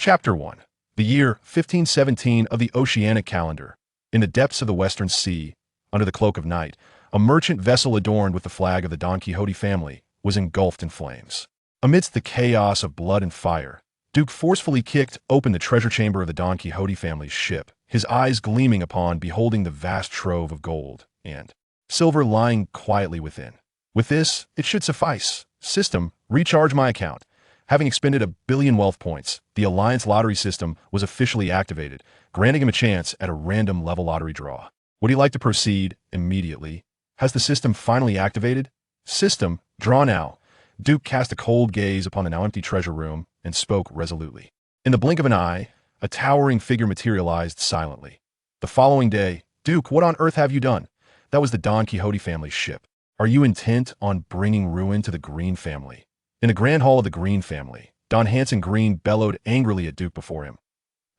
Chapter 1. The year 1517 of the Oceanic calendar. In the depths of the Western Sea, under the cloak of night, a merchant vessel adorned with the flag of the Don Quixote family was engulfed in flames. Amidst the chaos of blood and fire, Duke forcefully kicked open the treasure chamber of the Don Quixote family's ship, his eyes gleaming upon beholding the vast trove of gold and silver lying quietly within. With this, it should suffice. System, recharge my account. Having expended 1 billion wealth points, the Alliance lottery system was officially activated, granting him a chance at a random level lottery draw. Would he like to proceed immediately? Has the system finally activated? System, draw now. Duke cast a cold gaze upon the now empty treasure room and spoke resolutely. In the blink of an eye, a towering figure materialized silently. The following day, Duke, what on earth have you done? That was the Don Quixote family's ship. Are you intent on bringing ruin to the Green family? In the grand hall of the Green family, Don Hanson Green bellowed angrily at Duke before him.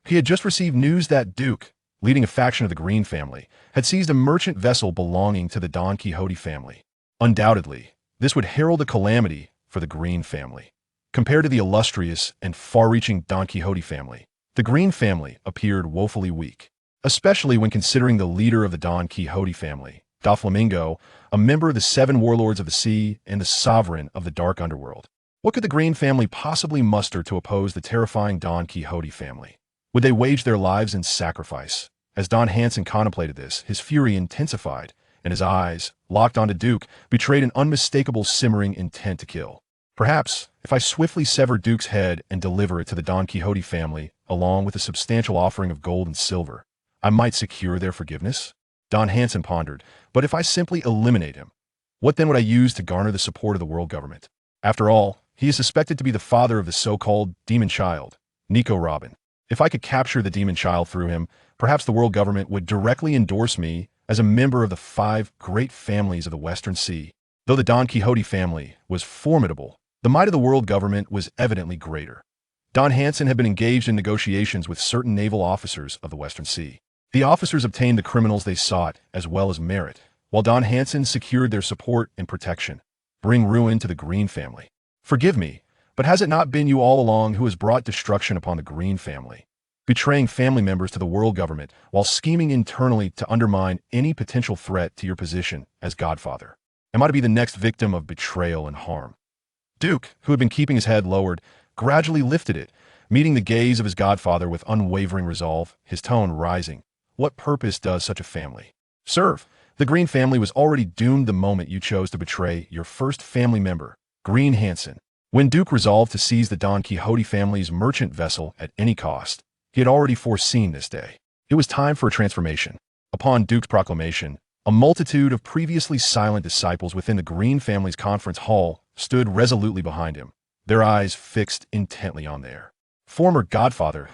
He had just received news that Duke, leading a faction of the Green family, had seized a merchant vessel belonging to the Don Quixote family. Undoubtedly, this would herald a calamity for the Green family. Compared to the illustrious and far-reaching Don Quixote family, the Green family appeared woefully weak, especially when considering the leader of the Don Quixote family, Doflamingo, a member of the Seven Warlords of the Sea and the sovereign of the Dark Underworld. What could the Green family possibly muster to oppose the terrifying Don Quixote family? Would they wage their lives in sacrifice? As Don Hanson contemplated this, his fury intensified, and his eyes, locked onto Duke, betrayed an unmistakable simmering intent to kill. Perhaps, if I swiftly sever Duke's head and deliver it to the Don Quixote family, along with a substantial offering of gold and silver, I might secure their forgiveness? Don Hanson pondered, but if I simply eliminate him, what then would I use to garner the support of the world government? After all, he is suspected to be the father of the so-called demon child, Nico Robin. If I could capture the demon child through him, perhaps the world government would directly endorse me as a member of the 5 great families of the Western Sea. Though the Don Quixote family was formidable, the might of the world government was evidently greater. Don Hanson had been engaged in negotiations with certain naval officers of the Western Sea. The officers obtained the criminals they sought, as well as merit, while Don Hanson secured their support and protection. Bring ruin to the Green family. Forgive me, but has it not been you all along who has brought destruction upon the Green family, betraying family members to the world government while scheming internally to undermine any potential threat to your position as godfather? Am I to be the next victim of betrayal and harm? Duke, who had been keeping his head lowered, gradually lifted it, meeting the gaze of his godfather with unwavering resolve, his tone rising. What purpose does such a family serve? The Green family was already doomed the moment you chose to betray your first family member, Green Hanson. When Duke resolved to seize the Don Quixote family's merchant vessel at any cost, he had already foreseen this day. It was time for a transformation. Upon Duke's proclamation, a multitude of previously silent disciples within the Green family's conference hall stood resolutely behind him, their eyes fixed intently on their former godfather,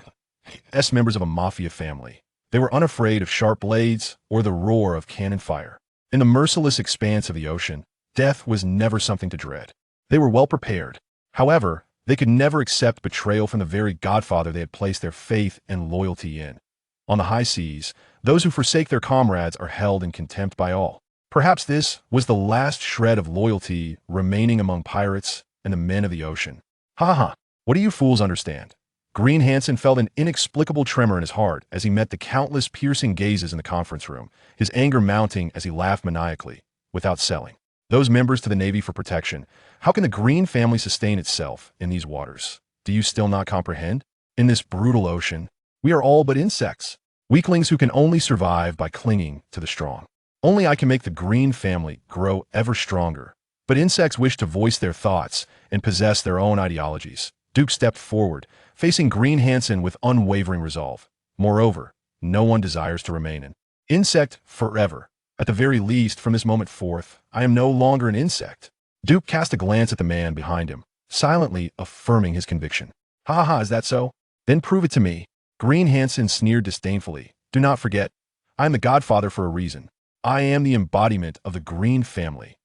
members of a mafia family. They were unafraid of sharp blades or the roar of cannon fire. In the merciless expanse of the ocean, death was never something to dread. They were well prepared. However, they could never accept betrayal from the very godfather they had placed their faith and loyalty in. On the high seas, those who forsake their comrades are held in contempt by all. Perhaps this was the last shred of loyalty remaining among pirates and the men of the ocean. Ha ha! What do you fools understand? Green Hanson felt an inexplicable tremor in his heart as he met the countless piercing gazes in the conference room, his anger mounting as he laughed maniacally, without selling those members to the Navy for protection. How can the Green family sustain itself in these waters? Do you still not comprehend? In this brutal ocean, we are all but insects, weaklings who can only survive by clinging to the strong. Only I can make the Green family grow ever stronger. But insects wish to voice their thoughts and possess their own ideologies. Duke stepped forward, facing Green Hanson with unwavering resolve. Moreover, no one desires to remain an insect forever. At the very least, from this moment forth, I am no longer an insect. Duke cast a glance at the man behind him, silently affirming his conviction. Ha ha, is that so? Then prove it to me. Green Hanson sneered disdainfully. Do not forget, I am the godfather for a reason. I am the embodiment of the Green family.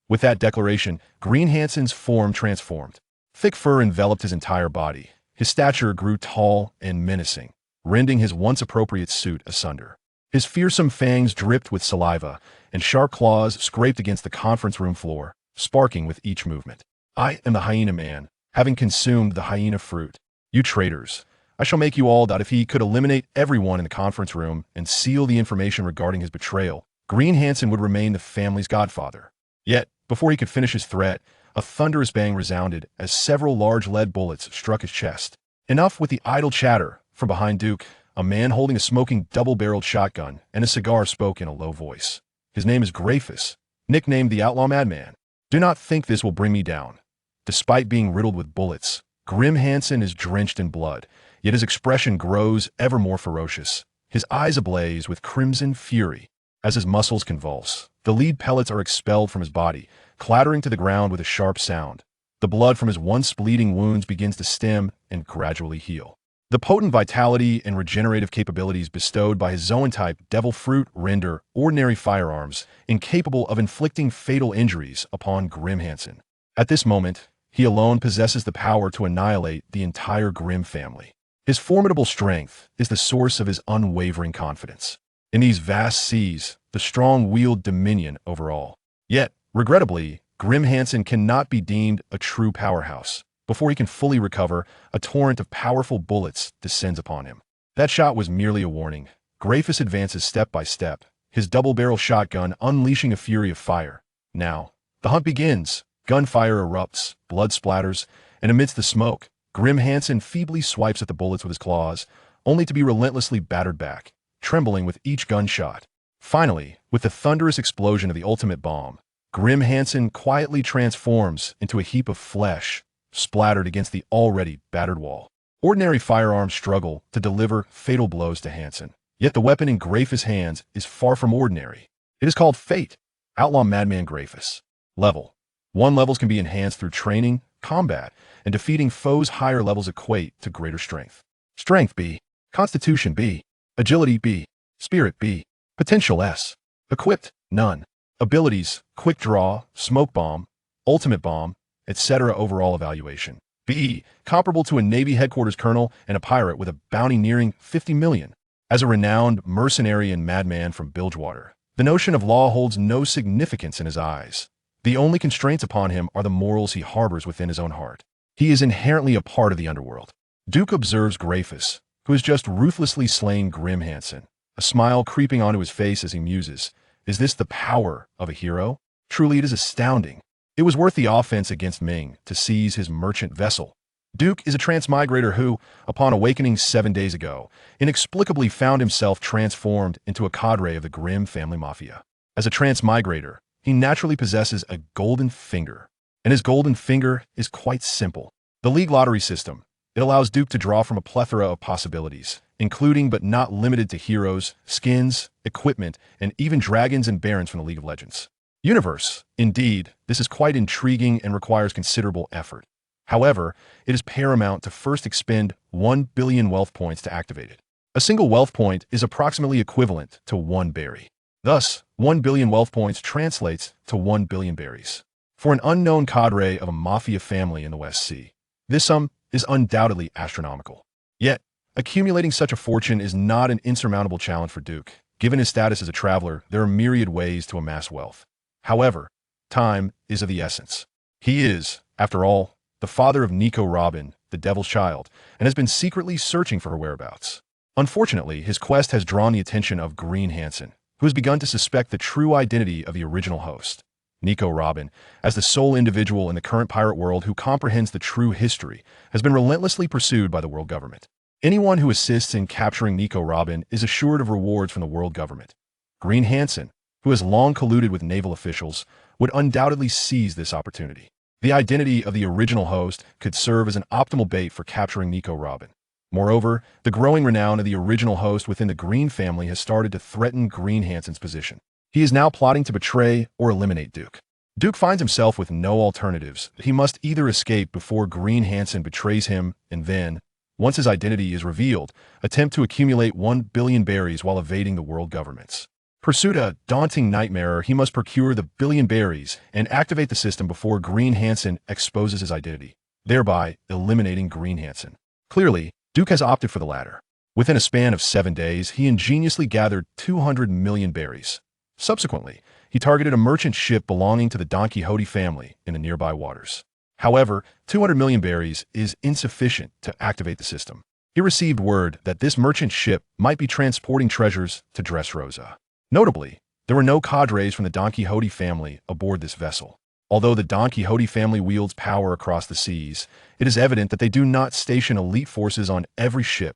With that declaration, Green Hanson's form transformed. Thick fur enveloped his entire body. His stature grew tall and menacing, rending his once appropriate suit asunder. His fearsome fangs dripped with saliva, and sharp claws scraped against the conference room floor, sparking with each movement. I am the hyena man, having consumed the hyena fruit. You traitors, I shall make you all that if he could eliminate everyone in the conference room and seal the information regarding his betrayal, Green Hansen would remain the family's godfather. Yet, before he could finish his threat, a thunderous bang resounded as several large lead bullets struck his chest. Enough with the idle chatter. From behind Duke, a man holding a smoking double-barreled shotgun and a cigar spoke in a low voice. His name is Grafus, nicknamed the Outlaw Madman. Do not think this will bring me down. Despite being riddled with bullets, Grim Hansen is drenched in blood, yet his expression grows ever more ferocious, his eyes ablaze with crimson fury. As his muscles convulse, the lead pellets are expelled from his body, clattering to the ground with a sharp sound. The blood from his once bleeding wounds begins to stem and gradually heal. The potent vitality and regenerative capabilities bestowed by his Zaun-type Devil Fruit render ordinary firearms incapable of inflicting fatal injuries upon Grim Hansen. At this moment, he alone possesses the power to annihilate the entire Grim family. His formidable strength is the source of his unwavering confidence. In these vast seas, the strong wield dominion over all. Yet, regrettably, Grim Hansen cannot be deemed a true powerhouse. Before he can fully recover, a torrent of powerful bullets descends upon him. That shot was merely a warning. Grafus advances step by step, his double-barrel shotgun unleashing a fury of fire. Now, the hunt begins. Gunfire erupts, blood splatters, and amidst the smoke, Grim Hansen feebly swipes at the bullets with his claws, only to be relentlessly battered back, trembling with each gunshot. Finally, with the thunderous explosion of the ultimate bomb, Grim Hansen quietly transforms into a heap of flesh, splattered against the already battered wall. Ordinary firearms struggle to deliver fatal blows to Hansen, yet the weapon in Grafus' hands is far from ordinary. It is called Fate, Outlaw Madman Grafus. Level 1 levels can be enhanced through training, combat, and defeating foes. Higher levels equate to greater strength. Strength B, Constitution B, Agility B, Spirit B, Potential S. Equipped, none. Abilities, Quick Draw, Smoke Bomb, Ultimate Bomb, etc. Overall evaluation. B, comparable to a Navy headquarters colonel and a pirate with a bounty nearing 50 million. As a renowned mercenary and madman from Bilgewater, the notion of law holds no significance in his eyes. The only constraints upon him are the morals he harbors within his own heart. He is inherently a part of the underworld. Duke observes Grafus, who has just ruthlessly slain Grim Hansen, a smile creeping onto his face as he muses. Is this the power of a hero? Truly, it is astounding. It was worth the offense against Ming to seize his merchant vessel. Duke is a transmigrator who, upon awakening 7 days ago, inexplicably found himself transformed into a cadre of the Grim family mafia. As a transmigrator, he naturally possesses a golden finger, and his golden finger is quite simple. The League lottery system. It allows Duke to draw from a plethora of possibilities, including but not limited to heroes, skins, equipment, and even dragons and barons from the League of Legends. Universe. Indeed, this is quite intriguing and requires considerable effort. However, it is paramount to first expend 1 billion wealth points to activate it. A single wealth point is approximately equivalent to 1 berry. Thus, 1 billion wealth points translates to 1 billion berries. For an unknown cadre of a mafia family in the West Sea, this sum is undoubtedly astronomical. Yet, accumulating such a fortune is not an insurmountable challenge for Duke. Given his status as a traveler, there are myriad ways to amass wealth. However, time is of the essence. He is, after all, the father of Nico Robin, the Devil's Child, and has been secretly searching for her whereabouts. Unfortunately, his quest has drawn the attention of Green Hansen, who has begun to suspect the true identity of the original host. Nico Robin, as the sole individual in the current pirate world who comprehends the true history, has been relentlessly pursued by the world government. Anyone who assists in capturing Nico Robin is assured of rewards from the world government. Green Hansen, who has long colluded with naval officials, would undoubtedly seize this opportunity. The identity of the original host could serve as an optimal bait for capturing Nico Robin. Moreover, the growing renown of the original host within the Green family has started to threaten Green Hansen's position. He is now plotting to betray or eliminate Duke. Duke finds himself with no alternatives. He must either escape before Green Hansen betrays him and then, once his identity is revealed, attempt to accumulate 1 billion berries while evading the world governments. Pursued a daunting nightmare, he must procure the billion berries and activate the system before Green Hansen exposes his identity, thereby eliminating Green Hansen. Clearly, Duke has opted for the latter. Within a span of 7 days, he ingeniously gathered 200 million berries. Subsequently, he targeted a merchant ship belonging to the Don Quixote family in the nearby waters. However, 200 million berries is insufficient to activate the system. he received word that this merchant ship might be transporting treasures to Dressrosa. Notably, there were no cadres from the Don Quixote family aboard this vessel. Although the Don Quixote family wields power across the seas, it is evident that they do not station elite forces on every ship.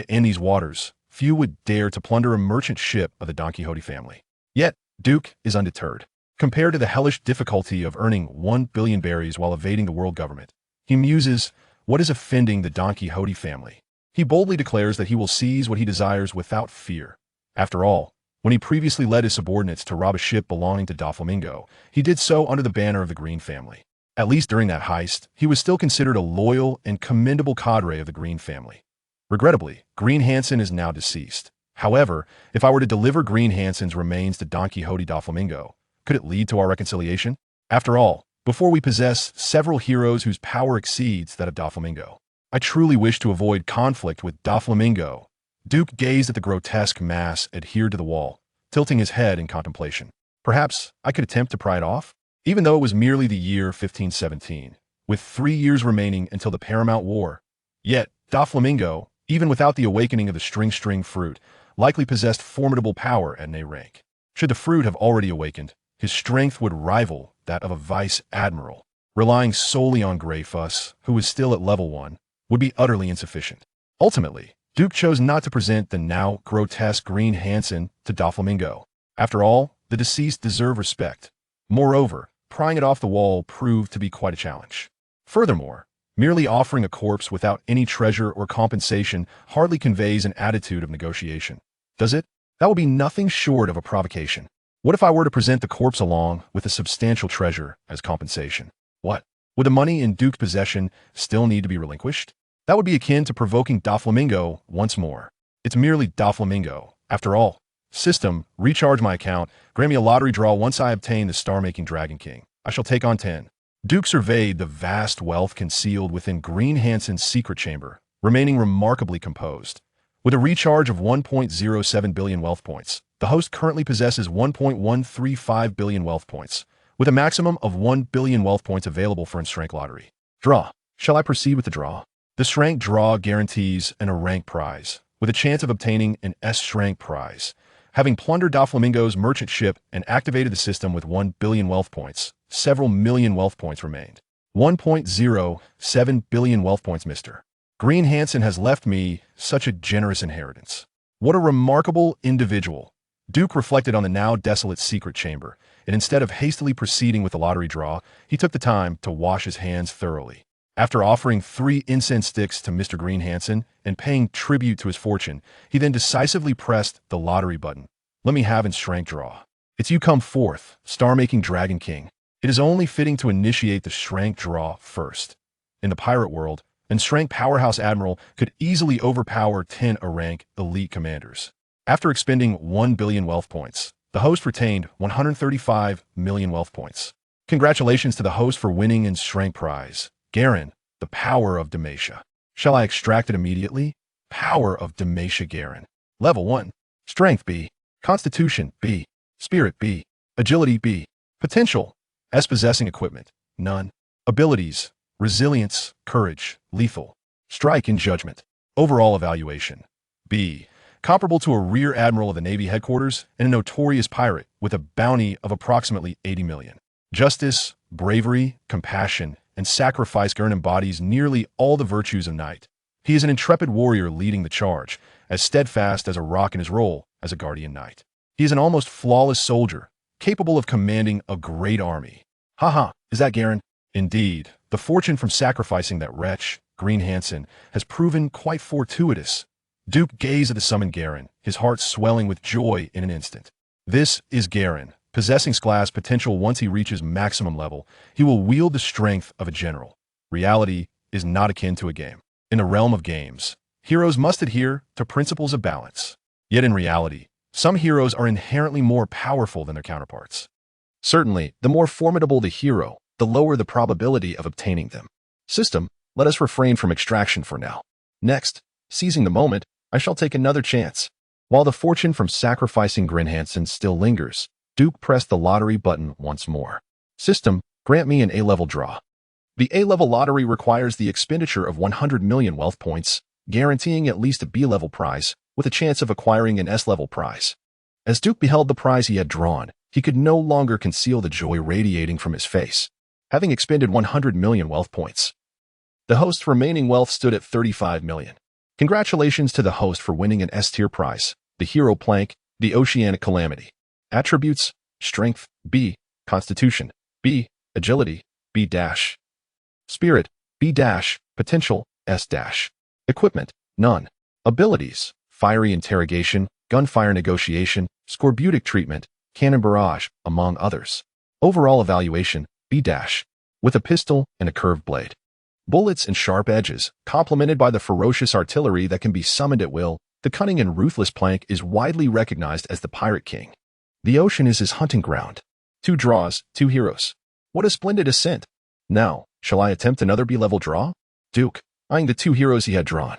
In these waters, few would dare to plunder a merchant ship of the Don Quixote family. Yet, Duke is undeterred. Compared to the hellish difficulty of earning 1 billion berries while evading the world government, he muses, what is offending the Don Quixote family? He boldly declares that he will seize what he desires without fear. After all, when he previously led his subordinates to rob a ship belonging to Doflamingo, he did so under the banner of the Green family. At least during that heist, he was still considered a loyal and commendable cadre of the Green family. Regrettably, Green Hansen is now deceased. However, if I were to deliver Green Hansen's remains to Don Quixote Doflamingo, could it lead to our reconciliation? After all, before we possess several heroes whose power exceeds that of Doflamingo, I truly wish to avoid conflict with Doflamingo. Duke gazed at the grotesque mass adhered to the wall, tilting his head in contemplation. Perhaps I could attempt to pry it off? Even though it was merely the year 1517, with 3 years remaining until the Paramount War. Yet, Doflamingo, even without the awakening of the string fruit, likely possessed formidable power at an A rank. Should the fruit have already awakened, his strength would rival that of a vice admiral. Relying solely on Greyfuss, who was still at level 1, would be utterly insufficient. Ultimately, Duke chose not to present the now grotesque Green Hansen to Doflamingo. After all, the deceased deserved respect. Moreover, prying it off the wall proved to be quite a challenge. Furthermore, merely offering a corpse without any treasure or compensation hardly conveys an attitude of negotiation. Does it? That would be nothing short of a provocation. What if I were to present the corpse along with a substantial treasure as compensation? What? Would the money in Duke's possession still need to be relinquished? That would be akin to provoking Doflamingo once more. It's merely Doflamingo. After all, system, recharge my account, grant me a lottery draw once I obtain the star-making Dragon King. I shall take on 10. Duke surveyed the vast wealth concealed within Green Hansen's secret chamber, remaining remarkably composed. With a recharge of 1.07 billion wealth points, the host currently possesses 1.135 billion wealth points, with a maximum of 1 billion wealth points available for S-rank lottery. Draw. Shall I proceed with the draw? The S-rank draw guarantees an A-rank prize, with a chance of obtaining an S-rank prize. Having plundered Doflamingo's merchant ship and activated the system with 1 billion wealth points, several million wealth points remained. 1.07 billion wealth points, Mr. Green Hansen has left me such a generous inheritance. What a remarkable individual. Duke reflected on the now desolate secret chamber, and instead of hastily proceeding with the lottery draw, he took the time to wash his hands thoroughly. After offering 3 incense sticks to Mr. Green Hansen and paying tribute to his fortune, he then decisively pressed the lottery button. Let me have S-rank draw. It's you come forth, star-making Dragon King. It is only fitting to initiate the S-rank draw first. In the pirate world, an S-rank powerhouse admiral could easily overpower 10 A-rank elite commanders. After expending 1 billion wealth points, the host retained 135 million wealth points. Congratulations to the host for winning S-rank prize. Garen, the power of Dalmatia. Shall I extract it immediately? Power of Dalmatia Garen. Level 1. Strength B. Constitution B. Spirit B. Agility B. Potential S. Possessing equipment. None. Abilities. Resilience, Courage, Lethal. Strike and Judgment. Overall evaluation. B. Comparable to a rear admiral of the Navy headquarters and a notorious pirate with a bounty of approximately 80 million. Justice, bravery, compassion, and sacrifice. Garen embodies nearly all the virtues of knight. He is an intrepid warrior leading the charge, as steadfast as a rock in his role as a guardian knight. He is an almost flawless soldier, capable of commanding a great army. Haha, is that Garen? Indeed, the fortune from sacrificing that wretch, Green Hansen, has proven quite fortuitous. Duke gazed at the summoned Garen, his heart swelling with joy in an instant. This is Garen. Possessing class potential once he reaches maximum level, he will wield the strength of a general. Reality is not akin to a game. In the realm of games, heroes must adhere to principles of balance. Yet in reality, some heroes are inherently more powerful than their counterparts. Certainly, the more formidable the hero, the lower the probability of obtaining them. System, let us refrain from extraction for now. Next, seizing the moment, I shall take another chance. While the fortune from sacrificing Green Hansen still lingers, Duke pressed the lottery button once more. System, grant me an A-level draw. The A-level lottery requires the expenditure of 100 million wealth points, guaranteeing at least a B-level prize, with a chance of acquiring an S-level prize. As Duke beheld the prize he had drawn, he could no longer conceal the joy radiating from his face, having expended 100 million wealth points. The host's remaining wealth stood at 35 million. Congratulations to the host for winning an S-tier prize, the Hero Plank, the Oceanic Calamity. Attributes: Strength, B. Constitution, B. Agility, B-. Spirit, B-. Potential, S-. Equipment, none. Abilities: Fiery Interrogation, Gunfire Negotiation, Scorbutic Treatment, Cannon Barrage, among others. Overall evaluation, B-. With a pistol and a curved blade. Bullets and sharp edges, complemented by the ferocious artillery that can be summoned at will, the cunning and ruthless Plank is widely recognized as the Pirate King. The ocean is his hunting ground. 2 draws, 2 heroes. What a splendid ascent. Now, shall I attempt another B-level draw? Duke, eyeing the 2 heroes he had drawn,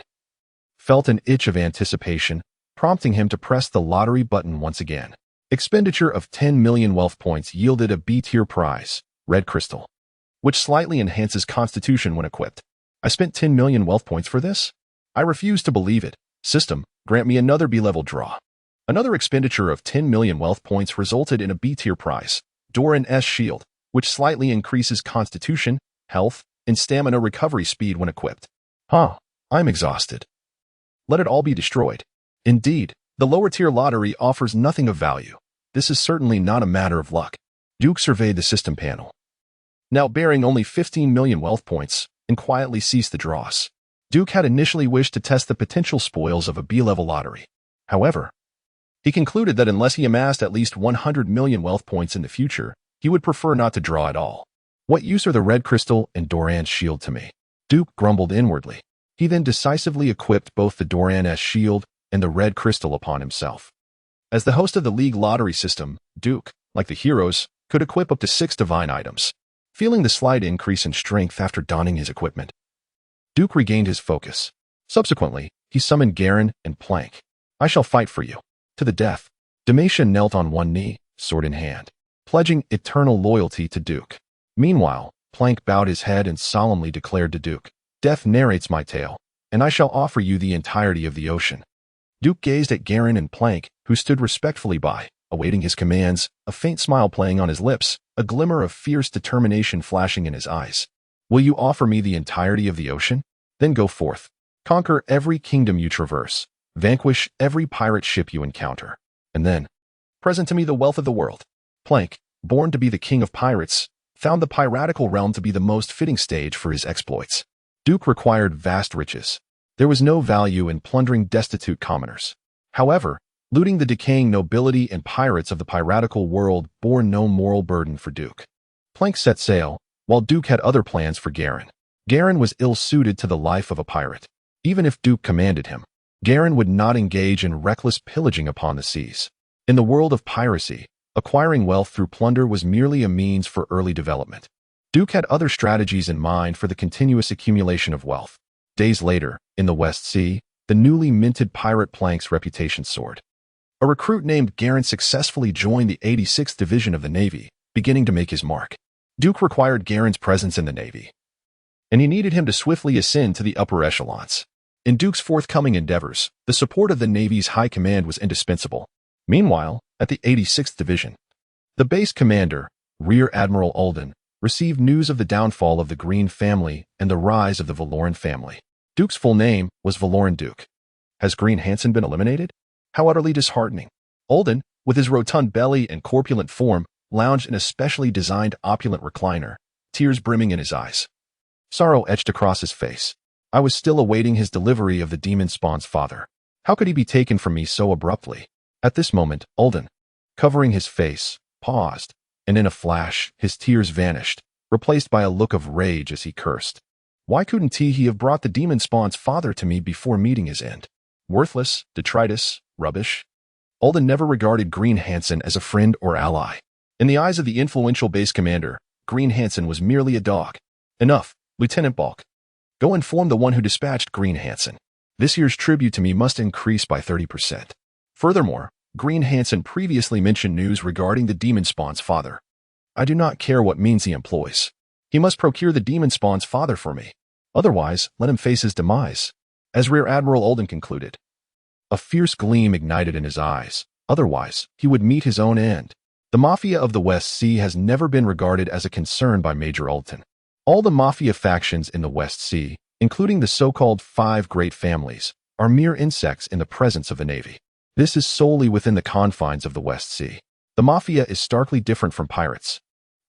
felt an itch of anticipation, prompting him to press the lottery button once again. Expenditure of 10 million wealth points yielded a B-tier prize, Red Crystal, which slightly enhances Constitution when equipped. I spent 10 million wealth points for this? I refuse to believe it. System, grant me another B-level draw. Another expenditure of 10 million wealth points resulted in a B-tier prize, Doran S Shield, which slightly increases Constitution, health, and stamina recovery speed when equipped. I'm exhausted. Let it all be destroyed. Indeed, the lower-tier lottery offers nothing of value. This is certainly not a matter of luck. Duke surveyed the system panel, now bearing only 15 million wealth points, and quietly ceased the draws. Duke had initially wished to test the potential spoils of a B-level lottery. However, he concluded that unless he amassed at least 100 million wealth points in the future, he would prefer not to draw at all. What use are the Red Crystal and Doran's Shield to me? Duke grumbled inwardly. He then decisively equipped both the Doran S Shield and the Red Crystal upon himself. As the host of the League lottery system, Duke, like the heroes, could equip up to 6 divine items. Feeling the slight increase in strength after donning his equipment, Duke regained his focus. Subsequently, he summoned Garen and Plank. I shall fight for you, to the death. Demacia knelt on one knee, sword in hand, pledging eternal loyalty to Duke. Meanwhile, Plank bowed his head and solemnly declared to Duke, Death narrates my tale, and I shall offer you the entirety of the ocean. Duke gazed at Garen and Plank, who stood respectfully by, awaiting his commands, a faint smile playing on his lips, a glimmer of fierce determination flashing in his eyes. Will you offer me the entirety of the ocean? Then go forth. Conquer every kingdom you traverse. Vanquish every pirate ship you encounter. And then, present to me the wealth of the world. Plank, born to be the king of pirates, found the piratical realm to be the most fitting stage for his exploits. Duke required vast riches. There was no value in plundering destitute commoners. However, looting the decaying nobility and pirates of the piratical world bore no moral burden for Duke. Plank set sail, while Duke had other plans for Garen. Garen was ill-suited to the life of a pirate. Even if Duke commanded him, Garen would not engage in reckless pillaging upon the seas. In the world of piracy, acquiring wealth through plunder was merely a means for early development. Duke had other strategies in mind for the continuous accumulation of wealth. Days later, in the West Sea, the newly minted pirate Plank's reputation soared. A recruit named Garen successfully joined the 86th Division of the Navy, beginning to make his mark. Duke required Garen's presence in the Navy, and he needed him to swiftly ascend to the upper echelons. In Duke's forthcoming endeavors, the support of the Navy's high command was indispensable. Meanwhile, at the 86th Division, the base commander, Rear Admiral Alden, received news of the downfall of the Green family and the rise of the Valoran family. Duke's full name was Valoran Duke. Has Green Hansen been eliminated? How utterly disheartening. Alden, with his rotund belly and corpulent form, lounged in a specially designed opulent recliner, tears brimming in his eyes. Sorrow etched across his face. I was still awaiting his delivery of the demon spawn's father. How could he be taken from me so abruptly? At this moment, Alden, covering his face, paused, and in a flash, his tears vanished, replaced by a look of rage as he cursed. Why couldn't he have brought the demon spawn's father to me before meeting his end? Worthless, detritus, rubbish. Alden never regarded Green Hansen as a friend or ally. In the eyes of the influential base commander, Green Hansen was merely a dog. Enough, Lieutenant Balk. Go inform the one who dispatched Green Hansen. This year's tribute to me must increase by 30%. Furthermore, Green Hansen previously mentioned news regarding the demon spawn's father. I do not care what means he employs. He must procure the demon spawn's father for me. Otherwise, let him face his demise. as Rear Admiral Olden concluded. A fierce gleam ignited in his eyes. Otherwise, he would meet his own end. The Mafia of the West Sea has never been regarded as a concern by Major Olden. All the Mafia factions in the West Sea, including the so-called Five Great Families, are mere insects in the presence of the Navy. This is solely within the confines of the West Sea. The Mafia is starkly different from pirates.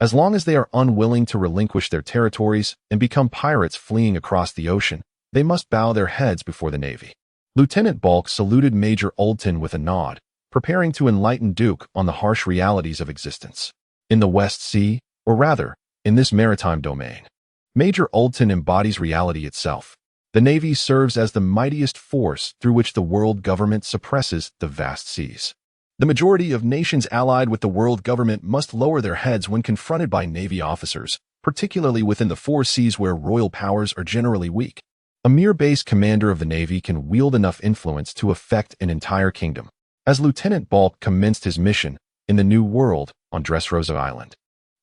As long as they are unwilling to relinquish their territories and become pirates fleeing across the ocean, they must bow their heads before the Navy. Lieutenant Bulk saluted Major Olden with a nod, preparing to enlighten Duke on the harsh realities of existence. In the West Sea, or rather, in this maritime domain, Major Olden embodies reality itself. The Navy serves as the mightiest force through which the world government suppresses the vast seas. The majority of nations allied with the world government must lower their heads when confronted by Navy officers, particularly within the four seas where royal powers are generally weak. A mere base commander of the Navy can wield enough influence to affect an entire kingdom. As Lieutenant Bulk commenced his mission in the New World on Dressrosa Island,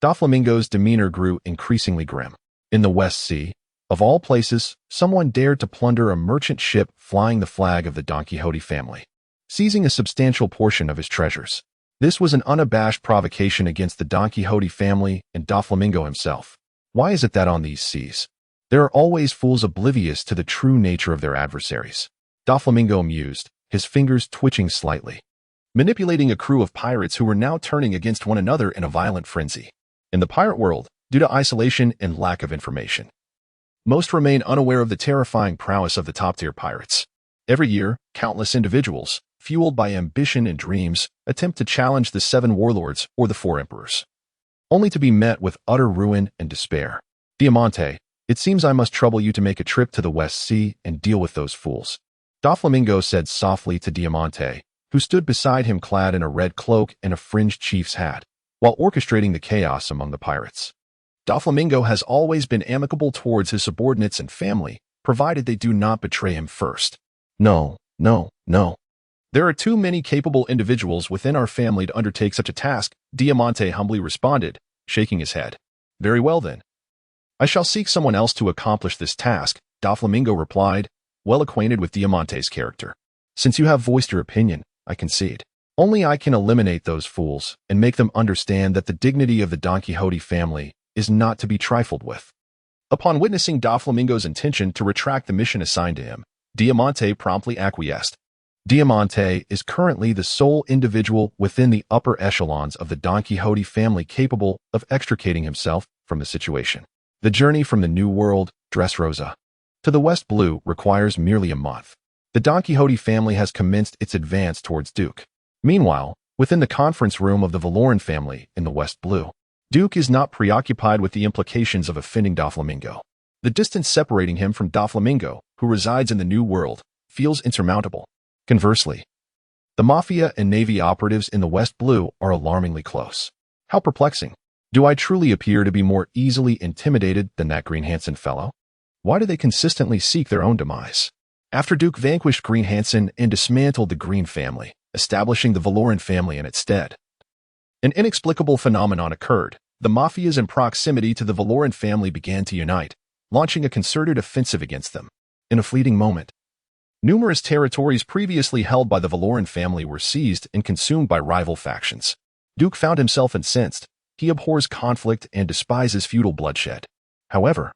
Doflamingo's demeanor grew increasingly grim. In the West Sea, of all places, someone dared to plunder a merchant ship flying the flag of the Don Quixote family, seizing a substantial portion of his treasures. This was an unabashed provocation against the Don Quixote family and Doflamingo himself. Why is it that on these seas, there are always fools oblivious to the true nature of their adversaries? Doflamingo mused, his fingers twitching slightly, manipulating a crew of pirates who were now turning against one another in a violent frenzy. In the pirate world, due to isolation and lack of information, most remain unaware of the terrifying prowess of the top-tier pirates. Every year, countless individuals, fueled by ambition and dreams, attempt to challenge the Seven Warlords or the Four Emperors, only to be met with utter ruin and despair. Diamante, it seems I must trouble you to make a trip to the West Sea and deal with those fools. Doflamingo said softly to Diamante, who stood beside him clad in a red cloak and a fringed chief's hat, while orchestrating the chaos among the pirates. Doflamingo has always been amicable towards his subordinates and family, provided they do not betray him first. No. There are too many capable individuals within our family to undertake such a task, Diamante humbly responded, shaking his head. Very well then. I shall seek someone else to accomplish this task, Doflamingo replied, well acquainted with Diamante's character. Since you have voiced your opinion, I concede. Only I can eliminate those fools and make them understand that the dignity of the Don Quixote family is not to be trifled with. Upon witnessing Doflamingo's intention to retract the mission assigned to him, Diamante promptly acquiesced. Diamante is currently the sole individual within the upper echelons of the Don Quixote family capable of extricating himself from the situation. The journey from the New World, Dressrosa, to the West Blue requires merely a month. The Don Quixote family has commenced its advance towards Duke. Meanwhile, within the conference room of the Valoran family in the West Blue, Duke is not preoccupied with the implications of offending Doflamingo. The distance separating him from Doflamingo, who resides in the New World, feels insurmountable. Conversely, the Mafia and Navy operatives in the West Blue are alarmingly close. How perplexing. Do I truly appear to be more easily intimidated than that Green Hansen fellow? Why do they consistently seek their own demise? After Duke vanquished Green Hansen and dismantled the Green family, establishing the Valoran family in its stead, an inexplicable phenomenon occurred. The Mafias in proximity to the Valoran family began to unite, launching a concerted offensive against them. In a fleeting moment, numerous territories previously held by the Valoran family were seized and consumed by rival factions. Duke found himself incensed. He abhors conflict and despises feudal bloodshed. However,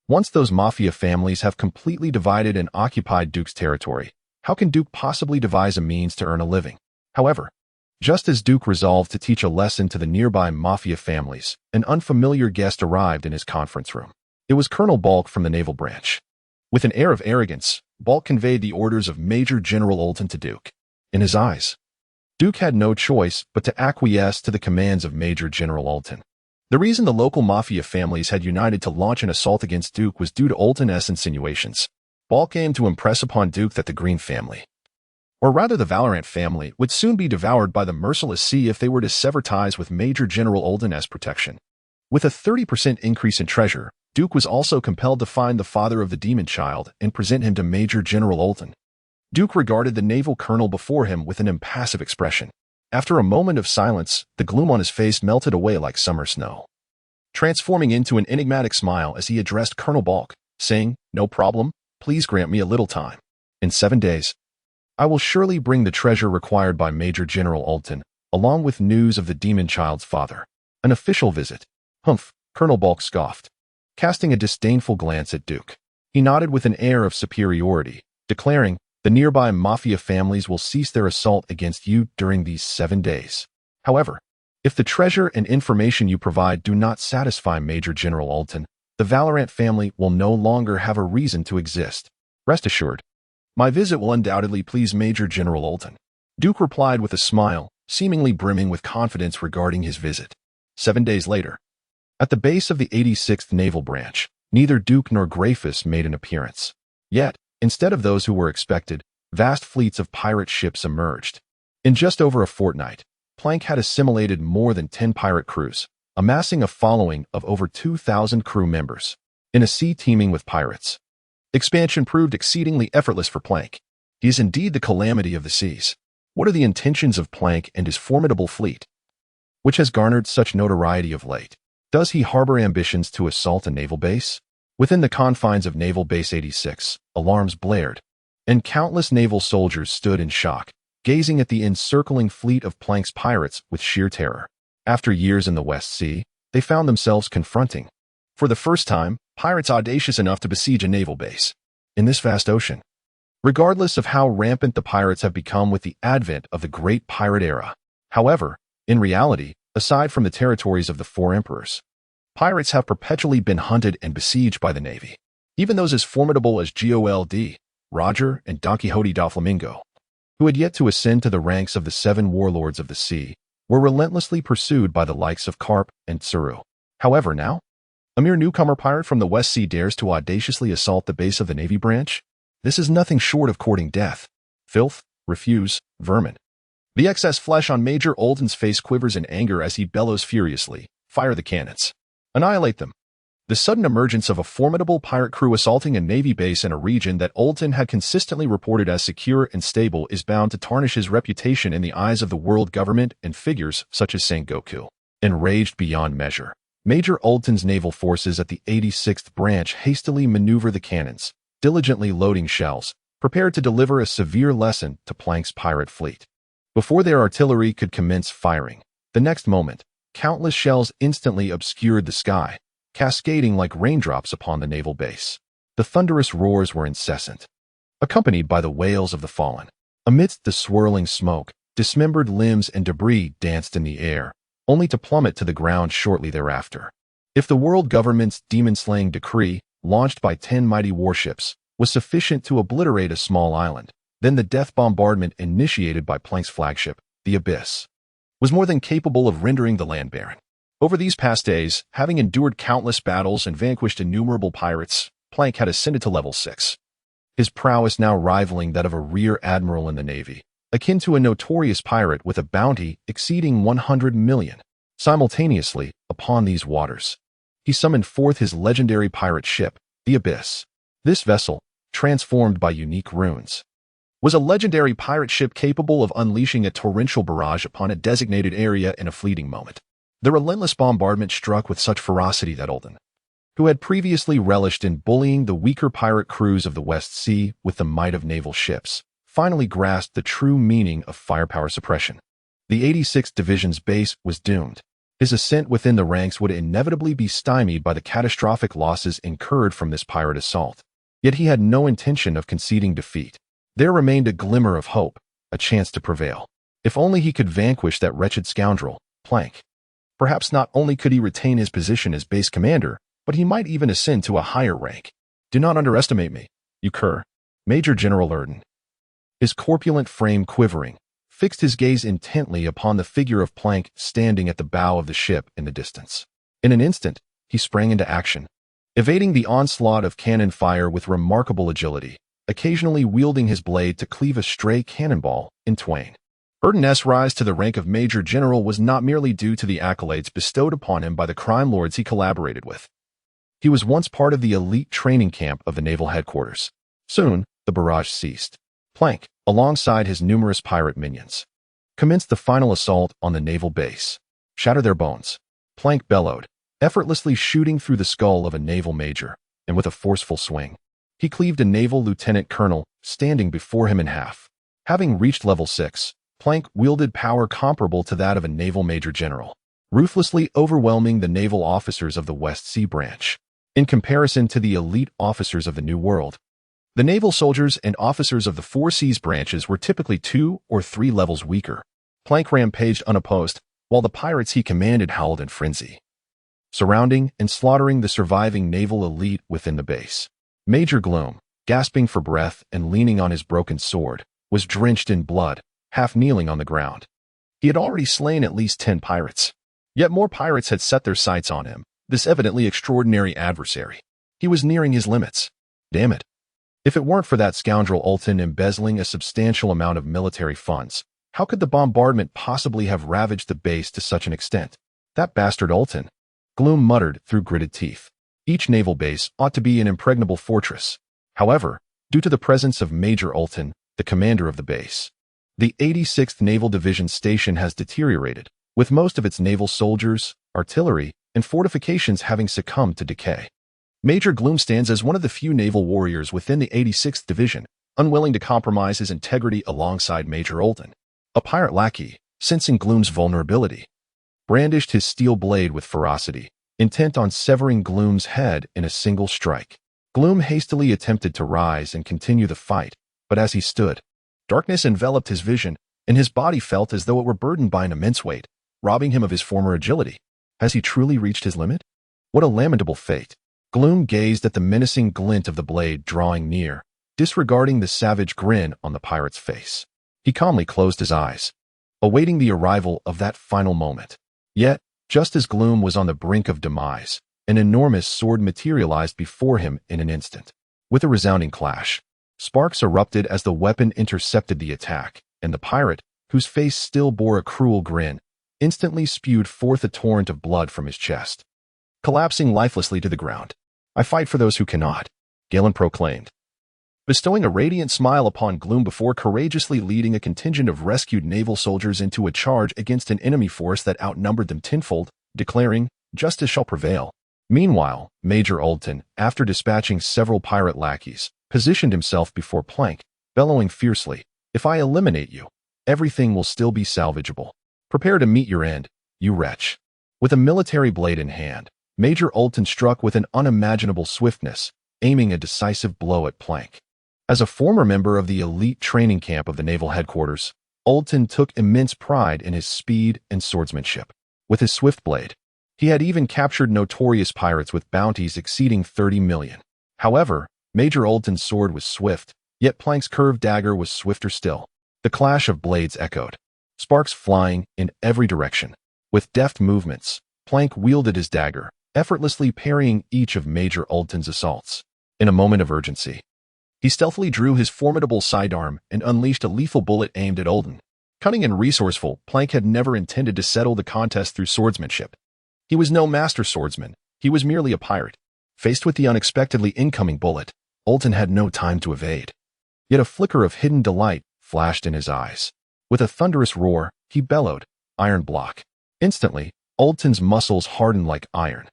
once those Mafia families have completely divided and occupied Duke's territory, how can Duke possibly devise a means to earn a living? However, just as Duke resolved to teach a lesson to the nearby Mafia families, an unfamiliar guest arrived in his conference room. It was Colonel Bulk from the Naval Branch. With an air of arrogance, Bulk conveyed the orders of Major General Olden to Duke. In his eyes, Duke had no choice but to acquiesce to the commands of Major General Olden. The reason the local Mafia families had united to launch an assault against Duke was due to Olden's insinuations. Bulk aimed to impress upon Duke that the Green family, or rather the Valorant family, would soon be devoured by the merciless sea if they were to sever ties with Major General Olden's protection. With a 30% increase in treasure, Duke was also compelled to find the father of the demon child and present him to Major General Olden. Duke regarded the naval colonel before him with an impassive expression. After a moment of silence, the gloom on his face melted away like summer snow, transforming into an enigmatic smile as he addressed Colonel Bulk, saying, "No problem, please grant me a little time. In 7 days, I will surely bring the treasure required by Major General Alton, along with news of the demon child's father. An official visit. Humph, Colonel Bulk scoffed, casting a disdainful glance at Duke. He nodded with an air of superiority, declaring, the nearby mafia families will cease their assault against you during these 7 days. However, if the treasure and information you provide do not satisfy Major General Alton, the Valorant family will no longer have a reason to exist. Rest assured, my visit will undoubtedly please Major General Alton. Duke replied with a smile, seemingly brimming with confidence regarding his visit. 7 days later, at the base of the 86th Naval Branch, neither Duke nor Grafus made an appearance. Yet, instead of those who were expected, vast fleets of pirate ships emerged. In just over a fortnight, Plank had assimilated more than 10 pirate crews, amassing a following of over 2,000 crew members. In a sea teeming with pirates, expansion proved exceedingly effortless for Plank. He is indeed the calamity of the seas. What are the intentions of Plank and his formidable fleet, which has garnered such notoriety of late? Does he harbor ambitions to assault a naval base? Within the confines of Naval Base 86, alarms blared, and countless naval soldiers stood in shock, gazing at the encircling fleet of Plank's pirates with sheer terror. After years in the West Sea, they found themselves confronting, for the first time, pirates audacious enough to besiege a naval base in this vast ocean. Regardless of how rampant the pirates have become with the advent of the Great Pirate Era. However, in reality, aside from the territories of the 4 emperors, pirates have perpetually been hunted and besieged by the Navy. Even those as formidable as Gold, Roger, and Don Quixote da Flamingo, who had yet to ascend to the ranks of the 7 Warlords of the sea, were relentlessly pursued by the likes of Carp and Tsuru. However, now, a mere newcomer pirate from the West Sea dares to audaciously assault the base of the Navy branch? This is nothing short of courting death. Filth, refuse, vermin. The excess flesh on Major Alton's face quivers in anger as he bellows furiously. Fire the cannons. Annihilate them. The sudden emergence of a formidable pirate crew assaulting a Navy base in a region that Alton had consistently reported as secure and stable is bound to tarnish his reputation in the eyes of the world government and figures such as Sengoku. Enraged beyond measure, Major Alton's naval forces at the 86th branch hastily maneuver the cannons, diligently loading shells, prepared to deliver a severe lesson to Plank's pirate fleet. Before their artillery could commence firing, the next moment, countless shells instantly obscured the sky, cascading like raindrops upon the naval base. The thunderous roars were incessant, accompanied by the wails of the fallen. Amidst the swirling smoke, dismembered limbs and debris danced in the air, only to plummet to the ground shortly thereafter. If the world government's demon-slaying decree, launched by 10 mighty warships, was sufficient to obliterate a small island, then the death bombardment initiated by Plank's flagship, the Abyss, was more than capable of rendering the land barren. Over these past days, having endured countless battles and vanquished innumerable pirates, Plank had ascended to level 6. His prowess now rivaling that of a rear admiral in the Navy, akin to a notorious pirate with a bounty exceeding 100 million. Simultaneously, upon these waters, he summoned forth his legendary pirate ship, the Abyss. This vessel, transformed by unique runes, was a legendary pirate ship capable of unleashing a torrential barrage upon a designated area in a fleeting moment. The relentless bombardment struck with such ferocity that Alton, who had previously relished in bullying the weaker pirate crews of the West Sea with the might of naval ships, finally grasped the true meaning of firepower suppression. The 86th Division's base was doomed. His ascent within the ranks would inevitably be stymied by the catastrophic losses incurred from this pirate assault. Yet he had no intention of conceding defeat. There remained a glimmer of hope, a chance to prevail. If only he could vanquish that wretched scoundrel, Plank. Perhaps not only could he retain his position as base commander, but he might even ascend to a higher rank. Do not underestimate me, you cur. Major General Erden, his corpulent frame quivering, fixed his gaze intently upon the figure of Plank standing at the bow of the ship in the distance. In an instant, he sprang into action, evading the onslaught of cannon fire with remarkable agility, occasionally wielding his blade to cleave a stray cannonball in twain. Erden's rise to the rank of Major General was not merely due to the accolades bestowed upon him by the crime lords he collaborated with. He was once part of the elite training camp of the naval headquarters. Soon, the barrage ceased. Plank, alongside his numerous pirate minions, commenced the final assault on the naval base. Shatter their bones, Plank bellowed, effortlessly shooting through the skull of a naval major, and with a forceful swing, He cleaved a naval lieutenant colonel standing before him in half. Having reached level 6, Plank wielded power comparable to that of a naval major general, ruthlessly overwhelming the naval officers of the West Sea branch. In comparison to the elite officers of the New World, the naval soldiers and officers of the Four Seas branches were typically 2 or 3 levels weaker. Plank rampaged unopposed, while the pirates he commanded howled in frenzy, surrounding and slaughtering the surviving naval elite within the base. Major Gloom, gasping for breath and leaning on his broken sword, was drenched in blood, half kneeling on the ground. He had already slain at least 10 pirates. Yet more pirates had set their sights on him, this evidently extraordinary adversary. He was nearing his limits. Damn it. If it weren't for that scoundrel Ulton embezzling a substantial amount of military funds, how could the bombardment possibly have ravaged the base to such an extent? That bastard Ulton, Gloom muttered through gritted teeth. Each naval base ought to be an impregnable fortress. However, due to the presence of Major Ulton, the commander of the base, the 86th Naval Division station has deteriorated, with most of its naval soldiers, artillery, and fortifications having succumbed to decay. Major Gloom stands as one of the few naval warriors within the 86th Division, unwilling to compromise his integrity alongside Major Ulton. A pirate lackey, sensing Gloom's vulnerability, brandished his steel blade with ferocity, intent on severing Gloom's head in a single strike. Gloom hastily attempted to rise and continue the fight, but as he stood, darkness enveloped his vision, and his body felt as though it were burdened by an immense weight, robbing him of his former agility. Has he truly reached his limit? What a lamentable fate. Gloom gazed at the menacing glint of the blade drawing near, disregarding the savage grin on the pirate's face. He calmly closed his eyes, awaiting the arrival of that final moment. Yet, just as Gloom was on the brink of demise, an enormous sword materialized before him in an instant. With a resounding clash, sparks erupted as the weapon intercepted the attack, and the pirate, whose face still bore a cruel grin, instantly spewed forth a torrent of blood from his chest, collapsing lifelessly to the ground. I fight for those who cannot, Galen proclaimed, bestowing a radiant smile upon Gloom before courageously leading a contingent of rescued naval soldiers into a charge against an enemy force that outnumbered them tenfold, declaring, "Justice shall prevail." Meanwhile, Major Ulton, after dispatching several pirate lackeys, positioned himself before Plank, bellowing fiercely, "If I eliminate you, everything will still be salvageable. Prepare to meet your end, you wretch." With a military blade in hand, Major Ulton struck with an unimaginable swiftness, aiming a decisive blow at Plank. As a former member of the elite training camp of the naval headquarters, Ulton took immense pride in his speed and swordsmanship. With his swift blade, he had even captured notorious pirates with bounties exceeding 30 million. However, Major Ulton's sword was swift, yet Plank's curved dagger was swifter still. The clash of blades echoed, sparks flying in every direction. With deft movements, Plank wielded his dagger, effortlessly parrying each of Major Ulton's assaults. In a moment of urgency, he stealthily drew his formidable sidearm and unleashed a lethal bullet aimed at Ulton. Cunning and resourceful, Plank had never intended to settle the contest through swordsmanship. He was no master swordsman, he was merely a pirate. Faced with the unexpectedly incoming bullet, Ulton had no time to evade. Yet a flicker of hidden delight flashed in his eyes. With a thunderous roar, he bellowed, "Iron block." Instantly, Ulton's muscles hardened like iron,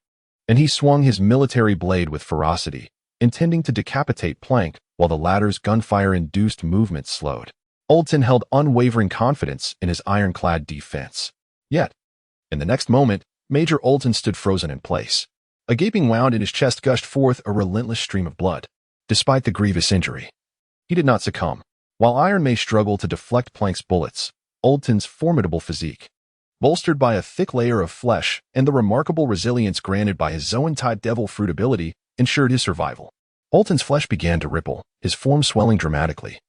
and he swung his military blade with ferocity, intending to decapitate Plank while the latter's gunfire-induced movement slowed. Ulton held unwavering confidence in his ironclad defense. Yet, in the next moment, Major Ulton stood frozen in place. A gaping wound in his chest gushed forth a relentless stream of blood. Despite the grievous injury, he did not succumb. While iron may struggle to deflect Plank's bullets, Ulton's formidable physique, bolstered by a thick layer of flesh and the remarkable resilience granted by his Zaun-type devil fruit ability, ensured his survival. Ulton's flesh began to ripple, his form swelling dramatically,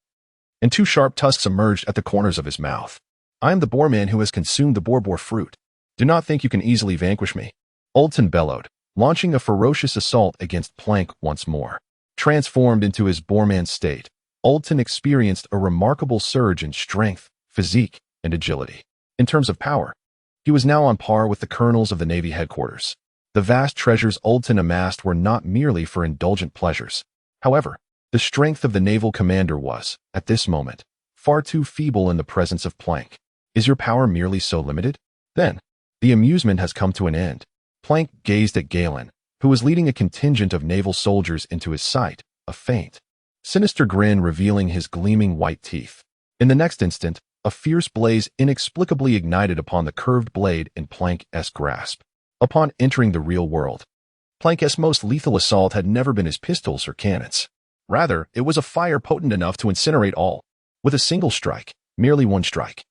and 2 sharp tusks emerged at the corners of his mouth. "I am the boar man who has consumed the boar fruit. Do not think you can easily vanquish me," Ulton bellowed, launching a ferocious assault against Plank once more. Transformed into his boarman state, Ulton experienced a remarkable surge in strength, physique, and agility. In terms of power, he was now on par with the colonels of the Navy headquarters. The vast treasures Ulton amassed were not merely for indulgent pleasures. However, the strength of the naval commander was, at this moment, far too feeble in the presence of Plank. Is your power merely so limited? Then, the amusement has come to an end. Plank gazed at Galen, who was leading a contingent of naval soldiers into his sight, a faint, sinister grin revealing his gleaming white teeth. In the next instant, a fierce blaze inexplicably ignited upon the curved blade in Plank's grasp. Upon entering the real world, Plank's most lethal assault had never been his pistols or cannons. Rather, it was a fire potent enough to incinerate all, with a single strike, merely one strike.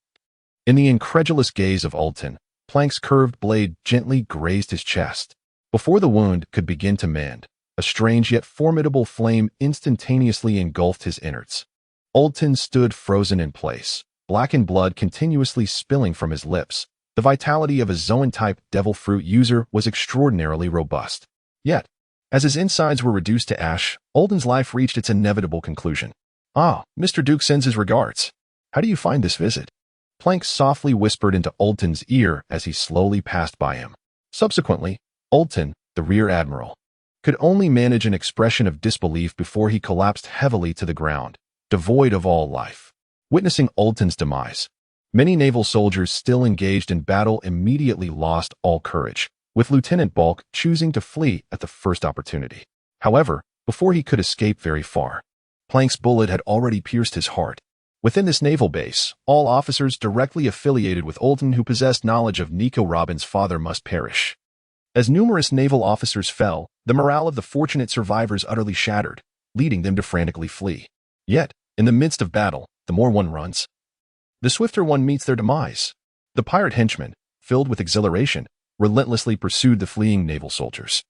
In the incredulous gaze of Alton, Plank's curved blade gently grazed his chest. Before the wound could begin to mend, a strange yet formidable flame instantaneously engulfed his innards. Alton stood frozen in place, blackened blood continuously spilling from his lips. The vitality of a Zaun-type devil fruit user was extraordinarily robust. Yet, as his insides were reduced to ash, Alton's life reached its inevitable conclusion. "Ah, Mr. Duke sends his regards. How do you find this visit?" Plank softly whispered into Alton's ear as he slowly passed by him. Subsequently, Alton, the rear admiral, could only manage an expression of disbelief before he collapsed heavily to the ground, devoid of all life. Witnessing Alton's demise, many naval soldiers still engaged in battle immediately lost all courage, with Lieutenant Bulk choosing to flee at the first opportunity. However, before he could escape very far, Plank's bullet had already pierced his heart. Within this naval base, all officers directly affiliated with Alton who possessed knowledge of Nico Robin's father must perish. As numerous naval officers fell, the morale of the fortunate survivors utterly shattered, leading them to frantically flee. Yet, in the midst of battle, the more one runs, the swifter one meets their demise. The pirate henchmen, filled with exhilaration, relentlessly pursued the fleeing naval soldiers.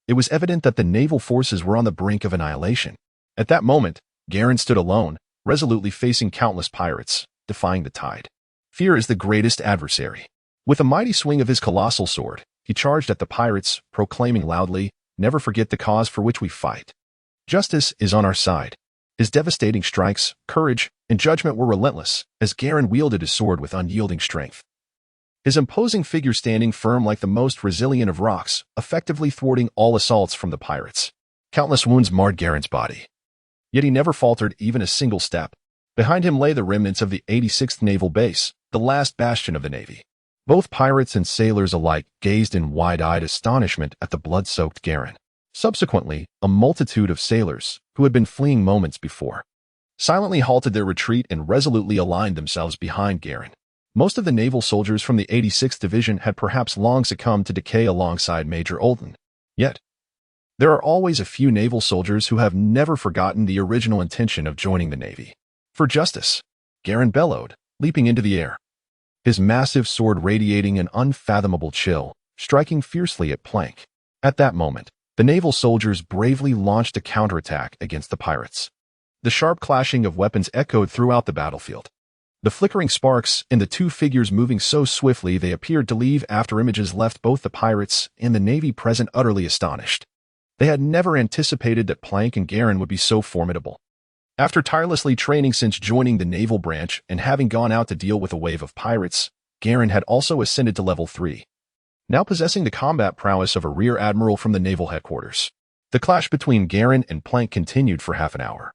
It was evident that the naval forces were on the brink of annihilation. At that moment, Garen stood alone, resolutely facing countless pirates, defying the tide. Fear is the greatest adversary. With a mighty swing of his colossal sword, he charged at the pirates, proclaiming loudly, "Never forget the cause for which we fight. Justice is on our side." His devastating strikes, courage, and judgment were relentless, as Garen wielded his sword with unyielding strength. His imposing figure standing firm like the most resilient of rocks, effectively thwarting all assaults from the pirates. Countless wounds marred Garen's body. Yet he never faltered even a single step. Behind him lay the remnants of the 86th Naval Base, the last bastion of the Navy. Both pirates and sailors alike gazed in wide-eyed astonishment at the blood-soaked Garen. Subsequently, a multitude of sailors, who had been fleeing moments before, silently halted their retreat and resolutely aligned themselves behind Garen. Most of the naval soldiers from the 86th Division had perhaps long succumbed to decay alongside Major Alton. Yet, there are always a few naval soldiers who have never forgotten the original intention of joining the Navy. "For justice," Garen bellowed, leaping into the air, his massive sword radiating an unfathomable chill, striking fiercely at Plank. At that moment, the naval soldiers bravely launched a counterattack against the pirates. The sharp clashing of weapons echoed throughout the battlefield. The flickering sparks and the two figures moving so swiftly they appeared to leave after images left both the pirates and the Navy present utterly astonished. They had never anticipated that Plank and Garen would be so formidable. After tirelessly training since joining the naval branch and having gone out to deal with a wave of pirates, Garen had also ascended to level 3, now possessing the combat prowess of a rear admiral from the naval headquarters. The clash between Garen and Plank continued for half an hour.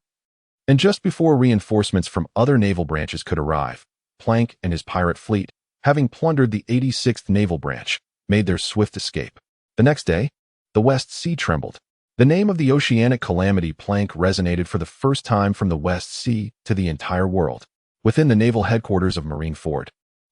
And just before reinforcements from other naval branches could arrive, Plank and his pirate fleet, having plundered the 86th Naval Branch, made their swift escape. The next day, the West Sea trembled. The name of the oceanic calamity Plank resonated for the first time from the West Sea to the entire world. Within the naval headquarters of Marineford,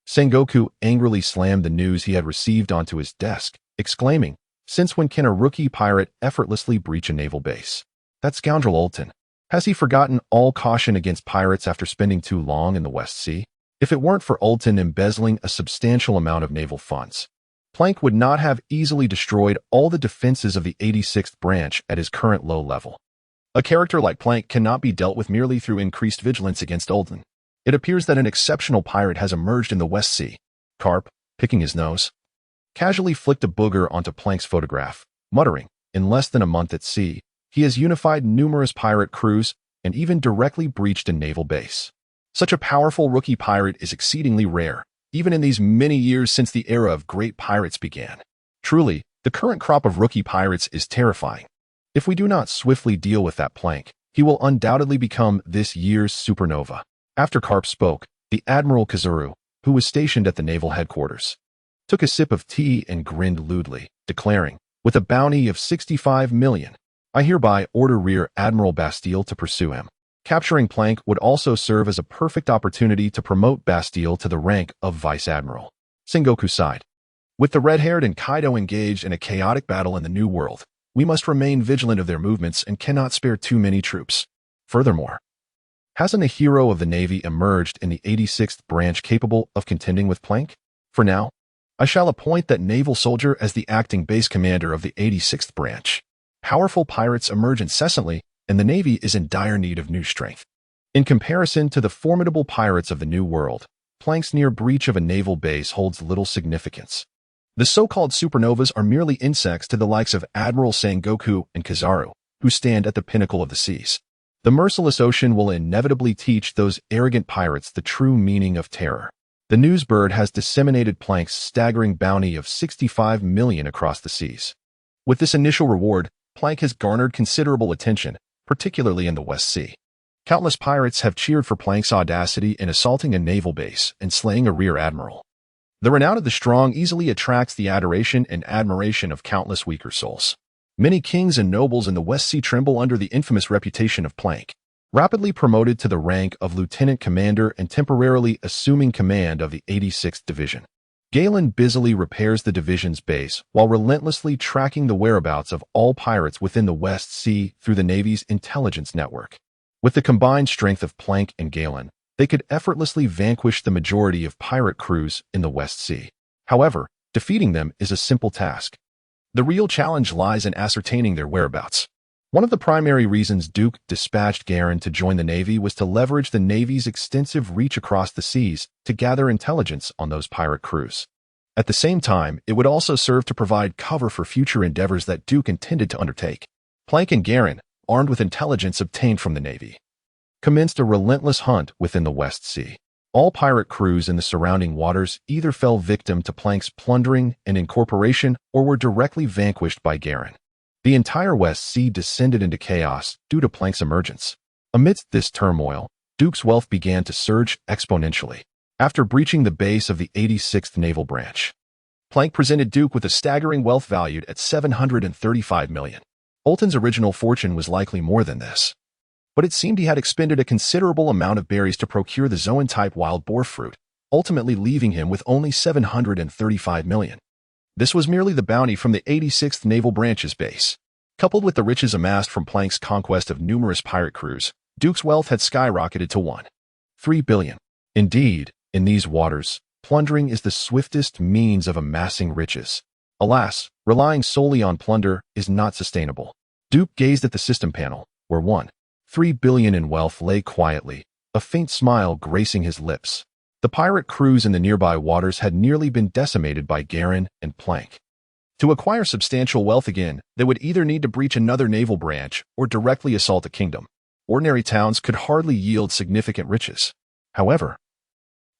Sengoku angrily slammed the news he had received onto his desk, exclaiming, "Since when can a rookie pirate effortlessly breach a naval base? That scoundrel Alton. Has he forgotten all caution against pirates after spending too long in the West Sea? If it weren't for Alton embezzling a substantial amount of naval funds, Plank would not have easily destroyed all the defenses of the 86th branch at his current low level." A character like Plank cannot be dealt with merely through increased vigilance against Alton. It appears that an exceptional pirate has emerged in the West Sea. Carp, picking his nose, casually flicked a booger onto Plank's photograph, muttering, "In less than a month at sea, he has unified numerous pirate crews and even directly breached a naval base. Such a powerful rookie pirate is exceedingly rare, even in these many years since the era of great pirates began. Truly, the current crop of rookie pirates is terrifying. If we do not swiftly deal with that Plank, he will undoubtedly become this year's supernova." After Carp spoke, the Admiral Kazuru, who was stationed at the naval headquarters, took a sip of tea and grinned lewdly, declaring, "With a bounty of 65 million, I hereby order Rear Admiral Bastille to pursue him. Capturing Plank would also serve as a perfect opportunity to promote Bastille to the rank of Vice Admiral. Sengoku sighed. With the red-haired and Kaido engaged in a chaotic battle in the New World, we must remain vigilant of their movements and cannot spare too many troops. Furthermore, hasn't a hero of the Navy emerged in the 86th branch capable of contending with Plank? For now, I shall appoint that naval soldier as the acting base commander of the 86th branch. Powerful pirates emerge incessantly, and the Navy is in dire need of new strength. In comparison to the formidable pirates of the New World, Plank's near breach of a naval base holds little significance. The so-called supernovas are merely insects to the likes of Admiral Sengoku and Kizaru, who stand at the pinnacle of the seas. The merciless ocean will inevitably teach those arrogant pirates the true meaning of terror. The newsbird has disseminated Plank's staggering bounty of 65 million across the seas. With this initial reward, Plank has garnered considerable attention, particularly in the West Sea. Countless pirates have cheered for Plank's audacity in assaulting a naval base and slaying a rear admiral. The renown of the strong easily attracts the adoration and admiration of countless weaker souls. Many kings and nobles in the West Sea tremble under the infamous reputation of Plank. Rapidly promoted to the rank of lieutenant commander and temporarily assuming command of the 86th Division, Galen busily repairs the division's base while relentlessly tracking the whereabouts of all pirates within the West Sea through the Navy's intelligence network. With the combined strength of Plank and Galen, they could effortlessly vanquish the majority of pirate crews in the West Sea. However, defeating them is a simple task. The real challenge lies in ascertaining their whereabouts. One of the primary reasons Duke dispatched Garen to join the Navy was to leverage the Navy's extensive reach across the seas to gather intelligence on those pirate crews. At the same time, it would also serve to provide cover for future endeavors that Duke intended to undertake. Plank and Garen, armed with intelligence obtained from the Navy, commenced a relentless hunt within the West Sea. All pirate crews in the surrounding waters either fell victim to Plank's plundering and incorporation or were directly vanquished by Garen. The entire West Sea descended into chaos due to Plank's emergence. Amidst this turmoil, Duke's wealth began to surge exponentially. After breaching the base of the 86th Naval Branch, Plank presented Duke with a staggering wealth valued at 735 million. Olton's original fortune was likely more than this, but it seemed he had expended a considerable amount of berries to procure the Zoan-type wild boar fruit, ultimately leaving him with only 735 million. This was merely the bounty from the 86th Naval Branch's base. Coupled with the riches amassed from Plank's conquest of numerous pirate crews, Duke's wealth had skyrocketed to 1.3 billion. Indeed, in these waters, plundering is the swiftest means of amassing riches. Alas, relying solely on plunder is not sustainable. Duke gazed at the system panel, where 1.3 billion in wealth lay quietly, a faint smile gracing his lips. The pirate crews in the nearby waters had nearly been decimated by Garen and Plank. To acquire substantial wealth again, they would either need to breach another naval branch or directly assault a kingdom. Ordinary towns could hardly yield significant riches. However,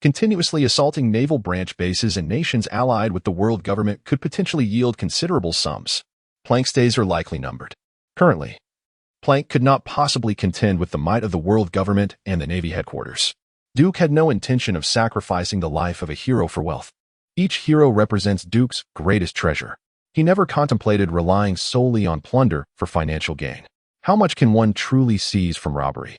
continuously assaulting naval branch bases and nations allied with the world government could potentially yield considerable sums. Plank's days are likely numbered. Currently, Plank could not possibly contend with the might of the world government and the Navy headquarters. Duke had no intention of sacrificing the life of a hero for wealth. Each hero represents Duke's greatest treasure. He never contemplated relying solely on plunder for financial gain. How much can one truly seize from robbery?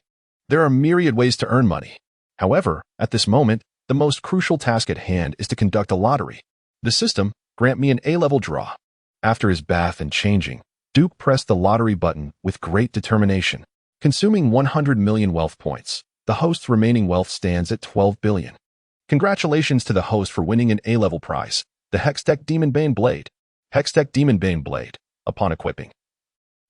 There are myriad ways to earn money. However, at this moment, the most crucial task at hand is to conduct a lottery. The system, grant me an A-level draw. After his bath and changing, Duke pressed the lottery button with great determination. Consuming 100 million wealth points, the host's remaining wealth stands at 12 billion. Congratulations to the host for winning an A-level prize, the Hextech Demon Blade. Hextech Demon Blade, upon equipping,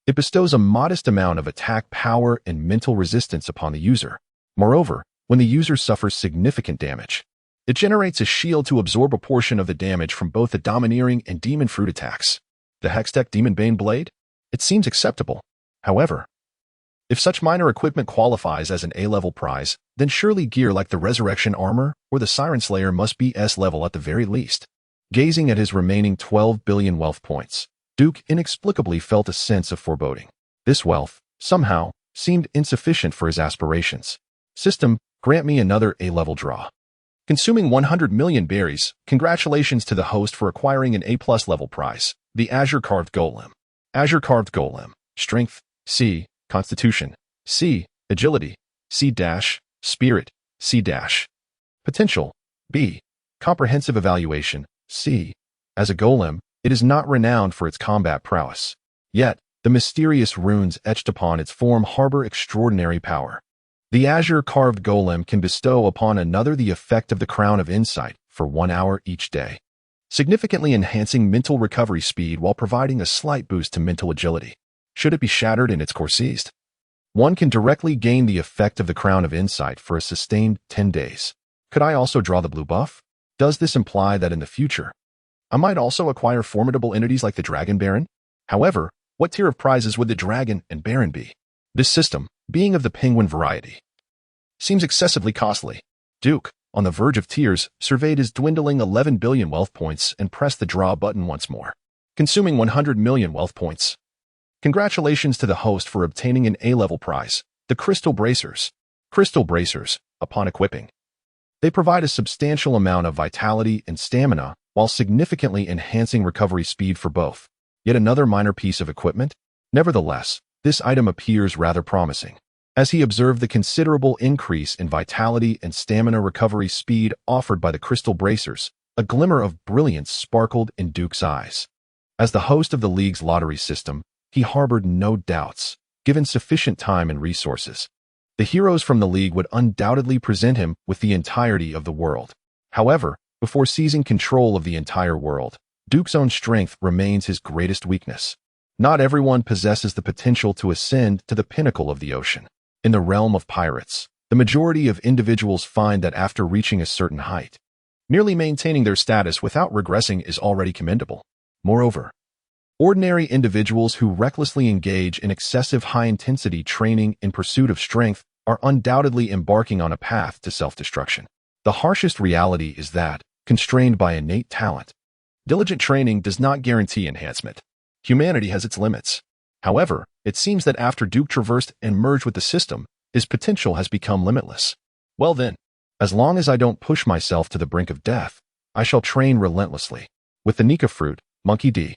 it bestows a modest amount of attack power and mental resistance upon the user. Moreover, when the user suffers significant damage, it generates a shield to absorb a portion of the damage from both the domineering and demon fruit attacks. The Hextech Demon Blade? It seems acceptable. However, if such minor equipment qualifies as an A-level prize, then surely gear like the Resurrection Armor or the Siren Slayer must be S-level at the very least. Gazing at his remaining 12 billion wealth points, Duke inexplicably felt a sense of foreboding. This wealth, somehow, seemed insufficient for his aspirations. System, grant me another A-level draw. Consuming 100 million berries, congratulations to the host for acquiring an A+ level prize, the Azure Carved Golem. Azure Carved Golem, Strength, C. Constitution, C. Agility, C-. Spirit, C-. Potential, B. Comprehensive evaluation, C. As a golem, it is not renowned for its combat prowess. Yet, the mysterious runes etched upon its form harbor extraordinary power. The azure-carved golem can bestow upon another the effect of the Crown of Insight for 1 hour each day, significantly enhancing mental recovery speed while providing a slight boost to mental agility. Should it be shattered and its core seized, one can directly gain the effect of the Crown of Insight for a sustained 10 days. Could I also draw the blue buff? Does this imply that in the future, I might also acquire formidable entities like the Dragon Baron? However, what tier of prizes would the Dragon and Baron be? This system, being of the penguin variety, seems excessively costly. Duke, on the verge of tears, surveyed his dwindling 11 billion wealth points and pressed the draw button once more, consuming 100 million wealth points. Congratulations to the host for obtaining an A-level prize, the Crystal Bracers. Crystal Bracers, upon equipping, they provide a substantial amount of vitality and stamina while significantly enhancing recovery speed for both. Yet another minor piece of equipment? Nevertheless, this item appears rather promising. As he observed the considerable increase in vitality and stamina recovery speed offered by the Crystal Bracers, a glimmer of brilliance sparkled in Duke's eyes. As the host of the League's lottery system, he harbored no doubts. Given sufficient time and resources, the heroes from the League would undoubtedly present him with the entirety of the world. However, before seizing control of the entire world, Duke's own strength remains his greatest weakness. Not everyone possesses the potential to ascend to the pinnacle of the ocean. In the realm of pirates, the majority of individuals find that after reaching a certain height, merely maintaining their status without regressing is already commendable. Moreover, ordinary individuals who recklessly engage in excessive high-intensity training in pursuit of strength are undoubtedly embarking on a path to self-destruction. The harshest reality is that, constrained by innate talent, diligent training does not guarantee enhancement. Humanity has its limits. However, it seems that after Duke traversed and merged with the system, his potential has become limitless. Well then, as long as I don't push myself to the brink of death, I shall train relentlessly. With the Nika fruit, Monkey D.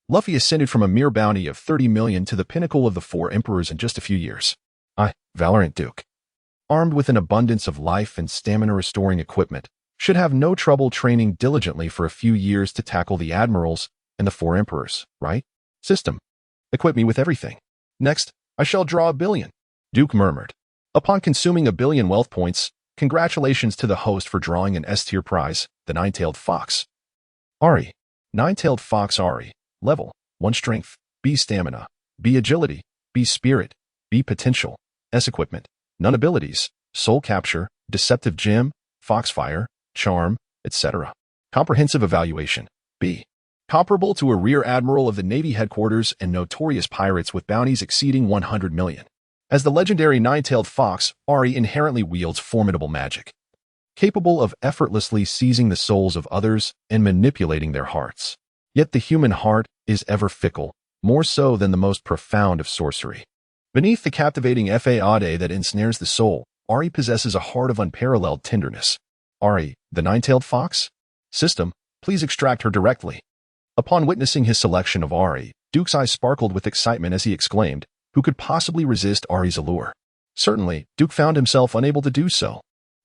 Luffy ascended from a mere bounty of 30 million to the pinnacle of the 4 emperors in just a few years. Valorant Duke, armed with an abundance of life and stamina-restoring equipment, should have no trouble training diligently for a few years to tackle the admirals and the 4 emperors, right? System, equip me with everything. Next, I shall draw 1 billion. Duke murmured. Upon consuming 1 billion wealth points, congratulations to the host for drawing an S-tier prize, the Nine-Tailed Fox. Ari. Nine-Tailed Fox Ari. Level, 1 strength, B stamina, B agility, B spirit, B potential, S equipment, none abilities, soul capture, deceptive gem, foxfire, charm, etc. Comprehensive evaluation, B. Comparable to a rear admiral of the Navy headquarters and notorious pirates with bounties exceeding 100 million. As the legendary Nine-Tailed Fox, Ari inherently wields formidable magic, capable of effortlessly seizing the souls of others and manipulating their hearts. Yet the human heart is ever fickle, more so than the most profound of sorcery. Beneath the captivating fade that ensnares the soul, Ari possesses a heart of unparalleled tenderness. Ari, the Nine-Tailed Fox? System, please extract her directly. Upon witnessing his selection of Ari, Duke's eyes sparkled with excitement as he exclaimed, who could possibly resist Ari's allure? Certainly, Duke found himself unable to do so.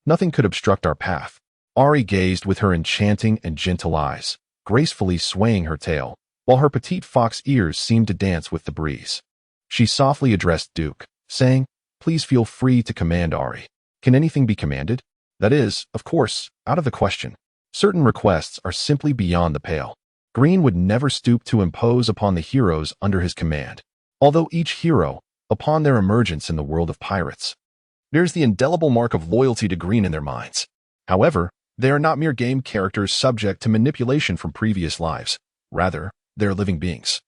Nothing could obstruct our path. Ari gazed with her enchanting and gentle eyes, gracefully swaying her tail, while her petite fox ears seemed to dance with the breeze. She softly addressed Duke, saying, please feel free to command Ari. Can anything be commanded? That is, of course, out of the question. Certain requests are simply beyond the pale. Green would never stoop to impose upon the heroes under his command. Although each hero, upon their emergence in the world of pirates, bears the indelible mark of loyalty to Green in their minds. However, they are not mere game characters subject to manipulation from previous lives. Rather, they are living beings,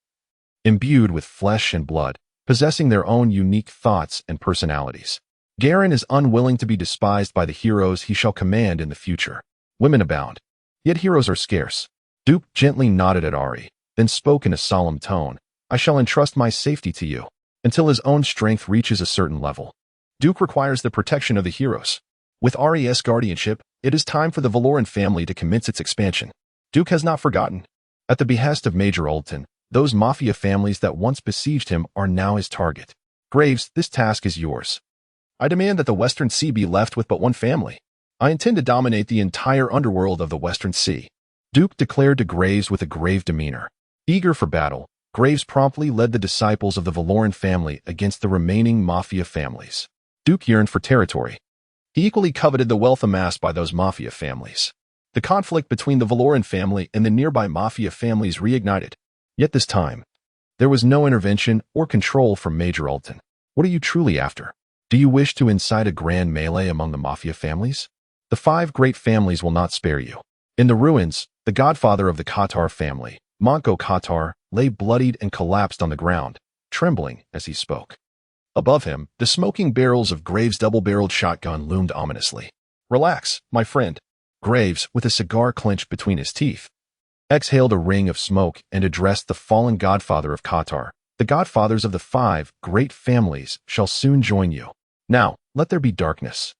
imbued with flesh and blood, possessing their own unique thoughts and personalities. Garen is unwilling to be despised by the heroes he shall command in the future. Women abound, yet heroes are scarce. Duke gently nodded at Ari, then spoke in a solemn tone, I shall entrust my safety to you, until his own strength reaches a certain level. Duke requires the protection of the heroes. With Ari's guardianship, it is time for the Valoran family to commence its expansion. Duke has not forgotten. At the behest of Major Oldton, Those mafia families that once besieged him are now his target. Graves, this task is yours. I demand that the Western Sea be left with but one family. I intend to dominate the entire underworld of the Western Sea. Duke declared to Graves with a grave demeanor. Eager for battle, Graves promptly led the disciples of the Valoran family against the remaining mafia families. Duke yearned for territory. He equally coveted the wealth amassed by those mafia families. The conflict between the Valoran family and the nearby mafia families reignited. Yet this time, there was no intervention or control from Major Alton. What are you truly after? Do you wish to incite a grand melee among the mafia families? The 5 great families will not spare you. In the ruins, the godfather of the Qatar family, Monko Qatar, lay bloodied and collapsed on the ground, trembling as he spoke. Above him, the smoking barrels of Graves' double-barreled shotgun loomed ominously. Relax, my friend. Graves, with a cigar clenched between his teeth, exhaled a ring of smoke and addressed the fallen godfather of Qatar. The godfathers of the 5 great families shall soon join you. Now, let there be darkness.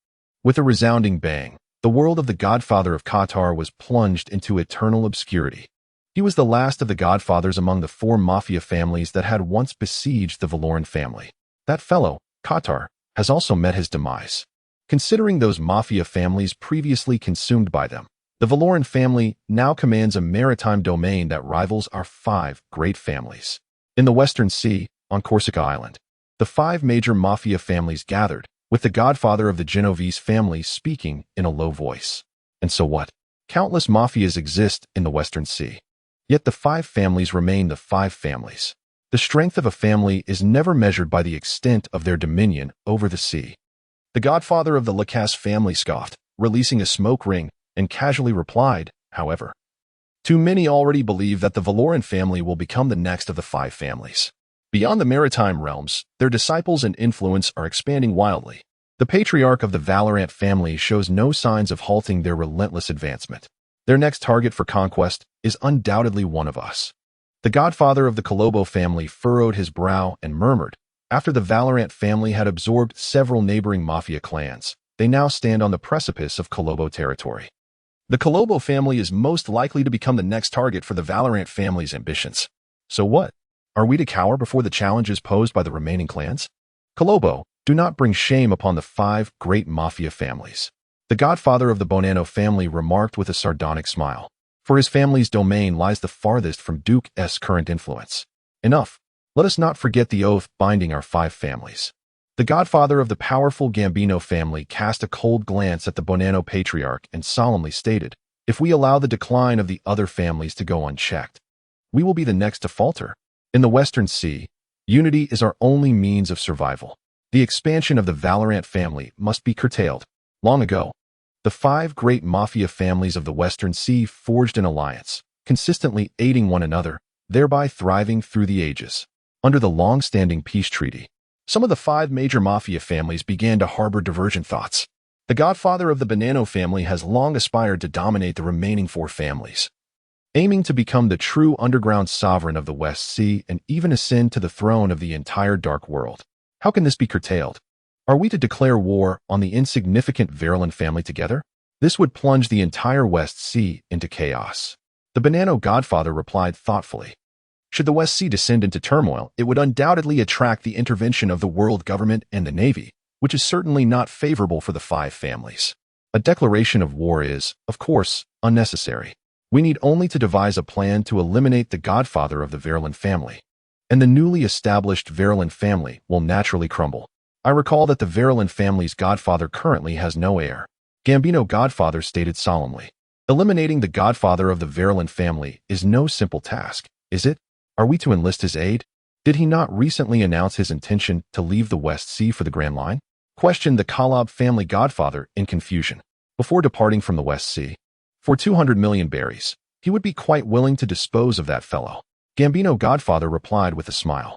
With a resounding bang, the world of the godfather of Qatar was plunged into eternal obscurity. He was the last of the godfathers among the 4 mafia families that had once besieged the Valoran family. That fellow, Qatar, has also met his demise. Considering those mafia families previously consumed by them, the Valoran family now commands a maritime domain that rivals our 5 great families. In the Western Sea, on Corsica Island, the 5 major mafia families gathered, with the godfather of the Genovese family speaking in a low voice. And so what? Countless mafias exist in the Western Sea. Yet the 5 families remain the 5 families. The strength of a family is never measured by the extent of their dominion over the sea. The godfather of the Lacasse family scoffed, releasing a smoke ring, and casually replied, however. Too many already believe that the Valoran family will become the next of the 5 families. Beyond the maritime realms, their disciples and influence are expanding wildly. The patriarch of the Valorant family shows no signs of halting their relentless advancement. Their next target for conquest is undoubtedly one of us. The godfather of the Colobo family furrowed his brow and murmured, after the Valorant family had absorbed several neighboring mafia clans, they now stand on the precipice of Colobo territory. The Colobo family is most likely to become the next target for the Valorant family's ambitions. So what? Are we to cower before the challenges posed by the remaining clans? Colobo, do not bring shame upon the 5 great mafia families. The godfather of the Bonanno family remarked with a sardonic smile. For his family's domain lies the farthest from Duke's current influence. Enough. Let us not forget the oath binding our 5 families. The godfather of the powerful Gambino family cast a cold glance at the Bonanno patriarch and solemnly stated, if we allow the decline of the other families to go unchecked, we will be the next to falter. In the Western Sea, unity is our only means of survival. The expansion of the Valorant family must be curtailed. Long ago, the 5 great mafia families of the Western Sea forged an alliance, consistently aiding one another, thereby thriving through the ages. Under the long-standing peace treaty, some of the 5 major mafia families began to harbor divergent thoughts. The godfather of the Bonanno family has long aspired to dominate the remaining 4 families, aiming to become the true underground sovereign of the West Sea and even ascend to the throne of the entire Dark World. How can this be curtailed? Are we to declare war on the insignificant Verlin family together? This would plunge the entire West Sea into chaos. The Bonanno godfather replied thoughtfully. Should the West Sea descend into turmoil, it would undoubtedly attract the intervention of the world government and the Navy, which is certainly not favorable for the 5 families. A declaration of war is, of course, unnecessary. We need only to devise a plan to eliminate the godfather of the Verlin family, and the newly established Verlin family will naturally crumble. I recall that the Verlin family's godfather currently has no heir. Gambino godfather stated solemnly. Eliminating the godfather of the Verlin family is no simple task, is it? Are we to enlist his aid? Did he not recently announce his intention to leave the West Sea for the Grand Line? Questioned the Khalab family godfather in confusion. Before departing from the West Sea, for 200 million berries, he would be quite willing to dispose of that fellow. Gambino godfather replied with a smile.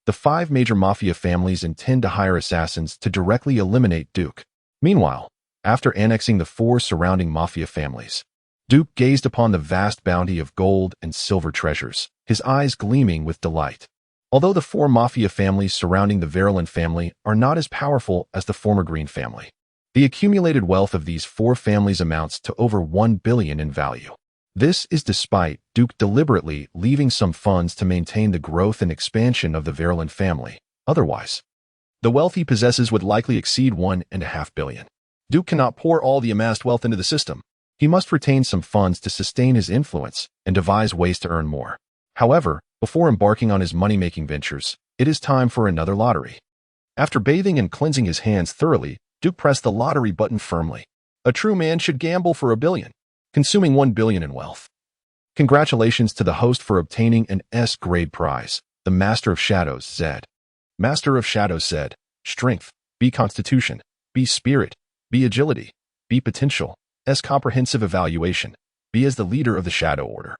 The 5 major mafia families intend to hire assassins to directly eliminate Duke. Meanwhile, after annexing the 4 surrounding mafia families, Duke gazed upon the vast bounty of gold and silver treasures, his eyes gleaming with delight. Although the 4 mafia families surrounding the Verlin family are not as powerful as the former Green family, the accumulated wealth of these 4 families amounts to over 1 billion in value. This is despite Duke deliberately leaving some funds to maintain the growth and expansion of the Verlin family. Otherwise, the wealth he possesses would likely exceed $1.5 billion. Duke cannot pour all the amassed wealth into the system. He must retain some funds to sustain his influence and devise ways to earn more. However, before embarking on his money-making ventures, it is time for another lottery. After bathing and cleansing his hands thoroughly, Duke pressed the lottery button firmly. A true man should gamble for $1 billion, consuming $1 billion in wealth. Congratulations to the host for obtaining an S-grade prize, the Master of Shadows, Zed. Master of Shadows, Zed. Strength, B Constitution, B Spirit, B Agility, B Potential, S Comprehensive Evaluation, B as the leader of the Shadow Order.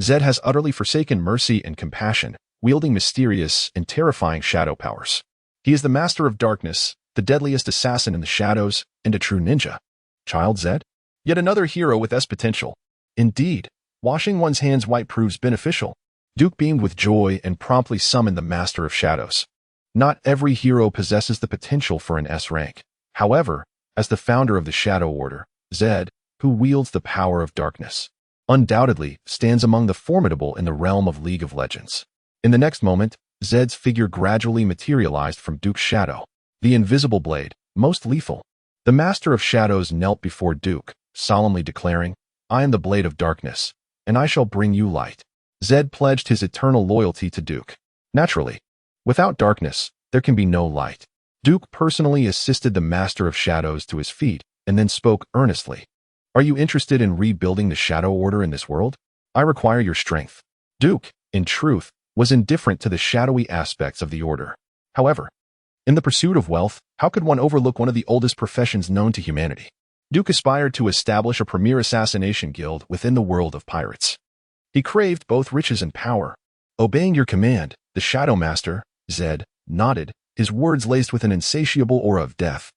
Zed has utterly forsaken mercy and compassion, wielding mysterious and terrifying shadow powers. He is the Master of Darkness, the deadliest assassin in the shadows, and a true ninja. Child Zed? Yet another hero with S potential. Indeed, washing one's hands white proves beneficial. Duke beamed with joy and promptly summoned the Master of Shadows. Not every hero possesses the potential for an S rank. However, as the founder of the Shadow Order, Zed, who wields the power of darkness, undoubtedly stands among the formidable in the realm of League of Legends. In the next moment, Zed's figure gradually materialized from Duke's shadow. The invisible blade, most lethal. The Master of Shadows knelt before Duke, solemnly declaring, "I am the Blade of Darkness, and I shall bring you light." Zed pledged his eternal loyalty to Duke. Naturally, without darkness, there can be no light. Duke personally assisted the Master of Shadows to his feet and then spoke earnestly. "Are you interested in rebuilding the Shadow Order in this world? I require your strength." Duke, in truth, was indifferent to the shadowy aspects of the Order. However, in the pursuit of wealth, how could one overlook one of the oldest professions known to humanity? Duke aspired to establish a premier assassination guild within the world of pirates. He craved both riches and power. "Obeying your command, the Shadow Master," Zed nodded, his words laced with an insatiable aura of death,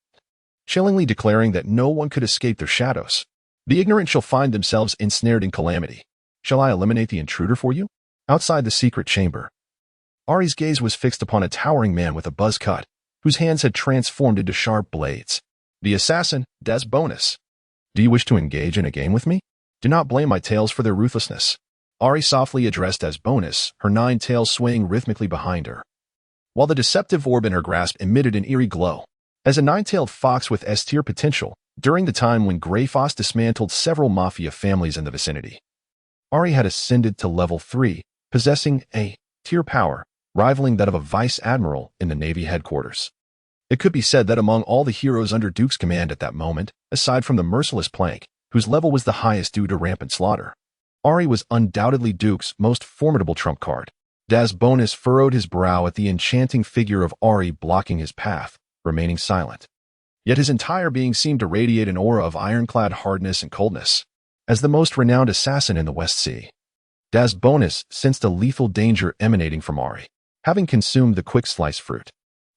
chillingly declaring that no one could escape their shadows. "The ignorant shall find themselves ensnared in calamity. Shall I eliminate the intruder for you?" Outside the secret chamber, Ari's gaze was fixed upon a towering man with a buzz cut, whose hands had transformed into sharp blades. The assassin, Des Bonus. "Do you wish to engage in a game with me? Do not blame my tails for their ruthlessness." Ari softly addressed Des Bonus, her 9 tails swaying rhythmically behind her, while the deceptive orb in her grasp emitted an eerie glow. As a 9-tailed fox with S-tier potential, during the time when Greyfoss dismantled several mafia families in the vicinity, Ari had ascended to level 3, possessing a tier power rivaling that of a vice admiral in the Navy headquarters. It could be said that among all the heroes under Duke's command at that moment, aside from the merciless Plank, whose level was the highest due to rampant slaughter, Ari was undoubtedly Duke's most formidable trump card. Des Bonus furrowed his brow at the enchanting figure of Ari blocking his path, remaining silent. Yet his entire being seemed to radiate an aura of ironclad hardness and coldness. As the most renowned assassin in the West Sea, Des Bonus sensed a lethal danger emanating from Ari. Having consumed the quick slice fruit,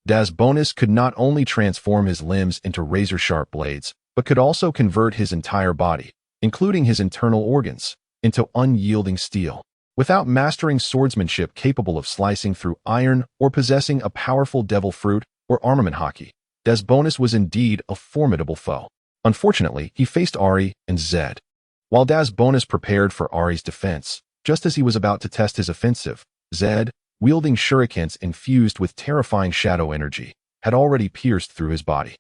Des Bonus could not only transform his limbs into razor-sharp blades, but could also convert his entire body, including his internal organs, into unyielding steel. Without mastering swordsmanship capable of slicing through iron or possessing a powerful devil fruit or armament hockey, Des Bonus was indeed a formidable foe. Unfortunately, he faced Ari and Zed. While Des Bonus prepared for Ari's defense, just as he was about to test his offensive, Zed, wielding shurikens infused with terrifying shadow energy, had already pierced through his body.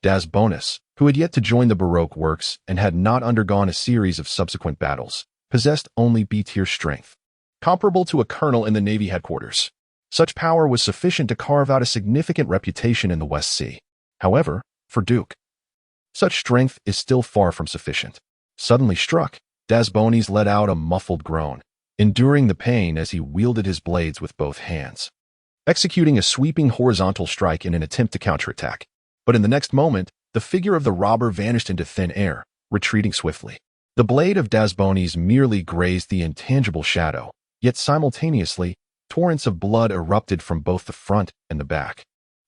Des Bonus, who had yet to join the Baroque works and had not undergone a series of subsequent battles, possessed only B-tier strength, comparable to a colonel in the Navy headquarters. Such power was sufficient to carve out a significant reputation in the West Sea. However, for Duke, such strength is still far from sufficient. Suddenly struck, Des Bonus let out a muffled groan, enduring the pain as he wielded his blades with both hands, executing a sweeping horizontal strike in an attempt to counterattack. But in the next moment, the figure of the robber vanished into thin air, retreating swiftly. The blade of Des Bonus merely grazed the intangible shadow, yet simultaneously, torrents of blood erupted from both the front and the back,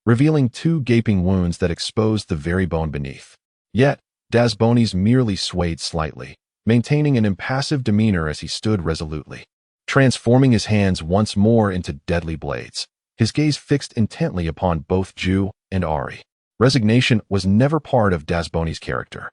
revealing 2 gaping wounds that exposed the very bone beneath. Yet, Des Bonus merely swayed slightly, maintaining an impassive demeanor as he stood resolutely, transforming his hands once more into deadly blades, his gaze fixed intently upon both Ju and Ari. Resignation was never part of Des Bonus' character.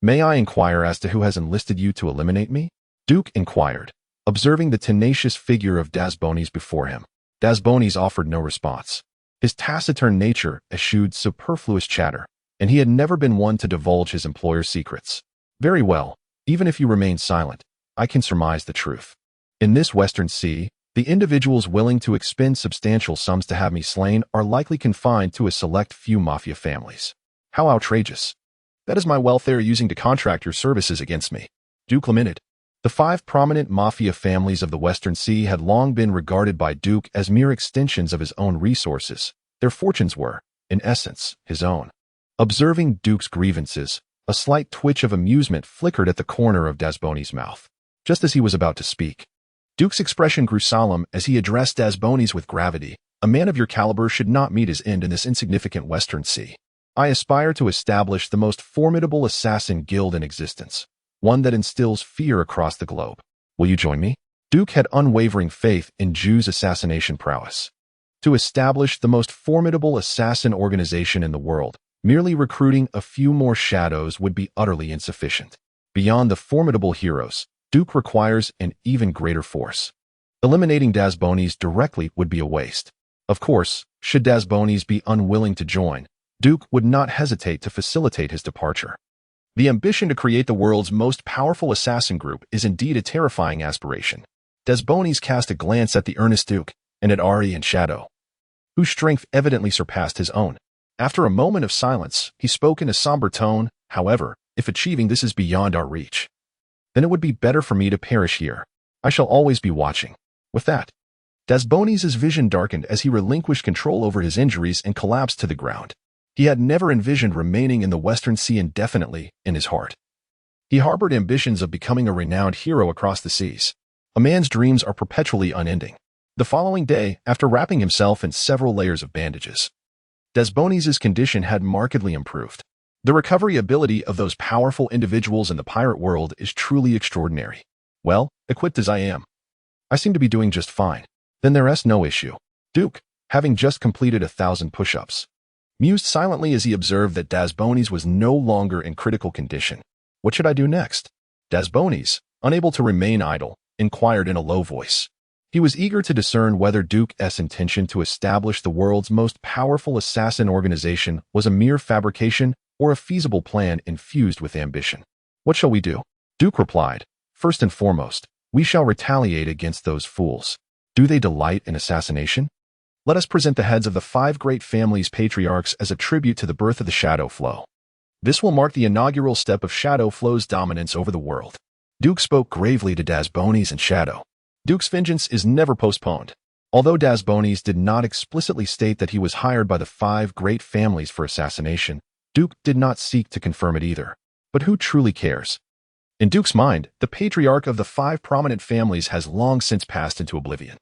"May I inquire as to who has enlisted you to eliminate me?" Duke inquired, observing the tenacious figure of Dasbonis before him. Dasbonis offered no response. His taciturn nature eschewed superfluous chatter, and he had never been one to divulge his employer's secrets. Very well, even if you remain silent, I can surmise the truth. In this Western Sea, the individuals willing to expend substantial sums to have me slain are likely confined to a select few mafia families. How outrageous. That is my wealth they are using to contract your services against me. Duke lamented. The 5 prominent mafia families of the Western Sea had long been regarded by Duke as mere extensions of his own resources. Their fortunes were, in essence, his own. Observing Duke's grievances, a slight twitch of amusement flickered at the corner of Dasbonis' mouth. Just as he was about to speak, Duke's expression grew solemn as he addressed Dasbonis with gravity. A man of your caliber should not meet his end in this insignificant Western Sea. I aspire to establish the most formidable assassin guild in existence, one that instills fear across the globe. Will you join me? Duke had unwavering faith in Ju's assassination prowess. To establish the most formidable assassin organization in the world, merely recruiting a few more shadows would be utterly insufficient. Beyond the formidable heroes, Duke requires an even greater force. Eliminating Dasbonis directly would be a waste. Of course, should Dasbonis be unwilling to join, Duke would not hesitate to facilitate his departure. The ambition to create the world's most powerful assassin group is indeed a terrifying aspiration. Dasbonis cast a glance at the earnest Duke and at Ari and Shadow, whose strength evidently surpassed his own. After a moment of silence, he spoke in a somber tone. However, if achieving this is beyond our reach, then it would be better for me to perish here. I shall always be watching. With that, Dasbonis' vision darkened as he relinquished control over his injuries and collapsed to the ground. He had never envisioned remaining in the Western Sea indefinitely in his heart. He harbored ambitions of becoming a renowned hero across the seas. A man's dreams are perpetually unending. The following day, after wrapping himself in several layers of bandages, Dasbonis' condition had markedly improved. The recovery ability of those powerful individuals in the pirate world is truly extraordinary. Well, equipped as I am, I seem to be doing just fine. Then there is no issue. Duke, having just completed 1,000 push-ups, mused silently as he observed that Dasbonis was no longer in critical condition. What should I do next? Dasbonis, unable to remain idle, inquired in a low voice. He was eager to discern whether Duke's intention to establish the world's most powerful assassin organization was a mere fabrication or a feasible plan infused with ambition. What shall we do? Duke replied, first and foremost, we shall retaliate against those fools. Do they delight in assassination? Let us present the heads of the 5 great families' patriarchs as a tribute to the birth of the Shadow Flow. This will mark the inaugural step of Shadow Flow's dominance over the world. Duke spoke gravely to Dasbonis and Shadow. Duke's vengeance is never postponed. Although Dasbonis did not explicitly state that he was hired by the 5 great families for assassination, Duke did not seek to confirm it either. But who truly cares? In Duke's mind, the patriarch of the 5 prominent families has long since passed into oblivion.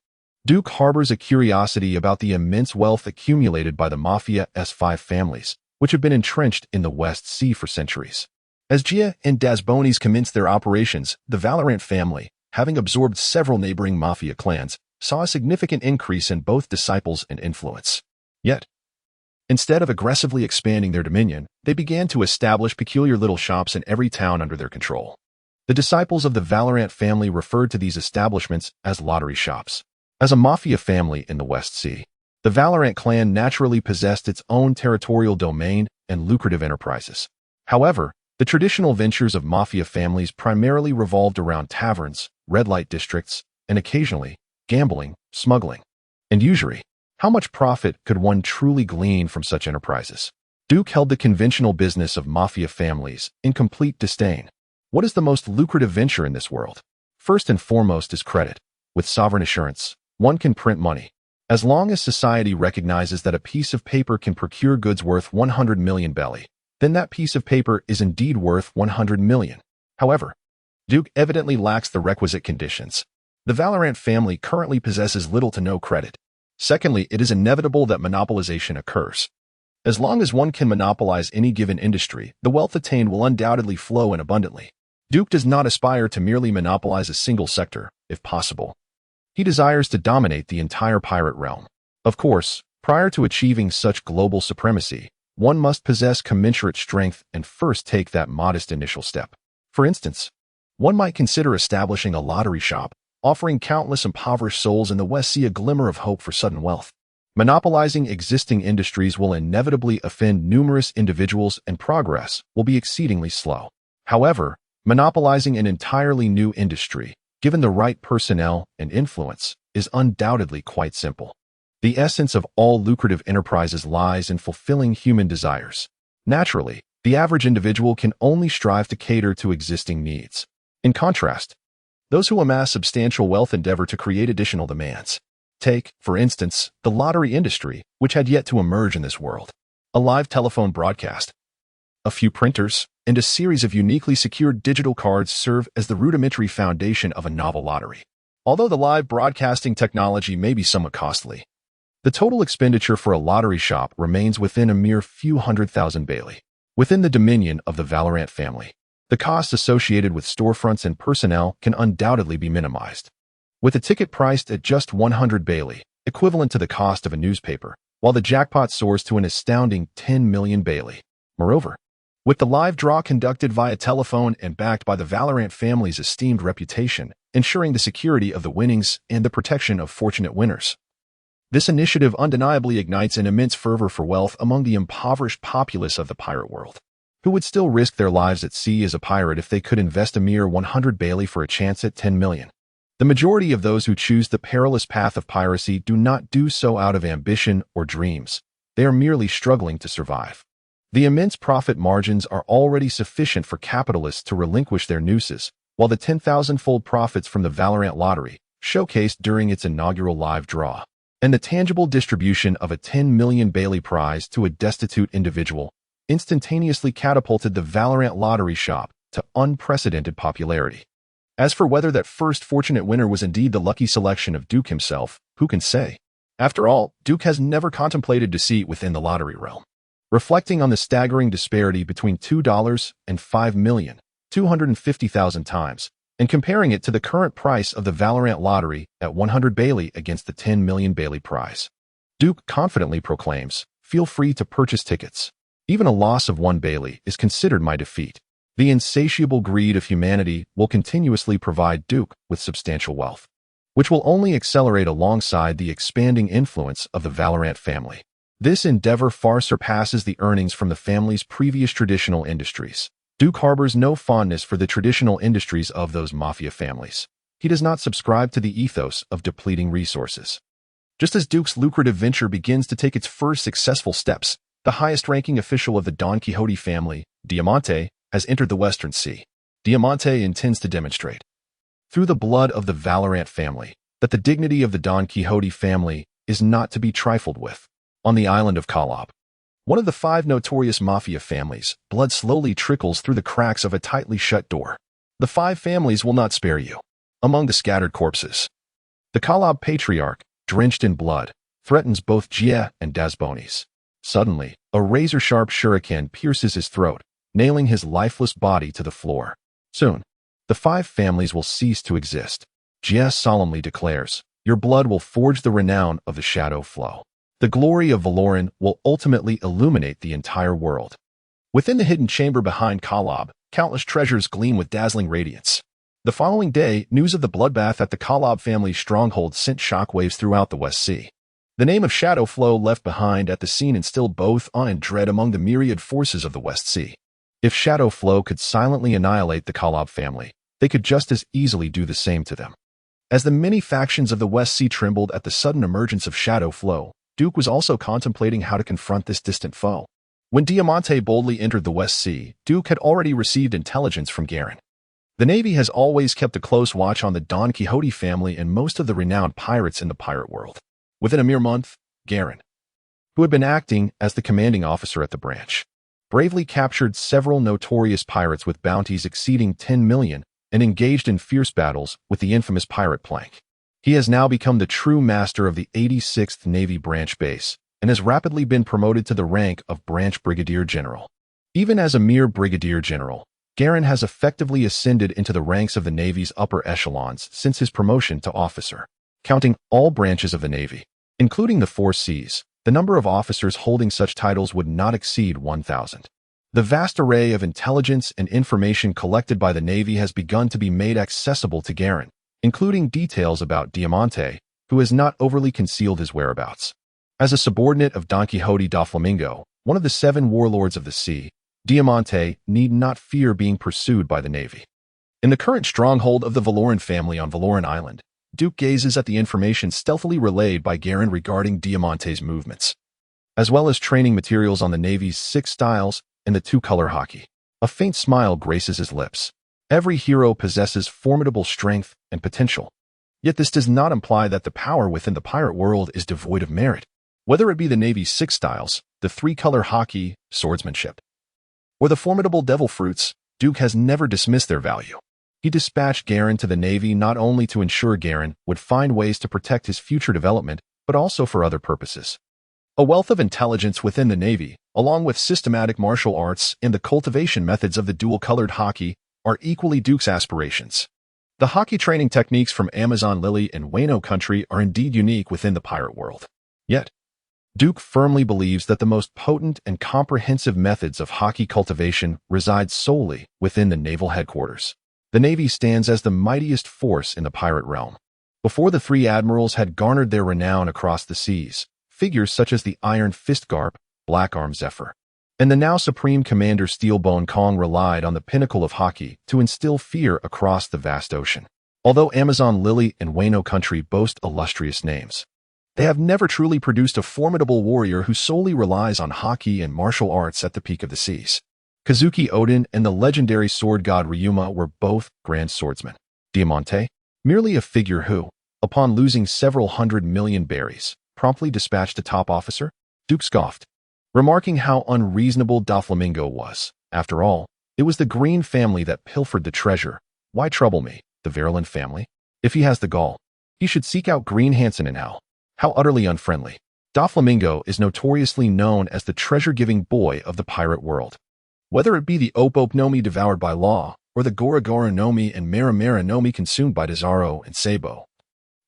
Duke harbors a curiosity about the immense wealth accumulated by the Mafia's 5 families, which have been entrenched in the West Sea for centuries. As Gia and Dasbonis commenced their operations, the Valorant family, having absorbed several neighboring Mafia clans, saw a significant increase in both disciples and influence. Yet, instead of aggressively expanding their dominion, they began to establish peculiar little shops in every town under their control. The disciples of the Valorant family referred to these establishments as lottery shops. As a Mafia family in the West Sea, the Valorant clan naturally possessed its own territorial domain and lucrative enterprises. However, the traditional ventures of Mafia families primarily revolved around taverns, red light districts, and occasionally, gambling, smuggling, and usury. How much profit could one truly glean from such enterprises? Duke held the conventional business of Mafia families in complete disdain. What is the most lucrative venture in this world? First and foremost is credit. With sovereign assurance, one can print money. As long as society recognizes that a piece of paper can procure goods worth 100 million belly, then that piece of paper is indeed worth 100 million. However, Duke evidently lacks the requisite conditions. The Valorant family currently possesses little to no credit. Secondly, it is inevitable that monopolization occurs. As long as one can monopolize any given industry, the wealth attained will undoubtedly flow in abundantly. Duke does not aspire to merely monopolize a single sector, if possible. He desires to dominate the entire pirate realm. Of course, prior to achieving such global supremacy, one must possess commensurate strength and first take that modest initial step. For instance, One might consider establishing a lottery shop, offering countless impoverished souls in the West Sea a glimmer of hope for sudden wealth. Monopolizing existing industries will inevitably offend numerous individuals and progress will be exceedingly slow. However, monopolizing an entirely new industry, given the right personnel and influence, is undoubtedly quite simple. The essence of all lucrative enterprises lies in fulfilling human desires. Naturally, the average individual can only strive to cater to existing needs. In contrast, those who amass substantial wealth endeavor to create additional demands. Take, for instance, the lottery industry, which had yet to emerge in this world. A live telephone broadcast, a few printers, and a series of uniquely secured digital cards serve as the rudimentary foundation of a novel lottery. Although the live broadcasting technology may be somewhat costly, the total expenditure for a lottery shop remains within a mere few $100,000 Bailey. Within the dominion of the Valorant family, the costs associated with storefronts and personnel can undoubtedly be minimized. With a ticket priced at just 100 Bailey, equivalent to the cost of a newspaper, while the jackpot soars to an astounding 10 million Bailey. Moreover, with the live draw conducted via telephone and backed by the Valorant family's esteemed reputation, ensuring the security of the winnings and the protection of fortunate winners. This initiative undeniably ignites an immense fervor for wealth among the impoverished populace of the pirate world, who would still risk their lives at sea as a pirate if they could invest a mere 100 Bailey for a chance at 10 million. The majority of those who choose the perilous path of piracy do not do so out of ambition or dreams. They are merely struggling to survive. The immense profit margins are already sufficient for capitalists to relinquish their nooses, while the 10,000-fold profits from the Valorant lottery, showcased during its inaugural live draw, and the tangible distribution of a 10 million Bailey prize to a destitute individual, instantaneously catapulted the Valorant lottery shop to unprecedented popularity. As for whether that first fortunate winner was indeed the lucky selection of Duke himself, who can say? After all, Duke has never contemplated deceit within the lottery realm. Reflecting on the staggering disparity between $2 and 5,250,000 times, and comparing it to the current price of the Valorant lottery at 100 Bailey against the 10 million Bailey prize, Duke confidently proclaims, "Feel free to purchase tickets. Even a loss of 1 Bailey is considered my defeat." The insatiable greed of humanity will continuously provide Duke with substantial wealth, which will only accelerate alongside the expanding influence of the Valorant family. This endeavor far surpasses the earnings from the family's previous traditional industries. Duke harbors no fondness for the traditional industries of those mafia families. He does not subscribe to the ethos of depleting resources. Just as Duke's lucrative venture begins to take its first successful steps, the highest-ranking official of the Don Quixote family, Diamante, has entered the Western Sea. Diamante intends to demonstrate, through the blood of the Valorant family, that the dignity of the Don Quixote family is not to be trifled with. On the island of Kalob, one of the 5 notorious mafia families, blood slowly trickles through the cracks of a tightly shut door. The 5 families will not spare you. Among the scattered corpses, the Kalob patriarch, drenched in blood, threatens both Jia and Dasbonis. Suddenly, a razor-sharp shuriken pierces his throat, nailing his lifeless body to the floor. Soon, the 5 families will cease to exist. Jia solemnly declares, "Your blood will forge the renown of the shadow flow. The glory of Valoran will ultimately illuminate the entire world." Within the hidden chamber behind Kalob, countless treasures gleam with dazzling radiance. The following day, news of the bloodbath at the Kalob family's stronghold sent shockwaves throughout the West Sea. The name of Shadow Flow left behind at the scene instilled both awe and dread among the myriad forces of the West Sea. If Shadow Flow could silently annihilate the Kalob family, they could just as easily do the same to them. As the many factions of the West Sea trembled at the sudden emergence of Shadow Flow, Duke was also contemplating how to confront this distant foe. When Diamante boldly entered the West Sea, Duke had already received intelligence from Garen. The Navy has always kept a close watch on the Don Quixote family and most of the renowned pirates in the pirate world. Within a mere month, Garen, who had been acting as the commanding officer at the branch, bravely captured several notorious pirates with bounties exceeding 10 million and engaged in fierce battles with the infamous pirate plank. He has now become the true master of the 86th Navy Branch Base and has rapidly been promoted to the rank of Branch Brigadier General. Even as a mere Brigadier General, Garen has effectively ascended into the ranks of the Navy's upper echelons since his promotion to officer. Counting all branches of the Navy, including the 4 Seas, the number of officers holding such titles would not exceed 1,000. The vast array of intelligence and information collected by the Navy has begun to be made accessible to Garen, including details about Diamante, who has not overly concealed his whereabouts. As a subordinate of Don Quixote da Flamingo, one of the 7 warlords of the sea, Diamante need not fear being pursued by the Navy. In the current stronghold of the Valoran family on Valoran Island, Duke gazes at the information stealthily relayed by Garen regarding Diamante's movements, as well as training materials on the Navy's 6 styles and the 2-color hockey. A faint smile graces his lips. Every hero possesses formidable strength and potential. Yet this does not imply that the power within the pirate world is devoid of merit. Whether it be the Navy's 6 styles, the 3-color hockey, swordsmanship, or the formidable devil fruits, Duke has never dismissed their value. He dispatched Garen to the Navy not only to ensure Garen would find ways to protect his future development, but also for other purposes. A wealth of intelligence within the Navy, along with systematic martial arts and the cultivation methods of the dual-colored hockey, are equally Duke's aspirations. The hockey training techniques from Amazon Lily and Wano country are indeed unique within the pirate world. Yet, Duke firmly believes that the most potent and comprehensive methods of hockey cultivation reside solely within the naval headquarters. The Navy stands as the mightiest force in the pirate realm. Before the 3 admirals had garnered their renown across the seas, figures such as the Iron Fist Garp, Black Arm Zephyr, and the now Supreme Commander Steelbone Kong relied on the pinnacle of hockey to instill fear across the vast ocean. Although Amazon Lily and Wano country boast illustrious names, they have never truly produced a formidable warrior who solely relies on hockey and martial arts at the peak of the seas. Kazuki Odin and the legendary sword god Ryuma were both grand swordsmen. Diamante, merely a figure who, upon losing several 100 million berries, promptly dispatched a top officer? Duke scoffed, remarking how unreasonable Doflamingo was. After all, it was the Green family that pilfered the treasure. Why trouble me, the Verulan family? If he has the gall, he should seek out Green Hansen in hell. How utterly unfriendly. Doflamingo is notoriously known as the treasure-giving boy of the pirate world. Whether it be the Opop Nomi devoured by Law, or the Gora Gora Nomi and Mara Mara Nomi consumed by Dazaro and Sabo,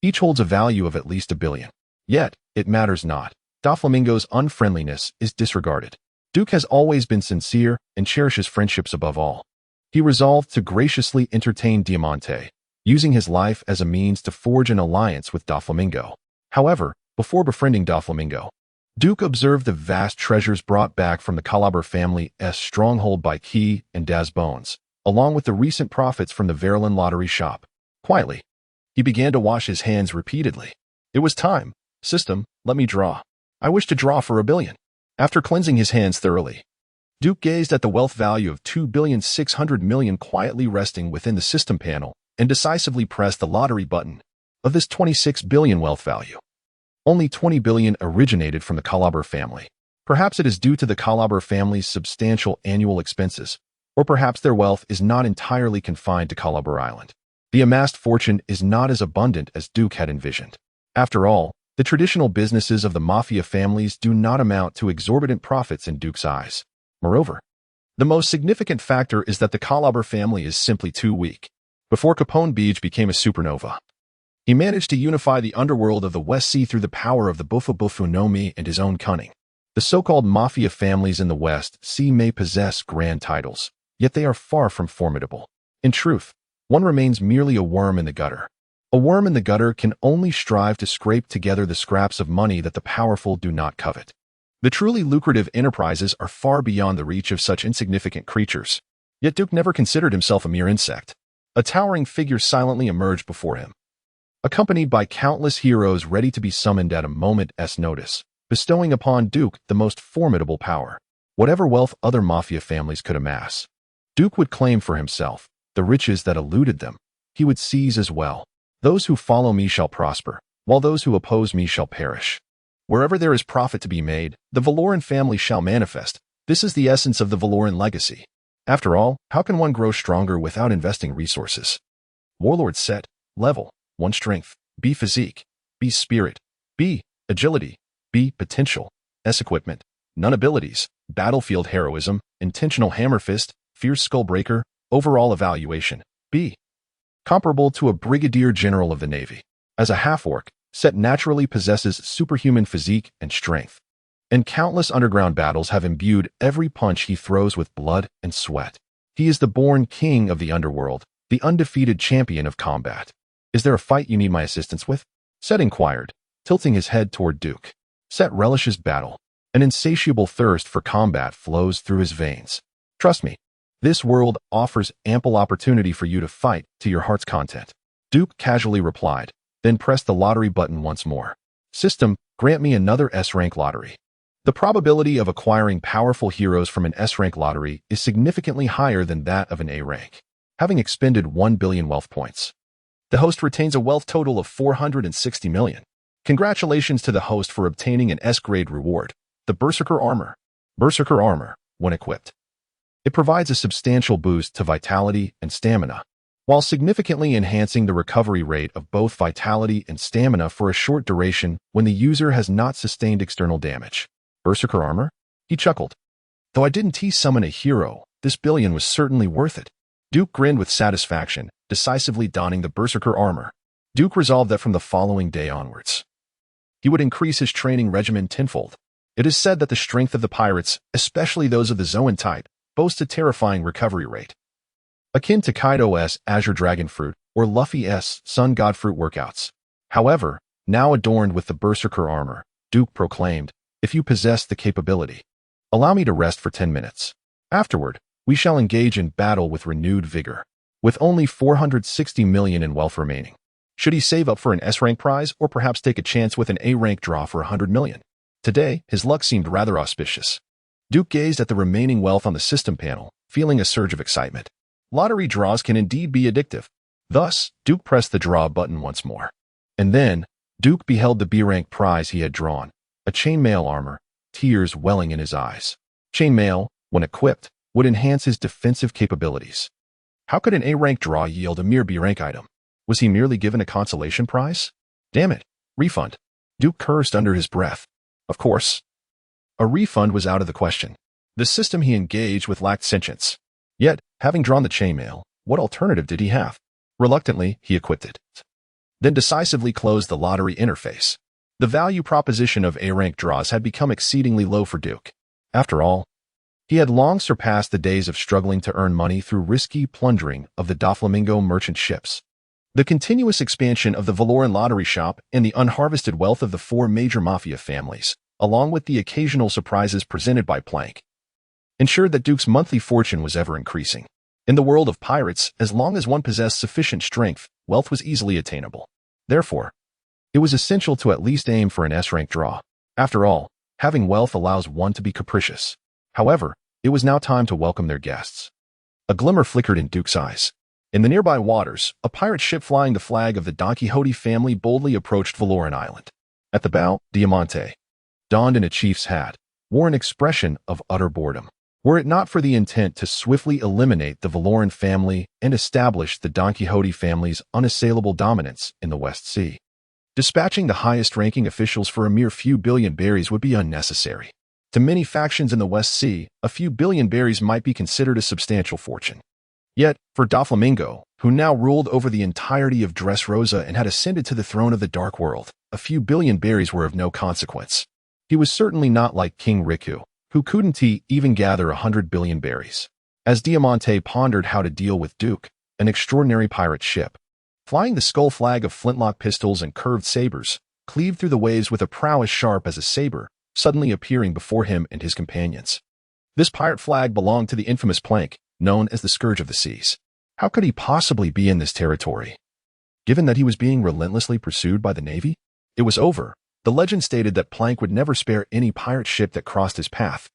each holds a value of at least 1 billion. Yet, it matters not. Doflamingo's unfriendliness is disregarded. Duke has always been sincere and cherishes friendships above all. He resolved to graciously entertain Diamante, using his life as a means to forge an alliance with Doflamingo. However, before befriending Doflamingo, Duke observed the vast treasures brought back from the Calabar family's stronghold by Key and Daz Bones, along with the recent profits from the Verulan lottery shop. Quietly, he began to wash his hands repeatedly. It was time. System, let me draw. I wish to draw for 1 billion. After cleansing his hands thoroughly, Duke gazed at the wealth value of 2,600,000,000 quietly resting within the system panel and decisively pressed the lottery button. Of this 26 billion wealth value, only 20 billion originated from the Calabar family. Perhaps it is due to the Calabar family's substantial annual expenses, or perhaps their wealth is not entirely confined to Calabar Island. The amassed fortune is not as abundant as Duke had envisioned. After all, the traditional businesses of the Mafia families do not amount to exorbitant profits in Duke's eyes. Moreover, the most significant factor is that the Calabar family is simply too weak. Before Capone Beach became a supernova, he managed to unify the underworld of the West Sea through the power of the Bufu Bufu Nomi and his own cunning. The so-called Mafia families in the West Sea may possess grand titles, yet they are far from formidable. In truth, one remains merely a worm in the gutter. A worm in the gutter can only strive to scrape together the scraps of money that the powerful do not covet. The truly lucrative enterprises are far beyond the reach of such insignificant creatures. Yet Duke never considered himself a mere insect. A towering figure silently emerged before him, accompanied by countless heroes ready to be summoned at a moment's notice, bestowing upon Duke the most formidable power. Whatever wealth other Mafia families could amass, Duke would claim for himself. The riches that eluded them, he would seize as well. Those who follow me shall prosper, while those who oppose me shall perish. Wherever there is profit to be made, the Valoran family shall manifest. This is the essence of the Valoran legacy. After all, how can one grow stronger without investing resources? Warlord set, level, 1 strength, B physique, B spirit, B agility, B potential, S equipment, none abilities, battlefield heroism, intentional hammer fist, fierce skullbreaker, overall evaluation, B. Comparable to a brigadier general of the Navy. As a half-orc, Set naturally possesses superhuman physique and strength. and countless underground battles have imbued every punch he throws with blood and sweat. He is the born king of the underworld, the undefeated champion of combat. Is there a fight you need my assistance with? Set inquired, tilting his head toward Duke. Set relishes battle. An insatiable thirst for combat flows through his veins. Trust me, this world offers ample opportunity for you to fight to your heart's content. Duke casually replied, then pressed the lottery button once more. System, grant me another S-rank lottery. The probability of acquiring powerful heroes from an S-rank lottery is significantly higher than that of an A-rank. Having expended 1 billion wealth points, the host retains a wealth total of 460 million. Congratulations to the host for obtaining an S-grade reward, the Berserker Armor. Berserker Armor, when equipped, it provides a substantial boost to vitality and stamina, while significantly enhancing the recovery rate of both vitality and stamina for a short duration when the user has not sustained external damage. Berserker Armor? He chuckled. Though I didn't T-summon a hero, this billion was certainly worth it. Duke grinned with satisfaction, decisively donning the Berserker Armor. Duke resolved that from the following day onwards, he would increase his training regimen tenfold. It is said that the strength of the pirates, especially those of the Zoan type, boasts a terrifying recovery rate, akin to Kaido's Azure Dragon Fruit or Luffy's Sun God Fruit workouts. However, now adorned with the Berserker Armor, Duke proclaimed, if you possess the capability, allow me to rest for 10 minutes. Afterward, we shall engage in battle with renewed vigor. With only 460 million in wealth remaining, should he save up for an S-rank prize or perhaps take a chance with an A-rank draw for 100 million? Today, his luck seemed rather auspicious. Duke gazed at the remaining wealth on the system panel, feeling a surge of excitement. Lottery draws can indeed be addictive. Thus, Duke pressed the draw button once more. And then, Duke beheld the B-rank prize he had drawn, a chainmail armor, tears welling in his eyes. Chainmail, when equipped, would enhance his defensive capabilities. How could an A-rank draw yield a mere B-rank item? Was he merely given a consolation prize? Damn it, refund. Duke cursed under his breath. Of course, a refund was out of the question. The system he engaged with lacked sentience. Yet, having drawn the chainmail, what alternative did he have? Reluctantly, he equipped it, then decisively closed the lottery interface. The value proposition of A-rank draws had become exceedingly low for Duke. After all, he had long surpassed the days of struggling to earn money through risky plundering of the Doflamingo merchant ships. The continuous expansion of the Valoran lottery shop and the unharvested wealth of the 4 major mafia families, along with the occasional surprises presented by Plank, ensured that Duke's monthly fortune was ever increasing. In the world of pirates, as long as one possessed sufficient strength, wealth was easily attainable. Therefore, it was essential to at least aim for an S-rank draw. After all, having wealth allows one to be capricious. However, it was now time to welcome their guests. A glimmer flickered in Duke's eyes. In the nearby waters, a pirate ship flying the flag of the Don Quixote family boldly approached Valoran Island. At the bow, Diamante, donned in a chief's hat, wore an expression of utter boredom. Were it not for the intent to swiftly eliminate the Valoran family and establish the Don Quixote family's unassailable dominance in the West Sea, dispatching the highest-ranking officials for a mere few billion berries would be unnecessary. To many factions in the West Sea, a few billion berries might be considered a substantial fortune. Yet, for Doflamingo, who now ruled over the entirety of Dressrosa and had ascended to the throne of the Dark World, a few billion berries were of no consequence. He was certainly not like King Riku, who couldn't even gather 100 billion berries. As Diamante pondered how to deal with Duke, an extraordinary pirate ship, flying the skull flag of flintlock pistols and curved sabers, cleaved through the waves with a prowess sharp as a saber, suddenly appearing before him and his companions. This pirate flag belonged to the infamous Plank, known as the Scourge of the Seas. How could he possibly be in this territory, given that he was being relentlessly pursued by the Navy? It was over. The legend stated that Plank would never spare any pirate ship that crossed his path.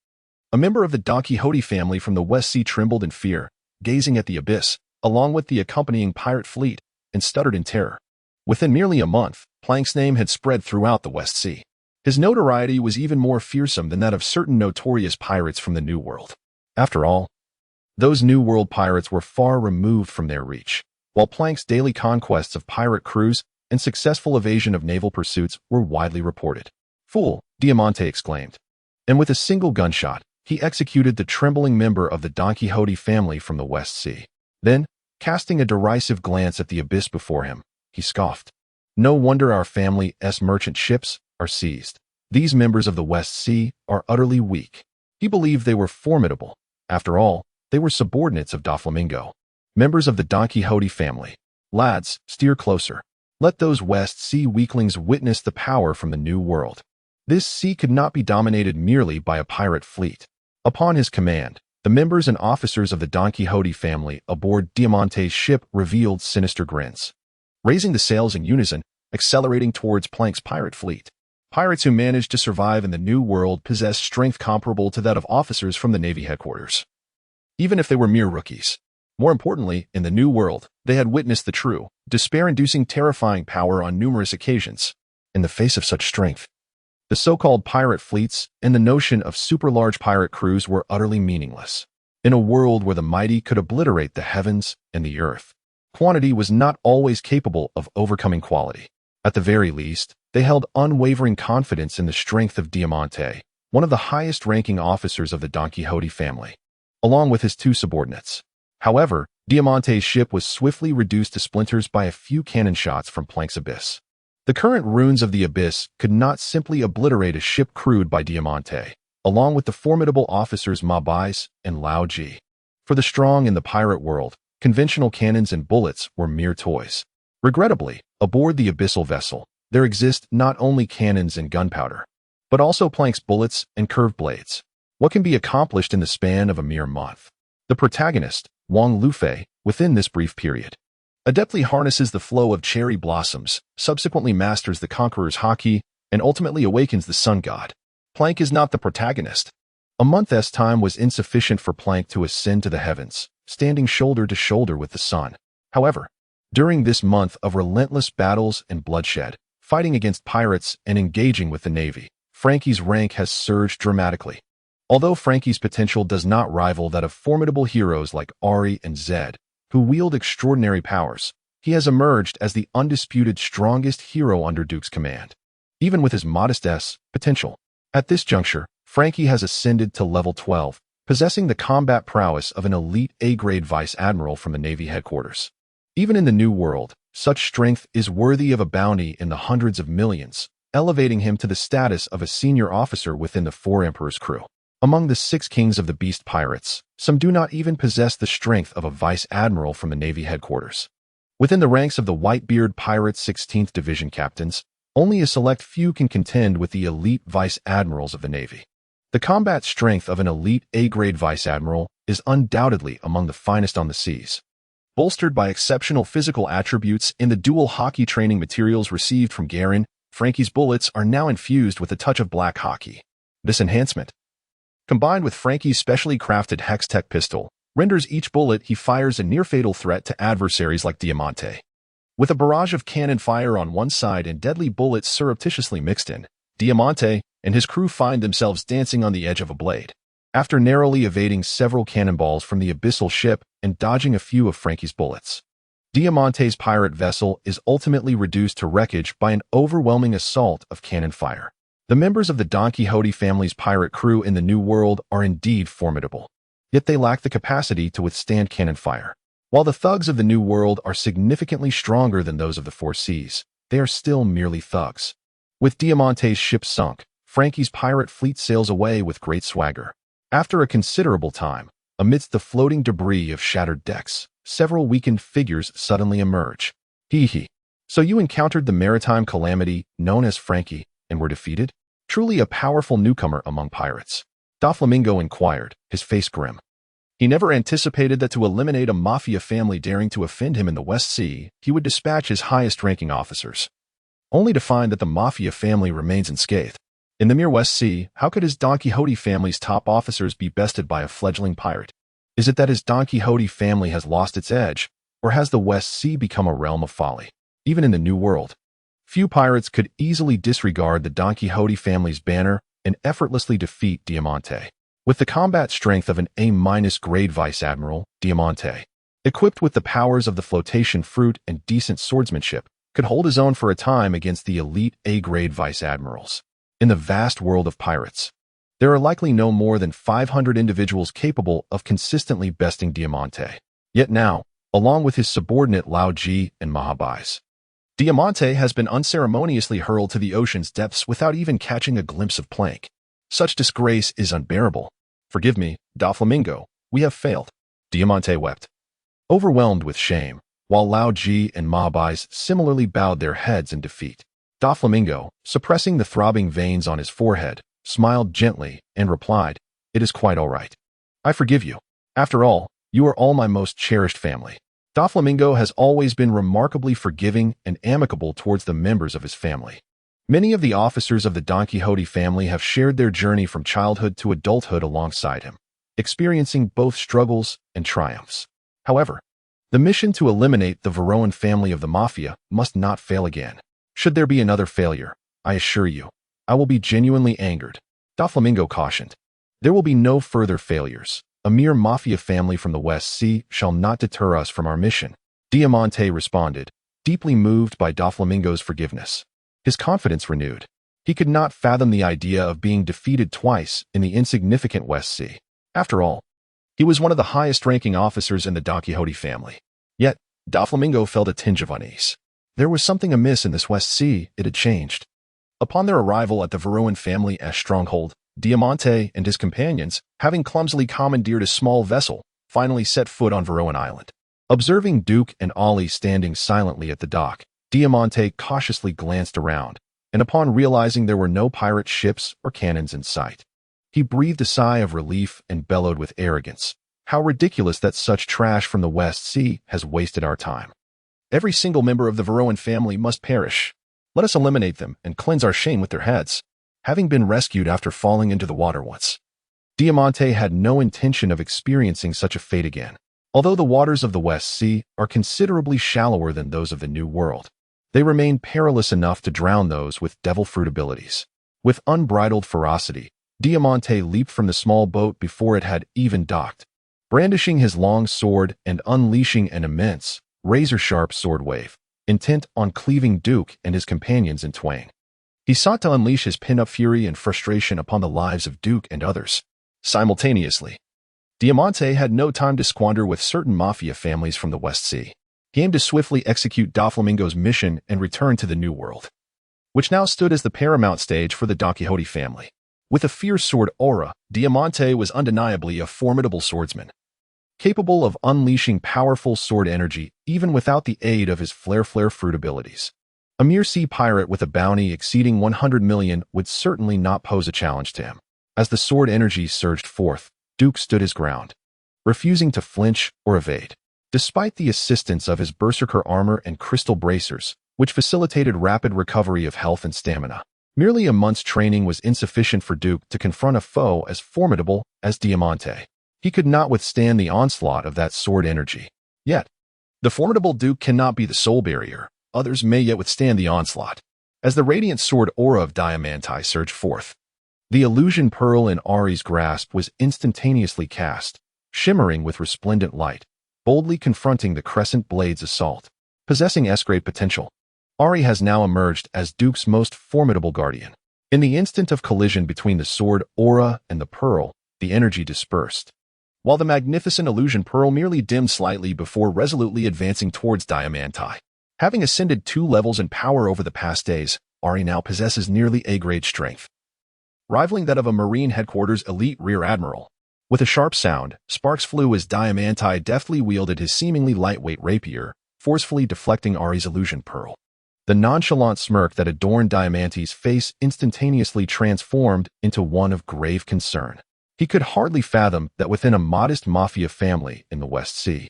A member of the Don Quixote family from the West Sea trembled in fear, gazing at the abyss, along with the accompanying pirate fleet, and stuttered in terror. Within merely a month, Plank's name had spread throughout the West Sea. His notoriety was even more fearsome than that of certain notorious pirates from the New World. After all, those New World pirates were far removed from their reach, while Plank's daily conquests of pirate crews and successful evasion of naval pursuits were widely reported. "Fool," Diamante exclaimed. And with a single gunshot, he executed the trembling member of the Don Quixote family from the West Sea. Then, casting a derisive glance at the abyss before him, he scoffed. "No wonder our family's merchant ships are seized. These members of the West Sea are utterly weak. He believed they were formidable. After all, they were subordinates of Doflamingo, members of the Don Quixote family. Lads, steer closer. Let those West Sea weaklings witness the power from the New World. This sea could not be dominated merely by a pirate fleet. Upon his command, the members and officers of the Don Quixote family aboard Diamante's ship revealed sinister grins, raising the sails in unison, accelerating towards Plank's pirate fleet. Pirates who managed to survive in the New World possessed strength comparable to that of officers from the Navy headquarters, even if they were mere rookies. More importantly, in the New World, they had witnessed the true, despair-inducing terrifying power on numerous occasions. In the face of such strength, the so-called pirate fleets and the notion of super-large pirate crews were utterly meaningless. In a world where the mighty could obliterate the heavens and the earth, quantity was not always capable of overcoming quality. At the very least, they held unwavering confidence in the strength of Diamante, one of the highest-ranking officers of the Don Quixote family, along with his two subordinates. However, Diamante's ship was swiftly reduced to splinters by a few cannon shots from Plank's abyss. The current ruins of the abyss could not simply obliterate a ship crewed by Diamante, along with the formidable officers Mabais and Lao Ji. For the strong in the pirate world, conventional cannons and bullets were mere toys. Regrettably, aboard the abyssal vessel, there exist not only cannons and gunpowder, but also Plank's bullets and curved blades. What can be accomplished in the span of a mere month? The protagonist, Wang Lufei, within this brief period, adeptly harnesses the flow of cherry blossoms, subsequently masters the Conqueror's haki, and ultimately awakens the sun god. Plank is not the protagonist. A month's time was insufficient for Plank to ascend to the heavens, standing shoulder to shoulder with the sun. However, during this month of relentless battles and bloodshed, fighting against pirates and engaging with the Navy, Frankie's rank has surged dramatically. Although Frankie's potential does not rival that of formidable heroes like Ari and Zed, who wield extraordinary powers, he has emerged as the undisputed strongest hero under Duke's command. Even with his modest potential, at this juncture, Frankie has ascended to level 12, possessing the combat prowess of an elite A-grade vice admiral from the Navy headquarters. Even in the New World, such strength is worthy of a bounty in the hundreds of millions, elevating him to the status of a senior officer within the Four Emperors crew. Among the 6 kings of the beast pirates, some do not even possess the strength of a vice admiral from the Navy headquarters. Within the ranks of the Whitebeard Pirates 16th Division captains, only a select few can contend with the elite vice admirals of the Navy. The combat strength of an elite A-grade vice admiral is undoubtedly among the finest on the seas. Bolstered by exceptional physical attributes in the dual haki training materials received from Garen, Frankie's bullets are now infused with a touch of black haki. This enhancement, combined with Frankie's specially crafted Hextech pistol, renders each bullet he fires a near-fatal threat to adversaries like Diamante. With a barrage of cannon fire on one side and deadly bullets surreptitiously mixed in, Diamante and his crew find themselves dancing on the edge of a blade. After narrowly evading several cannonballs from the abyssal ship and dodging a few of Frankie's bullets, Diamante's pirate vessel is ultimately reduced to wreckage by an overwhelming assault of cannon fire. The members of the Don Quixote family's pirate crew in the New World are indeed formidable, yet they lack the capacity to withstand cannon fire. While the thugs of the New World are significantly stronger than those of the Four Seas, they are still merely thugs. With Diamante's ship sunk, Frankie's pirate fleet sails away with great swagger. After a considerable time, amidst the floating debris of shattered decks, several weakened figures suddenly emerge. So you encountered the maritime calamity known as Frankie and were defeated? Truly a powerful newcomer among pirates. Doflamingo inquired, his face grim. He never anticipated that to eliminate a mafia family daring to offend him in the West Sea, he would dispatch his highest-ranking officers, only to find that the mafia family remains unscathed. In the mere West Sea, how could his Don Quixote family's top officers be bested by a fledgling pirate? Is it that his Don Quixote family has lost its edge, or has the West Sea become a realm of folly? Even in the New World, few pirates could easily disregard the Don Quixote family's banner and effortlessly defeat Diamante. With the combat strength of an A-grade vice admiral, Diamante, equipped with the powers of the flotation fruit and decent swordsmanship, could hold his own for a time against the elite A-grade vice admirals. In the vast world of pirates, there are likely no more than 500 individuals capable of consistently besting Diamante. Yet now, along with his subordinate Lao Ji and Mahabais, Diamante has been unceremoniously hurled to the ocean's depths without even catching a glimpse of plank. Such disgrace is unbearable. Forgive me, Doflamingo, we have failed. Diamante wept, overwhelmed with shame, while Lao Ji and Mahabais similarly bowed their heads in defeat. Doflamingo, suppressing the throbbing veins on his forehead, smiled gently and replied, "It is quite all right. I forgive you. After all, you are all my most cherished family." Doflamingo has always been remarkably forgiving and amicable towards the members of his family. Many of the officers of the Don Quixote family have shared their journey from childhood to adulthood alongside him, experiencing both struggles and triumphs. However, the mission to eliminate the Varroan family of the Mafia must not fail again. Should there be another failure, I assure you, I will be genuinely angered. Doflamingo cautioned. There will be no further failures. A mere Mafia family from the West Sea shall not deter us from our mission. Diamante responded, deeply moved by Doflamingo's forgiveness. His confidence renewed. He could not fathom the idea of being defeated twice in the insignificant West Sea. After all, he was one of the highest-ranking officers in the Don Quixote family. Yet, Doflamingo felt a tinge of unease. There was something amiss in this West Sea. It had changed. Upon their arrival at the Varroan family's stronghold, Diamante and his companions, having clumsily commandeered a small vessel, finally set foot on Varroan Island. Observing Duke and Ollie standing silently at the dock, Diamante cautiously glanced around, and upon realizing there were no pirate ships or cannons in sight, he breathed a sigh of relief and bellowed with arrogance, "How ridiculous that such trash from the West Sea has wasted our time. Every single member of the Varroan family must perish. Let us eliminate them and cleanse our shame with their heads." Having been rescued after falling into the water once, Diamante had no intention of experiencing such a fate again. Although the waters of the West Sea are considerably shallower than those of the New World, they remain perilous enough to drown those with devil fruit abilities. With unbridled ferocity, Diamante leaped from the small boat before it had even docked, brandishing his long sword and unleashing an immense, razor-sharp sword wave, intent on cleaving Duke and his companions in twain. He sought to unleash his pin-up fury and frustration upon the lives of Duke and others. Simultaneously, Diamante had no time to squander with certain Mafia families from the West Sea. He aimed to swiftly execute Doflamingo's mission and return to the New World, which now stood as the paramount stage for the Don Quixote family. With a fierce sword aura, Diamante was undeniably a formidable swordsman, capable of unleashing powerful sword energy even without the aid of his flare fruit abilities. A mere sea pirate with a bounty exceeding 100 million would certainly not pose a challenge to him. As the sword energy surged forth, Duke stood his ground, refusing to flinch or evade. Despite the assistance of his berserker armor and crystal bracers, which facilitated rapid recovery of health and stamina, merely a month's training was insufficient for Duke to confront a foe as formidable as Diamante. He could not withstand the onslaught of that sword energy. Yet, the formidable Duke cannot be the sole barrier. Others may yet withstand the onslaught. As the radiant sword aura of Diamante surged forth, the illusion pearl in Ari's grasp was instantaneously cast, shimmering with resplendent light, boldly confronting the crescent blade's assault. Possessing S-grade potential, Ari has now emerged as Duke's most formidable guardian. In the instant of collision between the sword aura and the pearl, the energy dispersed, while the magnificent illusion pearl merely dimmed slightly before resolutely advancing towards Diamante. Having ascended 2 levels in power over the past days, Ari now possesses nearly A-grade strength, rivaling that of a Marine Headquarters elite rear admiral. With a sharp sound, sparks flew as Diamante deftly wielded his seemingly lightweight rapier, forcefully deflecting Ari's illusion pearl. The nonchalant smirk that adorned Diamante's face instantaneously transformed into one of grave concern. He could hardly fathom that within a modest Mafia family in the West Sea,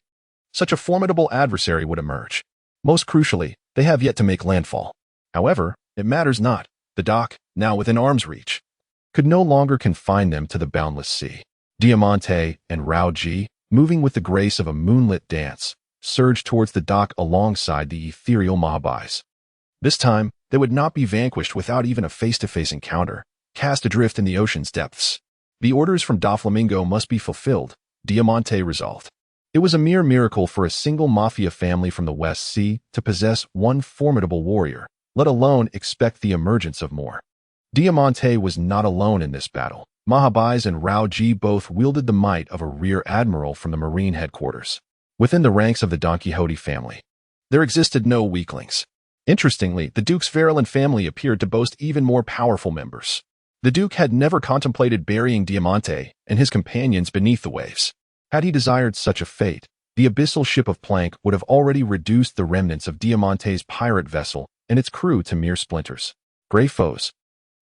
such a formidable adversary would emerge. Most crucially, they have yet to make landfall. However, it matters not. The dock, now within arm's reach, could no longer confine them to the boundless sea. Diamante and Rao Ji, moving with the grace of a moonlit dance, surged towards the dock alongside the ethereal Mahabais. This time, they would not be vanquished without even a face-to-face encounter, cast adrift in the ocean's depths. The orders from Doflamingo must be fulfilled, Diamante resolved. It was a mere miracle for a single Mafia family from the West Sea to possess one formidable warrior, let alone expect the emergence of more. Diamante was not alone in this battle. Mahabais and Rao Ji both wielded the might of a rear admiral from the Marine Headquarters. Within the ranks of the Don Quixote family, there existed no weaklings. Interestingly, the Duke's virulent family appeared to boast even more powerful members. The Duke had never contemplated burying Diamante and his companions beneath the waves. Had he desired such a fate, the abyssal ship of Plank would have already reduced the remnants of Diamante's pirate vessel and its crew to mere splinters. Grey foes,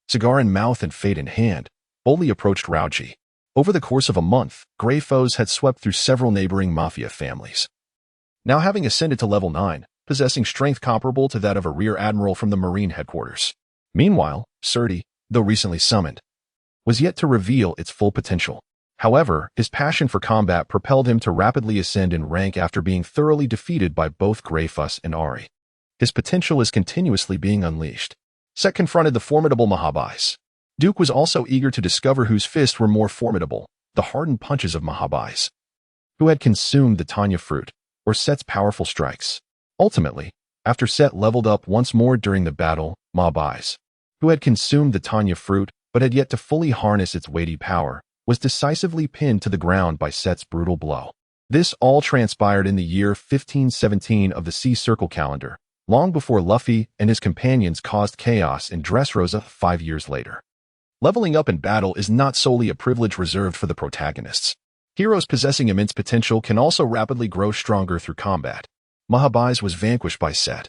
cigar in mouth and fate in hand, boldly approached Rauji. Over the course of a month, grey foes had swept through several neighboring mafia families. Now having ascended to level 9, possessing strength comparable to that of a rear admiral from the Marine headquarters. Meanwhile, Surti, though recently summoned, was yet to reveal its full potential. However, his passion for combat propelled him to rapidly ascend in rank after being thoroughly defeated by both Greyfuss and Ari. His potential is continuously being unleashed. Set confronted the formidable Mahabais. Duke was also eager to discover whose fists were more formidable, the hardened punches of Mahabais, who had consumed the Tanya fruit, or Set's powerful strikes. Ultimately, after Set leveled up once more during the battle, Mahabais, who had consumed the Tanya fruit but had yet to fully harness its weighty power, was decisively pinned to the ground by Set's brutal blow. This all transpired in the year 1517 of the Sea Circle calendar, long before Luffy and his companions caused chaos in Dressrosa 5 years later. Leveling up in battle is not solely a privilege reserved for the protagonists. Heroes possessing immense potential can also rapidly grow stronger through combat. Mahabais was vanquished by Set.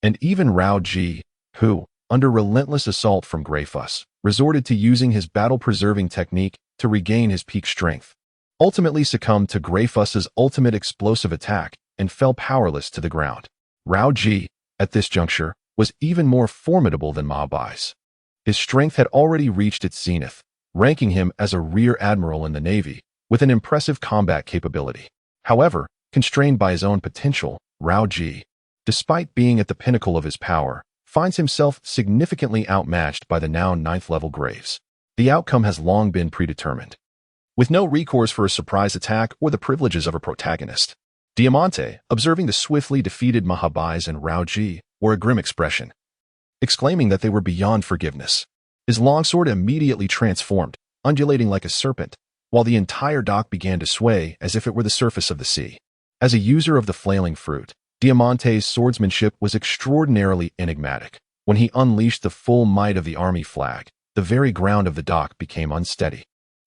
And even Rauji, who, under relentless assault from Greyfuss, resorted to using his battle-preserving technique to regain his peak strength, ultimately succumbed to Greyfuss's ultimate explosive attack and fell powerless to the ground. Rauji, at this juncture, was even more formidable than Mahabais. His strength had already reached its zenith, ranking him as a rear admiral in the Navy, with an impressive combat capability. However, constrained by his own potential, Rauji, despite being at the pinnacle of his power, finds himself significantly outmatched by the now 9th level Graves. The outcome has long been predetermined. With no recourse for a surprise attack or the privileges of a protagonist, Diamante, observing the swiftly defeated Mahabais and Rauji, wore a grim expression, exclaiming that they were beyond forgiveness. His longsword immediately transformed, undulating like a serpent, while the entire dock began to sway as if it were the surface of the sea. As a user of the flailing fruit, Diamante's swordsmanship was extraordinarily enigmatic. When he unleashed the full might of the army flag, the very ground of the dock became unsteady,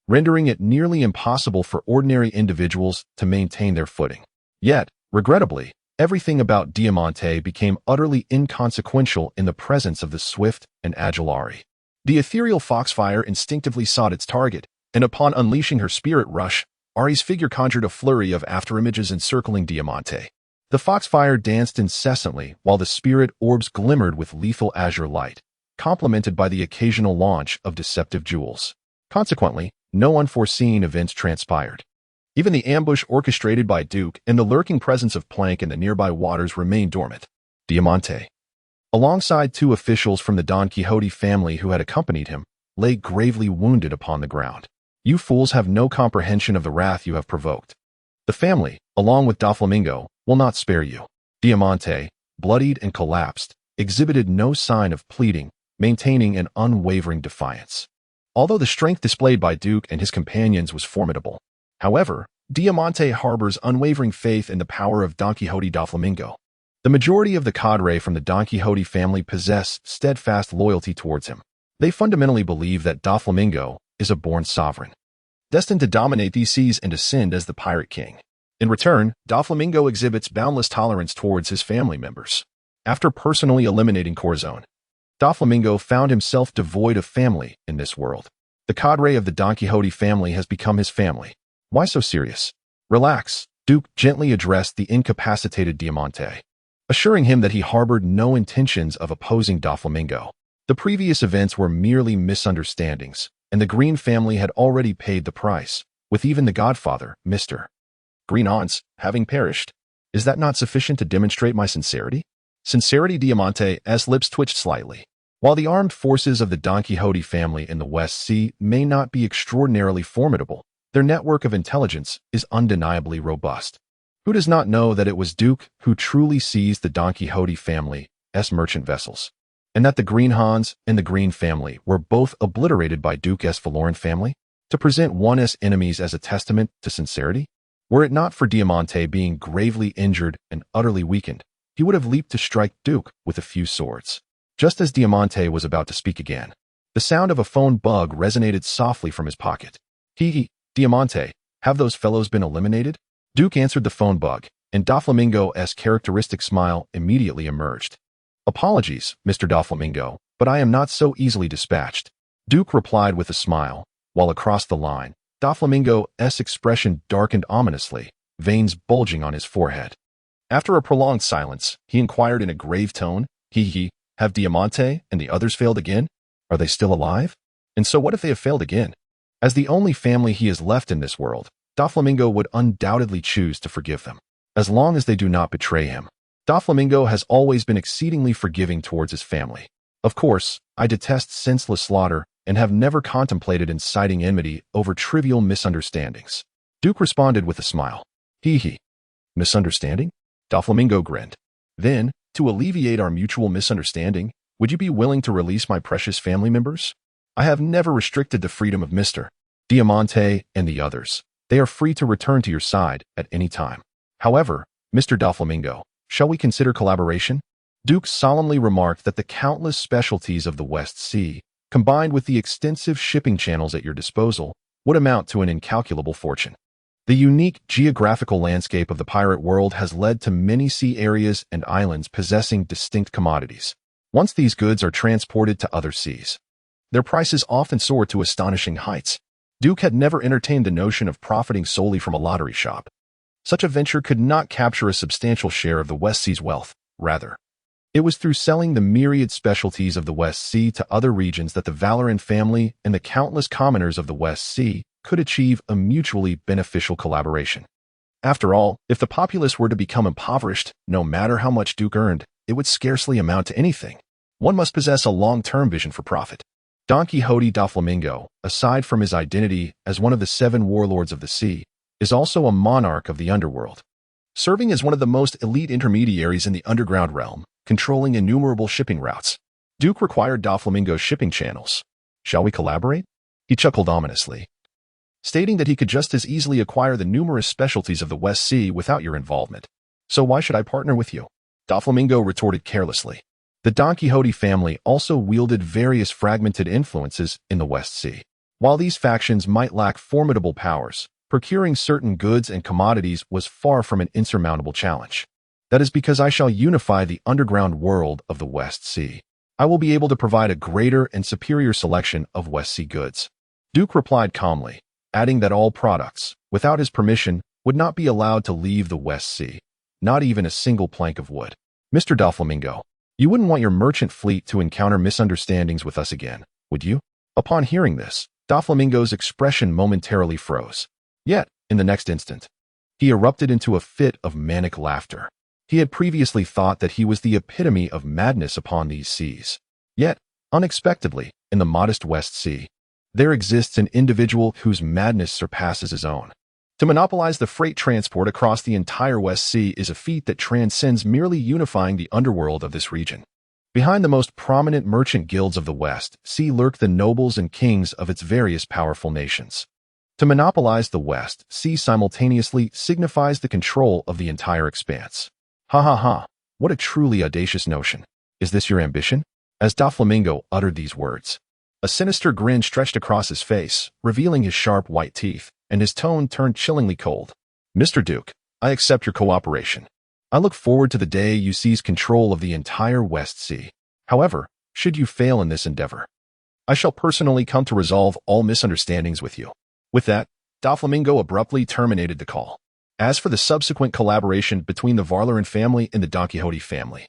rendering it nearly impossible for ordinary individuals to maintain their footing. Yet, regrettably, everything about Diamante became utterly inconsequential in the presence of the swift and agile Ari. The ethereal foxfire instinctively sought its target, and upon unleashing her spirit rush, Ari's figure conjured a flurry of afterimages encircling Diamante. The foxfire danced incessantly while the spirit orbs glimmered with lethal azure light, complemented by the occasional launch of deceptive jewels. Consequently, no unforeseen events transpired. Even the ambush orchestrated by Duke and the lurking presence of Plank in the nearby waters remained dormant. Diamante, alongside 2 officials from the Don Quixote family who had accompanied him, lay gravely wounded upon the ground. You fools have no comprehension of the wrath you have provoked. The family, along with Doflamingo, will not spare you. Diamante, bloodied and collapsed, exhibited no sign of pleading, maintaining an unwavering defiance. Although the strength displayed by Duke and his companions was formidable, however, Diamante harbors unwavering faith in the power of Don Quixote Doflamingo. The majority of the cadre from the Don Quixote family possess steadfast loyalty towards him. They fundamentally believe that Doflamingo is a born sovereign, destined to dominate these seas and ascend as the pirate king. In return, Doflamingo exhibits boundless tolerance towards his family members. After personally eliminating Corazon, Doflamingo found himself devoid of family in this world. The cadre of the Don Quixote family has become his family. Why so serious? Relax, Duke gently addressed the incapacitated Diamante, assuring him that he harbored no intentions of opposing Doflamingo. The previous events were merely misunderstandings, and the Green family had already paid the price, with even the godfather, Mr. Green-Ons, having perished. Is that not sufficient to demonstrate my sincerity? Sincerity, Diamante's lips twitched slightly. While the armed forces of the Don Quixote family in the West Sea may not be extraordinarily formidable, their network of intelligence is undeniably robust. Who does not know that it was Duke who truly seized the Don Quixote family's merchant vessels, and that the Green Hans and the Green family were both obliterated by Duke's Valoran family? To present one's enemies as a testament to sincerity? Were it not for Diamante being gravely injured and utterly weakened, he would have leaped to strike Duke with a few swords. Just as Diamante was about to speak again, the sound of a phone bug resonated softly from his pocket. Diamante, have those fellows been eliminated? Duke answered the phone bug, and Doflamingo's characteristic smile immediately emerged. Apologies, Mr. Doflamingo, but I am not so easily dispatched. Duke replied with a smile, while across the line, Doflamingo's expression darkened ominously, veins bulging on his forehead. After a prolonged silence, he inquired in a grave tone, have Diamante and the others failed again? Are they still alive? And so what if they have failed again? As the only family he has left in this world, Doflamingo would undoubtedly choose to forgive them, as long as they do not betray him. Doflamingo has always been exceedingly forgiving towards his family. Of course, I detest senseless slaughter and have never contemplated inciting enmity over trivial misunderstandings. Duke responded with a smile. Misunderstanding? Doflamingo grinned. Then, to alleviate our mutual misunderstanding, would you be willing to release my precious family members? I have never restricted the freedom of Mr. Diamante and the others. They are free to return to your side at any time. However, Mr. Doflamingo, shall we consider collaboration? Duke solemnly remarked that the countless specialties of the West Sea, combined with the extensive shipping channels at your disposal, would amount to an incalculable fortune. The unique geographical landscape of the pirate world has led to many sea areas and islands possessing distinct commodities. Once these goods are transported to other seas, their prices often soar to astonishing heights. Duke had never entertained the notion of profiting solely from a lottery shop. Such a venture could not capture a substantial share of the West Sea's wealth. Rather, it was through selling the myriad specialties of the West Sea to other regions that the Valoran family and the countless commoners of the West Sea could achieve a mutually beneficial collaboration. After all, if the populace were to become impoverished, no matter how much Duke earned, it would scarcely amount to anything. One must possess a long-term vision for profit. Don Quixote Doflamingo, aside from his identity as one of the 7 warlords of the sea, is also a monarch of the underworld, serving as one of the most elite intermediaries in the underground realm, controlling innumerable shipping routes. Duke required Doflamingo's shipping channels. Shall we collaborate? He chuckled ominously, stating that he could just as easily acquire the numerous specialties of the West Sea without your involvement. So why should I partner with you? Doflamingo retorted carelessly. The Don Quixote family also wielded various fragmented influences in the West Sea. While these factions might lack formidable powers, procuring certain goods and commodities was far from an insurmountable challenge. That is because I shall unify the underground world of the West Sea. I will be able to provide a greater and superior selection of West Sea goods. Duke replied calmly, adding that all products, without his permission, would not be allowed to leave the West Sea, not even a single plank of wood. Mr. Doflamingo, you wouldn't want your merchant fleet to encounter misunderstandings with us again, would you? Upon hearing this, Doflamingo's expression momentarily froze. Yet, in the next instant, he erupted into a fit of manic laughter. He had previously thought that he was the epitome of madness upon these seas. Yet, unexpectedly, in the modest West Sea, there exists an individual whose madness surpasses his own. To monopolize the freight transport across the entire West Sea is a feat that transcends merely unifying the underworld of this region. Behind the most prominent merchant guilds of the West Sea lurk the nobles and kings of its various powerful nations. To monopolize the West Sea simultaneously signifies the control of the entire expanse. What a truly audacious notion. Is this your ambition? As Doflamingo uttered these words, a sinister grin stretched across his face, revealing his sharp white teeth, and his tone turned chillingly cold. Mr. Duke, I accept your cooperation. I look forward to the day you seize control of the entire West Sea. However, should you fail in this endeavor, I shall personally come to resolve all misunderstandings with you. With that, Doflamingo abruptly terminated the call. As for the subsequent collaboration between the Valoran family and the Don Quixote family,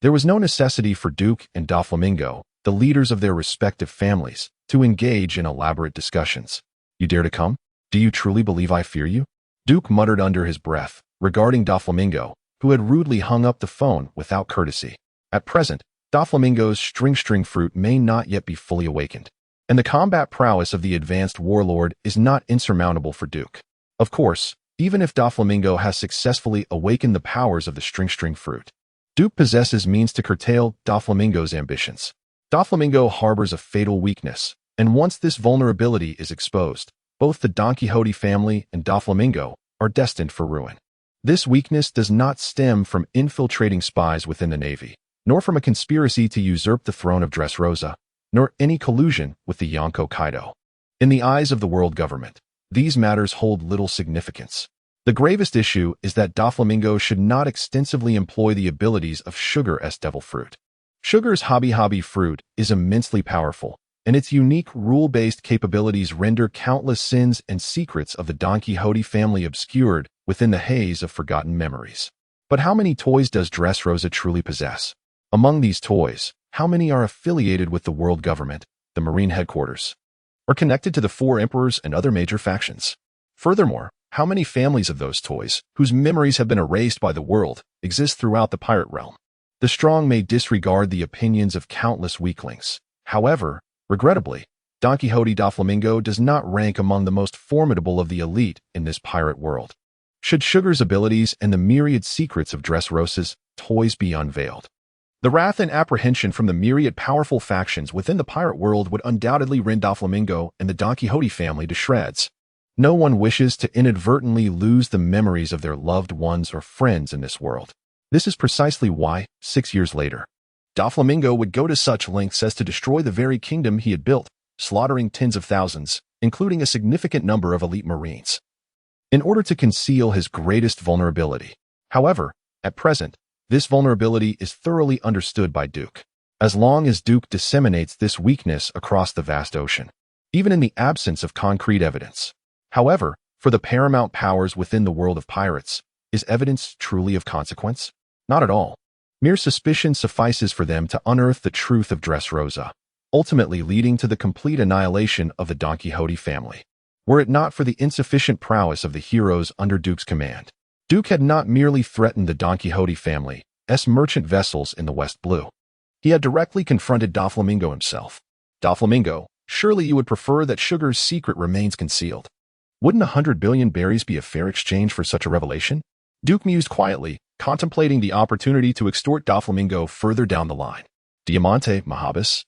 there was no necessity for Duke and Doflamingo, the leaders of their respective families, to engage in elaborate discussions. You dare to come? Do you truly believe I fear you? Duke muttered under his breath, regarding Doflamingo, who had rudely hung up the phone without courtesy. At present, Doflamingo's string fruit may not yet be fully awakened, and the combat prowess of the advanced warlord is not insurmountable for Duke. Of course, even if Doflamingo has successfully awakened the powers of the string fruit, Duke possesses means to curtail Doflamingo's ambitions. Doflamingo harbors a fatal weakness, and once this vulnerability is exposed, both the Don Quixote family and Doflamingo are destined for ruin. This weakness does not stem from infiltrating spies within the Navy, nor from a conspiracy to usurp the throne of Dressrosa, nor any collusion with the Yonko Kaido. In the eyes of the world government, these matters hold little significance. The gravest issue is that Doflamingo should not extensively employ the abilities of Sugar as Devil Fruit. Sugar's hobby fruit is immensely powerful, and its unique rule-based capabilities render countless sins and secrets of the Don Quixote family obscured within the haze of forgotten memories. But how many toys does Dressrosa truly possess? Among these toys, how many are affiliated with the world government, the Marine headquarters, or connected to the four emperors and other major factions? Furthermore, how many families of those toys, whose memories have been erased by the world, exist throughout the pirate realm? The strong may disregard the opinions of countless weaklings. However, regrettably, Don Quixote Doflamingo does not rank among the most formidable of the elite in this pirate world. Should Sugar's abilities and the myriad secrets of Dressrosa's toys be unveiled, the wrath and apprehension from the myriad powerful factions within the pirate world would undoubtedly rend Doflamingo and the Don Quixote family to shreds. No one wishes to inadvertently lose the memories of their loved ones or friends in this world. This is precisely why, 6 years later, Doflamingo would go to such lengths as to destroy the very kingdom he had built, slaughtering tens of thousands, including a significant number of elite Marines, in order to conceal his greatest vulnerability. However, at present, this vulnerability is thoroughly understood by Duke, as long as Duke disseminates this weakness across the vast ocean, even in the absence of concrete evidence. However, for the paramount powers within the world of pirates, is evidence truly of consequence? Not at all. Mere suspicion suffices for them to unearth the truth of Dressrosa, ultimately leading to the complete annihilation of the Don Quixote family. Were it not for the insufficient prowess of the heroes under Duke's command, Duke had not merely threatened the Don Quixote family's merchant vessels in the West Blue. He had directly confronted Doflamingo himself. Doflamingo, surely you would prefer that Sugar's secret remains concealed. Wouldn't 100 billion berries be a fair exchange for such a revelation? Duke mused quietly, contemplating the opportunity to extort Doflamingo further down the line. Diamante, Mahabas,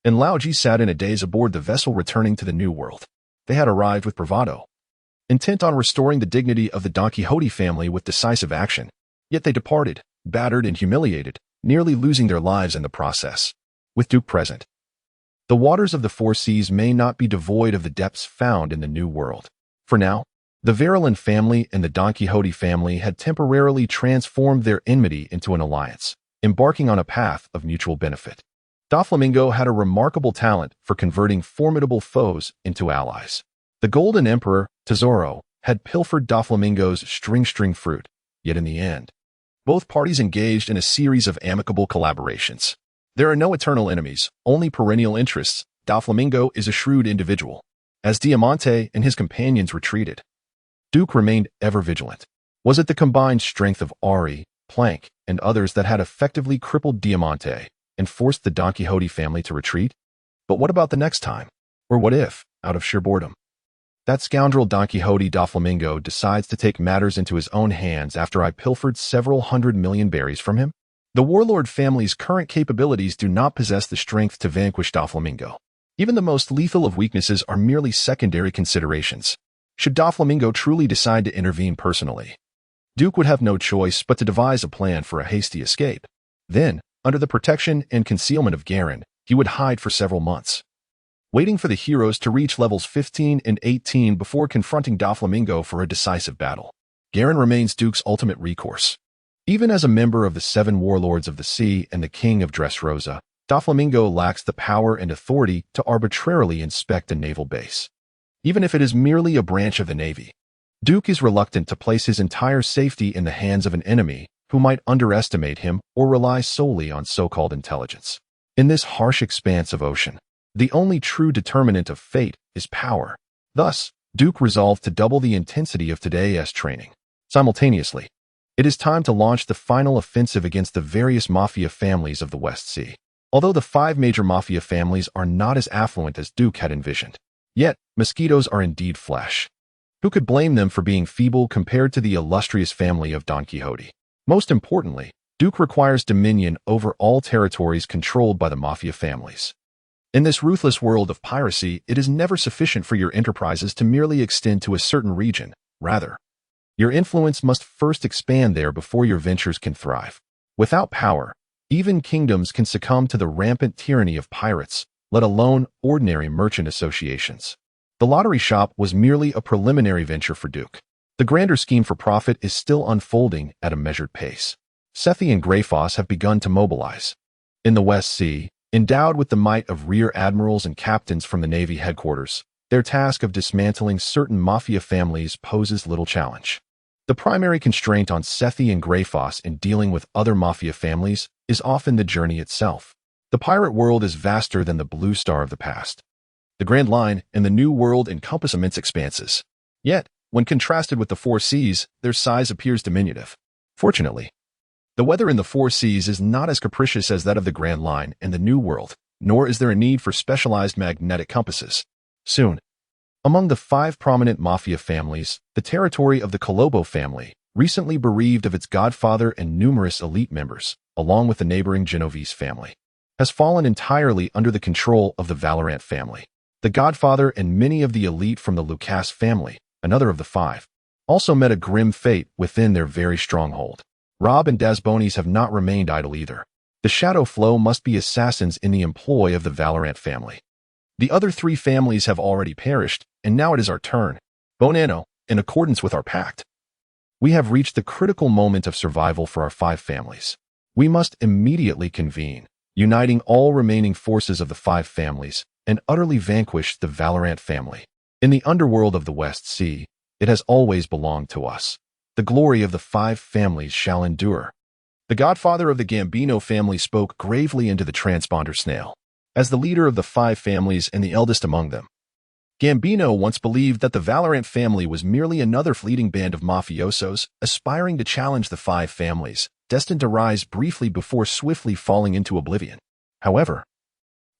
and Laoji sat in a daze aboard the vessel returning to the New World. They had arrived with bravado, intent on restoring the dignity of the Don Quixote family with decisive action. Yet they departed, battered and humiliated, nearly losing their lives in the process. With Duke present, the waters of the four seas may not be devoid of the depths found in the New World. For now, the Verolin family and the Don Quixote family had temporarily transformed their enmity into an alliance, embarking on a path of mutual benefit. Doflamingo had a remarkable talent for converting formidable foes into allies. The Golden Emperor, Tesoro, had pilfered Doflamingo's string fruit, yet in the end, both parties engaged in a series of amicable collaborations. There are no eternal enemies, only perennial interests. Doflamingo is a shrewd individual. As Diamante and his companions retreated, Duke remained ever vigilant. Was it the combined strength of Ari, Plank, and others that had effectively crippled Diamante and forced the Don Quixote family to retreat? But what about the next time? Or what if, out of sheer boredom, that scoundrel Don Quixote Doflamingo decides to take matters into his own hands after I pilfered several 100 million berries from him? The Warlord family's current capabilities do not possess the strength to vanquish Doflamingo. Even the most lethal of weaknesses are merely secondary considerations. Should Doflamingo truly decide to intervene personally, Duke would have no choice but to devise a plan for a hasty escape. Then, under the protection and concealment of Garen, he would hide for several months, waiting for the heroes to reach levels 15 and 18 before confronting Doflamingo for a decisive battle. Garen remains Duke's ultimate recourse. Even as a member of the Seven Warlords of the Sea and the King of Dressrosa, Doflamingo lacks the power and authority to arbitrarily inspect a naval base, even if it is merely a branch of the Navy. Duke is reluctant to place his entire safety in the hands of an enemy who might underestimate him or rely solely on so-called intelligence. In this harsh expanse of ocean, the only true determinant of fate is power. Thus, Duke resolved to double the intensity of today's training. Simultaneously, it is time to launch the final offensive against the various mafia families of the West Sea. Although the 5 major mafia families are not as affluent as Duke had envisioned, yet mosquitoes are indeed flesh. Who could blame them for being feeble compared to the illustrious family of Don Quixote? Most importantly, Duke requires dominion over all territories controlled by the mafia families. In this ruthless world of piracy, it is never sufficient for your enterprises to merely extend to a certain region. Rather, Your influence must first expand there before your ventures can thrive. Without power, even kingdoms can succumb to the rampant tyranny of pirates, let alone ordinary merchant associations. The lottery shop was merely a preliminary venture for Duke. The grander scheme for profit is still unfolding at a measured pace. Sethi and Greyfoss have begun to mobilize. In the West Sea, endowed with the might of rear admirals and captains from the Navy headquarters, their task of dismantling certain mafia families poses little challenge. The primary constraint on Sethi and Greyfoss in dealing with other mafia families is often the journey itself. The pirate world is vaster than the Blue Star of the past. The Grand Line and the New World encompass immense expanses. Yet, when contrasted with the Four Seas, their size appears diminutive. Fortunately, the weather in the Four Seas is not as capricious as that of the Grand Line and the New World, nor is there a need for specialized magnetic compasses. Soon, among the 5 prominent mafia families, the territory of the Colombo family, recently bereaved of its godfather and numerous elite members, along with the neighboring Genovese family, has fallen entirely under the control of the Valorant family. The godfather and many of the elite from the Lucas family, another of the 5, also met a grim fate within their very stronghold. Rob and Dasbonis have not remained idle either. The Shadow Flow must be assassins in the employ of the Valorant family. The other 3 families have already perished, and now it is our turn. Bonanno, in accordance with our pact, we have reached the critical moment of survival for our 5 families. We must immediately convene, uniting all remaining forces of the 5 families, and utterly vanquish the Valorant family. In the underworld of the West Sea, it has always belonged to us. The glory of the 5 families shall endure. The godfather of the Gambino family spoke gravely into the transponder snail. As the leader of the 5 families and the eldest among them, Gambino once believed that the Valorant family was merely another fleeting band of mafiosos aspiring to challenge the 5 families, destined to rise briefly before swiftly falling into oblivion. However,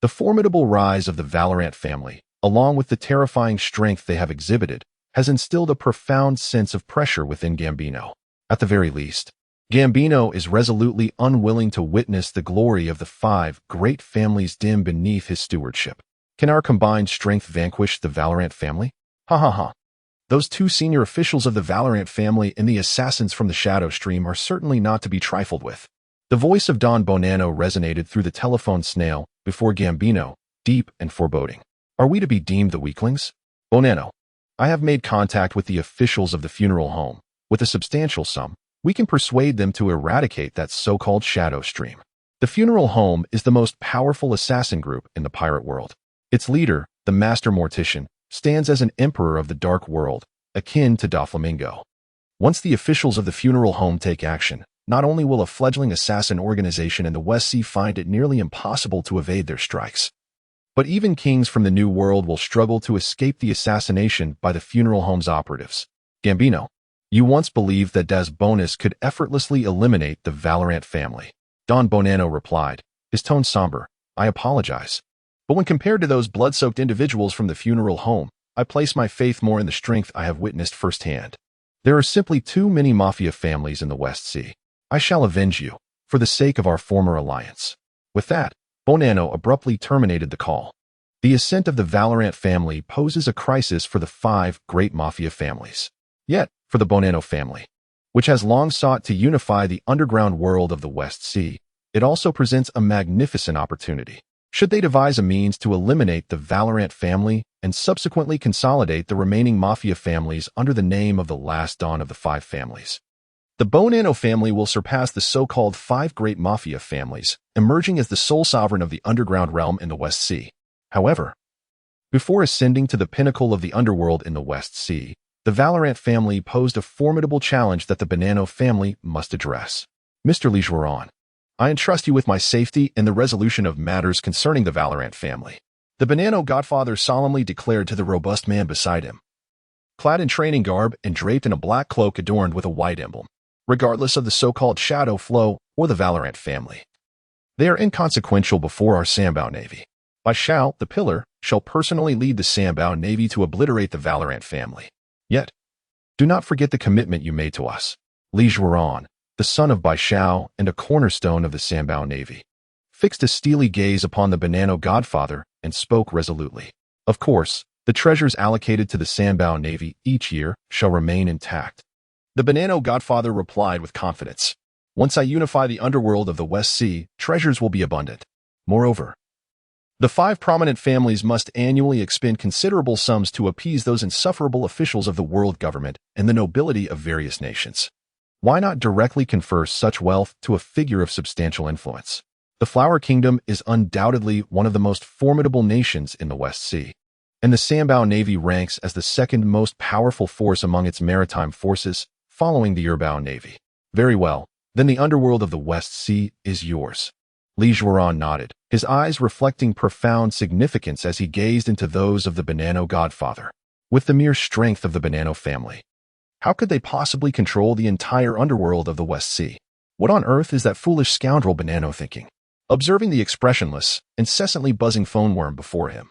the formidable rise of the Valorant family, along with the terrifying strength they have exhibited, has instilled a profound sense of pressure within Gambino. At the very least, Gambino is resolutely unwilling to witness the glory of the 5 great families dim beneath his stewardship. Can our combined strength vanquish the Valorant family? Ha ha ha. Those 2 senior officials of the Valorant family and the assassins from the Shadow Stream are certainly not to be trifled with. The voice of Don Bonanno resonated through the telephone snail before Gambino, deep and foreboding. Are we to be deemed the weaklings? Bonanno, I have made contact with the officials of the funeral home. With a substantial sum, we can persuade them to eradicate that so-called Shadow Stream. The funeral home is the most powerful assassin group in the pirate world. Its leader, the Master Mortician, stands as an emperor of the dark world, akin to Doflamingo. Once the officials of the funeral home take action, not only will a fledgling assassin organization in the West Sea find it nearly impossible to evade their strikes, but even kings from the New World will struggle to escape the assassination by the funeral home's operatives. Gambino, you once believed that Dasbonis could effortlessly eliminate the Valorant family. Don Bonanno replied, his tone somber. I apologize. But when compared to those blood-soaked individuals from the funeral home, I place my faith more in the strength I have witnessed firsthand. There are simply too many mafia families in the West Sea. I shall avenge you, for the sake of our former alliance. With that, Bonanno abruptly terminated the call. The ascent of the Valorant family poses a crisis for the 5 great mafia families. Yet, for the Bonanno family, which has long sought to unify the underground world of the West Sea, it also presents a magnificent opportunity. Should they devise a means to eliminate the Valorant family and subsequently consolidate the remaining mafia families under the name of the last dawn of the 5 families, the Bonanno family will surpass the so-called 5 great mafia families, emerging as the sole sovereign of the underground realm in the West Sea. However, before ascending to the pinnacle of the underworld in the West Sea, the Valorant family posed a formidable challenge that the Bonanno family must address. Mr. Ligeron, I entrust you with my safety and the resolution of matters concerning the Valorant family. The Bonanno godfather solemnly declared to the robust man beside him, clad in training garb and draped in a black cloak adorned with a white emblem, regardless of the so-called Shadow Flow or the Valorant family. They are inconsequential before our Sambao Navy. I shall, the Pillar, shall personally lead the Sambao Navy to obliterate the Valorant family. Yet, do not forget the commitment you made to us. Li Juaran, the son of Bai Shao and a cornerstone of the Sambao Navy, fixed a steely gaze upon the Bonanno godfather and spoke resolutely. Of course, the treasures allocated to the Sambao Navy each year shall remain intact. The Banano Godfather replied with confidence. Once I unify the underworld of the West Sea, treasures will be abundant. Moreover, the 5 prominent families must annually expend considerable sums to appease those insufferable officials of the world government and the nobility of various nations. Why not directly confer such wealth to a figure of substantial influence? The Flower Kingdom is undoubtedly one of the most formidable nations in the West Sea, and the Sambao Navy ranks as the second most powerful force among its maritime forces, following the Erbao Navy. Very well, then the underworld of the West Sea is yours. Li Zhuoran nodded, his eyes reflecting profound significance as he gazed into those of the Banano Godfather. With the mere strength of the Banano family, how could they possibly control the entire underworld of the West Sea? What on earth is that foolish scoundrel Banano thinking? Observing the expressionless, incessantly buzzing phone worm before him,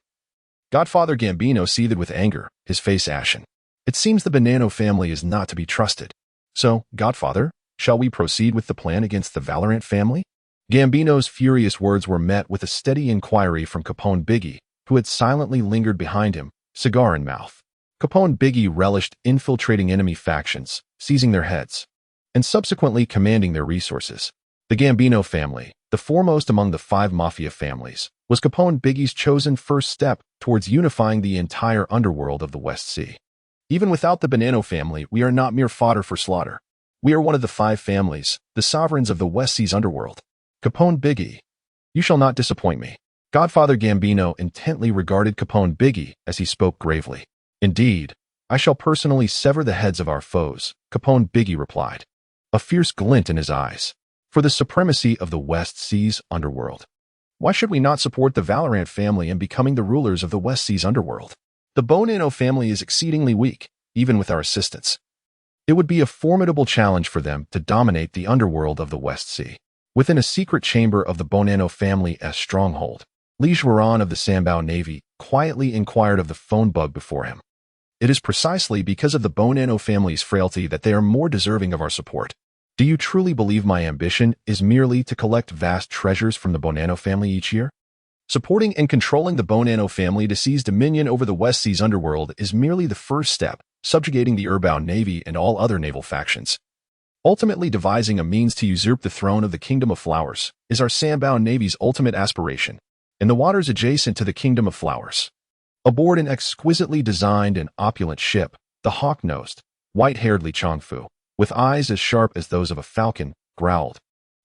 Godfather Gambino seethed with anger, his face ashen. It seems the Banano family is not to be trusted. So, Godfather, shall we proceed with the plan against the Valorant family? Gambino's furious words were met with a steady inquiry from Capone Biggie, who had silently lingered behind him, cigar in mouth. Capone Biggie relished infiltrating enemy factions, seizing their heads, and subsequently commanding their resources. The Gambino family, the foremost among the 5 mafia families, was Capone Biggie's chosen first step towards unifying the entire underworld of the West Sea. Even without the Banano family, we are not mere fodder for slaughter. We are one of the 5 families, the sovereigns of the West Sea's underworld. Capone Biggie, you shall not disappoint me. Godfather Gambino intently regarded Capone Biggie as he spoke gravely. Indeed, I shall personally sever the heads of our foes, Capone Biggie replied, a fierce glint in his eyes, for the supremacy of the West Sea's underworld. Why should we not support the Valorant family in becoming the rulers of the West Sea's underworld? The Bonanno family is exceedingly weak, even with our assistance. It would be a formidable challenge for them to dominate the underworld of the West Sea. Within a secret chamber of the Bonanno family's stronghold, Li Zhuoran of the Sambao Navy quietly inquired of the phone bug before him. It is precisely because of the Bonanno family's frailty that they are more deserving of our support. Do you truly believe my ambition is merely to collect vast treasures from the Bonanno family each year? Supporting and controlling the Bonanno family to seize dominion over the West Sea's underworld is merely the first step, subjugating the Erbao Navy and all other naval factions. Ultimately devising a means to usurp the throne of the Kingdom of Flowers is our Sambao Navy's ultimate aspiration, in the waters adjacent to the Kingdom of Flowers. Aboard an exquisitely designed and opulent ship, the hawk-nosed, white-haired Li Changfu, with eyes as sharp as those of a falcon, growled.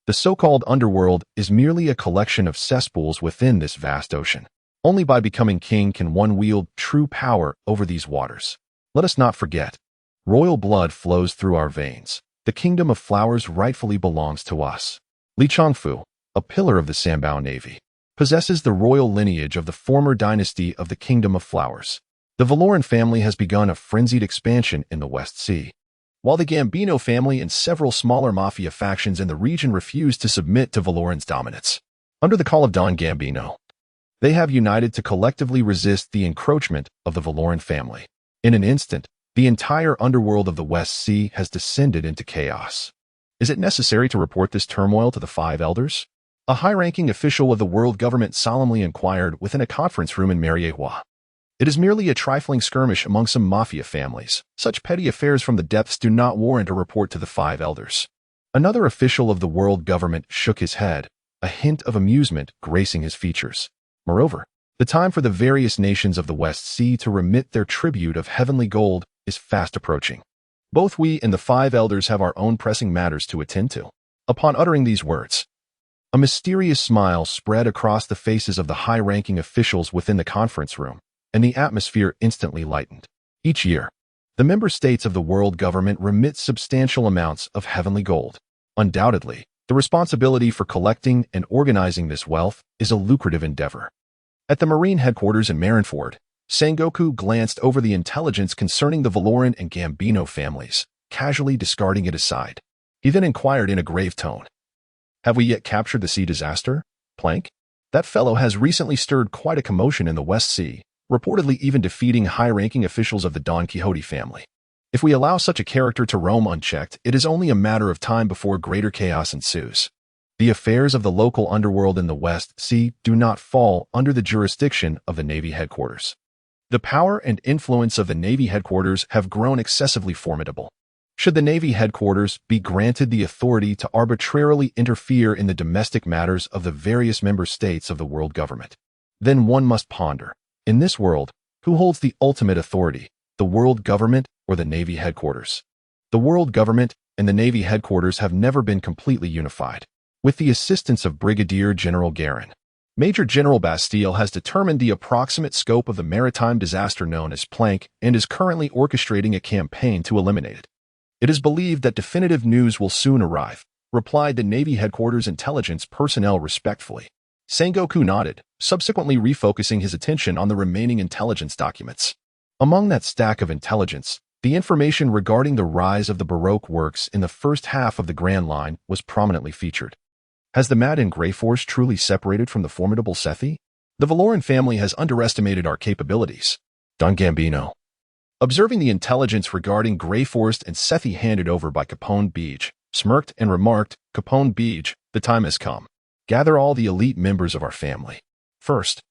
The so-called underworld is merely a collection of cesspools within this vast ocean. Only by becoming king can one wield true power over these waters. Let us not forget, royal blood flows through our veins. The Kingdom of Flowers rightfully belongs to us. Li Changfu, a pillar of the Sambao Navy, possesses the royal lineage of the former dynasty of the Kingdom of Flowers. The Valoran family has begun a frenzied expansion in the West Sea, while the Gambino family and several smaller mafia factions in the region refuse to submit to Valoran's dominance. Under the call of Don Gambino, they have united to collectively resist the encroachment of the Valoran family. In an instant, the entire underworld of the West Sea has descended into chaos. Is it necessary to report this turmoil to the 5 elders? A high-ranking official of the world government solemnly inquired within a conference room in Mariehua. It is merely a trifling skirmish among some mafia families. Such petty affairs from the depths do not warrant a report to the 5 elders. Another official of the world government shook his head, a hint of amusement gracing his features. Moreover, the time for the various nations of the West Sea to remit their tribute of heavenly gold is fast approaching. Both we and the 5 elders have our own pressing matters to attend to. Upon uttering these words, a mysterious smile spread across the faces of the high-ranking officials within the conference room, and the atmosphere instantly lightened. Each year, the member states of the world government remit substantial amounts of heavenly gold. Undoubtedly, the responsibility for collecting and organizing this wealth is a lucrative endeavor. At the Marine headquarters in Marineford, Sengoku glanced over the intelligence concerning the Valoran and Gambino families, casually discarding it aside. He then inquired in a grave tone, "Have we yet captured the sea disaster, Plank? That fellow has recently stirred quite a commotion in the West Sea, reportedly even defeating high-ranking officials of the Don Quixote family. If we allow such a character to roam unchecked, it is only a matter of time before greater chaos ensues. The affairs of the local underworld in the West Sea do not fall under the jurisdiction of the Navy headquarters. The power and influence of the Navy headquarters have grown excessively formidable. Should the Navy headquarters be granted the authority to arbitrarily interfere in the domestic matters of the various member states of the world government? Then one must ponder, in this world, who holds the ultimate authority, the world government or the Navy headquarters? The world government and the Navy headquarters have never been completely unified. With the assistance of Brigadier General Guerin, Major General Bastille has determined the approximate scope of the maritime disaster known as Plank and is currently orchestrating a campaign to eliminate it. It is believed that definitive news will soon arrive, replied the Navy headquarters intelligence personnel respectfully. Sengoku nodded, subsequently refocusing his attention on the remaining intelligence documents. Among that stack of intelligence, the information regarding the rise of the Baroque works in the first half of the Grand Line was prominently featured. Has the Mad and Grey Force truly separated from the formidable Sethi? The Valoran family has underestimated our capabilities. Don Gambino. Observing the intelligence regarding Grey Force and Sethi handed over by Capone Beach, smirked and remarked, Capone Beach, the time has come. Gather all the elite members of our family. First,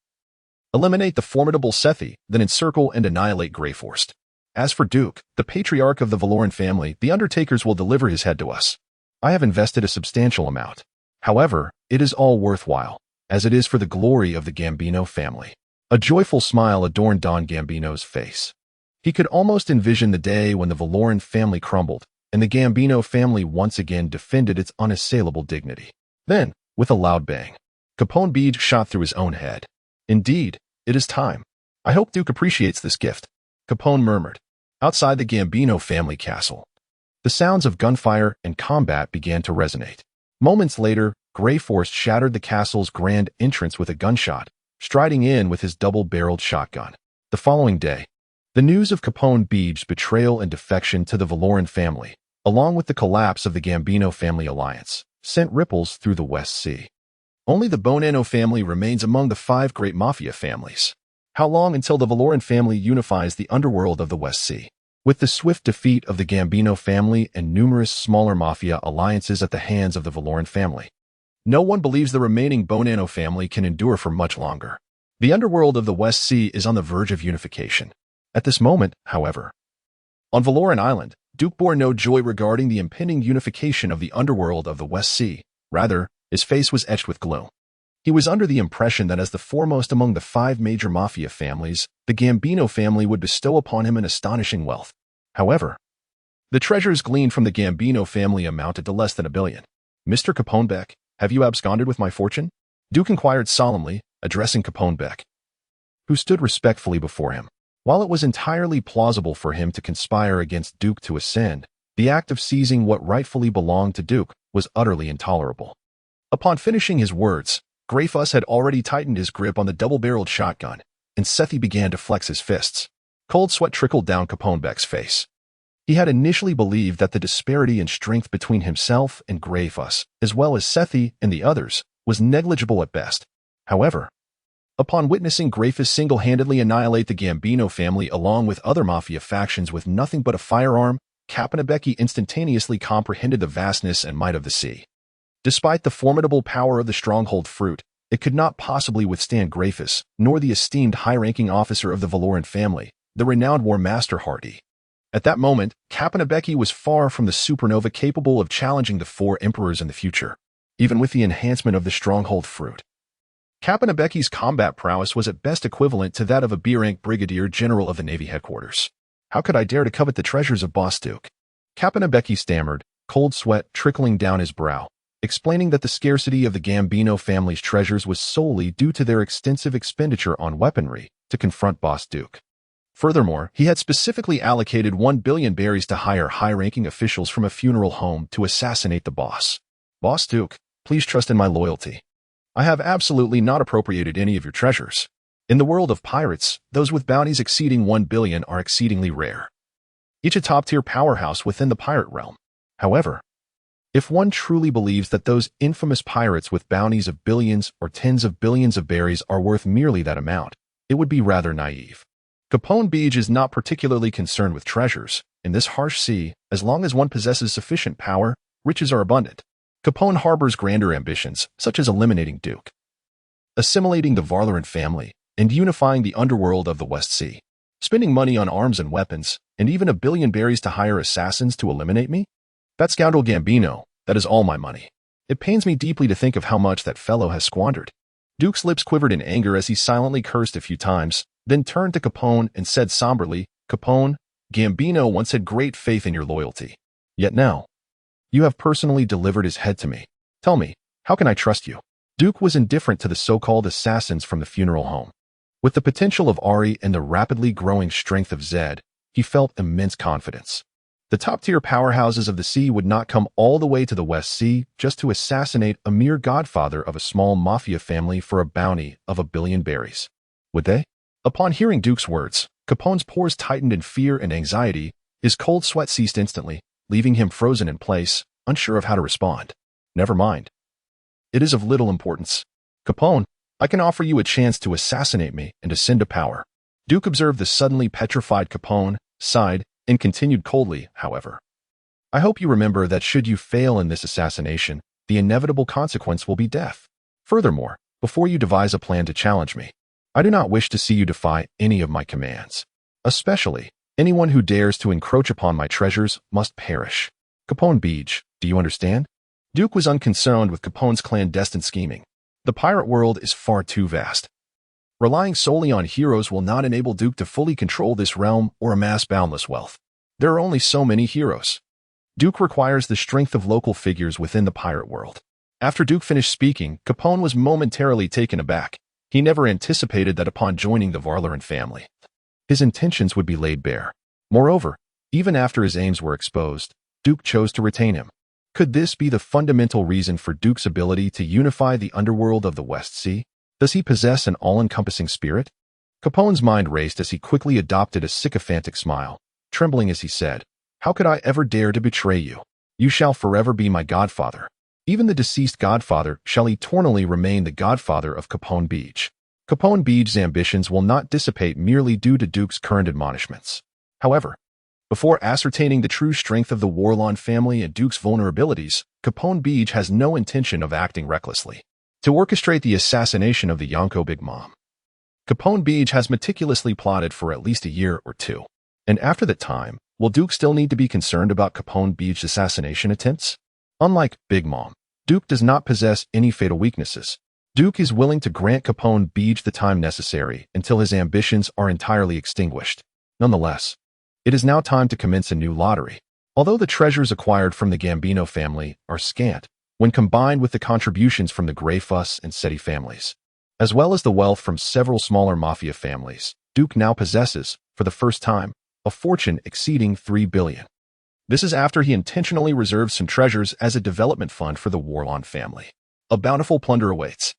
eliminate the formidable Sethi, then encircle and annihilate Grey Force. As for Duke, the patriarch of the Valoran family, the Undertakers will deliver his head to us. I have invested a substantial amount. However, it is all worthwhile, as it is for the glory of the Gambino family. A joyful smile adorned Don Gambino's face. He could almost envision the day when the Valoran family crumbled, and the Gambino family once again defended its unassailable dignity. Then, with a loud bang, Capone Beach shot through his own head. Indeed, it is time. I hope Duke appreciates this gift, Capone murmured. Outside the Gambino family castle, the sounds of gunfire and combat began to resonate. Moments later, Grey Force shattered the castle's grand entrance with a gunshot, striding in with his double-barreled shotgun. The following day, the news of Capone Beach's betrayal and defection to the Valoran family, along with the collapse of the Gambino family alliance, sent ripples through the West Sea. Only the Bonanno family remains among the 5 great mafia families. How long until the Valoran family unifies the underworld of the West Sea? With the swift defeat of the Gambino family and numerous smaller mafia alliances at the hands of the Valoran family, no one believes the remaining Bonanno family can endure for much longer. The underworld of the West Sea is on the verge of unification. At this moment, however, on Valoran Island, Duke bore no joy regarding the impending unification of the underworld of the West Sea. Rather, his face was etched with gloom. He was under the impression that as the foremost among the 5 major mafia families, the Gambino family would bestow upon him an astonishing wealth. However, the treasures gleaned from the Gambino family amounted to less than $1 billion. Mr. Caponebeck, have you absconded with my fortune? Duke inquired solemnly, addressing Caponebeck, who stood respectfully before him. While it was entirely plausible for him to conspire against Duke to ascend, the act of seizing what rightfully belonged to Duke was utterly intolerable. Upon finishing his words, Greyfuss had already tightened his grip on the double-barreled shotgun, and Sethi began to flex his fists. Cold sweat trickled down Caponebeck's face. He had initially believed that the disparity in strength between himself and Greyfuss, as well as Sethi and the others, was negligible at best. However, upon witnessing Greyfuss single-handedly annihilate the Gambino family along with other mafia factions with nothing but a firearm, Caponebecchi instantaneously comprehended the vastness and might of the sea. Despite the formidable power of the stronghold fruit, it could not possibly withstand Greyfuss, nor the esteemed high-ranking officer of the Valoran family, the renowned War Master Hardy. At that moment, Caponebecchi was far from the supernova capable of challenging the 4 emperors in the future, even with the enhancement of the stronghold fruit. Caponebecchi's combat prowess was at best equivalent to that of a B-rank brigadier general of the Navy headquarters. How could I dare to covet the treasures of Boss Duke? Caponebecchi stammered, cold sweat trickling down his brow, explaining that the scarcity of the Gambino family's treasures was solely due to their extensive expenditure on weaponry to confront Boss Duke. Furthermore, he had specifically allocated 1 billion berries to hire high-ranking officials from a funeral home to assassinate the boss. Boss Duke, please trust in my loyalty. I have absolutely not appropriated any of your treasures. In the world of pirates, those with bounties exceeding 1 billion are exceedingly rare. Each a top-tier powerhouse within the pirate realm. However, if one truly believes that those infamous pirates with bounties of billions or tens of billions of berries are worth merely that amount, it would be rather naive. Capone Beach is not particularly concerned with treasures. In this harsh sea, as long as one possesses sufficient power, riches are abundant. Capone harbors grander ambitions, such as eliminating Duke, assimilating the Varlaran family, and unifying the underworld of the West Sea. Spending money on arms and weapons, and even 1 billion berries to hire assassins to eliminate me? That scoundrel Gambino, that is all my money. It pains me deeply to think of how much that fellow has squandered. Duke's lips quivered in anger as he silently cursed a few times, then turned to Capone and said somberly, Capone, Gambino once had great faith in your loyalty. Yet now, you have personally delivered his head to me. Tell me, how can I trust you? Duke was indifferent to the so-called assassins from the funeral home. With the potential of Ari and the rapidly growing strength of Zed, he felt immense confidence. The top-tier powerhouses of the sea would not come all the way to the West Sea just to assassinate a mere godfather of a small mafia family for a bounty of 1 billion berries. Would they? Upon hearing Duke's words, Capone's pores tightened in fear and anxiety. His cold sweat ceased instantly, leaving him frozen in place, unsure of how to respond. Never mind. It is of little importance. Capone, I can offer you a chance to assassinate me and ascend to power. Duke observed the suddenly petrified Capone, sighed, and continued coldly, however. I hope you remember that should you fail in this assassination, the inevitable consequence will be death. Furthermore, before you devise a plan to challenge me, I do not wish to see you defy any of my commands. Especially, anyone who dares to encroach upon my treasures must perish. Capone Beach, do you understand? Duke was unconcerned with Capone's clandestine scheming. The pirate world is far too vast. Relying solely on heroes will not enable Duke to fully control this realm or amass boundless wealth. There are only so many heroes. Duke requires the strength of local figures within the pirate world. After Duke finished speaking, Capone was momentarily taken aback. He never anticipated that upon joining the Varloran family, his intentions would be laid bare. Moreover, even after his aims were exposed, Duke chose to retain him. Could this be the fundamental reason for Duke's ability to unify the underworld of the West Sea? Does he possess an all-encompassing spirit? Capone's mind raced as he quickly adopted a sycophantic smile, trembling as he said, How could I ever dare to betray you? You shall forever be my godfather. Even the deceased godfather shall eternally remain the godfather of Capone Beach. Capone Beach's ambitions will not dissipate merely due to Duke's current admonishments. However, before ascertaining the true strength of the Warlord family and Duke's vulnerabilities, Capone Beach has no intention of acting recklessly. To orchestrate the assassination of the Yonko Big Mom, Capone Beach has meticulously plotted for at least a year or two. And after that time, will Duke still need to be concerned about Capone Beach's assassination attempts? Unlike Big Mom, Duke does not possess any fatal weaknesses. Duke is willing to grant Capone Beach the time necessary until his ambitions are entirely extinguished. Nonetheless, it is now time to commence a new lottery. Although the treasures acquired from the Gambino family are scant, when combined with the contributions from the Greyfuss and Seti families, as well as the wealth from several smaller mafia families, Duke now possesses, for the first time, a fortune exceeding 3 billion. This is after he intentionally reserved some treasures as a development fund for the Warlord family. A bountiful plunder awaits.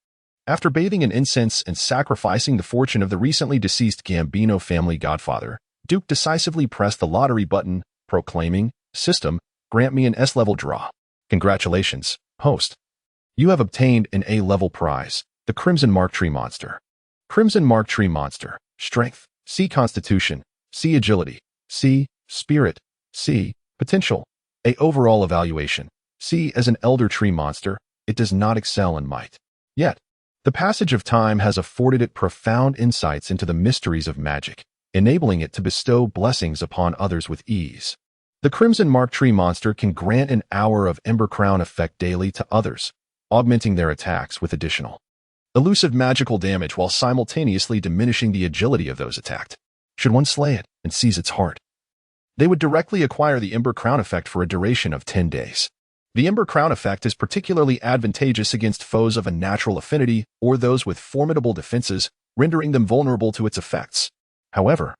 After bathing in incense and sacrificing the fortune of the recently deceased Gambino family godfather, Duke decisively pressed the lottery button, proclaiming, System, grant me an S-level draw. Congratulations, host. You have obtained an A-level prize, the Crimson Mark Tree Monster. Crimson Mark Tree Monster, Strength, C Constitution, C Agility, C Spirit, C Potential, A Overall Evaluation, C as an Elder Tree Monster, it does not excel in might. Yet, the passage of time has afforded it profound insights into the mysteries of magic, enabling it to bestow blessings upon others with ease. The Crimson Mark Tree Monster can grant an hour of Ember Crown effect daily to others, augmenting their attacks with additional elusive magical damage while simultaneously diminishing the agility of those attacked. Should one slay it and seize its heart, they would directly acquire the Ember Crown effect for a duration of 10 days. The Ember Crown effect is particularly advantageous against foes of a natural affinity or those with formidable defenses, rendering them vulnerable to its effects. However,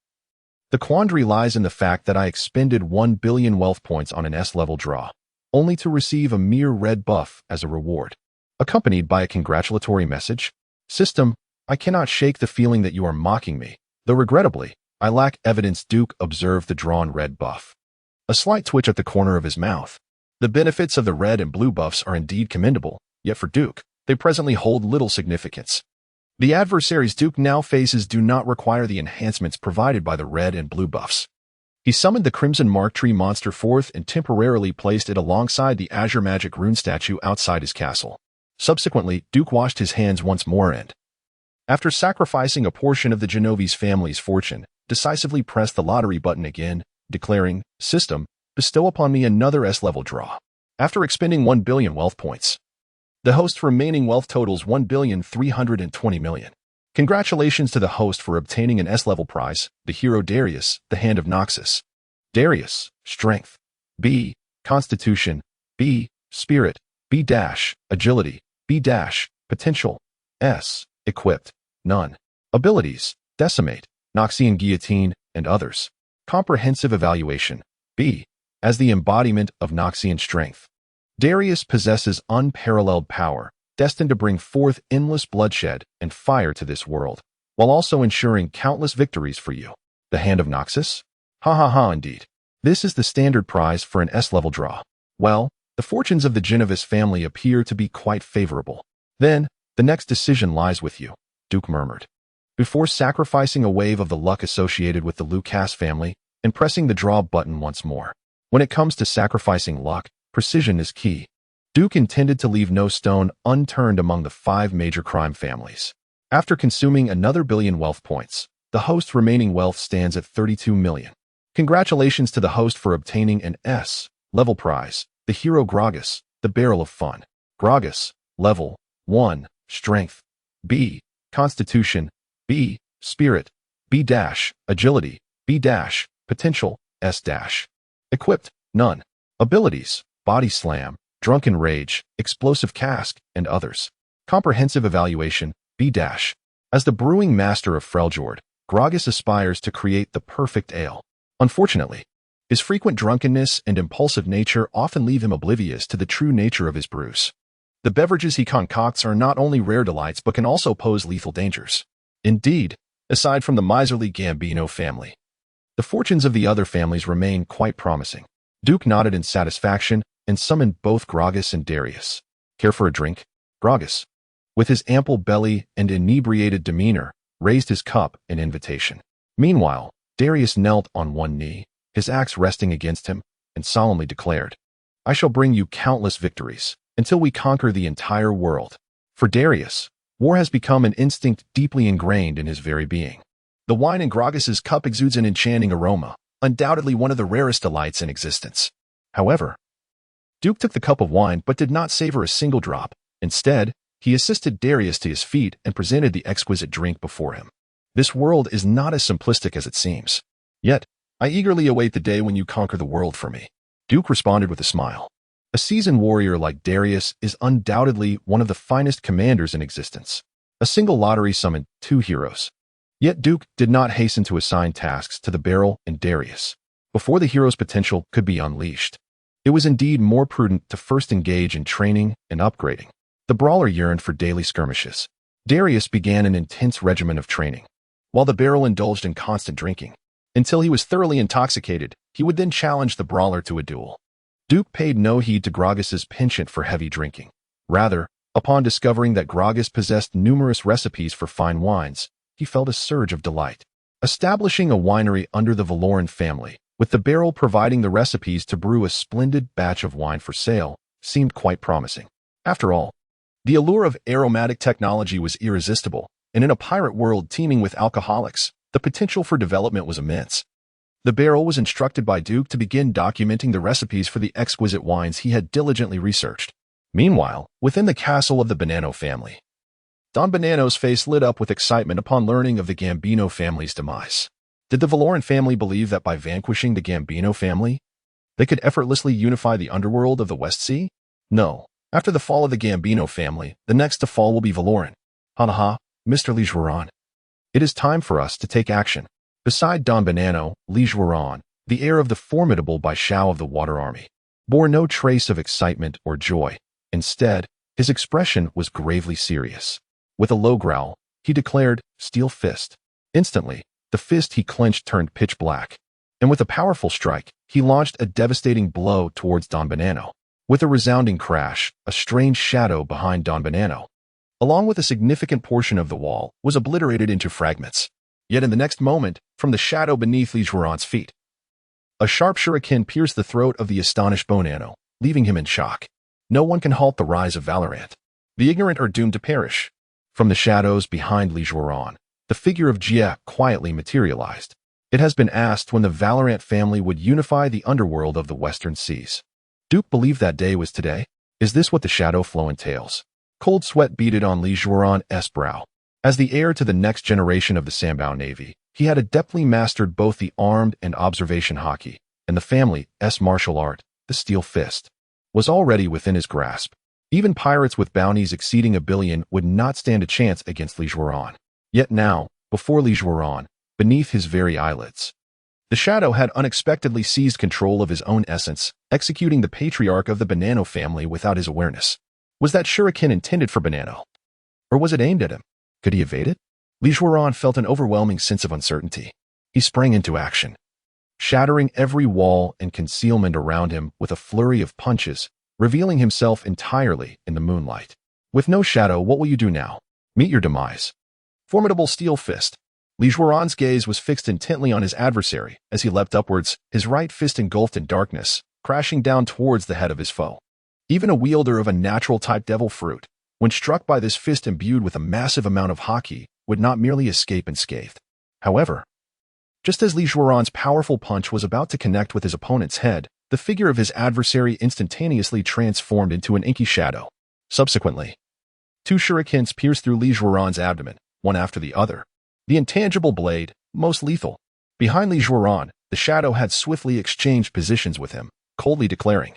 the quandary lies in the fact that I expended 1 billion wealth points on an S-level draw, only to receive a mere red buff as a reward, accompanied by a congratulatory message. System, I cannot shake the feeling that you are mocking me, though regrettably, I lack evidence. Duke observed the drawn red buff. A slight twitch at the corner of his mouth. The benefits of the red and blue buffs are indeed commendable, yet for Duke, they presently hold little significance. The adversaries Duke now faces do not require the enhancements provided by the red and blue buffs. He summoned the Crimson Mark Tree Monster forth and temporarily placed it alongside the Azure Magic Rune statue outside his castle. Subsequently, Duke washed his hands once more and, after sacrificing a portion of the Genovese family's fortune, decisively pressed the lottery button again. declaring, "System, bestow upon me another S-level draw." After expending 1 billion wealth points, the host's remaining wealth totals 1,320,000,000. Congratulations to the host for obtaining an S-level prize, the hero Darius, the Hand of Noxus. Darius, Strength, B, Constitution, B, Spirit, B-, Agility, B-, Potential, S, Equipped, None. Abilities, Decimate, Noxian Guillotine, and others. Comprehensive Evaluation, B, as the embodiment of Noxian strength. Darius possesses unparalleled power, destined to bring forth endless bloodshed and fire to this world, while also ensuring countless victories for you. The Hand of Noxus? Ha ha ha indeed. This is the standard prize for an S-level draw. Well, the fortunes of the Genovese family appear to be quite favorable. Then, the next decision lies with you, Duke murmured, before sacrificing a wave of the luck associated with the Lucas family and pressing the draw button once more. When it comes to sacrificing luck, precision is key. Duke intended to leave no stone unturned among the 5 major crime families. After consuming another billion wealth points, the host's remaining wealth stands at 32 million. Congratulations to the host for obtaining an S-level prize, the hero Gragas, the Barrel of Fun. Gragas, Level 1, Strength, B, Constitution, B, Spirit, B-, Agility, B-, Potential, S-. Equipped, None. Abilities, Body Slam, Drunken Rage, Explosive Cask, and others. Comprehensive Evaluation, B-. As the brewing master of Freljord, Gragas aspires to create the perfect ale. Unfortunately, his frequent drunkenness and impulsive nature often leave him oblivious to the true nature of his brews. The beverages he concocts are not only rare delights but can also pose lethal dangers. Indeed, aside from the miserly Gambino family, the fortunes of the other families remain quite promising. Duke nodded in satisfaction and summoned both Gragas and Darius. Care for a drink? Gragas, with his ample belly and inebriated demeanor, raised his cup in invitation. Meanwhile, Darius knelt on one knee, his axe resting against him, and solemnly declared, "I shall bring you countless victories, until we conquer the entire world." For Darius, war has become an instinct deeply ingrained in his very being. The wine in Gragas's cup exudes an enchanting aroma, undoubtedly one of the rarest delights in existence. However, Duke took the cup of wine but did not savor a single drop. Instead, he assisted Darius to his feet and presented the exquisite drink before him. This world is not as simplistic as it seems. Yet, I eagerly await the day when you conquer the world for me. Duke responded with a smile. A seasoned warrior like Darius is undoubtedly one of the finest commanders in existence. A single lottery summoned 2 heroes. Yet Duke did not hasten to assign tasks to the Barrel and Darius before the hero's potential could be unleashed. It was indeed more prudent to first engage in training and upgrading. The brawler yearned for daily skirmishes. Darius began an intense regimen of training, while the Barrel indulged in constant drinking. Until he was thoroughly intoxicated, he would then challenge the brawler to a duel. Duke paid no heed to Gragas's penchant for heavy drinking. Rather, upon discovering that Gragas possessed numerous recipes for fine wines, he felt a surge of delight. Establishing a winery under the Valoran family, with the Barrel providing the recipes to brew a splendid batch of wine for sale, seemed quite promising. After all, the allure of aromatic technology was irresistible, and in a pirate world teeming with alcoholics, the potential for development was immense. The Barrel was instructed by Duke to begin documenting the recipes for the exquisite wines he had diligently researched. Meanwhile, within the castle of the Banano family, Don Banano's face lit up with excitement upon learning of the Gambino family's demise. Did the Valoran family believe that by vanquishing the Gambino family, they could effortlessly unify the underworld of the West Sea? No. After the fall of the Gambino family, the next to fall will be Valoran. Ha ha ha, Mr. Lijuaran. It is time for us to take action. Beside Don Banano, Lijuaran, the heir of the formidable Baishao of the Water Army, bore no trace of excitement or joy. Instead, his expression was gravely serious. With a low growl, he declared, "Steel fist." Instantly, the fist he clenched turned pitch black, and with a powerful strike, he launched a devastating blow towards Don Banano. With a resounding crash, a strange shadow behind Don Banano, along with a significant portion of the wall, was obliterated into fragments. Yet in the next moment, from the shadow beneath Lijuaran's feet, a sharp shuriken pierced the throat of the astonished Bonanno, leaving him in shock. No one can halt the rise of Valorant. The ignorant are doomed to perish. From the shadows behind Lijuaran, the figure of Jie quietly materialized. It has been asked when the Valorant family would unify the underworld of the Western Seas. Duke believed that day was today. Is this what the shadow flow entails? Cold sweat beaded on Li Jueron's brow. As the heir to the next generation of the Sambao Navy, he had adeptly mastered both the armed and observation hockey, and the family's martial art, the steel fist, was already within his grasp. Even pirates with bounties exceeding 1 billion would not stand a chance against Li Jueron. Yet now, before Li Jueron, beneath his very eyelids, the shadow had unexpectedly seized control of his own essence, executing the patriarch of the Banano family without his awareness. Was that shuriken intended for Banano? Or was it aimed at him? Could he evade it? Li Jueron felt an overwhelming sense of uncertainty. He sprang into action, shattering every wall and concealment around him with a flurry of punches, revealing himself entirely in the moonlight. With no shadow, what will you do now? Meet your demise. Formidable steel fist. Li Jueron's gaze was fixed intently on his adversary as he leapt upwards, his right fist engulfed in darkness, crashing down towards the head of his foe. Even a wielder of a natural-type devil fruit, when struck by this fist imbued with a massive amount of haki, would not merely escape unscathed. However, just as Li Jueron's powerful punch was about to connect with his opponent's head, the figure of his adversary instantaneously transformed into an inky shadow. Subsequently, 2 shurikens pierced through Li Jueron's abdomen, one after the other. The intangible blade, most lethal. Behind Li Jueron, the shadow had swiftly exchanged positions with him, coldly declaring,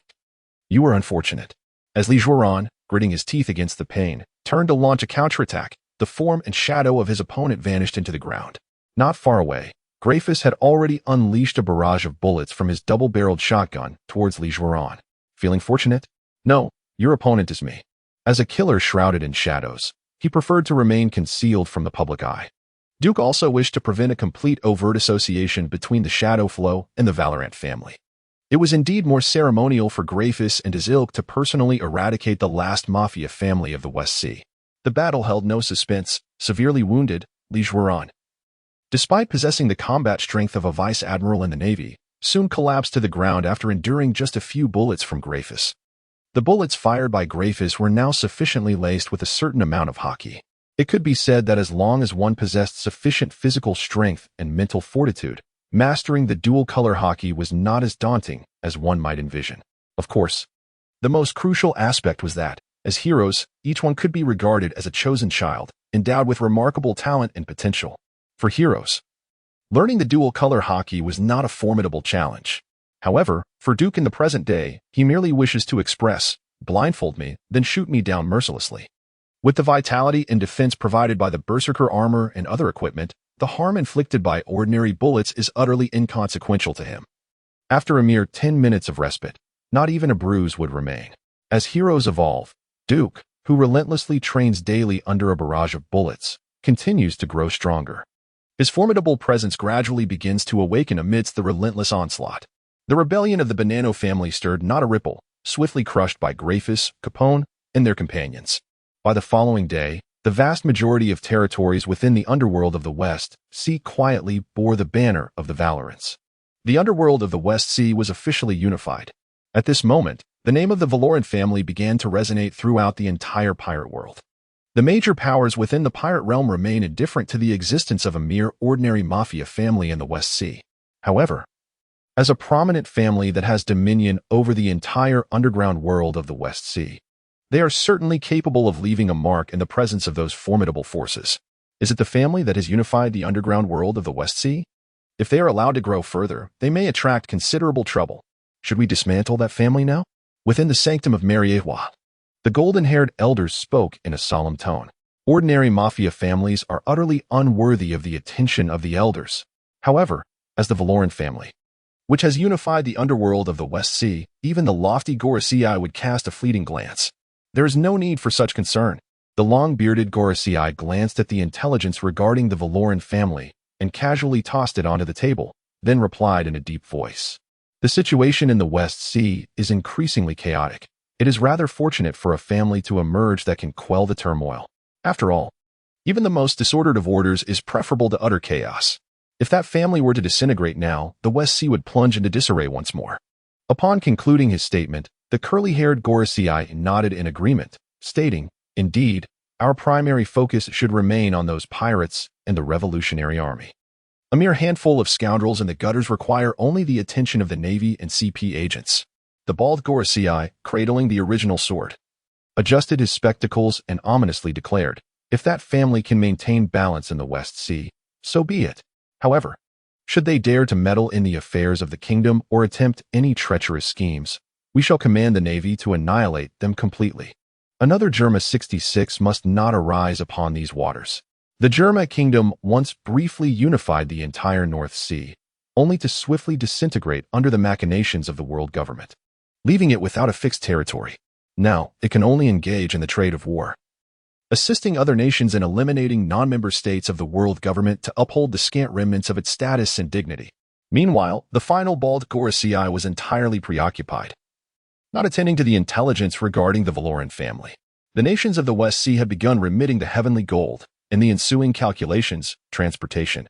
"You were unfortunate." As Li Jueron, gritting his teeth against the pain, turned to launch a counterattack, the form and shadow of his opponent vanished into the ground. Not far away, Grafus had already unleashed a barrage of bullets from his double-barreled shotgun towards Li Jueron. Feeling fortunate? No, your opponent is me. As a killer shrouded in shadows, he preferred to remain concealed from the public eye. Duke also wished to prevent a complete overt association between the Shadow Flow and the Valorant family. It was indeed more ceremonial for Grafus and his ilk to personally eradicate the last Mafia family of the West Sea. The battle held no suspense. Severely wounded, Li Jueron, despite possessing the combat strength of a vice-admiral in the Navy, soon collapsed to the ground after enduring just a few bullets from Grafus. The bullets fired by Grafus were now sufficiently laced with a certain amount of haki. It could be said that as long as one possessed sufficient physical strength and mental fortitude, mastering the dual-color haki was not as daunting as one might envision. Of course, the most crucial aspect was that, as heroes, each one could be regarded as a chosen child, endowed with remarkable talent and potential. For heroes, learning the dual-color haki was not a formidable challenge. However, for Duke in the present day, he merely wishes to express, blindfold me, then shoot me down mercilessly. With the vitality and defense provided by the berserker armor and other equipment, the harm inflicted by ordinary bullets is utterly inconsequential to him. After a mere 10 minutes of respite, not even a bruise would remain. As heroes evolve, Duke, who relentlessly trains daily under a barrage of bullets, continues to grow stronger. His formidable presence gradually begins to awaken amidst the relentless onslaught. The rebellion of the Banano family stirred not a ripple, swiftly crushed by Grafus, Capone, and their companions. By the following day, the vast majority of territories within the underworld of the West Sea quietly bore the banner of the Valorants. The underworld of the West Sea was officially unified. At this moment, the name of the Valorant family began to resonate throughout the entire pirate world. The major powers within the pirate realm remain indifferent to the existence of a mere ordinary mafia family in the West Sea. However, as a prominent family that has dominion over the entire underground world of the West Sea, they are certainly capable of leaving a mark in the presence of those formidable forces. Is it the family that has unified the underground world of the West Sea? If they are allowed to grow further, they may attract considerable trouble. Should we dismantle that family now? Within the sanctum of Mariehwa, the golden-haired elders spoke in a solemn tone. Ordinary mafia families are utterly unworthy of the attention of the elders. However, as the Valorant family, which has unified the underworld of the West Sea, even the lofty Gorosei would cast a fleeting glance. There is no need for such concern. The long-bearded Gorosei glanced at the intelligence regarding the Valorant family and casually tossed it onto the table, then replied in a deep voice. The situation in the West Sea is increasingly chaotic. It is rather fortunate for a family to emerge that can quell the turmoil. After all, even the most disordered of orders is preferable to utter chaos. If that family were to disintegrate now, the West Sea would plunge into disarray once more. Upon concluding his statement, the curly-haired Gorosei nodded in agreement, stating, "Indeed, our primary focus should remain on those pirates and the Revolutionary Army." A mere handful of scoundrels in the gutters require only the attention of the Navy and CP agents. The bald Gorosei, cradling the original sword, adjusted his spectacles and ominously declared, "If that family can maintain balance in the West Sea, so be it. However, should they dare to meddle in the affairs of the kingdom or attempt any treacherous schemes, we shall command the Navy to annihilate them completely. Another Germa 66 must not arise upon these waters." The Germa kingdom once briefly unified the entire North Sea, only to swiftly disintegrate under the machinations of the world government, leaving it without a fixed territory. Now, it can only engage in the trade of war, assisting other nations in eliminating non-member states of the world government to uphold the scant remnants of its status and dignity. Meanwhile, the final bald Gorosei was entirely preoccupied, not attending to the intelligence regarding the Valoran family. The nations of the West Sea had begun remitting the heavenly gold, and the ensuing calculations, transportation,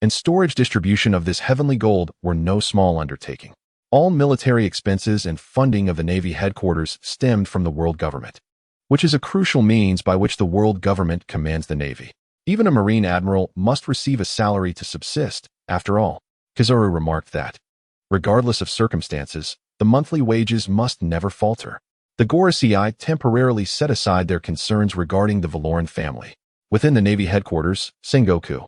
and storage distribution of this heavenly gold were no small undertaking. All military expenses and funding of the Navy headquarters stemmed from the world government, which is a crucial means by which the world government commands the Navy. Even a Marine admiral must receive a salary to subsist, after all. Kizaru remarked that, regardless of circumstances, the monthly wages must never falter. The Gorosei temporarily set aside their concerns regarding the Valoran family. Within the Navy headquarters, Sengoku,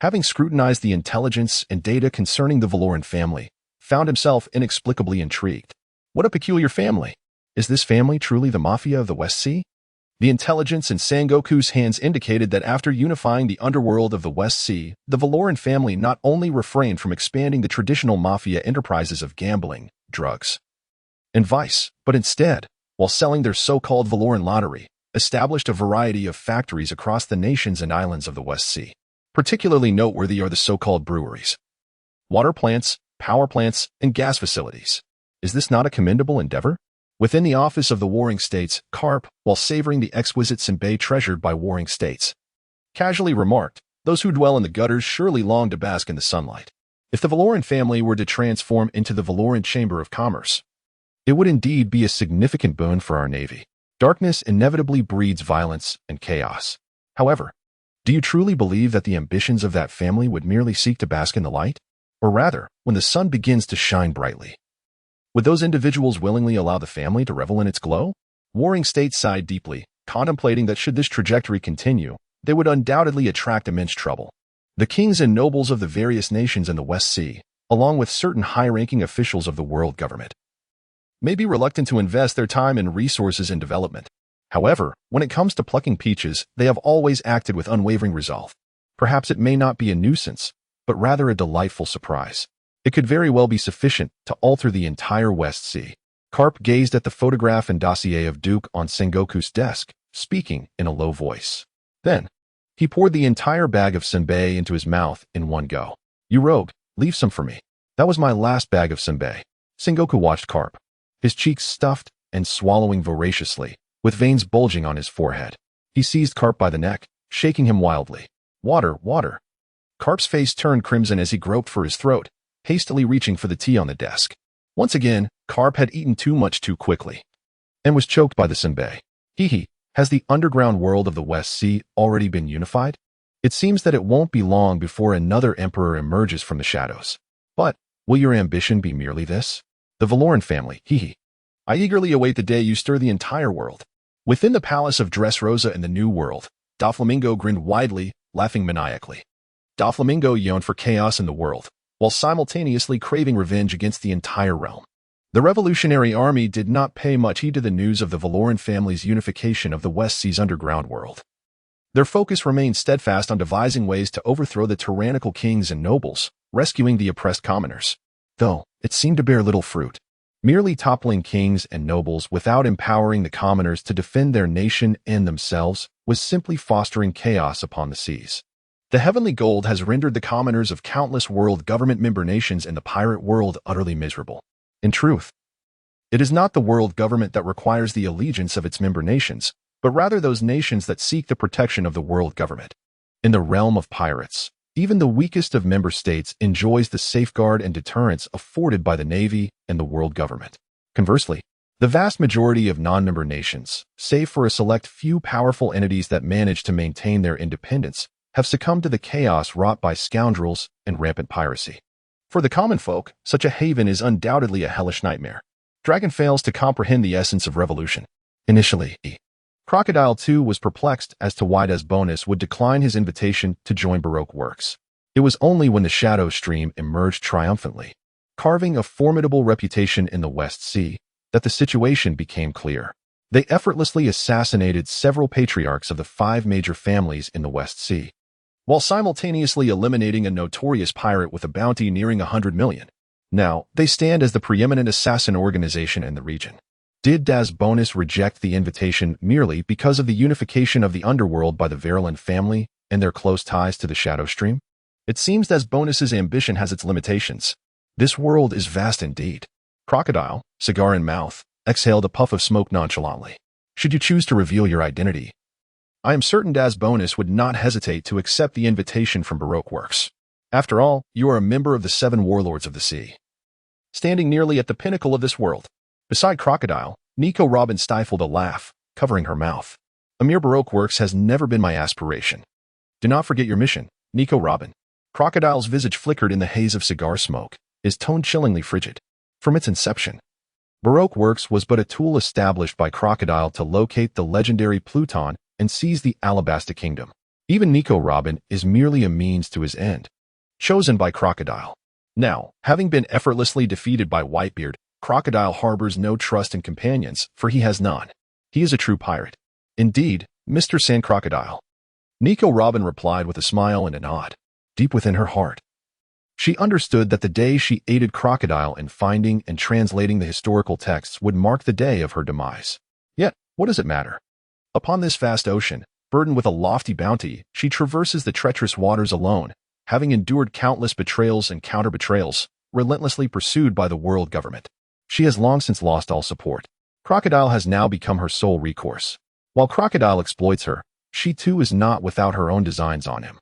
having scrutinized the intelligence and data concerning the Valoran family, found himself inexplicably intrigued. What a peculiar family! Is this family truly the Mafia of the West Sea? The intelligence in Sengoku's hands indicated that after unifying the underworld of the West Sea, the Valoran family not only refrained from expanding the traditional Mafia enterprises of gambling, drugs, and vice, but instead, while selling their so-called Valoran lottery, established a variety of factories across the nations and islands of the West Sea. Particularly noteworthy are the so-called breweries, water plants, power plants, and gas facilities. Is this not a commendable endeavor? Within the office of the warring states, Karp, while savoring the exquisite senbei treasured by warring states, casually remarked, "Those who dwell in the gutters surely long to bask in the sunlight. If the Valoran family were to transform into the Valoran Chamber of Commerce, it would indeed be a significant boon for our Navy. Darkness inevitably breeds violence and chaos. However, do you truly believe that the ambitions of that family would merely seek to bask in the light? Or rather, when the sun begins to shine brightly, would those individuals willingly allow the family to revel in its glow?" Warring states sighed deeply, contemplating that should this trajectory continue, they would undoubtedly attract immense trouble. The kings and nobles of the various nations in the West Sea, along with certain high-ranking officials of the world government, may be reluctant to invest their time and resources in development. However, when it comes to plucking peaches, they have always acted with unwavering resolve. Perhaps it may not be a nuisance, but rather a delightful surprise. It could very well be sufficient to alter the entire West Sea. Karp gazed at the photograph and dossier of Duke on Sengoku's desk, speaking in a low voice. Then, he poured the entire bag of senbei into his mouth in one go. "You rogue, leave some for me. That was my last bag of senbei." Sengoku watched Karp, his cheeks stuffed and swallowing voraciously, with veins bulging on his forehead. He seized Karp by the neck, shaking him wildly. "Water, water." Karp's face turned crimson as he groped for his throat, hastily reaching for the tea on the desk. Once again, Karp had eaten too much too quickly, and was choked by the senbei. Hee. Has the underground world of the West Sea already been unified? It seems that it won't be long before another emperor emerges from the shadows. But, will your ambition be merely this? The Valoran family, I eagerly await the day you stir the entire world. Within the palace of Dressrosa in the New World, Doflamingo grinned widely, laughing maniacally. Doflamingo yearned for chaos in the world, while simultaneously craving revenge against the entire realm. The Revolutionary Army did not pay much heed to the news of the Valoran family's unification of the West Sea's underground world. Their focus remained steadfast on devising ways to overthrow the tyrannical kings and nobles, rescuing the oppressed commoners. Though, it seemed to bear little fruit. Merely toppling kings and nobles without empowering the commoners to defend their nation and themselves was simply fostering chaos upon the seas. The heavenly gold has rendered the commoners of countless world government member nations in the pirate world utterly miserable. In truth, it is not the world government that requires the allegiance of its member nations, but rather those nations that seek the protection of the world government. In the realm of pirates, even the weakest of member states enjoys the safeguard and deterrence afforded by the Navy and the world government. Conversely, the vast majority of non-member nations, save for a select few powerful entities that manage to maintain their independence, have succumbed to the chaos wrought by scoundrels and rampant piracy. For the common folk, such a haven is undoubtedly a hellish nightmare. Dragon fails to comprehend the essence of revolution. Initially, Crocodile too was perplexed as to why Des Bonus would decline his invitation to join Baroque Works. It was only when the Shadow Stream emerged triumphantly, carving a formidable reputation in the West Sea, that the situation became clear. They effortlessly assassinated several patriarchs of the 5 major families in the West Sea, while simultaneously eliminating a notorious pirate with a bounty nearing 100 million. Now, they stand as the preeminent assassin organization in the region. Did Des Bonus reject the invitation merely because of the unification of the underworld by the Verlin family and their close ties to the Shadow Stream? It seems Des Bonus's ambition has its limitations. This world is vast indeed. Crocodile, cigar in mouth, exhaled a puff of smoke nonchalantly. Should you choose to reveal your identity, I am certain Des Bonus would not hesitate to accept the invitation from Baroque Works. After all, you are a member of the 7 Warlords of the Sea, standing nearly at the pinnacle of this world. Beside Crocodile, Nico Robin stifled a laugh, covering her mouth. A mere Baroque Works has never been my aspiration. Do not forget your mission, Nico Robin. Crocodile's visage flickered in the haze of cigar smoke, his tone chillingly frigid. From its inception, Baroque Works was but a tool established by Crocodile to locate the legendary Pluton and seize the Alabasta Kingdom. Even Nico Robin is merely a means to his end, chosen by Crocodile. Now, having been effortlessly defeated by Whitebeard, Crocodile harbors no trust in companions, for he has none. He is a true pirate. Indeed, Mr. Sand Crocodile. Nico Robin replied with a smile and a nod. Deep within her heart, she understood that the day she aided Crocodile in finding and translating the historical texts would mark the day of her demise. Yet, what does it matter? Upon this vast ocean, burdened with a lofty bounty, she traverses the treacherous waters alone, having endured countless betrayals and counter-betrayals, relentlessly pursued by the world government. She has long since lost all support. Crocodile has now become her sole recourse. While Crocodile exploits her, she too is not without her own designs on him.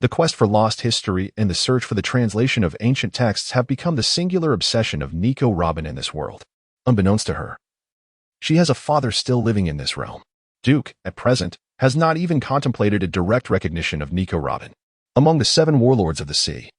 The quest for lost history and the search for the translation of ancient texts have become the singular obsession of Nico Robin in this world. Unbeknownst to her, she has a father still living in this realm. Duke, at present, has not even contemplated a direct recognition of Nico Robin among the 7 Warlords of the Sea.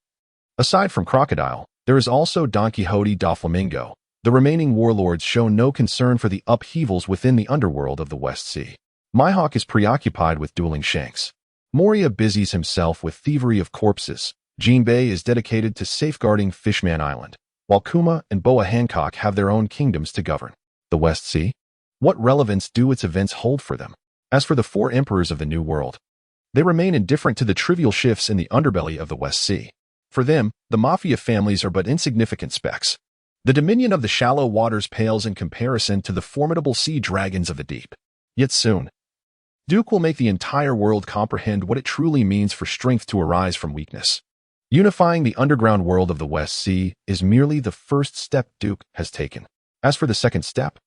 Aside from Crocodile, there is also Don Quixote da Flamingo. The remaining warlords show no concern for the upheavals within the underworld of the West Sea. Mihawk is preoccupied with dueling shanks. Moria busies himself with thievery of corpses. Jinbei is dedicated to safeguarding Fishman Island, while Kuma and Boa Hancock have their own kingdoms to govern. The West Sea? What relevance do its events hold for them? As for the 4 emperors of the New World, they remain indifferent to the trivial shifts in the underbelly of the West Sea. For them, the Mafia families are but insignificant specks. The dominion of the shallow waters pales in comparison to the formidable sea dragons of the deep. Yet soon, Duke will make the entire world comprehend what it truly means for strength to arise from weakness. Unifying the underground world of the West Sea is merely the first step Duke has taken. As for the second step,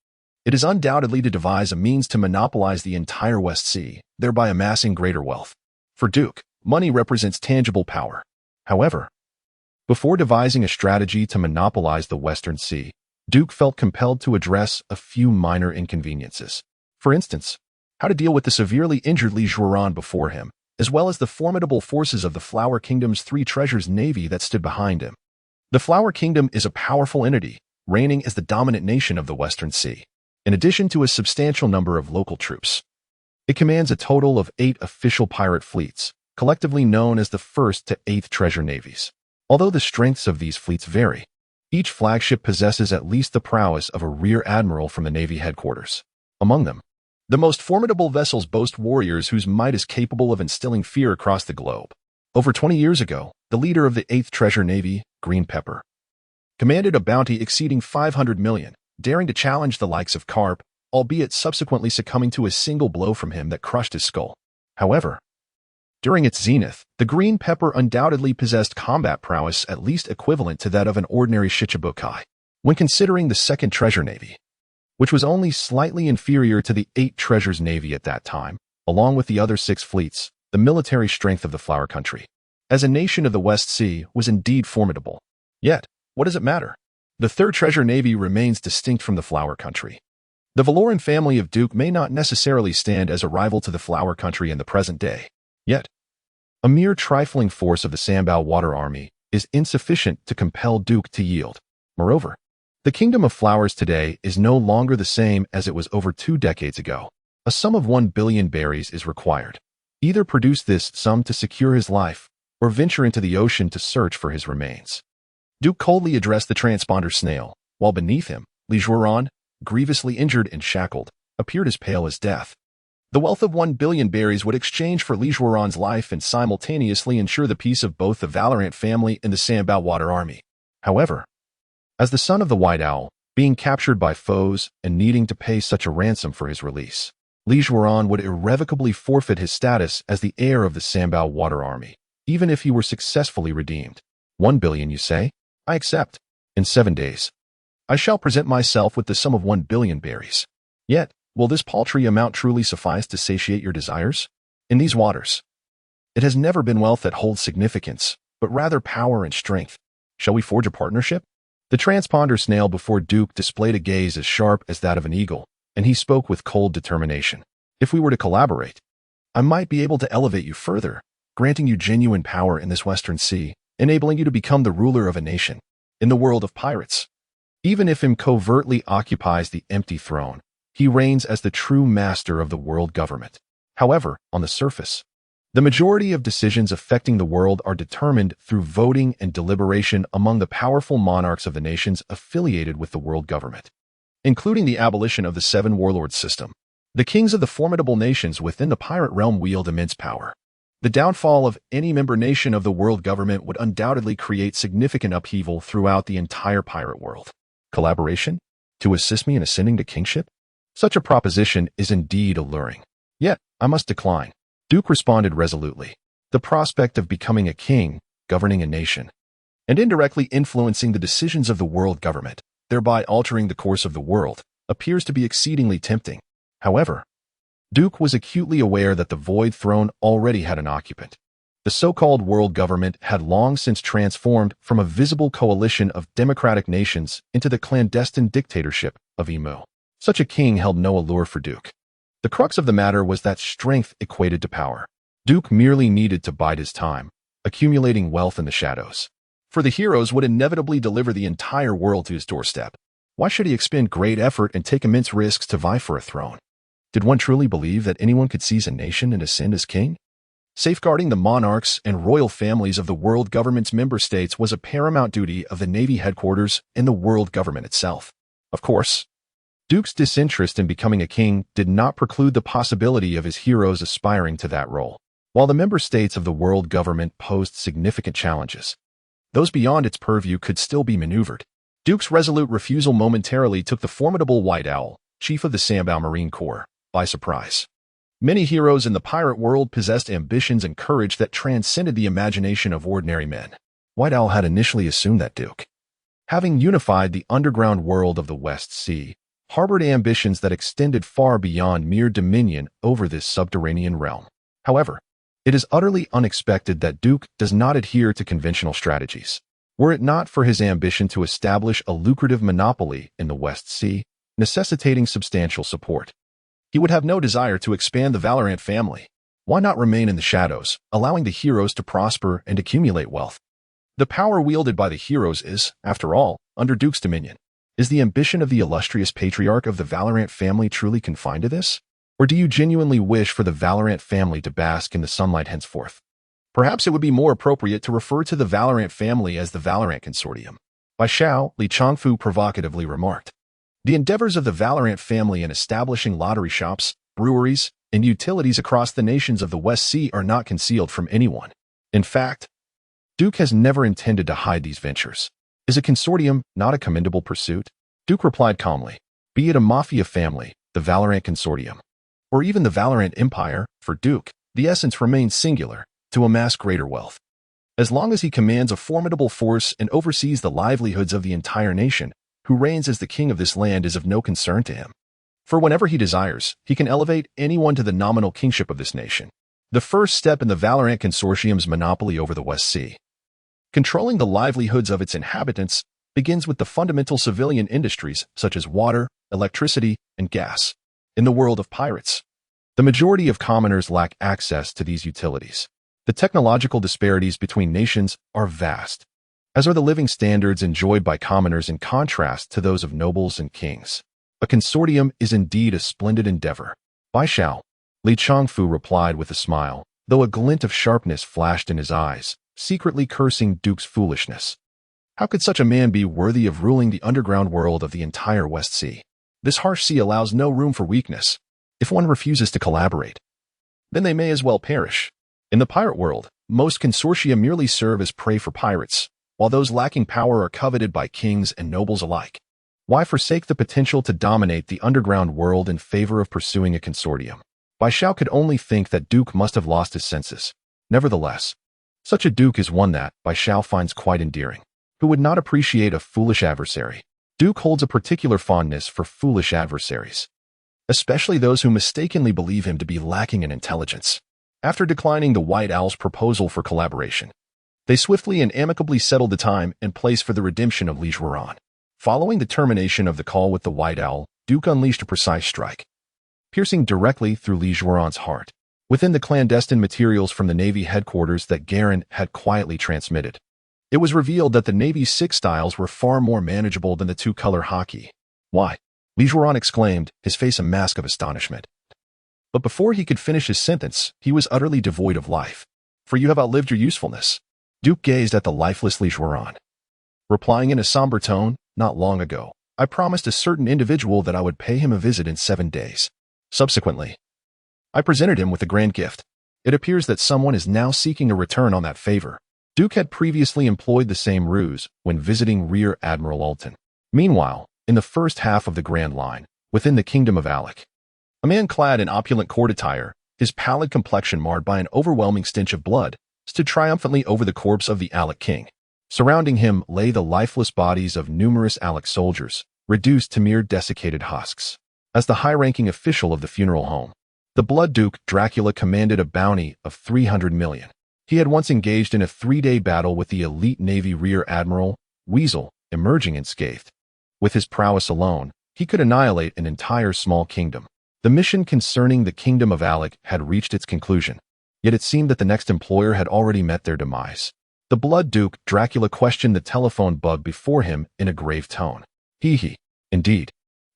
it is undoubtedly to devise a means to monopolize the entire West Sea, thereby amassing greater wealth. For Duke, money represents tangible power. However, before devising a strategy to monopolize the Western Sea, Duke felt compelled to address a few minor inconveniences. For instance, how to deal with the severely injured Li Juran before him, as well as the formidable forces of the Flower Kingdom's 3 treasures navy that stood behind him. The Flower Kingdom is a powerful entity, reigning as the dominant nation of the Western Sea. In addition to a substantial number of local troops, it commands a total of 8 official pirate fleets, collectively known as the 1st to 8th treasure navies. Although the strengths of these fleets vary, each flagship possesses at least the prowess of a rear admiral from the Navy headquarters. Among them, the most formidable vessels boast warriors whose might is capable of instilling fear across the globe. Over 20 years ago, the leader of the 8th Treasure Navy, Green Pepper, commanded a bounty exceeding 500 million, daring to challenge the likes of Carp, albeit subsequently succumbing to a single blow from him that crushed his skull. However, during its zenith, the Green Pepper undoubtedly possessed combat prowess at least equivalent to that of an ordinary Shichibukai. When considering the 2nd Treasure Navy, which was only slightly inferior to the 8 Treasures Navy at that time, along with the other 6 fleets, the military strength of the Flower Country, as a nation of the West Sea, was indeed formidable. Yet, what does it matter? The 3rd Treasure Navy remains distinct from the Flower Country. The Valoran family of Duke may not necessarily stand as a rival to the Flower Country in the present day. Yet, A mere trifling force of the Sanbao Water Army is insufficient to compel Duke to yield. Moreover, the Kingdom of Flowers today is no longer the same as it was over 2 decades ago. A sum of 1 billion berries is required. Either produce this sum to secure his life, or venture into the ocean to search for his remains. Duke coldly addressed the transponder snail, while beneath him, Lijuaran, grievously injured and shackled, appeared as pale as death. The wealth of 1 billion berries would exchange for Lijuaran's life and simultaneously ensure the peace of both the Valorant family and the Sanbao Water Army. However, as the son of the White Owl, being captured by foes and needing to pay such a ransom for his release, Lijuaran would irrevocably forfeit his status as the heir of the Sanbao Water Army, even if he were successfully redeemed. 1 billion, you say? I accept. In 7 days, I shall present myself with the sum of 1 billion berries. Yet, will this paltry amount truly suffice to satiate your desires? In these waters, it has never been wealth that holds significance, but rather power and strength. Shall we forge a partnership? The transponder snail before Duke displayed a gaze as sharp as that of an eagle, and he spoke with cold determination. If we were to collaborate, I might be able to elevate you further, granting you genuine power in this Western Sea, enabling you to become the ruler of a nation. In the world of pirates, even if him covertly occupies the empty throne, he reigns as the true master of the world government. However, on the surface, the majority of decisions affecting the world are determined through voting and deliberation among the powerful monarchs of the nations affiliated with the world government, including the abolition of the Seven Warlords system. The kings of the formidable nations within the pirate realm wield immense power. The downfall of any member nation of the world government would undoubtedly create significant upheaval throughout the entire pirate world. Collaboration? To assist me in ascending to kingship? Such a proposition is indeed alluring. Yet, I must decline. Duke responded resolutely. The prospect of becoming a king, governing a nation, and indirectly influencing the decisions of the world government, thereby altering the course of the world, appears to be exceedingly tempting. However, Duke was acutely aware that the Void Throne already had an occupant. The so-called world government had long since transformed from a visible coalition of democratic nations into the clandestine dictatorship of Emu. Such a king held no allure for Duke. The crux of the matter was that strength equated to power. Duke merely needed to bide his time, accumulating wealth in the shadows. For the heroes would inevitably deliver the entire world to his doorstep. Why should he expend great effort and take immense risks to vie for a throne? Did one truly believe that anyone could seize a nation and ascend as king? Safeguarding the monarchs and royal families of the world government's member states was a paramount duty of the Navy headquarters and the world government itself. Of course, Duke's disinterest in becoming a king did not preclude the possibility of his heroes aspiring to that role. While the member states of the world government posed significant challenges, those beyond its purview could still be maneuvered. Duke's resolute refusal momentarily took the formidable White Owl, chief of the Sanbao Marine Corps, by surprise. Many heroes in the pirate world possessed ambitions and courage that transcended the imagination of ordinary men. White Owl had initially assumed that Duke, having unified the underground world of the West Sea, harbored ambitions that extended far beyond mere dominion over this subterranean realm. However, it is utterly unexpected that Duke does not adhere to conventional strategies. Were it not for his ambition to establish a lucrative monopoly in the West Sea, necessitating substantial support, he would have no desire to expand the Valorant family. Why not remain in the shadows, allowing the heroes to prosper and accumulate wealth? The power wielded by the heroes is, after all, under Duke's dominion. Is the ambition of the illustrious patriarch of the Valorant family truly confined to this? Or do you genuinely wish for the Valorant family to bask in the sunlight henceforth? Perhaps it would be more appropriate to refer to the Valorant family as the Valorant Consortium. By Xiao, Li Changfu provocatively remarked. The endeavors of the Valorant family in establishing lottery shops, breweries, and utilities across the nations of the West Sea are not concealed from anyone. In fact, Duke has never intended to hide these ventures. Is a consortium not a commendable pursuit? Duke replied calmly. Be it a mafia family, the Valorant Consortium, or even the Valorant Empire, for Duke, the essence remains singular, to amass greater wealth. As long as he commands a formidable force and oversees the livelihoods of the entire nation, who reigns as the king of this land is of no concern to him. For whenever he desires, he can elevate anyone to the nominal kingship of this nation. The first step in the Valorant Consortium's monopoly over the West Sea, controlling the livelihoods of its inhabitants, begins with the fundamental civilian industries such as water, electricity, and gas. In the world of pirates, the majority of commoners lack access to these utilities. The technological disparities between nations are vast, as are the living standards enjoyed by commoners in contrast to those of nobles and kings. A consortium is indeed a splendid endeavor. Bai Xiao, Li Changfu replied with a smile, though a glint of sharpness flashed in his eyes, secretly cursing Duke's foolishness. How could such a man be worthy of ruling the underground world of the entire West Sea? This harsh sea allows no room for weakness. If one refuses to collaborate, then they may as well perish. In the pirate world, most consortia merely serve as prey for pirates, while those lacking power are coveted by kings and nobles alike. Why forsake the potential to dominate the underground world in favor of pursuing a consortium? Bai Xiao could only think that Duke must have lost his senses. Nevertheless, such a Duke is one that Bai Xiao finds quite endearing. Who would not appreciate a foolish adversary? Duke holds a particular fondness for foolish adversaries, especially those who mistakenly believe him to be lacking in intelligence. After declining the White Owl's proposal for collaboration, they swiftly and amicably settled the time and place for the redemption of Li Zhuoran. Following the termination of the call with the White Owl, Duke unleashed a precise strike, piercing directly through Li Zhuoran's heart. Within the clandestine materials from the Navy headquarters that Garen had quietly transmitted, it was revealed that the Navy's 6 styles were far more manageable than the 2-color hockey. Why? Li Zhuoran exclaimed, his face a mask of astonishment. But before he could finish his sentence, he was utterly devoid of life. For you have outlived your usefulness. Duke gazed at the lifeless Li Zhuoran, replying in a somber tone, not long ago, I promised a certain individual that I would pay him a visit in 7 days. Subsequently, I presented him with a grand gift. It appears that someone is now seeking a return on that favor. Duke had previously employed the same ruse when visiting Rear Admiral Alton. Meanwhile, in the first half of the Grand Line, within the Kingdom of Alec, a man clad in opulent court attire, his pallid complexion marred by an overwhelming stench of blood, stood triumphantly over the corpse of the Alec king. Surrounding him lay the lifeless bodies of numerous Alec soldiers, reduced to mere desiccated husks. As the high-ranking official of the funeral home, the Blood Duke Dracula commanded a bounty of 300 million. He had once engaged in a 3-day battle with the elite Navy Rear Admiral, Weasel, emerging unscathed. With his prowess alone, he could annihilate an entire small kingdom. The mission concerning the Kingdom of Alec had reached its conclusion, yet it seemed that the next employer had already met their demise. The Blood Duke Dracula questioned the telephone bug before him in a grave tone. Indeed.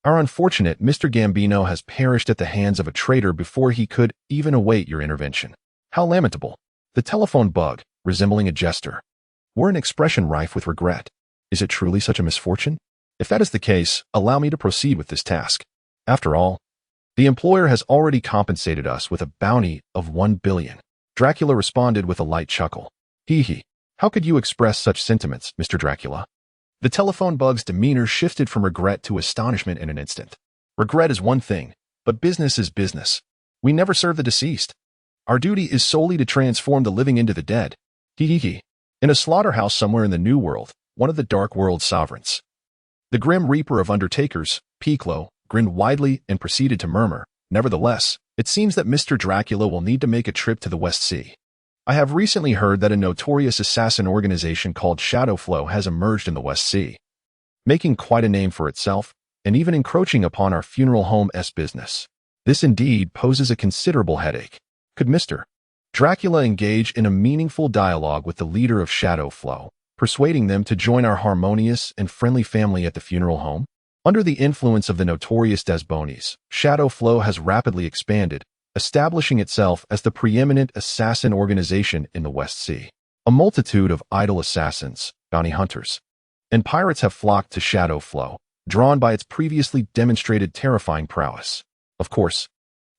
Our unfortunate Mr. Gambino has perished at the hands of a traitor before he could even await your intervention. How lamentable. The telephone bug, resembling a jester, wore an expression rife with regret. Is it truly such a misfortune? If that is the case, allow me to proceed with this task. After all, the employer has already compensated us with a bounty of 1 billion. Dracula responded with a light chuckle. How could you express such sentiments, Mr. Dracula? The telephone bug's demeanor shifted from regret to astonishment in an instant. Regret is one thing, but business is business. We never serve the deceased. Our duty is solely to transform the living into the dead. In a slaughterhouse somewhere in the New World, one of the Dark World's sovereigns, the Grim Reaper of Undertakers, Piclo, grinned widely and proceeded to murmur, nevertheless, it seems that Mr. Dracula will need to make a trip to the West Sea. I have recently heard that a notorious assassin organization called Shadowflow has emerged in the West Sea, making quite a name for itself, and even encroaching upon our funeral home's business. This indeed poses a considerable headache. Could Mr. Dracula engage in a meaningful dialogue with the leader of Shadowflow, persuading them to join our harmonious and friendly family at the funeral home? Under the influence of the notorious Desbonis, Shadowflow has rapidly expanded, establishing itself as the preeminent assassin organization in the West Sea. A multitude of idle assassins, bounty hunters, and pirates have flocked to Shadowflow, drawn by its previously demonstrated terrifying prowess. Of course,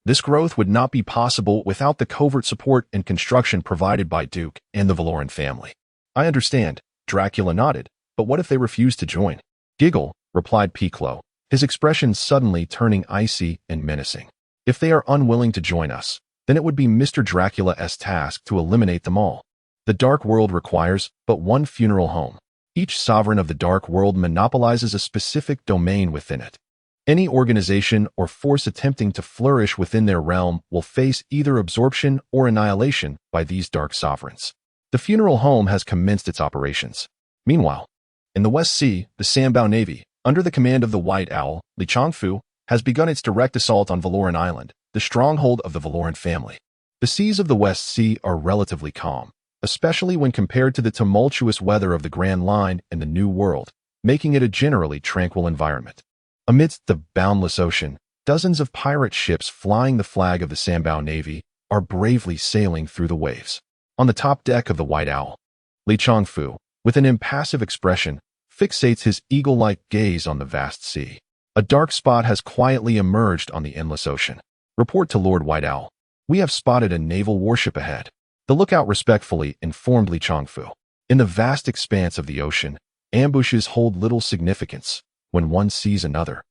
this growth would not be possible without the covert support and construction provided by Duke and the Valoran family. I understand, Dracula nodded, but what if they refuse to join? Giggle, replied Piclo, his expression suddenly turning icy and menacing. If they are unwilling to join us, then it would be Mr. Dracula's task to eliminate them all. The Dark World requires but one funeral home. Each sovereign of the Dark World monopolizes a specific domain within it. Any organization or force attempting to flourish within their realm will face either absorption or annihilation by these dark sovereigns. The funeral home has commenced its operations. Meanwhile, in the West Sea, the Sambao Navy, under the command of the White Owl, Li Changfu, has begun its direct assault on Valoran Island, the stronghold of the Valoran family. The seas of the West Sea are relatively calm, especially when compared to the tumultuous weather of the Grand Line and the New World, making it a generally tranquil environment. Amidst the boundless ocean, dozens of pirate ships flying the flag of the Sambao Navy are bravely sailing through the waves. On the top deck of the White Owl, Li Changfu, with an impassive expression, fixates his eagle-like gaze on the vast sea. A dark spot has quietly emerged on the endless ocean. Report to Lord White Owl. We have spotted a naval warship ahead. The lookout respectfully informed Li Changfu. In the vast expanse of the ocean, ambushes hold little significance when one sees another.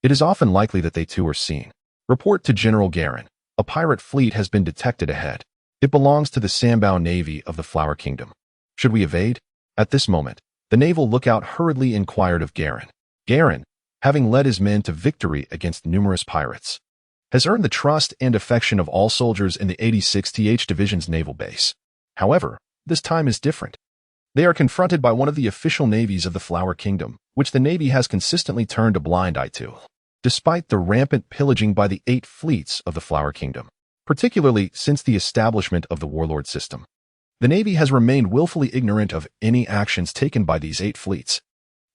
It is often likely that they too are seen. Report to General Garen. A pirate fleet has been detected ahead. It belongs to the Sambao Navy of the Flower Kingdom. Should we evade? At this moment, the naval lookout hurriedly inquired of Garen. Garen, having led his men to victory against numerous pirates, has earned the trust and affection of all soldiers in the 86th Division's naval base. However, this time is different. They are confronted by one of the official navies of the Flower Kingdom, which the Navy has consistently turned a blind eye to, despite the rampant pillaging by the 8 fleets of the Flower Kingdom, particularly since the establishment of the warlord system. The Navy has remained willfully ignorant of any actions taken by these 8 fleets.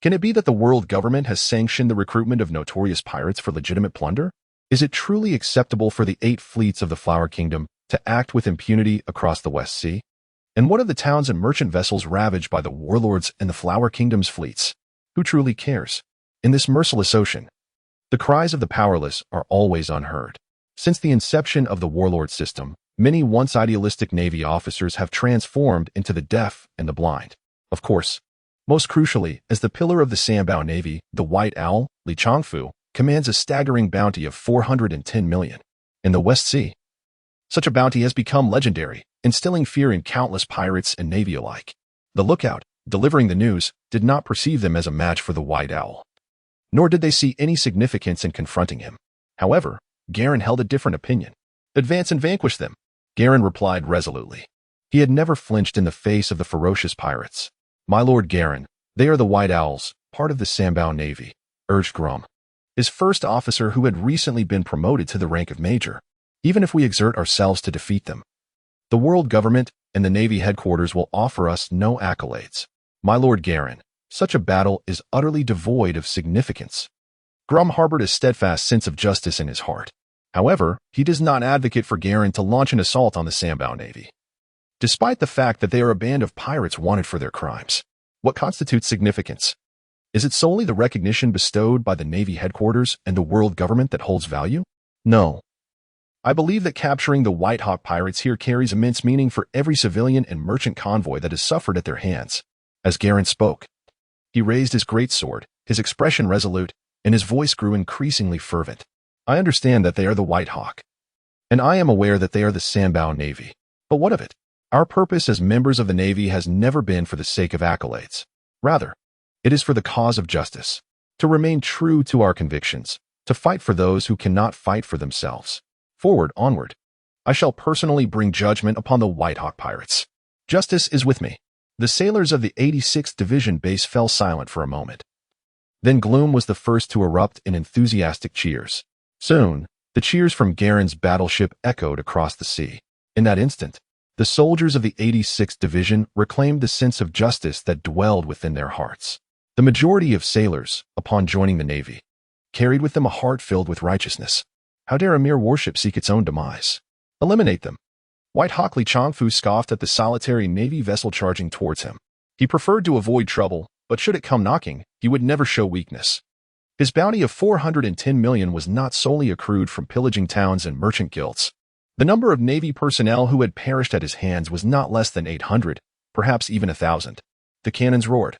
Can it be that the world government has sanctioned the recruitment of notorious pirates for legitimate plunder? Is it truly acceptable for the 8 fleets of the Flower Kingdom to act with impunity across the West Sea? And what of the towns and merchant vessels ravaged by the warlords and the Flower Kingdom's fleets? Who truly cares? In this merciless ocean, the cries of the powerless are always unheard. Since the inception of the warlord system, many once idealistic Navy officers have transformed into the deaf and the blind. Of course, most crucially, as the pillar of the Sambao Navy, the White Owl, Li Changfu, commands a staggering bounty of 410 million in the West Sea. Such a bounty has become legendary, instilling fear in countless pirates and Navy alike. The lookout, delivering the news, did not perceive them as a match for the White Owl, nor did they see any significance in confronting him. However, Garen held a different opinion. Advance and vanquish them, Garen replied resolutely. He had never flinched in the face of the ferocious pirates. My lord Garen, they are the White Owls, part of the Sambao Navy, urged Grum, his first officer who had recently been promoted to the rank of major. Even if we exert ourselves to defeat them, the world government and the Navy headquarters will offer us no accolades. My lord Garen, such a battle is utterly devoid of significance. Grum harbored a steadfast sense of justice in his heart. However, he does not advocate for Garen to launch an assault on the Sambao Navy, despite the fact that they are a band of pirates wanted for their crimes. What constitutes significance? Is it solely the recognition bestowed by the Navy headquarters and the world government that holds value? No. I believe that capturing the White Hawk pirates here carries immense meaning for every civilian and merchant convoy that has suffered at their hands. As Garen spoke, he raised his greatsword, his expression resolute, and his voice grew increasingly fervent. I understand that they are the White Hawk, and I am aware that they are the Sambao Navy. But what of it? Our purpose as members of the Navy has never been for the sake of accolades. Rather, it is for the cause of justice, to remain true to our convictions, to fight for those who cannot fight for themselves. Forward, onward. I shall personally bring judgment upon the White Hawk pirates. Justice is with me. The sailors of the 86th Division base fell silent for a moment. Then gloom was the first to erupt in enthusiastic cheers. Soon, the cheers from Garen's battleship echoed across the sea. In that instant, the soldiers of the 86th Division reclaimed the sense of justice that dwelled within their hearts. The majority of sailors, upon joining the Navy, carried with them a heart filled with righteousness. How dare a mere warship seek its own demise? Eliminate them. White Hawk Li Changfu scoffed at the solitary Navy vessel charging towards him. He preferred to avoid trouble, but should it come knocking, he would never show weakness. His bounty of 410 million was not solely accrued from pillaging towns and merchant guilds. The number of Navy personnel who had perished at his hands was not less than 800, perhaps even 1,000. The cannons roared,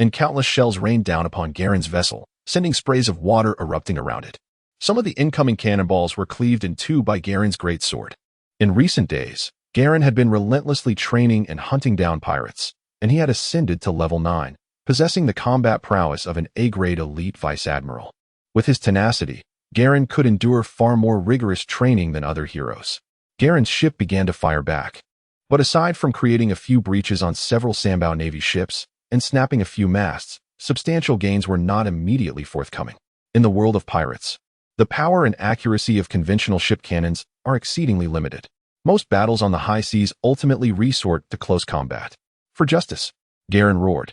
and countless shells rained down upon Garen's vessel, sending sprays of water erupting around it. Some of the incoming cannonballs were cleaved in two by Garen's greatsword. In recent days, Garen had been relentlessly training and hunting down pirates, and he had ascended to level 9, possessing the combat prowess of an A-grade elite vice admiral. With his tenacity, Garen could endure far more rigorous training than other heroes. Garen's ship began to fire back, but aside from creating a few breaches on several Sambao Navy ships and snapping a few masts, substantial gains were not immediately forthcoming. In the world of pirates, the power and accuracy of conventional ship cannons are exceedingly limited. Most battles on the high seas ultimately resort to close combat. For justice, Garen roared,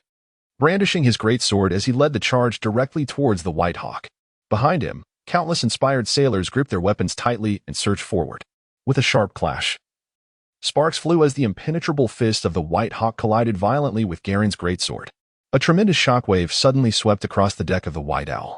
brandishing his great sword as he led the charge directly towards the White Hawk. Behind him, countless inspired sailors gripped their weapons tightly and surged forward. With a sharp clash, sparks flew as the impenetrable fist of the White Hawk collided violently with Garen's greatsword. A tremendous shockwave suddenly swept across the deck of the White Owl,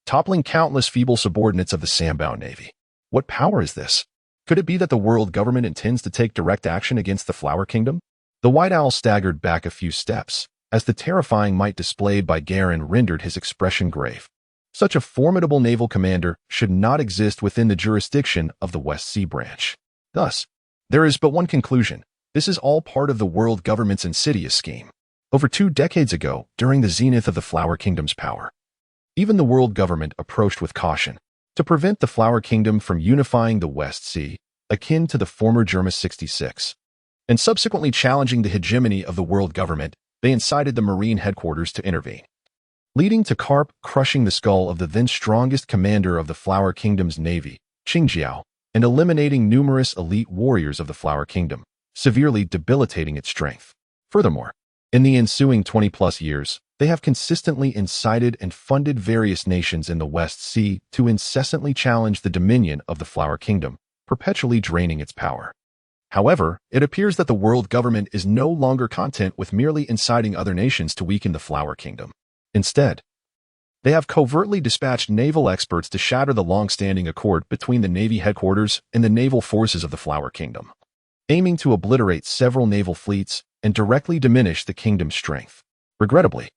toppling countless feeble subordinates of the sandbound navy. What power is this? Could it be that the world government intends to take direct action against the Flower Kingdom? The White Owl staggered back a few steps, as the terrifying might displayed by Garen rendered his expression grave. Such a formidable naval commander should not exist within the jurisdiction of the West Sea branch. Thus, there is but one conclusion. This is all part of the world government's insidious scheme. Over 2 decades ago, during the zenith of the Flower Kingdom's power, even the world government approached with caution to prevent the Flower Kingdom from unifying the West Sea, akin to the former Germa 66, and subsequently challenging the hegemony of the world government. They incited the Marine headquarters to intervene, leading to Carp crushing the skull of the then strongest commander of the Flower Kingdom's navy, Qingjiao, and eliminating numerous elite warriors of the Flower Kingdom, severely debilitating its strength. Furthermore, in the ensuing 20-plus years, they have consistently incited and funded various nations in the West Sea to incessantly challenge the dominion of the Flower Kingdom, perpetually draining its power. However, it appears that the world government is no longer content with merely inciting other nations to weaken the Flower Kingdom. Instead, they have covertly dispatched naval experts to shatter the long-standing accord between the Navy headquarters and the naval forces of the Flower Kingdom, aiming to obliterate several naval fleets and directly diminish the kingdom's strength. Regrettably,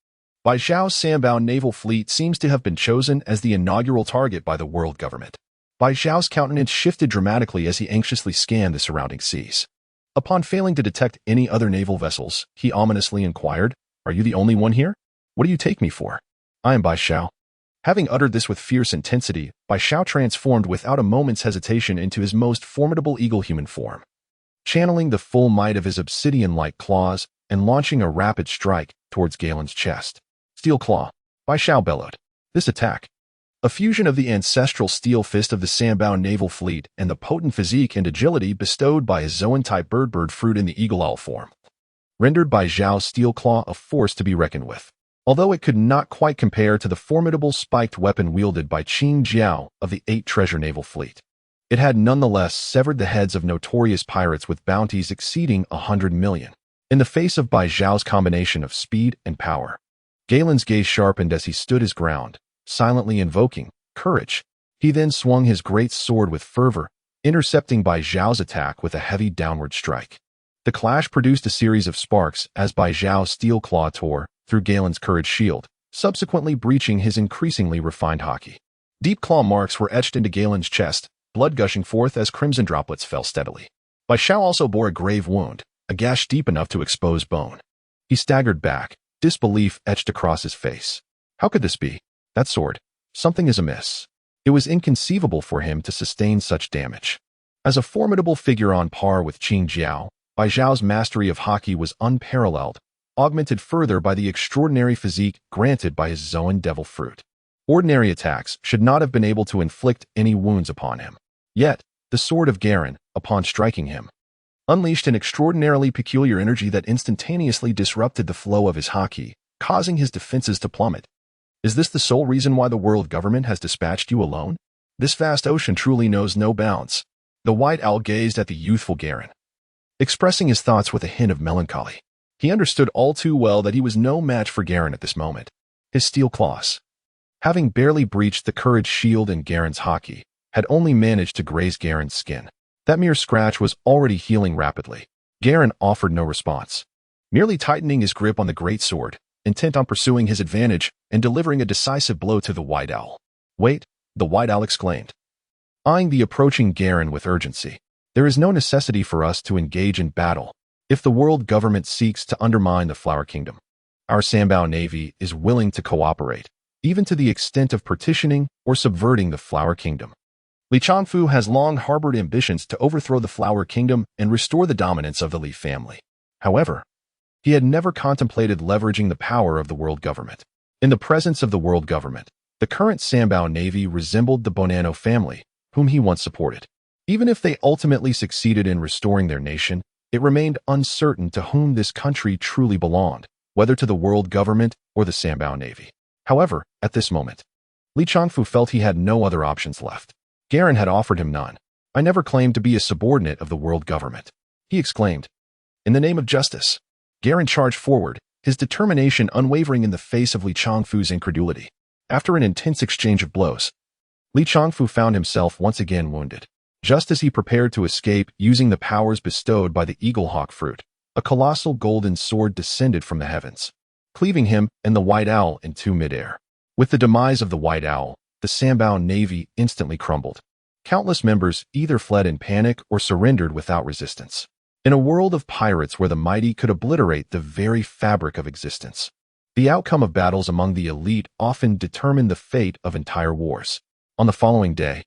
Bai Xiao's sandbound naval fleet seems to have been chosen as the inaugural target by the world government. Bai Xiao's countenance shifted dramatically as he anxiously scanned the surrounding seas. Upon failing to detect any other naval vessels, he ominously inquired, "Are you the only one here? What do you take me for?" "I am Bai Xiao." Having uttered this with fierce intensity, Bai Xiao transformed without a moment's hesitation into his most formidable eagle-human form. Channeling the full might of his obsidian-like claws and launching a rapid strike towards Galen's chest. "Steel Claw," Bai Xiao bellowed. This attack, a fusion of the ancestral steel fist of the sandbound naval fleet and the potent physique and agility bestowed by his Zoan-type bird fruit in the eagle-owl form, rendered Bai Xiao's Steel Claw a force to be reckoned with. Although it could not quite compare to the formidable spiked weapon wielded by Qing Jiao of the 8 Treasure Naval Fleet, it had nonetheless severed the heads of notorious pirates with bounties exceeding 100 million. In the face of Bai Xiao's combination of speed and power, Galen's gaze sharpened as he stood his ground, silently invoking courage. He then swung his great sword with fervor, intercepting Bai Xiao's attack with a heavy downward strike. The clash produced a series of sparks as Bai Xiao's Steel Claw tore through Galen's courage shield, subsequently breaching his increasingly refined haki. Deep claw marks were etched into Galen's chest, blood gushing forth as crimson droplets fell steadily. Bai Xiao also bore a grave wound, a gash deep enough to expose bone. He staggered back, disbelief etched across his face. How could this be? That sword. Something is amiss. It was inconceivable for him to sustain such damage. As a formidable figure on par with Qing Jiao, Bai Xiao's mastery of haki was unparalleled, augmented further by the extraordinary physique granted by his Zoan devil fruit. Ordinary attacks should not have been able to inflict any wounds upon him. Yet, the sword of Garen, upon striking him, unleashed an extraordinarily peculiar energy that instantaneously disrupted the flow of his haki, causing his defenses to plummet. Is this the sole reason why the world government has dispatched you alone? This vast ocean truly knows no bounds. The White Owl gazed at the youthful Garen, expressing his thoughts with a hint of melancholy. He understood all too well that he was no match for Garen at this moment. His steel claws, having barely breached the courage shield in Garen's haki, had only managed to graze Garen's skin. That mere scratch was already healing rapidly. Garen offered no response, merely tightening his grip on the great sword, intent on pursuing his advantage and delivering a decisive blow to the White Owl. "Wait," the White Owl exclaimed, eyeing the approaching Garen with urgency. "There is no necessity for us to engage in battle. If the world government seeks to undermine the Flower Kingdom, our sandbound navy is willing to cooperate, even to the extent of partitioning or subverting the Flower Kingdom." Li Changfu has long harbored ambitions to overthrow the Flower Kingdom and restore the dominance of the Li family. However, he had never contemplated leveraging the power of the world government. In the presence of the world government, the current sandbound navy resembled the Bonanno family, whom he once supported. Even if they ultimately succeeded in restoring their nation, it remained uncertain to whom this country truly belonged, whether to the world government or the Sanbao Navy. However, at this moment, Li Changfu felt he had no other options left. Garen had offered him none. "I never claimed to be a subordinate of the world government," he exclaimed. "In the name of justice." Garen charged forward, his determination unwavering in the face of Li Changfu's incredulity. After an intense exchange of blows, Li Changfu found himself once again wounded. Just as he prepared to escape using the powers bestowed by the Eaglehawk fruit, a colossal golden sword descended from the heavens, cleaving him and the White Owl into midair. With the demise of the White Owl, the Sanbao Navy instantly crumbled. Countless members either fled in panic or surrendered without resistance. In a world of pirates where the mighty could obliterate the very fabric of existence, the outcome of battles among the elite often determined the fate of entire wars. On the following day,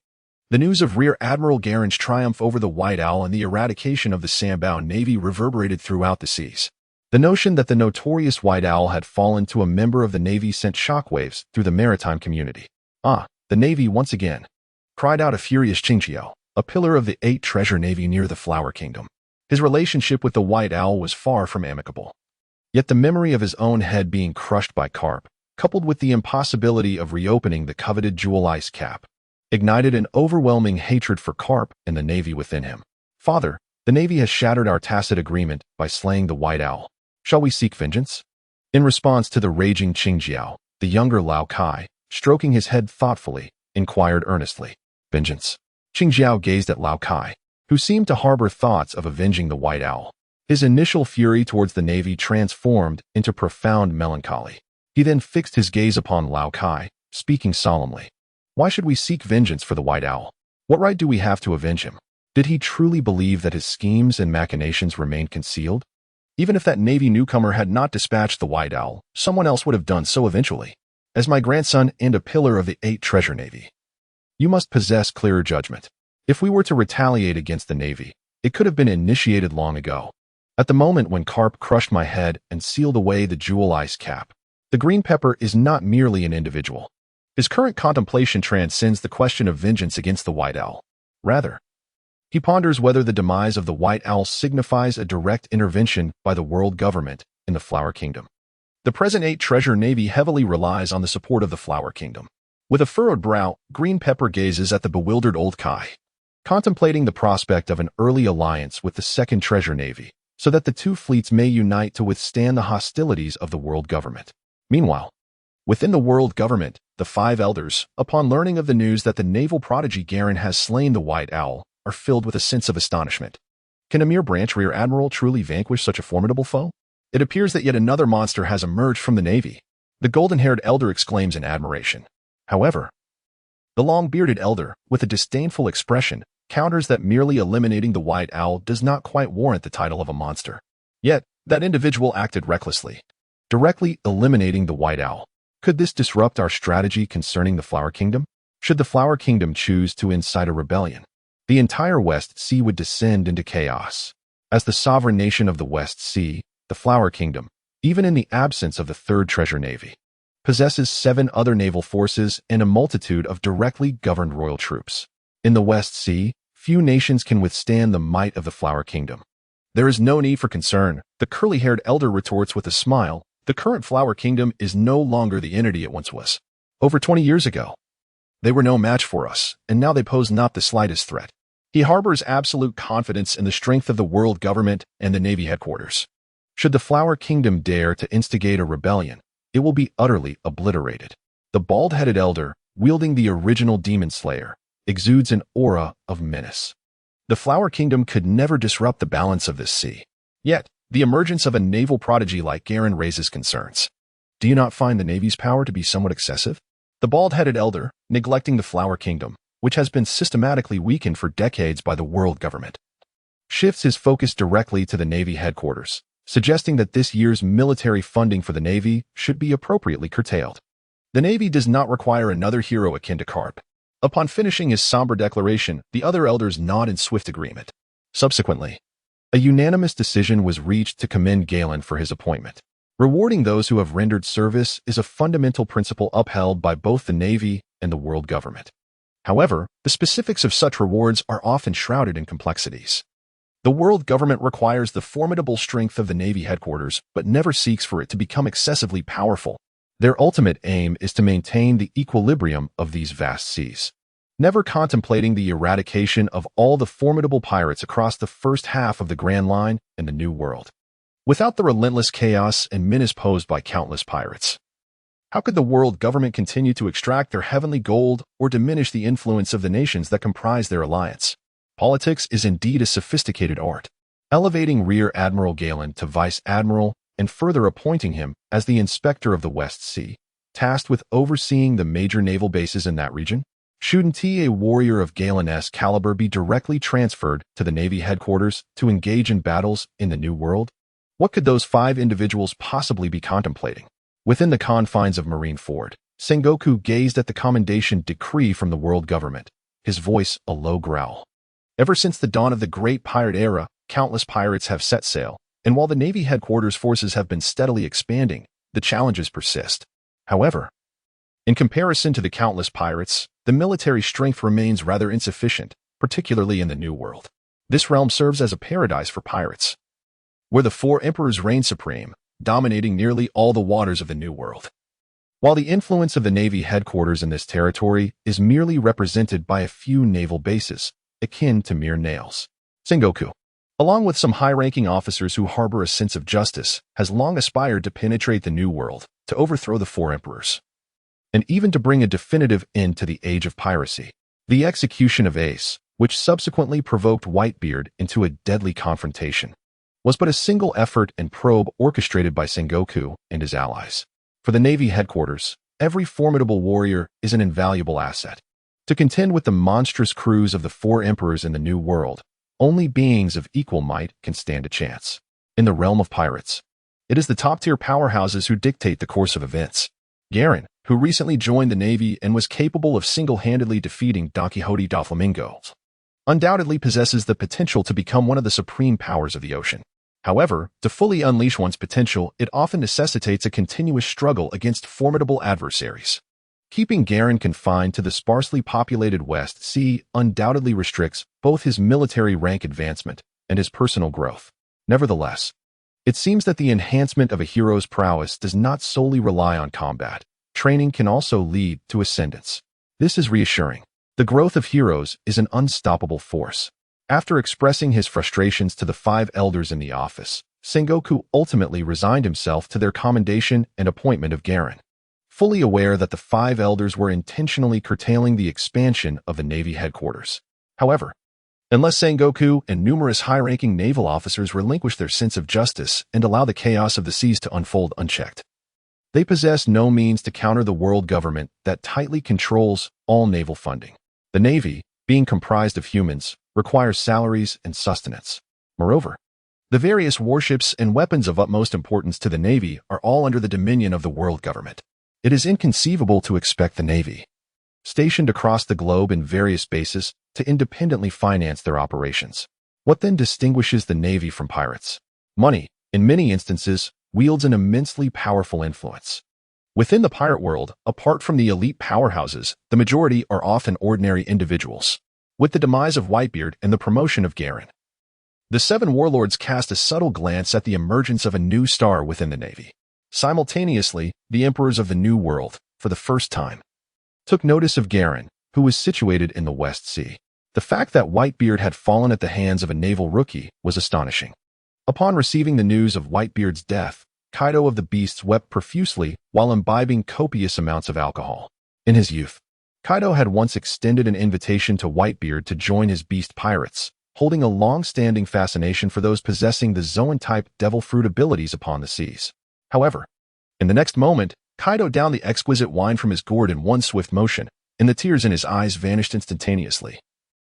the news of Rear Admiral Garen's triumph over the White Owl and the eradication of the Sanbao Navy reverberated throughout the seas. The notion that the notorious White Owl had fallen to a member of the Navy sent shockwaves through the maritime community. "Ah, the Navy once again," cried out a furious Qingqiao, a pillar of the 8 treasure navy near the Flower Kingdom. His relationship with the White Owl was far from amicable. Yet the memory of his own head being crushed by carp, coupled with the impossibility of reopening the coveted jewel ice cap, ignited an overwhelming hatred for carp and the Navy within him. "Father, the Navy has shattered our tacit agreement by slaying the White Owl. Shall we seek vengeance?" In response to the raging Qingqiao, the younger Lao Kai, stroking his head thoughtfully, inquired earnestly. "Vengeance?" Qingqiao gazed at Lao Kai, who seemed to harbor thoughts of avenging the White Owl. His initial fury towards the Navy transformed into profound melancholy. He then fixed his gaze upon Lao Kai, speaking solemnly. "Why should we seek vengeance for the White Owl? What right do we have to avenge him? Did he truly believe that his schemes and machinations remained concealed? Even if that Navy newcomer had not dispatched the White Owl, someone else would have done so eventually. As my grandson and a pillar of the 8 treasure navy, you must possess clearer judgment. If we were to retaliate against the Navy, it could have been initiated long ago. At the moment when carp crushed my head and sealed away the jewel ice cap, the green pepper is not merely an individual. His current contemplation transcends the question of vengeance against the White Owl. Rather, he ponders whether the demise of the White Owl signifies a direct intervention by the world government in the Flower Kingdom. The present 8 treasure navy heavily relies on the support of the Flower Kingdom. With a furrowed brow, Green Pepper gazes at the bewildered old Kai, contemplating the prospect of an early alliance with the 2nd treasure navy, so that the 2 fleets may unite to withstand the hostilities of the world government. Meanwhile, within the world government, the 5 elders, upon learning of the news that the naval prodigy Garen has slain the White Owl, are filled with a sense of astonishment. Can a mere branch rear admiral truly vanquish such a formidable foe? It appears that yet another monster has emerged from the Navy. The golden-haired elder exclaims in admiration. However, the long-bearded elder, with a disdainful expression, counters that merely eliminating the White Owl does not quite warrant the title of a monster. Yet, that individual acted recklessly, directly eliminating the White Owl. Could this disrupt our strategy concerning the Flower Kingdom? Should the Flower Kingdom choose to incite a rebellion, the entire West Sea would descend into chaos. As the sovereign nation of the West Sea, the Flower Kingdom, even in the absence of the 3rd treasure navy, possesses 7 other naval forces and a multitude of directly governed royal troops. In the West Sea, few nations can withstand the might of the Flower Kingdom. There is no need for concern, the curly-haired elder retorts with a smile. The current Flower Kingdom is no longer the entity it once was. Over 20 years ago, they were no match for us, and now they pose not the slightest threat. He harbors absolute confidence in the strength of the world government and the Navy headquarters. Should the Flower Kingdom dare to instigate a rebellion, it will be utterly obliterated. The bald-headed elder, wielding the original demon slayer, exudes an aura of menace. The Flower Kingdom could never disrupt the balance of this sea. Yet, the emergence of a naval prodigy like Garen raises concerns. Do you not find the Navy's power to be somewhat excessive? The bald-headed elder, neglecting the Flower Kingdom, which has been systematically weakened for decades by the world government, shifts his focus directly to the Navy headquarters, suggesting that this year's military funding for the Navy should be appropriately curtailed. The Navy does not require another hero akin to Carp. Upon finishing his somber declaration, the other elders nod in swift agreement. Subsequently, a unanimous decision was reached to commend Galen for his appointment. Rewarding those who have rendered service is a fundamental principle upheld by both the Navy and the world government. However, the specifics of such rewards are often shrouded in complexities. The world government requires the formidable strength of the Navy headquarters, but never seeks for it to become excessively powerful. Their ultimate aim is to maintain the equilibrium of these vast seas, never contemplating the eradication of all the formidable pirates across the first half of the Grand Line and the New World. Without the relentless chaos and menace posed by countless pirates, how could the world government continue to extract their heavenly gold or diminish the influence of the nations that comprise their alliance? Politics is indeed a sophisticated art. Elevating Rear Admiral Galen to Vice Admiral and further appointing him as the Inspector of the West Sea, tasked with overseeing the major naval bases in that region? Shouldn't a warrior of Galen-esque caliber be directly transferred to the Navy headquarters to engage in battles in the New World? What could those 5 individuals possibly be contemplating? Within the confines of Marineford, Sengoku gazed at the commendation decree from the world government, his voice a low growl. Ever since the dawn of the Great Pirate Era, countless pirates have set sail, and while the Navy headquarters forces have been steadily expanding, the challenges persist. However, in comparison to the countless pirates, the military strength remains rather insufficient, particularly in the New World. This realm serves as a paradise for pirates, where the 4 emperors reign supreme, dominating nearly all the waters of the New World. While the influence of the Navy headquarters in this territory is merely represented by a few naval bases, akin to mere nails, Sengoku, along with some high-ranking officers who harbor a sense of justice, has long aspired to penetrate the New World, to overthrow the 4 emperors, and even to bring a definitive end to the age of piracy. The execution of Ace, which subsequently provoked Whitebeard into a deadly confrontation, was but a single effort and probe orchestrated by Sengoku and his allies. For the Navy headquarters, every formidable warrior is an invaluable asset. To contend with the monstrous crews of the 4 emperors in the New World, only beings of equal might can stand a chance. In the realm of pirates, it is the top-tier powerhouses who dictate the course of events. Garen, who recently joined the Navy and was capable of single-handedly defeating Don Quixote da Flamingo, undoubtedly possesses the potential to become one of the supreme powers of the ocean. However, to fully unleash one's potential, it often necessitates a continuous struggle against formidable adversaries. Keeping Garen confined to the sparsely populated West Sea undoubtedly restricts both his military rank advancement and his personal growth. Nevertheless, it seems that the enhancement of a hero's prowess does not solely rely on combat. Training can also lead to ascendance. This is reassuring. The growth of heroes is an unstoppable force. After expressing his frustrations to the 5 elders in the office, Sengoku ultimately resigned himself to their commendation and appointment of Garen, fully aware that the 5 elders were intentionally curtailing the expansion of the Navy headquarters. However, unless Sengoku and numerous high-ranking naval officers relinquish their sense of justice and allow the chaos of the seas to unfold unchecked, they possess no means to counter the world government that tightly controls all naval funding. The Navy, being comprised of humans, requires salaries and sustenance. Moreover, the various warships and weapons of utmost importance to the Navy are all under the dominion of the world government. It is inconceivable to expect the Navy, stationed across the globe in various bases, to independently finance their operations. What then distinguishes the Navy from pirates? Money, in many instances, wields an immensely powerful influence. Within the pirate world, apart from the elite powerhouses, the majority are often ordinary individuals. With the demise of Whitebeard and the promotion of Garen, the 7 warlords cast a subtle glance at the emergence of a new star within the Navy. Simultaneously, the emperors of the New World, for the first time, took notice of Garen, who was situated in the West Sea. The fact that Whitebeard had fallen at the hands of a naval rookie was astonishing. Upon receiving the news of Whitebeard's death, Kaido of the Beasts wept profusely while imbibing copious amounts of alcohol. In his youth, Kaido had once extended an invitation to Whitebeard to join his beast pirates, holding a long-standing fascination for those possessing the Zoan-type devil fruit abilities upon the seas. However, in the next moment, Kaido downed the exquisite wine from his gourd in one swift motion, and the tears in his eyes vanished instantaneously,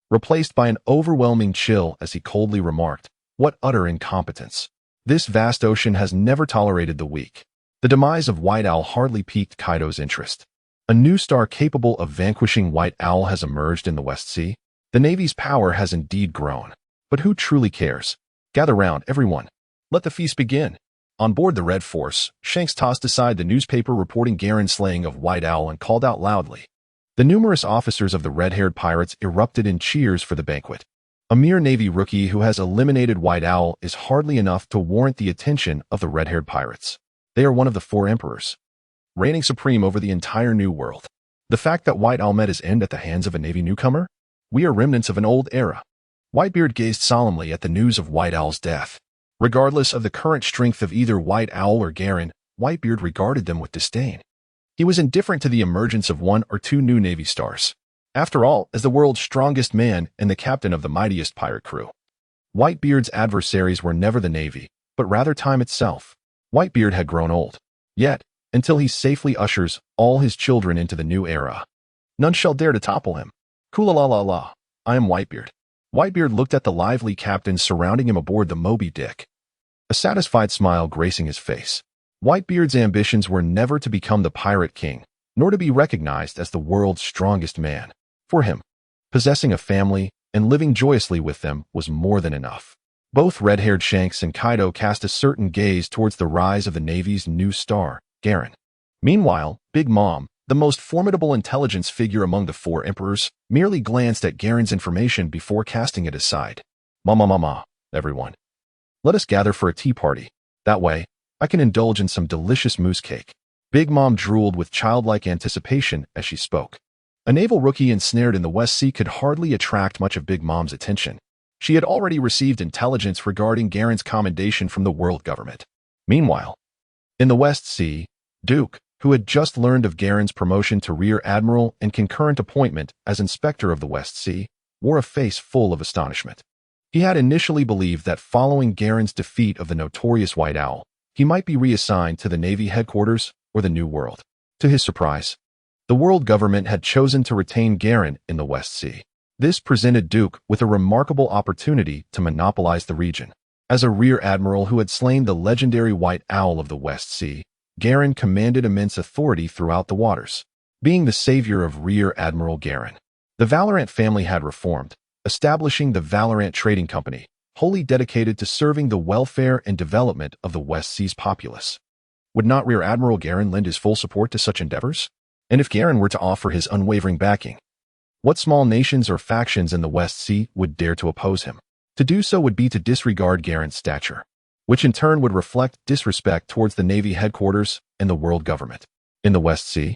replaced by an overwhelming chill as he coldly remarked, "What utter incompetence! This vast ocean has never tolerated the weak." The demise of White Owl hardly piqued Kaido's interest. A new star capable of vanquishing White Owl has emerged in the West Sea. The Navy's power has indeed grown. But who truly cares? Gather round, everyone. Let the feast begin. On board the Red Force, Shanks tossed aside the newspaper reporting Garen's slaying of White Owl and called out loudly, The numerous officers of the red-haired pirates erupted in cheers for the banquet. A mere Navy rookie who has eliminated White Owl is hardly enough to warrant the attention of the red-haired pirates. They are one of the 4 emperors, reigning supreme over the entire New World. The fact that White Owl met his end at the hands of a Navy newcomer? We are remnants of an old era. Whitebeard gazed solemnly at the news of White Owl's death. Regardless of the current strength of either White Owl or Garen, Whitebeard regarded them with disdain. He was indifferent to the emergence of 1 or 2 new Navy stars. After all, as the world's strongest man and the captain of the mightiest pirate crew, Whitebeard's adversaries were never the Navy, but rather time itself. Whitebeard had grown old. Yet, until he safely ushers all his children into the new era, none shall dare to topple him. Kula-la-la-la, I am Whitebeard. Whitebeard looked at the lively captains surrounding him aboard the Moby Dick, a satisfied smile gracing his face. Whitebeard's ambitions were never to become the pirate king, nor to be recognized as the world's strongest man. For him, possessing a family and living joyously with them was more than enough. Both red-haired Shanks and Kaido cast a certain gaze towards the rise of the Navy's new star, Garen. Meanwhile, Big Mom, the most formidable intelligence figure among the 4 emperors, merely glanced at Garen's information before casting it aside. Mama, everyone. Let us gather for a tea party. That way, I can indulge in some delicious mousse cake. Big Mom drooled with childlike anticipation as she spoke. A naval rookie ensnared in the West Sea could hardly attract much of Big Mom's attention. She had already received intelligence regarding Garen's commendation from the world government. Meanwhile, in the West Sea, Duke, who had just learned of Garen's promotion to Rear Admiral and concurrent appointment as Inspector of the West Sea, wore a face full of astonishment. He had initially believed that following Garen's defeat of the notorious White Owl, he might be reassigned to the Navy headquarters or the New World. To his surprise, the world government had chosen to retain Garen in the West Sea. This presented Duke with a remarkable opportunity to monopolize the region. As a Rear Admiral who had slain the legendary White Owl of the West Sea, Garen commanded immense authority throughout the waters. Being the savior of Rear Admiral Garen, the Valorant family had reformed, establishing the Valorant Trading Company, wholly dedicated to serving the welfare and development of the West Sea's populace. Would not Rear Admiral Garen lend his full support to such endeavors? And if Garen were to offer his unwavering backing, what small nations or factions in the West Sea would dare to oppose him? To do so would be to disregard Garen's stature, which in turn would reflect disrespect towards the Navy headquarters and the world government. In the West Sea,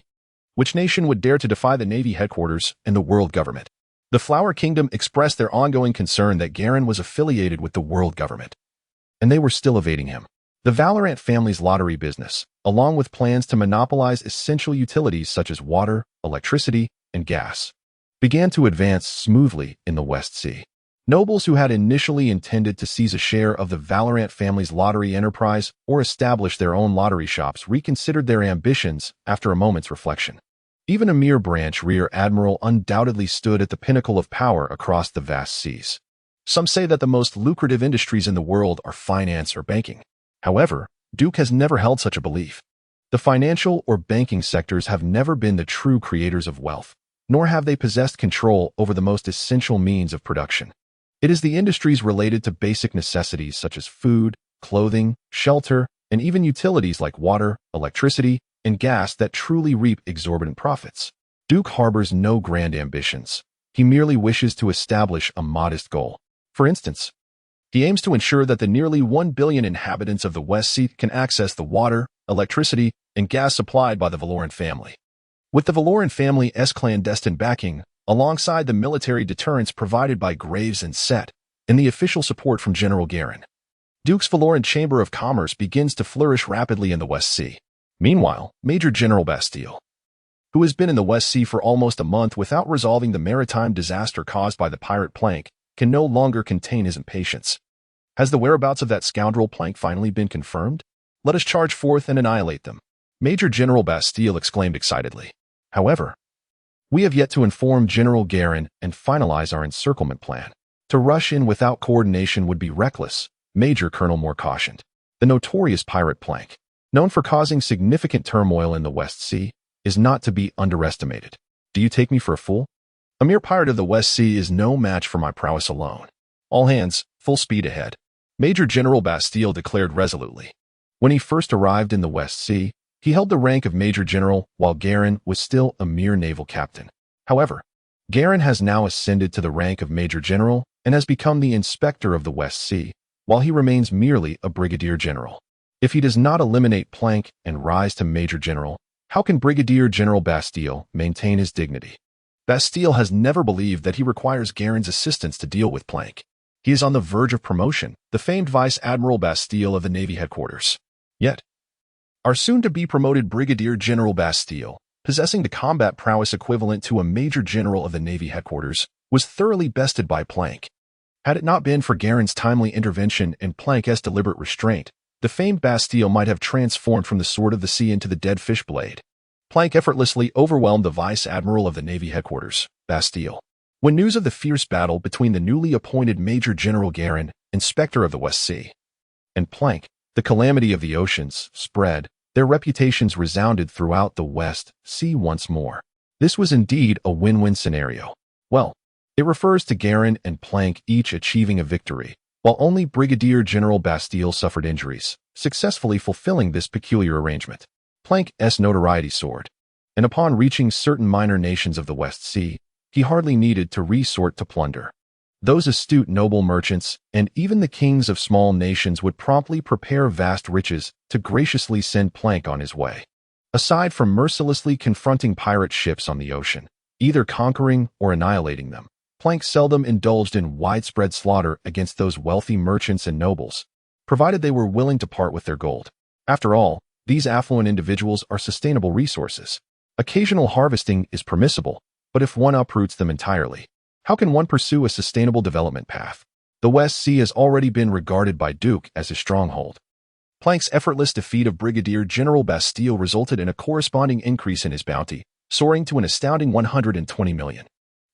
which nation would dare to defy the Navy headquarters and the world government? The Flower Kingdom expressed their ongoing concern that Garen was affiliated with the world government, and they were still evading him. The Valorant family's lottery business, along with plans to monopolize essential utilities such as water, electricity, and gas, began to advance smoothly in the West Sea. Nobles who had initially intended to seize a share of the Valorant family's lottery enterprise or establish their own lottery shops reconsidered their ambitions after a moment's reflection. Even a mere branch Rear Admiral undoubtedly stood at the pinnacle of power across the vast seas. Some say that the most lucrative industries in the world are finance or banking. However, Duke has never held such a belief. The financial or banking sectors have never been the true creators of wealth, nor have they possessed control over the most essential means of production. It is the industries related to basic necessities such as food, clothing, shelter, and even utilities like water, electricity, and gas that truly reap exorbitant profits. Duke harbors no grand ambitions. He merely wishes to establish a modest goal. For instance, he aims to ensure that the nearly 1 billion inhabitants of the West Sea can access the water, electricity, and gas supplied by the Valoran family. With the Valoran family's clandestine backing, alongside the military deterrence provided by Graves and Set, and the official support from General Garen, Duke's Valoran Chamber of Commerce begins to flourish rapidly in the West Sea. Meanwhile, Major General Bastille, who has been in the West Sea for almost a month without resolving the maritime disaster caused by the pirate Plank, can no longer contain his impatience. Has the whereabouts of that scoundrel Plank finally been confirmed? Let us charge forth and annihilate them, Major General Bastille exclaimed excitedly. However, we have yet to inform General Garen and finalize our encirclement plan. To rush in without coordination would be reckless, Major Colonel Moore cautioned. The notorious pirate Plank, known for causing significant turmoil in the West Sea, is not to be underestimated. Do you take me for a fool? A mere pirate of the West Sea is no match for my prowess alone. All hands, full speed ahead, Major General Bastille declared resolutely. When he first arrived in the West Sea, he held the rank of Major General while Garen was still a mere naval captain. However, Garen has now ascended to the rank of Major General and has become the Inspector of the West Sea, while he remains merely a Brigadier General. If he does not eliminate Plank and rise to Major General, how can Brigadier General Bastille maintain his dignity? Bastille has never believed that he requires Garen's assistance to deal with Plank. He is on the verge of promotion, the famed Vice Admiral Bastille of the Navy headquarters. Yet, our soon-to-be promoted Brigadier General Bastille, possessing the combat prowess equivalent to a Major General of the Navy headquarters, was thoroughly bested by Plank. Had it not been for Garen's timely intervention and Plank's deliberate restraint, the famed Bastille might have transformed from the Sword of the Sea into the dead fish blade. Plank effortlessly overwhelmed the Vice Admiral of the Navy headquarters, Bastille. When news of the fierce battle between the newly appointed Major General Garen, Inspector of the West Sea, and Plank, the calamity of the oceans, spread, their reputations resounded throughout the West Sea once more. This was indeed a win-win scenario. Well, it refers to Garen and Plank each achieving a victory, while only Brigadier General Bastille suffered injuries, successfully fulfilling this peculiar arrangement. Plank's notoriety soared, and upon reaching certain minor nations of the West Sea, he hardly needed to resort to plunder. Those astute noble merchants and even the kings of small nations would promptly prepare vast riches to graciously send Plank on his way. Aside from mercilessly confronting pirate ships on the ocean, either conquering or annihilating them, Plank seldom indulged in widespread slaughter against those wealthy merchants and nobles, provided they were willing to part with their gold. After all, these affluent individuals are sustainable resources. Occasional harvesting is permissible, but if one uproots them entirely, how can one pursue a sustainable development path? The West Sea has already been regarded by Duke as his stronghold. Plank's effortless defeat of Brigadier General Bastille resulted in a corresponding increase in his bounty, soaring to an astounding 120 million.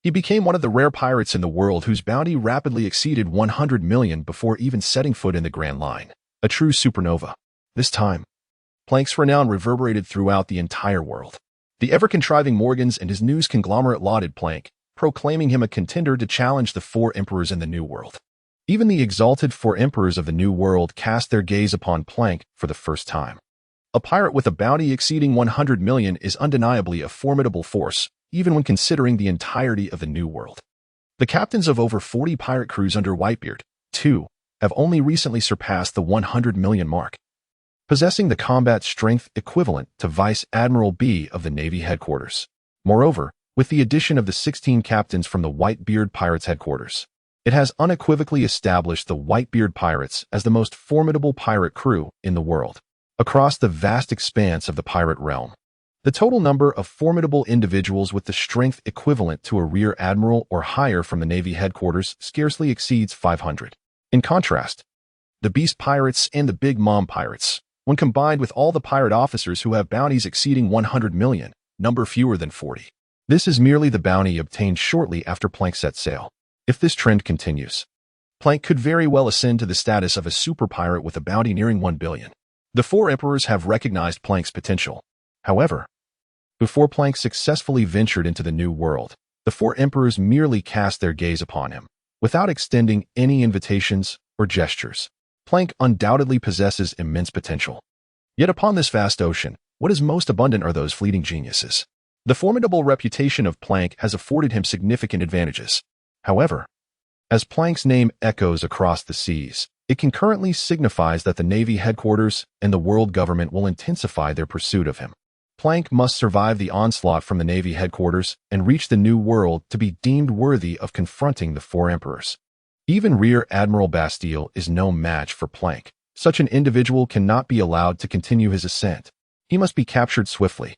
He became one of the rare pirates in the world whose bounty rapidly exceeded 100 million before even setting foot in the Grand Line, a true supernova. This time, Plank's renown reverberated throughout the entire world. The ever-contriving Morgans and his news conglomerate lauded Plank, proclaiming him a contender to challenge the four emperors in the New World. Even the exalted four emperors of the New World cast their gaze upon Plank for the first time. A pirate with a bounty exceeding 100 million is undeniably a formidable force, even when considering the entirety of the New World. The captains of over 40 pirate crews under Whitebeard, too, have only recently surpassed the 100 million mark, possessing the combat strength equivalent to Vice Admiral B of the Navy headquarters. Moreover, with the addition of the 16 captains from the Whitebeard Pirates headquarters, it has unequivocally established the Whitebeard Pirates as the most formidable pirate crew in the world. Across the vast expanse of the pirate realm, the total number of formidable individuals with the strength equivalent to a Rear Admiral or higher from the Navy headquarters scarcely exceeds 500. In contrast, the Beast Pirates and the Big Mom Pirates, when combined with all the pirate officers who have bounties exceeding 100 million, number fewer than 40. This is merely the bounty obtained shortly after Plank set sail. If this trend continues, Plank could very well ascend to the status of a super pirate with a bounty nearing 1 billion. The four emperors have recognized Plank's potential. However, before Plank successfully ventured into the New World, the four emperors merely cast their gaze upon him, without extending any invitations or gestures. Plank undoubtedly possesses immense potential. Yet upon this vast ocean, what is most abundant are those fleeting geniuses. The formidable reputation of Plank has afforded him significant advantages. However, as Plank's name echoes across the seas, it concurrently signifies that the Navy headquarters and the world government will intensify their pursuit of him. Plank must survive the onslaught from the Navy headquarters and reach the New World to be deemed worthy of confronting the four emperors. Even Rear Admiral Bastille is no match for Plank. Such an individual cannot be allowed to continue his ascent. He must be captured swiftly.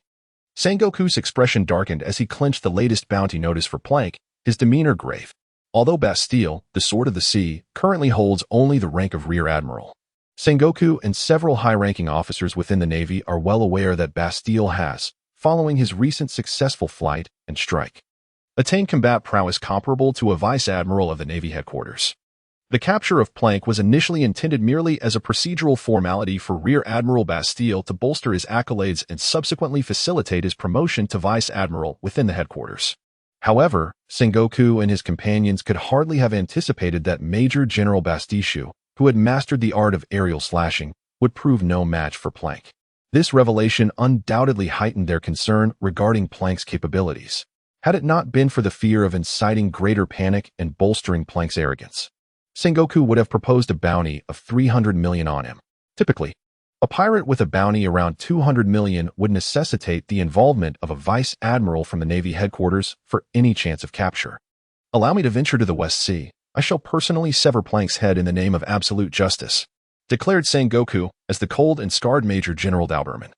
Sengoku's expression darkened as he clenched the latest bounty notice for Plank, his demeanor grave. Although Bastille, the Sword of the Sea, currently holds only the rank of Rear Admiral, Sengoku and several high-ranking officers within the Navy are well aware that Bastille has, following his recent successful flight and strike, attained combat prowess comparable to a Vice Admiral of the Navy headquarters. The capture of Plank was initially intended merely as a procedural formality for Rear Admiral Bastille to bolster his accolades and subsequently facilitate his promotion to Vice Admiral within the headquarters. However, Sengoku and his companions could hardly have anticipated that Major General Bastille, who had mastered the art of aerial slashing, would prove no match for Plank. This revelation undoubtedly heightened their concern regarding Plank's capabilities. Had it not been for the fear of inciting greater panic and bolstering Plank's arrogance, Sengoku would have proposed a bounty of 300 million on him. Typically, a pirate with a bounty around 200 million would necessitate the involvement of a vice admiral from the Navy headquarters for any chance of capture. Allow me to venture to the West Sea. I shall personally sever Plank's head in the name of absolute justice, declared Sengoku as the cold and scarred Major General Dalberman,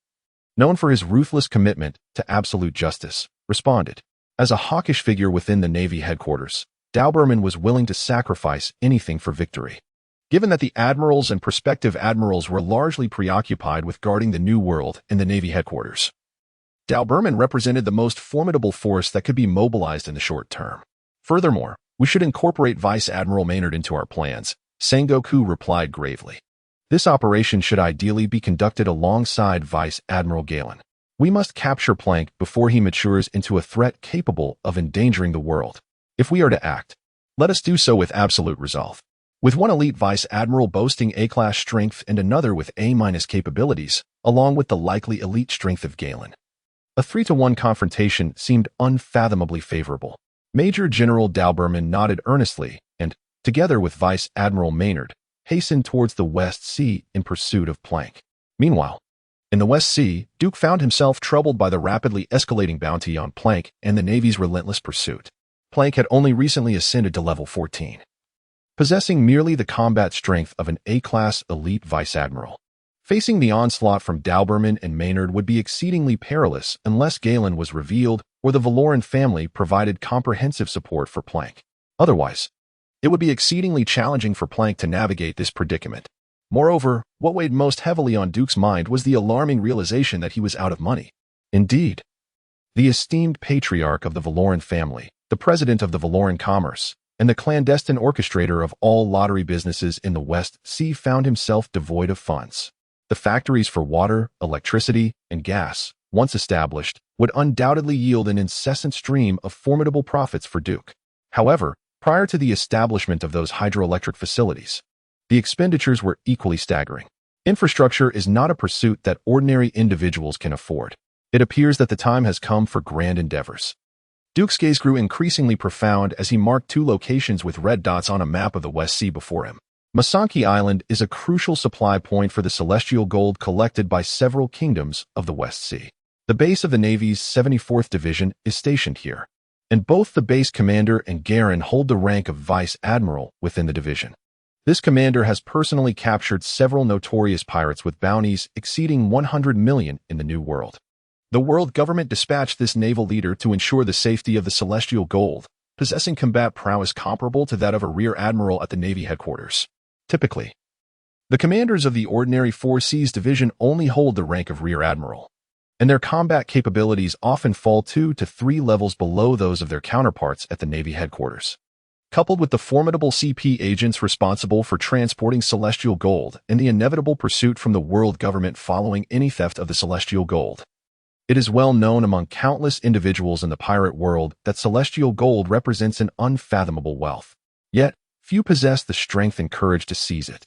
known for his ruthless commitment to absolute justice, responded. As a hawkish figure within the Navy headquarters, Dalberman was willing to sacrifice anything for victory. Given that the admirals and prospective admirals were largely preoccupied with guarding the New World in the Navy headquarters, Dalberman represented the most formidable force that could be mobilized in the short term. Furthermore, we should incorporate Vice Admiral Maynard into our plans, Sengoku replied gravely. This operation should ideally be conducted alongside Vice Admiral Galen. We must capture Plank before he matures into a threat capable of endangering the world. If we are to act, let us do so with absolute resolve. With one elite vice admiral boasting A-class strength and another with A- capabilities, along with the likely elite strength of Galen, a 3-to-1 confrontation seemed unfathomably favorable. Major General Dalberman nodded earnestly and, together with Vice Admiral Maynard, hastened towards the West Sea in pursuit of Plank. Meanwhile, in the West Sea, Duke found himself troubled by the rapidly escalating bounty on Plank and the Navy's relentless pursuit. Plank had only recently ascended to level 14. Possessing merely the combat strength of an A-class elite vice admiral. Facing the onslaught from Dalberman and Maynard would be exceedingly perilous unless Galen was revealed or the Valoran family provided comprehensive support for Plank. Otherwise, it would be exceedingly challenging for Plank to navigate this predicament. Moreover, what weighed most heavily on Duke's mind was the alarming realization that he was out of money. Indeed, the esteemed patriarch of the Valoran family, the president of the Valoran Commerce, and the clandestine orchestrator of all lottery businesses in the West Sea found himself devoid of funds. The factories for water, electricity, and gas, once established, would undoubtedly yield an incessant stream of formidable profits for Duke. However, prior to the establishment of those hydroelectric facilities, the expenditures were equally staggering. Infrastructure is not a pursuit that ordinary individuals can afford. It appears that the time has come for grand endeavors. Duke's gaze grew increasingly profound as he marked 2 locations with red dots on a map of the West Sea before him. Masanki Island is a crucial supply point for the celestial gold collected by several kingdoms of the West Sea. The base of the Navy's 74th Division is stationed here, and both the base commander and Garen hold the rank of Vice Admiral within the division. This commander has personally captured several notorious pirates with bounties exceeding 100 million in the New World. The world government dispatched this naval leader to ensure the safety of the celestial gold, possessing combat prowess comparable to that of a rear admiral at the Navy headquarters. Typically, the commanders of the ordinary 4 Seas division only hold the rank of rear admiral, and their combat capabilities often fall 2 to 3 levels below those of their counterparts at the Navy headquarters. Coupled with the formidable CP agents responsible for transporting celestial gold and the inevitable pursuit from the world government following any theft of the celestial gold, it is well known among countless individuals in the pirate world that celestial gold represents an unfathomable wealth. Yet, few possess the strength and courage to seize it.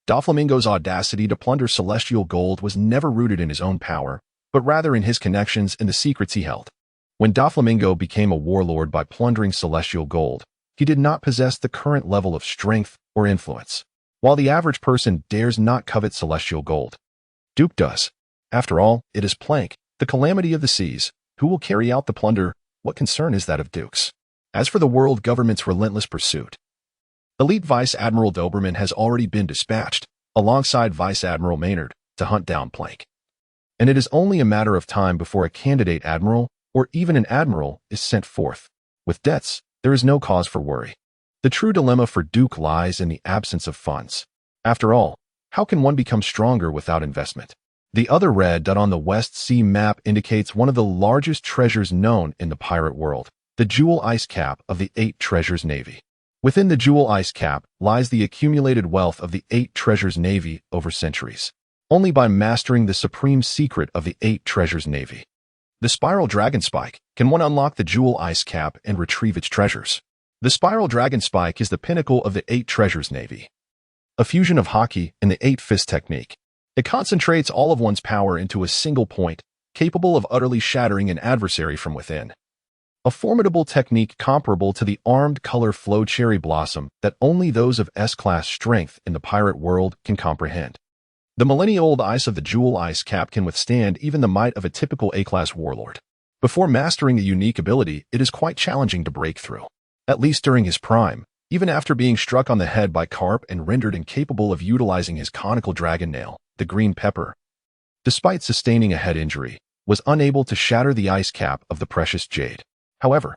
Doflamingo's audacity to plunder celestial gold was never rooted in his own power, but rather in his connections and the secrets he held. When Doflamingo became a warlord by plundering celestial gold, he did not possess the current level of strength or influence. While the average person dares not covet celestial gold, Duke does. After all, it is Plank, the calamity of the seas, who will carry out the plunder. What concern is that of Duke's? As for the world government's relentless pursuit, elite Vice Admiral Doberman has already been dispatched, alongside Vice Admiral Maynard, to hunt down Plank. And it is only a matter of time before a candidate admiral, or even an admiral, is sent forth. With debts, there is no cause for worry. The true dilemma for Duke lies in the absence of funds. After all, how can one become stronger without investment? The other red dot on the West Sea map indicates one of the largest treasures known in the pirate world, the Jewel Ice Cap of the 8 Treasures Navy. Within the Jewel Ice Cap lies the accumulated wealth of the 8 Treasures Navy over centuries. Only by mastering the supreme secret of the 8 Treasures Navy, the Spiral Dragon Spike, can one unlock the Jewel Ice Cap and retrieve its treasures. The Spiral Dragon Spike is the pinnacle of the 8 Treasures Navy, a fusion of hockey and the 8-fist technique. It concentrates all of one's power into a single point, capable of utterly shattering an adversary from within. a formidable technique comparable to the armed color flow cherry blossom that only those of S-class strength in the pirate world can comprehend. The millennia-old ice of the jewel ice cap can withstand even the might of a typical A-class warlord. Before mastering a unique ability, it is quite challenging to break through. At least during his prime, even after being struck on the head by Carp and rendered incapable of utilizing his conical dragon nail, the green pepper, despite sustaining a head injury, was unable to shatter the ice cap of the precious jade. However,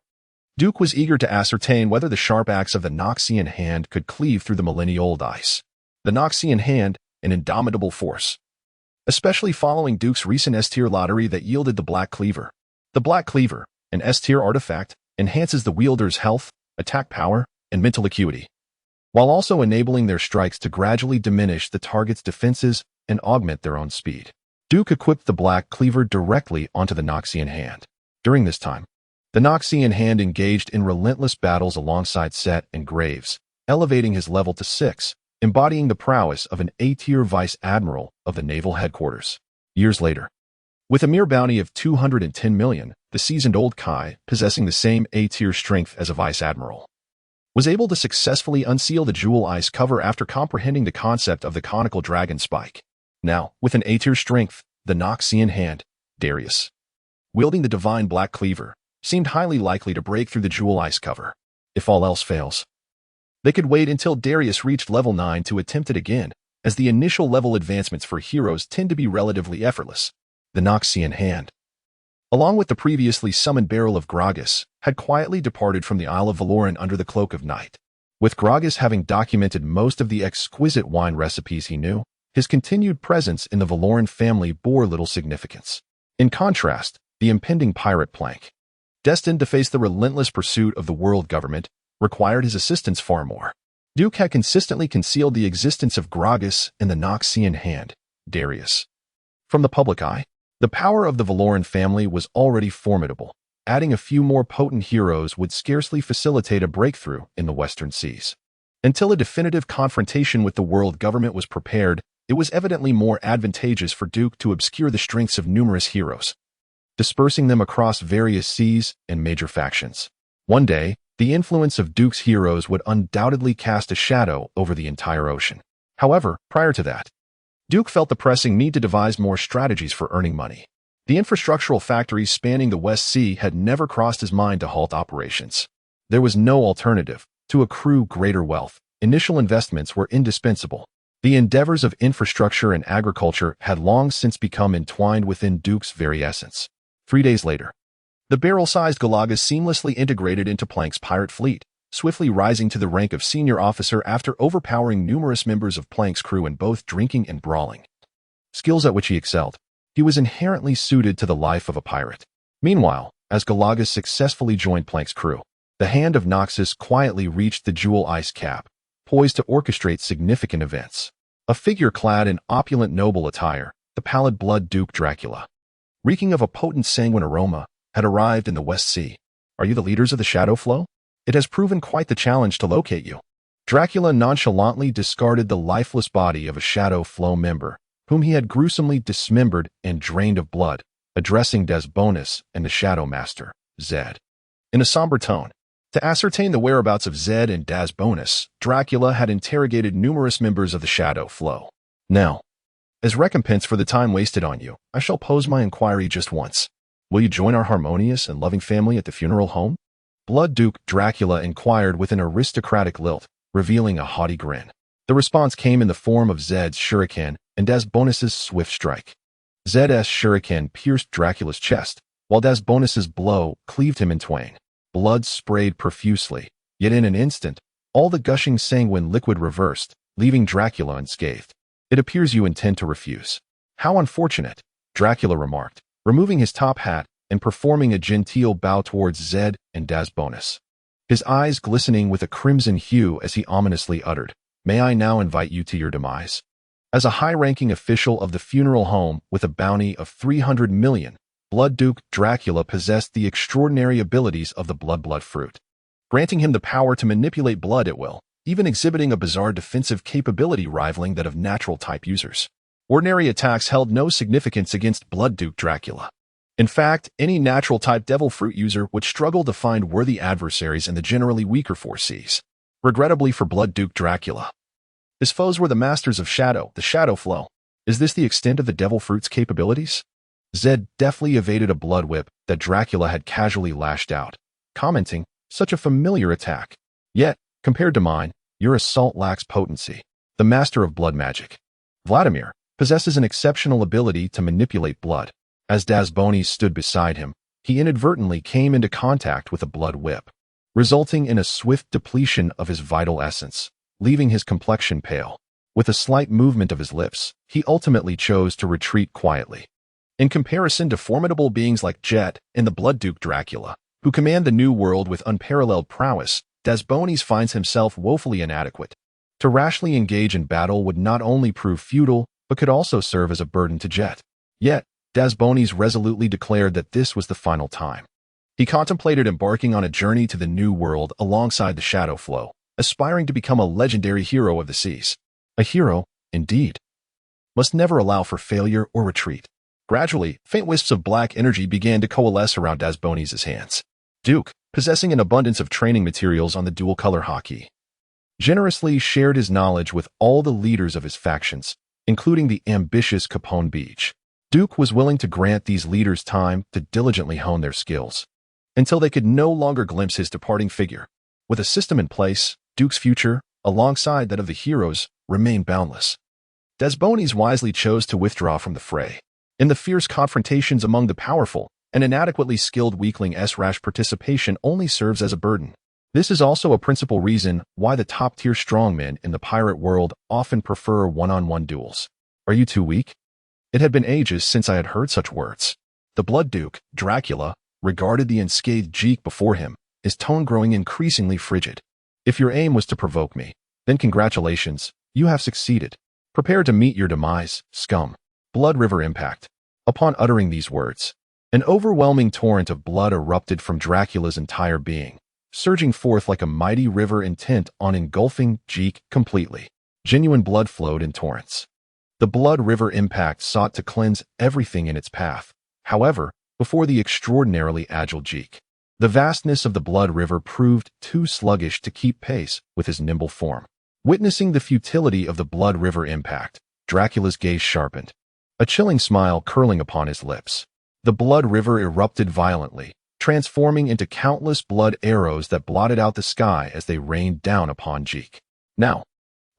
Duke was eager to ascertain whether the sharp axe of the Noxian hand could cleave through the millennia-old ice. The Noxian hand, an indomitable force, especially following Duke's recent S-tier lottery that yielded the Black Cleaver. The Black Cleaver, an S-tier artifact, enhances the wielder's health, attack power, and mental acuity, while also enabling their strikes to gradually diminish the target's defenses and augment their own speed. Duke equipped the Black Cleaver directly onto the Noxian hand. During this time, the Noxian hand engaged in relentless battles alongside Set and Graves, elevating his level to 6, embodying the prowess of an A-tier vice admiral of the naval headquarters. Years later, with a mere bounty of 210 million, the seasoned old Kai, possessing the same A-tier strength as a vice admiral, was able to successfully unseal the jewel ice cover after comprehending the concept of the conical dragon spike. Now, with an A-tier strength, the Noxian hand, Darius, wielding the divine Black Cleaver, seemed highly likely to break through the jewel ice cover. If all else fails, they could wait until Darius reached level 9 to attempt it again, as the initial level advancements for heroes tend to be relatively effortless. The Noxian hand, along with the previously summoned Barrel of Gragas, had quietly departed from the Isle of Valoran under the Cloak of Night. With Gragas having documented most of the exquisite wine recipes he knew, his continued presence in the Valoran family bore little significance. In contrast, the impending pirate plank, destined to face the relentless pursuit of the world government, required his assistance far more. Duke had consistently concealed the existence of Gragas and the Noxian hand, Darius, from the public eye. The power of the Valoran family was already formidable. Adding a few more potent heroes would scarcely facilitate a breakthrough in the Western Seas. Until a definitive confrontation with the world government was prepared, it was evidently more advantageous for Duke to obscure the strengths of numerous heroes, dispersing them across various seas and major factions. One day, the influence of Duke's heroes would undoubtedly cast a shadow over the entire ocean. However, prior to that, Duke felt the pressing need to devise more strategies for earning money. The infrastructural factories spanning the West Sea had never crossed his mind to halt operations. There was no alternative. To accrue greater wealth, initial investments were indispensable. The endeavors of infrastructure and agriculture had long since become entwined within Duke's very essence. 3 days later, the barrel-sized Galaga seamlessly integrated into Plank's pirate fleet, swiftly rising to the rank of senior officer after overpowering numerous members of Plank's crew in both drinking and brawling, skills at which he excelled. He was inherently suited to the life of a pirate. Meanwhile, as Galaga successfully joined Plank's crew, the hand of Noxus quietly reached the jewel ice cap, poised to orchestrate significant events. A figure clad in opulent noble attire, the pallid blood Duke Dracula, reeking of a potent sanguine aroma, had arrived in the West Sea. Are you the leaders of the Shadow Flow? It has proven quite the challenge to locate you. Dracula nonchalantly discarded the lifeless body of a Shadow Flow member, whom he had gruesomely dismembered and drained of blood, addressing Desbonus and the Shadow Master, Zed. In a somber tone, to ascertain the whereabouts of Zed and Desbonus, Dracula had interrogated numerous members of the Shadow Flow. Now, as recompense for the time wasted on you, I shall pose my inquiry just once. Will you join our harmonious and loving family at the funeral home? Blood Duke Dracula inquired with an aristocratic lilt, revealing a haughty grin. The response came in the form of Zed's shuriken and Desbonus's swift strike. Zed's shuriken pierced Dracula's chest, while Desbonus's blow cleaved him in twain. Blood sprayed profusely, yet in an instant, all the gushing sanguine liquid reversed, leaving Dracula unscathed. It appears you intend to refuse. How unfortunate, Dracula remarked, removing his top hat and performing a genteel bow towards Zed and Desbonus, his eyes glistening with a crimson hue as he ominously uttered, "May I now invite you to your demise?" As a high-ranking official of the funeral home with a bounty of 300 million, Blood Duke Dracula possessed the extraordinary abilities of the blood fruit, granting him the power to manipulate blood at will, even exhibiting a bizarre defensive capability rivaling that of natural-type users. Ordinary attacks held no significance against Blood Duke Dracula. In fact, any natural-type devil fruit user would struggle to find worthy adversaries in the generally weaker 4Cs. Regrettably for Blood Duke Dracula, his foes were the masters of shadow, the shadow flow. Is this the extent of the devil fruit's capabilities? Zed deftly evaded a blood whip that Dracula had casually lashed out, commenting, "Such a familiar attack. Yet, compared to mine, your assault lacks potency." The master of blood magic, Vladimir, possesses an exceptional ability to manipulate blood. As Dasbonis stood beside him, he inadvertently came into contact with a blood whip, resulting in a swift depletion of his vital essence, leaving his complexion pale. With a slight movement of his lips, he ultimately chose to retreat quietly. In comparison to formidable beings like Jet and the Blood Duke Dracula, who command the New World with unparalleled prowess, Dasbonis finds himself woefully inadequate. To rashly engage in battle would not only prove futile, but could also serve as a burden to Jet. Yet, Dasbonis resolutely declared that this was the final time. He contemplated embarking on a journey to the New World alongside the Shadow Flow, aspiring to become a legendary hero of the seas. A hero, indeed, must never allow for failure or retreat. Gradually, faint wisps of black energy began to coalesce around Dasbonis' hands. Duke, possessing an abundance of training materials on the dual-color hockey, generously shared his knowledge with all the leaders of his factions, including the ambitious Capone Beach. Duke was willing to grant these leaders time to diligently hone their skills, until they could no longer glimpse his departing figure. With a system in place, Duke's future, alongside that of the heroes, remained boundless. Dasbonis wisely chose to withdraw from the fray. In the fierce confrontations among the powerful, an inadequately skilled weakling's rash participation only serves as a burden. This is also a principal reason why the top-tier strongmen in the pirate world often prefer one-on-one duels. Are you too weak? It had been ages since I had heard such words. The Blood Duke, Dracula, regarded the unscathed Jeek before him, his tone growing increasingly frigid. If your aim was to provoke me, then congratulations, you have succeeded. Prepare to meet your demise, scum. Blood River Impact. Upon uttering these words, an overwhelming torrent of blood erupted from Dracula's entire being, surging forth like a mighty river intent on engulfing Jeek completely. Genuine blood flowed in torrents. The Blood River Impact sought to cleanse everything in its path. However, before the extraordinarily agile Jeek, the vastness of the Blood River proved too sluggish to keep pace with his nimble form. Witnessing the futility of the Blood River Impact, Dracula's gaze sharpened, a chilling smile curling upon his lips. The Blood River erupted violently, transforming into countless blood arrows that blotted out the sky as they rained down upon Jeek. Now,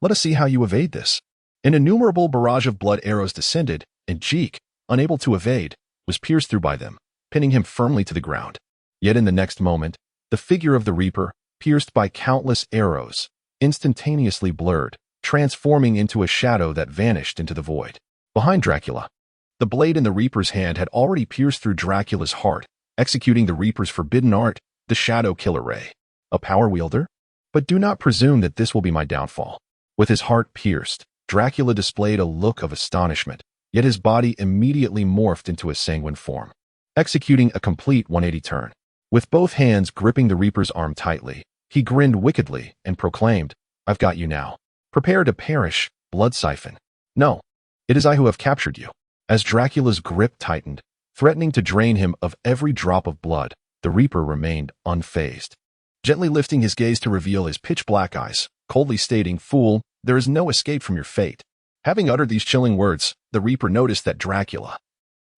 let us see how you evade this. An innumerable barrage of blood arrows descended, and Jeek, unable to evade, was pierced through by them, pinning him firmly to the ground. Yet in the next moment, the figure of the Reaper, pierced by countless arrows, instantaneously blurred, transforming into a shadow that vanished into the void. Behind Dracula, the blade in the Reaper's hand had already pierced through Dracula's heart, executing the Reaper's forbidden art, the Shadow Killer Ray. A power wielder? But do not presume that this will be my downfall. With his heart pierced, Dracula displayed a look of astonishment, yet his body immediately morphed into a sanguine form, executing a complete 180 turn. With both hands gripping the Reaper's arm tightly, he grinned wickedly and proclaimed, "I've got you now. Prepare to perish, blood siphon. No, it is I who have captured you." As Dracula's grip tightened, threatening to drain him of every drop of blood, the Reaper remained unfazed, gently lifting his gaze to reveal his pitch-black eyes, coldly stating, "Fool, there is no escape from your fate." Having uttered these chilling words, the Reaper noticed that Dracula,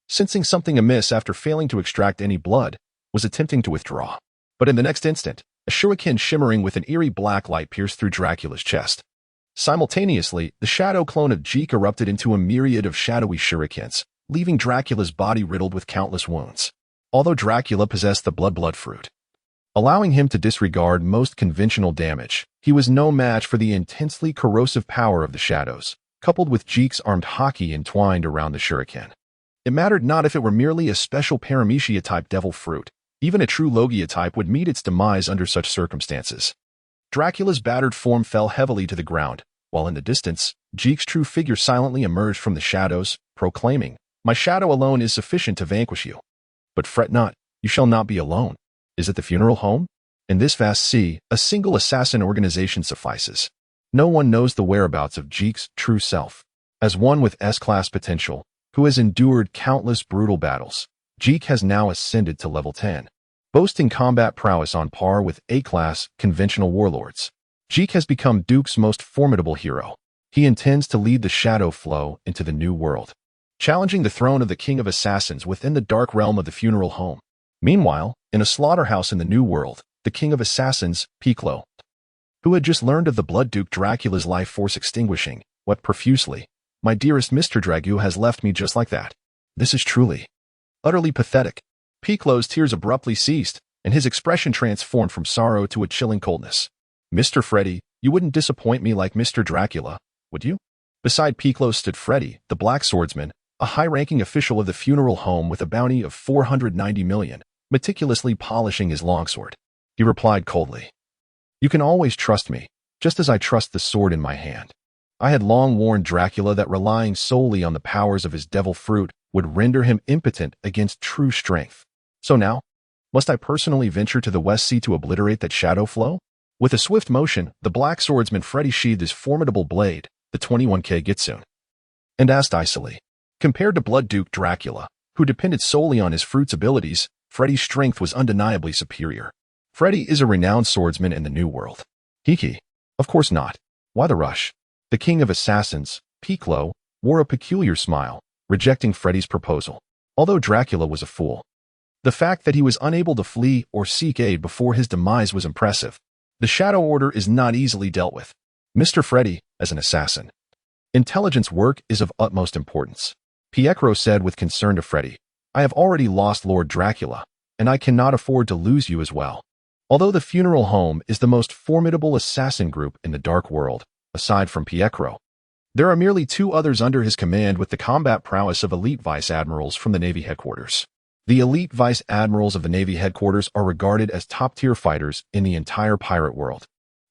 sensing something amiss after failing to extract any blood, was attempting to withdraw. But in the next instant, a shuriken shimmering with an eerie black light pierced through Dracula's chest. Simultaneously, the shadow clone of Jeek erupted into a myriad of shadowy shurikens, leaving Dracula's body riddled with countless wounds. Although Dracula possessed the blood fruit, allowing him to disregard most conventional damage, he was no match for the intensely corrosive power of the shadows, coupled with Jeek's armed hockey entwined around the shuriken. It mattered not if it were merely a special Paramecia-type devil fruit. Even a true Logia type would meet its demise under such circumstances. Dracula's battered form fell heavily to the ground, while in the distance, Jeek's true figure silently emerged from the shadows, proclaiming, "My shadow alone is sufficient to vanquish you. But fret not, you shall not be alone. Is it the funeral home? In this vast sea, a single assassin organization suffices. No one knows the whereabouts of Jeek's true self. As one with S-class potential, who has endured countless brutal battles, Jeek has now ascended to level 10, boasting combat prowess on par with A-class conventional warlords. Jeek has become Duke's most formidable hero. He intends to lead the shadow flow into the new world, challenging the throne of the King of Assassins within the dark realm of the funeral home. Meanwhile, in a slaughterhouse in the new world, the King of Assassins, Piclo, who had just learned of the Blood Duke Dracula's life force extinguishing, wept profusely. My dearest Mr. Dragu has left me just like that. This is truly, utterly pathetic. Piclo's tears abruptly ceased, and his expression transformed from sorrow to a chilling coldness. Mr. Freddy, you wouldn't disappoint me like Mr. Dracula, would you? Beside Piclo stood Freddy, the Black Swordsman, a high-ranking official of the funeral home with a bounty of 490 million, meticulously polishing his longsword. He replied coldly, You can always trust me, just as I trust the sword in my hand. I had long warned Dracula that relying solely on the powers of his devil fruit would render him impotent against true strength. So now, must I personally venture to the West Sea to obliterate that shadow flow? With a swift motion, the Black Swordsman Freddy sheathed his formidable blade, the 21K Gitsune, and asked icily. Compared to Blood Duke Dracula, who depended solely on his fruit's abilities, Freddy's strength was undeniably superior. Freddy is a renowned swordsman in the New World. Hiki. Of course not. Why the rush? The King of Assassins, Piclo, wore a peculiar smile, rejecting Freddy's proposal. Although Dracula was a fool, the fact that he was unable to flee or seek aid before his demise was impressive. The Shadow Order is not easily dealt with. Mr. Freddy, as an assassin, intelligence work is of utmost importance. Pietro said with concern to Freddy, I have already lost Lord Dracula, and I cannot afford to lose you as well. Although the funeral home is the most formidable assassin group in the dark world, aside from Pietro, there are merely 2 others under his command with the combat prowess of elite vice admirals from the Navy headquarters. The elite vice admirals of the Navy headquarters are regarded as top-tier fighters in the entire pirate world.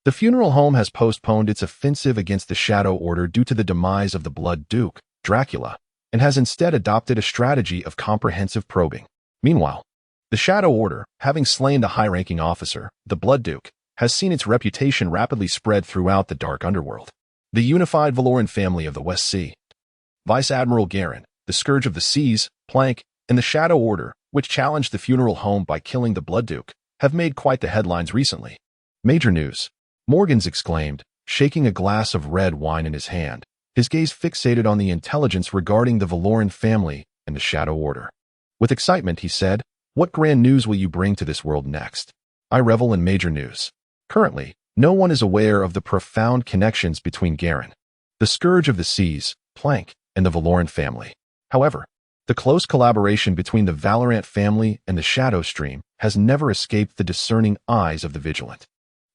The funeral home has postponed its offensive against the Shadow Order due to the demise of the Blood Duke, Dracula, and has instead adopted a strategy of comprehensive probing. Meanwhile, the Shadow Order, having slain the high-ranking officer, the Blood Duke, has seen its reputation rapidly spread throughout the dark underworld. The unified Valoran family of the West Sea, Vice Admiral Garen, the Scourge of the Seas, Plank, and the Shadow Order, which challenged the funeral home by killing the Blood Duke, have made quite the headlines recently. Major news. Morgans exclaimed, shaking a glass of red wine in his hand, his gaze fixated on the intelligence regarding the Valoran family and the Shadow Order. With excitement, he said, What grand news will you bring to this world next? I revel in major news. Currently, no one is aware of the profound connections between Garen, the Scourge of the Seas, Plank, and the Valoran family. However, the close collaboration between the Valorant family and the Shadow Stream has never escaped the discerning eyes of the vigilant.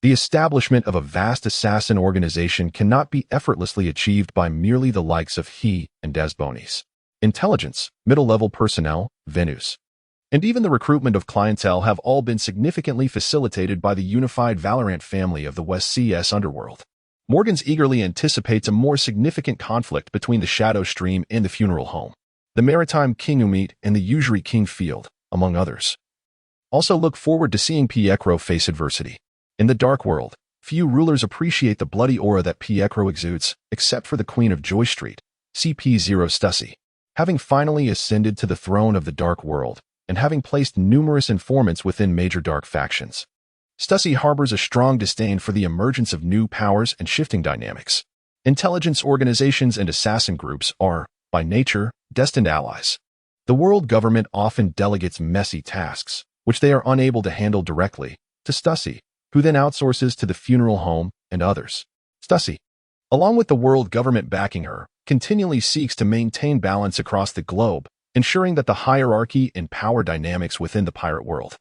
The establishment of a vast assassin organization cannot be effortlessly achieved by merely the likes of he and Desbonis. Intelligence, middle-level personnel, Venus, and even the recruitment of clientele have all been significantly facilitated by the unified Valorant family of the West Sea's underworld. Morgans eagerly anticipates a more significant conflict between the Shadow Stream and the funeral home, the Maritime King Umit and the Usury King Field, among others. Also look forward to seeing Pietro face adversity. In the dark world, few rulers appreciate the bloody aura that Pietro exudes, except for the Queen of Joy Street, CP0 Stussy. Having finally ascended to the throne of the dark world, and having placed numerous informants within major dark factions, Stussy harbors a strong disdain for the emergence of new powers and shifting dynamics. Intelligence organizations and assassin groups are, by nature, destined allies. The world government often delegates messy tasks, which they are unable to handle directly, to Stussy, who then outsources to the funeral home and others. Stussy, along with the world government backing her, continually seeks to maintain balance across the globe, ensuring that the hierarchy and power dynamics within the pirate world,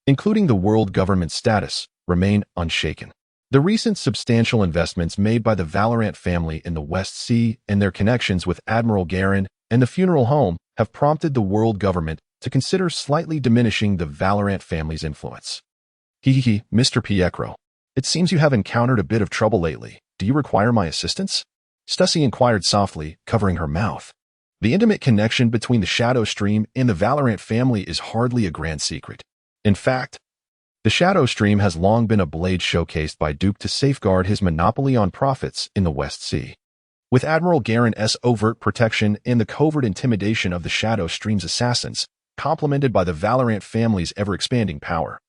including the world government status, remain unshaken. The recent substantial investments made by the Valorant family in the West Sea and their connections with Admiral Garen and the funeral home have prompted the world government to consider slightly diminishing the Valorant family's influence. Mr. Pietro, it seems you have encountered a bit of trouble lately. Do you require my assistance? Stussy inquired softly, covering her mouth. The intimate connection between the Shadow Stream and the Valorant family is hardly a grand secret. In fact, the Shadow Stream has long been a blade showcased by Duke to safeguard his monopoly on profits in the West Sea. With Admiral Garen's overt protection and the covert intimidation of the Shadow Stream's assassins, complemented by the Valorant family's ever-expanding power.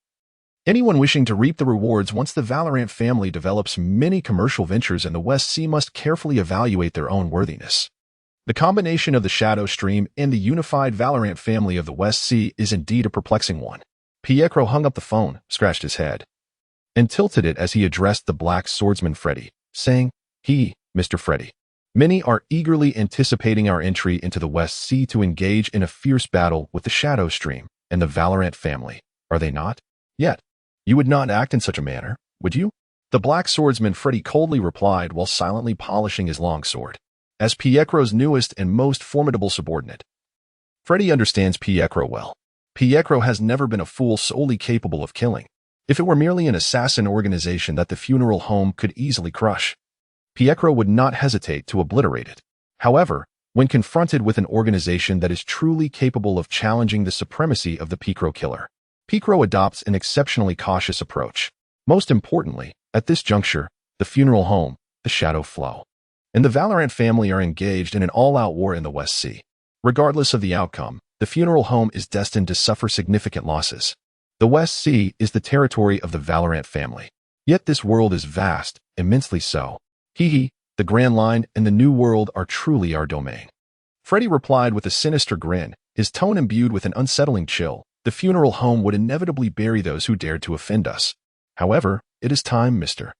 Anyone wishing to reap the rewards once the Valorant family develops many commercial ventures in the West Sea must carefully evaluate their own worthiness. The combination of the Shadow Stream and the unified Valorant family of the West Sea is indeed a perplexing one. Pietro hung up the phone, scratched his head, and tilted it as he addressed the black swordsman Freddy, saying, Mr. Freddy. Many are eagerly anticipating our entry into the West Sea to engage in a fierce battle with the Shadow Stream and the Valorant family, are they not? Yet, you would not act in such a manner, would you? The black swordsman Freddy coldly replied while silently polishing his longsword. As Pietro's newest and most formidable subordinate, Freddy understands Pietro well. Pietro has never been a fool solely capable of killing. If it were merely an assassin organization that the funeral home could easily crush, Pietro would not hesitate to obliterate it. However, when confronted with an organization that is truly capable of challenging the supremacy of the Pietro killer, Pietro adopts an exceptionally cautious approach. Most importantly, at this juncture, the funeral home, the Shadow Flow, and the Valorant family are engaged in an all-out war in the West Sea. Regardless of the outcome, the funeral home is destined to suffer significant losses. The West Sea is the territory of the Valorant family. Yet this world is vast, immensely so. The Grand Line and the New World are truly our domain. Freddy replied with a sinister grin, his tone imbued with an unsettling chill. The funeral home would inevitably bury those who dared to offend us. However, it is time, Mr.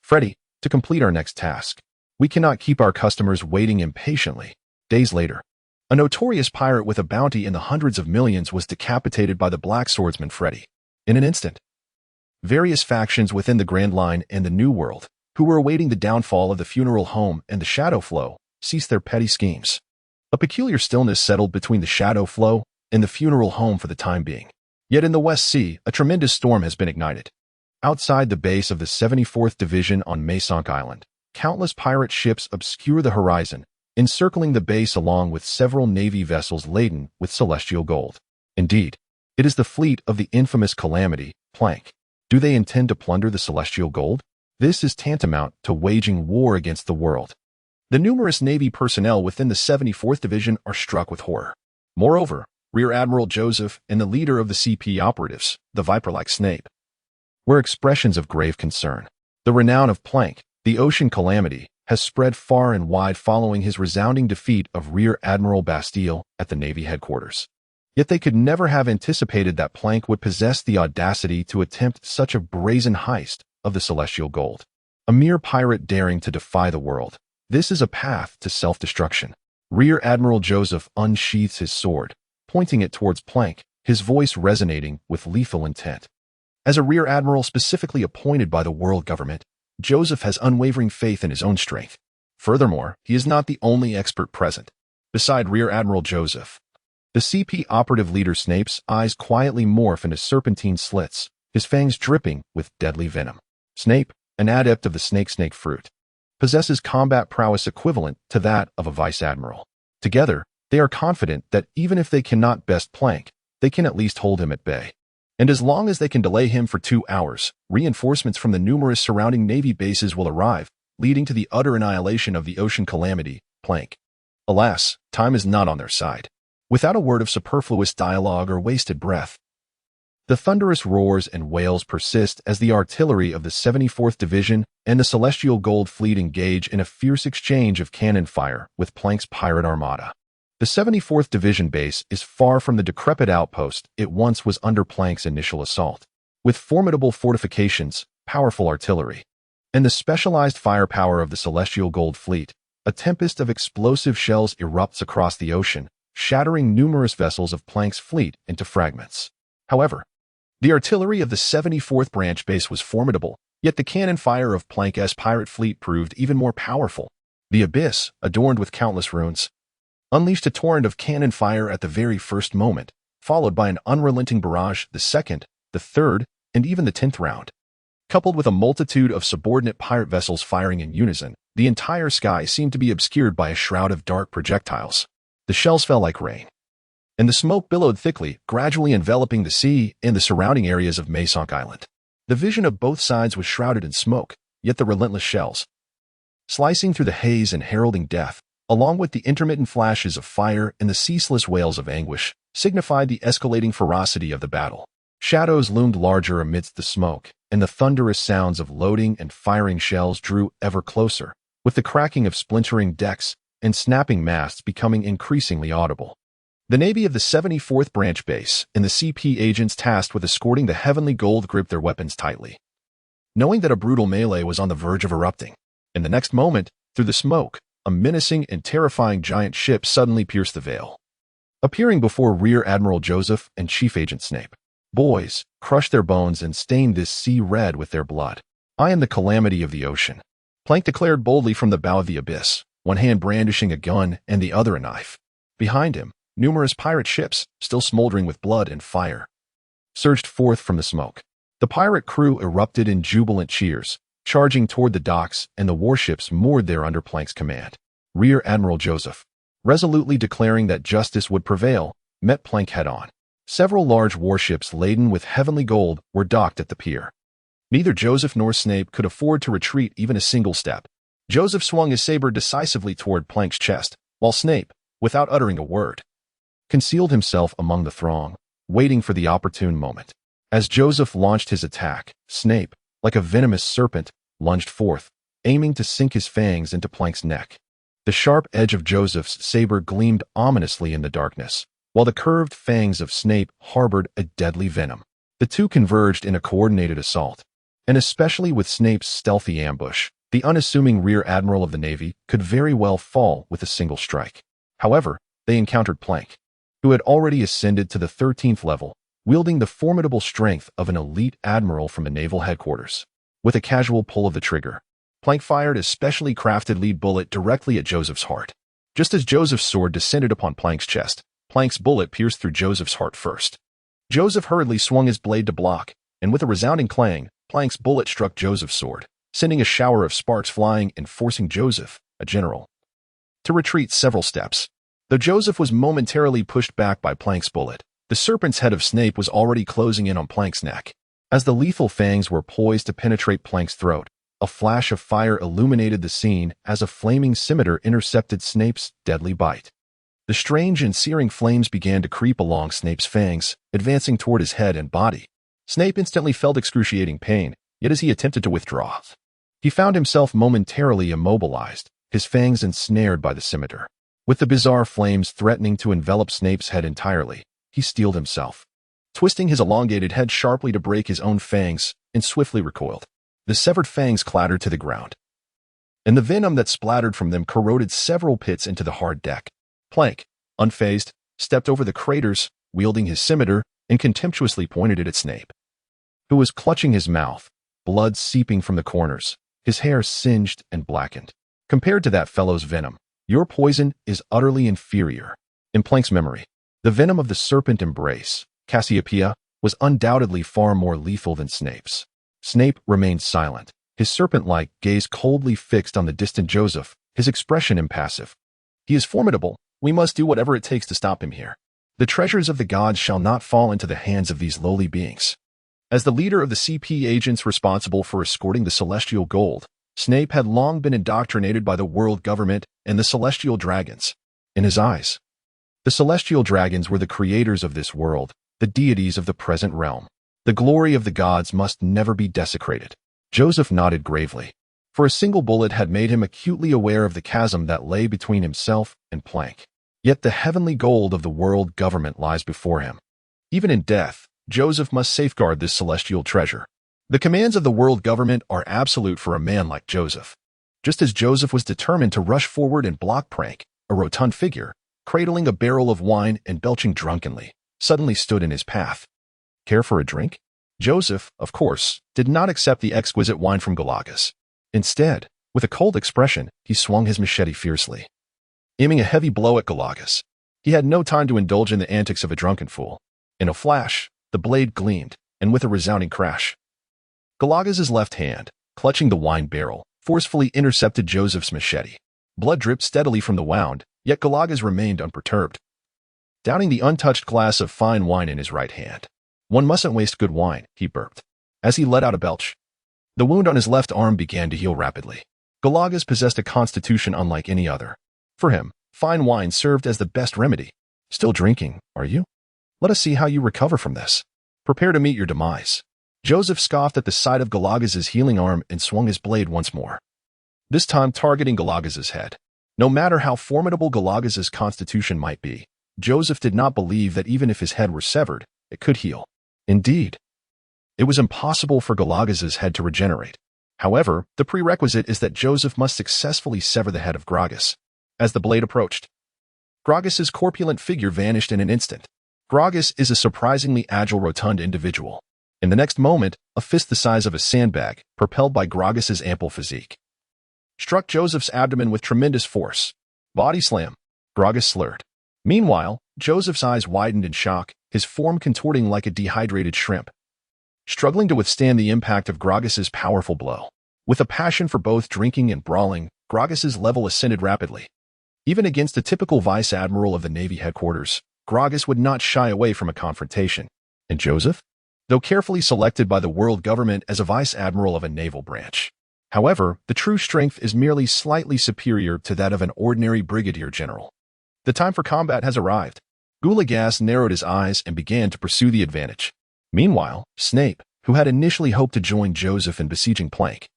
Freddy, to complete our next task. We cannot keep our customers waiting impatiently. Days later, a notorious pirate with a bounty in the hundreds of millions was decapitated by the black swordsman Freddy. In an instant, various factions within the Grand Line and the New World, who were awaiting the downfall of the funeral home and the Shadow Flow, ceased their petty schemes. A peculiar stillness settled between the Shadow Flow and the funeral home for the time being. Yet in the West Sea, a tremendous storm has been ignited. Outside the base of the 74th Division on Masonk Island, countless pirate ships obscure the horizon, encircling the base along with several Navy vessels laden with celestial gold. Indeed, it is the fleet of the infamous Calamity, Plank. Do they intend to plunder the celestial gold? This is tantamount to waging war against the world. The numerous Navy personnel within the 74th Division are struck with horror. Moreover, Rear Admiral Joseph and the leader of the CP operatives, the Viper-like Snape, were expressions of grave concern. The renown of Plank, the ocean calamity, has spread far and wide following his resounding defeat of Rear Admiral Bastille at the Navy headquarters. Yet they could never have anticipated that Plank would possess the audacity to attempt such a brazen heist of the celestial gold. A mere pirate daring to defy the world. This is a path to self-destruction. Rear Admiral Joseph unsheaths his sword, pointing it towards Plank, his voice resonating with lethal intent. As a Rear Admiral specifically appointed by the world government, Joseph has unwavering faith in his own strength. Furthermore, he is not the only expert present. Beside Rear Admiral Joseph, the CP operative leader Snape's eyes quietly morph into serpentine slits, his fangs dripping with deadly venom. Snape, an adept of the snake fruit, possesses combat prowess equivalent to that of a vice admiral. Together, they are confident that even if they cannot best Plank, they can at least hold him at bay. And as long as they can delay him for 2 hours, reinforcements from the numerous surrounding Navy bases will arrive, leading to the utter annihilation of the ocean calamity, Plank. Alas, time is not on their side. Without a word of superfluous dialogue or wasted breath, the thunderous roars and wails persist as the artillery of the 74th Division and the Celestial Gold Fleet engage in a fierce exchange of cannon fire with Plank's pirate armada. The 74th Division base is far from the decrepit outpost it once was under Plank's initial assault. With formidable fortifications, powerful artillery, and the specialized firepower of the Celestial Gold Fleet, a tempest of explosive shells erupts across the ocean, shattering numerous vessels of Plank's fleet into fragments. However, the artillery of the 74th branch base was formidable, yet the cannon fire of Plank's pirate fleet proved even more powerful. The abyss, adorned with countless runes, unleashed a torrent of cannon fire at the very first moment, followed by an unrelenting barrage the second, the third, and even the 10th round. Coupled with a multitude of subordinate pirate vessels firing in unison, the entire sky seemed to be obscured by a shroud of dark projectiles. The shells fell like rain, and the smoke billowed thickly, gradually enveloping the sea and the surrounding areas of Masonk Island. The vision of both sides was shrouded in smoke, yet the relentless shells, slicing through the haze and heralding death, along with the intermittent flashes of fire and the ceaseless wails of anguish, signified the escalating ferocity of the battle. Shadows loomed larger amidst the smoke, and the thunderous sounds of loading and firing shells drew ever closer, with the cracking of splintering decks and snapping masts becoming increasingly audible. The Navy of the 74th Branch Base and the CP agents tasked with escorting the Heavenly Gold gripped their weapons tightly, knowing that a brutal melee was on the verge of erupting. In the next moment, through the smoke, a menacing and terrifying giant ship suddenly pierced the veil, appearing before Rear Admiral Joseph and Chief Agent Snape. "Boys, crush their bones and stain this sea red with their blood. I am the calamity of the ocean," Plank declared boldly from the bow of the abyss, one hand brandishing a gun and the other a knife. Behind him, numerous pirate ships, still smoldering with blood and fire, surged forth from the smoke. The pirate crew erupted in jubilant cheers, charging toward the docks, and the warships moored there under Plank's command. Rear Admiral Joseph, resolutely declaring that justice would prevail, met Plank head-on. Several large warships laden with heavenly gold were docked at the pier. Neither Joseph nor Snape could afford to retreat even a single step. Joseph swung his saber decisively toward Plank's chest, while Snape, without uttering a word, concealed himself among the throng, waiting for the opportune moment. As Joseph launched his attack, Snape, like a venomous serpent, lunged forth, aiming to sink his fangs into Plank's neck. The sharp edge of Joseph's saber gleamed ominously in the darkness, while the curved fangs of Snape harbored a deadly venom. The two converged in a coordinated assault, and especially with Snape's stealthy ambush, the unassuming Rear Admiral of the Navy could very well fall with a single strike. However, they encountered Plank, who had already ascended to the 13th level, wielding the formidable strength of an elite admiral from a naval headquarters. With a casual pull of the trigger, Plank fired a specially crafted lead bullet directly at Joseph's heart. Just as Joseph's sword descended upon Plank's chest, Plank's bullet pierced through Joseph's heart first. Joseph hurriedly swung his blade to block, and with a resounding clang, Plank's bullet struck Joseph's sword, sending a shower of sparks flying and forcing Joseph, a general, to retreat several steps. Though Joseph was momentarily pushed back by Plank's bullet, the serpent's head of Snape was already closing in on Plank's neck. As the lethal fangs were poised to penetrate Plank's throat, a flash of fire illuminated the scene as a flaming scimitar intercepted Snape's deadly bite. The strange and searing flames began to creep along Snape's fangs, advancing toward his head and body. Snape instantly felt excruciating pain, yet as he attempted to withdraw, he found himself momentarily immobilized, his fangs ensnared by the scimitar. With the bizarre flames threatening to envelop Snape's head entirely, he steeled himself, twisting his elongated head sharply to break his own fangs, and swiftly recoiled. The severed fangs clattered to the ground, and the venom that splattered from them corroded several pits into the hard deck. Plank, unfazed, stepped over the craters, wielding his scimitar, and contemptuously pointed it at Snape, who was clutching his mouth, blood seeping from the corners, his hair singed and blackened. Compared to that fellow's venom, your poison is utterly inferior. In Plank's memory, the venom of the serpent embrace, Cassiopeia, was undoubtedly far more lethal than Snape's. Snape remained silent, his serpent-like gaze coldly fixed on the distant Joseph, his expression impassive. "He is formidable. We must do whatever it takes to stop him here. The treasures of the gods shall not fall into the hands of these lowly beings." As the leader of the CP agents responsible for escorting the Celestial Gold, Snape had long been indoctrinated by the world government and the Celestial Dragons. In his eyes, the Celestial Dragons were the creators of this world, the deities of the present realm. The glory of the gods must never be desecrated. Joseph nodded gravely, for a single bullet had made him acutely aware of the chasm that lay between himself and Plank. Yet the heavenly gold of the world government lies before him. Even in death, Joseph must safeguard this celestial treasure. The commands of the world government are absolute for a man like Joseph. Just as Joseph was determined to rush forward and block Plank, a rotund figure, cradling a barrel of wine and belching drunkenly, suddenly stood in his path. Care for a drink? Joseph, of course, did not accept the exquisite wine from Galagas. Instead, with a cold expression, he swung his machete fiercely, aiming a heavy blow at Galagas. He had no time to indulge in the antics of a drunken fool. In a flash, the blade gleamed, and with a resounding crash, Galagas' left hand, clutching the wine barrel, forcefully intercepted Joseph's machete. Blood dripped steadily from the wound, yet Galagas remained unperturbed, downing the untouched glass of fine wine in his right hand. "One mustn't waste good wine," he burped, as he let out a belch. The wound on his left arm began to heal rapidly. Galagas possessed a constitution unlike any other. For him, fine wine served as the best remedy. Still drinking, are you? Let us see how you recover from this. Prepare to meet your demise. Joseph scoffed at the sight of Galagaz's healing arm and swung his blade once more, this time targeting Galagaz's head. No matter how formidable Galagaz's constitution might be, Joseph did not believe that even if his head were severed, it could heal. Indeed, it was impossible for Galagaz's head to regenerate. However, the prerequisite is that Joseph must successfully sever the head of Gragas. As the blade approached, Gragas's corpulent figure vanished in an instant. Gragas is a surprisingly agile, rotund individual. In the next moment, a fist the size of a sandbag, propelled by Gragas's ample physique, struck Joseph's abdomen with tremendous force. Body slam. Gragas slurred. Meanwhile, Joseph's eyes widened in shock, his form contorting like a dehydrated shrimp, struggling to withstand the impact of Gragas's powerful blow. With a passion for both drinking and brawling, Gragas's level ascended rapidly. Even against a typical vice admiral of the Navy headquarters, Gragas would not shy away from a confrontation. And Joseph? Though carefully selected by the world government as a vice admiral of a naval branch, however, the true strength is merely slightly superior to that of an ordinary brigadier general. The time for combat has arrived. Gulagas narrowed his eyes and began to pursue the advantage. Meanwhile, Snape, who had initially hoped to join Joseph in besieging Plank,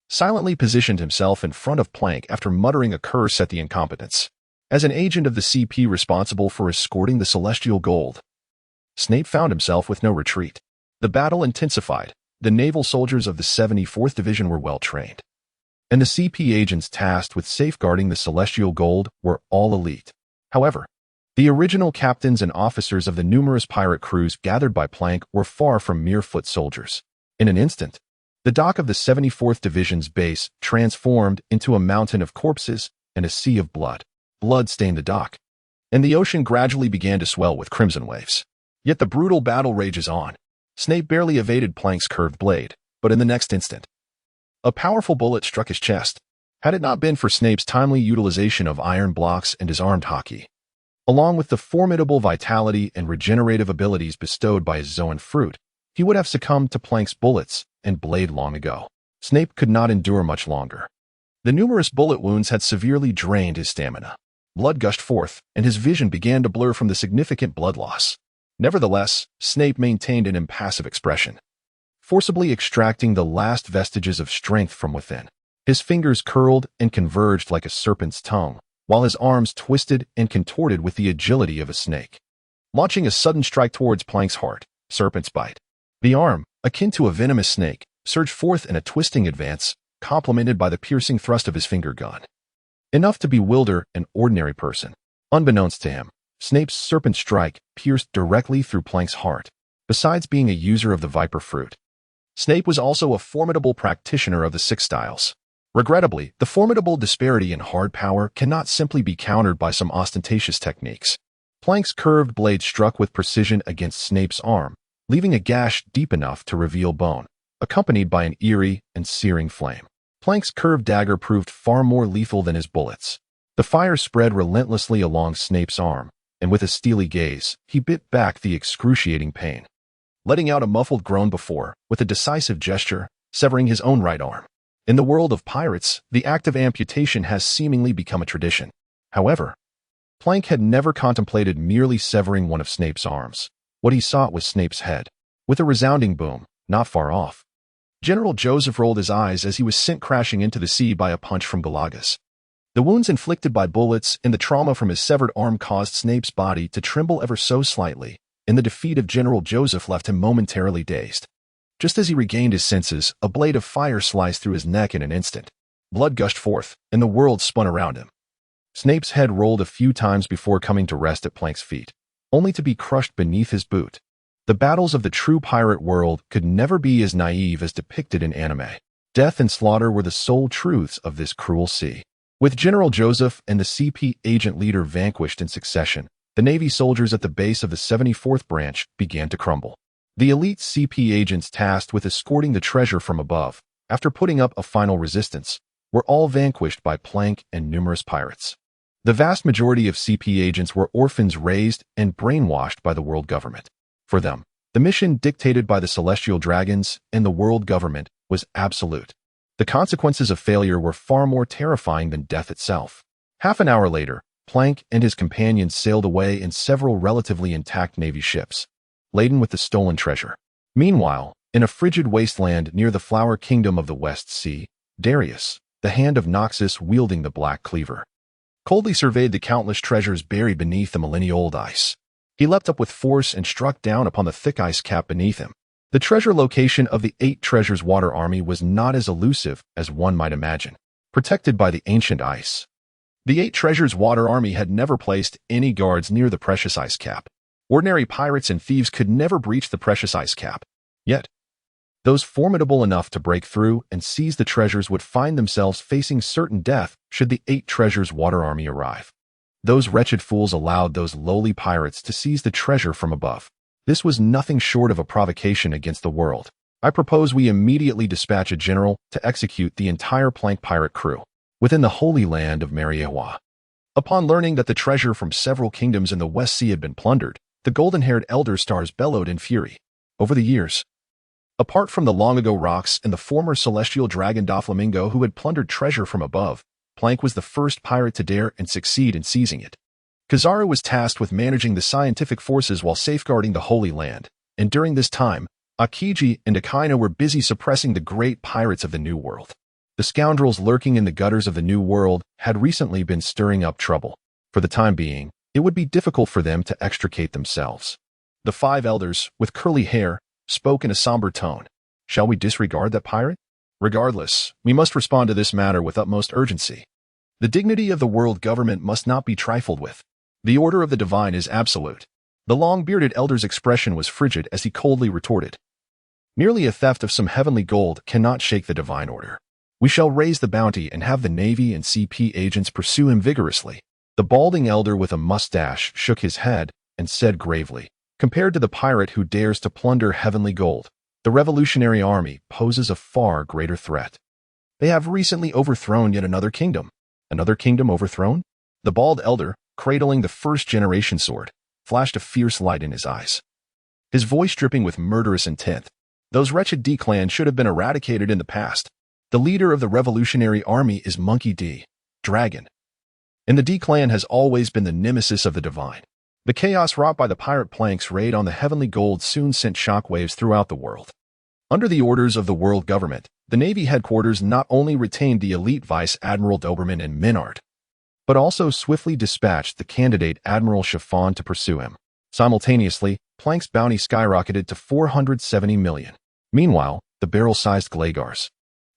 silently positioned himself in front of Plank after muttering a curse at the incompetence. As an agent of the CP responsible for escorting the Celestial Gold, Snape found himself with no retreat. The battle intensified. The naval soldiers of the 74th Division were well trained, and the CP agents tasked with safeguarding the Celestial Gold were all elite. However, the original captains and officers of the numerous pirate crews gathered by Plank were far from mere foot soldiers. In an instant, the dock of the 74th Division's base transformed into a mountain of corpses and a sea of blood. Blood stained the dock, and the ocean gradually began to swell with crimson waves. Yet the brutal battle rages on. Snape barely evaded Plank's curved blade, but in the next instant, a powerful bullet struck his chest. Had it not been for Snape's timely utilization of iron blocks and his armed hockey, along with the formidable vitality and regenerative abilities bestowed by his Zaun fruit, he would have succumbed to Plank's bullets and blade long ago. Snape could not endure much longer. The numerous bullet wounds had severely drained his stamina. Blood gushed forth, and his vision began to blur from the significant blood loss. Nevertheless, Snape maintained an impassive expression, forcibly extracting the last vestiges of strength from within. His fingers curled and converged like a serpent's tongue, while his arms twisted and contorted with the agility of a snake, launching a sudden strike towards Plank's heart. Serpent's bite. The arm, akin to a venomous snake, surged forth in a twisting advance, complemented by the piercing thrust of his finger gun, enough to bewilder an ordinary person. Unbeknownst to him, Snape's serpent strike pierced directly through Plank's heart. Besides being a user of the Viper fruit, Snape was also a formidable practitioner of the Six Styles. Regrettably, the formidable disparity in hard power cannot simply be countered by some ostentatious techniques. Plank's curved blade struck with precision against Snape's arm, leaving a gash deep enough to reveal bone, accompanied by an eerie and searing flame. Plank's curved dagger proved far more lethal than his bullets. The fire spread relentlessly along Snape's arm, and with a steely gaze, he bit back the excruciating pain, letting out a muffled groan before, with a decisive gesture, severing his own right arm. In the world of pirates, the act of amputation has seemingly become a tradition. However, Plank had never contemplated merely severing one of Snape's arms. What he sought was Snape's head. With a resounding boom, not far off, General Joseph rolled his eyes as he was sent crashing into the sea by a punch from Galagas. The wounds inflicted by bullets and the trauma from his severed arm caused Snape's body to tremble ever so slightly, and the defeat of General Joseph left him momentarily dazed. Just as he regained his senses, a blade of fire sliced through his neck in an instant. Blood gushed forth, and the world spun around him. Snape's head rolled a few times before coming to rest at Plank's feet, only to be crushed beneath his boot. The battles of the true pirate world could never be as naive as depicted in anime. Death and slaughter were the sole truths of this cruel sea. With General Joseph and the CP agent leader vanquished in succession, the Navy soldiers at the base of the 74th branch began to crumble. The elite CP agents tasked with escorting the treasure from above, after putting up a final resistance, were all vanquished by Plank and numerous pirates. The vast majority of CP agents were orphans raised and brainwashed by the world government. For them, the mission dictated by the Celestial Dragons and the world government was absolute. The consequences of failure were far more terrifying than death itself. Half an hour later, Plank and his companions sailed away in several relatively intact Navy ships, laden with the stolen treasure. Meanwhile, in a frigid wasteland near the flower kingdom of the West Sea, Darius, the hand of Noxus wielding the black cleaver, coldly surveyed the countless treasures buried beneath the millennia-old ice. He leapt up with force and struck down upon the thick ice cap beneath him. The treasure location of the 8 Treasures Water Army was not as elusive as one might imagine, protected by the ancient ice. The 8 Treasures Water Army had never placed any guards near the precious ice cap. Ordinary pirates and thieves could never breach the precious ice cap. Yet, those formidable enough to break through and seize the treasures would find themselves facing certain death should the 8 Treasures Water Army arrive. Those wretched fools allowed those lowly pirates to seize the treasure from above. This was nothing short of a provocation against the world. I propose we immediately dispatch a general to execute the entire Plank pirate crew within the holy land of Meanwhile. Upon learning that the treasure from several kingdoms in the West Sea had been plundered, the golden-haired elder stars bellowed in fury. Over the years, apart from the long-ago rocks and the former celestial dragon Doflamingo who had plundered treasure from above, Plank was the first pirate to dare and succeed in seizing it. Kizaru was tasked with managing the scientific forces while safeguarding the Holy Land, and during this time, Akiji and Akaino were busy suppressing the great pirates of the New World. The scoundrels lurking in the gutters of the New World had recently been stirring up trouble. For the time being, it would be difficult for them to extricate themselves. The 5 elders, with curly hair, spoke in a somber tone. Shall we disregard that pirate? Regardless, we must respond to this matter with utmost urgency. The dignity of the world government must not be trifled with. The order of the divine is absolute. The long-bearded elder's expression was frigid as he coldly retorted. Merely a theft of some heavenly gold cannot shake the divine order. We shall raise the bounty and have the Navy and CP agents pursue him vigorously. The balding elder with a mustache shook his head and said gravely, compared to the pirate who dares to plunder heavenly gold, the Revolutionary Army poses a far greater threat. They have recently overthrown yet another kingdom. Another kingdom overthrown? The bald elder, cradling the first-generation sword, flashed a fierce light in his eyes, his voice dripping with murderous intent. Those wretched D-clan should have been eradicated in the past. The leader of the Revolutionary Army is Monkey D, Dragon, and the D-clan has always been the nemesis of the divine. The chaos wrought by the pirate Plank's raid on the heavenly gold soon sent shockwaves throughout the world. Under the orders of the world government, the Navy headquarters not only retained the elite Vice Admiral Doberman and Minard, but also swiftly dispatched the candidate Admiral Chiffon to pursue him. Simultaneously, Plank's bounty skyrocketed to 470 million. Meanwhile, the barrel-sized Glagars,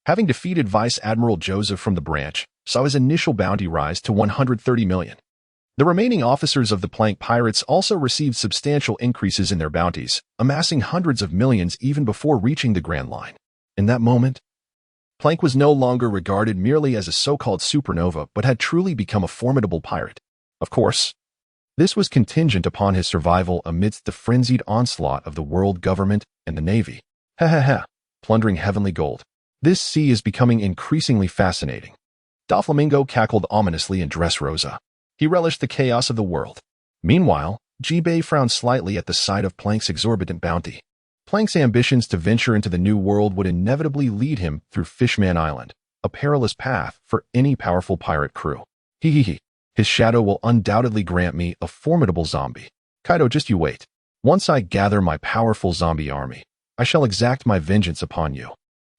having defeated Vice Admiral Joseph from the branch, saw his initial bounty rise to 130 million. The remaining officers of the Plank Pirates also received substantial increases in their bounties, amassing hundreds of millions even before reaching the Grand Line. In that moment, Plank was no longer regarded merely as a so-called supernova but had truly become a formidable pirate. Of course, this was contingent upon his survival amidst the frenzied onslaught of the world government and the Navy. Plundering heavenly gold. This sea is becoming increasingly fascinating. Doflamingo cackled ominously in Dressrosa. He relished the chaos of the world. Meanwhile, Jibei frowned slightly at the sight of Plank's exorbitant bounty. Plank's ambitions to venture into the new world would inevitably lead him through Fishman Island, a perilous path for any powerful pirate crew. His shadow will undoubtedly grant me a formidable zombie. Kaido, just you wait. Once I gather my powerful zombie army, I shall exact my vengeance upon you.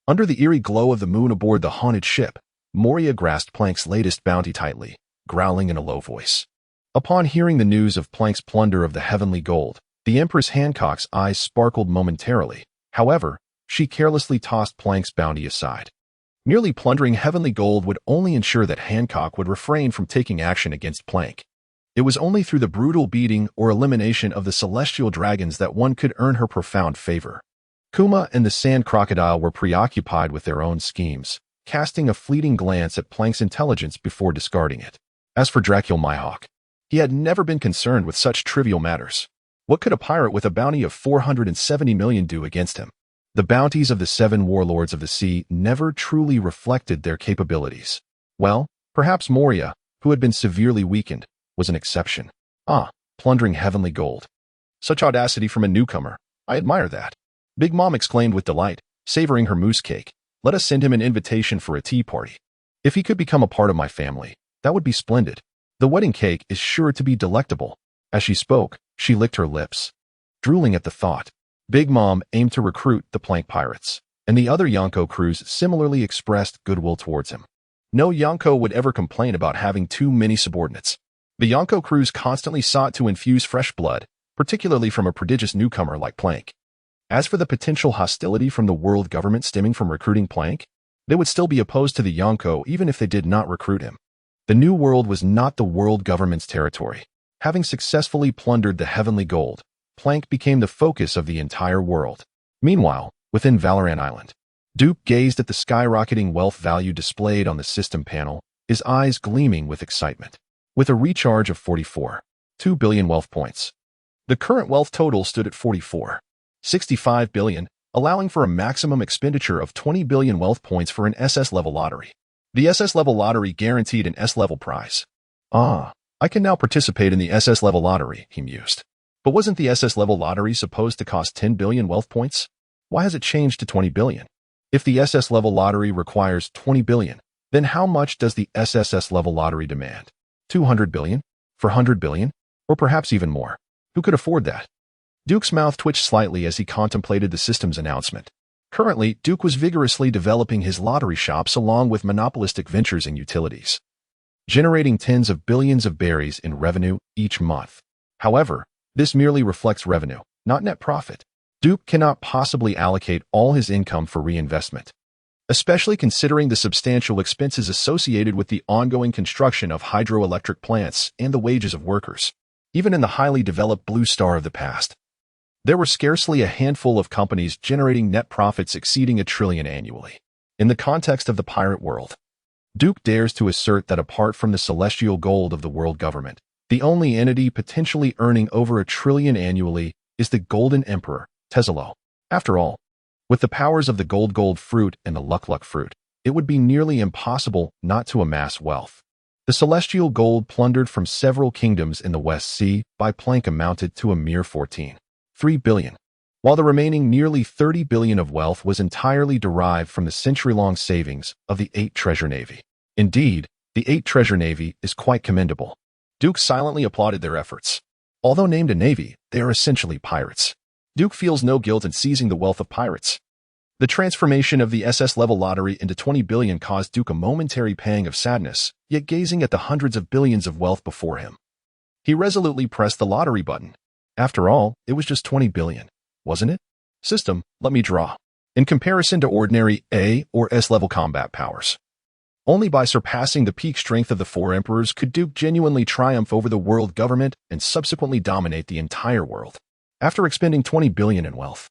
Under the eerie glow of the moon aboard the haunted ship, Moria grasped Plank's latest bounty tightly, growling in a low voice. Upon hearing the news of Plank's plunder of the heavenly gold, the Empress Hancock's eyes sparkled momentarily. However, she carelessly tossed Plank's bounty aside. Merely plundering heavenly gold would only ensure that Hancock would refrain from taking action against Plank. It was only through the brutal beating or elimination of the celestial dragons that one could earn her profound favor. Kuma and the sand crocodile were preoccupied with their own schemes, casting a fleeting glance at Plank's intelligence before discarding it. As for Dracul Mihawk, he had never been concerned with such trivial matters. What could a pirate with a bounty of 470 million do against him? The bounties of the 7 warlords of the sea never truly reflected their capabilities. Well, perhaps Moria, who had been severely weakened, was an exception. Plundering heavenly gold. Such audacity from a newcomer. I admire that. Big Mom exclaimed with delight, savoring her moose cake. Let us send him an invitation for a tea party. If he could become a part of my family, That would be splendid. The wedding cake is sure to be delectable. As she spoke, she licked her lips, drooling at the thought. Big Mom aimed to recruit the Plank pirates, and the other Yonko crews similarly expressed goodwill towards him. No Yonko would ever complain about having too many subordinates. The Yonko crews constantly sought to infuse fresh blood, particularly from a prodigious newcomer like Plank. As for the potential hostility from the world government stemming from recruiting Plank, they would still be opposed to the Yonko even if they did not recruit him. The New World was not the world government's territory. Having successfully plundered the heavenly gold, Plank became the focus of the entire world. Meanwhile, within Valorant Island, Duke gazed at the skyrocketing wealth value displayed on the system panel, his eyes gleaming with excitement. With a recharge of 44.2 billion wealth points, the current wealth total stood at 44.65 billion, allowing for a maximum expenditure of 20 billion wealth points for an SS-level lottery. The SS-level lottery guaranteed an S-level prize. I can now participate in the SS-level lottery, he mused. But wasn't the SS-level lottery supposed to cost 10 billion wealth points? Why has it changed to 20 billion? If the SS-level lottery requires 20 billion, then how much does the SSS-level lottery demand? 200 billion? 400 billion? Or perhaps even more? Who could afford that? Duke's mouth twitched slightly as he contemplated the system's announcement. Currently, Duke was vigorously developing his lottery shops along with monopolistic ventures and utilities, generating tens of billions of berries in revenue each month. However, this merely reflects revenue, not net profit. Duke cannot possibly allocate all his income for reinvestment, especially considering the substantial expenses associated with the ongoing construction of hydroelectric plants and the wages of workers. Even in the highly developed Blue Star of the past, there were scarcely a handful of companies generating net profits exceeding $1 trillion annually. In the context of the pirate world, Duke dares to assert that apart from the celestial gold of the world government, the only entity potentially earning over $1 trillion annually is the Golden Emperor, Tezelo. After all, with the powers of the gold fruit and the luck fruit, it would be nearly impossible not to amass wealth. The celestial gold plundered from several kingdoms in the West Sea by Plank amounted to a mere 14.3 billion, while the remaining nearly 30 billion of wealth was entirely derived from the century-long savings of the 8 Treasure Navy. Indeed, the 8 Treasure Navy is quite commendable. Duke silently applauded their efforts. Although named a navy, they are essentially pirates. Duke feels no guilt in seizing the wealth of pirates. The transformation of the SS-level lottery into 20 billion caused Duke a momentary pang of sadness, yet gazing at the hundreds of billions of wealth before him, he resolutely pressed the lottery button. After all, it was just 20 billion, wasn't it? System, let me draw. In comparison to ordinary A or S-level combat powers, only by surpassing the peak strength of the 4 emperors could Duke genuinely triumph over the world government and subsequently dominate the entire world. After expending 20 billion in wealth,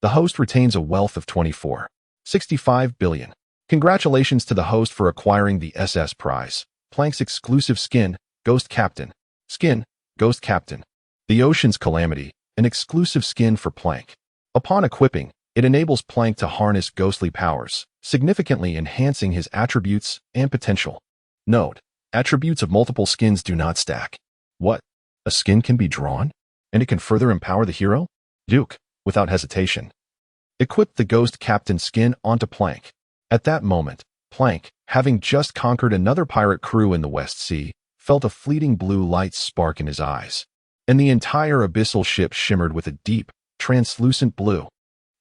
the host retains a wealth of 24.65 billion. Congratulations to the host for acquiring the SS prize, Plank's exclusive skin, Ghost Captain. Skin, Ghost Captain. The Ocean's Calamity, an exclusive skin for Plank. Upon equipping, it enables Plank to harness ghostly powers, significantly enhancing his attributes and potential. Note, attributes of multiple skins do not stack. What? A skin can be drawn? And it can further empower the hero? Duke, without hesitation, equipped the Ghost Captain skin onto Plank. At that moment, Plank, having just conquered another pirate crew in the West Sea, felt a fleeting blue light spark in his eyes, and the entire abyssal ship shimmered with a deep, translucent blue.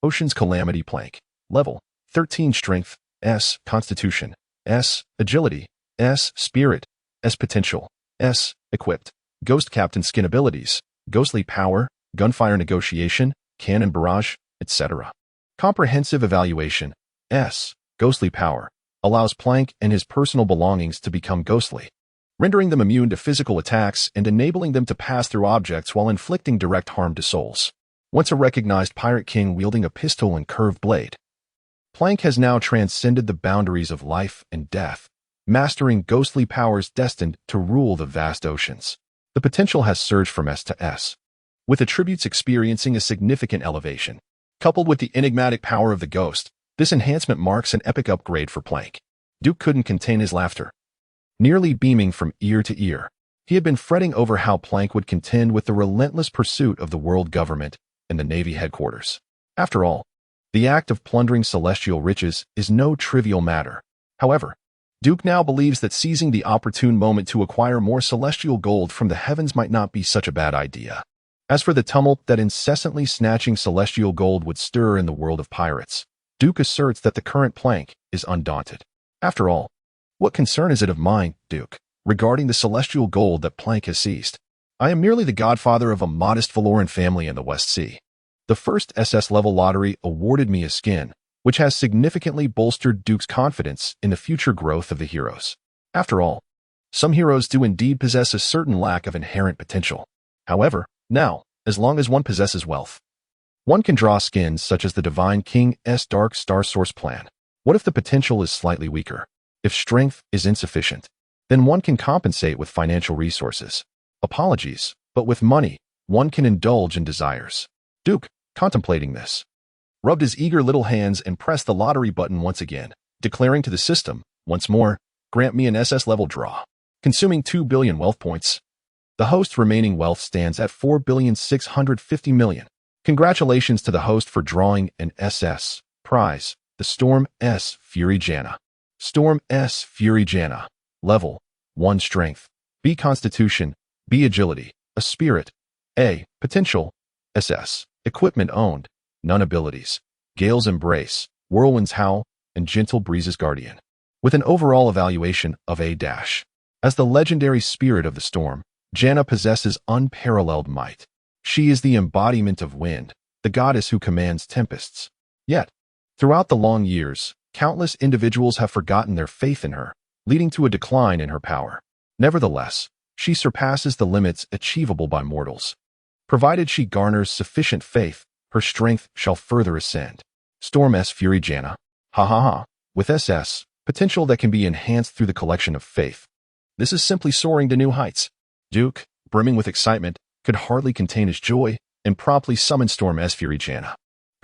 Ocean's Calamity Plank. Level, 13 Strength, S, Constitution, S, Agility, S, Spirit, S, Potential, S, Equipped. Ghost Captain skin abilities, Ghostly Power, Gunfire Negotiation, Cannon Barrage, etc. Comprehensive Evaluation, S, Ghostly Power, allows Plank and his personal belongings to become ghostly, rendering them immune to physical attacks and enabling them to pass through objects while inflicting direct harm to souls. Once a recognized pirate king wielding a pistol and curved blade, Plank has now transcended the boundaries of life and death, mastering ghostly powers destined to rule the vast oceans. The potential has surged from S to S, with attributes experiencing a significant elevation. Coupled with the enigmatic power of the ghost, this enhancement marks an epic upgrade for Plank. Duke couldn't contain his laughter, nearly beaming from ear to ear. He had been fretting over how Plank would contend with the relentless pursuit of the world government and the Navy headquarters. After all, the act of plundering celestial riches is no trivial matter. However, Duke now believes that seizing the opportune moment to acquire more celestial gold from the heavens might not be such a bad idea. As for the tumult that incessantly snatching celestial gold would stir in the world of pirates, Duke asserts that the current plank is undaunted. After all, what concern is it of mine, Duke, regarding the celestial gold that Plank has seized? I am merely the godfather of a modest Valoran family in the West Sea. The first SS-level lottery awarded me a skin, which has significantly bolstered Duke's confidence in the future growth of the heroes. After all, some heroes do indeed possess a certain lack of inherent potential. However, now, as long as one possesses wealth, one can draw skins such as the Divine King's Dark Star Source plan. What if the potential is slightly weaker? If strength is insufficient, then one can compensate with financial resources. Apologies, but with money, one can indulge in desires. Duke, contemplating this, rubbed his eager little hands and pressed the lottery button once again, declaring to the system, once more, grant me an SS-level draw, consuming 2 billion wealth points. The host's remaining wealth stands at 4,650,000,000. Congratulations to the host for drawing an SS prize, the Storm S Fury Janna. Storm S Fury Janna. Level 1 Strength, B Constitution, B Agility, A Spirit, A Potential, SS. Equipment owned, none abilities, Gale's Embrace, Whirlwind's Howl, and Gentle Breeze's Guardian. With an overall evaluation of A-. As the legendary spirit of the storm, Janna possesses unparalleled might. She is the embodiment of wind, the goddess who commands tempests. Yet, throughout the long years, countless individuals have forgotten their faith in her, leading to a decline in her power. Nevertheless, she surpasses the limits achievable by mortals. Provided she garners sufficient faith, her strength shall further ascend. Storm S Fury Janna. Ha ha ha. With SS, potential that can be enhanced through the collection of faith. This is simply soaring to new heights. Duke, brimming with excitement, could hardly contain his joy, and promptly summoned Storm S Fury Janna.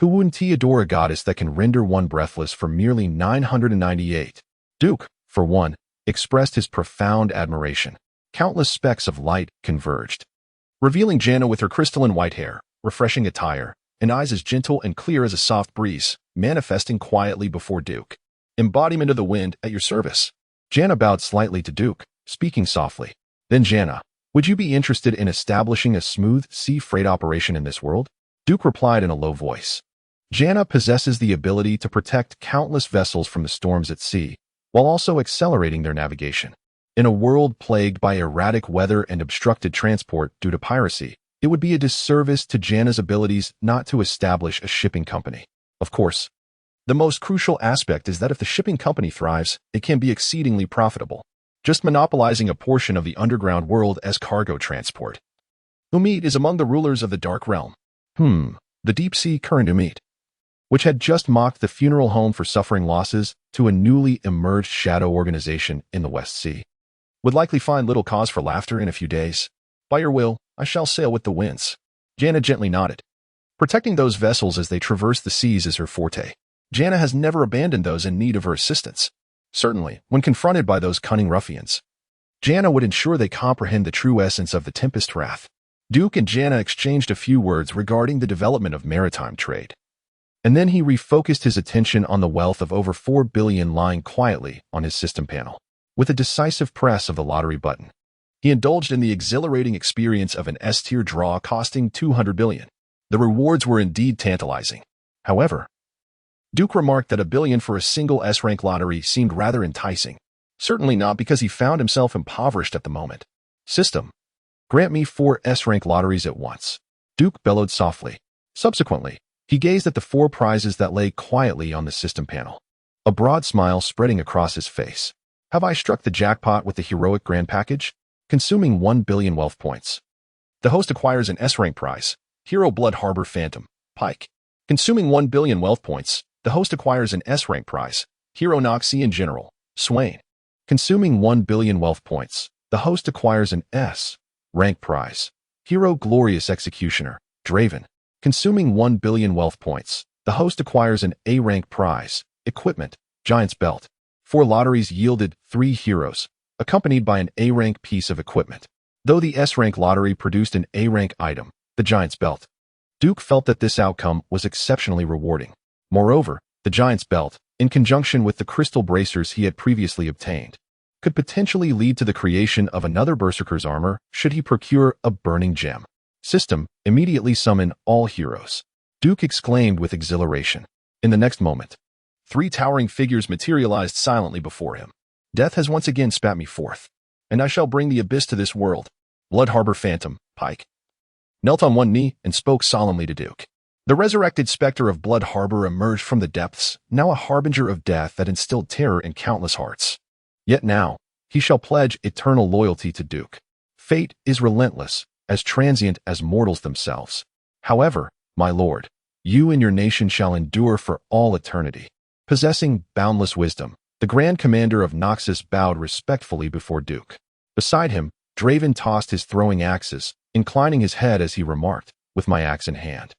Who wouldn't he adore a goddess that can render one breathless for merely 998? Duke, for one, expressed his profound admiration. Countless specks of light converged, revealing Janna with her crystalline white hair, refreshing attire, and eyes as gentle and clear as a soft breeze, manifesting quietly before Duke. Embodiment of the wind at your service. Janna bowed slightly to Duke, speaking softly. Then Janna, would you be interested in establishing a smooth sea freight operation in this world? Duke replied in a low voice. Janna possesses the ability to protect countless vessels from the storms at sea, while also accelerating their navigation. In a world plagued by erratic weather and obstructed transport due to piracy, it would be a disservice to Janna's abilities not to establish a shipping company. Of course, the most crucial aspect is that if the shipping company thrives, it can be exceedingly profitable, just monopolizing a portion of the underground world as cargo transport. Umid is among the rulers of the Dark Realm. The deep-sea current Umid, which had just mocked the funeral home for suffering losses to a newly emerged shadow organization in the West Sea, would likely find little cause for laughter in a few days. By your will, I shall sail with the winds. Janna gently nodded. Protecting those vessels as they traverse the seas is her forte. Janna has never abandoned those in need of her assistance. Certainly, when confronted by those cunning ruffians, Janna would ensure they comprehend the true essence of the Tempest Wrath. Duke and Janna exchanged a few words regarding the development of maritime trade. And then he refocused his attention on the wealth of over 4 billion lying quietly on his system panel. With a decisive press of the lottery button, he indulged in the exhilarating experience of an S-tier draw costing 200 billion. The rewards were indeed tantalizing. However, Duke remarked that 1 billion for a single S-rank lottery seemed rather enticing. Certainly not because he found himself impoverished at the moment. System, grant me 4 S-rank lotteries at once. Duke bellowed softly. Subsequently, he gazed at the 4 prizes that lay quietly on the system panel, a broad smile spreading across his face. Have I struck the jackpot with the heroic grand package? Consuming 1 billion wealth points. The host acquires an S-rank prize, Hero Blood Harbor Phantom, Pike. Consuming 1 billion wealth points, the host acquires an S-rank prize, Hero Noxian General, Swain. Consuming 1 billion wealth points, the host acquires an S-rank prize, Hero Glorious Executioner, Draven. Consuming 1 billion wealth points, the host acquires an A-rank prize, Equipment, Giant's Belt. 4 lotteries yielded 3 heroes, accompanied by an A-rank piece of equipment. Though the S-rank lottery produced an A-rank item, the Giant's Belt, Duke felt that this outcome was exceptionally rewarding. Moreover, the Giant's Belt, in conjunction with the crystal bracers he had previously obtained, could potentially lead to the creation of another berserker's armor should he procure a burning gem. System, immediately summon all heroes. Duke exclaimed with exhilaration. In the next moment, 3 towering figures materialized silently before him. Death has once again spat me forth, and I shall bring the abyss to this world. Blood Harbor Phantom, Pike, knelt on one knee and spoke solemnly to Duke. The resurrected specter of Blood Harbor emerged from the depths, now a harbinger of death that instilled terror in countless hearts. Yet now, he shall pledge eternal loyalty to Duke. Fate is relentless, as transient as mortals themselves. However, my lord, you and your nation shall endure for all eternity. Possessing boundless wisdom, the Grand Commander of Noxus bowed respectfully before Duke. Beside him, Draven tossed his throwing axes, inclining his head as he remarked, with my axe in hand.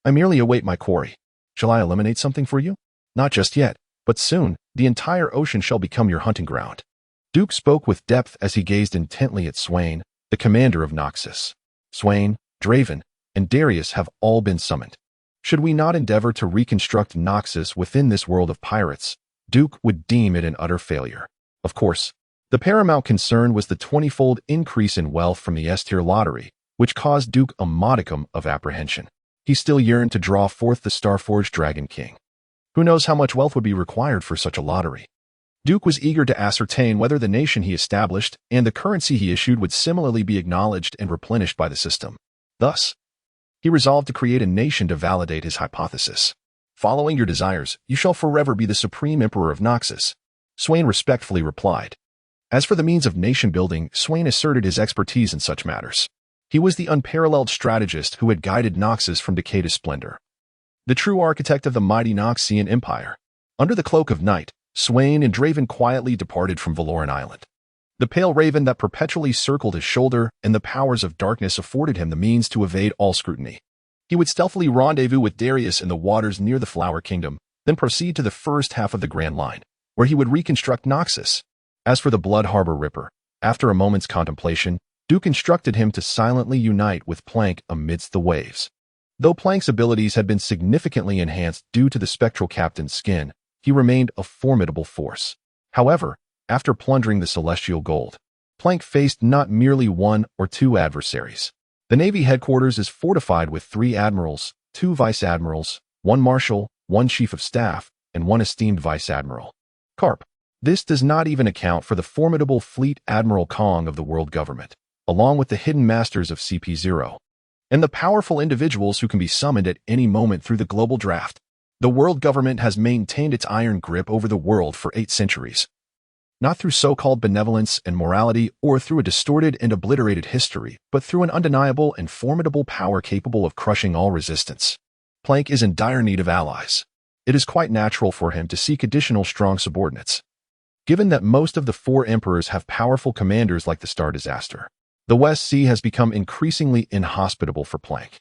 I merely await my quarry. Shall I eliminate something for you? Not just yet, but soon, the entire ocean shall become your hunting ground. Duke spoke with depth as he gazed intently at Swain, the commander of Noxus. Swain, Draven, and Darius have all been summoned. Should we not endeavor to reconstruct Noxus within this world of pirates, Duke would deem it an utter failure. Of course, the paramount concern was the 20-fold increase in wealth from the S-tier lottery, which caused Duke a modicum of apprehension. He still yearned to draw forth the Starforged Dragon King. Who knows how much wealth would be required for such a lottery? Duke was eager to ascertain whether the nation he established and the currency he issued would similarly be acknowledged and replenished by the system. Thus, he resolved to create a nation to validate his hypothesis. Following your desires, you shall forever be the supreme emperor of Noxus, Swain respectfully replied. As for the means of nation building, Swain asserted his expertise in such matters. He was the unparalleled strategist who had guided Noxus from decay to splendor. The true architect of the mighty Noxian Empire. Under the cloak of night, Swain and Draven quietly departed from Valoran Island. The pale raven that perpetually circled his shoulder and the powers of darkness afforded him the means to evade all scrutiny. He would stealthily rendezvous with Darius in the waters near the Flower Kingdom, then proceed to the first half of the Grand Line, where he would reconstruct Noxus. As for the Blood Harbor Ripper, after a moment's contemplation, Duke instructed him to silently unite with Plank amidst the waves. Though Plank's abilities had been significantly enhanced due to the spectral captain's skin, he remained a formidable force. However, after plundering the celestial gold, Plank faced not merely 1 or 2 adversaries. The Navy headquarters is fortified with 3 admirals, 2 vice admirals, 1 marshal, 1 chief of staff, and 1 esteemed vice admiral. Carp. This does not even account for the formidable Fleet Admiral Kong of the world government, along with the hidden masters of CP0, and the powerful individuals who can be summoned at any moment through the global draft. The world government has maintained its iron grip over the world for 8 centuries. Not through so-called benevolence and morality or through a distorted and obliterated history, but through an undeniable and formidable power capable of crushing all resistance. Plank is in dire need of allies. It is quite natural for him to seek additional strong subordinates. Given that most of the 4 emperors have powerful commanders like the Star Disaster, the West Sea has become increasingly inhospitable for Plank.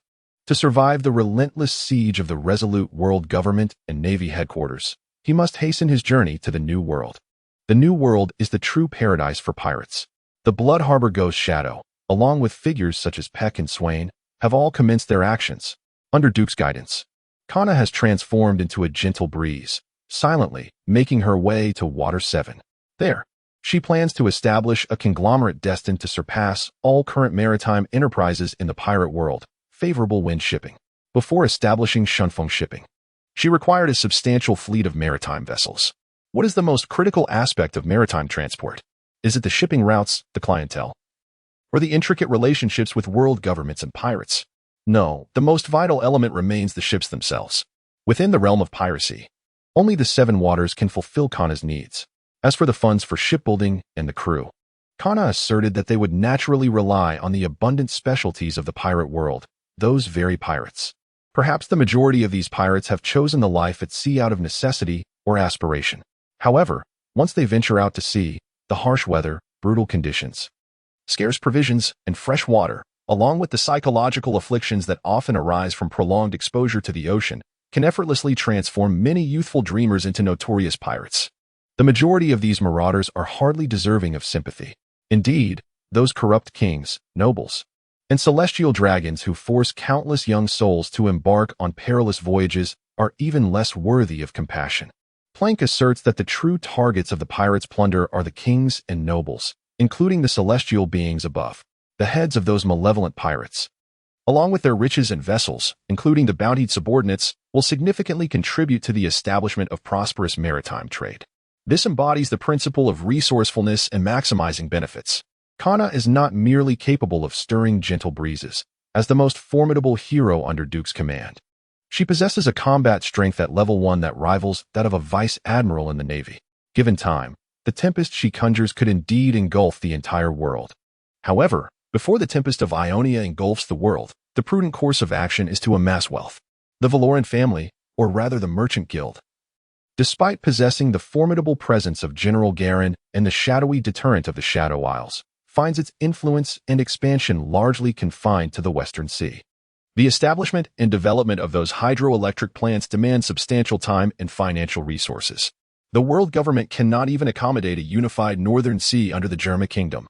To survive the relentless siege of the resolute world government and Navy headquarters, he must hasten his journey to the New World. The New World is the true paradise for pirates. The Blood Harbor Ghost Shadow, along with figures such as Peck and Swain, have all commenced their actions. Under Duke's guidance, Kana has transformed into a gentle breeze, silently making her way to Water 7. There, she plans to establish a conglomerate destined to surpass all current maritime enterprises in the pirate world, favorable wind shipping. Before establishing Shunfeng shipping, she required a substantial fleet of maritime vessels. What is the most critical aspect of maritime transport? Is it the shipping routes, the clientele, or the intricate relationships with world governments and pirates? No, the most vital element remains the ships themselves. Within the realm of piracy, only the 7 waters can fulfill Kana's needs. As for the funds for shipbuilding and the crew, Kana asserted that they would naturally rely on the abundant specialties of the pirate world, those very pirates. Perhaps the majority of these pirates have chosen the life at sea out of necessity or aspiration. However, once they venture out to sea, the harsh weather, brutal conditions, scarce provisions, and fresh water, along with the psychological afflictions that often arise from prolonged exposure to the ocean, can effortlessly transform many youthful dreamers into notorious pirates. The majority of these marauders are hardly deserving of sympathy. Indeed, those corrupt kings, nobles, and celestial dragons who force countless young souls to embark on perilous voyages are even less worthy of compassion. plank asserts that the true targets of the pirates' plunder are the kings and nobles, including the celestial beings above, the heads of those malevolent pirates. Along with their riches and vessels, including the bountied subordinates, will significantly contribute to the establishment of prosperous maritime trade. This embodies the principle of resourcefulness and maximizing benefits. Kana is not merely capable of stirring gentle breezes. As the most formidable hero under Duke's command, she possesses a combat strength at level 1 that rivals that of a vice admiral in the Navy. Given time, the tempest she conjures could indeed engulf the entire world. However, before the tempest of Ionia engulfs the world, the prudent course of action is to amass wealth. The Valoran family, or rather the Merchant Guild, despite possessing the formidable presence of General Garen and the shadowy deterrent of the Shadow Isles, finds its influence and expansion largely confined to the Western Sea. The establishment and development of those hydroelectric plants demand substantial time and financial resources. The world government cannot even accommodate a unified Northern Sea under the German Kingdom,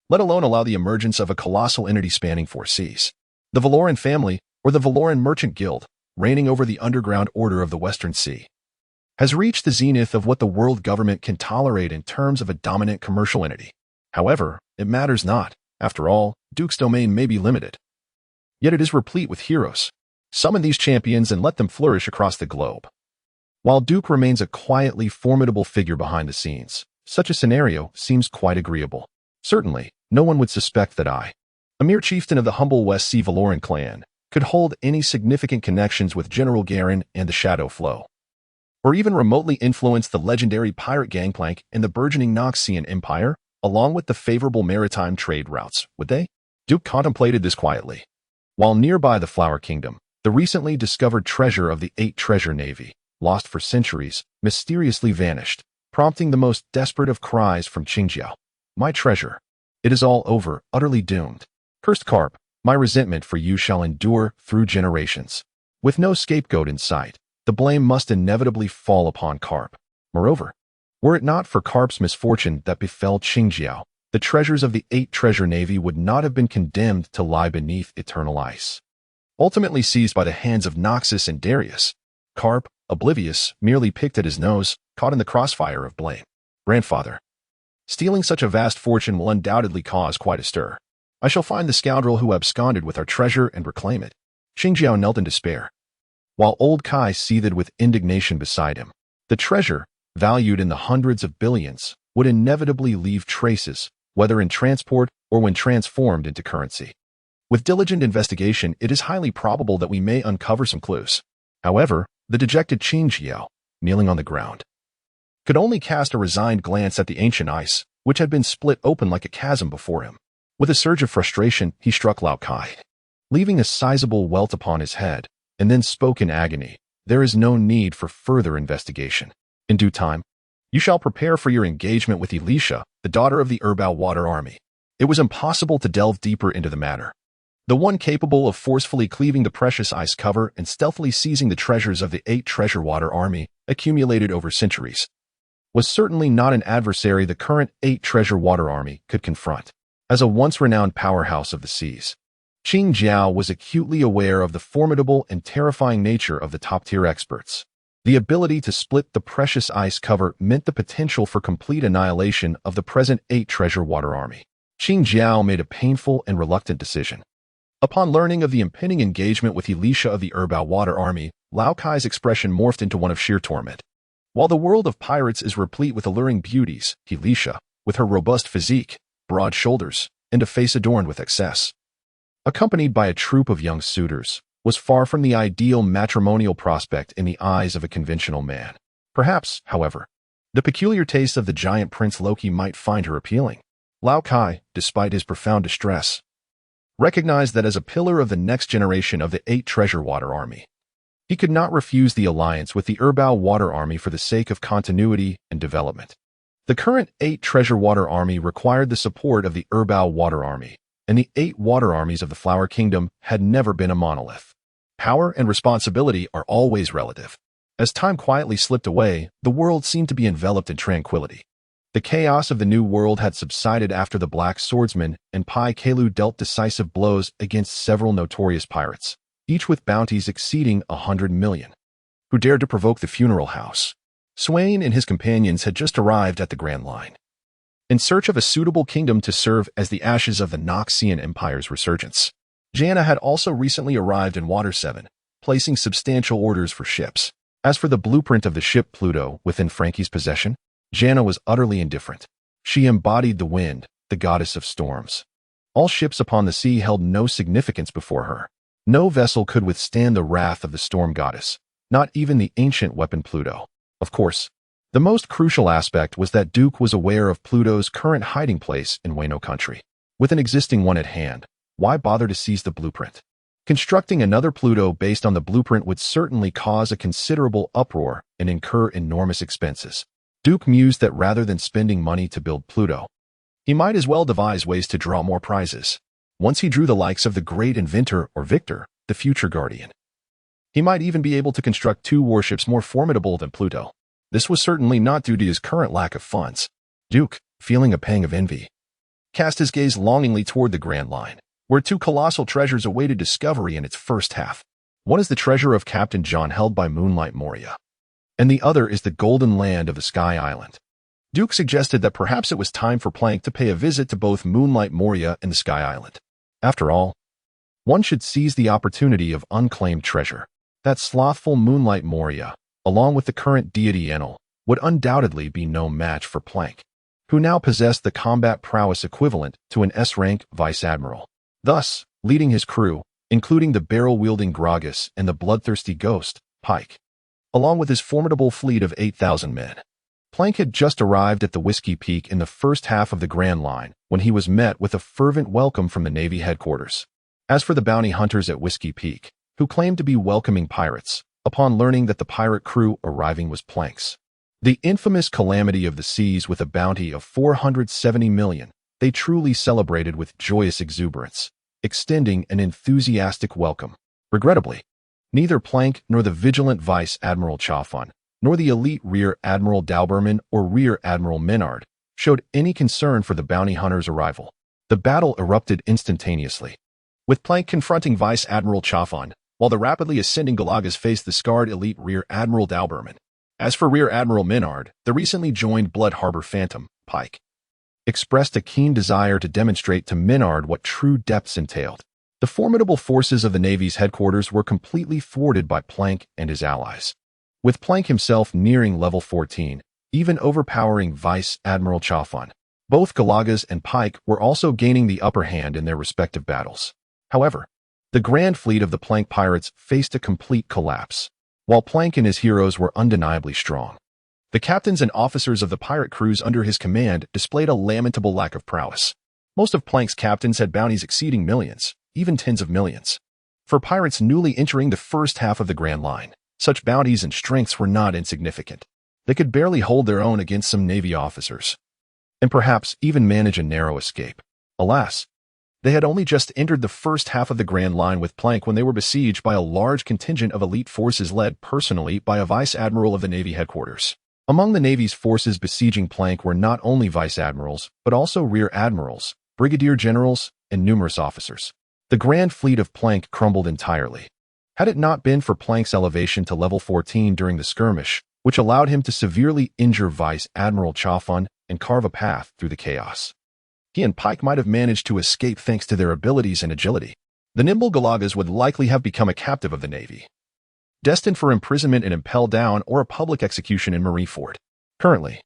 let alone allow the emergence of a colossal entity spanning 4 seas. The Valoran family, or the Valoran Merchant Guild, reigning over the underground order of the Western Sea, has reached the zenith of what the world government can tolerate in terms of a dominant commercial entity. However, it matters not. After all, Duke's domain may be limited, yet it is replete with heroes. Summon these champions and let them flourish across the globe. While Duke remains a quietly formidable figure behind the scenes, such a scenario seems quite agreeable. Certainly, no one would suspect that I, a mere chieftain of the humble West Sea Valoran clan, could hold any significant connections with General Garen and the Shadow Flow, or even remotely influence the legendary pirate gangplank and the burgeoning Noxian Empire, along with the favorable maritime trade routes, would they? Duke contemplated this quietly. While nearby the Flower Kingdom, the recently discovered treasure of the 8 Treasure Navy, lost for centuries, mysteriously vanished, prompting the most desperate of cries from Qingjiao. My treasure. It is all over, utterly doomed. Cursed Carp, my resentment for you shall endure through generations. With no scapegoat in sight, the blame must inevitably fall upon Carp. Moreover, were it not for Carp's misfortune that befell Qingjiao, the treasures of the 8 Treasure Navy would not have been condemned to lie beneath eternal ice. Ultimately seized by the hands of Noxus and Darius, Carp, oblivious, merely picked at his nose, caught in the crossfire of blame. Grandfather, stealing such a vast fortune will undoubtedly cause quite a stir. I shall find the scoundrel who absconded with our treasure and reclaim it. Qingjiao knelt in despair, while old Kai seethed with indignation beside him. The treasure, valued in the hundreds of billions, would inevitably leave traces, whether in transport or when transformed into currency. With diligent investigation, it is highly probable that we may uncover some clues. However, the dejected Qingjiao, kneeling on the ground, could only cast a resigned glance at the ancient ice, which had been split open like a chasm before him. With a surge of frustration, he struck Lao Kai, leaving a sizable welt upon his head, and then spoke in agony. There is no need for further investigation. In due time, you shall prepare for your engagement with Elisha, the daughter of the Erbao Water Army. It was impossible to delve deeper into the matter. The one capable of forcefully cleaving the precious ice cover and stealthily seizing the treasures of the 8 Treasure Water Army, accumulated over centuries, was certainly not an adversary the current 8 Treasure Water Army could confront. As a once-renowned powerhouse of the seas, Qingjiao was acutely aware of the formidable and terrifying nature of the top-tier experts. The ability to split the precious ice cover meant the potential for complete annihilation of the present 8 Treasure Water Army. Qingjiao made a painful and reluctant decision. Upon learning of the impending engagement with Elisha of the Erbao Water Army, Lao Kai's expression morphed into one of sheer torment. While the world of pirates is replete with alluring beauties, Elisha, with her robust physique, broad shoulders, and a face adorned with excess, accompanied by a troop of young suitors, was far from the ideal matrimonial prospect in the eyes of a conventional man. Perhaps, however, the peculiar taste of the giant Prince Loki might find her appealing. Lao Kai, despite his profound distress, recognized that as a pillar of the next generation of the 8 Treasure Water Army, he could not refuse the alliance with the Erbao Water Army for the sake of continuity and development. The current 8 Treasure Water Army required the support of the Erbao Water Army, and the 8 water armies of the Flower Kingdom had never been a monolith. Power and responsibility are always relative. As time quietly slipped away, the world seemed to be enveloped in tranquility. The chaos of the New World had subsided after the Black Swordsman and Pai Kalu dealt decisive blows against several notorious pirates, each with bounties exceeding 100 million, who dared to provoke the funeral house. Swain and his companions had just arrived at the Grand Line, in search of a suitable kingdom to serve as the ashes of the Noxian Empire's resurgence. Janna had also recently arrived in Water 7, placing substantial orders for ships. As for the blueprint of the ship Pluto within Frankie's possession, Janna was utterly indifferent. She embodied the wind, the goddess of storms. All ships upon the sea held no significance before her. No vessel could withstand the wrath of the storm goddess, not even the ancient weapon Pluto. Of course, the most crucial aspect was that Duke was aware of Pluto's current hiding place in Wano country. With an existing one at hand, why bother to seize the blueprint? Constructing another Pluto based on the blueprint would certainly cause a considerable uproar and incur enormous expenses. Duke mused that rather than spending money to build Pluto, he might as well devise ways to draw more prizes. Once he drew the likes of the great inventor or Victor, the future guardian, he might even be able to construct 2 warships more formidable than Pluto. This was certainly not due to his current lack of funds. Duke, feeling a pang of envy, cast his gaze longingly toward the Grand Line, where 2 colossal treasures awaited discovery in its first half. One is the treasure of Captain John held by Moonlight Moria, and the other is the golden land of the Sky Island. Duke suggested that perhaps it was time for Plank to pay a visit to both Moonlight Moria and the Sky Island. After all, one should seize the opportunity of unclaimed treasure. That slothful Moonlight Moria, along with the current deity Enel, would undoubtedly be no match for Plank, who now possessed the combat prowess equivalent to an S-rank vice admiral. Thus, leading his crew, including the barrel-wielding Gragas and the bloodthirsty ghost, Pike, along with his formidable fleet of 8,000 men. Plank had just arrived at the Whiskey Peak in the first half of the Grand Line when he was met with a fervent welcome from the Navy headquarters. As for the bounty hunters at Whiskey Peak, who claimed to be welcoming pirates, upon learning that the pirate crew arriving was Plank's, the infamous calamity of the seas with a bounty of 470 million, they truly celebrated with joyous exuberance, extending an enthusiastic welcome. Regrettably, neither Plank nor the vigilant Vice Admiral Chaffon, nor the elite Rear Admiral Dauberman or Rear Admiral Menard showed any concern for the bounty hunters' arrival. The battle erupted instantaneously, with Plank confronting Vice Admiral Chaffon, while the rapidly ascending Galagas faced the scarred elite Rear Admiral Dauberman. As for Rear Admiral Menard, the recently joined Blood Harbor Phantom, Pike, expressed a keen desire to demonstrate to Menard what true depths entailed. The formidable forces of the Navy's headquarters were completely thwarted by Plank and his allies, with Plank himself nearing level 14, even overpowering Vice Admiral Chaffon. Both Galagas and Pike were also gaining the upper hand in their respective battles. However, the grand fleet of the Plank pirates faced a complete collapse. While Plank and his heroes were undeniably strong, the captains and officers of the pirate crews under his command displayed a lamentable lack of prowess. Most of Plank's captains had bounties exceeding millions, even tens of millions. For pirates newly entering the first half of the Grand Line, such bounties and strengths were not insignificant. They could barely hold their own against some Navy officers, and perhaps even manage a narrow escape. Alas, they had only just entered the first half of the Grand Line with Plank when they were besieged by a large contingent of elite forces led personally by a Vice Admiral of the Navy headquarters. Among the Navy's forces besieging Plank were not only Vice Admirals, but also Rear Admirals, Brigadier Generals, and numerous officers. The grand fleet of Plank crumbled entirely. Had it not been for Plank's elevation to level 14 during the skirmish, which allowed him to severely injure Vice Admiral Chaffon and carve a path through the chaos, he and Pike might have managed to escape thanks to their abilities and agility. The nimble Galagas would likely have become a captive of the Navy, destined for imprisonment in Impel Down or a public execution in Marineford. Currently,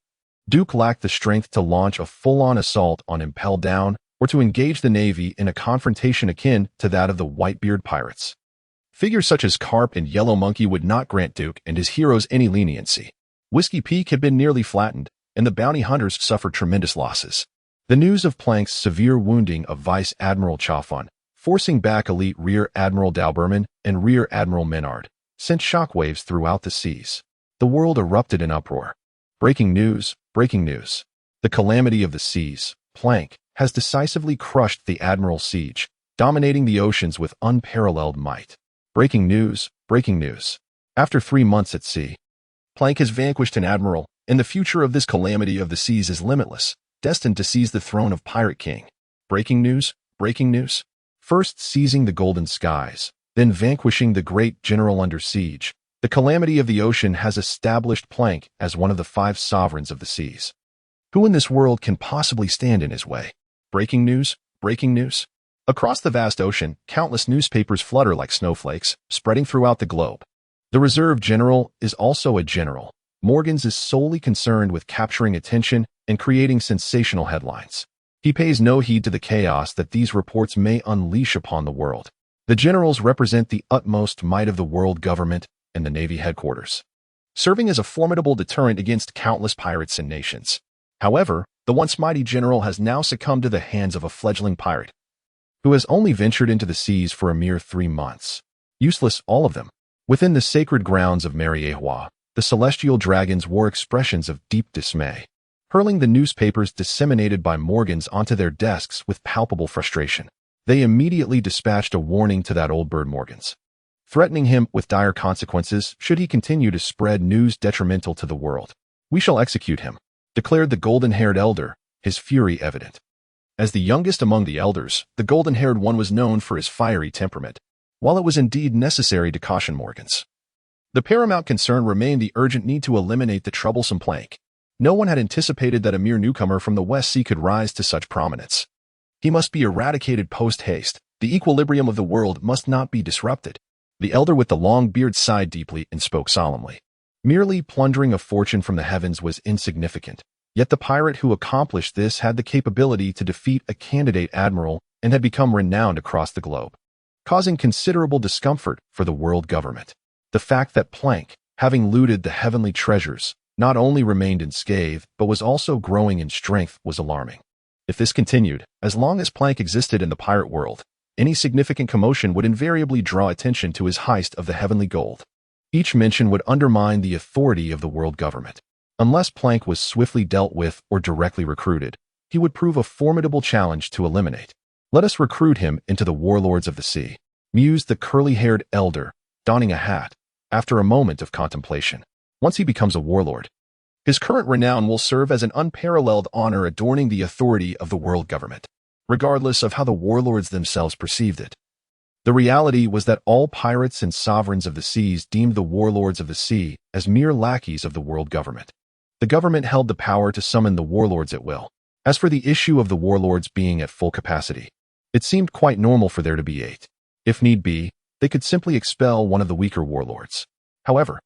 Duke lacked the strength to launch a full-on assault on Impel Down or to engage the Navy in a confrontation akin to that of the Whitebeard pirates. Figures such as Carp and Yellow Monkey would not grant Duke and his heroes any leniency. Whiskey Peak had been nearly flattened, and the bounty hunters suffered tremendous losses. The news of Plank's severe wounding of Vice Admiral Chaffon, forcing back elite Rear Admiral Dauberman and Rear Admiral Menard, sent shockwaves throughout the seas. The world erupted in uproar. Breaking news, breaking news. The calamity of the seas, Plank, has decisively crushed the Admiral's siege, dominating the oceans with unparalleled might. Breaking news, breaking news. After 3 months at sea, Plank has vanquished an admiral, and the future of this calamity of the seas is limitless, destined to seize the throne of Pirate King. Breaking news, breaking news. First seizing the golden skies, then vanquishing the great general under siege, The calamity of the ocean has established Plank as one of the 5 sovereigns of the seas. Who in this world can possibly stand in his way? Breaking news! Breaking news! Across the vast ocean, countless newspapers flutter like snowflakes, spreading throughout the globe. The Reserve General is also a general. Morgans is solely concerned with capturing attention and creating sensational headlines. He pays no heed to the chaos that these reports may unleash upon the world. The generals represent the utmost might of the world government and the Navy headquarters, serving as a formidable deterrent against countless pirates and nations. However, the once mighty general has now succumbed to the hands of a fledgling pirate, who has only ventured into the seas for a mere 3 months. Useless, all of them. Within the sacred grounds of Mariehua, the celestial dragons wore expressions of deep dismay, hurling the newspapers disseminated by Morgans onto their desks with palpable frustration. They immediately dispatched a warning to that old bird Morgans, threatening him with dire consequences should he continue to spread news detrimental to the world. "We shall execute him," declared the golden-haired elder, his fury evident. As the youngest among the elders, the golden-haired one was known for his fiery temperament, while it was indeed necessary to caution Morgans. The paramount concern remained the urgent need to eliminate the troublesome Plank. No one had anticipated that a mere newcomer from the West Sea could rise to such prominence. He must be eradicated post-haste. The equilibrium of the world must not be disrupted. The elder with the long beard sighed deeply and spoke solemnly. Merely plundering a fortune from the heavens was insignificant. Yet the pirate who accomplished this had the capability to defeat a candidate admiral and had become renowned across the globe, causing considerable discomfort for the world government. The fact that Plank, having looted the heavenly treasures, not only remained unscathed but was also growing in strength was alarming. If this continued, as long as Plank existed in the pirate world, any significant commotion would invariably draw attention to his heist of the heavenly gold. Each mention would undermine the authority of the world government. Unless Plank was swiftly dealt with or directly recruited, he would prove a formidable challenge to eliminate. "Let us recruit him into the warlords of the sea," mused the curly-haired elder, donning a hat, after a moment of contemplation. "Once he becomes a warlord, his current renown will serve as an unparalleled honor adorning the authority of the world government, regardless of how the warlords themselves perceived it." The reality was that all pirates and sovereigns of the seas deemed the warlords of the sea as mere lackeys of the world government. The government held the power to summon the warlords at will. As for the issue of the warlords being at full capacity, it seemed quite normal for there to be 8. If need be, they could simply expel one of the weaker warlords. However,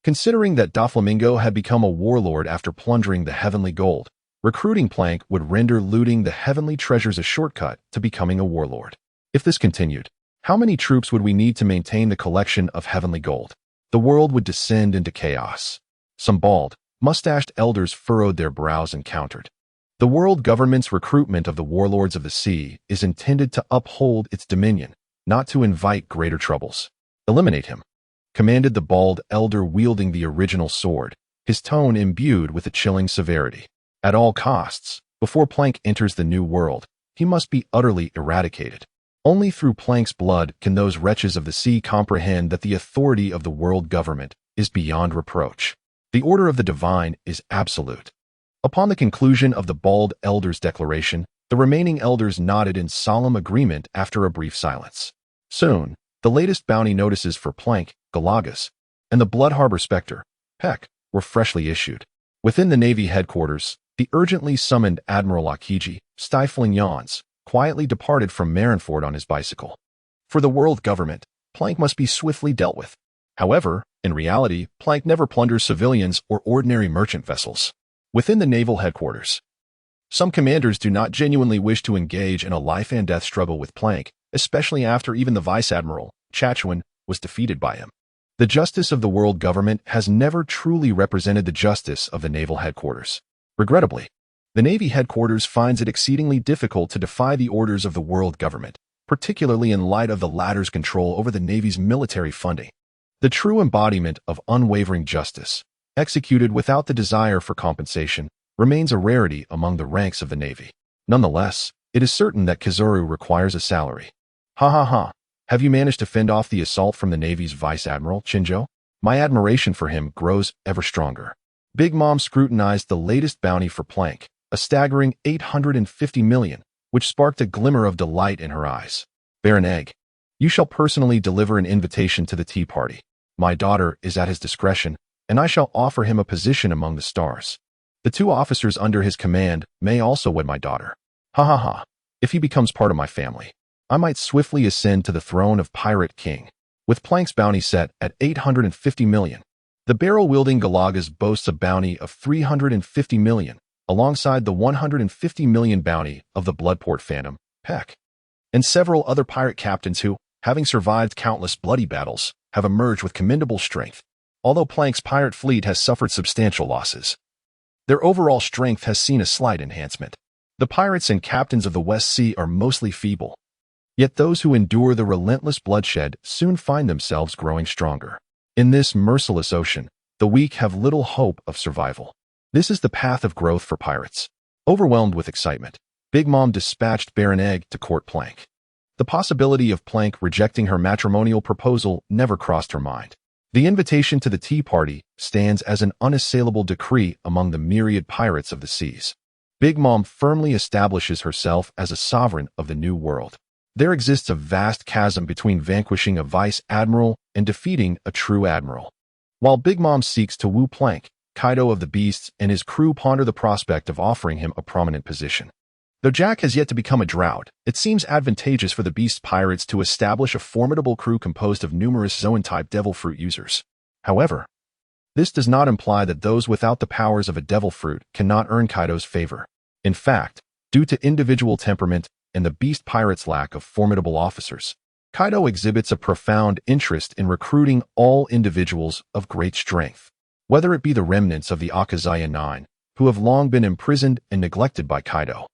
considering that Doflamingo had become a warlord after plundering the heavenly gold, recruiting Plank would render looting the heavenly treasures a shortcut to becoming a warlord. If this continued, how many troops would we need to maintain the collection of heavenly gold? The world would descend into chaos. Some bald, mustached elders furrowed their brows and countered. The world government's recruitment of the warlords of the sea is intended to uphold its dominion, not to invite greater troubles. "Eliminate him," commanded the bald elder wielding the original sword, his tone imbued with a chilling severity. "At all costs, before Plank enters the new world, he must be utterly eradicated. Only through Plank's blood can those wretches of the sea comprehend that the authority of the world government is beyond reproach. The order of the divine is absolute." Upon the conclusion of the bald elder's declaration, the remaining elders nodded in solemn agreement after a brief silence. Soon, the latest bounty notices for Plank, Galagas, and the Blood Harbor Spectre, Peck, were freshly issued. Within the Navy headquarters, the urgently summoned Admiral Akiji, stifling yawns, quietly departed from Marineford on his bicycle. For the world government, Plank must be swiftly dealt with. However, in reality, Plank never plunders civilians or ordinary merchant vessels. Within the naval headquarters, some commanders do not genuinely wish to engage in a life-and-death struggle with Plank, especially after even the Vice Admiral, Chachuan, was defeated by him. The justice of the world government has never truly represented the justice of the naval headquarters. Regrettably, the Navy headquarters finds it exceedingly difficult to defy the orders of the world government, particularly in light of the latter's control over the Navy's military funding. The true embodiment of unwavering justice, executed without the desire for compensation, remains a rarity among the ranks of the Navy. Nonetheless, it is certain that Kizaru requires a salary. Ha ha ha. Have you managed to fend off the assault from the Navy's Vice Admiral, Chinjo? My admiration for him grows ever stronger. Big Mom scrutinized the latest bounty for Plank, a staggering 850 million, which sparked a glimmer of delight in her eyes. Baron Egg, you shall personally deliver an invitation to the tea party. My daughter is at his discretion, and I shall offer him a position among the stars. The 2 officers under his command may also wed my daughter. Ha ha ha. If he becomes part of my family, I might swiftly ascend to the throne of Pirate King. With Plank's bounty set at 850 million, the barrel-wielding Galagas boasts a bounty of 350 million, alongside the 150 million bounty of the Bloodport Phantom, Peck, and several other pirate captains who, having survived countless bloody battles, have emerged with commendable strength. Although Plank's pirate fleet has suffered substantial losses, their overall strength has seen a slight enhancement. The pirates and captains of the West Sea are mostly feeble, yet those who endure the relentless bloodshed soon find themselves growing stronger. In this merciless ocean, the weak have little hope of survival. This is the path of growth for pirates. Overwhelmed with excitement, Big Mom dispatched Baron Egg to court Plank. The possibility of Plank rejecting her matrimonial proposal never crossed her mind. The invitation to the tea party stands as an unassailable decree among the myriad pirates of the seas. Big Mom firmly establishes herself as a sovereign of the New World. There exists a vast chasm between vanquishing a vice-admiral and defeating a true admiral. While Big Mom seeks to woo Plank, Kaido of the Beasts and his crew ponder the prospect of offering him a prominent position. Though Jack has yet to become a drought, it seems advantageous for the Beast Pirates to establish a formidable crew composed of numerous Zoan-type Devil Fruit users. However, this does not imply that those without the powers of a Devil Fruit cannot earn Kaido's favor. In fact, due to individual temperament and the Beast Pirates' lack of formidable officers, Kaido exhibits a profound interest in recruiting all individuals of great strength, whether it be the remnants of the Akazaya Nine, who have long been imprisoned and neglected by Kaido,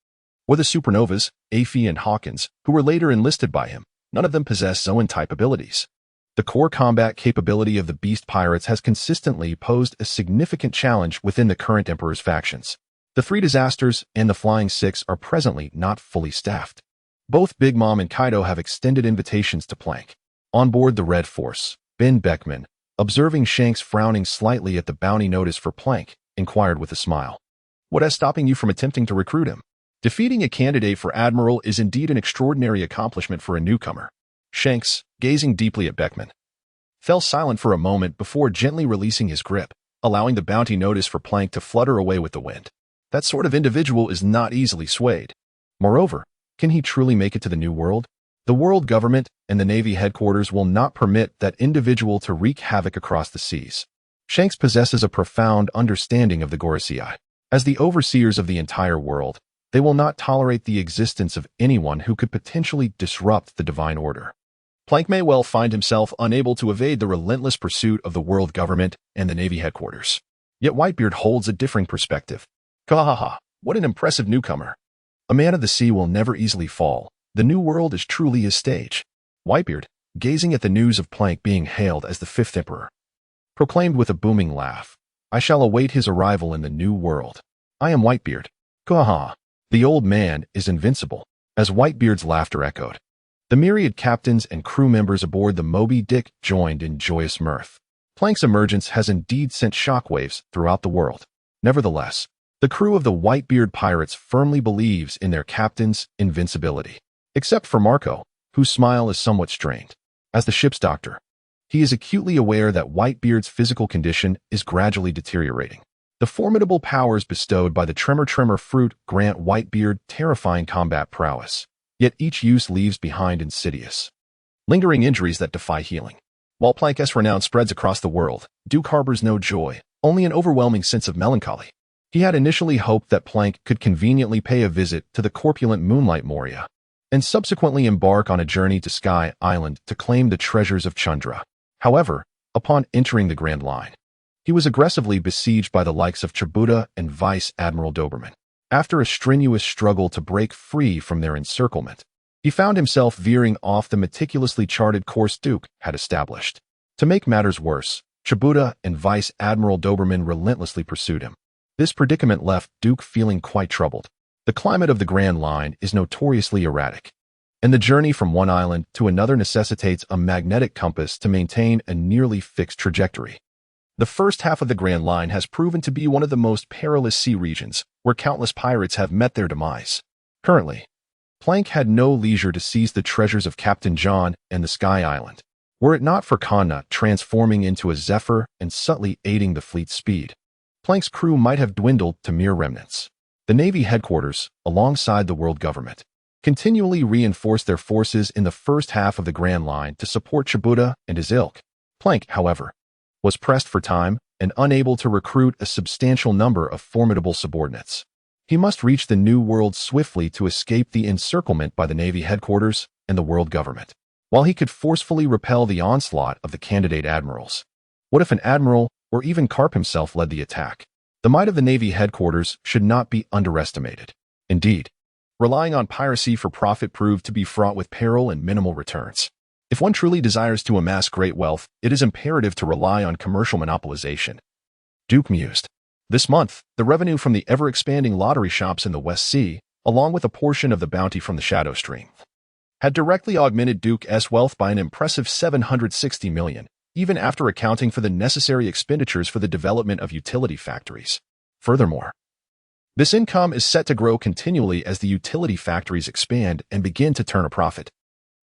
or the Supernovas, Afi and Hawkins, who were later enlisted by him. None of them possess Zoan-type abilities. The core combat capability of the Beast Pirates has consistently posed a significant challenge within the current Emperor's factions. The 3 Disasters and the Flying Six are presently not fully staffed. Both Big Mom and Kaido have extended invitations to Plank. On board the Red Force, Ben Beckman, observing Shanks frowning slightly at the bounty notice for Plank, inquired with a smile. What is stopping you from attempting to recruit him? Defeating a candidate for Admiral is indeed an extraordinary accomplishment for a newcomer. Shanks, gazing deeply at Beckman, fell silent for a moment before gently releasing his grip, allowing the bounty notice for Plank to flutter away with the wind. That sort of individual is not easily swayed. Moreover, can he truly make it to the New World? The world government and the Navy headquarters will not permit that individual to wreak havoc across the seas. Shanks possesses a profound understanding of the Gorosei. As the overseers of the entire world, they will not tolerate the existence of anyone who could potentially disrupt the divine order. Plank may well find himself unable to evade the relentless pursuit of the world government and the Navy headquarters. Yet Whitebeard holds a differing perspective. Kahaha, what an impressive newcomer. A man of the sea will never easily fall. The New World is truly his stage. Whitebeard, gazing at the news of Plank being hailed as the 5th Emperor, proclaimed with a booming laugh, I shall await his arrival in the New World. I am Whitebeard. Kahaha. The old man is invincible. As Whitebeard's laughter echoed, the myriad captains and crew members aboard the Moby Dick joined in joyous mirth. Plank's emergence has indeed sent shockwaves throughout the world. Nevertheless, the crew of the Whitebeard pirates firmly believes in their captain's invincibility. Except for Marco, whose smile is somewhat strained. As the ship's doctor, he is acutely aware that Whitebeard's physical condition is gradually deteriorating. The formidable powers bestowed by the Tremor fruit grant Whitebeard terrifying combat prowess, yet each use leaves behind insidious, lingering injuries that defy healing. While Plank's renown spreads across the world, Duke harbors no joy, only an overwhelming sense of melancholy. He had initially hoped that Plank could conveniently pay a visit to the corpulent Moonlight Moria, and subsequently embark on a journey to Sky Island to claim the treasures of Chundra. However, upon entering the Grand Line, he was aggressively besieged by the likes of Chibuta and Vice Admiral Doberman. After a strenuous struggle to break free from their encirclement, he found himself veering off the meticulously charted course Duke had established. To make matters worse, Chibuta and Vice Admiral Doberman relentlessly pursued him. This predicament left Duke feeling quite troubled. The climate of the Grand Line is notoriously erratic, and the journey from one island to another necessitates a magnetic compass to maintain a nearly fixed trajectory. The first half of the Grand Line has proven to be one of the most perilous sea regions, where countless pirates have met their demise. Currently, Plank had no leisure to seize the treasures of Captain John and the Sky Island, Were it not for Kana transforming into a Zephyr and subtly aiding the fleet's speed, Plank's crew might have dwindled to mere remnants. The Navy headquarters, alongside the world government, continually reinforced their forces in the first half of the Grand Line to support Chibuta and his ilk. Plank, however, was pressed for time and unable to recruit a substantial number of formidable subordinates. He must reach the New World swiftly to escape the encirclement by the Navy headquarters and the world government, while he could forcefully repel the onslaught of the candidate admirals. What if an admiral or even Karp himself led the attack? The might of the Navy headquarters should not be underestimated. Indeed, relying on piracy for profit proved to be fraught with peril and minimal returns. If one truly desires to amass great wealth, it is imperative to rely on commercial monopolization. Duke mused. This month, the revenue from the ever-expanding lottery shops in the West Sea, along with a portion of the bounty from the Shadow Stream, had directly augmented Duke's wealth by an impressive 760 million, even after accounting for the necessary expenditures for the development of utility factories. Furthermore, this income is set to grow continually as the utility factories expand and begin to turn a profit.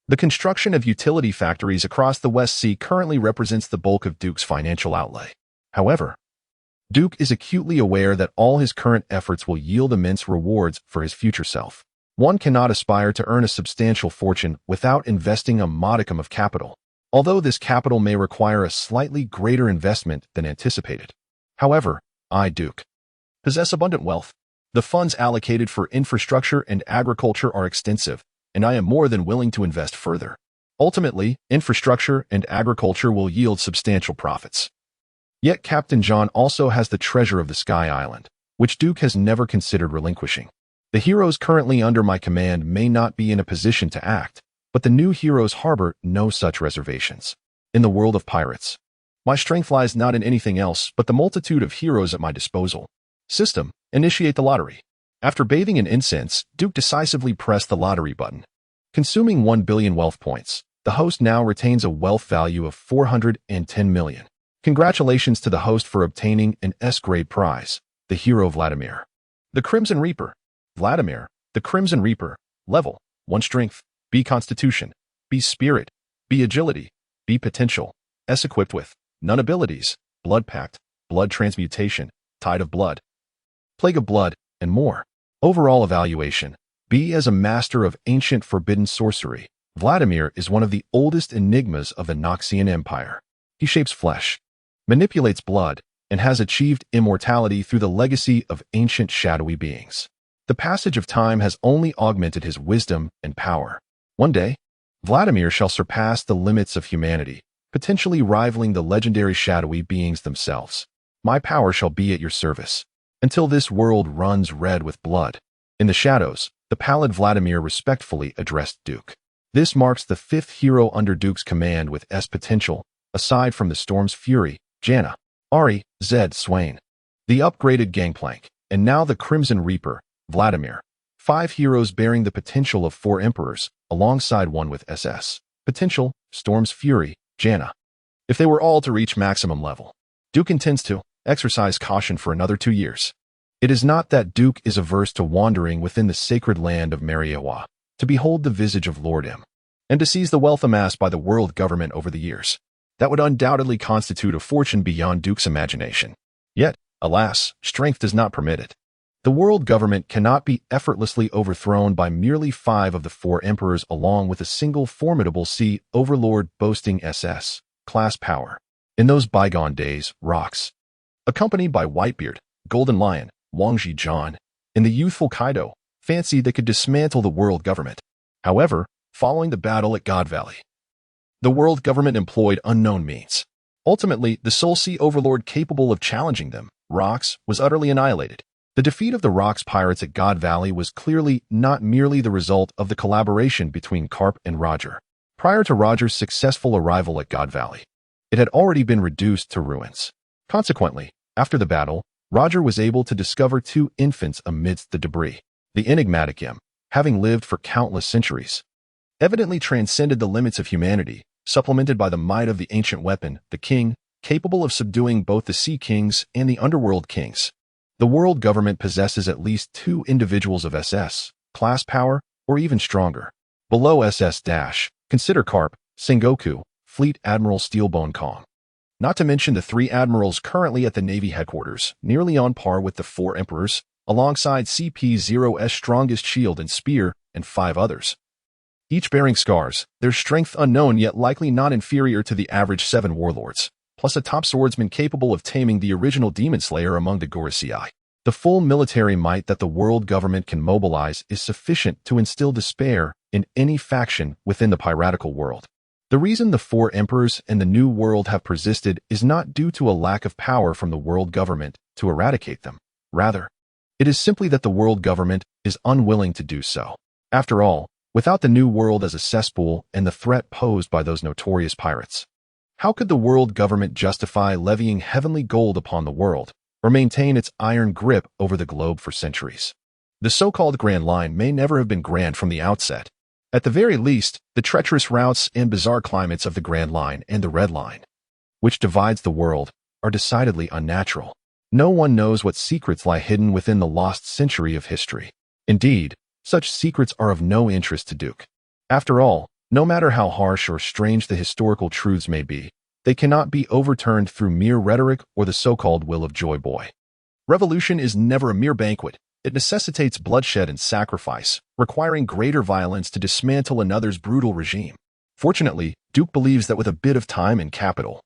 The construction of utility factories across the West Sea currently represents the bulk of Duke's financial outlay. However, Duke is acutely aware that all his current efforts will yield immense rewards for his future self. One cannot aspire to earn a substantial fortune without investing a modicum of capital, although this capital may require a slightly greater investment than anticipated. However, I, Duke, possess abundant wealth. The funds allocated for infrastructure and agriculture are extensive, and I am more than willing to invest further. Ultimately, infrastructure and agriculture will yield substantial profits. Yet Captain John also has the treasure of the Sky Island, which Duke has never considered relinquishing. The heroes currently under my command may not be in a position to act, but the new heroes harbor no such reservations. In the world of pirates, my strength lies not in anything else but the multitude of heroes at my disposal. System, initiate the lottery. After bathing in incense, Duke decisively pressed the lottery button. Consuming 1 billion wealth points, the host now retains a wealth value of 410 million. Congratulations to the host for obtaining an S-grade prize, the hero Vladimir. The Crimson Reaper. Vladimir, the Crimson Reaper. Level: 1 strength, B constitution, B spirit, B agility, B potential. S equipped with none abilities, blood pact, blood transmutation, tide of blood, plague of blood, and more. Overall evaluation: B as a master of ancient forbidden sorcery. Vladimir is one of the oldest enigmas of the Noxian Empire. He shapes flesh, manipulates blood, and has achieved immortality through the legacy of ancient shadowy beings. The passage of time has only augmented his wisdom and power. One day, Vladimir shall surpass the limits of humanity, potentially rivaling the legendary shadowy beings themselves. My power shall be at your service, until this world runs red with blood. In the shadows, the pallid Vladimir respectfully addressed Duke. This marks the 5th hero under Duke's command with S potential, aside from the Storm's Fury, Janna, Ari, Zed, Swain, the upgraded Gangplank, and now the Crimson Reaper, Vladimir. 5 heroes bearing the potential of 4 emperors, alongside one with SS potential, Storm's Fury, Janna. If they were all to reach maximum level, Duke intends to exercise caution for another 2 years. It is not that Duke is averse to wandering within the sacred land of Mariewa, to behold the visage of Lord M, and to seize the wealth amassed by the world government over the years. That would undoubtedly constitute a fortune beyond Duke's imagination. Yet, alas, strength does not permit it. The world government cannot be effortlessly overthrown by merely 5 of the 4 emperors along with a single formidable sea overlord boasting SS class power. In those bygone days, Rox, accompanied by Whitebeard, Golden Lion, Wangji John, and the youthful Kaido, fancied they could dismantle the world government. However, following the battle at God Valley, the world government employed unknown means. Ultimately, the sole sea overlord capable of challenging them, Rox, was utterly annihilated. The defeat of the Rox pirates at God Valley was clearly not merely the result of the collaboration between Karp and Roger. Prior to Roger's successful arrival at God Valley, it had already been reduced to ruins. Consequently, after the battle, Roger was able to discover 2 infants amidst the debris. The enigmatic M, having lived for countless centuries, evidently transcended the limits of humanity, supplemented by the might of the ancient weapon, the King, capable of subduing both the Sea Kings and the Underworld Kings. The world government possesses at least 2 individuals of SS class power, or even stronger. Below SS-, consider Karp, Sengoku, Fleet Admiral Steelbone Kong. Not to mention the 3 admirals currently at the Navy headquarters, nearly on par with the 4 emperors, alongside CP-0's strongest shield and spear and 5 others. Each bearing scars, their strength unknown yet likely not inferior to the average 7 warlords, plus a top swordsman capable of taming the original demon slayer among the Gorosei. The full military might that the world government can mobilize is sufficient to instill despair in any faction within the piratical world. The reason the 4 emperors and the New World have persisted is not due to a lack of power from the world government to eradicate them. Rather, it is simply that the world government is unwilling to do so. After all, without the New World as a cesspool and the threat posed by those notorious pirates, how could the world government justify levying heavenly gold upon the world, or maintain its iron grip over the globe for centuries? The so-called Grand Line may never have been grand from the outset. At the very least, the treacherous routes and bizarre climates of the Grand Line and the Red Line, which divides the world, are decidedly unnatural. No one knows what secrets lie hidden within the lost century of history. Indeed, such secrets are of no interest to Duke. After all, no matter how harsh or strange the historical truths may be, they cannot be overturned through mere rhetoric or the so-called will of Joy Boy. Revolution is never a mere banquet. It necessitates bloodshed and sacrifice, requiring greater violence to dismantle another's brutal regime. Fortunately, Duke believes that with a bit of time and capital,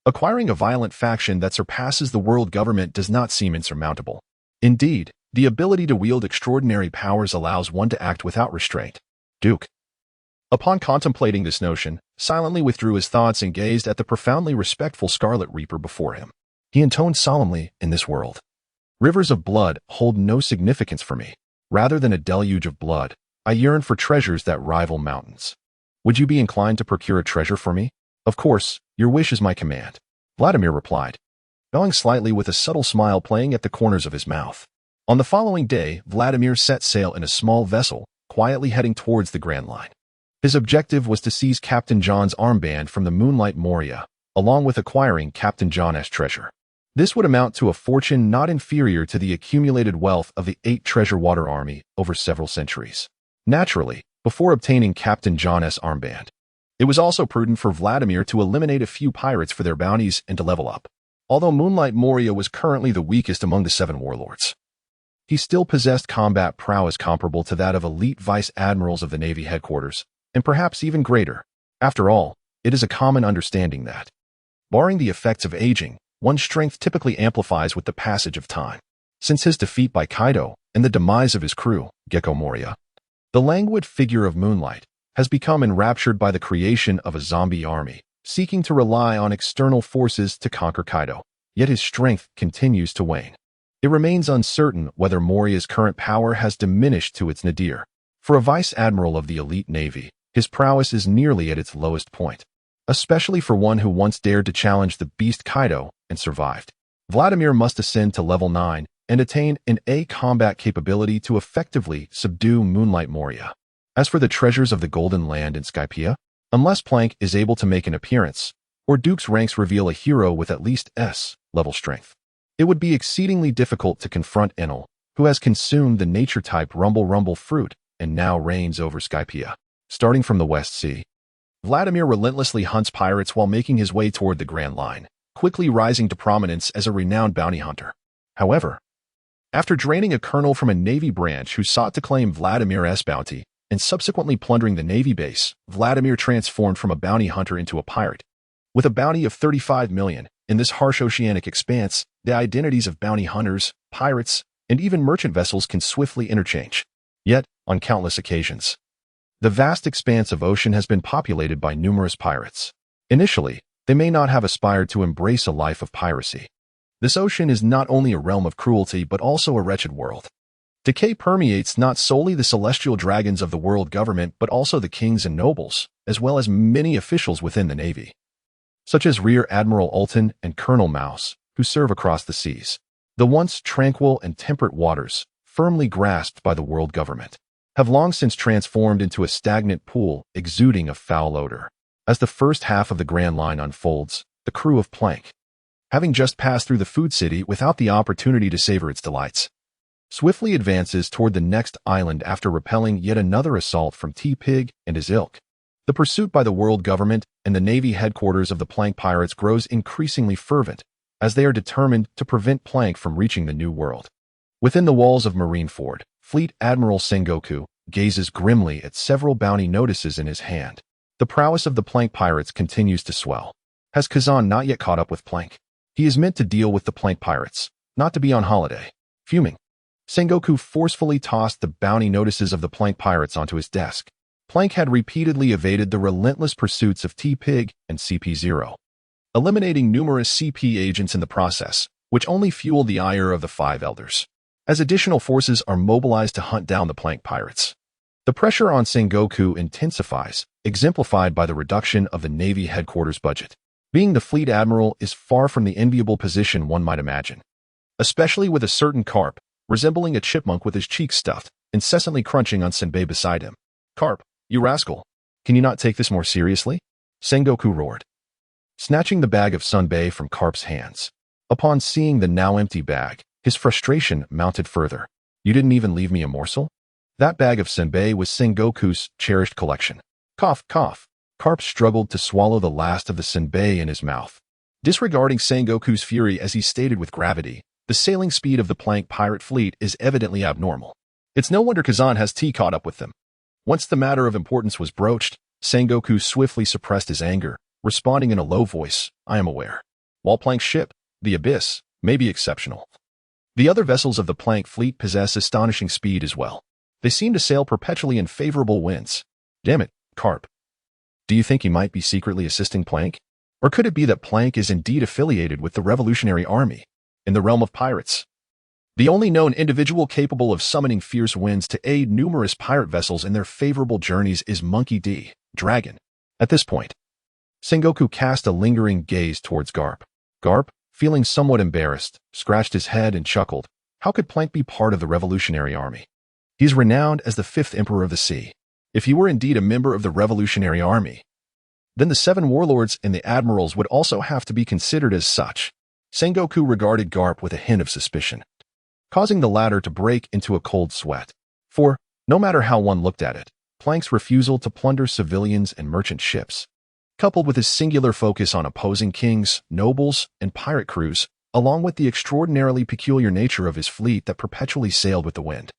acquiring a violent faction that surpasses the world government does not seem insurmountable. Indeed, the ability to wield extraordinary powers allows one to act without restraint. Duke, upon contemplating this notion, silently withdrew his thoughts and gazed at the profoundly respectful Scarlet Reaper before him. He intoned solemnly, "In this world, rivers of blood hold no significance for me. Rather than a deluge of blood, I yearn for treasures that rival mountains. Would you be inclined to procure a treasure for me?" "Of course, your wish is my command," Vladimir replied, bowing slightly with a subtle smile playing at the corners of his mouth. On the following day, Vladimir set sail in a small vessel, quietly heading towards the Grand Line. His objective was to seize Captain John's armband from the Moonlight Moria, along with acquiring Captain John's treasure. This would amount to a fortune not inferior to the accumulated wealth of the 8 Treasure Water Army over several centuries. Naturally, before obtaining Captain John's armband, it was also prudent for Vladimir to eliminate a few pirates for their bounties and to level up. Although Moonlight Moria was currently the weakest among the 7 warlords, he still possessed combat prowess comparable to that of elite vice admirals of the Navy headquarters, and perhaps even greater. After all, it is a common understanding that, barring the effects of aging, one's strength typically amplifies with the passage of time. Since his defeat by Kaido and the demise of his crew, Gecko Moria, the languid figure of Moonlight has become enraptured by the creation of a zombie army, seeking to rely on external forces to conquer Kaido. Yet his strength continues to wane. It remains uncertain whether Moria's current power has diminished to its nadir. For a vice admiral of the elite navy, his prowess is nearly at its lowest point, especially for one who once dared to challenge the beast Kaido and survived. Vladimir must ascend to level 9 and attain an A combat capability to effectively subdue Moonlight Moria. As for the treasures of the Golden Land in Skypiea, unless Plank is able to make an appearance, or Duke's ranks reveal a hero with at least S-level strength, it would be exceedingly difficult to confront Enel, who has consumed the nature-type Rumble fruit and now reigns over Skypiea. Starting from the West Sea, Vladimir relentlessly hunts pirates while making his way toward the Grand Line, quickly rising to prominence as a renowned bounty hunter. However, after draining a colonel from a Navy branch who sought to claim Vladimir's bounty and subsequently plundering the Navy base, Vladimir transformed from a bounty hunter into a pirate. With a bounty of 35 million, in this harsh oceanic expanse, the identities of bounty hunters, pirates, and even merchant vessels can swiftly interchange. Yet, on countless occasions, the vast expanse of ocean has been populated by numerous pirates. Initially, they may not have aspired to embrace a life of piracy. This ocean is not only a realm of cruelty but also a wretched world. Decay permeates not solely the celestial dragons of the world government but also the kings and nobles, as well as many officials within the Navy, such as Rear Admiral Ulton and Colonel Mouse, who serve across the seas. The once tranquil and temperate waters, firmly grasped by the world government, have long since transformed into a stagnant pool exuding a foul odor. As the first half of the Grand Line unfolds, the crew of Plank, having just passed through the food city without the opportunity to savor its delights, swiftly advances toward the next island after repelling yet another assault from T-Pig and his ilk. The pursuit by the world government and the Navy headquarters of the Plank pirates grows increasingly fervent, as they are determined to prevent Plank from reaching the New World. Within the walls of Marineford, Fleet Admiral Sengoku gazes grimly at several bounty notices in his hand. The prowess of the Plank pirates continues to swell. Has Kazan not yet caught up with Plank? He is meant to deal with the Plank pirates, not to be on holiday. Fuming, Sengoku forcefully tossed the bounty notices of the Plank pirates onto his desk. Plank had repeatedly evaded the relentless pursuits of T-Pig and CP0, eliminating numerous CP agents in the process, which only fueled the ire of the Five Elders. As additional forces are mobilized to hunt down the Plank pirates, the pressure on Sengoku intensifies, exemplified by the reduction of the Navy headquarters budget. Being the fleet admiral is far from the enviable position one might imagine, especially with a certain Carp, resembling a chipmunk with his cheeks stuffed, incessantly crunching on Senbei beside him. "Carp, you rascal! Can you not take this more seriously?" Sengoku roared, snatching the bag of Senbei from Carp's hands. Upon seeing the now empty bag, his frustration mounted further. "You didn't even leave me a morsel?" That bag of Senbei was Sengoku's cherished collection. Cough, cough. Carp struggled to swallow the last of the Senbei in his mouth. Disregarding Sengoku's fury as he stated with gravity, the sailing speed of the Plank pirate fleet is evidently abnormal. It's no wonder Kazan has tea caught up with them. Once the matter of importance was broached, Sengoku swiftly suppressed his anger, responding in a low voice, "I am aware. While Plank's ship, the Abyss, may be exceptional, the other vessels of the Plank fleet possess astonishing speed as well. They seem to sail perpetually in favorable winds. Damn it, Carp. Do you think he might be secretly assisting Plank? Or could it be that Plank is indeed affiliated with the Revolutionary Army in the realm of pirates? The only known individual capable of summoning fierce winds to aid numerous pirate vessels in their favorable journeys is Monkey D. Dragon." At this point, Sengoku cast a lingering gaze towards Garp. Garp, feeling somewhat embarrassed, scratched his head and chuckled. How could Plank be part of the Revolutionary Army? He is renowned as the fifth Emperor of the Sea. If he were indeed a member of the Revolutionary Army, then the Seven Warlords and the Admirals would also have to be considered as such. Sengoku regarded Garp with a hint of suspicion, causing the latter to break into a cold sweat. For, no matter how one looked at it, Plank's refusal to plunder civilians and merchant ships, coupled with his singular focus on opposing kings, nobles, and pirate crews, along with the extraordinarily peculiar nature of his fleet that perpetually sailed with the wind,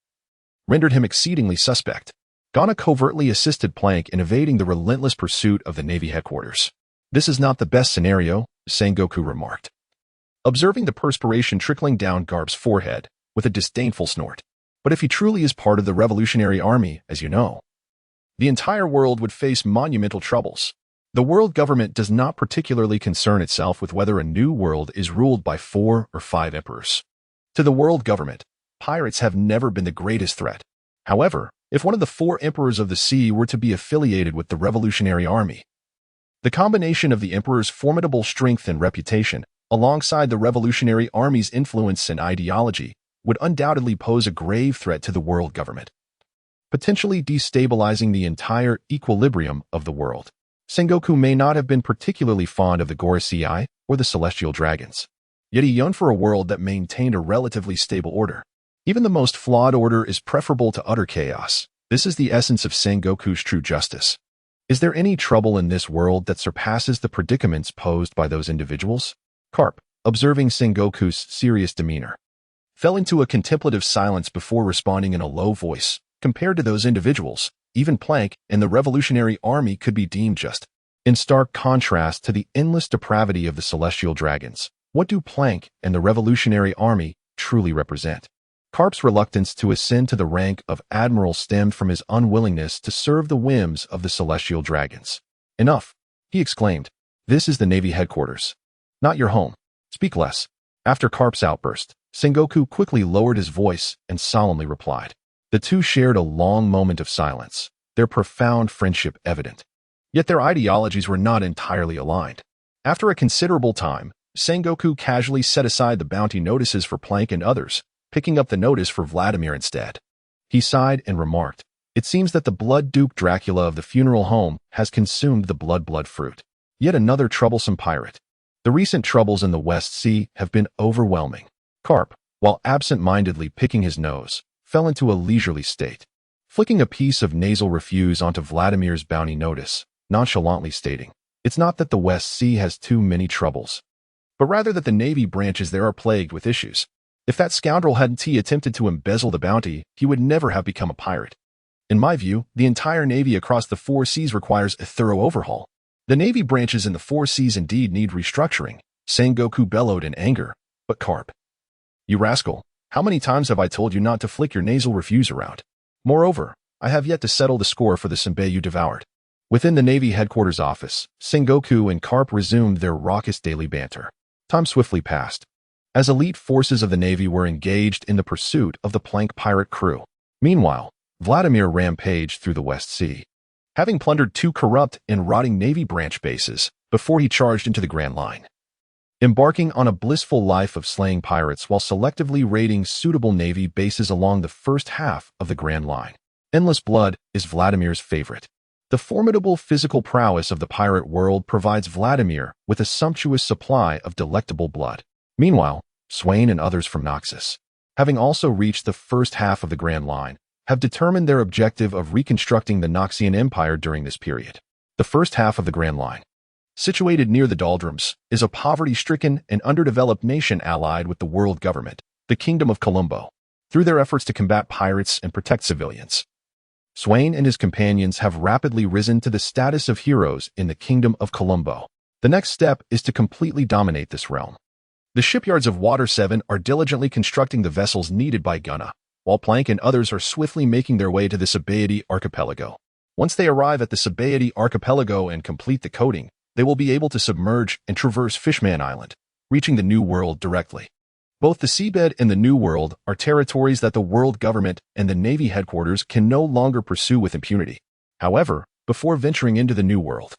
rendered him exceedingly suspect. Ghana covertly assisted Plank in evading the relentless pursuit of the Navy headquarters. "This is not the best scenario," Sengoku remarked, observing the perspiration trickling down Garp's forehead with a disdainful snort. "But if he truly is part of the Revolutionary Army, as you know, the entire world would face monumental troubles. The world government does not particularly concern itself with whether a new world is ruled by 4 or 5 emperors. To the world government, pirates have never been the greatest threat. However, if one of the 4 emperors of the sea were to be affiliated with the Revolutionary Army, the combination of the emperor's formidable strength and reputation, alongside the Revolutionary Army's influence and ideology, would undoubtedly pose a grave threat to the world government, potentially destabilizing the entire equilibrium of the world." Sengoku may not have been particularly fond of the Gorosei or the Celestial Dragons, yet he yearned for a world that maintained a relatively stable order. Even the most flawed order is preferable to utter chaos. This is the essence of Sengoku's true justice. Is there any trouble in this world that surpasses the predicaments posed by those individuals? Carp, observing Sengoku's serious demeanor, fell into a contemplative silence before responding in a low voice. Compared to those individuals, even Plank and the Revolutionary Army could be deemed just. In stark contrast to the endless depravity of the Celestial Dragons, what do Plank and the Revolutionary Army truly represent? Carp's reluctance to ascend to the rank of Admiral stemmed from his unwillingness to serve the whims of the Celestial Dragons. "Enough," he exclaimed. "This is the Navy headquarters, not your home. Speak less." After Carp's outburst, Sengoku quickly lowered his voice and solemnly replied. The two shared a long moment of silence, their profound friendship evident. Yet their ideologies were not entirely aligned. After a considerable time, Sengoku casually set aside the bounty notices for Plank and others, picking up the notice for Vladimir instead. He sighed and remarked, "It seems that the Blood Duke Dracula of the funeral home has consumed the blood fruit. Yet another troublesome pirate. The recent troubles in the West Sea have been overwhelming." Carp, while absent-mindedly picking his nose, fell into a leisurely state. Flicking a piece of nasal refuse onto Vladimir's bounty notice, nonchalantly stating, "It's not that the West Sea has too many troubles, but rather that the Navy branches there are plagued with issues. If that scoundrel hadn't attempted to embezzle the bounty, he would never have become a pirate. In my view, the entire Navy across the four seas requires a thorough overhaul. The Navy branches in the four seas indeed need restructuring," Sengoku bellowed in anger. "But Carp, you rascal, how many times have I told you not to flick your nasal refuse around? Moreover, I have yet to settle the score for the senbei you devoured." Within the Navy headquarters office, Sengoku and Carp resumed their raucous daily banter. Time swiftly passed, as elite forces of the Navy were engaged in the pursuit of the Plank pirate crew. Meanwhile, Vladimir rampaged through the West Sea, having plundered 2 corrupt and rotting Navy branch bases before he charged into the Grand Line, embarking on a blissful life of slaying pirates while selectively raiding suitable Navy bases along the first half of the Grand Line. Endless blood is Vladimir's favorite. The formidable physical prowess of the pirate world provides Vladimir with a sumptuous supply of delectable blood. Meanwhile, Swain and others from Noxus, having also reached the first half of the Grand Line, have determined their objective of reconstructing the Noxian Empire during this period. The first half of the Grand Line, situated near the Doldrums, is a poverty-stricken and underdeveloped nation allied with the world government, the Kingdom of Colombo, through their efforts to combat pirates and protect civilians. Swain and his companions have rapidly risen to the status of heroes in the Kingdom of Colombo. The next step is to completely dominate this realm. The shipyards of Water 7 are diligently constructing the vessels needed by Gunna, while Plank and others are swiftly making their way to the Sabaody Archipelago. Once they arrive at the Sabaody Archipelago and complete the coating, they will be able to submerge and traverse Fishman Island, reaching the New World directly. Both the seabed and the New World are territories that the world government and the Navy headquarters can no longer pursue with impunity. However, before venturing into the New World,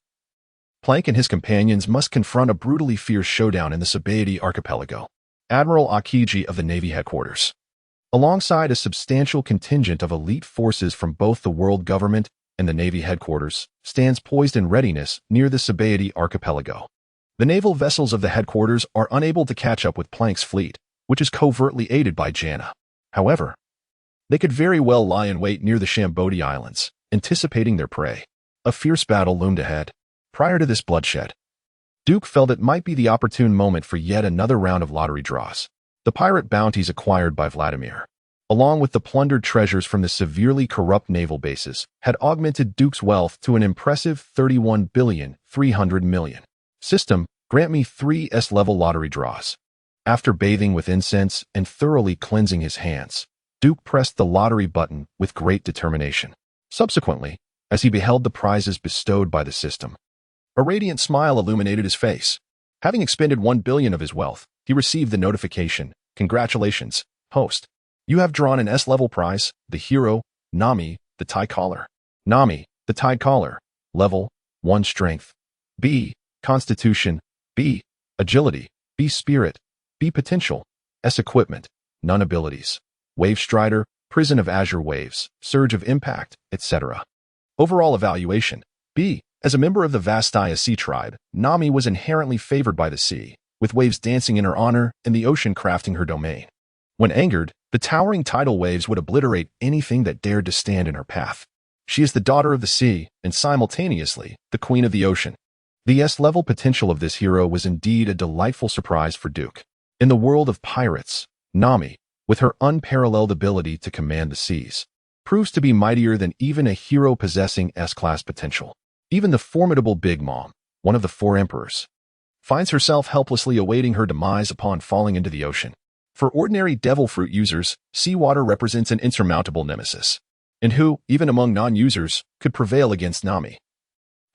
Plank and his companions must confront a brutally fierce showdown in the Sabaody Archipelago. Admiral Akiji of the Navy headquarters, alongside a substantial contingent of elite forces from both the world government and the Navy headquarters, stands poised in readiness near the Sabaody Archipelago. The naval vessels of the headquarters are unable to catch up with Plank's fleet, which is covertly aided by Janna. However, they could very well lie in wait near the Shambodi Islands, anticipating their prey. A fierce battle loomed ahead. Prior to this bloodshed, Duke felt it might be the opportune moment for yet another round of lottery draws. The pirate bounties acquired by Vladimir, along with the plundered treasures from the severely corrupt naval bases, had augmented Duke's wealth to an impressive 31,300,000,000. System, grant me 3 S-level lottery draws. After bathing with incense and thoroughly cleansing his hands, Duke pressed the lottery button with great determination. Subsequently, as he beheld the prizes bestowed by the system, a radiant smile illuminated his face. Having expended 1 billion of his wealth, he received the notification, "Congratulations, host. You have drawn an S-level prize, the hero, Nami, the Tide Caller. Nami, the Tide Caller. Level, 1 Strength. B. Constitution. B. Agility. B. Spirit. B. Potential. S. Equipment. None abilities. Wave Strider, Prison of Azure Waves, Surge of Impact, etc. Overall evaluation. B. As a member of the Vastaya Sea Tribe, Nami was inherently favored by the sea, with waves dancing in her honor and the ocean crafting her domain. When angered, the towering tidal waves would obliterate anything that dared to stand in her path. She is the daughter of the sea and simultaneously the queen of the ocean. The S-level potential of this hero was indeed a delightful surprise for Duke. In the world of pirates, Nami, with her unparalleled ability to command the seas, proves to be mightier than even a hero possessing S-class potential. Even the formidable Big Mom, one of the 4 emperors, finds herself helplessly awaiting her demise upon falling into the ocean. For ordinary devil fruit users, seawater represents an insurmountable nemesis, and who, even among non-users, could prevail against Nami,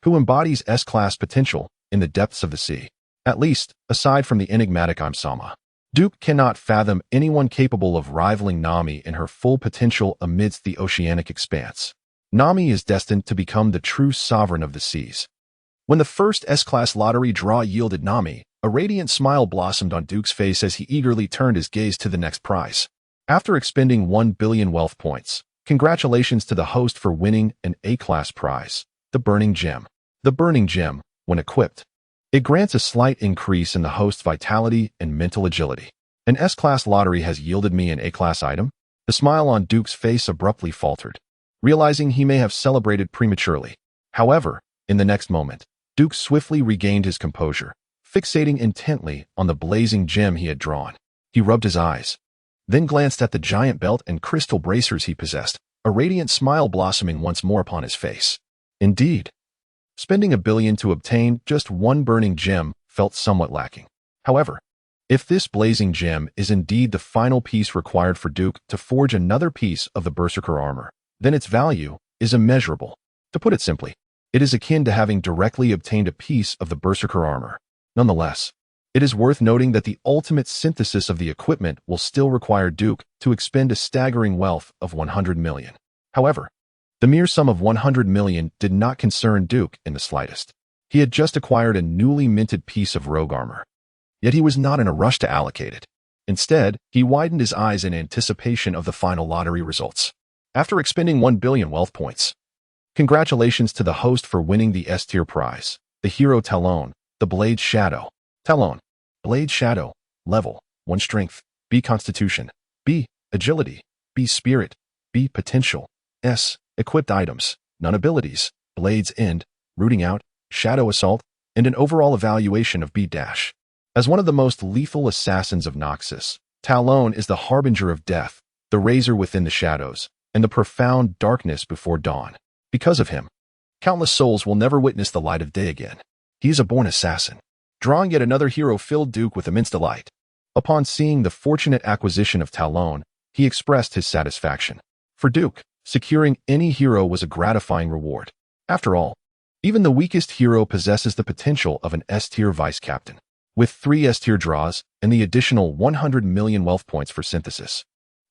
who embodies S-class potential in the depths of the sea. At least, aside from the enigmatic Im-sama, Duke cannot fathom anyone capable of rivaling Nami in her full potential amidst the oceanic expanse. Nami is destined to become the true sovereign of the seas. When the first S-class lottery draw yielded Nami, a radiant smile blossomed on Duke's face as he eagerly turned his gaze to the next prize. After expending 1 billion wealth points, congratulations to the host for winning an A-class prize, the Burning Gem. The Burning Gem, when equipped, it grants a slight increase in the host's vitality and mental agility. An S-class lottery has yielded me an A-class item? The smile on Duke's face abruptly faltered, realizing he may have celebrated prematurely. However, In the next moment, Duke swiftly regained his composure, fixating intently on the blazing gem he had drawn. He rubbed his eyes, then glanced at the giant belt and crystal bracers he possessed, a radiant smile blossoming once more upon his face. Indeed, spending $1 billion to obtain just one burning gem felt somewhat lacking. However, if this blazing gem is indeed the final piece required for Duke to forge another piece of the Berserker armor, then its value is immeasurable. To put it simply, it is akin to having directly obtained a piece of the Berserker armor. Nonetheless, it is worth noting that the ultimate synthesis of the equipment will still require Duke to expend a staggering wealth of $100 million. However, the mere sum of $100 million did not concern Duke in the slightest. He had just acquired a newly minted piece of rogue armor. Yet he was not in a rush to allocate it. Instead, he widened his eyes in anticipation of the final lottery results. After expending 1 billion wealth points, congratulations to the host for winning the S-tier prize, the hero Talon, the Blade Shadow. Talon, Blade Shadow, level, 1 strength, B constitution, B agility, B spirit, B potential, S equipped items, none abilities, Blade's End, rooting out, shadow assault, and an overall evaluation of B-. As one of the most lethal assassins of Noxus, Talon is the harbinger of death, the razor within the shadows, and the profound darkness before dawn. Because of him, countless souls will never witness the light of day again. He is a born assassin. Drawing yet another hero filled Duke with immense delight. Upon seeing the fortunate acquisition of Talon, he expressed his satisfaction. For Duke, securing any hero was a gratifying reward. After all, even the weakest hero possesses the potential of an S-tier vice-captain. With 3 S-tier draws and the additional 100 million wealth points for synthesis,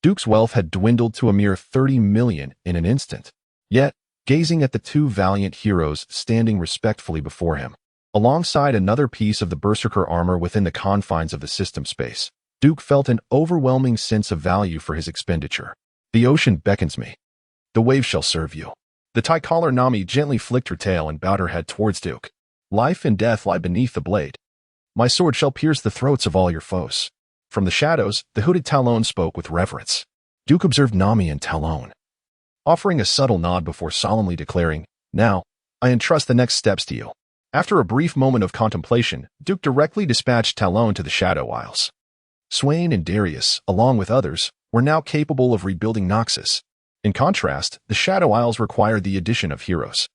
Duke's wealth had dwindled to a mere 30 million in an instant. Yet, gazing at the 2 valiant heroes standing respectfully before him, alongside another piece of the Berserker armor within the confines of the system space, Duke felt an overwhelming sense of value for his expenditure. The ocean beckons me. The wave shall serve you. The tie-collar Nami gently flicked her tail and bowed her head towards Duke. Life and death lie beneath the blade. My sword shall pierce the throats of all your foes. From the shadows, the hooded Talon spoke with reverence. Duke observed Nami and Talon, offering a subtle nod before solemnly declaring, "Now, I entrust the next steps to you." After a brief moment of contemplation, Duke directly dispatched Talon to the Shadow Isles. Swain and Darius, along with others, were now capable of rebuilding Noxus. In contrast, the Shadow Isles required the addition of heroes.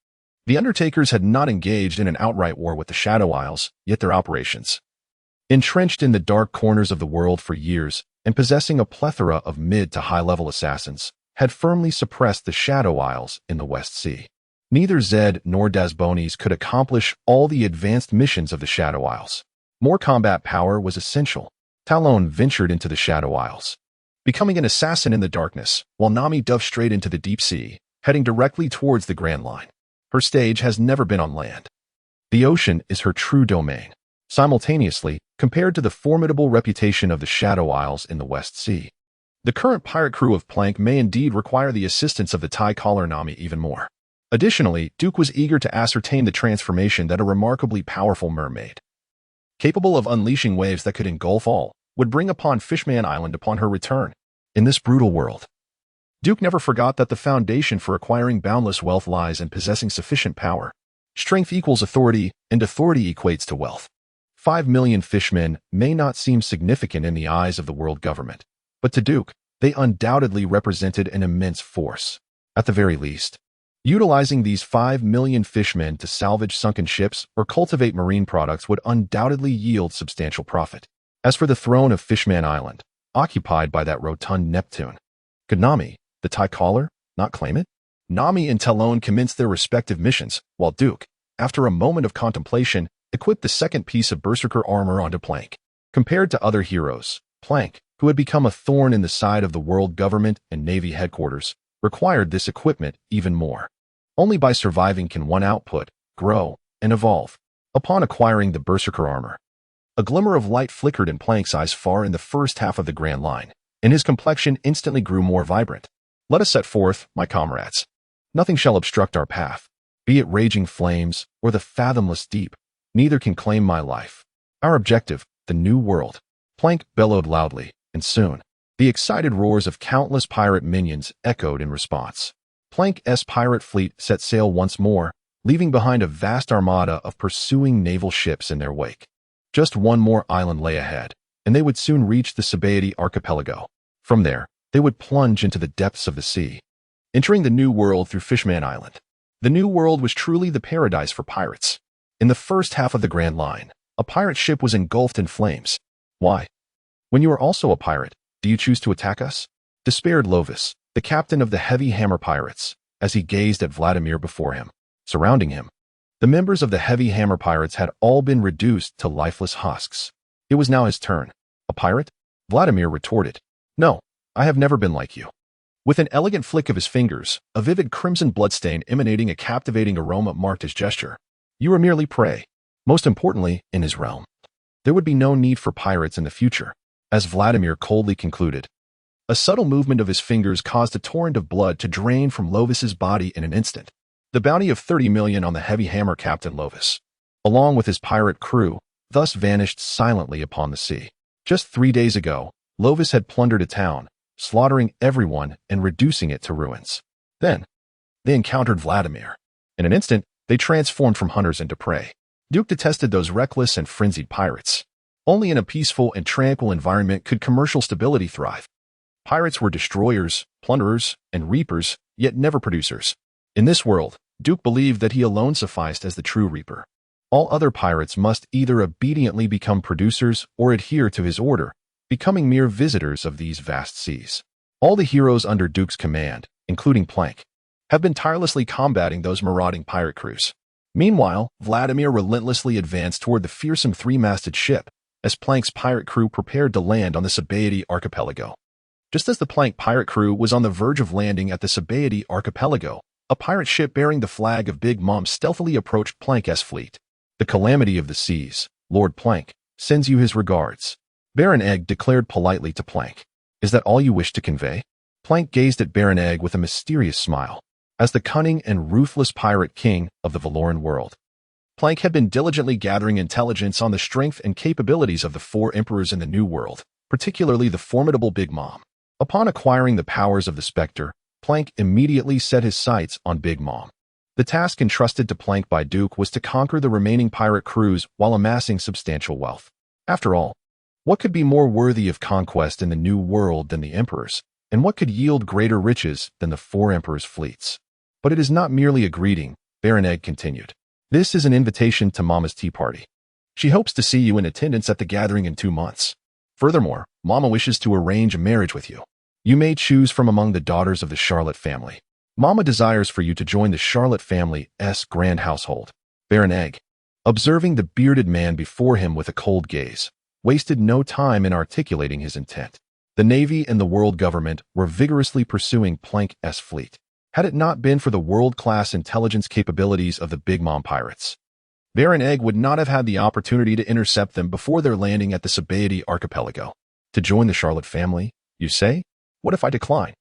The Undertakers had not engaged in an outright war with the Shadow Isles, yet their operations, entrenched in the dark corners of the world for years and possessing a plethora of mid to high-level assassins, had firmly suppressed the Shadow Isles in the West Sea. Neither Zed nor Dasbones could accomplish all the advanced missions of the Shadow Isles. More combat power was essential. Talon ventured into the Shadow Isles, becoming an assassin in the darkness, while Nami dove straight into the deep sea, heading directly towards the Grand Line. Her stage has never been on land. The ocean is her true domain. Simultaneously, compared to the formidable reputation of the Shadow Isles in the West Sea, the current pirate crew of Plank may indeed require the assistance of the tie-collar Nami even more. Additionally, Duke was eager to ascertain the transformation that a remarkably powerful mermaid, capable of unleashing waves that could engulf all, would bring upon Fishman Island upon her return. In this brutal world, Duke never forgot that the foundation for acquiring boundless wealth lies in possessing sufficient power. Strength equals authority, and authority equates to wealth. 5 million fishmen may not seem significant in the eyes of the world government, but to Duke, they undoubtedly represented an immense force. At the very least, utilizing these 5 million fishmen to salvage sunken ships or cultivate marine products would undoubtedly yield substantial profit. As for the throne of Fishman Island, occupied by that rotund Neptune, could Nami, the tie-collar, not claim it? Nami and Talon commenced their respective missions, while Duke, after a moment of contemplation, equipped the second piece of Berserker armor onto Plank. Compared to other heroes, Plank, who had become a thorn in the side of the world government and Navy headquarters, required this equipment even more. Only by surviving can one output, grow, and evolve. Upon acquiring the Berserker armor, a glimmer of light flickered in Plank's eyes far in the first half of the Grand Line, and his complexion instantly grew more vibrant. Let us set forth, my comrades. Nothing shall obstruct our path, be it raging flames or the fathomless deep. Neither can claim my life. Our objective, the New World. Plank bellowed loudly, and soon, the excited roars of countless pirate minions echoed in response. Plank's pirate fleet set sail once more, leaving behind a vast armada of pursuing naval ships in their wake. Just one more island lay ahead, and they would soon reach the Sabaody archipelago. From there, they would plunge into the depths of the sea, entering the New World through Fishman Island. The New World was truly the paradise for pirates. In the first half of the Grand Line, a pirate ship was engulfed in flames. Why? When you are also a pirate, do you choose to attack us? Despaired Lovis, the captain of the Heavy Hammer Pirates, as he gazed at Vladimir before him. Surrounding him, the members of the Heavy Hammer Pirates had all been reduced to lifeless husks. It was now his turn. A pirate? Vladimir retorted. No, I have never been like you. With an elegant flick of his fingers, a vivid crimson bloodstain emanating a captivating aroma marked his gesture. You are merely prey. Most importantly, in his realm, there would be no need for pirates in the future, as Vladimir coldly concluded. A subtle movement of his fingers caused a torrent of blood to drain from Lovis's body in an instant. The bounty of 30 million on the Heavy Hammer Captain Lovis, along with his pirate crew, thus vanished silently upon the sea. Just 3 days ago, Lovis had plundered a town, slaughtering everyone and reducing it to ruins. Then, they encountered Vladimir. In an instant, they transformed from hunters into prey. Duke detested those reckless and frenzied pirates. Only in a peaceful and tranquil environment could commercial stability thrive. Pirates were destroyers, plunderers, and reapers, yet never producers. In this world, Duke believed that he alone sufficed as the true reaper. All other pirates must either obediently become producers or adhere to his order, becoming mere visitors of these vast seas. All the heroes under Duke's command, including Plank, have been tirelessly combating those marauding pirate crews. Meanwhile, Vladimir relentlessly advanced toward the fearsome three-masted ship as Plank's pirate crew prepared to land on the Sabaody archipelago. Just as the Plank pirate crew was on the verge of landing at the Sabaody archipelago, a pirate ship bearing the flag of Big Mom stealthily approached Plank's fleet. The calamity of the seas, Lord Plank, sends you his regards. Baron Egg declared politely to Plank. Is that all you wish to convey? Plank gazed at Baron Egg with a mysterious smile. As the cunning and ruthless pirate king of the Valoran world, Plank had been diligently gathering intelligence on the strength and capabilities of the 4 emperors in the New World, particularly the formidable Big Mom. Upon acquiring the powers of the Spectre, Plank immediately set his sights on Big Mom. The task entrusted to Plank by Duke was to conquer the remaining pirate crews while amassing substantial wealth. After all, what could be more worthy of conquest in the New World than the emperors, and what could yield greater riches than the 4 emperors' fleets? But it is not merely a greeting, Baron Egg continued. This is an invitation to Mama's tea party. She hopes to see you in attendance at the gathering in 2 months. Furthermore, Mama wishes to arrange a marriage with you. You may choose from among the daughters of the Charlotte family. Mama desires for you to join the Charlotte family's grand household. Baron Egg, observing the bearded man before him with a cold gaze, wasted no time in articulating his intent. The Navy and the world government were vigorously pursuing Plank's fleet. Had it not been for the world-class intelligence capabilities of the Big Mom pirates, Baron Egg would not have had the opportunity to intercept them before their landing at the Sabaody archipelago. To join the Charlotte family, you say? What if I decline?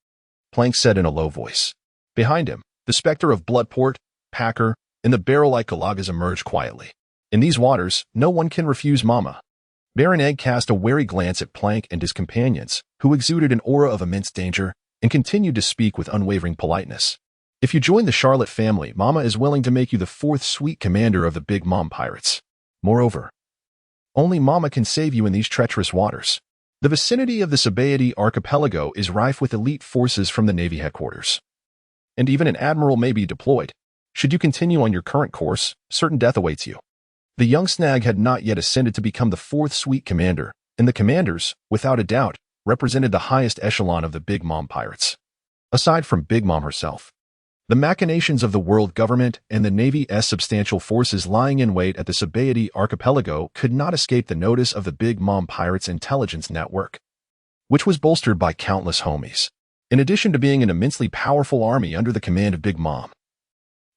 Plank said in a low voice. Behind him, the specter of Bloodport, Packer, and the barrel-like Galagas emerged quietly. In these waters, no one can refuse Mama. Baron Egg cast a wary glance at Plank and his companions, who exuded an aura of immense danger, and continued to speak with unwavering politeness. If you join the Charlotte family, Mama is willing to make you the 4th suite commander of the Big Mom pirates. Moreover, only Mama can save you in these treacherous waters. The vicinity of the Sabaody archipelago is rife with elite forces from the Navy headquarters. And even an admiral may be deployed. Should you continue on your current course, certain death awaits you. The young snag had not yet ascended to become the 4th suite commander, and the commanders, without a doubt, represented the highest echelon of the Big Mom pirates. Aside from Big Mom herself, the machinations of the world government and the Navy's substantial forces lying in wait at the Sabaody archipelago could not escape the notice of the Big Mom pirates' intelligence network, which was bolstered by countless homies. In addition to being an immensely powerful army under the command of Big Mom,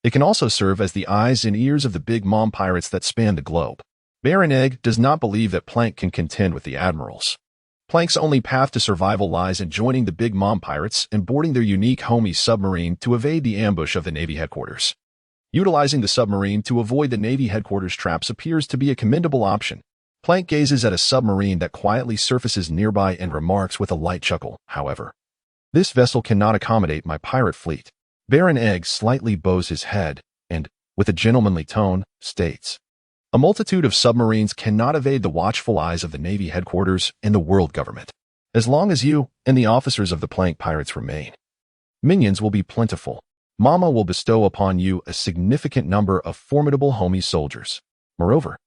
it can also serve as the eyes and ears of the Big Mom pirates that span the globe. Baron Egg does not believe that Plank can contend with the admirals. Plank's only path to survival lies in joining the Big Mom pirates and boarding their unique homie submarine to evade the ambush of the Navy headquarters. Utilizing the submarine to avoid the Navy headquarters traps appears to be a commendable option. Plank gazes at a submarine that quietly surfaces nearby and remarks with a light chuckle, however, "This vessel cannot accommodate my pirate fleet." Baron Egg slightly bows his head and, with a gentlemanly tone, states, "A multitude of submarines cannot evade the watchful eyes of the Navy headquarters and the world government. As long as you and the officers of the Plank Pirates remain, minions will be plentiful. Mama will bestow upon you a significant number of formidable homie soldiers. Moreover,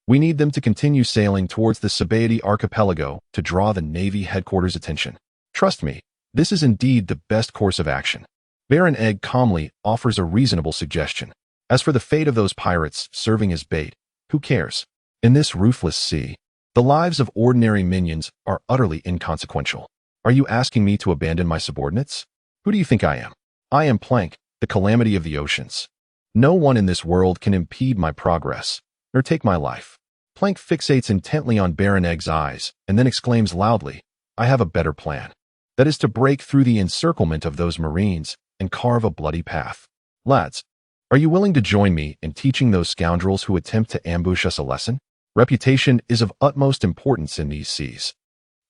we need them to continue sailing towards the Sabaody archipelago to draw the Navy headquarters' attention. Trust me, this is indeed the best course of action." Baron Egg calmly offers a reasonable suggestion. As for the fate of those pirates serving as bait, who cares? In this ruthless sea, the lives of ordinary minions are utterly inconsequential. Are you asking me to abandon my subordinates? Who do you think I am? I am Plank, the calamity of the oceans. No one in this world can impede my progress, nor take my life. Plank fixates intently on Baron Egg's eyes, and then exclaims loudly, "I have a better plan. That is to break through the encirclement of those marines and carve a bloody path. Lads, are you willing to join me in teaching those scoundrels who attempt to ambush us a lesson? Reputation is of utmost importance in these seas.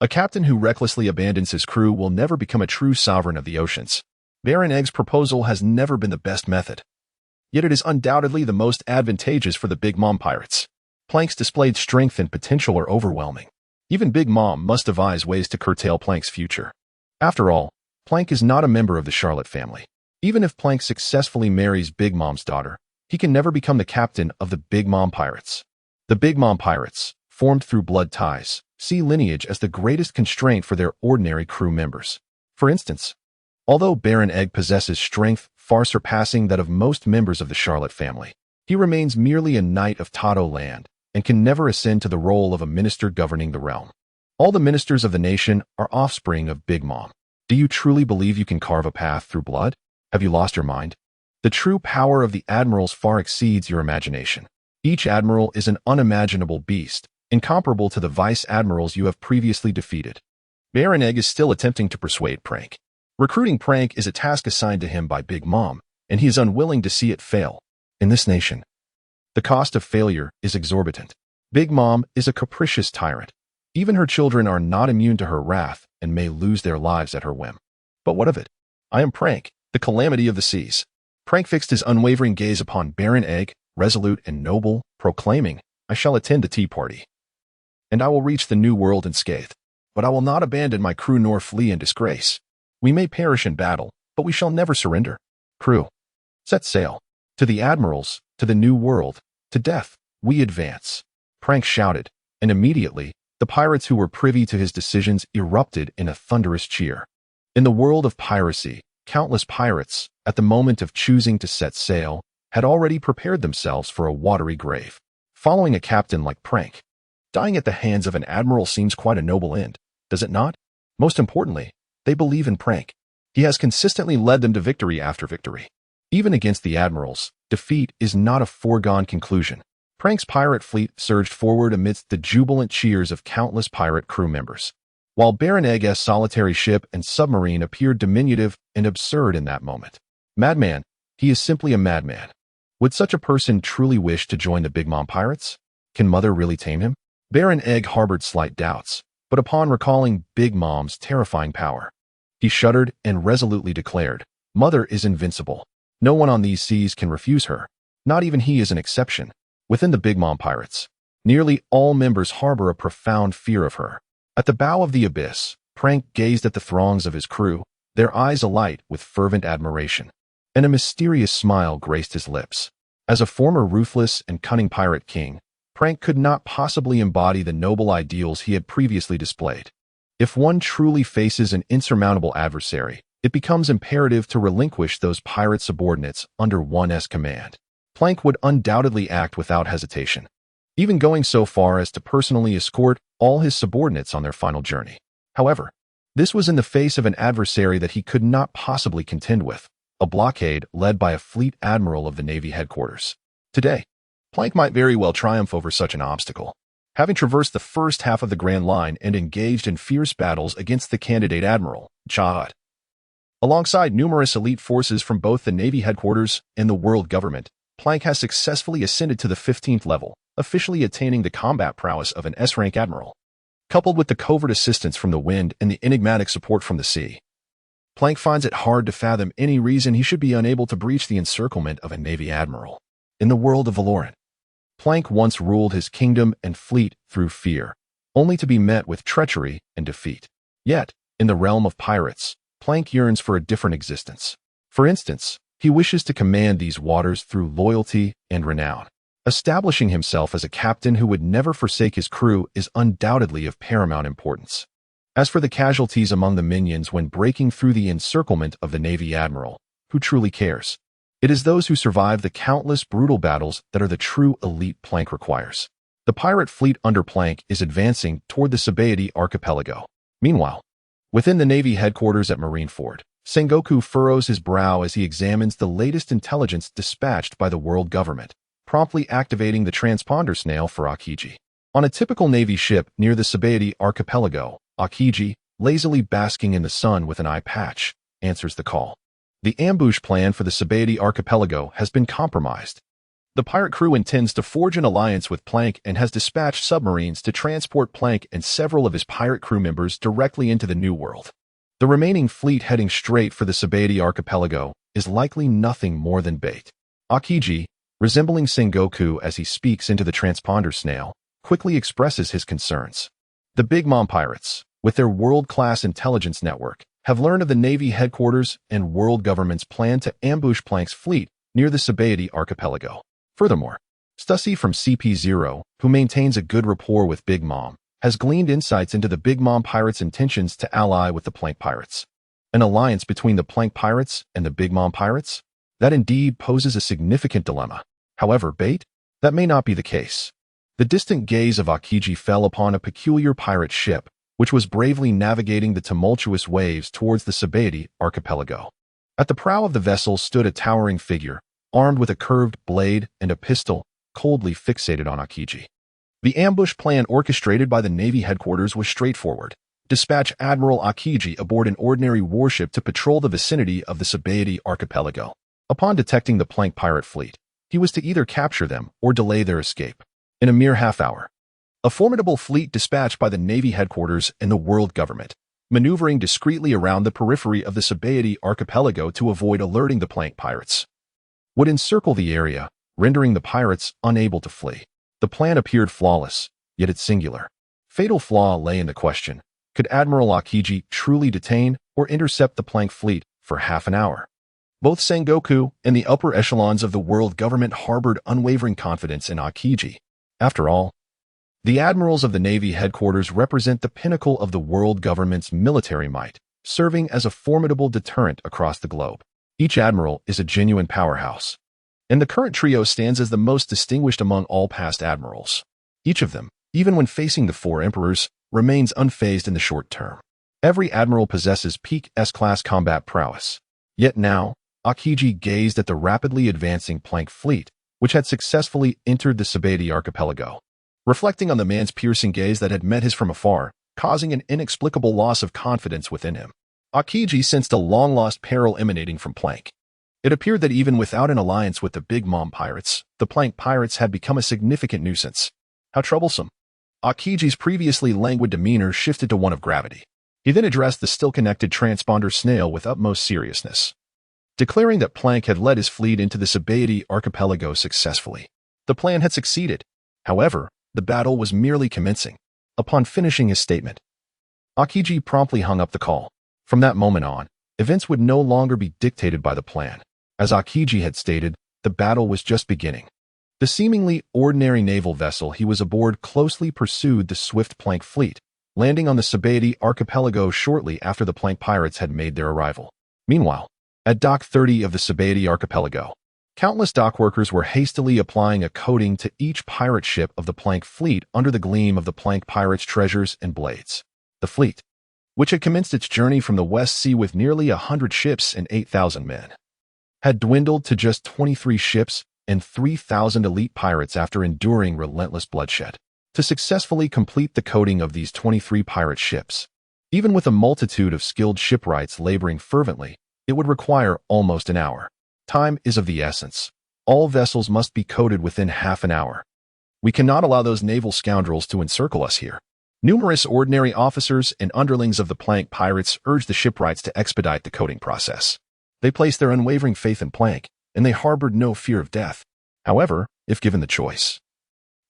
A captain who recklessly abandons his crew will never become a true sovereign of the oceans. Baron Egg's proposal has never been the best method, yet it is undoubtedly the most advantageous for the Big Mom pirates. Plank's displayed strength and potential are overwhelming. Even Big Mom must devise ways to curtail Plank's future. After all, Plank is not a member of the Charlotte family. Even if Plank successfully marries Big Mom's daughter, he can never become the captain of the Big Mom pirates. The Big Mom pirates, formed through blood ties, see lineage as the greatest constraint for their ordinary crew members. For instance, although Baron Egg possesses strength far surpassing that of most members of the Charlotte family, he remains merely a knight of Tato land and can never ascend to the role of a minister governing the realm. All the ministers of the nation are offspring of Big Mom. Do you truly believe you can carve a path through blood? Have you lost your mind? The true power of the admirals far exceeds your imagination. Each admiral is an unimaginable beast, incomparable to the vice-admirals you have previously defeated. Baron Egg is still attempting to persuade Prank. Recruiting Prank is a task assigned to him by Big Mom, and he is unwilling to see it fail. In this nation, the cost of failure is exorbitant. Big Mom is a capricious tyrant. Even her children are not immune to her wrath and may lose their lives at her whim. But what of it? I am Prank, the calamity of the seas. Prank fixed his unwavering gaze upon Baron Egg, resolute and noble, proclaiming, "I shall attend the tea party, and I will reach the New World unscathed. But I will not abandon my crew nor flee in disgrace. We may perish in battle, but we shall never surrender. Crew, set sail. To the admirals, to the New World, to death, we advance." Prank shouted, and immediately, the pirates who were privy to his decisions erupted in a thunderous cheer. In the world of piracy, countless pirates, at the moment of choosing to set sail, had already prepared themselves for a watery grave. Following a captain like Prank, dying at the hands of an admiral seems quite a noble end, does it not? Most importantly, they believe in Prank. He has consistently led them to victory after victory. Even against the admirals, defeat is not a foregone conclusion. Prank's pirate fleet surged forward amidst the jubilant cheers of countless pirate crew members. While Baron Egg's solitary ship and submarine appeared diminutive and absurd in that moment. Madman, he is simply a madman. Would such a person truly wish to join the Big Mom pirates? Can Mother really tame him? Baron Egg harbored slight doubts, but upon recalling Big Mom's terrifying power, he shuddered and resolutely declared, "Mother is invincible. No one on these seas can refuse her. Not even he is an exception." Within the Big Mom pirates, nearly all members harbor a profound fear of her. At the bow of the abyss, Prank gazed at the throngs of his crew, their eyes alight with fervent admiration, and a mysterious smile graced his lips. As a former ruthless and cunning pirate king, Prank could not possibly embody the noble ideals he had previously displayed. If one truly faces an insurmountable adversary, it becomes imperative to relinquish those pirate subordinates under one's command. Plank would undoubtedly act without hesitation, even going so far as to personally escort all his subordinates on their final journey. However, this was in the face of an adversary that he could not possibly contend with, a blockade led by a fleet admiral of the Navy headquarters. Today, Plank might very well triumph over such an obstacle. Having traversed the first half of the Grand Line and engaged in fierce battles against the candidate admiral, Jahad, alongside numerous elite forces from both the Navy headquarters and the world government, Plank has successfully ascended to the 15th level, officially attaining the combat prowess of an S-rank admiral. Coupled with the covert assistance from the wind and the enigmatic support from the sea, Plank finds it hard to fathom any reason he should be unable to breach the encirclement of a Navy admiral. In the world of Valorant, Plank once ruled his kingdom and fleet through fear, only to be met with treachery and defeat. Yet, in the realm of pirates, Plank yearns for a different existence. For instance, he wishes to command these waters through loyalty and renown. Establishing himself as a captain who would never forsake his crew is undoubtedly of paramount importance. As for the casualties among the minions when breaking through the encirclement of the Navy Admiral, who truly cares? It is those who survive the countless brutal battles that are the true elite Plank requires. The pirate fleet under Plank is advancing toward the Sabaody archipelago. Meanwhile, within the Navy headquarters at Marineford, Sengoku furrows his brow as he examines the latest intelligence dispatched by the world government, promptly activating the transponder snail for Aokiji. On a typical Navy ship near the Sabaody archipelago, Aokiji, lazily basking in the sun with an eye patch, answers the call. The ambush plan for the Sabaody archipelago has been compromised. The pirate crew intends to forge an alliance with Plank and has dispatched submarines to transport Plank and several of his pirate crew members directly into the New World. The remaining fleet heading straight for the Sabaody archipelago is likely nothing more than bait. Aokiji, resembling Sengoku as he speaks into the transponder snail, quickly expresses his concerns. The Big Mom pirates, with their world-class intelligence network, have learned of the Navy headquarters and world government's plan to ambush Plank's fleet near the Sabaody archipelago. Furthermore, Stussy from CP0, who maintains a good rapport with Big Mom, has gleaned insights into the Big Mom pirates' intentions to ally with the Plank pirates. An alliance between the Plank pirates and the Big Mom pirates? That indeed poses a significant dilemma. However, bait? That may not be the case. The distant gaze of Aokiji fell upon a peculiar pirate ship, which was bravely navigating the tumultuous waves towards the Sabaody archipelago. At the prow of the vessel stood a towering figure, armed with a curved blade and a pistol, coldly fixated on Aokiji. The ambush plan orchestrated by the Navy headquarters was straightforward. Dispatch Admiral Aokiji aboard an ordinary warship to patrol the vicinity of the Sabaody archipelago. Upon detecting the Plank pirate fleet, he was to either capture them or delay their escape. In a mere half hour, a formidable fleet dispatched by the Navy headquarters and the world government, maneuvering discreetly around the periphery of the Sabaody archipelago to avoid alerting the Plank pirates, would encircle the area, rendering the pirates unable to flee. The plan appeared flawless, yet its singular, fatal flaw lay in the question: could Admiral Aokiji truly detain or intercept the Plank fleet for half an hour? Both Sengoku and the upper echelons of the world government harbored unwavering confidence in Aokiji. After all, the admirals of the Navy headquarters represent the pinnacle of the world government's military might, serving as a formidable deterrent across the globe. Each admiral is a genuine powerhouse, and the current trio stands as the most distinguished among all past admirals. Each of them, even when facing the four emperors, remains unfazed in the short term. Every admiral possesses peak S-class combat prowess. Yet now, Aokiji gazed at the rapidly advancing Plank fleet, which had successfully entered the Sabaody archipelago. Reflecting on the man's piercing gaze that had met his from afar, causing an inexplicable loss of confidence within him, Aokiji sensed a long-lost peril emanating from Plank. It appeared that even without an alliance with the Big Mom pirates, the Plank pirates had become a significant nuisance. How troublesome. Aokiji's previously languid demeanor shifted to one of gravity. He then addressed the still-connected transponder snail with utmost seriousness, declaring that Plank had led his fleet into the Sabaody archipelago successfully. The plan had succeeded. However, the battle was merely commencing. Upon finishing his statement, Aokiji promptly hung up the call. From that moment on, events would no longer be dictated by the plan. As Aokiji had stated, the battle was just beginning. The seemingly ordinary naval vessel he was aboard closely pursued the swift Plank fleet, landing on the Sabaody archipelago shortly after the Plank pirates had made their arrival. Meanwhile, at Dock 30 of the Sabaody archipelago, countless dockworkers were hastily applying a coating to each pirate ship of the Plank fleet under the gleam of the Plank pirates' treasures and blades. The fleet, which had commenced its journey from the West Sea with nearly 100 ships and 8,000 men, had dwindled to just 23 ships and 3,000 elite pirates after enduring relentless bloodshed. To successfully complete the coating of these 23 pirate ships, even with a multitude of skilled shipwrights laboring fervently, it would require almost an hour. Time is of the essence. All vessels must be coated within half an hour. We cannot allow those naval scoundrels to encircle us here. Numerous ordinary officers and underlings of the Plank pirates urged the shipwrights to expedite the coating process. They placed their unwavering faith in Plank, and they harbored no fear of death. However, if given the choice,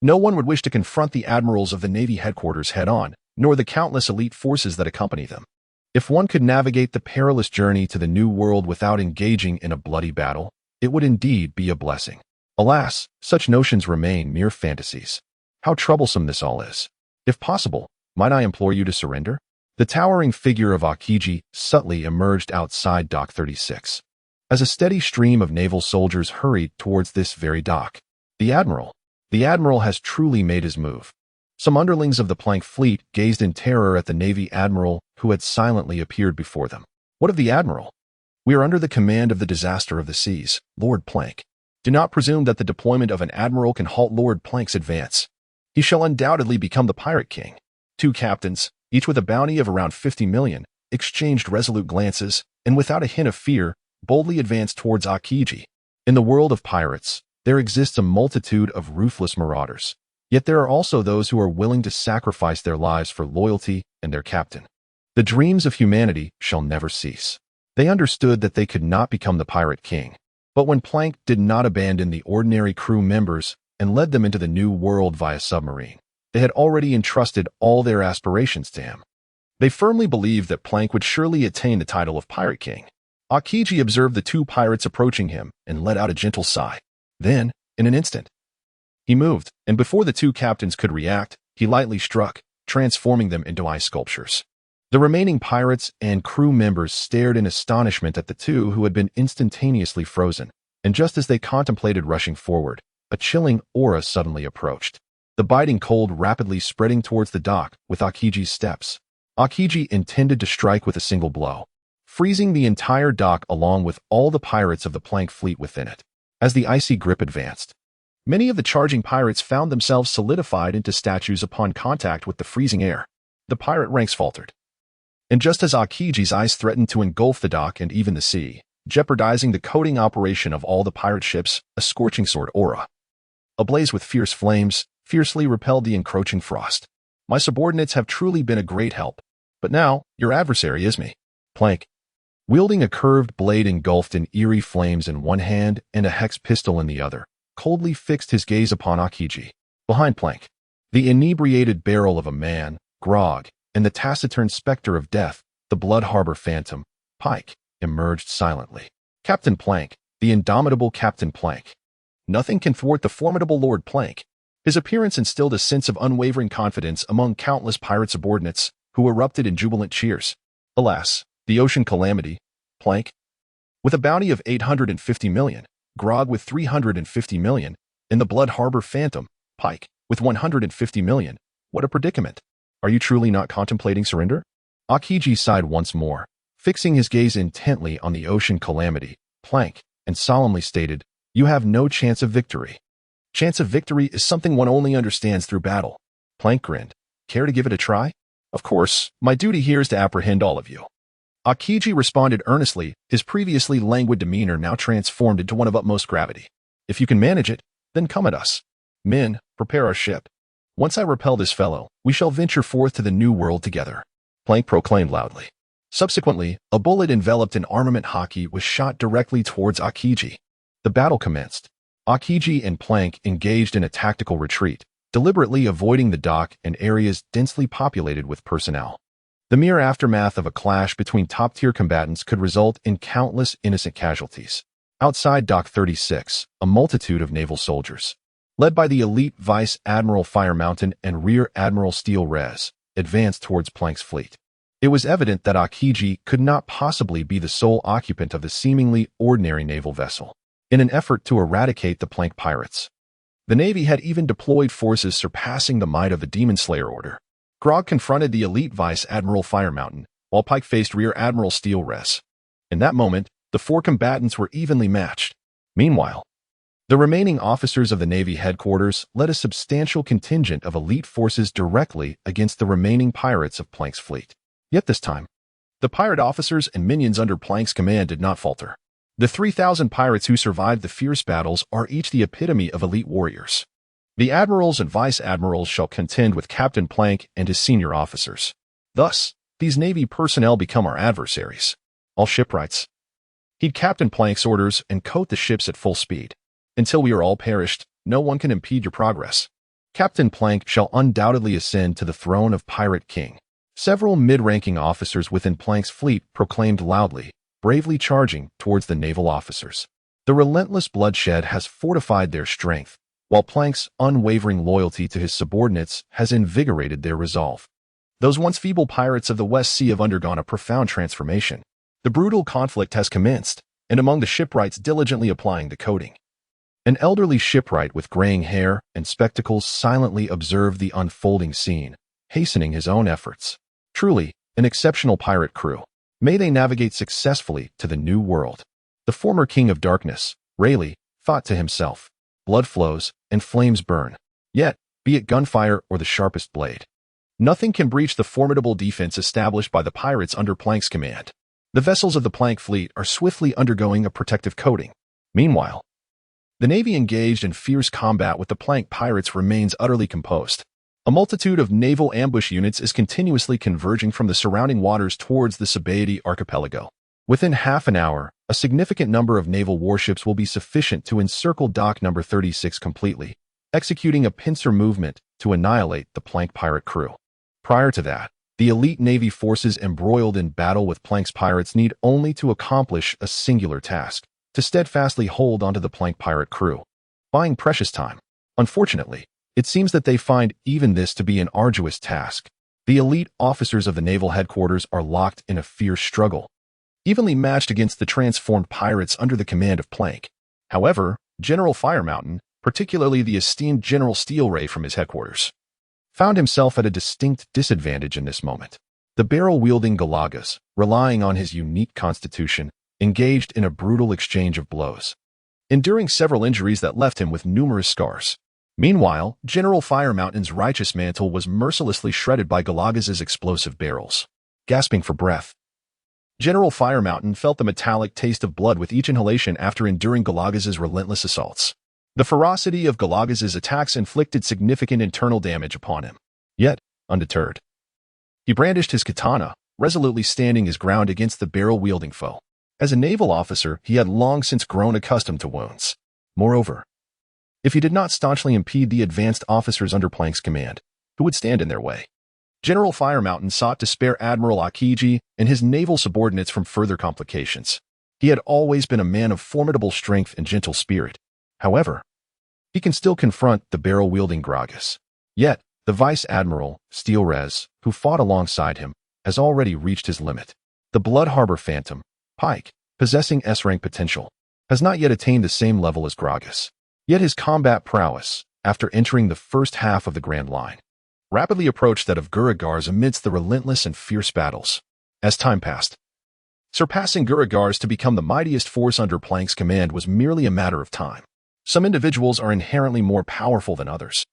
no one would wish to confront the admirals of the Navy headquarters head-on, nor the countless elite forces that accompany them. If one could navigate the perilous journey to the New World without engaging in a bloody battle, it would indeed be a blessing. Alas, such notions remain mere fantasies. How troublesome this all is. If possible, might I implore you to surrender? The towering figure of Aokiji subtly emerged outside Dock 36. As a steady stream of naval soldiers hurried towards this very dock, the Admiral has truly made his move. Some underlings of the Plank fleet gazed in terror at the Navy Admiral who had silently appeared before them. What of the Admiral? We are under the command of the disaster of the seas, Lord Plank. Do not presume that the deployment of an Admiral can halt Lord Plank's advance. He shall undoubtedly become the Pirate King. Two captains, each with a bounty of around 50 million, exchanged resolute glances, and without a hint of fear, boldly advanced towards Aokiji. In the world of pirates, there exists a multitude of ruthless marauders. Yet there are also those who are willing to sacrifice their lives for loyalty and their captain. The dreams of humanity shall never cease. They understood that they could not become the Pirate King. But when Plank did not abandon the ordinary crew members and led them into the New World via submarine, they had already entrusted all their aspirations to him. They firmly believed that Plank would surely attain the title of Pirate King. Aokiji observed the two pirates approaching him and let out a gentle sigh. Then, in an instant, he moved, and before the two captains could react, he lightly struck, transforming them into ice sculptures. The remaining pirates and crew members stared in astonishment at the two who had been instantaneously frozen, and just as they contemplated rushing forward, a chilling aura suddenly approached. The biting cold rapidly spreading towards the dock with Aokiji's steps. Aokiji intended to strike with a single blow, freezing the entire dock along with all the pirates of the Plank fleet within it. As the icy grip advanced, many of the charging pirates found themselves solidified into statues upon contact with the freezing air. The pirate ranks faltered. And just as Aokiji's ice threatened to engulf the dock and even the sea, jeopardizing the coating operation of all the pirate ships, a scorching sword aura, ablaze with fierce flames, fiercely repelled the encroaching frost. My subordinates have truly been a great help, but now your adversary is me. Plank, wielding a curved blade engulfed in eerie flames in one hand and a hex pistol in the other, coldly fixed his gaze upon Aokiji. Behind Plank, the inebriated barrel of a man, Grog, and the taciturn specter of death, the Blood Harbor Phantom, Pike, emerged silently. Captain Plank, the indomitable Captain Plank. Nothing can thwart the formidable Lord Plank. His appearance instilled a sense of unwavering confidence among countless pirate subordinates who erupted in jubilant cheers. Alas, the ocean calamity, Plank, with a bounty of 850 million, Grog with 350 million, and the Blood Harbor Phantom, Pike, with 150 million. What a predicament. Are you truly not contemplating surrender? Aokiji sighed once more, fixing his gaze intently on the ocean calamity, Plank, and solemnly stated, "You have no chance of victory." Chance of victory is something one only understands through battle. Plank grinned. Care to give it a try? Of course, my duty here is to apprehend all of you. Aokiji responded earnestly, his previously languid demeanor now transformed into one of utmost gravity. If you can manage it, then come at us. Men, prepare our ship. Once I repel this fellow, we shall venture forth to the New World together. Plank proclaimed loudly. Subsequently, a bullet enveloped in armament hockey was shot directly towards Aokiji. The battle commenced. Aokiji and Plank engaged in a tactical retreat, deliberately avoiding the dock and areas densely populated with personnel. The mere aftermath of a clash between top-tier combatants could result in countless innocent casualties. Outside Dock 36, a multitude of naval soldiers, led by the elite Vice Admiral Fire Mountain and Rear Admiral Steel Rez, advanced towards Plank's fleet. It was evident that Aokiji could not possibly be the sole occupant of the seemingly ordinary naval vessel. In an effort to eradicate the Plank pirates, the Navy had even deployed forces surpassing the might of the Demon Slayer Order. Grog confronted the elite Vice Admiral Fire Mountain, while Pike faced Rear Admiral Steel Rez. In that moment, the four combatants were evenly matched. Meanwhile, the remaining officers of the Navy headquarters led a substantial contingent of elite forces directly against the remaining pirates of Plank's fleet. Yet this time, the pirate officers and minions under Plank's command did not falter. The 3,000 pirates who survived the fierce battles are each the epitome of elite warriors. The admirals and vice admirals shall contend with Captain Plank and his senior officers. Thus, these Navy personnel become our adversaries. All shipwrights, heed Captain Plank's orders and coat the ships at full speed. Until we are all perished, no one can impede your progress. Captain Plank shall undoubtedly ascend to the throne of Pirate King. Several mid-ranking officers within Plank's fleet proclaimed loudly, bravely charging towards the naval officers. The relentless bloodshed has fortified their strength, while Plank's unwavering loyalty to his subordinates has invigorated their resolve. Those once feeble pirates of the West Sea have undergone a profound transformation. The brutal conflict has commenced, and among the shipwrights diligently applying the coding. An elderly shipwright with graying hair and spectacles silently observed the unfolding scene, hastening his own efforts. Truly, an exceptional pirate crew. May they navigate successfully to the new world. The former king of darkness, Rayleigh, thought to himself. Blood flows, and flames burn. Yet, be it gunfire or the sharpest blade, nothing can breach the formidable defense established by the pirates under Plank's command. The vessels of the Plank fleet are swiftly undergoing a protective coating. Meanwhile, the Navy engaged in fierce combat with the Plank pirates remains utterly composed. A multitude of naval ambush units is continuously converging from the surrounding waters towards the Sabaody archipelago. Within half an hour, a significant number of naval warships will be sufficient to encircle Dock Number 36 completely, executing a pincer movement to annihilate the Plank pirate crew. Prior to that, the elite Navy forces embroiled in battle with Plank's pirates need only to accomplish a singular task, to steadfastly hold onto the Plank pirate crew, buying precious time. Unfortunately, it seems that they find even this to be an arduous task. The elite officers of the naval headquarters are locked in a fierce struggle, evenly matched against the transformed pirates under the command of Plank. However, General Firemountain, particularly the esteemed General Steelray from his headquarters, found himself at a distinct disadvantage in this moment. The barrel-wielding Galagas, relying on his unique constitution, engaged in a brutal exchange of blows, enduring several injuries that left him with numerous scars. Meanwhile, General Firemountain's righteous mantle was mercilessly shredded by Galagas's explosive barrels. Gasping for breath, General Firemountain felt the metallic taste of blood with each inhalation after enduring Galagas's relentless assaults. The ferocity of Galagas's attacks inflicted significant internal damage upon him. Yet, undeterred, he brandished his katana, resolutely standing his ground against the barrel-wielding foe. As a naval officer, he had long since grown accustomed to wounds. Moreover, if he did not staunchly impede the advanced officers under Plank's command, who would stand in their way? General Firemountain sought to spare Admiral Akiji and his naval subordinates from further complications. He had always been a man of formidable strength and gentle spirit. However, he can still confront the barrel-wielding Gragas. Yet, the Vice Admiral, Steelrez, who fought alongside him, has already reached his limit. The Blood Harbor Phantom, Pike, possessing S-rank potential, has not yet attained the same level as Gragas. Yet his combat prowess, after entering the first half of the Grand Line, rapidly approached that of Guragars amidst the relentless and fierce battles. As time passed, surpassing Guragars to become the mightiest force under Plank's command was merely a matter of time. Some individuals are inherently more powerful than others.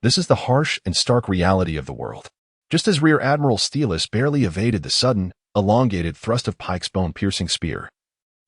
This is the harsh and stark reality of the world. Just as Rear Admiral Steelis barely evaded the sudden, elongated thrust of Pike's bone-piercing spear,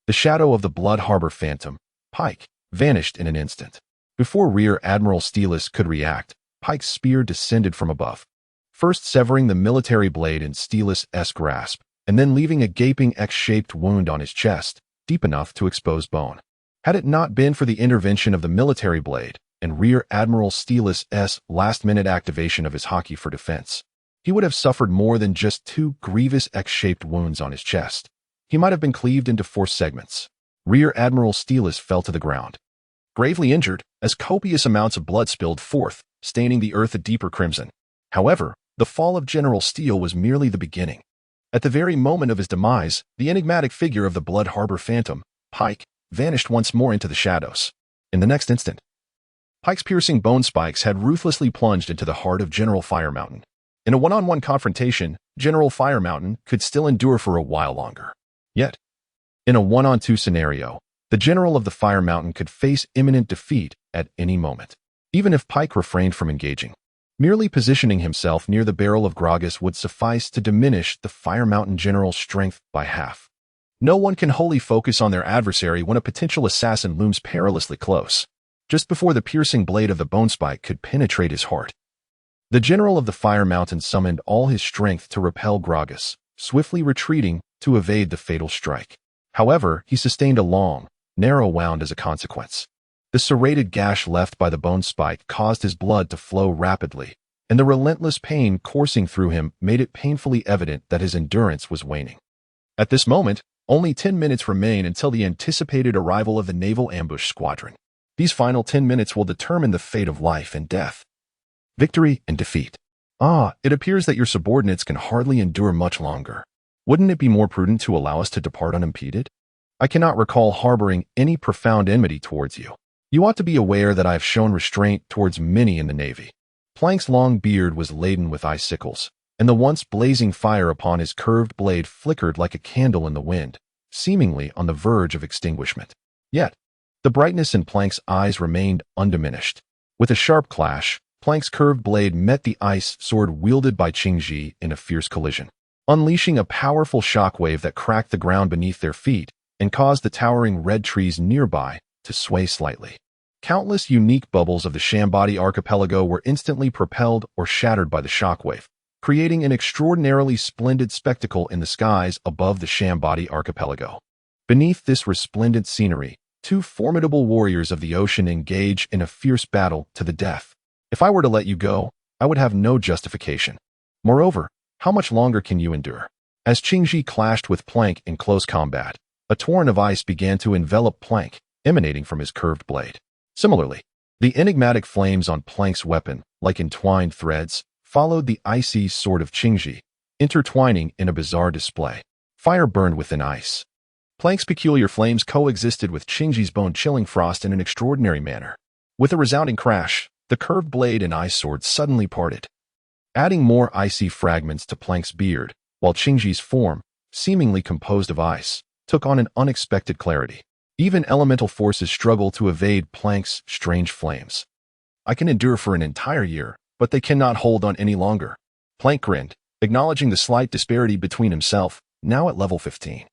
the shadow of the Blood Harbor Phantom, Pike, vanished in an instant. Before Rear Admiral Steelis could react, Pike's spear descended from above, first severing the military blade in Steelis' grasp, and then leaving a gaping X-shaped wound on his chest, deep enough to expose bone. Had it not been for the intervention of the military blade and Rear Admiral Steelis' last-minute activation of his hockey for defense, he would have suffered more than just 2 grievous X-shaped wounds on his chest. He might have been cleaved into 4 segments. Rear Admiral Steelis fell to the ground, gravely injured, as copious amounts of blood spilled forth, staining the earth a deeper crimson. However, the fall of General Steele was merely the beginning. At the very moment of his demise, the enigmatic figure of the Blood Harbor Phantom, Pike, vanished once more into the shadows. In the next instant, Pike's piercing bone spikes had ruthlessly plunged into the heart of General Firemountain. In a one-on-one confrontation, General Firemountain could still endure for a while longer. Yet, in a one-on-two scenario, the General of the Firemountain could face imminent defeat at any moment. Even if Pike refrained from engaging, merely positioning himself near the barrel of Gragas would suffice to diminish the Firemountain General's strength by half. No one can wholly focus on their adversary when a potential assassin looms perilously close, just before the piercing blade of the bone spike could penetrate his heart. The General of the Firemountain summoned all his strength to repel Gragas, swiftly retreating to evade the fatal strike. However, he sustained a long, narrow wound as a consequence. The serrated gash left by the bone spike caused his blood to flow rapidly, and the relentless pain coursing through him made it painfully evident that his endurance was waning. At this moment, only 10 minutes remain until the anticipated arrival of the Naval Ambush Squadron. These final 10 minutes will determine the fate of life and death, victory and defeat. It appears that your subordinates can hardly endure much longer. Wouldn't it be more prudent to allow us to depart unimpeded? I cannot recall harboring any profound enmity towards you. You ought to be aware that I have shown restraint towards many in the Navy. Plank's long beard was laden with icicles, and the once blazing fire upon his curved blade flickered like a candle in the wind, seemingly on the verge of extinguishment. Yet, the brightness in Plank's eyes remained undiminished. With a sharp clash, Plank's curved blade met the ice sword wielded by Qingji in a fierce collision, unleashing a powerful shockwave that cracked the ground beneath their feet and caused the towering red trees nearby to sway slightly. Countless unique bubbles of the Shambadi archipelago were instantly propelled or shattered by the shockwave, creating an extraordinarily splendid spectacle in the skies above the Shambadi archipelago. Beneath this resplendent scenery, two formidable warriors of the ocean engage in a fierce battle to the death. If I were to let you go, I would have no justification. Moreover, how much longer can you endure? As Qingji clashed with Plank in close combat, a torrent of ice began to envelop Plank, emanating from his curved blade. Similarly, the enigmatic flames on Plank's weapon, like entwined threads, followed the icy sword of Qingji, intertwining in a bizarre display. Fire burned within ice. Plank's peculiar flames coexisted with Qingji's bone-chilling frost in an extraordinary manner. With a resounding crash, the curved blade and ice sword suddenly parted, adding more icy fragments to Plank's beard, while Qingji's form, seemingly composed of ice, took on an unexpected clarity. Even elemental forces struggle to evade Plank's strange flames. I can endure for an entire year, but they cannot hold on any longer. Plank grinned, acknowledging the slight disparity between himself, now at level 15,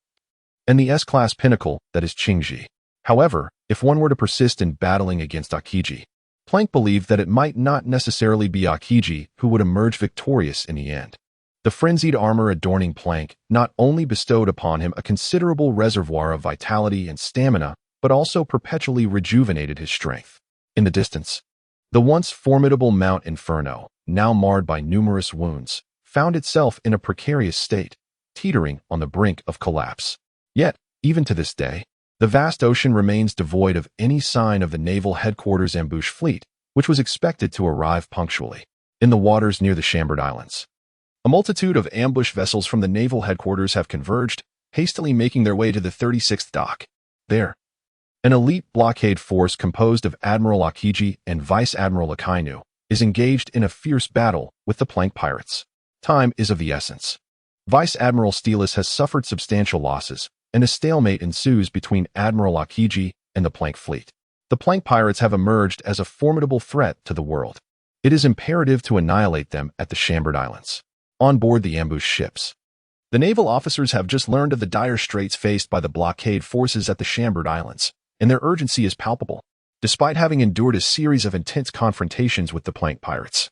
and the S-class pinnacle that is Qingji. However, if one were to persist in battling against Akiji, Plank believed that it might not necessarily be Akiji who would emerge victorious in the end. The frenzied armor adorning Plank not only bestowed upon him a considerable reservoir of vitality and stamina, but also perpetually rejuvenated his strength. In the distance, the once formidable Mount Inferno, now marred by numerous wounds, found itself in a precarious state, teetering on the brink of collapse. Yet, even to this day, the vast ocean remains devoid of any sign of the naval headquarters ambush fleet, which was expected to arrive punctually. In the waters near the Chambord Islands, a multitude of ambush vessels from the naval headquarters have converged, hastily making their way to the 36th dock. There, an elite blockade force composed of Admiral Akiji and Vice Admiral Akainu is engaged in a fierce battle with the Plank pirates. Time is of the essence. Vice Admiral Stelis has suffered substantial losses, and a stalemate ensues between Admiral Akiji and the Plank fleet. The Plank pirates have emerged as a formidable threat to the world. It is imperative to annihilate them at the Chambord Islands. On board the ambush ships, the naval officers have just learned of the dire straits faced by the blockade forces at the Chambord Islands, and their urgency is palpable, despite having endured a series of intense confrontations with the Plank pirates.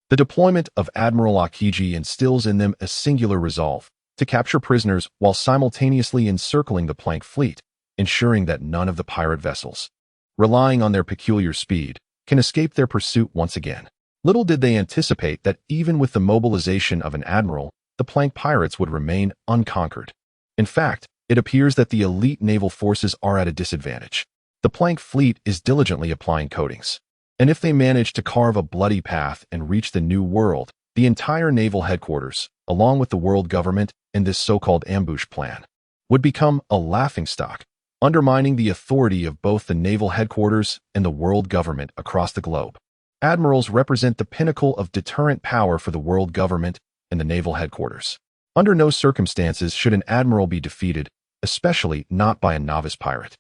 The deployment of Admiral Akiji instills in them a singular resolve to capture prisoners while simultaneously encircling the Plank fleet, ensuring that none of the pirate vessels, relying on their peculiar speed, can escape their pursuit once again. Little did they anticipate that even with the mobilization of an admiral, the Plank pirates would remain unconquered. In fact, it appears that the elite naval forces are at a disadvantage. The Plank fleet is diligently applying coatings, and if they manage to carve a bloody path and reach the New World, the entire naval headquarters, along with the world government and this so-called ambush plan, would become a laughingstock, undermining the authority of both the naval headquarters and the world government across the globe. Admirals represent the pinnacle of deterrent power for the world government and the naval headquarters. Under no circumstances should an admiral be defeated, especially not by a novice pirate.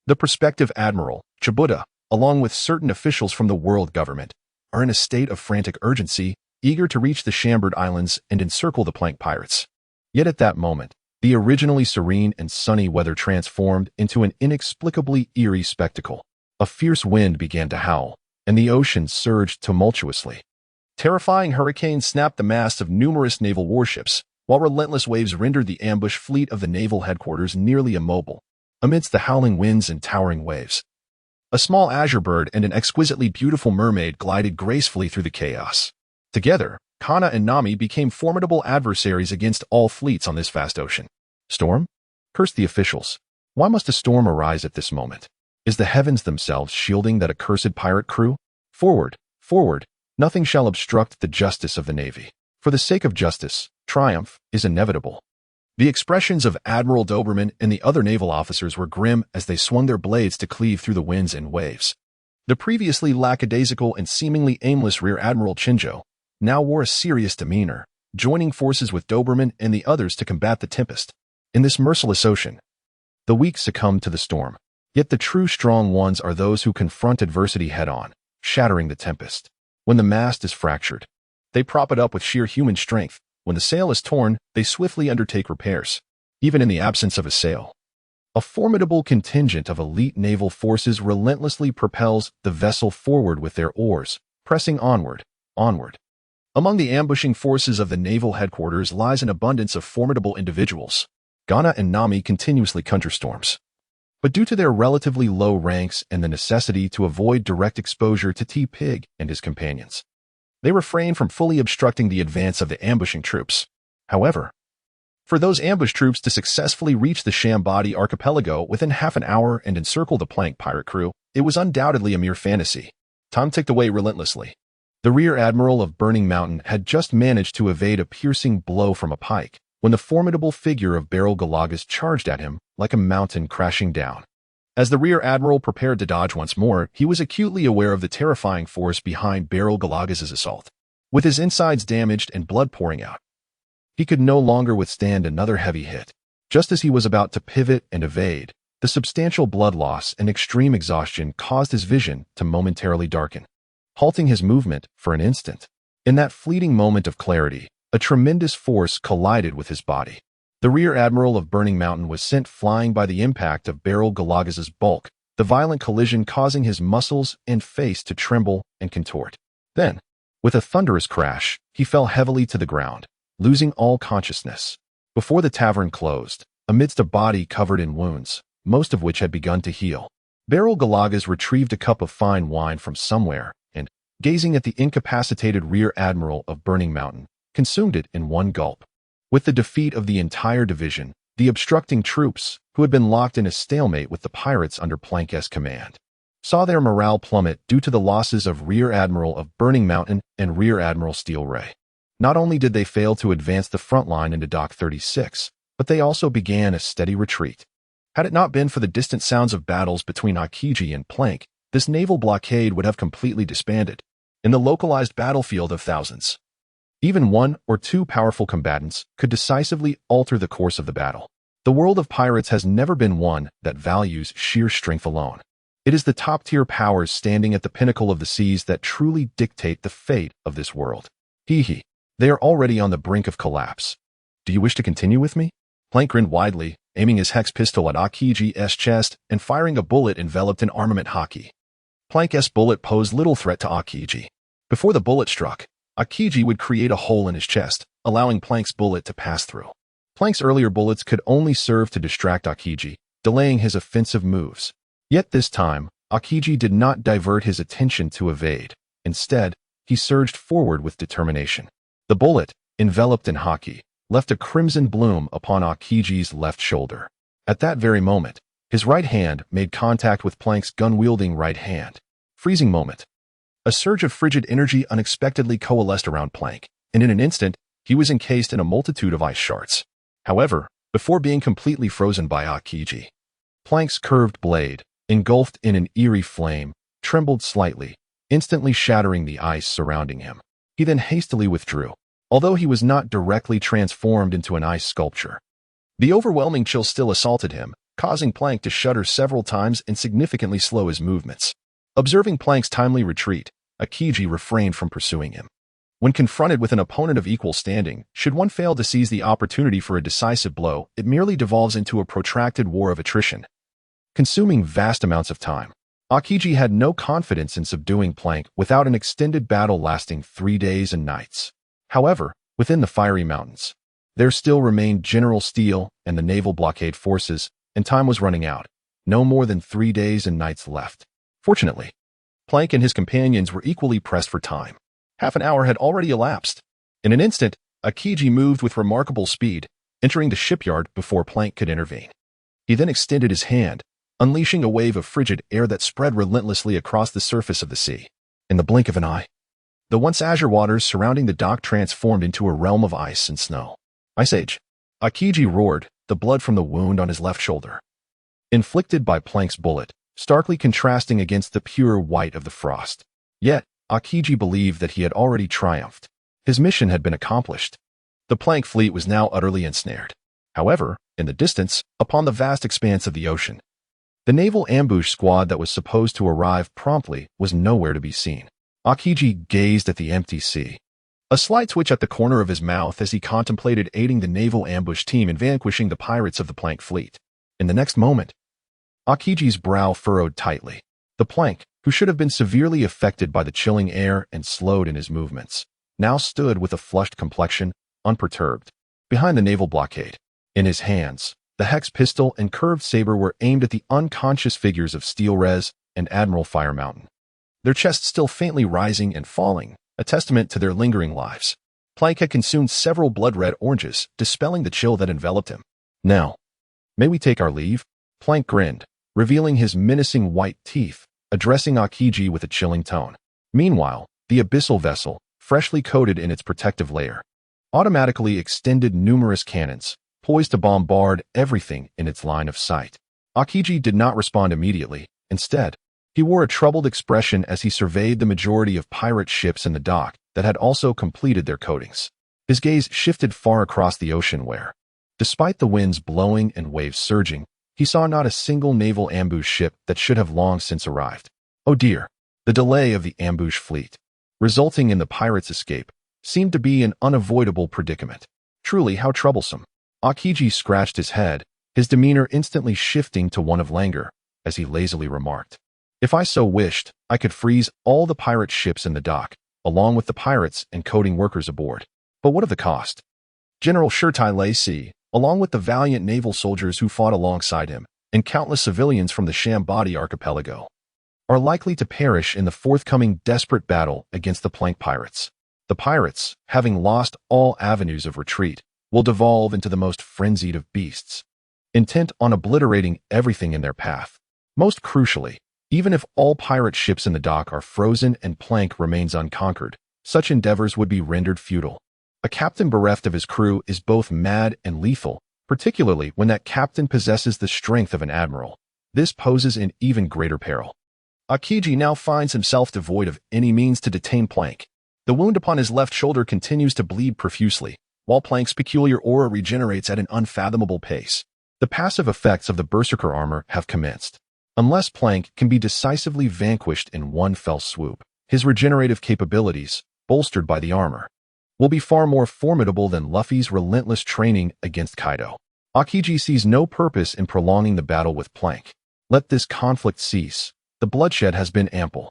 The prospective admiral, Chibuta, along with certain officials from the world government, are in a state of frantic urgency, eager to reach the Chambord Islands and encircle the Plank pirates. Yet at that moment, the originally serene and sunny weather transformed into an inexplicably eerie spectacle. A fierce wind began to howl, and the ocean surged tumultuously. Terrifying hurricanes snapped the masts of numerous naval warships, while relentless waves rendered the ambush fleet of the naval headquarters nearly immobile. Amidst the howling winds and towering waves, A small azure bird and an exquisitely beautiful mermaid glided gracefully through the chaos. Together, Kana and Nami became formidable adversaries against all fleets on this vast ocean. Storm? Cursed the officials. Why must a storm arise at this moment? Is the heavens themselves shielding that accursed pirate crew? Forward, forward, nothing shall obstruct the justice of the Navy. For the sake of justice, triumph is inevitable. The expressions of Admiral Doberman and the other naval officers were grim as they swung their blades to cleave through the winds and waves. The previously lackadaisical and seemingly aimless Rear Admiral Chinjo now wore a serious demeanor, joining forces with Doberman and the others to combat the tempest. In this merciless ocean, the weak succumb to the storm. Yet the true strong ones are those who confront adversity head-on, shattering the tempest. When the mast is fractured, they prop it up with sheer human strength. When the sail is torn, they swiftly undertake repairs. Even in the absence of a sail, a formidable contingent of elite naval forces relentlessly propels the vessel forward with their oars, pressing onward, onward. Among the ambushing forces of the naval headquarters lies an abundance of formidable individuals. Kana and Nami continuously conjure storms. But due to their relatively low ranks and the necessity to avoid direct exposure to T-Pig and his companions, they refrain from fully obstructing the advance of the ambushing troops. However, for those ambush troops to successfully reach the Shambadi archipelago within half an hour and encircle the Plank pirate crew, it was undoubtedly a mere fantasy. Time ticked away relentlessly. The Rear Admiral of Burning Mountain had just managed to evade a piercing blow from a pike when the formidable figure of Beryl Galagas charged at him like a mountain crashing down. As the Rear Admiral prepared to dodge once more, he was acutely aware of the terrifying force behind Beryl Galagas' assault. With his insides damaged and blood pouring out, he could no longer withstand another heavy hit. Just as he was about to pivot and evade, the substantial blood loss and extreme exhaustion caused his vision to momentarily darken, halting his movement for an instant. In that fleeting moment of clarity, a tremendous force collided with his body. The Rear Admiral of Burning Mountain was sent flying by the impact of Beryl Galagas' bulk, the violent collision causing his muscles and face to tremble and contort. Then, with a thunderous crash, he fell heavily to the ground, losing all consciousness. Before the tavern closed, amidst a body covered in wounds, most of which had begun to heal, Beryl Galagas retrieved a cup of fine wine from somewhere and, gazing at the incapacitated Rear Admiral of Burning Mountain, consumed it in one gulp. With the defeat of the entire division, the obstructing troops, who had been locked in a stalemate with the pirates under Plank's command, saw their morale plummet due to the losses of Rear Admiral of Burning Mountain and Rear Admiral Steel Ray. Not only did they fail to advance the front line into Dock 36, but they also began a steady retreat. Had it not been for the distant sounds of battles between Akiji and Plank, this naval blockade would have completely disbanded. In the localized battlefield of thousands, even one or two powerful combatants could decisively alter the course of the battle. The world of pirates has never been one that values sheer strength alone. It is the top-tier powers standing at the pinnacle of the seas that truly dictate the fate of this world. Hee. They are already on the brink of collapse. Do you wish to continue with me? Plank grinned widely, aiming his hex pistol at Akiji's chest and firing a bullet enveloped in armament haki. Plank's bullet posed little threat to Akiji. Before the bullet struck, Akiji would create a hole in his chest, allowing Plank's bullet to pass through. Plank's earlier bullets could only serve to distract Akiji, delaying his offensive moves. Yet this time, Akiji did not divert his attention to evade. Instead, he surged forward with determination. The bullet, enveloped in haki, left a crimson bloom upon Akiji's left shoulder. At that very moment, his right hand made contact with Plank's gun-wielding right hand. Freezing moment. A surge of frigid energy unexpectedly coalesced around Plank, and in an instant, he was encased in a multitude of ice shards. However, before being completely frozen by Akiji, Plank's curved blade, engulfed in an eerie flame, trembled slightly, instantly shattering the ice surrounding him. He then hastily withdrew, although he was not directly transformed into an ice sculpture. The overwhelming chill still assaulted him, causing Plank to shudder several times and significantly slow his movements. Observing Plank's timely retreat, Akiji refrained from pursuing him. When confronted with an opponent of equal standing, should one fail to seize the opportunity for a decisive blow, it merely devolves into a protracted war of attrition, consuming vast amounts of time. Akiji had no confidence in subduing Plank without an extended battle lasting 3 days and nights. However, within the fiery mountains, there still remained General Steele and the naval blockade forces, and time was running out. No more than 3 days and nights left. Fortunately, Plank and his companions were equally pressed for time. Half an hour had already elapsed. In an instant, Akiji moved with remarkable speed, entering the shipyard before Plank could intervene. He then extended his hand, unleashing a wave of frigid air that spread relentlessly across the surface of the sea. In the blink of an eye, the once azure waters surrounding the dock transformed into a realm of ice and snow. Ice Age. Akiji roared, the blood from the wound on his left shoulder, inflicted by Plank's bullet, starkly contrasting against the pure white of the frost. Yet, Akiji believed that he had already triumphed. His mission had been accomplished. The Plank fleet was now utterly ensnared. However, in the distance, upon the vast expanse of the ocean, the naval ambush squad that was supposed to arrive promptly was nowhere to be seen. Akiji gazed at the empty sea, a slight twitch at the corner of his mouth as he contemplated aiding the naval ambush team in vanquishing the pirates of the Plank fleet. In the next moment, Akiji's brow furrowed tightly. The Plank, who should have been severely affected by the chilling air and slowed in his movements, now stood with a flushed complexion, unperturbed, behind the naval blockade. In his hands, the hex pistol and curved saber were aimed at the unconscious figures of Steel Rez and Admiral Fire Mountain, their chests still faintly rising and falling, a testament to their lingering lives. Plank had consumed several blood-red oranges, dispelling the chill that enveloped him. Now, may we take our leave? Plank grinned, revealing his menacing white teeth, addressing Akiji with a chilling tone. Meanwhile, the abyssal vessel, freshly coated in its protective layer, automatically extended numerous cannons, poised to bombard everything in its line of sight. Akiji did not respond immediately. Instead, he wore a troubled expression as he surveyed the majority of pirate ships in the dock that had also completed their coatings. His gaze shifted far across the ocean where, despite the winds blowing and waves surging, he saw not a single naval ambush ship that should have long since arrived. Oh dear, the delay of the ambush fleet, resulting in the pirates' escape, seemed to be an unavoidable predicament. Truly, how troublesome. Akiji scratched his head, his demeanor instantly shifting to one of languor, as he lazily remarked, "If I so wished, I could freeze all the pirate ships in the dock, along with the pirates and coating workers aboard. But what of the cost? General Shirtai Lacey, along with the valiant naval soldiers who fought alongside him, and countless civilians from the Shambadi archipelago, are likely to perish in the forthcoming desperate battle against the Plank pirates. The pirates, having lost all avenues of retreat, will devolve into the most frenzied of beasts, intent on obliterating everything in their path. Most crucially, even if all pirate ships in the dock are frozen and Plank remains unconquered, such endeavors would be rendered futile. A captain bereft of his crew is both mad and lethal, particularly when that captain possesses the strength of an admiral. This poses an even greater peril." Akiji now finds himself devoid of any means to detain Plank. The wound upon his left shoulder continues to bleed profusely, while Plank's peculiar aura regenerates at an unfathomable pace. The passive effects of the berserker armor have commenced. Unless Plank can be decisively vanquished in one fell swoop, his regenerative capabilities, bolstered by the armor, will be far more formidable than Luffy's relentless training against Kaido. Akiji sees no purpose in prolonging the battle with Plank. Let this conflict cease. The bloodshed has been ample.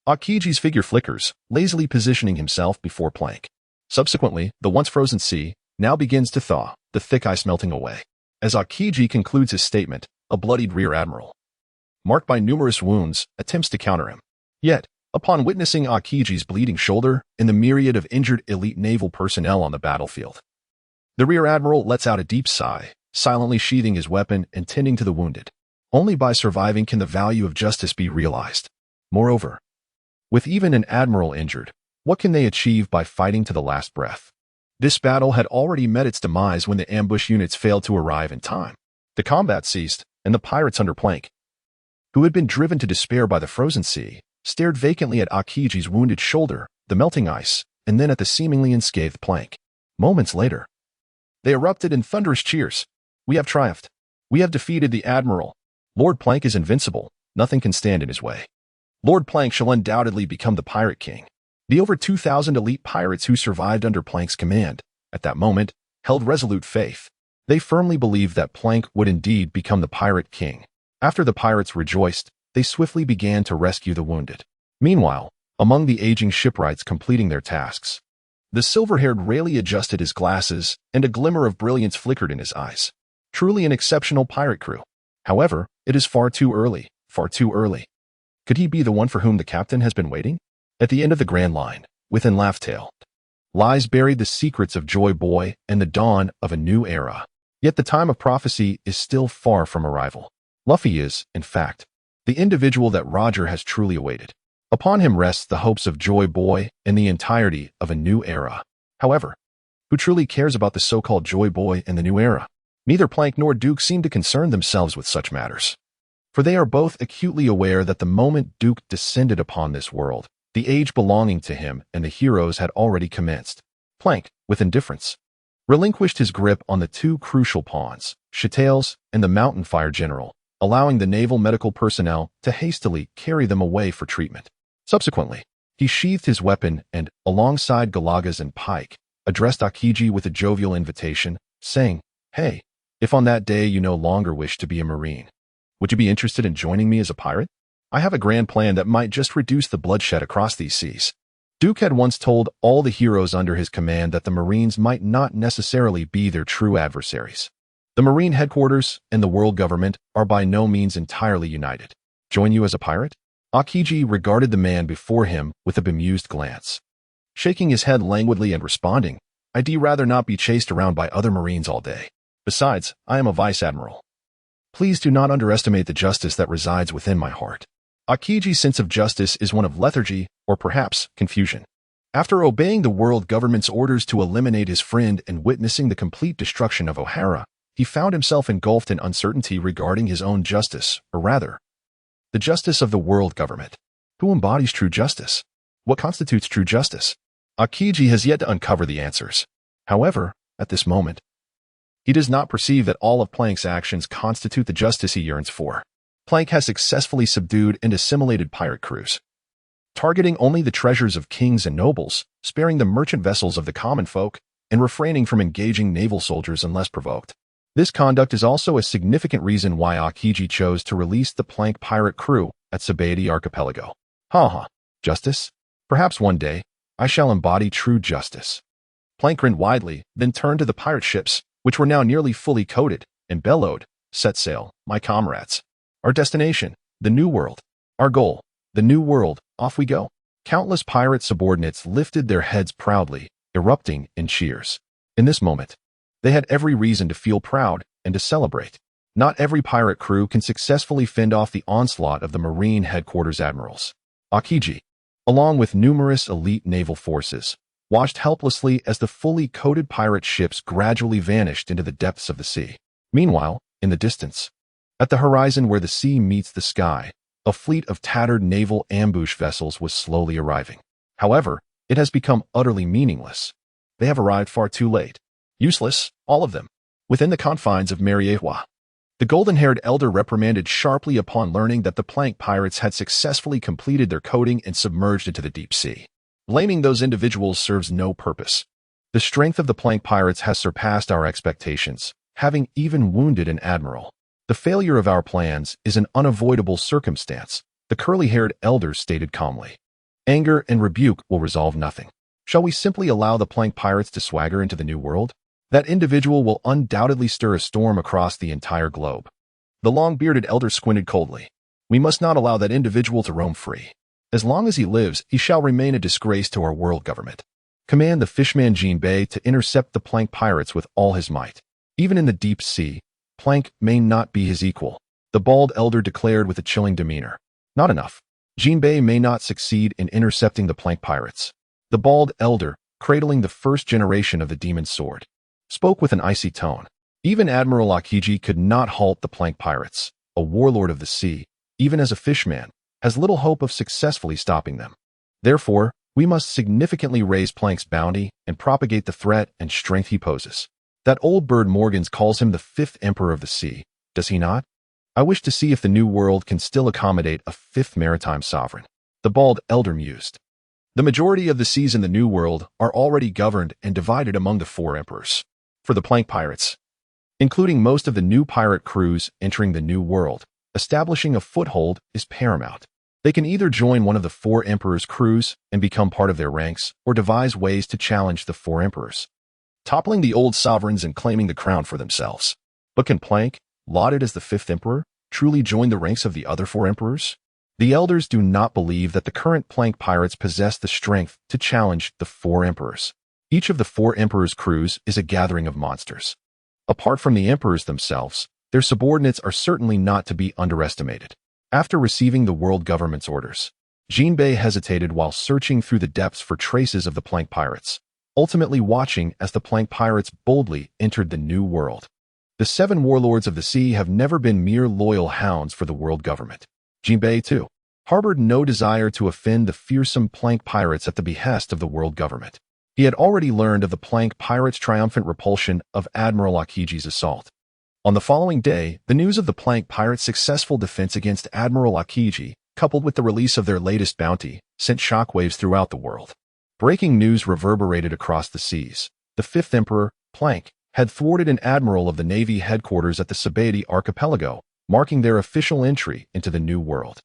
Akiji's figure flickers, lazily positioning himself before Plank. Subsequently, the once frozen sea now begins to thaw, the thick ice melting away. As Akiji concludes his statement, a bloodied rear admiral, marked by numerous wounds, attempts to counter him. Yet, upon witnessing Akiji's bleeding shoulder and the myriad of injured elite naval personnel on the battlefield, the rear admiral lets out a deep sigh, silently sheathing his weapon and tending to the wounded. Only by surviving can the value of justice be realized. Moreover, with even an admiral injured, what can they achieve by fighting to the last breath? This battle had already met its demise when the ambush units failed to arrive in time. The combat ceased, and the pirates under Plank, who had been driven to despair by the frozen sea, stared vacantly at Akiji's wounded shoulder, the melting ice, and then at the seemingly unscathed Plank. Moments later, they erupted in thunderous cheers. "We have triumphed. We have defeated the Admiral. Lord Plank is invincible. Nothing can stand in his way. Lord Plank shall undoubtedly become the Pirate King." The over 2,000 elite pirates who survived under Plank's command, at that moment, held resolute faith. They firmly believed that Plank would indeed become the Pirate King. After the pirates rejoiced, they swiftly began to rescue the wounded. Meanwhile, among the aging shipwrights completing their tasks, the silver-haired Rayleigh adjusted his glasses, and a glimmer of brilliance flickered in his eyes. Truly an exceptional pirate crew. However, it is far too early, far too early. Could he be the one for whom the captain has been waiting? At the end of the Grand Line, within Laugh-Tale, lies buried the secrets of Joy Boy and the dawn of a new era. Yet the time of prophecy is still far from arrival. Luffy is, in fact, the individual that Roger has truly awaited. Upon him rests the hopes of Joy Boy and the entirety of a new era. However, who truly cares about the so-called Joy Boy and the new era? Neither Plank nor Duke seem to concern themselves with such matters, for they are both acutely aware that the moment Duke descended upon this world, the age belonging to him and the heroes had already commenced. Plank, with indifference, relinquished his grip on the two crucial pawns, Shitails and the Mountain Fire General, allowing the naval medical personnel to hastily carry them away for treatment. Subsequently, he sheathed his weapon and, alongside Galagas and Pike, addressed Akiji with a jovial invitation, saying, "Hey, if on that day you no longer wish to be a Marine, would you be interested in joining me as a pirate? I have a grand plan that might just reduce the bloodshed across these seas." Duke had once told all the heroes under his command that the Marines might not necessarily be their true adversaries. The Marine headquarters and the world government are by no means entirely united. Join you as a pirate? Akiji regarded the man before him with a bemused glance, shaking his head languidly and responding, "I'd rather not be chased around by other Marines all day. Besides, I am a vice admiral. Please do not underestimate the justice that resides within my heart." Akiji's sense of justice is one of lethargy or perhaps confusion. After obeying the world government's orders to eliminate his friend and witnessing the complete destruction of O'Hara, he found himself engulfed in uncertainty regarding his own justice, or rather, the justice of the world government. Who embodies true justice? What constitutes true justice? Akiji has yet to uncover the answers. However, at this moment, he does not perceive that all of Plank's actions constitute the justice he yearns for. Plank has successfully subdued and assimilated pirate crews, targeting only the treasures of kings and nobles, sparing the merchant vessels of the common folk, and refraining from engaging naval soldiers unless provoked. This conduct is also a significant reason why Akiji chose to release the Plank pirate crew at Sabaody Archipelago. Justice? Perhaps one day, I shall embody true justice. Plank grinned widely, then turned to the pirate ships, which were now nearly fully coated, and bellowed, "Set sail, my comrades. Our destination, the New World. Our goal, the New World. Off we go." Countless pirate subordinates lifted their heads proudly, erupting in cheers. In this moment, they had every reason to feel proud and to celebrate. Not every pirate crew can successfully fend off the onslaught of the Marine headquarters admirals. Akiji, along with numerous elite naval forces, watched helplessly as the fully coated pirate ships gradually vanished into the depths of the sea. Meanwhile, in the distance, at the horizon where the sea meets the sky, a fleet of tattered naval ambush vessels was slowly arriving. However, it has become utterly meaningless. They have arrived far too late. Useless, all of them, within the confines of Mariewa. The golden-haired elder reprimanded sharply upon learning that the Plank pirates had successfully completed their coating and submerged into the deep sea. Blaming those individuals serves no purpose. The strength of the Plank pirates has surpassed our expectations, having even wounded an admiral. The failure of our plans is an unavoidable circumstance, the curly-haired elder stated calmly. Anger and rebuke will resolve nothing. Shall we simply allow the Plank pirates to swagger into the New World? That individual will undoubtedly stir a storm across the entire globe. The long-bearded elder squinted coldly. We must not allow that individual to roam free. As long as he lives, he shall remain a disgrace to our world government. Command the fishman Jinbei to intercept the Plank pirates with all his might. Even in the deep sea, Plank may not be his equal, the bald elder declared with a chilling demeanor. Not enough. Jinbei may not succeed in intercepting the Plank pirates. The bald elder, cradling the first generation of the demon sword, spoke with an icy tone. Even Admiral Akiji could not halt the Plank pirates. A warlord of the sea, even as a fishman, has little hope of successfully stopping them. Therefore, we must significantly raise Plank's bounty and propagate the threat and strength he poses. That old bird Morgans calls him the fifth emperor of the sea, does he not? I wish to see if the New World can still accommodate a fifth maritime sovereign. The bald elder mused. The majority of the seas in the New World are already governed and divided among the four emperors. For the Plank pirates, including most of the new pirate crews entering the New World, establishing a foothold is paramount. They can either join one of the four emperors' crews and become part of their ranks, or devise ways to challenge the four emperors, toppling the old sovereigns and claiming the crown for themselves. But can Plank, lauded as the fifth emperor, truly join the ranks of the other four emperors? The elders do not believe that the current Plank pirates possess the strength to challenge the four emperors. Each of the four emperors' crews is a gathering of monsters. Apart from the emperors themselves, their subordinates are certainly not to be underestimated. After receiving the world government's orders, Jinbei hesitated while searching through the depths for traces of the Plank pirates, ultimately watching as the Plank pirates boldly entered the new world. The Seven Warlords of the Sea have never been mere loyal hounds for the world government. Jinbei, too, harbored no desire to offend the fearsome Plank pirates at the behest of the world government. He had already learned of the Plank pirates' triumphant repulsion of Admiral Akiji's assault. On the following day, the news of the Plank pirates' successful defense against Admiral Akiji, coupled with the release of their latest bounty, sent shockwaves throughout the world. Breaking news reverberated across the seas. The fifth emperor, Plank, had thwarted an admiral of the Navy headquarters at the Sabaody archipelago, marking their official entry into the new world.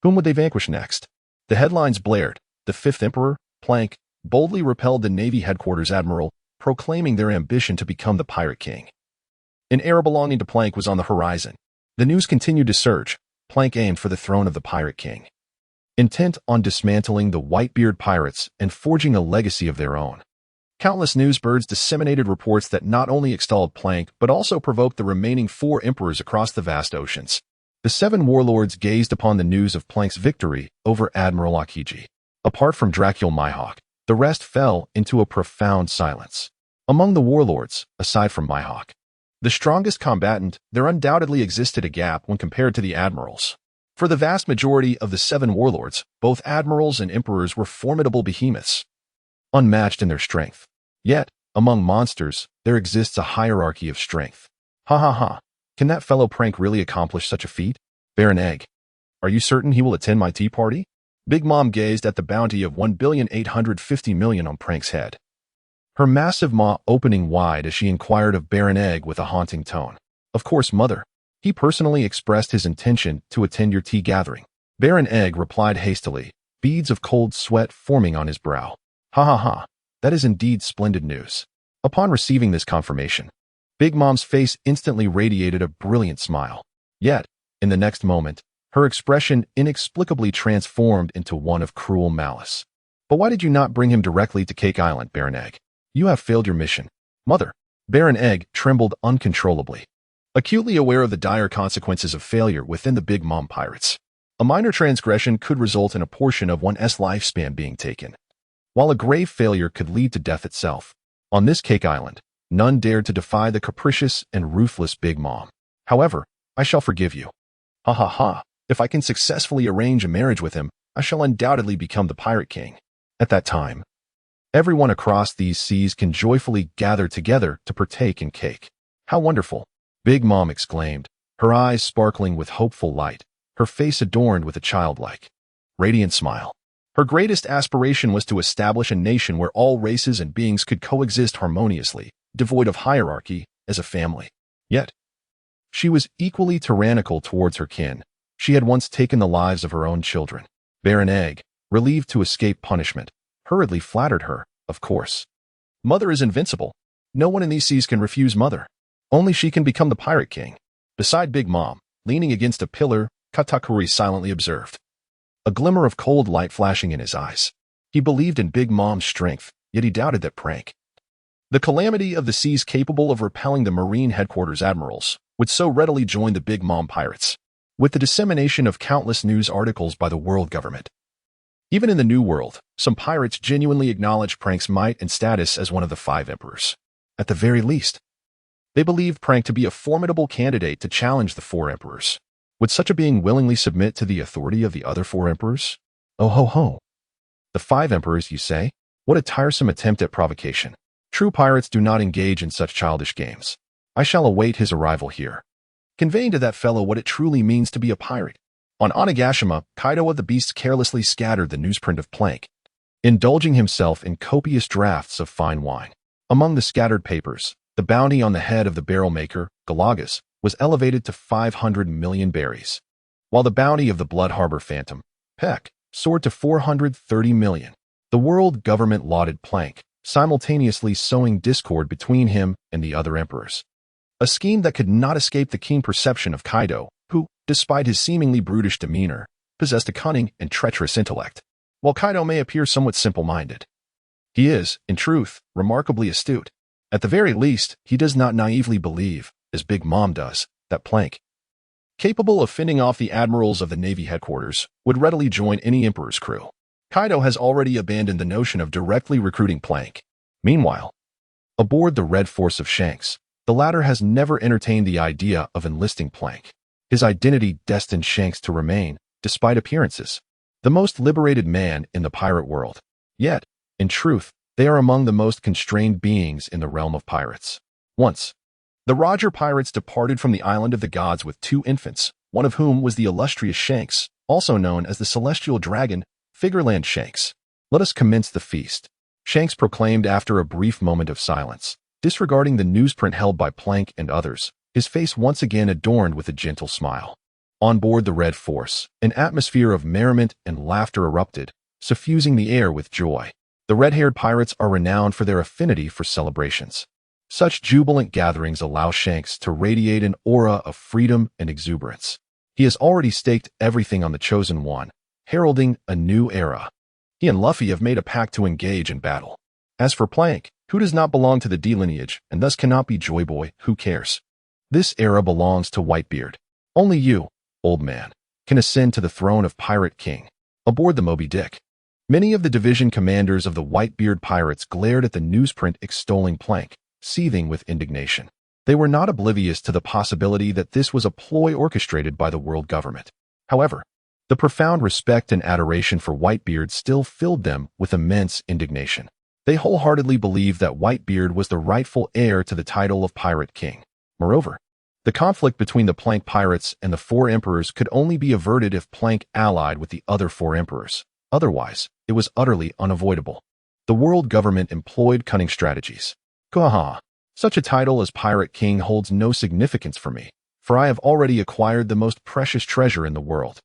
Whom would they vanquish next? The headlines blared. The fifth emperor, Plank, boldly repelled the Navy headquarters admiral, proclaiming their ambition to become the pirate king. An era belonging to Plank was on the horizon. The news continued to surge. Plank aimed for the throne of the pirate king, intent on dismantling the Whitebeard pirates and forging a legacy of their own. Countless newsbirds disseminated reports that not only extolled Plank but also provoked the remaining four emperors across the vast oceans. The Seven Warlords gazed upon the news of Plank's victory over Admiral Akiji. Apart from Dracul Mihawk, the rest fell into a profound silence. Among the warlords, aside from Mihawk, the strongest combatant, there undoubtedly existed a gap when compared to the admirals. For the vast majority of the Seven Warlords, both admirals and emperors were formidable behemoths, unmatched in their strength. Yet, among monsters, there exists a hierarchy of strength. Ha ha ha. Can that fellow Plank really accomplish such a feat? Baron Egg. Are you certain he will attend my tea party? Big Mom gazed at the bounty of 1,850,000,000 on Prank's head, her massive maw opening wide as she inquired of Baron Egg with a haunting tone. Of course, Mother. He personally expressed his intention to attend your tea gathering. Baron Egg replied hastily, beads of cold sweat forming on his brow. Ha ha ha. That is indeed splendid news. Upon receiving this confirmation, Big Mom's face instantly radiated a brilliant smile. Yet, in the next moment, her expression inexplicably transformed into one of cruel malice. But why did you not bring him directly to Cake Island, Baron Egg? You have failed your mission. Mother. Baron Egg trembled uncontrollably, acutely aware of the dire consequences of failure within the Big Mom pirates. A minor transgression could result in a portion of one's lifespan being taken, while a grave failure could lead to death itself. On this Cake Island, none dared to defy the capricious and ruthless Big Mom. However, I shall forgive you. Ha ha ha. If I can successfully arrange a marriage with him, I shall undoubtedly become the pirate king. At that time, everyone across these seas can joyfully gather together to partake in cake. How wonderful! Big Mom exclaimed, her eyes sparkling with hopeful light, her face adorned with a childlike, radiant smile. Her greatest aspiration was to establish a nation where all races and beings could coexist harmoniously, devoid of hierarchy, as a family. Yet, she was equally tyrannical towards her kin. She had once taken the lives of her own children. Baron Egg, relieved to escape punishment, hurriedly flattered her, of course. Mother is invincible. No one in these seas can refuse Mother. Only she can become the pirate king. Beside Big Mom, leaning against a pillar, Katakuri silently observed, a glimmer of cold light flashing in his eyes. He believed in Big Mom's strength, yet he doubted that Plank, the calamity of the seas capable of repelling the Marine headquarters admirals, would so readily join the Big Mom pirates. With the dissemination of countless news articles by the world government, even in the New World, some pirates genuinely acknowledged Prank's might and status as one of the five emperors. At the very least, they believed Plank to be a formidable candidate to challenge the four emperors. Would such a being willingly submit to the authority of the other four emperors? Oh ho ho. The five emperors, you say? What a tiresome attempt at provocation. True pirates do not engage in such childish games. I shall await his arrival here, conveying to that fellow what it truly means to be a pirate. On Onigashima, Kaido of the Beasts carelessly scattered the newsprint of Plank, indulging himself in copious draughts of fine wine. Among the scattered papers, the bounty on the head of the barrel maker, Galagas, was elevated to 500 million berries, while the bounty of the Blood Harbor Phantom, Peck, soared to 430 million. The world government lauded Plank, simultaneously sowing discord between him and the other emperors. A scheme that could not escape the keen perception of Kaido, who, despite his seemingly brutish demeanor, possessed a cunning and treacherous intellect. While Kaido may appear somewhat simple-minded, he is, in truth, remarkably astute. At the very least, he does not naively believe, as Big Mom does, that Plank, capable of fending off the admirals of the Navy headquarters, would readily join any Emperor's crew. Kaido has already abandoned the notion of directly recruiting Plank. Meanwhile, aboard the Red Force of Shanks, the latter has never entertained the idea of enlisting Plank. His identity destined Shanks to remain, despite appearances, the most liberated man in the pirate world. Yet, in truth, they are among the most constrained beings in the realm of pirates. Once, the Roger pirates departed from the island of the gods with 2 infants, one of whom was the illustrious Shanks, also known as the celestial dragon, Figureland Shanks. Let us commence the feast, Shanks proclaimed after a brief moment of silence, disregarding the newsprint held by Plank and others, his face once again adorned with a gentle smile. On board the Red Force, an atmosphere of merriment and laughter erupted, suffusing the air with joy. The red-haired pirates are renowned for their affinity for celebrations. Such jubilant gatherings allow Shanks to radiate an aura of freedom and exuberance. He has already staked everything on the Chosen One, heralding a new era. He and Luffy have made a pact to engage in battle. As for Plank, who does not belong to the D lineage and thus cannot be Joy Boy, who cares? This era belongs to Whitebeard. Only you, old man, can ascend to the throne of Pirate King. Aboard the Moby Dick, many of the division commanders of the Whitebeard pirates glared at the newsprint extolling Plank, seething with indignation. They were not oblivious to the possibility that this was a ploy orchestrated by the world government. However, the profound respect and adoration for Whitebeard still filled them with immense indignation. They wholeheartedly believed that Whitebeard was the rightful heir to the title of Pirate King. Moreover, the conflict between the Plank pirates and the 4 emperors could only be averted if Plank allied with the other 4 emperors. Otherwise, it was utterly unavoidable. The world government employed cunning strategies. Kaha! Such a title as Pirate King holds no significance for me, for I have already acquired the most precious treasure in the world.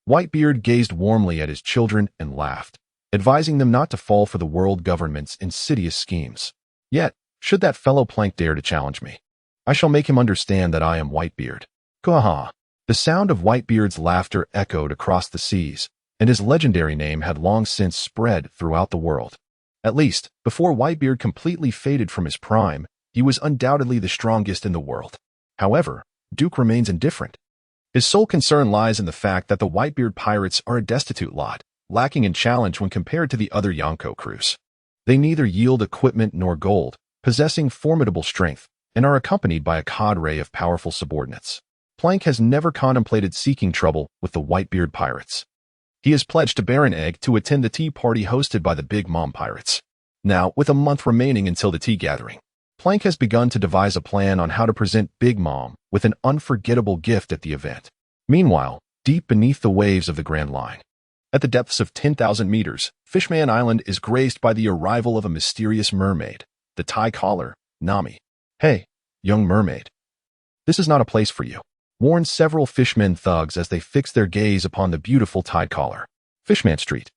Whitebeard gazed warmly at his children and laughed, advising them not to fall for the world government's insidious schemes. Yet, should that fellow Plank dare to challenge me, I shall make him understand that I am Whitebeard. Kaha! The sound of Whitebeard's laughter echoed across the seas, and his legendary name had long since spread throughout the world. At least, before Whitebeard completely faded from his prime, he was undoubtedly the strongest in the world. However, Duke remains indifferent. His sole concern lies in the fact that the Whitebeard pirates are a destitute lot, lacking in challenge when compared to the other Yonko crews. They neither yield equipment nor gold, possessing formidable strength, and are accompanied by a cadre of powerful subordinates. Plank has never contemplated seeking trouble with the Whitebeard pirates. He has pledged to Baron Egg to attend the tea party hosted by the Big Mom pirates. Now, with a month remaining until the tea gathering, Plank has begun to devise a plan on how to present Big Mom with an unforgettable gift at the event. Meanwhile, deep beneath the waves of the Grand Line, at the depths of 10,000 meters, Fishman Island is graced by the arrival of a mysterious mermaid, the tie collar, Nami. Hey, young mermaid. This is not a place for you, warned several fishmen thugs as they fixed their gaze upon the beautiful tide collar. Fishman Street,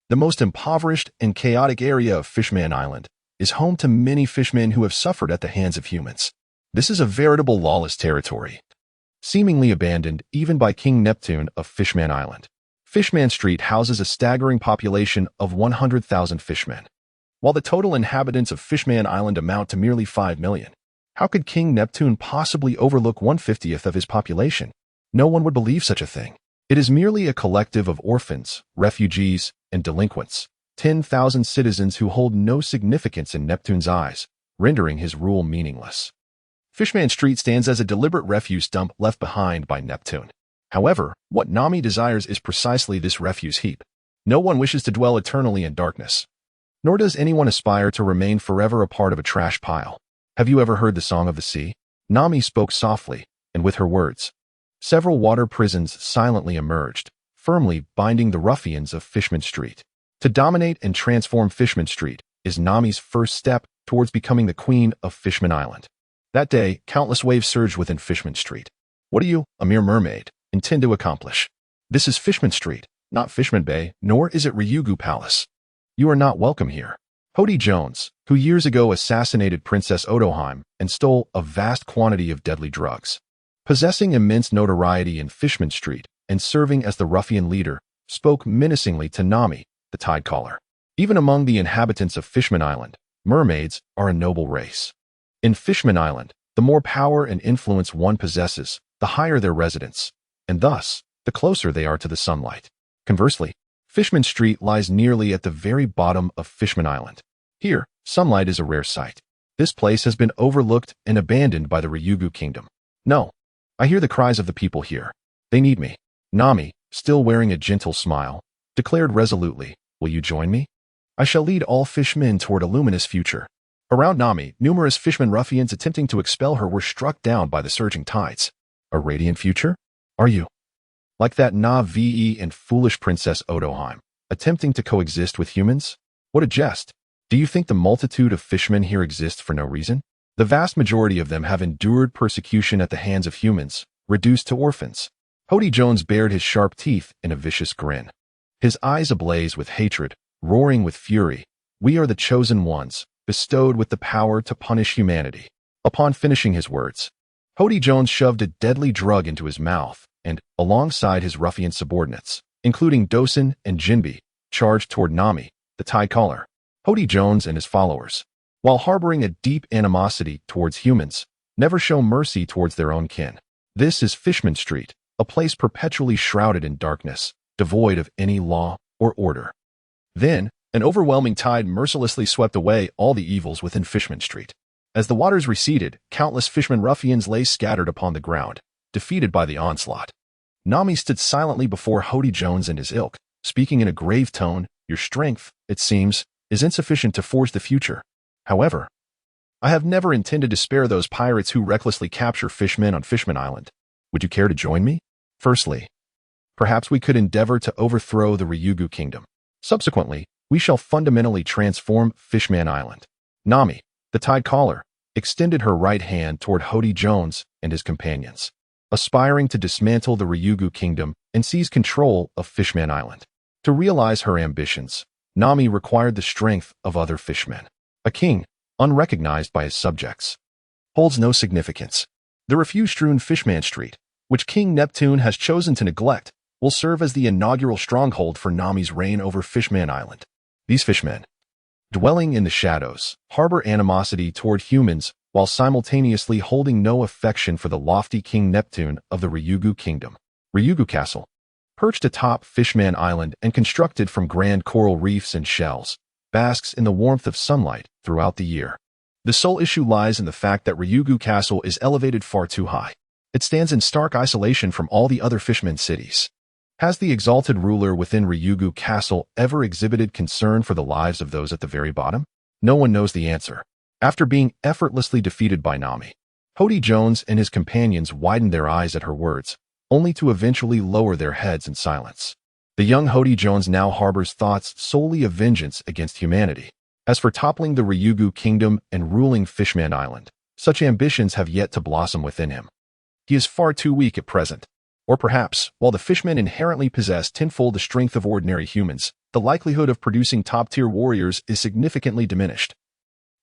the most impoverished and chaotic area of Fishman Island, is home to many fishmen who have suffered at the hands of humans. This is a veritable lawless territory, seemingly abandoned even by King Neptune of Fishman Island. Fishman Street houses a staggering population of 100,000 fishmen. While the total inhabitants of Fishman Island amount to merely 5 million, how could King Neptune possibly overlook 1/50th of his population? No one would believe such a thing. It is merely a collective of orphans, refugees, and delinquents, 10,000 citizens who hold no significance in Neptune's eyes, rendering his rule meaningless. Fishman Street stands as a deliberate refuse dump left behind by Neptune. However, what Nami desires is precisely this refuse heap. No one wishes to dwell eternally in darkness, nor does anyone aspire to remain forever a part of a trash pile. Have you ever heard the Song of the Sea? Nami spoke softly, and with her words, several water prisons silently emerged, firmly binding the ruffians of Fishman Street. To dominate and transform Fishman Street is Nami's first step towards becoming the queen of Fishman Island. That day, countless waves surged within Fishman Street. What do you, a mere mermaid, intend to accomplish? This is Fishman Street, not Fishman Bay, nor is it Ryugu Palace. You are not welcome here. Hody Jones, who years ago assassinated Princess Otoheim and stole a vast quantity of deadly drugs, possessing immense notoriety in Fishman Street and serving as the ruffian leader, spoke menacingly to Nami, the tide caller. Even among the inhabitants of Fishman Island, mermaids are a noble race. In Fishman Island, the more power and influence one possesses, the higher their residence, and thus, the closer they are to the sunlight. Conversely, Fishman Street lies nearly at the very bottom of Fishman Island. Here, sunlight is a rare sight. This place has been overlooked and abandoned by the Ryugu Kingdom. No, I hear the cries of the people here. They need me. Nami, still wearing a gentle smile, declared resolutely, "Will you join me? I shall lead all fishmen toward a luminous future." Around Nami, numerous fishermen ruffians attempting to expel her were struck down by the surging tides. A radiant future? Are you? Like that naive and foolish Princess Odoheim, attempting to coexist with humans? What a jest. Do you think the multitude of fishmen here exists for no reason? The vast majority of them have endured persecution at the hands of humans, reduced to orphans. Hody Jones bared his sharp teeth in a vicious grin. His eyes ablaze with hatred, roaring with fury. We are the chosen ones, bestowed with the power to punish humanity. Upon finishing his words, Hody Jones shoved a deadly drug into his mouth and, alongside his ruffian subordinates, including Dosen and Jinbi, charged toward Nami, the tide caller. Hody Jones and his followers, while harboring a deep animosity towards humans, never show mercy towards their own kin. This is Fishman Street, a place perpetually shrouded in darkness, devoid of any law or order. Then, an overwhelming tide mercilessly swept away all the evils within Fishman Street. As the waters receded, countless fishermen ruffians lay scattered upon the ground, defeated by the onslaught. Nami stood silently before Hody Jones and his ilk, speaking in a grave tone. "Your strength, it seems, is insufficient to forge the future. However, I have never intended to spare those pirates who recklessly capture fishmen on Fishman Island. Would you care to join me? Firstly, perhaps we could endeavor to overthrow the Ryugu Kingdom. Subsequently, we shall fundamentally transform Fishman Island." Nami, the tide caller, extended her right hand toward Hody Jones and his companions, aspiring to dismantle the Ryugu Kingdom and seize control of Fishman Island. To realize her ambitions, Nami required the strength of other fishmen. A king, unrecognized by his subjects, holds no significance. The refuse-strewn Fishman Street, which King Neptune has chosen to neglect, will serve as the inaugural stronghold for Nami's reign over Fishman Island. These fishmen, dwelling in the shadows, harbor animosity toward humans while simultaneously holding no affection for the lofty King Neptune of the Ryugu Kingdom. Ryugu Castle, perched atop Fishman Island and constructed from grand coral reefs and shells, basks in the warmth of sunlight throughout the year. The sole issue lies in the fact that Ryugu Castle is elevated far too high. It stands in stark isolation from all the other Fishman cities. Has the exalted ruler within Ryugu Castle ever exhibited concern for the lives of those at the very bottom? No one knows the answer. After being effortlessly defeated by Nami, Hody Jones and his companions widened their eyes at her words, only to eventually lower their heads in silence. The young Hody Jones now harbors thoughts solely of vengeance against humanity. As for toppling the Ryugu Kingdom and ruling Fishman Island, such ambitions have yet to blossom within him. He is far too weak at present. Or perhaps, while the fishmen inherently possess tenfold the strength of ordinary humans, the likelihood of producing top-tier warriors is significantly diminished,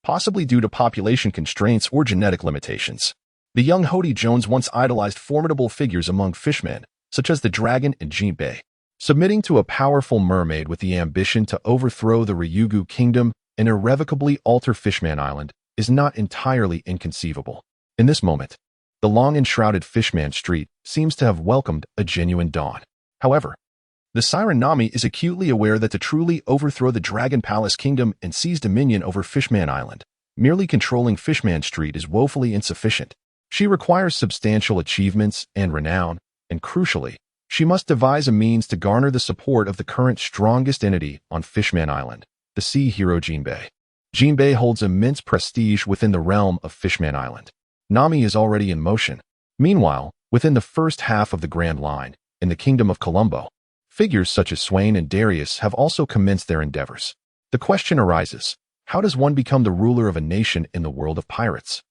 possibly due to population constraints or genetic limitations. The young Hody Jones once idolized formidable figures among fishmen, such as the dragon and Jinbei. Submitting to a powerful mermaid with the ambition to overthrow the Ryugu Kingdom and irrevocably alter Fishman Island is not entirely inconceivable. In this moment, the long-enshrouded Fishman Street seems to have welcomed a genuine dawn. However, the siren Nami is acutely aware that to truly overthrow the Dragon Palace Kingdom and seize dominion over Fishman Island, merely controlling Fishman Street is woefully insufficient. She requires substantial achievements and renown, and crucially, she must devise a means to garner the support of the current strongest entity on Fishman Island, the sea hero Jinbei. Jinbei holds immense prestige within the realm of Fishman Island. Nami is already in motion. Meanwhile, within the first half of the Grand Line, in the Kingdom of Colombo, figures such as Swain and Darius have also commenced their endeavors. The question arises, how does one become the ruler of a nation in the world of pirates?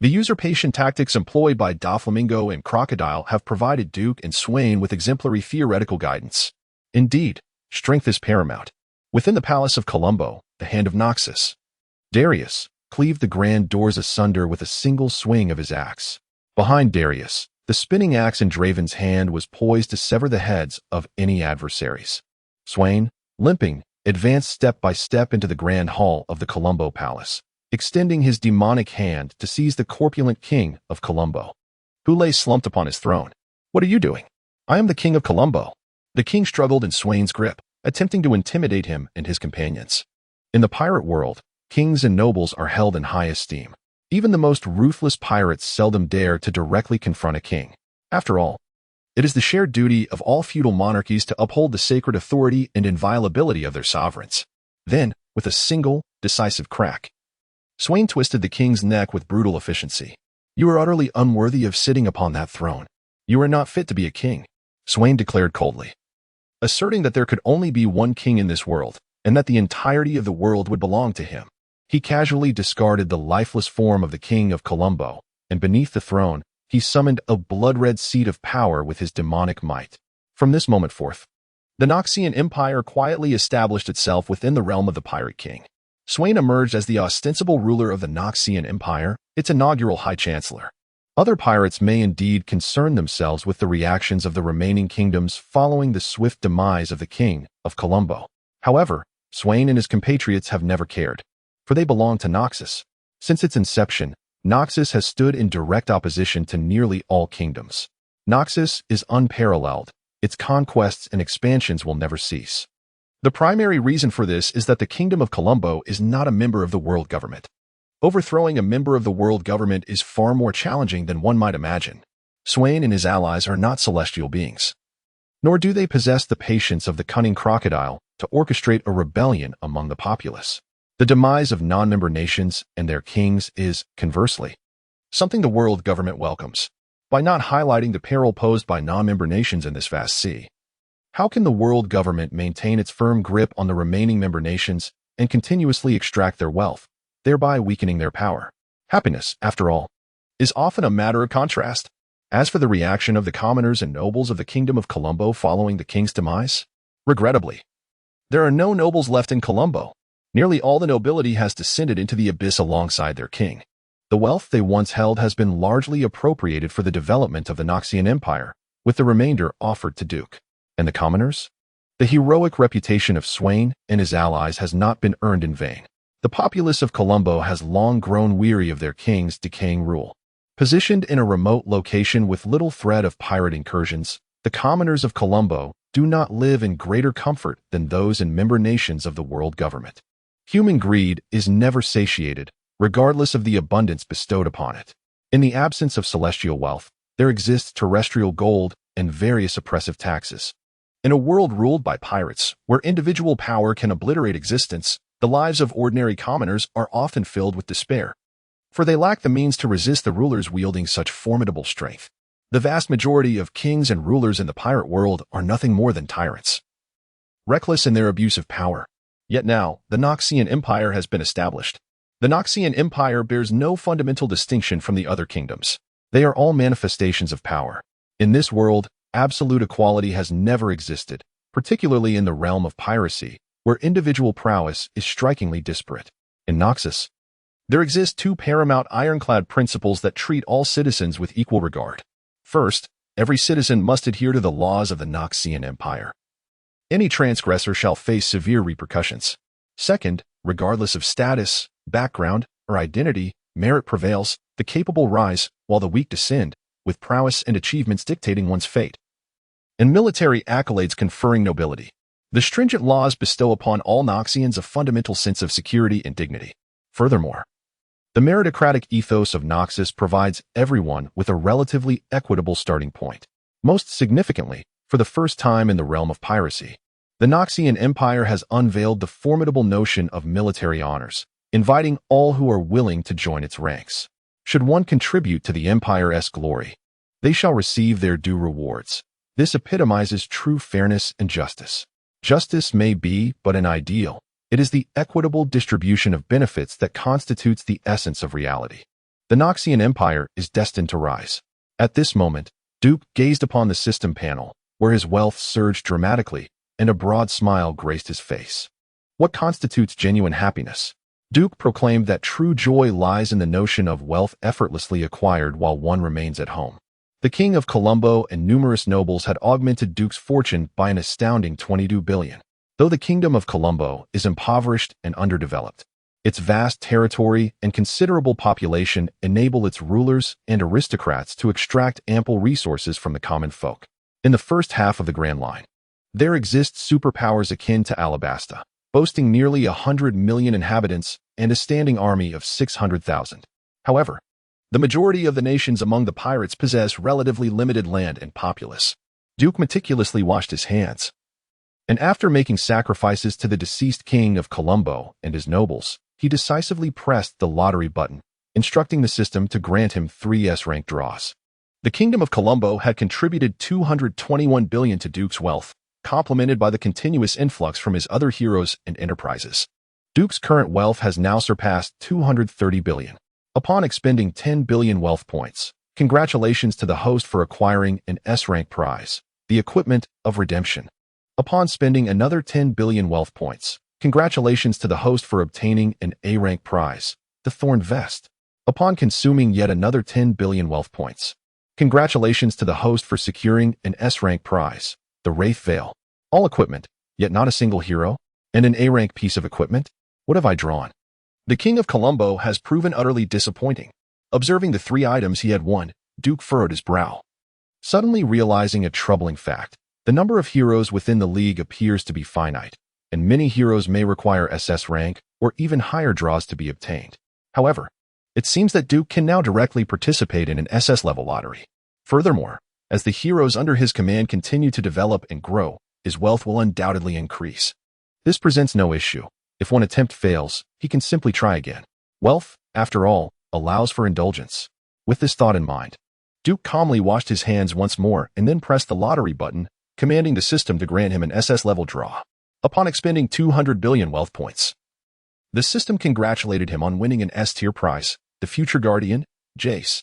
The usurpation tactics employed by Doflamingo and Crocodile have provided Duke and Swain with exemplary theoretical guidance. Indeed, strength is paramount. Within the Palace of Colombo, the hand of Noxus, Darius cleaved the grand doors asunder with a single swing of his axe. Behind Darius, The spinning axe in Draven's hand was poised to sever the heads of any adversaries. Swain, limping, advanced step by step into the grand hall of the Colombo Palace, extending his demonic hand to seize the corpulent king of Colombo, who lay slumped upon his throne. "What are you doing?" "I am the king of Colombo." The king struggled in Swain's grip, attempting to intimidate him and his companions. In the pirate world, kings and nobles are held in high esteem. Even the most ruthless pirates seldom dare to directly confront a king. After all, it is the shared duty of all feudal monarchies to uphold the sacred authority and inviolability of their sovereigns. Then, with a single, decisive crack, Swain twisted the king's neck with brutal efficiency. "You are utterly unworthy of sitting upon that throne. You are not fit to be a king," Swain declared coldly, asserting that there could only be one king in this world, and that the entirety of the world would belong to him. He casually discarded the lifeless form of the king of Colombo, and beneath the throne, he summoned a blood-red seed of power with his demonic might. From this moment forth, the Noxian Empire quietly established itself within the realm of the Pirate King. Swain emerged as the ostensible ruler of the Noxian Empire, its inaugural High Chancellor. Other pirates may indeed concern themselves with the reactions of the remaining kingdoms following the swift demise of the King of Colombo. However, Swain and his compatriots have never cared, for they belong to Noxus. Since its inception, Noxus has stood in direct opposition to nearly all kingdoms. Noxus is unparalleled. Its conquests and expansions will never cease. The primary reason for this is that the Kingdom of Colombo is not a member of the world government. Overthrowing a member of the world government is far more challenging than one might imagine. Swain and his allies are not celestial beings, nor do they possess the patience of the cunning crocodile to orchestrate a rebellion among the populace. The demise of non-member nations and their kings is, conversely, something the world government welcomes. By not highlighting the peril posed by non-member nations in this vast sea, how can the world government maintain its firm grip on the remaining member nations and continuously extract their wealth, thereby weakening their power? Happiness, after all, is often a matter of contrast. As for the reaction of the commoners and nobles of the Kingdom of Colombo following the king's demise, regrettably, there are no nobles left in Colombo. Nearly all the nobility has descended into the abyss alongside their king. The wealth they once held has been largely appropriated for the development of the Noxian Empire, with the remainder offered to Duke. And the commoners? The heroic reputation of Swain and his allies has not been earned in vain. The populace of Colombo has long grown weary of their king's decaying rule. Positioned in a remote location with little threat of pirate incursions, the commoners of Colombo do not live in greater comfort than those in member nations of the world government. Human greed is never satiated, regardless of the abundance bestowed upon it. In the absence of celestial wealth, there exists terrestrial gold and various oppressive taxes. In a world ruled by pirates, where individual power can obliterate existence, the lives of ordinary commoners are often filled with despair, for they lack the means to resist the rulers wielding such formidable strength. The vast majority of kings and rulers in the pirate world are nothing more than tyrants, reckless in their abuse of power. Yet now, the Noxian Empire has been established. The Noxian Empire bears no fundamental distinction from the other kingdoms. They are all manifestations of power. In this world, absolute equality has never existed, particularly in the realm of piracy, where individual prowess is strikingly disparate. In Noxus, there exist two paramount ironclad principles that treat all citizens with equal regard. First, every citizen must adhere to the laws of the Noxian Empire. Any transgressor shall face severe repercussions. Second, regardless of status, background, or identity, merit prevails, the capable rise, while the weak descend, with prowess and achievements dictating one's fate, and military accolades conferring nobility. The stringent laws bestow upon all Noxians a fundamental sense of security and dignity. Furthermore, the meritocratic ethos of Noxus provides everyone with a relatively equitable starting point. Most significantly, for the first time in the realm of piracy, the Noxian Empire has unveiled the formidable notion of military honors, inviting all who are willing to join its ranks. Should one contribute to the Empire's glory, they shall receive their due rewards. This epitomizes true fairness and justice. Justice may be but an ideal. It is the equitable distribution of benefits that constitutes the essence of reality. The Noxian Empire is destined to rise. At this moment, Duke gazed upon the system panel, where his wealth surged dramatically, and a broad smile graced his face. What constitutes genuine happiness? Duke proclaimed that true joy lies in the notion of wealth effortlessly acquired while one remains at home. The King of Colombo and numerous nobles had augmented Duke's fortune by an astounding 22 billion. Though the Kingdom of Colombo is impoverished and underdeveloped, its vast territory and considerable population enable its rulers and aristocrats to extract ample resources from the common folk. In the first half of the Grand Line, there exist superpowers akin to Alabasta, boasting nearly 100 million inhabitants and a standing army of 600,000. However, the majority of the nations among the pirates possess relatively limited land and populace. Duke meticulously washed his hands, and after making sacrifices to the deceased King of Colombo and his nobles, he decisively pressed the lottery button, instructing the system to grant him 3 S-rank draws. The Kingdom of Colombo had contributed 221 billion to Duke's wealth, complemented by the continuous influx from his other heroes and enterprises. Duke's current wealth has now surpassed 230 billion. Upon expending 10 billion wealth points, congratulations to the host for acquiring an S-rank prize, the Equipment of Redemption. Upon spending another 10 billion wealth points, congratulations to the host for obtaining an A-rank prize, the Thorn Vest. Upon consuming yet another 10 billion wealth points, congratulations to the host for securing an S-rank prize, the Wraith Veil. All equipment, yet not a single hero, and an A-rank piece of equipment? What have I drawn? The King of Colombo has proven utterly disappointing. Observing the 3 items he had won, Duke furrowed his brow. Suddenly realizing a troubling fact, the number of heroes within the league appears to be finite, and many heroes may require SS rank or even higher draws to be obtained. However, it seems that Duke can now directly participate in an SS level lottery. Furthermore, as the heroes under his command continue to develop and grow, his wealth will undoubtedly increase. This presents no issue. If one attempt fails, he can simply try again. Wealth, after all, allows for indulgence. With this thought in mind, Duke calmly washed his hands once more and then pressed the lottery button, commanding the system to grant him an SS level draw. Upon expending 200 billion wealth points, the system congratulated him on winning an S-tier prize, the Future Guardian, Jace.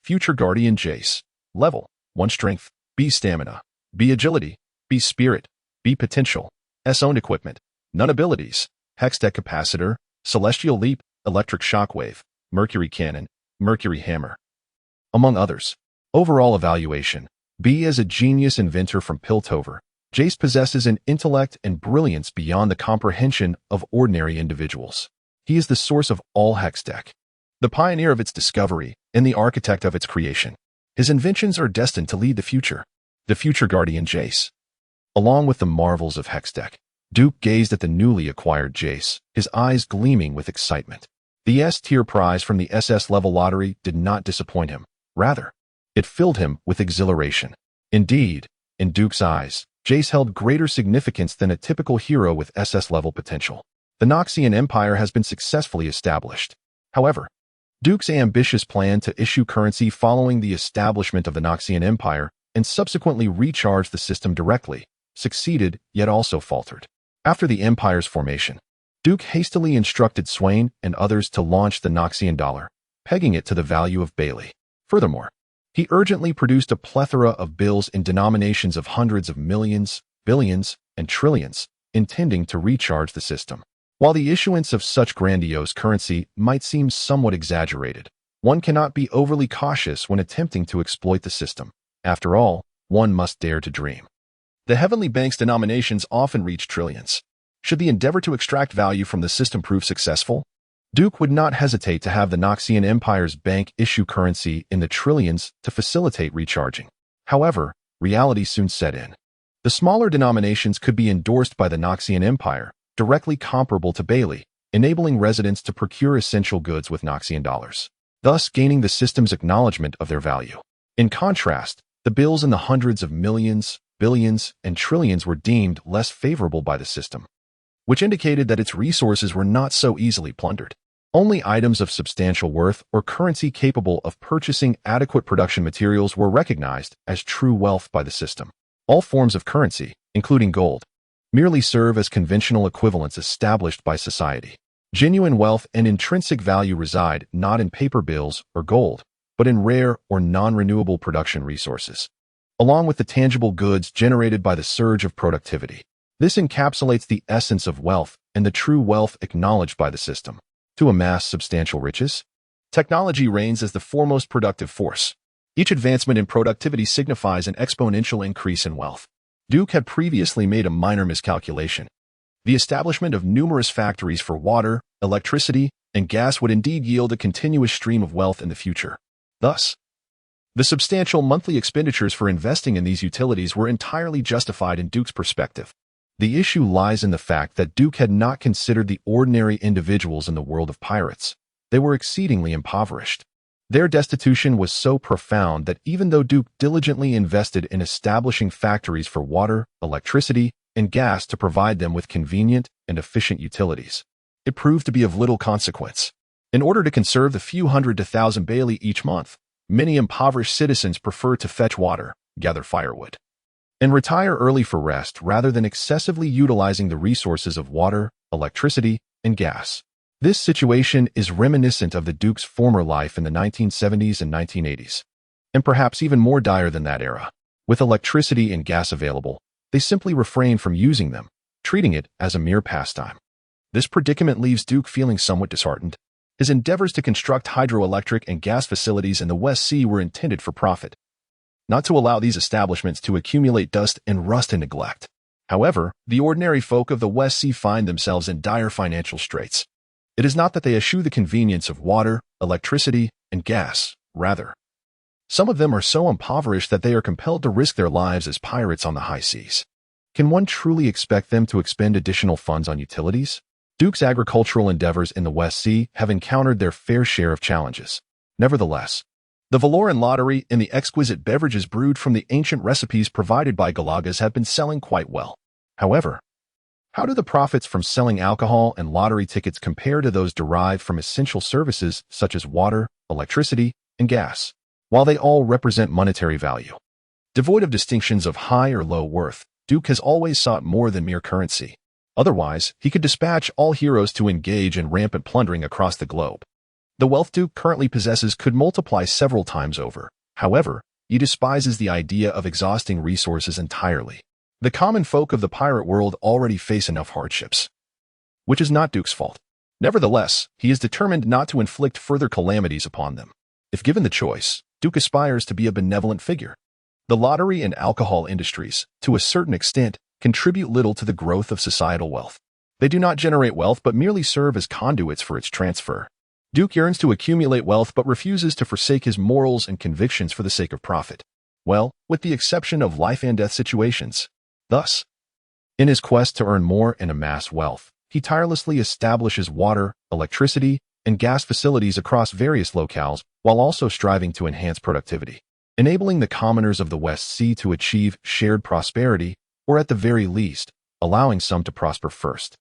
Future Guardian Jace. Level: 1 Strength, B Stamina, B Agility, B Spirit, B Potential, S owned equipment, none abilities, Hextech Capacitor, Celestial Leap, Electric Shockwave, Mercury Cannon, Mercury Hammer, among others. Overall evaluation: B as a genius inventor from Piltover, Jace possesses an intellect and brilliance beyond the comprehension of ordinary individuals. He is the source of all Hextech, the pioneer of its discovery, and the architect of its creation. His inventions are destined to lead the future. The Future Guardian Jace. Along with the marvels of Hextech, Duke gazed at the newly acquired Jace, his eyes gleaming with excitement. The S-tier prize from the SS level lottery did not disappoint him. Rather, it filled him with exhilaration. Indeed, in Duke's eyes, Jace held greater significance than a typical hero with SS level potential. The Noxian Empire has been successfully established. However, Duke's ambitious plan to issue currency following the establishment of the Noxian Empire and subsequently recharge the system directly succeeded, yet also faltered. After the Empire's formation, Duke hastily instructed Swain and others to launch the Noxian dollar, pegging it to the value of Bailey. Furthermore, he urgently produced a plethora of bills in denominations of hundreds of millions, billions, and trillions, intending to recharge the system. While the issuance of such grandiose currency might seem somewhat exaggerated, one cannot be overly cautious when attempting to exploit the system. After all, one must dare to dream. The heavenly bank's denominations often reach trillions. Should the endeavor to extract value from the system prove successful, Duke would not hesitate to have the Noxian Empire's bank issue currency in the trillions to facilitate recharging. However, reality soon set in. The smaller denominations could be endorsed by the Noxian Empire, directly comparable to Bailey, enabling residents to procure essential goods with Noxian dollars, thus gaining the system's acknowledgement of their value. In contrast, the bills in the hundreds of millions, billions, and trillions were deemed less favorable by the system, which indicated that its resources were not so easily plundered. Only items of substantial worth or currency capable of purchasing adequate production materials were recognized as true wealth by the system. All forms of currency, including gold, merely serve as conventional equivalents established by society. Genuine wealth and intrinsic value reside not in paper bills or gold, but in rare or non-renewable production resources, along with the tangible goods generated by the surge of productivity. This encapsulates the essence of wealth and the true wealth acknowledged by the system. To amass substantial riches, technology reigns as the foremost productive force. Each advancement in productivity signifies an exponential increase in wealth. Duke had previously made a minor miscalculation. The establishment of numerous factories for water, electricity, and gas would indeed yield a continuous stream of wealth in the future. Thus, the substantial monthly expenditures for investing in these utilities were entirely justified in Duke's perspective. The issue lies in the fact that Duke had not considered the ordinary individuals in the world of pirates. They were exceedingly impoverished. Their destitution was so profound that even though Duke diligently invested in establishing factories for water, electricity, and gas to provide them with convenient and efficient utilities, it proved to be of little consequence. In order to conserve the few hundred to thousand Bailey each month, many impoverished citizens preferred to fetch water, gather firewood, and retire early for rest rather than excessively utilizing the resources of water, electricity, and gas. This situation is reminiscent of the Duke's former life in the 1970s and 1980s, and perhaps even more dire than that era. With electricity and gas available, they simply refrained from using them, treating it as a mere pastime. This predicament leaves Duke feeling somewhat disheartened. His endeavors to construct hydroelectric and gas facilities in the West Sea were intended for profit, not to allow these establishments to accumulate dust and rust and neglect. However, the ordinary folk of the West Sea find themselves in dire financial straits. It is not that they eschew the convenience of water, electricity, and gas. Rather, some of them are so impoverished that they are compelled to risk their lives as pirates on the high seas. Can one truly expect them to expend additional funds on utilities? Duke's agricultural endeavors in the West Sea have encountered their fair share of challenges. Nevertheless, the Valoran lottery and the exquisite beverages brewed from the ancient recipes provided by Galagas have been selling quite well. However, how do the profits from selling alcohol and lottery tickets compare to those derived from essential services such as water, electricity, and gas? While they all represent monetary value, devoid of distinctions of high or low worth, Duke has always sought more than mere currency. Otherwise, he could dispatch all heroes to engage in rampant plundering across the globe. The wealth Duke currently possesses could multiply several times over. However, he despises the idea of exhausting resources entirely. The common folk of the pirate world already face enough hardships, which is not Duke's fault. Nevertheless, he is determined not to inflict further calamities upon them. If given the choice, Duke aspires to be a benevolent figure. The lottery and alcohol industries, to a certain extent, contribute little to the growth of societal wealth. They do not generate wealth but merely serve as conduits for its transfer. Duke yearns to accumulate wealth but refuses to forsake his morals and convictions for the sake of profit. Well, with the exception of life and death situations. Thus, in his quest to earn more and amass wealth, he tirelessly establishes water, electricity, and gas facilities across various locales while also striving to enhance productivity, enabling the commoners of the West Sea to achieve shared prosperity, or at the very least, allowing some to prosper first.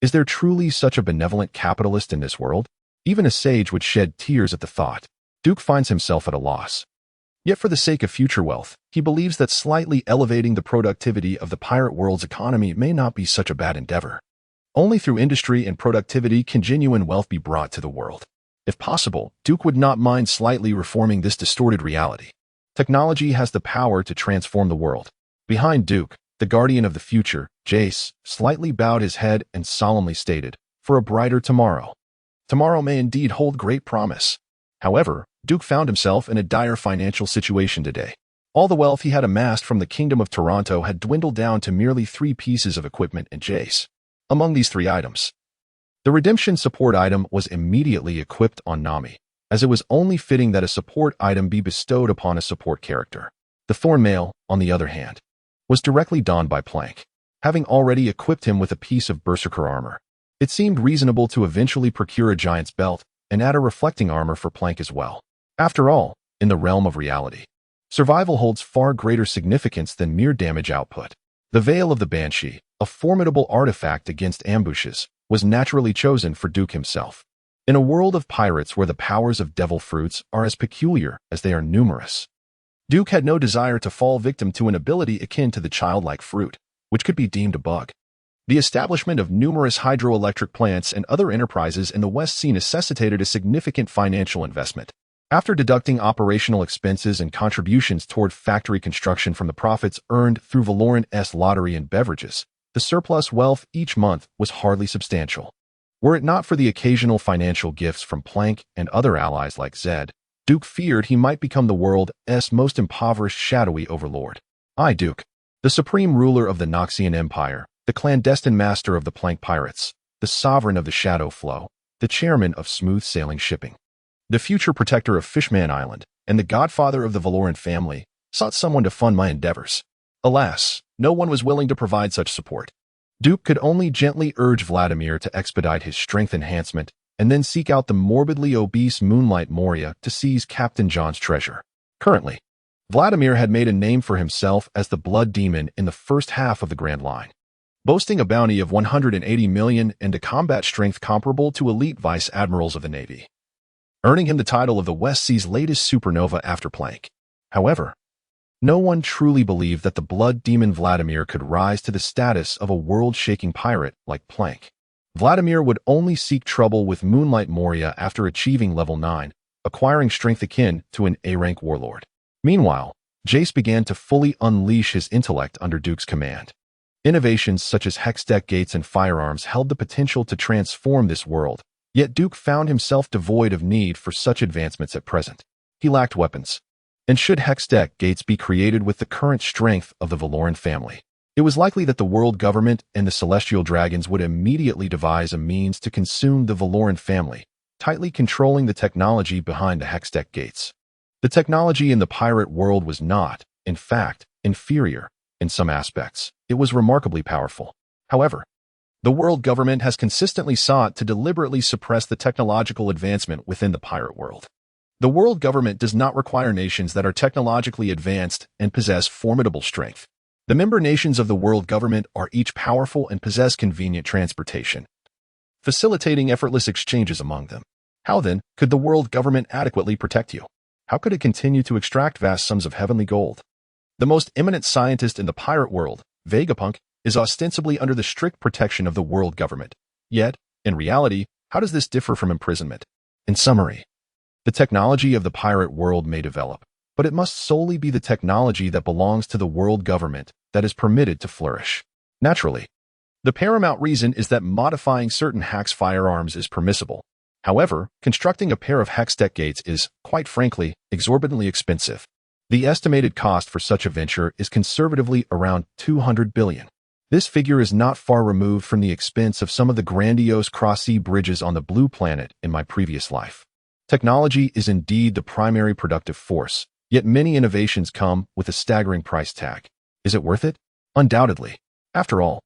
Is there truly such a benevolent capitalist in this world? Even a sage would shed tears at the thought. Duke finds himself at a loss. Yet for the sake of future wealth, he believes that slightly elevating the productivity of the pirate world's economy may not be such a bad endeavor. Only through industry and productivity can genuine wealth be brought to the world. If possible, Duke would not mind slightly reforming this distorted reality. Technology has the power to transform the world. Behind Duke, the guardian of the future, Jace, slightly bowed his head and solemnly stated, "For a brighter tomorrow." Tomorrow may indeed hold great promise. However, Duke found himself in a dire financial situation today. All the wealth he had amassed from the Kingdom of Toronto had dwindled down to merely 3 pieces of equipment and Jace. Among these 3 items, the redemption support item was immediately equipped on Nami, as it was only fitting that a support item be bestowed upon a support character. The Thorn Mail, on the other hand, was directly donned by Plank. Having already equipped him with a piece of Berserker armor, it seemed reasonable to eventually procure a Giant's Belt and add a reflecting armor for Plank as well. After all, in the realm of reality, survival holds far greater significance than mere damage output. The Veil of the Banshee, a formidable artifact against ambushes, was naturally chosen for Duke himself. In a world of pirates where the powers of devil fruits are as peculiar as they are numerous, Duke had no desire to fall victim to an ability akin to the childlike fruit, which could be deemed a bug. The establishment of numerous hydroelectric plants and other enterprises in the West Sea necessitated a significant financial investment. After deducting operational expenses and contributions toward factory construction from the profits earned through Valoran's lottery and beverages, the surplus wealth each month was hardly substantial. Were it not for the occasional financial gifts from Plank and other allies like Zed, Duke feared he might become the world's most impoverished shadowy overlord. Duke, the supreme ruler of the Noxian Empire, the clandestine master of the Plank Pirates, the sovereign of the Shadow Flow, the chairman of smooth-sailing shipping, the future protector of Fishman Island, and the godfather of the Valoran family, sought someone to fund my endeavors. Alas, no one was willing to provide such support. Duke could only gently urge Vladimir to expedite his strength enhancement and then seek out the morbidly obese Moonlight Moria to seize Captain John's treasure. Currently, Vladimir had made a name for himself as the Blood Demon in the first half of the Grand Line, boasting a bounty of 180 million and a combat strength comparable to elite vice admirals of the Navy, earning him the title of the West Sea's latest supernova after Plank. However, no one truly believed that the Blood Demon Vladimir could rise to the status of a world-shaking pirate like Plank. Vladimir would only seek trouble with Moonlight Moria after achieving level 9, acquiring strength akin to an A-rank warlord. Meanwhile, Jace began to fully unleash his intellect under Duke's command. Innovations such as Hextech gates and firearms held the potential to transform this world, yet Duke found himself devoid of need for such advancements at present. He lacked weapons. And should Hextech gates be created with the current strength of the Valoran family, it was likely that the world government and the celestial dragons would immediately devise a means to consume the Valoran family, tightly controlling the technology behind the Hextech gates. The technology in the pirate world was not, in fact, inferior. In some aspects, it was remarkably powerful. However, the world government has consistently sought to deliberately suppress the technological advancement within the pirate world. The world government does not require nations that are technologically advanced and possess formidable strength. The member nations of the world government are each powerful and possess convenient transportation, facilitating effortless exchanges among them. How then could the world government adequately protect you? How could it continue to extract vast sums of heavenly gold? The most eminent scientist in the pirate world, Vegapunk, is ostensibly under the strict protection of the world government. Yet, in reality, how does this differ from imprisonment? In summary, the technology of the pirate world may develop, but it must solely be the technology that belongs to the world government that is permitted to flourish. Naturally, the paramount reason is that modifying certain Hex firearms is permissible. However, constructing a pair of Hextech gates is, quite frankly, exorbitantly expensive. The estimated cost for such a venture is conservatively around 200 billion. This figure is not far removed from the expense of some of the grandiose cross-sea bridges on the Blue Planet in my previous life. Technology is indeed the primary productive force, yet many innovations come with a staggering price tag. Is it worth it? Undoubtedly. After all,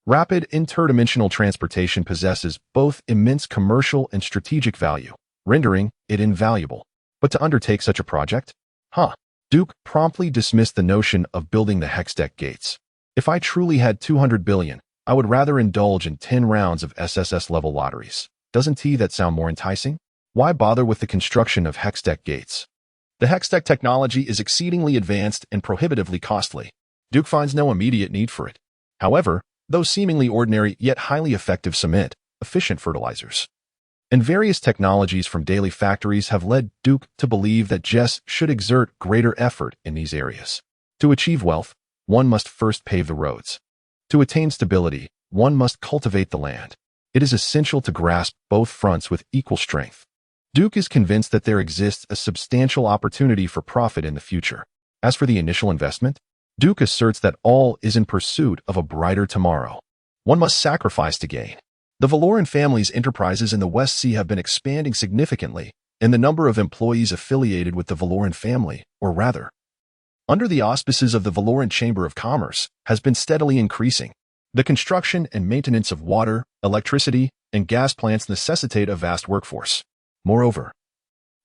rapid interdimensional transportation possesses both immense commercial and strategic value, rendering it invaluable. But to undertake such a project? Duke promptly dismissed the notion of building the Hextech gates. If I truly had 200 billion, I would rather indulge in 10 rounds of SSS-level lotteries. Doesn't that sound more enticing? Why bother with the construction of Hextech gates? The Hextech technology is exceedingly advanced and prohibitively costly. Duke finds no immediate need for it. However, those seemingly ordinary yet highly effective cement, efficient fertilizers, and various technologies from daily factories have led Duke to believe that Jess should exert greater effort in these areas. To achieve wealth, one must first pave the roads. To attain stability, one must cultivate the land. It is essential to grasp both fronts with equal strength. Duke is convinced that there exists a substantial opportunity for profit in the future. As for the initial investment, Duke asserts that all is in pursuit of a brighter tomorrow. One must sacrifice to gain. The Valoran family's enterprises in the West Sea have been expanding significantly, and the number of employees affiliated with the Valoran family, or rather, under the auspices of the Valoran Chamber of Commerce, has been steadily increasing. The construction and maintenance of water, electricity, and gas plants necessitate a vast workforce. Moreover,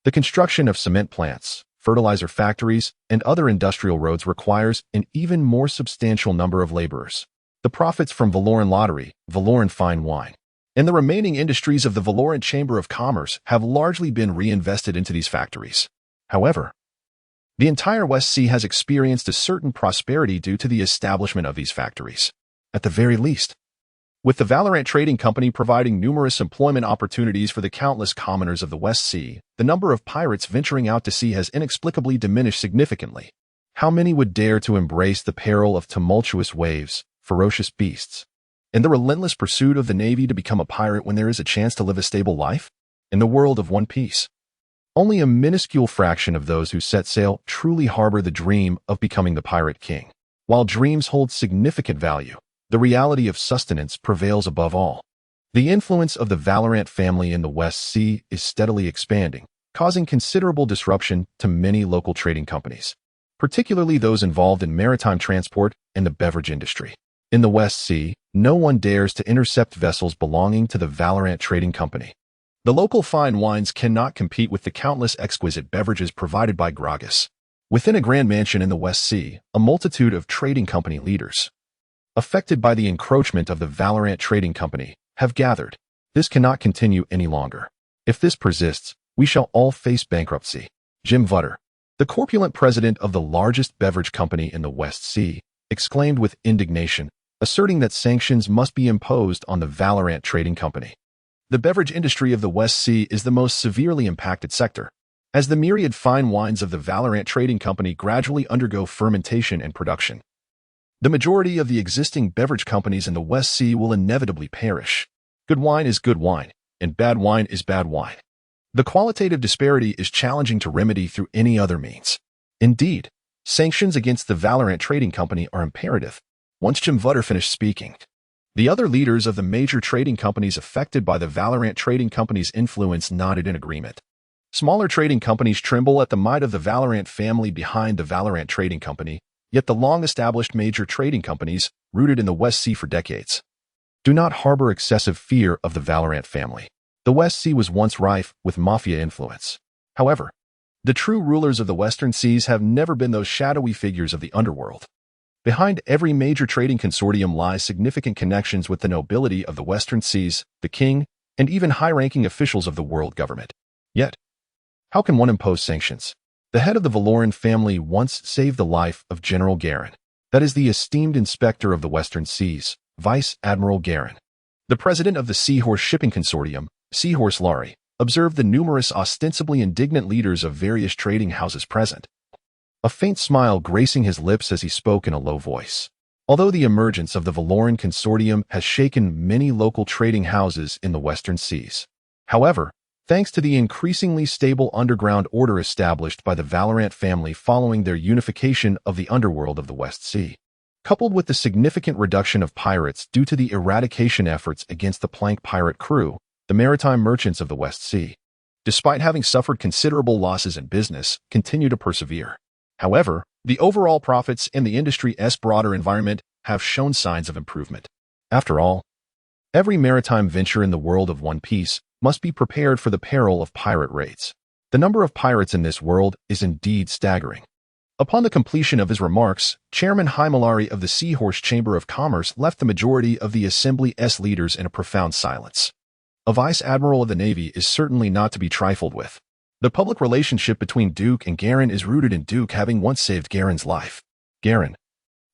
the construction of cement plants, fertilizer factories, and other industrial roads requires an even more substantial number of laborers. The profits from Valoran Lottery, Valoran Fine Wine, and the remaining industries of the Valoran Chamber of Commerce have largely been reinvested into these factories. However, the entire West Sea has experienced a certain prosperity due to the establishment of these factories. At the very least, with the Valorant Trading Company providing numerous employment opportunities for the countless commoners of the West Sea, the number of pirates venturing out to sea has inexplicably diminished significantly. How many would dare to embrace the peril of tumultuous waves, ferocious beasts, and the relentless pursuit of the Navy to become a pirate when there is a chance to live a stable life? In the world of One Piece, Only a minuscule fraction of those who set sail truly harbor the dream of becoming the pirate king. While dreams hold significant value, the reality of sustenance prevails above all. The influence of the Valorant family in the West Sea is steadily expanding, causing considerable disruption to many local trading companies, particularly those involved in maritime transport and the beverage industry. In the West Sea, no one dares to intercept vessels belonging to the Valorant Trading Company. The local fine wines cannot compete with the countless exquisite beverages provided by Gragas. Within a grand mansion in the West Sea, a multitude of trading company leaders, affected by the encroachment of the Valorant Trading Company, have gathered. This cannot continue any longer. If this persists, we shall all face bankruptcy. Jim Vutter, the corpulent president of the largest beverage company in the West Sea, exclaimed with indignation, asserting that sanctions must be imposed on the Valorant Trading Company. The beverage industry of the West Sea is the most severely impacted sector, as the myriad fine wines of the Valorant Trading Company gradually undergo fermentation and production. The majority of the existing beverage companies in the West Sea will inevitably perish. Good wine is good wine, and bad wine is bad wine. The qualitative disparity is challenging to remedy through any other means. Indeed, sanctions against the Valorant Trading Company are imperative. Once Jim Vutter finished speaking, the other leaders of the major trading companies affected by the Valorant Trading Company's influence nodded in agreement. Smaller trading companies tremble at the might of the Valorant family behind the Valorant Trading Company, yet the long-established major trading companies, rooted in the West Sea for decades, do not harbor excessive fear of the Valorant family. The West Sea was once rife with mafia influence. However, the true rulers of the Western Seas have never been those shadowy figures of the underworld. Behind every major trading consortium lies significant connections with the nobility of the Western Seas, the king, and even high-ranking officials of the world government. Yet, how can one impose sanctions? The head of the Valoran family once saved the life of General Garen, that is the esteemed inspector of the Western Seas, Vice Admiral Garen. The president of the Seahorse Shipping Consortium, Seahorse Laurie, observed the numerous ostensibly indignant leaders of various trading houses present, a faint smile gracing his lips as he spoke in a low voice. Although the emergence of the Valoran Consortium has shaken many local trading houses in the Western Seas, however, thanks to the increasingly stable underground order established by the Valorant family following their unification of the underworld of the West Sea, coupled with the significant reduction of pirates due to the eradication efforts against the Plank pirate crew, the maritime merchants of the West Sea, despite having suffered considerable losses in business, continue to persevere. However, the overall profits and the industry's broader environment have shown signs of improvement. After all, every maritime venture in the world of One Piece must be prepared for the peril of pirate raids. The number of pirates in this world is indeed staggering. Upon the completion of his remarks, Chairman Himilari of the Seahorse Chamber of Commerce left the majority of the Assembly's leaders in a profound silence. A Vice Admiral of the Navy is certainly not to be trifled with. The public relationship between Duke and Garen is rooted in Duke having once saved Garen's life. Garen,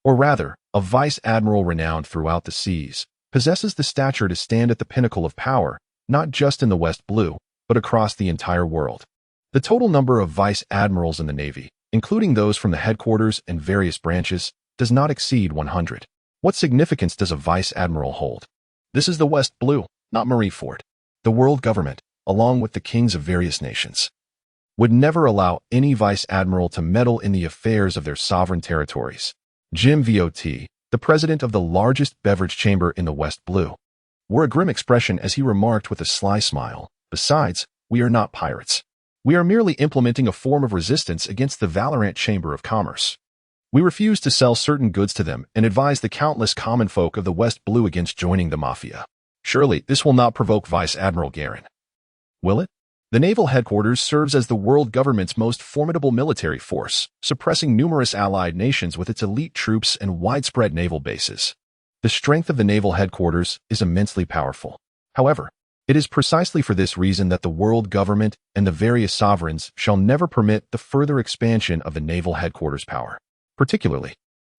or rather, a Vice Admiral renowned throughout the seas, possesses the stature to stand at the pinnacle of power, not just in the West Blue, but across the entire world. The total number of Vice Admirals in the Navy, including those from the headquarters and various branches, does not exceed 100. What significance does a Vice Admiral hold? This is the West Blue, not Marineford. The world government, along with the kings of various nations, would never allow any Vice Admiral to meddle in the affairs of their sovereign territories. Jim Vot, the president of the largest beverage chamber in the West Blue, wore a grim expression as he remarked with a sly smile, "Besides, we are not pirates. We are merely implementing a form of resistance against the Valorant Chamber of Commerce. We refuse to sell certain goods to them and advise the countless common folk of the West Blue against joining the Mafia. Surely, this will not provoke Vice Admiral Garen. Will it? The naval headquarters serves as the world government's most formidable military force, suppressing numerous allied nations with its elite troops and widespread naval bases. The strength of the naval headquarters is immensely powerful. However, it is precisely for this reason that the world government and the various sovereigns shall never permit the further expansion of the naval headquarters' power. Particularly,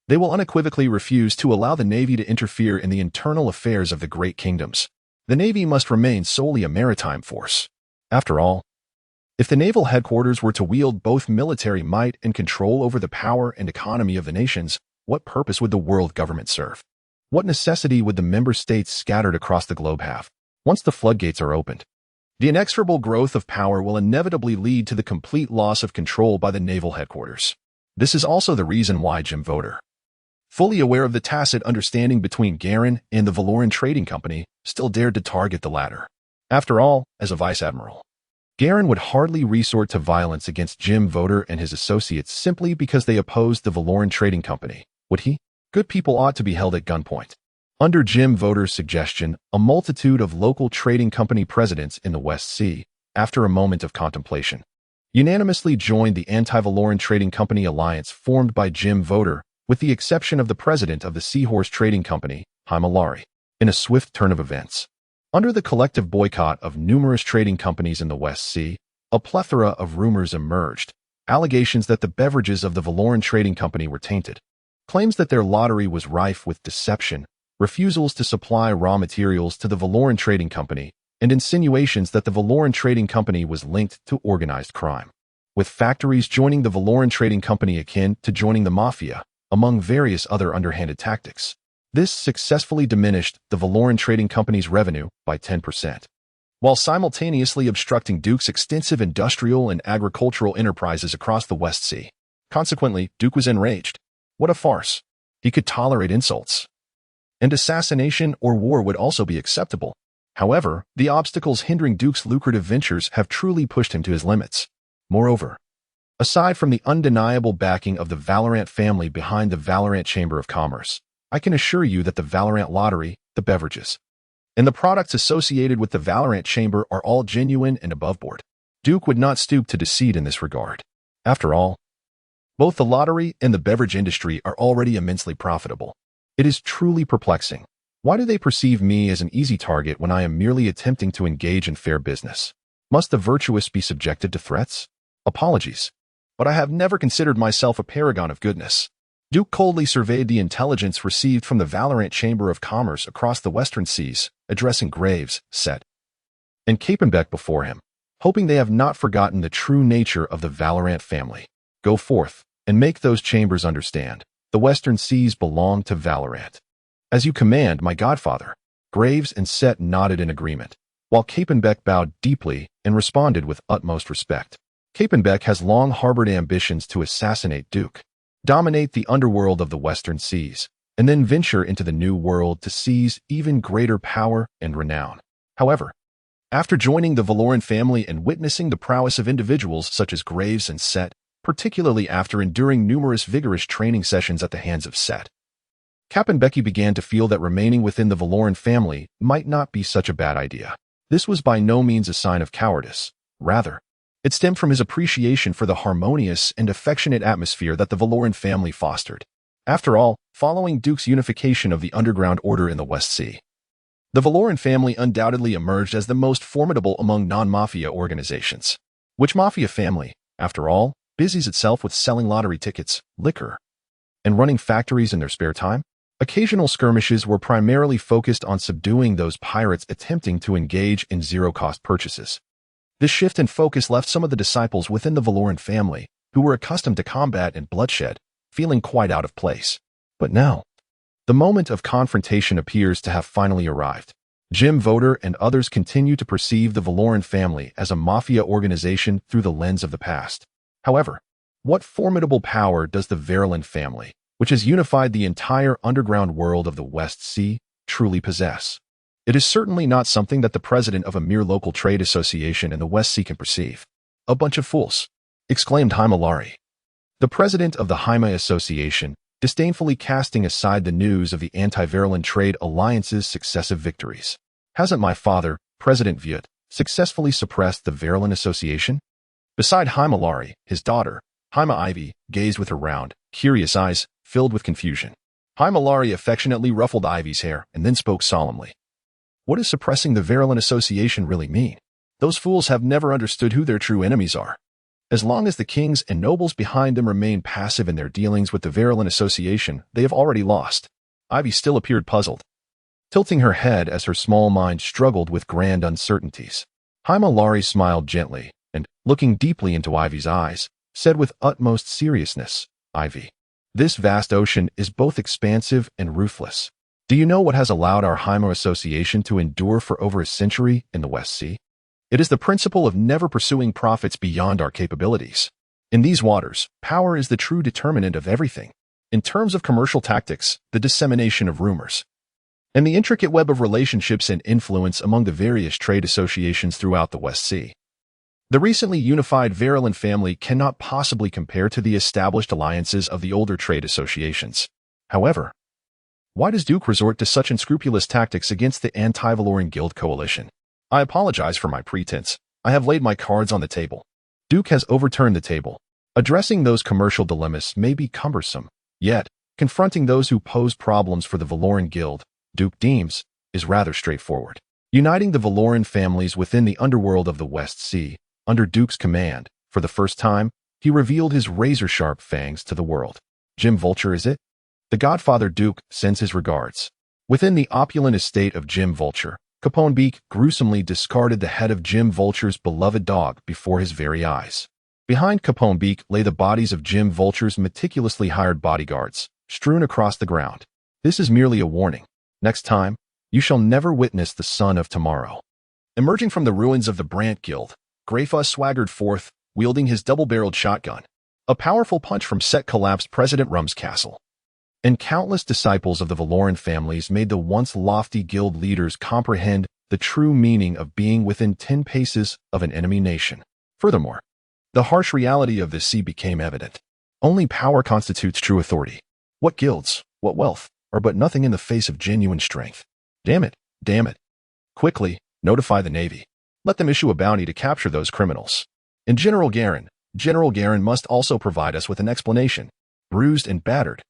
they will unequivocally refuse to allow the Navy to interfere in the internal affairs of the great kingdoms. The Navy must remain solely a maritime force. After all, if the naval headquarters were to wield both military might and control over the power and economy of the nations, what purpose would the world government serve? What necessity would the member states scattered across the globe have? Once the floodgates are opened, The inexorable growth of power will inevitably lead to the complete loss of control by the naval headquarters. This is also the reason why Jim Voter, fully aware of the tacit understanding between Garen and the Valoran Trading Company, still dared to target the latter. After all, as a vice admiral, Garen would hardly resort to violence against Jim Voter and his associates simply because they opposed the Valoran Trading Company, would he? Good people ought to be held at gunpoint. Under Jim Voter's suggestion, a multitude of local trading company presidents in the West Sea, after a moment of contemplation, unanimously joined the anti-Valoran Trading Company alliance formed by Jim Voter, with the exception of the president of the Seahorse Trading Company, Himalauri. In a swift turn of events, under the collective boycott of numerous trading companies in the West Sea, a plethora of rumors emerged, allegations that the beverages of the Valoran Trading Company were tainted, claims that their lottery was rife with deception, refusals to supply raw materials to the Valoran Trading Company, and insinuations that the Valoran Trading Company was linked to organized crime, with factories joining the Valoran Trading Company akin to joining the Mafia, among various other underhanded tactics. This successfully diminished the Valoran Trading Company's revenue by 10%, while simultaneously obstructing Duke's extensive industrial and agricultural enterprises across the West Sea. Consequently, Duke was enraged. What a farce! He could tolerate insults, and assassination or war would also be acceptable. However, the obstacles hindering Duke's lucrative ventures have truly pushed him to his limits. Moreover, aside from the undeniable backing of the Valorant family behind the Valorant Chamber of Commerce, I can assure you that the Valorant lottery, the beverages, and the products associated with the Valorant Chamber are all genuine and above board. Duke would not stoop to deceit in this regard. After all, both the lottery and the beverage industry are already immensely profitable. It is truly perplexing. Why do they perceive me as an easy target when I am merely attempting to engage in fair business? Must the virtuous be subjected to threats? Apologies, but I have never considered myself a paragon of goodness. Duke coldly surveyed the intelligence received from the Valorant Chamber of Commerce across the Western Seas, addressing Graves, Set, and Capenbeck before him, hoping they have not forgotten the true nature of the Valorant family. Go forth, and make those chambers understand. The Western Seas belong to Valorant. As you command, my godfather. Graves and Set nodded in agreement, while Capenbeck bowed deeply and responded with utmost respect. Capenbeck has long harbored ambitions to assassinate Duke, dominate the underworld of the Western Seas, and then venture into the New World to seize even greater power and renown. However, after joining the Valoran family and witnessing the prowess of individuals such as Graves and Set, particularly after enduring numerous vigorous training sessions at the hands of Set, Capenbeck began to feel that remaining within the Valoran family might not be such a bad idea. This was by no means a sign of cowardice. Rather, it stemmed from his appreciation for the harmonious and affectionate atmosphere that the Valoran family fostered. After all, following Duke's unification of the underground order in the West Sea, the Valoran family undoubtedly emerged as the most formidable among non-mafia organizations. Which mafia family, after all, busies itself with selling lottery tickets, liquor, and running factories in their spare time? Occasional skirmishes were primarily focused on subduing those pirates attempting to engage in zero-cost purchases. This shift in focus left some of the disciples within the Valoran family, who were accustomed to combat and bloodshed, feeling quite out of place. But now, the moment of confrontation appears to have finally arrived. Jim Voter and others continue to perceive the Valoran family as a mafia organization through the lens of the past. However, what formidable power does the Verlin family, which has unified the entire underground world of the West Sea, truly possess? It is certainly not something that the president of a mere local trade association in the West Sea can perceive. A bunch of fools, exclaimed Himalauri, the president of the Hima Association, disdainfully casting aside the news of the anti-Verlin Trade Alliance's successive victories. Hasn't my father, President Viet, successfully suppressed the Verlin Association? Beside Himalauri, his daughter, Hima Ivy, gazed with her round, curious eyes filled with confusion. Himalauri affectionately ruffled Ivy's hair and then spoke solemnly. What does suppressing the Verlin Association really mean? Those fools have never understood who their true enemies are. As long as the kings and nobles behind them remain passive in their dealings with the Verlin Association, they have already lost. Ivy still appeared puzzled, tilting her head as her small mind struggled with grand uncertainties. Himalauri smiled gently and, looking deeply into Ivy's eyes, said with utmost seriousness, Ivy, this vast ocean is both expansive and ruthless. Do you know what has allowed our Hima Association to endure for over a century in the West Sea? It is the principle of never pursuing profits beyond our capabilities. In these waters, power is the true determinant of everything. In terms of commercial tactics, the dissemination of rumors, and the intricate web of relationships and influence among the various trade associations throughout the West Sea. The recently unified Verlin family cannot possibly compare to the established alliances of the older trade associations. However, why does Duke resort to such unscrupulous tactics against the anti-Valoran Guild coalition? I apologize for my pretense. I have laid my cards on the table. Duke has overturned the table. Addressing those commercial dilemmas may be cumbersome, yet, confronting those who pose problems for the Valoran Guild, Duke deems, is rather straightforward. Uniting the Valoran families within the underworld of the West Sea, under Duke's command, for the first time, he revealed his razor-sharp fangs to the world. Jim Vulture, is it? The Godfather Duke sends his regards. Within the opulent estate of Jim Vulture, Capone Beak gruesomely discarded the head of Jim Vulture's beloved dog before his very eyes. Behind Capone Beak lay the bodies of Jim Vulture's meticulously hired bodyguards, strewn across the ground. This is merely a warning. Next time, you shall never witness the sun of tomorrow. Emerging from the ruins of the Brant Guild, Greyfuss swaggered forth, wielding his double-barreled shotgun. A powerful punch from set collapsed President Rum's castle. And countless disciples of the Valoran families made the once lofty guild leaders comprehend the true meaning of being within 10 paces of an enemy nation. Furthermore, the harsh reality of this sea became evident. Only power constitutes true authority. What guilds, what wealth, are but nothing in the face of genuine strength. Damn it, damn it. Quickly, notify the Navy. Let them issue a bounty to capture those criminals. And General Garin must also provide us with an explanation. Bruised and battered,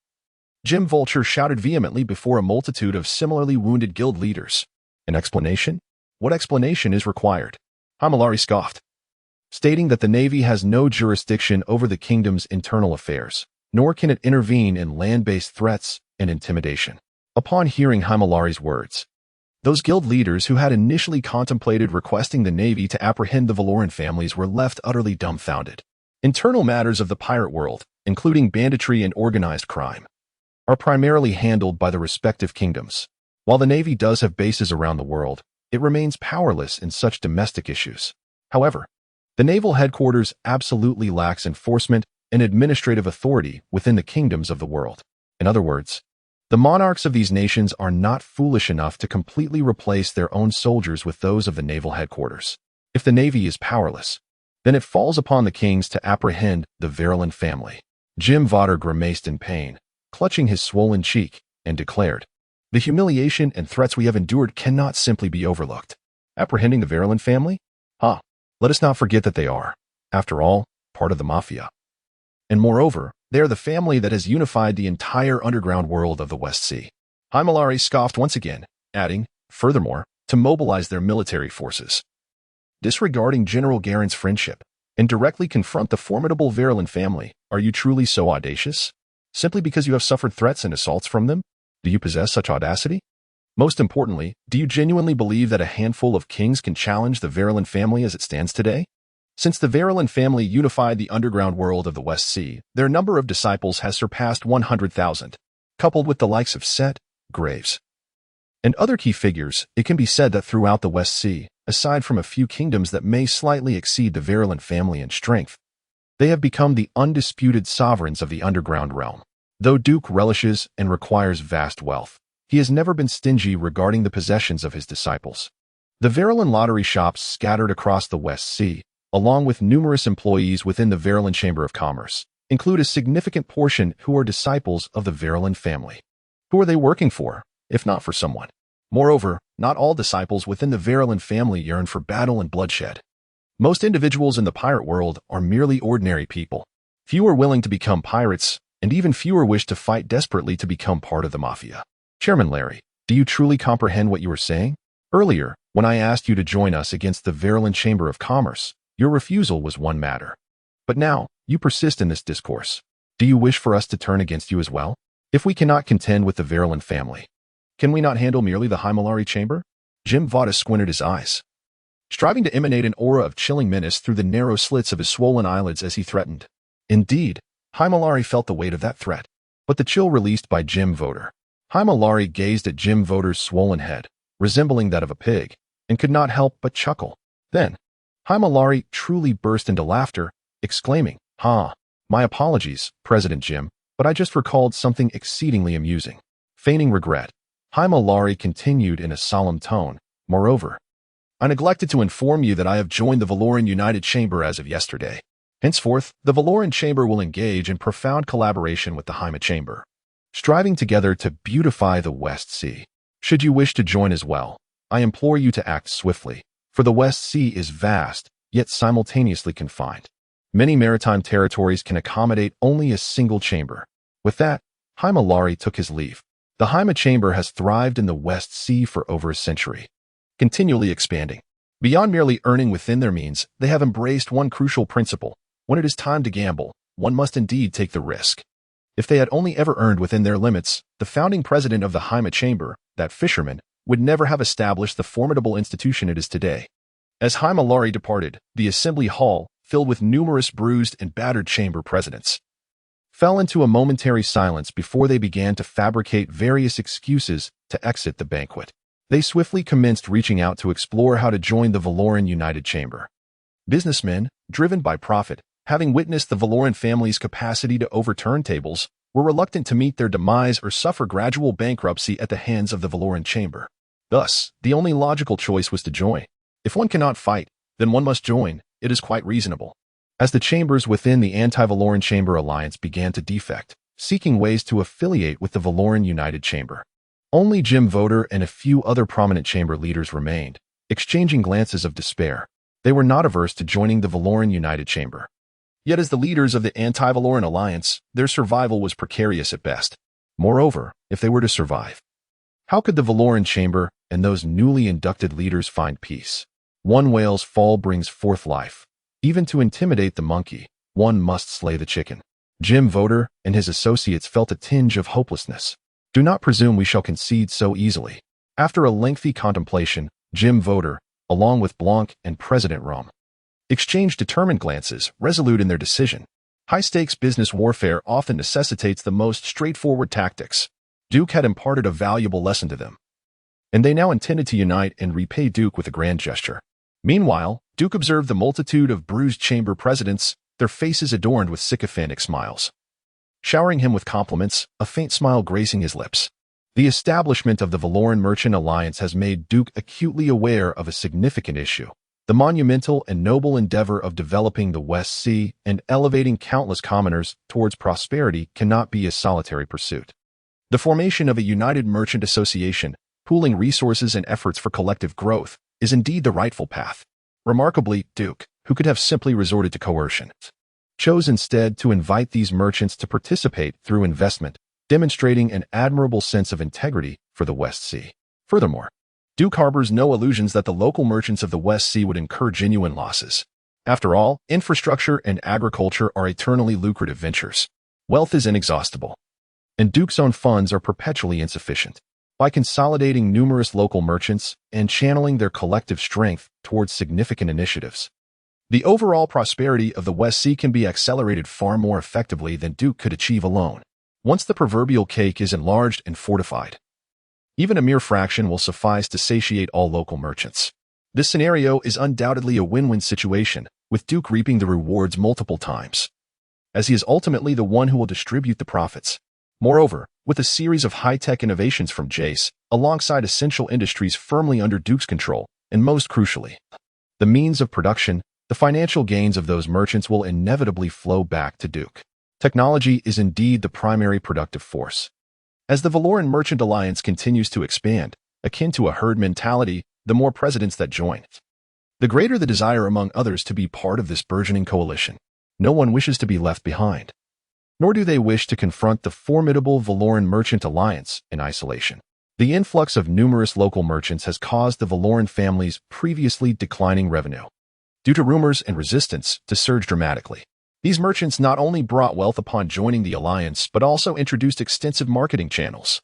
Jim Vulture shouted vehemently before a multitude of similarly wounded guild leaders. An explanation? What explanation is required? Hamilari scoffed, stating that the Navy has no jurisdiction over the kingdom's internal affairs, nor can it intervene in land-based threats and intimidation. Upon hearing Hamilari's words, those guild leaders who had initially contemplated requesting the Navy to apprehend the Valoran families were left utterly dumbfounded. Internal matters of the pirate world, including banditry and organized crime, are primarily handled by the respective kingdoms. While the Navy does have bases around the world, it remains powerless in such domestic issues. However, the naval headquarters absolutely lacks enforcement and administrative authority within the kingdoms of the world. In other words, the monarchs of these nations are not foolish enough to completely replace their own soldiers with those of the naval headquarters. If the Navy is powerless, then it falls upon the kings to apprehend the Verlin family. Jim Vodder grimaced in pain, clutching his swollen cheek, and declared, "The humiliation and threats we have endured cannot simply be overlooked. Apprehending the Verlin family? Let us not forget that they are, after all, part of the Mafia. And moreover, they are the family that has unified the entire underground world of the West Sea." Hamilari scoffed once again, adding, furthermore, to mobilize their military forces. Disregarding General Garin's friendship, and directly confront the formidable Verlin family, are you truly so audacious? Simply because you have suffered threats and assaults from them? Do you possess such audacity? Most importantly, do you genuinely believe that a handful of kings can challenge the Verlin family as it stands today? Since the Verlin family unified the underground world of the West Sea, their number of disciples has surpassed 100,000. Coupled with the likes of Set, Graves, and other key figures, it can be said that throughout the West Sea, aside from a few kingdoms that may slightly exceed the Verlin family in strength, they have become the undisputed sovereigns of the underground realm. Though Duke relishes and requires vast wealth, he has never been stingy regarding the possessions of his disciples. The Verlin lottery shops scattered across the West Sea, along with numerous employees within the Verlin Chamber of Commerce, include a significant portion who are disciples of the Verlin family. Who are they working for, if not for someone? Moreover, not all disciples within the Verlin family yearn for battle and bloodshed. Most individuals in the pirate world are merely ordinary people. Few are willing to become pirates, and even fewer wish to fight desperately to become part of the Mafia. Chairman Larry, do you truly comprehend what you are saying? Earlier, when I asked you to join us against the Verlin Chamber of Commerce, your refusal was one matter. But now, you persist in this discourse. Do you wish for us to turn against you as well? If we cannot contend with the Verlin family, can we not handle merely the Hamilari Chamber? Jim Vada squinted his eyes, striving to emanate an aura of chilling menace through the narrow slits of his swollen eyelids as he threatened. Indeed, Hamilari felt the weight of that threat, but the chill released by Jim Voder. Hamilari gazed at Jim Voder's swollen head, resembling that of a pig, and could not help but chuckle. Then, Himilari truly burst into laughter, exclaiming, my apologies, President Jim, but I just recalled something exceedingly amusing. Feigning regret, Himilari continued in a solemn tone. Moreover, I neglected to inform you that I have joined the Valoran United Chamber as of yesterday. Henceforth, the Valoran Chamber will engage in profound collaboration with the Hima Chamber, striving together to beautify the West Sea. Should you wish to join as well, I implore you to act swiftly, for the West Sea is vast, yet simultaneously confined. Many maritime territories can accommodate only a single chamber. With that, Himilari took his leave. The Hima Chamber has thrived in the West Sea for over a century, continually expanding. Beyond merely earning within their means, they have embraced one crucial principle. When it is time to gamble, one must indeed take the risk. If they had only ever earned within their limits, the founding president of the Hima Chamber, that fisherman, would never have established the formidable institution it is today. As Himilari departed, the assembly hall, filled with numerous bruised and battered chamber presidents, fell into a momentary silence before they began to fabricate various excuses to exit the banquet. They swiftly commenced reaching out to explore how to join the Valoran United Chamber. Businessmen, driven by profit, having witnessed the Valoran family's capacity to overturn tables, were reluctant to meet their demise or suffer gradual bankruptcy at the hands of the Valoran Chamber. Thus, the only logical choice was to join. If one cannot fight, then one must join. It is quite reasonable. As the chambers within the anti-Valoran Chamber alliance began to defect, seeking ways to affiliate with the Valoran United Chamber, only Jim Voter and a few other prominent chamber leaders remained, exchanging glances of despair. They were not averse to joining the Valoran United Chamber. Yet as the leaders of the anti-Valoran alliance, their survival was precarious at best. Moreover, if they were to survive, how could the Valoran Chamber and those newly inducted leaders find peace? One whale's fall brings forth life. Even to intimidate the monkey, one must slay the chicken. Jim Voter and his associates felt a tinge of hopelessness. Do not presume we shall concede so easily. After a lengthy contemplation, Jim Voter, along with Blanc and President Rome, exchanged determined glances, resolute in their decision. High-stakes business warfare often necessitates the most straightforward tactics. Duke had imparted a valuable lesson to them, and they now intended to unite and repay Duke with a grand gesture. Meanwhile, Duke observed the multitude of bruised chamber presidents, their faces adorned with sycophantic smiles, showering him with compliments, a faint smile gracing his lips. The establishment of the Valoran Merchant Alliance has made Duke acutely aware of a significant issue. The monumental and noble endeavor of developing the West Sea and elevating countless commoners towards prosperity cannot be a solitary pursuit. The formation of a united merchant association, pooling resources and efforts for collective growth, is indeed the rightful path. Remarkably, Duke, who could have simply resorted to coercion, chose instead to invite these merchants to participate through investment, demonstrating an admirable sense of integrity for the West Sea. Furthermore, Duke harbors no illusions that the local merchants of the West Sea would incur genuine losses. After all, infrastructure and agriculture are eternally lucrative ventures. Wealth is inexhaustible, and Duke's own funds are perpetually insufficient. By consolidating numerous local merchants and channeling their collective strength towards significant initiatives, the overall prosperity of the West Sea can be accelerated far more effectively than Duke could achieve alone. Once the proverbial cake is enlarged and fortified, even a mere fraction will suffice to satiate all local merchants. This scenario is undoubtedly a win-win situation, with Duke reaping the rewards multiple times, as he is ultimately the one who will distribute the profits. Moreover, with a series of high-tech innovations from Jace, alongside essential industries firmly under Duke's control, and most crucially, the means of production, the financial gains of those merchants will inevitably flow back to Duke. Technology is indeed the primary productive force. As the Valoran Merchant Alliance continues to expand, akin to a herd mentality, the more presidents that join, the greater the desire among others to be part of this burgeoning coalition. No one wishes to be left behind, nor do they wish to confront the formidable Valoran Merchant Alliance in isolation. The influx of numerous local merchants has caused the Valoran family's previously declining revenue, due to rumors and resistance, to surge dramatically. These merchants not only brought wealth upon joining the alliance, but also introduced extensive marketing channels.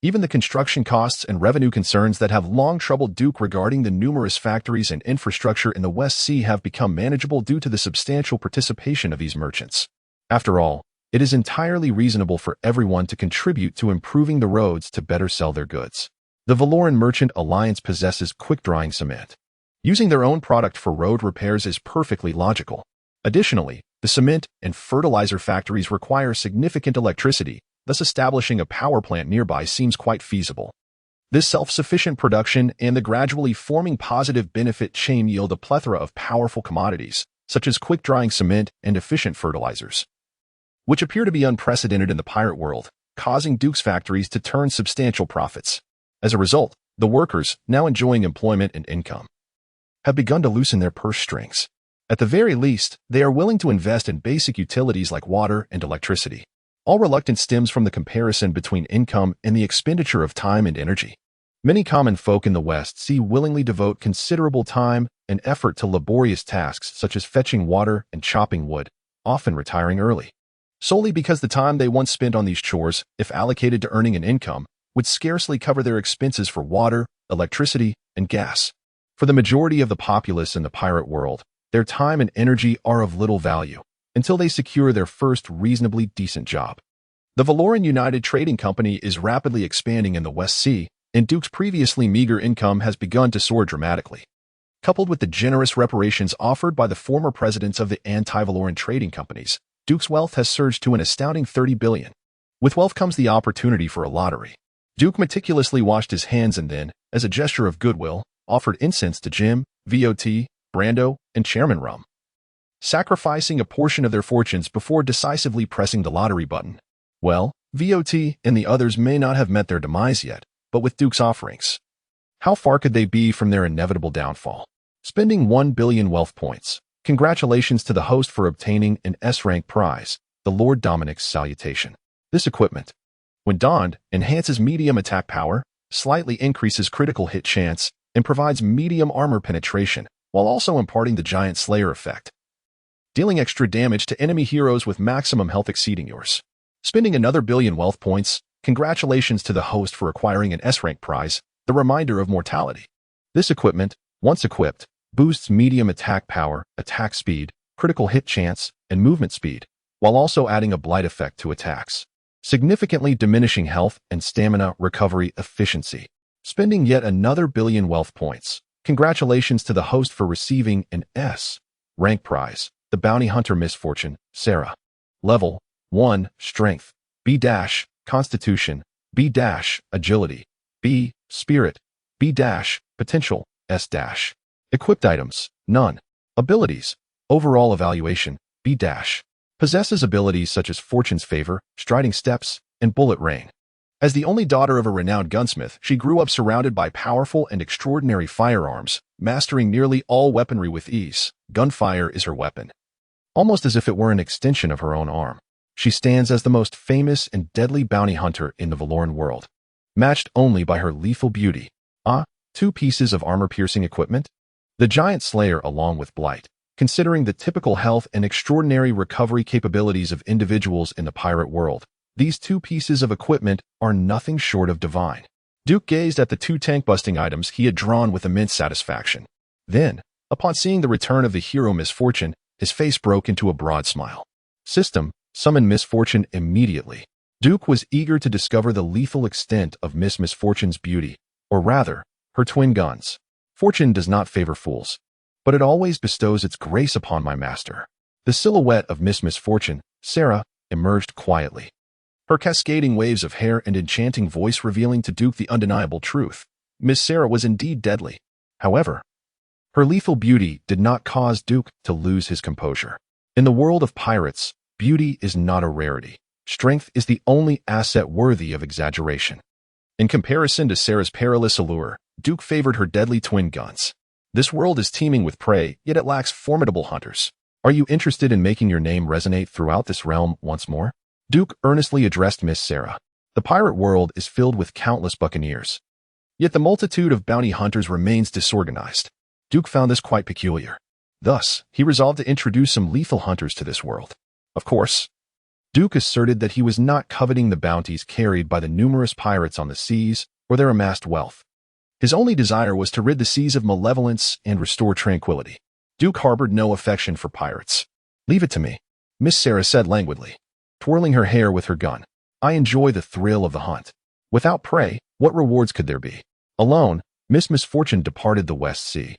Even the construction costs and revenue concerns that have long troubled Duke regarding the numerous factories and infrastructure in the West Sea have become manageable due to the substantial participation of these merchants. After all, it is entirely reasonable for everyone to contribute to improving the roads to better sell their goods. The Valoran Merchant Alliance possesses quick-drying cement, Using their own product for road repairs is perfectly logical. Additionally, the cement and fertilizer factories require significant electricity, thus establishing a power plant nearby seems quite feasible. This self-sufficient production and the gradually forming positive benefit chain yield a plethora of powerful commodities, such as quick-drying cement and efficient fertilizers, which appear to be unprecedented in the pirate world, causing Duke's factories to turn substantial profits. As a result, the workers, now enjoying employment and income, have begun to loosen their purse strings. At the very least, they are willing to invest in basic utilities like water and electricity. All reluctance stems from the comparison between income and the expenditure of time and energy. Many common folk in the West Sea willingly devote considerable time and effort to laborious tasks such as fetching water and chopping wood, often retiring early, solely because the time they once spent on these chores, if allocated to earning an income, would scarcely cover their expenses for water, electricity, and gas. For the majority of the populace in the pirate world, their time and energy are of little value until they secure their first reasonably decent job. The Valoran United Trading Company is rapidly expanding in the West Sea, and Duke's previously meager income has begun to soar dramatically. Coupled with the generous reparations offered by the former presidents of the anti-Valoran trading companies, Duke's wealth has surged to an astounding 30 billion. With wealth comes the opportunity for a lottery. Duke meticulously washed his hands and then, as a gesture of goodwill, offered incense to Jim, VOT, Brando, and Chairman Rum, sacrificing a portion of their fortunes before decisively pressing the lottery button. Well, VOT and the others may not have met their demise yet, but with Duke's offerings, how far could they be from their inevitable downfall? Spending 1 billion wealth points. Congratulations to the host for obtaining an S-rank prize, the Lord Dominic's salutation. This equipment, when donned, enhances medium attack power, slightly increases critical hit chance, and provides medium armor penetration, while also imparting the Giant Slayer effect, dealing extra damage to enemy heroes with maximum health exceeding yours. Spending another billion wealth points. Congratulations to the host for acquiring an S-rank prize, the reminder of mortality. This equipment, once equipped, boosts medium attack power, attack speed, critical hit chance, and movement speed, while also adding a blight effect to attacks, significantly diminishing health and stamina recovery efficiency. Spending yet another billion wealth points. Congratulations to the host for receiving an S-rank prize, the bounty hunter Misfortune, Sarah. Level 1, Strength, B-, Constitution, B-, Agility, B, Spirit, B-, Potential, S-. Equipped items, none. Abilities, overall evaluation, B-. Possesses abilities such as Fortune's Favor, Striding Steps, and Bullet Rain. As the only daughter of a renowned gunsmith, she grew up surrounded by powerful and extraordinary firearms, mastering nearly all weaponry with ease. Gunfire is her weapon, almost as if it were an extension of her own arm. She stands as the most famous and deadly bounty hunter in the Valoran world, matched only by her lethal beauty. 2 pieces of armor-piercing equipment. The Giant Slayer along with Blight. Considering the typical health and extraordinary recovery capabilities of individuals in the pirate world, these 2 pieces of equipment are nothing short of divine. Duke gazed at the 2 tank-busting items he had drawn with immense satisfaction. Then, upon seeing the return of the hero Misfortune, his face broke into a broad smile. System, summon Misfortune immediately. Duke was eager to discover the lethal extent of Miss Misfortune's beauty, or rather, her twin guns. Fortune does not favor fools, but it always bestows its grace upon my master. The silhouette of Miss Misfortune, Sarah, emerged quietly, her cascading waves of hair and enchanting voice revealing to Duke the undeniable truth. Miss Sarah was indeed deadly. However, her lethal beauty did not cause Duke to lose his composure. In the world of pirates, beauty is not a rarity. Strength is the only asset worthy of exaggeration. In comparison to Sarah's perilous allure, Duke favored her deadly twin guns. This world is teeming with prey, yet it lacks formidable hunters. Are you interested in making your name resonate throughout this realm once more? Duke earnestly addressed Miss Sarah. The pirate world is filled with countless buccaneers, yet the multitude of bounty hunters remains disorganized. Duke found this quite peculiar. Thus, he resolved to introduce some lethal hunters to this world. Of course, Duke asserted that he was not coveting the bounties carried by the numerous pirates on the seas or their amassed wealth. His only desire was to rid the seas of malevolence and restore tranquility. Duke harbored no affection for pirates. Leave it to me, Miss Sarah said languidly, twirling her hair with her gun. I enjoy the thrill of the hunt. Without prey, what rewards could there be? Alone, Miss Misfortune departed the West Sea.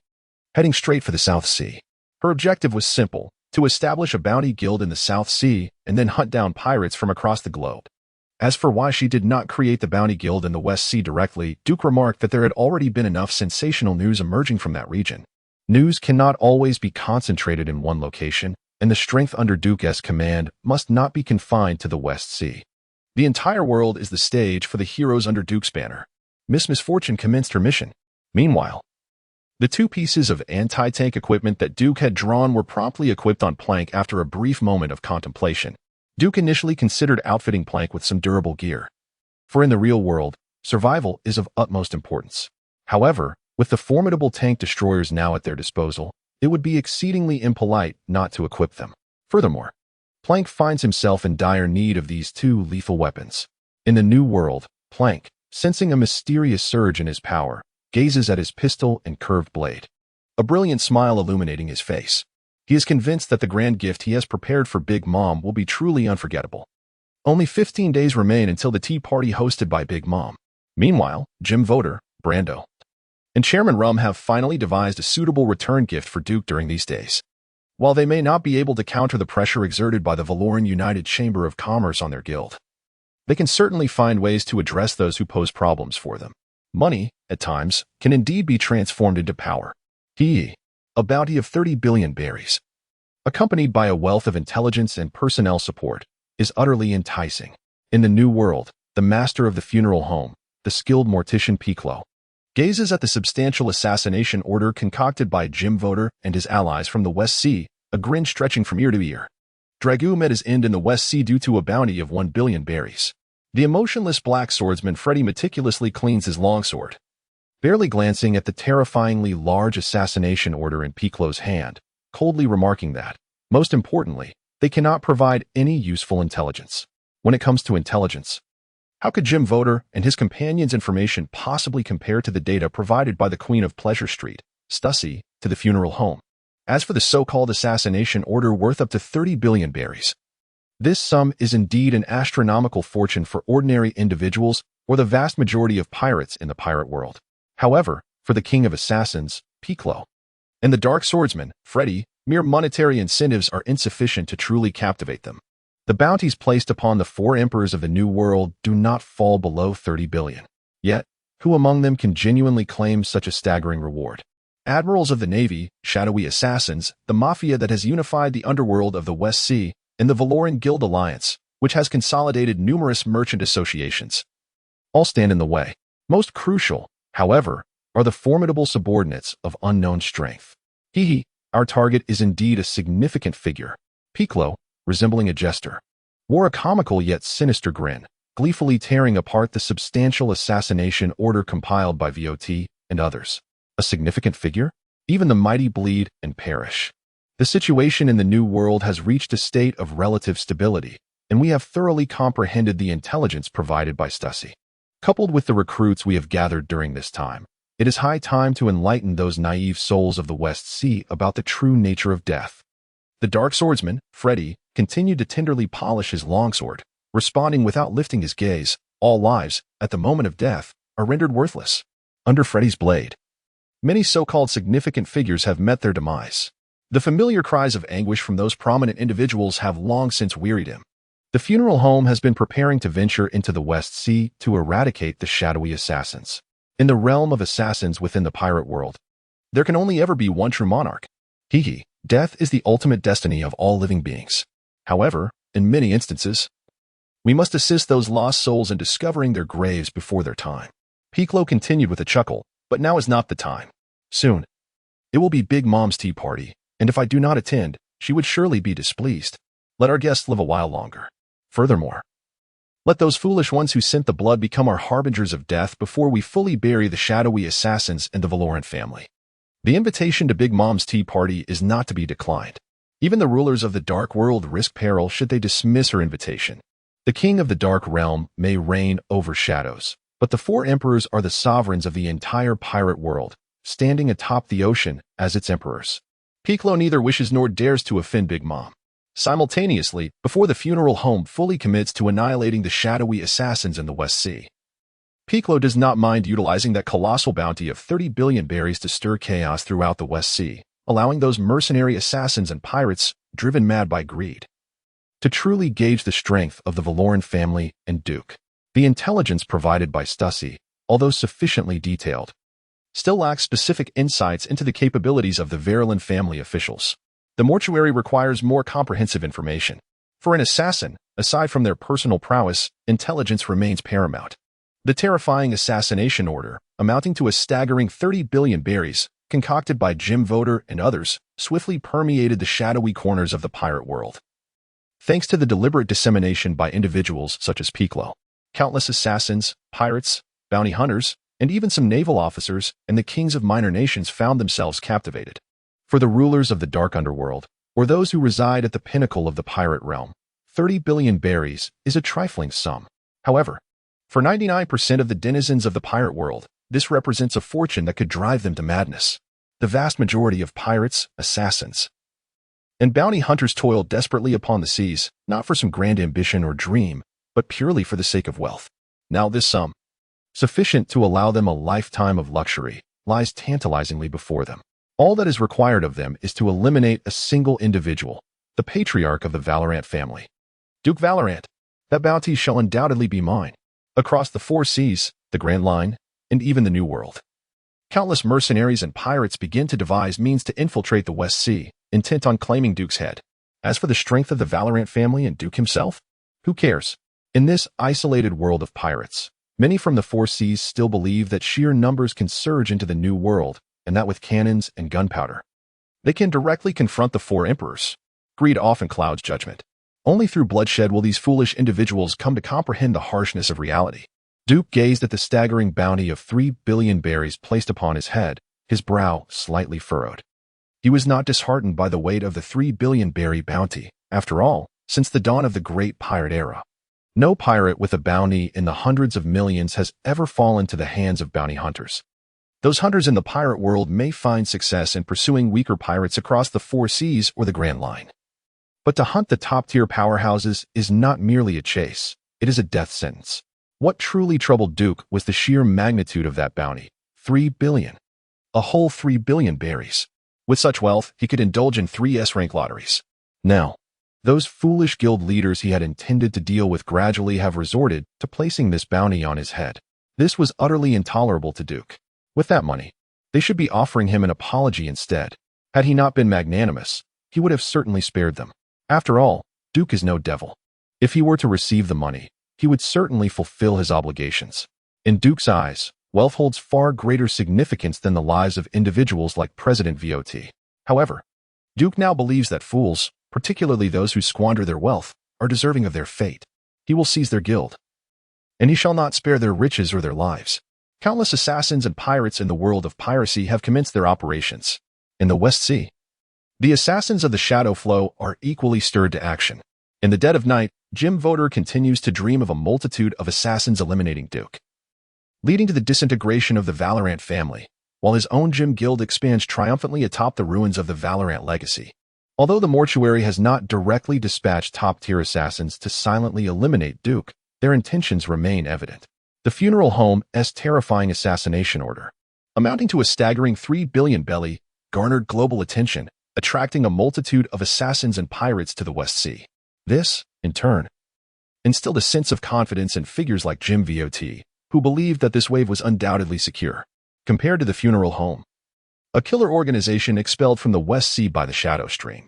heading straight for the South Sea. Her objective was simple: to establish a bounty guild in the South Sea and then hunt down pirates from across the globe. As for why she did not create the bounty guild in the West Sea directly, Duke remarked that there had already been enough sensational news emerging from that region. News cannot always be concentrated in one location, and the strength under Duke's command must not be confined to the West Sea. The entire world is the stage for the heroes under Duke's banner. Miss Misfortune commenced her mission. Meanwhile, the two pieces of anti-tank equipment that Duke had drawn were promptly equipped on Plank after a brief moment of contemplation. Duke initially considered outfitting Plank with some durable gear, for in the real world, survival is of utmost importance. However, with the formidable tank destroyers now at their disposal, it would be exceedingly impolite not to equip them. Furthermore, Plank finds himself in dire need of these two lethal weapons. In the new world, Plank, sensing a mysterious surge in his power, gazes at his pistol and curved blade, a brilliant smile illuminating his face. He is convinced that the grand gift he has prepared for Big Mom will be truly unforgettable. Only 15 days remain until the tea party hosted by Big Mom. Meanwhile, Jim Voter, Brando, and Chairman Rum have finally devised a suitable return gift for Duke during these days. While they may not be able to counter the pressure exerted by the Valoran United Chamber of Commerce on their guild, they can certainly find ways to address those who pose problems for them. Money, at times, can indeed be transformed into power. A bounty of 30 billion berries, accompanied by a wealth of intelligence and personnel support, is utterly enticing. In the new world, the master of the funeral home, the skilled mortician Piclo, gazes at the substantial assassination order concocted by Jim Voter and his allies from the West Sea, a grin stretching from ear to ear. Dragoo met his end in the West Sea due to a bounty of 1 billion berries. The emotionless black swordsman Freddy meticulously cleans his longsword, barely glancing at the terrifyingly large assassination order in Piclo's hand, coldly remarking that, most importantly, they cannot provide any useful intelligence. When it comes to intelligence, how could Jim Voter and his companions' information possibly compare to the data provided by the Queen of Pleasure Street, Stussy, to the funeral home? As for the so-called assassination order worth up to 30 billion berries, this sum is indeed an astronomical fortune for ordinary individuals or the vast majority of pirates in the pirate world. However, for the King of Assassins, Piclo, and the Dark Swordsman, Freddy, mere monetary incentives are insufficient to truly captivate them. The bounties placed upon the 4 emperors of the New World do not fall below 30 billion. Yet, who among them can genuinely claim such a staggering reward? Admirals of the Navy, shadowy assassins, the Mafia that has unified the underworld of the West Sea, and the Valoran Guild Alliance, which has consolidated numerous merchant associations, all stand in the way. Most crucial, however, are the formidable subordinates of unknown strength. Our target is indeed a significant figure. Piclo, resembling a jester, wore a comical yet sinister grin, gleefully tearing apart the substantial assassination order compiled by VOT and others. A significant figure? Even the mighty bleed and perish. The situation in the New World has reached a state of relative stability, and we have thoroughly comprehended the intelligence provided by Stussy. Coupled with the recruits we have gathered during this time, it is high time to enlighten those naive souls of the West Sea about the true nature of death. The Dark Swordsman, Freddy, continued to tenderly polish his longsword, responding without lifting his gaze. All lives, at the moment of death, are rendered worthless. Under Freddy's blade, many so-called significant figures have met their demise. The familiar cries of anguish from those prominent individuals have long since wearied him. The funeral home has been preparing to venture into the West Sea to eradicate the shadowy assassins. In the realm of assassins within the pirate world, there can only ever be one true monarch. Death is the ultimate destiny of all living beings. However, in many instances, we must assist those lost souls in discovering their graves before their time. Piclo continued with a chuckle, but now is not the time. Soon, it will be Big Mom's tea party, and if I do not attend, she would surely be displeased. Let our guests live a while longer. Furthermore, let those foolish ones who sent the blood become our harbingers of death before we fully bury the shadowy assassins and the Valoran family. The invitation to Big Mom's tea party is not to be declined. Even the rulers of the Dark World risk peril should they dismiss her invitation. The King of the Dark Realm may reign over shadows, but the 4 emperors are the sovereigns of the entire pirate world, standing atop the ocean as its emperors. Piclo neither wishes nor dares to offend Big Mom. Simultaneously, before the funeral home fully commits to annihilating the shadowy assassins in the West Sea, Piccolo does not mind utilizing that colossal bounty of 30 billion berries to stir chaos throughout the West Sea, allowing those mercenary assassins and pirates, driven mad by greed, to truly gauge the strength of the Valoran family and Duke. The intelligence provided by Stussy, although sufficiently detailed, still lacks specific insights into the capabilities of the Verulan family officials. The mortuary requires more comprehensive information. For an assassin, aside from their personal prowess, intelligence remains paramount. The terrifying assassination order, amounting to a staggering 30 billion berries, concocted by Jim Voter and others, swiftly permeated the shadowy corners of the pirate world. Thanks to the deliberate dissemination by individuals such as Piccolo, countless assassins, pirates, bounty hunters, and even some naval officers and the kings of minor nations found themselves captivated. For the rulers of the dark underworld, or those who reside at the pinnacle of the pirate realm, 30 billion berries is a trifling sum. However, for 99% of the denizens of the pirate world, this represents a fortune that could drive them to madness. The vast majority of pirates, assassins, and bounty hunters toil desperately upon the seas, not for some grand ambition or dream, but purely for the sake of wealth. Now this sum, sufficient to allow them a lifetime of luxury, lies tantalizingly before them. All that is required of them is to eliminate a single individual, the patriarch of the Valorant family. Duke Valorant, that bounty shall undoubtedly be mine. Across the four seas, the Grand Line, and even the New World, countless mercenaries and pirates begin to devise means to infiltrate the West Sea, intent on claiming Duke's head. As for the strength of the Valorant family and Duke himself, who cares? In this isolated world of pirates, many from the four seas still believe that sheer numbers can surge into the New World, and that with cannons and gunpowder, they can directly confront the four emperors. Greed often clouds judgment. Only through bloodshed will these foolish individuals come to comprehend the harshness of reality. Duke gazed at the staggering bounty of 3 billion berries placed upon his head, his brow slightly furrowed. He was not disheartened by the weight of the 3 billion berry bounty. After all, since the dawn of the great pirate era, no pirate with a bounty in the hundreds of millions has ever fallen to the hands of bounty hunters. Those hunters in the pirate world may find success in pursuing weaker pirates across the four seas or the Grand Line. But to hunt the top-tier powerhouses is not merely a chase, it is a death sentence. What truly troubled Duke was the sheer magnitude of that bounty. 3 billion. A whole 3 billion berries. With such wealth, he could indulge in 3 S-rank lotteries. Now, those foolish guild leaders he had intended to deal with gradually have resorted to placing this bounty on his head. This was utterly intolerable to Duke. With that money, they should be offering him an apology instead. Had he not been magnanimous, he would have certainly spared them. After all, Duke is no devil. If he were to receive the money, he would certainly fulfill his obligations. In Duke's eyes, wealth holds far greater significance than the lives of individuals like President VOT. However, Duke now believes that fools, particularly those who squander their wealth, are deserving of their fate. He will seize their guild, and he shall not spare their riches or their lives. Countless assassins and pirates in the world of piracy have commenced their operations. In the West Sea, the assassins of the Shadow Flow are equally stirred to action. In the dead of night, Jim Voter continues to dream of a multitude of assassins eliminating Duke, leading to the disintegration of the Valorant family, while his own Jim Guild expands triumphantly atop the ruins of the Valorant legacy. Although the mortuary has not directly dispatched top-tier assassins to silently eliminate Duke, their intentions remain evident. The funeral home's terrifying assassination order, amounting to a staggering 3 billion belly, garnered global attention, attracting a multitude of assassins and pirates to the West Sea. This, in turn, instilled a sense of confidence in figures like Jim VOT, who believed that this wave was undoubtedly secure. Compared to the funeral home, a killer organization expelled from the West Sea by the Shadow Stream,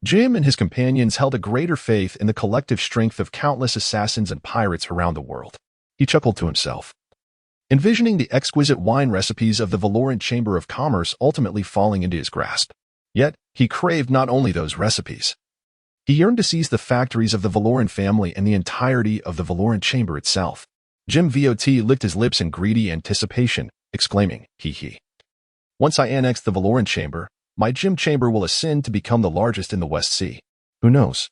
Jim and his companions held a greater faith in the collective strength of countless assassins and pirates around the world. He chuckled to himself, envisioning the exquisite wine recipes of the Valoran Chamber of Commerce ultimately falling into his grasp. Yet, he craved not only those recipes. He yearned to seize the factories of the Valoran family and the entirety of the Valoran Chamber itself. Jim VOT licked his lips in greedy anticipation, exclaiming, hee. Once I annex the Valoran Chamber, my Jim Chamber will ascend to become the largest in the West Sea. Who knows?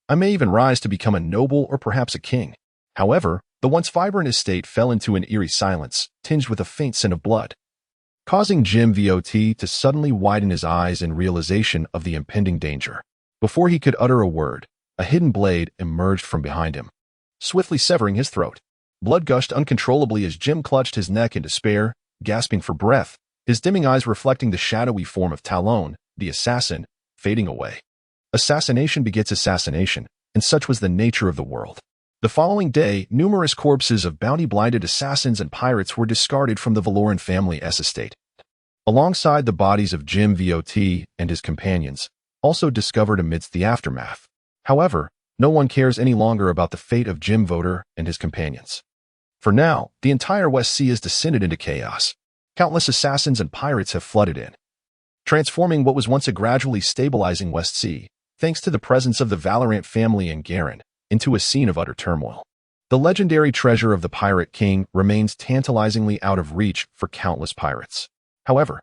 I may even rise to become a noble or perhaps a king. However, the once vibrant estate fell into an eerie silence, tinged with a faint scent of blood, causing Jim VOT to suddenly widen his eyes in realization of the impending danger. Before he could utter a word, a hidden blade emerged from behind him, swiftly severing his throat. Blood gushed uncontrollably as Jim clutched his neck in despair, gasping for breath, his dimming eyes reflecting the shadowy form of Talon, the assassin, fading away. Assassination begets assassination, and such was the nature of the world. The following day, numerous corpses of bounty-blinded assassins and pirates were discarded from the Valoran family's estate. Alongside the bodies of Jim VOT and his companions, also discovered amidst the aftermath. However, no one cares any longer about the fate of Jim Voter and his companions. For now, the entire West Sea has descended into chaos. Countless assassins and pirates have flooded in, transforming what was once a gradually stabilizing West Sea, thanks to the presence of the Valorant family and Garen, into a scene of utter turmoil. The legendary treasure of the Pirate King remains tantalizingly out of reach for countless pirates. However,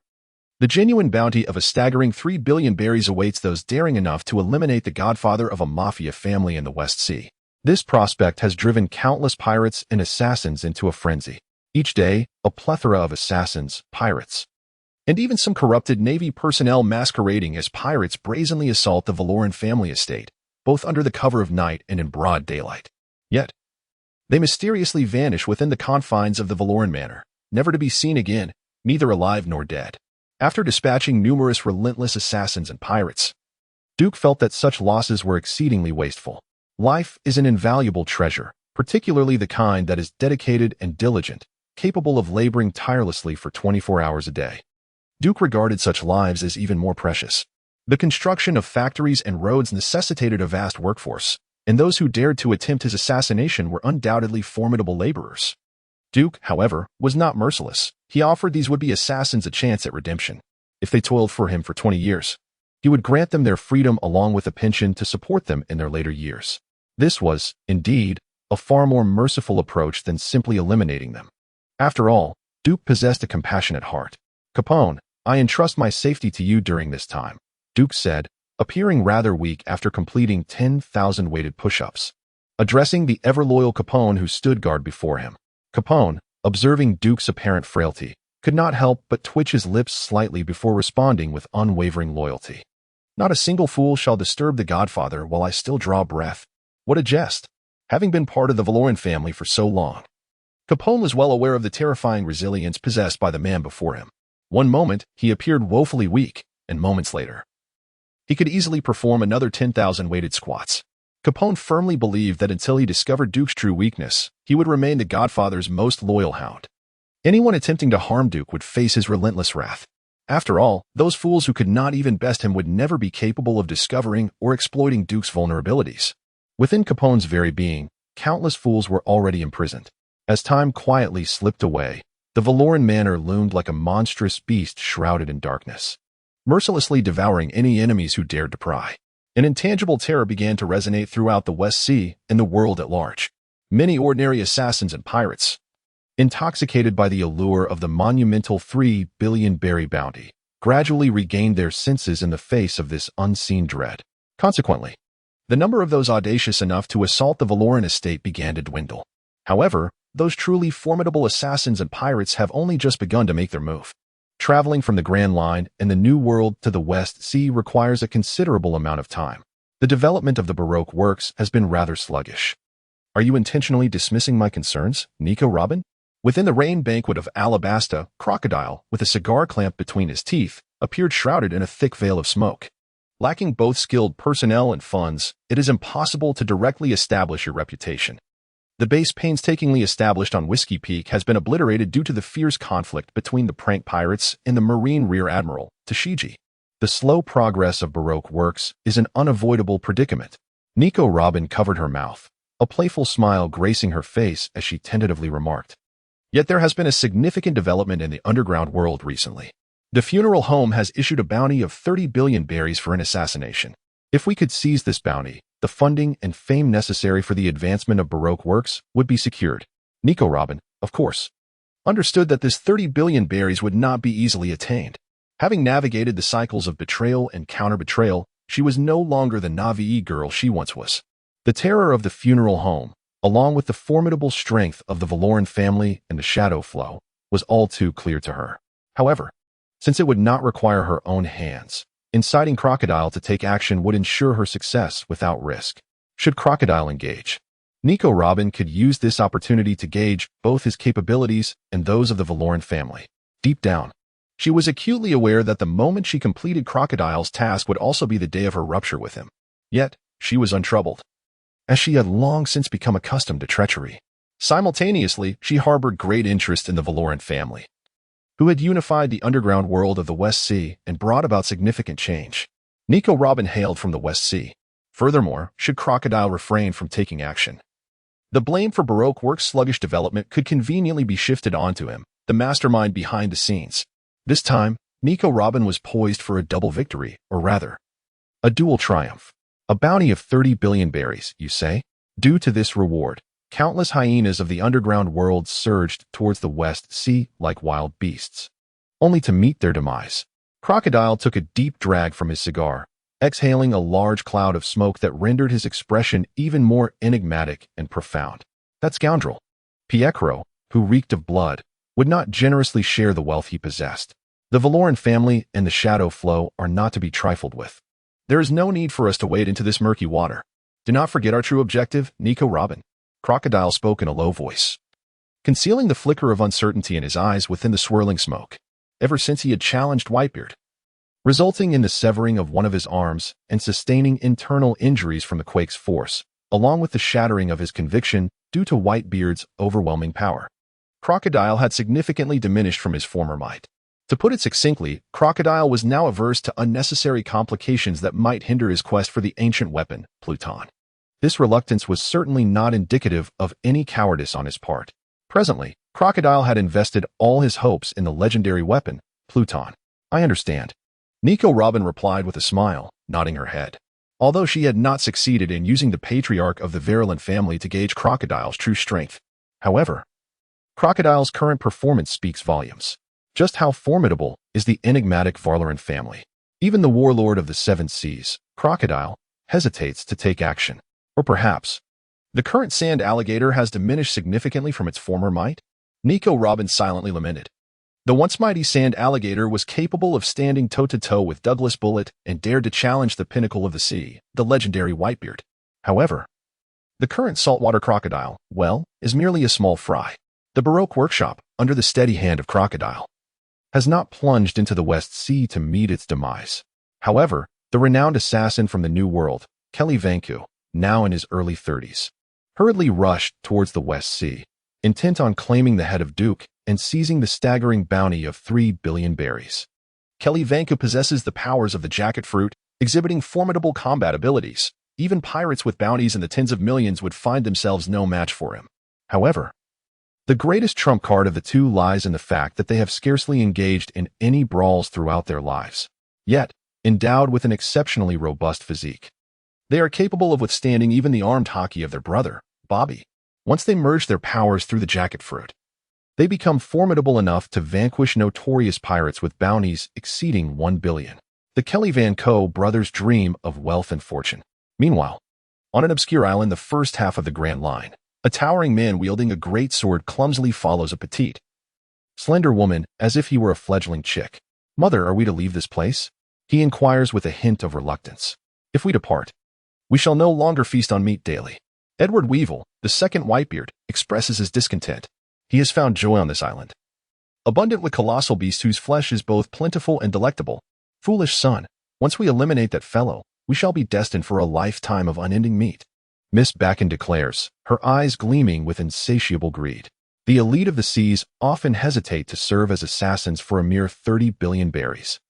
the genuine bounty of a staggering 3 billion berries awaits those daring enough to eliminate the godfather of a mafia family in the West Sea. This prospect has driven countless pirates and assassins into a frenzy. Each day, a plethora of assassins, pirates, and even some corrupted Navy personnel masquerading as pirates brazenly assault the Valoran family estate, both under the cover of night and in broad daylight. Yet, they mysteriously vanish within the confines of the Valoran manor, never to be seen again, neither alive nor dead. After dispatching numerous relentless assassins and pirates, Duke felt that such losses were exceedingly wasteful. Life is an invaluable treasure, particularly the kind that is dedicated and diligent, capable of laboring tirelessly for 24 hours a day. Duke regarded such lives as even more precious. The construction of factories and roads necessitated a vast workforce, and those who dared to attempt his assassination were undoubtedly formidable laborers. Duke, however, was not merciless. He offered these would-be assassins a chance at redemption. If they toiled for him for 20 years, he would grant them their freedom along with a pension to support them in their later years. This was, indeed, a far more merciful approach than simply eliminating them. After all, Duke possessed a compassionate heart. Capone, I entrust my safety to you during this time, Duke said, appearing rather weak after completing 10,000 weighted push-ups. Addressing the ever-loyal Capone who stood guard before him. Capone, observing Duke's apparent frailty, could not help but twitch his lips slightly before responding with unwavering loyalty. Not a single fool shall disturb the Godfather while I still draw breath. What a jest! Having been part of the Valoran family for so long, Capone was well aware of the terrifying resilience possessed by the man before him. One moment, he appeared woefully weak, and moments later, he could easily perform another 10,000 weighted squats. Capone firmly believed that until he discovered Duke's true weakness, he would remain the Godfather's most loyal hound. Anyone attempting to harm Duke would face his relentless wrath. After all, those fools who could not even best him would never be capable of discovering or exploiting Duke's vulnerabilities. Within Capone's very being, countless fools were already imprisoned. As time quietly slipped away, the Valoran manor loomed like a monstrous beast shrouded in darkness, mercilessly devouring any enemies who dared to pry. An intangible terror began to resonate throughout the West Sea and the world at large. Many ordinary assassins and pirates, intoxicated by the allure of the monumental 3 billion berry bounty, gradually regained their senses in the face of this unseen dread. Consequently, the number of those audacious enough to assault the Valoran estate began to dwindle. However, those truly formidable assassins and pirates have only just begun to make their move. Traveling from the Grand Line and the New World to the West Sea requires a considerable amount of time. The development of the Baroque works has been rather sluggish. Are you intentionally dismissing my concerns, Nico Robin? Within the rain banquet of Alabasta, Crocodile, with a cigar clamp between his teeth, appeared shrouded in a thick veil of smoke. Lacking both skilled personnel and funds, it is impossible to directly establish your reputation. The base painstakingly established on Whiskey Peak has been obliterated due to the fierce conflict between the prank pirates and the Marine Rear Admiral, Tashiji. The slow progress of Baroque works is an unavoidable predicament. Nico Robin covered her mouth, a playful smile gracing her face as she tentatively remarked. Yet there has been a significant development in the underground world recently. The funeral home has issued a bounty of 30 billion berries for an assassination. If we could seize this bounty, the funding and fame necessary for the advancement of Baroque works would be secured. Nico Robin, of course, understood that this 30 billion berries would not be easily attained. Having navigated the cycles of betrayal and counter-betrayal, she was no longer the Na'vi girl she once was. The terror of the funeral home, along with the formidable strength of the Valoran family and the shadow flow, was all too clear to her. However, since it would not require her own hands, inciting Crocodile to take action would ensure her success without risk. Should Crocodile engage, Nico Robin could use this opportunity to gauge both his capabilities and those of the Valoran family. Deep down, she was acutely aware that the moment she completed Crocodile's task would also be the day of her rupture with him. Yet, she was untroubled, as she had long since become accustomed to treachery. Simultaneously, she harbored great interest in the Valoran family, who had unified the underground world of the West Sea and brought about significant change. Nico Robin hailed from the West Sea. Furthermore, should Crocodile refrain from taking action, the blame for Baroque work's sluggish development could conveniently be shifted onto him, the mastermind behind the scenes. This time, Nico Robin was poised for a double victory, or rather, a dual triumph. A bounty of 30 billion berries, you say? Due to this reward, countless hyenas of the underground world surged towards the West Sea like wild beasts, only to meet their demise. Crocodile took a deep drag from his cigar, exhaling a large cloud of smoke that rendered his expression even more enigmatic and profound. That scoundrel, Pietro, who reeked of blood, would not generously share the wealth he possessed. The Valoran family and the Shadow Flow are not to be trifled with. There is no need for us to wade into this murky water. Do not forget our true objective, Nico Robin. Crocodile spoke in a low voice, concealing the flicker of uncertainty in his eyes within the swirling smoke. Ever since he had challenged Whitebeard, resulting in the severing of one of his arms and sustaining internal injuries from the Quake's force, along with the shattering of his conviction due to Whitebeard's overwhelming power, Crocodile had significantly diminished from his former might. To put it succinctly, Crocodile was now averse to unnecessary complications that might hinder his quest for the ancient weapon, Pluton. This reluctance was certainly not indicative of any cowardice on his part. Presently, Crocodile had invested all his hopes in the legendary weapon, Pluton. I understand. Nico Robin replied with a smile, nodding her head. Although she had not succeeded in using the patriarch of the virulent family to gauge Crocodile's true strength. However, Crocodile's current performance speaks volumes. Just how formidable is the enigmatic Valoran family? Even the warlord of the Seven Seas, Crocodile, hesitates to take action. Or perhaps, the current sand alligator has diminished significantly from its former might? Nico Robin silently lamented. The once mighty sand alligator was capable of standing toe-to-toe with Douglas Bullet and dared to challenge the pinnacle of the sea, the legendary Whitebeard. However, the current saltwater crocodile, well, is merely a small fry. The Baroque workshop, under the steady hand of Crocodile, has not plunged into the West Sea to meet its demise. However, the renowned assassin from the New World, Kelly Vanku, now in his early 30s, hurriedly rushed towards the West Sea, intent on claiming the head of Duke and seizing the staggering bounty of 3 billion berries. Kelly Vanku possesses the powers of the jacket fruit, exhibiting formidable combat abilities. Even pirates with bounties in the tens of millions would find themselves no match for him. However, the greatest trump card of the two lies in the fact that they have scarcely engaged in any brawls throughout their lives. Yet, endowed with an exceptionally robust physique, they are capable of withstanding even the armed hockey of their brother, Bobby. Once they merge their powers through the jacket fruit, they become formidable enough to vanquish notorious pirates with bounties exceeding 1 billion. The Kelly Van Co. brothers dream of wealth and fortune. Meanwhile, on an obscure island the first half of the Grand Line, a towering man wielding a great sword clumsily follows a petite, slender woman as if he were a fledgling chick. Mother, are we to leave this place? He inquires with a hint of reluctance. If we depart, we shall no longer feast on meat daily. Edward Weevil, the second Whitebeard, expresses his discontent. He has found joy on this island, abundant with colossal beasts whose flesh is both plentiful and delectable. Foolish son, once we eliminate that fellow, we shall be destined for a lifetime of unending meat. Miss Backen declares, her eyes gleaming with insatiable greed. The elite of the seas often hesitate to serve as assassins for a mere 30 billion berries,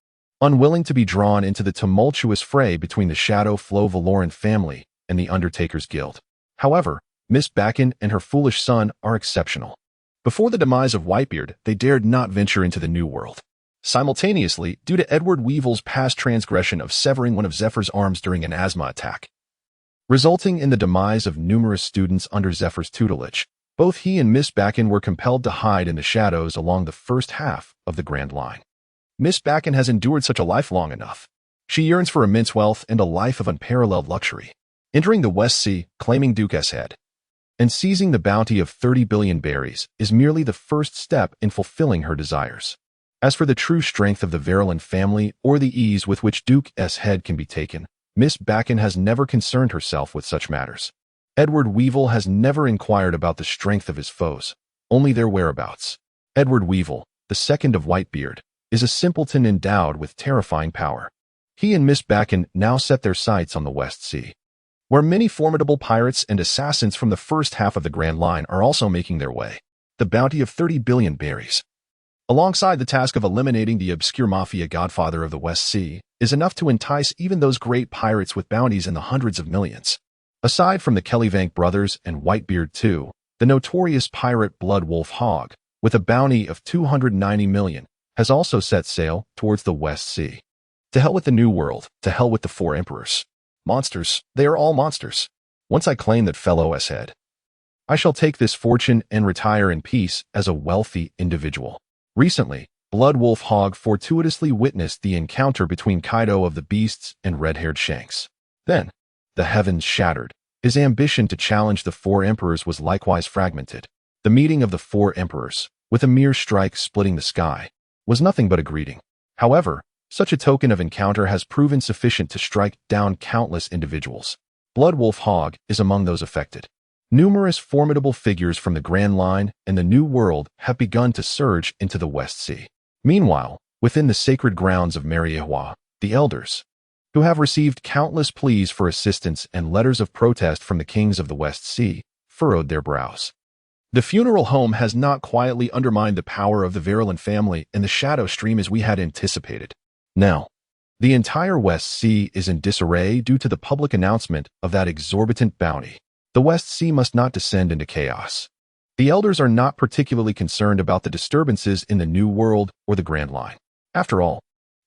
unwilling to be drawn into the tumultuous fray between the Shadow Flow Valoran family and the Undertaker's Guild. However, Miss Backen and her foolish son are exceptional. Before the demise of Whitebeard, they dared not venture into the New World. Simultaneously, due to Edward Weevil's past transgression of severing one of Zephyr's arms during an asthma attack, resulting in the demise of numerous students under Zephyr's tutelage, both he and Miss Backen were compelled to hide in the shadows along the first half of the Grand Line. Miss Backen has endured such a life long enough. She yearns for immense wealth and a life of unparalleled luxury. Entering the West Sea, claiming Duke's head, and seizing the bounty of 30 billion berries is merely the first step in fulfilling her desires. As for the true strength of the Verlin family or the ease with which Duke's head can be taken, Miss Backen has never concerned herself with such matters. Edward Weevil has never inquired about the strength of his foes, only their whereabouts. Edward Weevil, the second of Whitebeard, is a simpleton endowed with terrifying power. He and Miss Backen now set their sights on the West Sea, where many formidable pirates and assassins from the first half of the Grand Line are also making their way. The bounty of 30 billion berries, alongside the task of eliminating the obscure mafia godfather of the West Sea, is enough to entice even those great pirates with bounties in the hundreds of millions. Aside from the Kellyvank brothers and Whitebeard too, the notorious pirate Blood Wolf Hog, with a bounty of 290 million, has also set sail towards the West Sea. To hell with the New World, to hell with the four emperors. Monsters, they are all monsters. Once I claim that fellow S-head, I shall take this fortune and retire in peace as a wealthy individual. Recently, Blood Wolf Hog fortuitously witnessed the encounter between Kaido of the Beasts and red-haired Shanks. Then, the heavens shattered. His ambition to challenge the four emperors was likewise fragmented. The meeting of the four emperors, with a mere strike splitting the sky, was nothing but a greeting. However, such a token of encounter has proven sufficient to strike down countless individuals. Blood Wolf Hog is among those affected. Numerous formidable figures from the Grand Line and the New World have begun to surge into the West Sea. Meanwhile, within the sacred grounds of Mariehua, the elders, who have received countless pleas for assistance and letters of protest from the kings of the West Sea, furrowed their brows. The funeral home has not quietly undermined the power of the Virulent family in the Shadow Stream as we had anticipated. Now, the entire West Sea is in disarray due to the public announcement of that exorbitant bounty. The West Sea must not descend into chaos. The elders are not particularly concerned about the disturbances in the New World or the Grand Line. After all,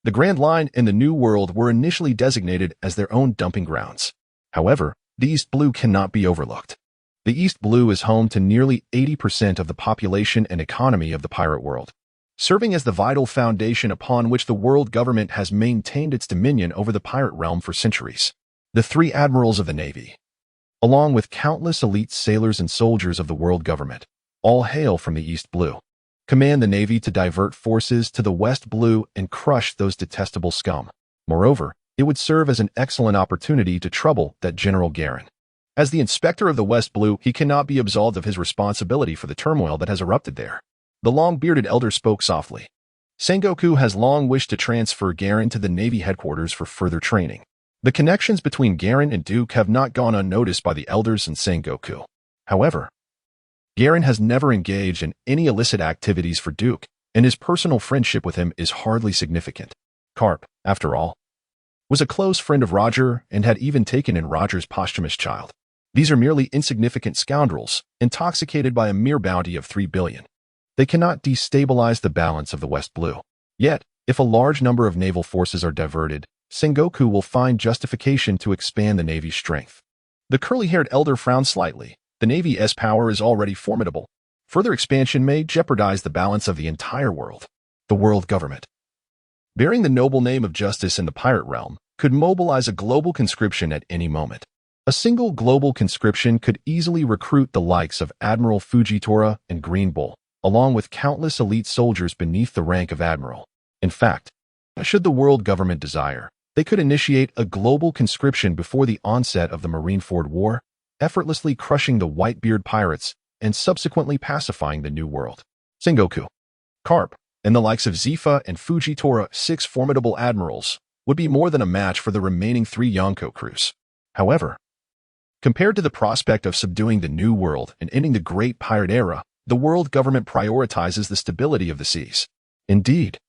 the Grand Line and the New World were initially designated as their own dumping grounds. However, the East Blue cannot be overlooked. The East Blue is home to nearly 80% of the population and economy of the pirate world, serving as the vital foundation upon which the world government has maintained its dominion over the pirate realm for centuries. The three admirals of the Navy, along with countless elite sailors and soldiers of the world government, all hail from the East Blue, command the Navy to divert forces to the West Blue and crush those detestable scum. Moreover, it would serve as an excellent opportunity to trouble that General Garen. As the inspector of the West Blue, he cannot be absolved of his responsibility for the turmoil that has erupted there. The long-bearded elder spoke softly. Sengoku has long wished to transfer Garen to the Navy headquarters for further training. The connections between Garen and Duke have not gone unnoticed by the elders and Sengoku. However, Garen has never engaged in any illicit activities for Duke, and his personal friendship with him is hardly significant. Carp, after all, was a close friend of Roger and had even taken in Roger's posthumous child. These are merely insignificant scoundrels, intoxicated by a mere bounty of 3 billion. They cannot destabilize the balance of the West Blue. Yet, if a large number of naval forces are diverted, Sengoku will find justification to expand the Navy's strength. The curly-haired elder frowned slightly. The Navy's power is already formidable. Further expansion may jeopardize the balance of the entire world. The world government, bearing the noble name of justice in the pirate realm, could mobilize a global conscription at any moment. A single global conscription could easily recruit the likes of Admiral Fujitora and Green Bull, along with countless elite soldiers beneath the rank of admiral. In fact, should the world government desire, they could initiate a global conscription before the onset of the Marineford War, effortlessly crushing the Whitebeard pirates and subsequently pacifying the New World. Sengoku, Carp, and the likes of Zifa and Fujitora, 6 formidable admirals, would be more than a match for the remaining 3 Yonko crews. However, compared to the prospect of subduing the New World and ending the Great Pirate Era, the world government prioritizes the stability of the seas. Indeed,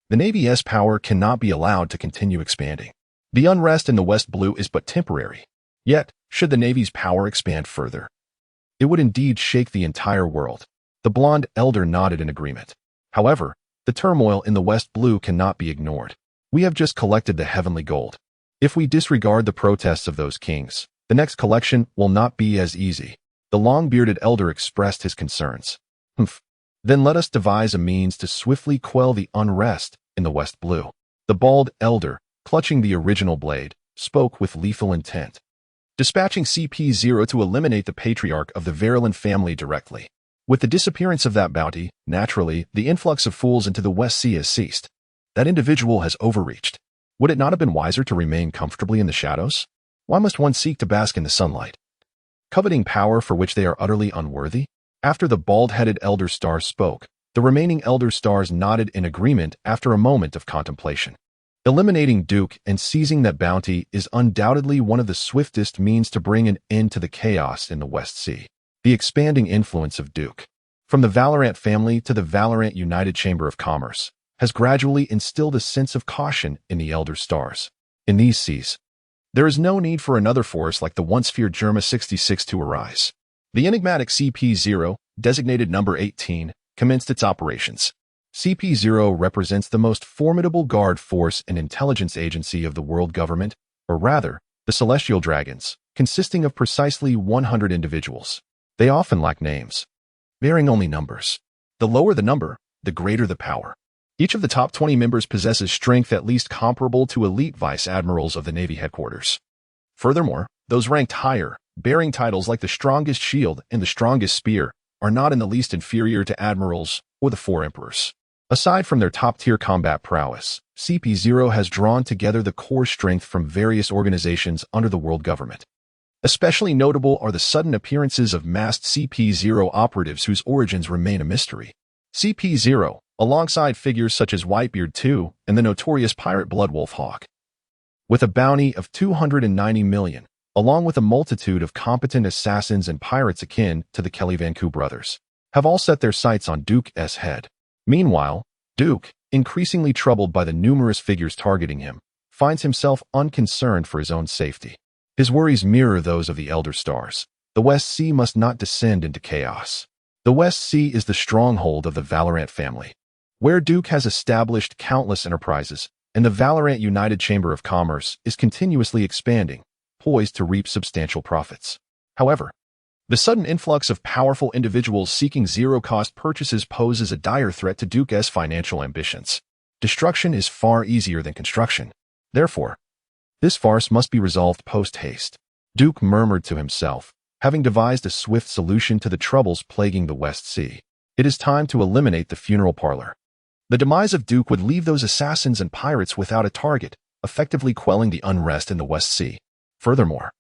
the Navy's power cannot be allowed to continue expanding. The unrest in the West Blue is but temporary. Yet, should the Navy's power expand further, it would indeed shake the entire world. The blonde elder nodded in agreement. However, the turmoil in the West Blue cannot be ignored. We have just collected the heavenly gold. If we disregard the protests of those kings, the next collection will not be as easy. The long-bearded elder expressed his concerns. Then let us devise a means to swiftly quell the unrest in the West Blue. The bald elder, clutching the original blade, spoke with lethal intent. Dispatching CP0 to eliminate the patriarch of the Virulent family directly. With the disappearance of that bounty, naturally, the influx of fools into the West Sea has ceased. That individual has overreached. Would it not have been wiser to remain comfortably in the shadows? Why must one seek to bask in the sunlight? coveting power for which they are utterly unworthy? After the bald-headed Elder Star spoke, the remaining Elder Stars nodded in agreement after a moment of contemplation. Eliminating Duke and seizing that bounty is undoubtedly one of the swiftest means to bring an end to the chaos in the West Sea. The expanding influence of Duke, from the Valorant family to the Valorant United Chamber of Commerce, has gradually instilled a sense of caution in the Elder Stars. In these seas, there is no need for another force like the once feared Germa 66 to arise. The enigmatic CP-0, designated number 18, commenced its operations. CP-0 represents the most formidable guard force and intelligence agency of the world government, or rather, the Celestial Dragons, consisting of precisely 100 individuals. They often lack names, bearing only numbers. The lower the number, the greater the power. Each of the top 20 members possesses strength at least comparable to elite vice admirals of the Navy headquarters. Furthermore, those ranked higher, bearing titles like the strongest shield and the strongest spear, are not in the least inferior to admirals or the four emperors. Aside from their top-tier combat prowess, CP-0 has drawn together the core strength from various organizations under the world government. Especially notable are the sudden appearances of masked CP-0 operatives whose origins remain a mystery. CP-0, alongside figures such as Whitebeard II and the notorious pirate Bloodwolf Hawk, with a bounty of 290 million, along with a multitude of competent assassins and pirates akin to the Kelly Van Coo brothers, have all set their sights on Duke's head. Meanwhile, Duke, increasingly troubled by the numerous figures targeting him, finds himself unconcerned for his own safety. His worries mirror those of the Elder Stars. The West Sea must not descend into chaos. The West Sea is the stronghold of the Valorant family, where Duke has established countless enterprises, and the Valorant United Chamber of Commerce is continuously expanding, poised to reap substantial profits. However, the sudden influx of powerful individuals seeking zero-cost purchases poses a dire threat to Duke's financial ambitions. Destruction is far easier than construction. Therefore, this farce must be resolved post-haste. Duke murmured to himself, having devised a swift solution to the troubles plaguing the West Sea. It is time to eliminate the funeral parlor. The demise of Duke would leave those assassins and pirates without a target, effectively quelling the unrest in the West Sea. Furthermore,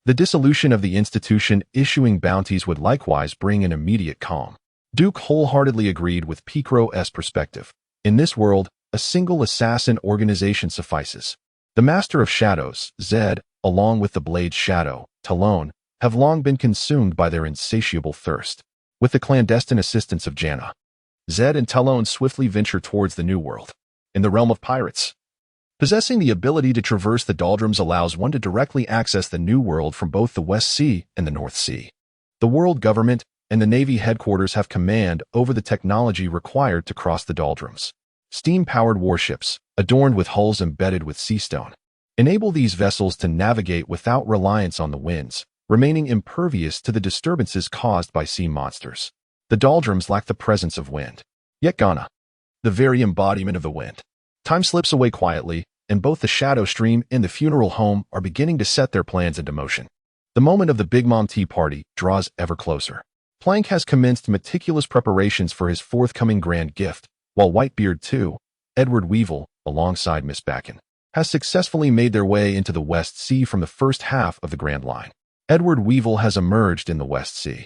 the dissolution of the institution issuing bounties would likewise bring an immediate calm. Duke wholeheartedly agreed with Picro's perspective. In this world, a single assassin organization suffices. The Master of Shadows, Zed, along with the Blade Shadow, Talon, have long been consumed by their insatiable thirst. With the clandestine assistance of Janna, Zed and Talon swiftly venture towards the New World. In the realm of pirates, possessing the ability to traverse the doldrums allows one to directly access the New World from both the West Sea and the North Sea. The world government and the Navy headquarters have command over the technology required to cross the doldrums. Steam-powered warships, adorned with hulls embedded with sea stone, enable these vessels to navigate without reliance on the winds, remaining impervious to the disturbances caused by sea monsters. The doldrums lack the presence of wind. Yet Ghana, the very embodiment of the wind. Time slips away quietly, and both the Shadow Stream and the funeral home are beginning to set their plans into motion. The moment of the Big Mom Tea Party draws ever closer. Plank has commenced meticulous preparations for his forthcoming grand gift, while Whitebeard II, Edward Weevil, alongside Miss Backen, has successfully made their way into the West Sea from the first half of the Grand Line. Edward Weevil has emerged in the West Sea.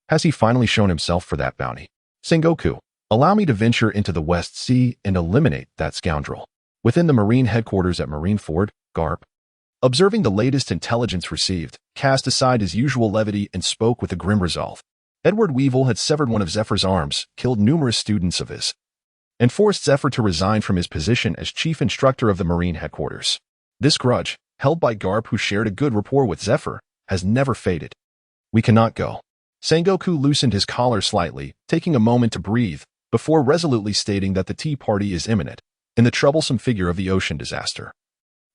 Has he finally shown himself for that bounty? Sengoku, allow me to venture into the West Sea and eliminate that scoundrel. Within the Marine headquarters at Marineford, Garp, observing the latest intelligence received, cast aside his usual levity and spoke with a grim resolve. Edward Weevil had severed one of Zephyr's arms, killed numerous students of his, and forced Zephyr to resign from his position as chief instructor of the Marine headquarters. This grudge, held by Garp who shared a good rapport with Zephyr, has never faded. We cannot go. Sengoku loosened his collar slightly, taking a moment to breathe, before resolutely stating that the tea party is imminent, and the troublesome figure of the ocean disaster,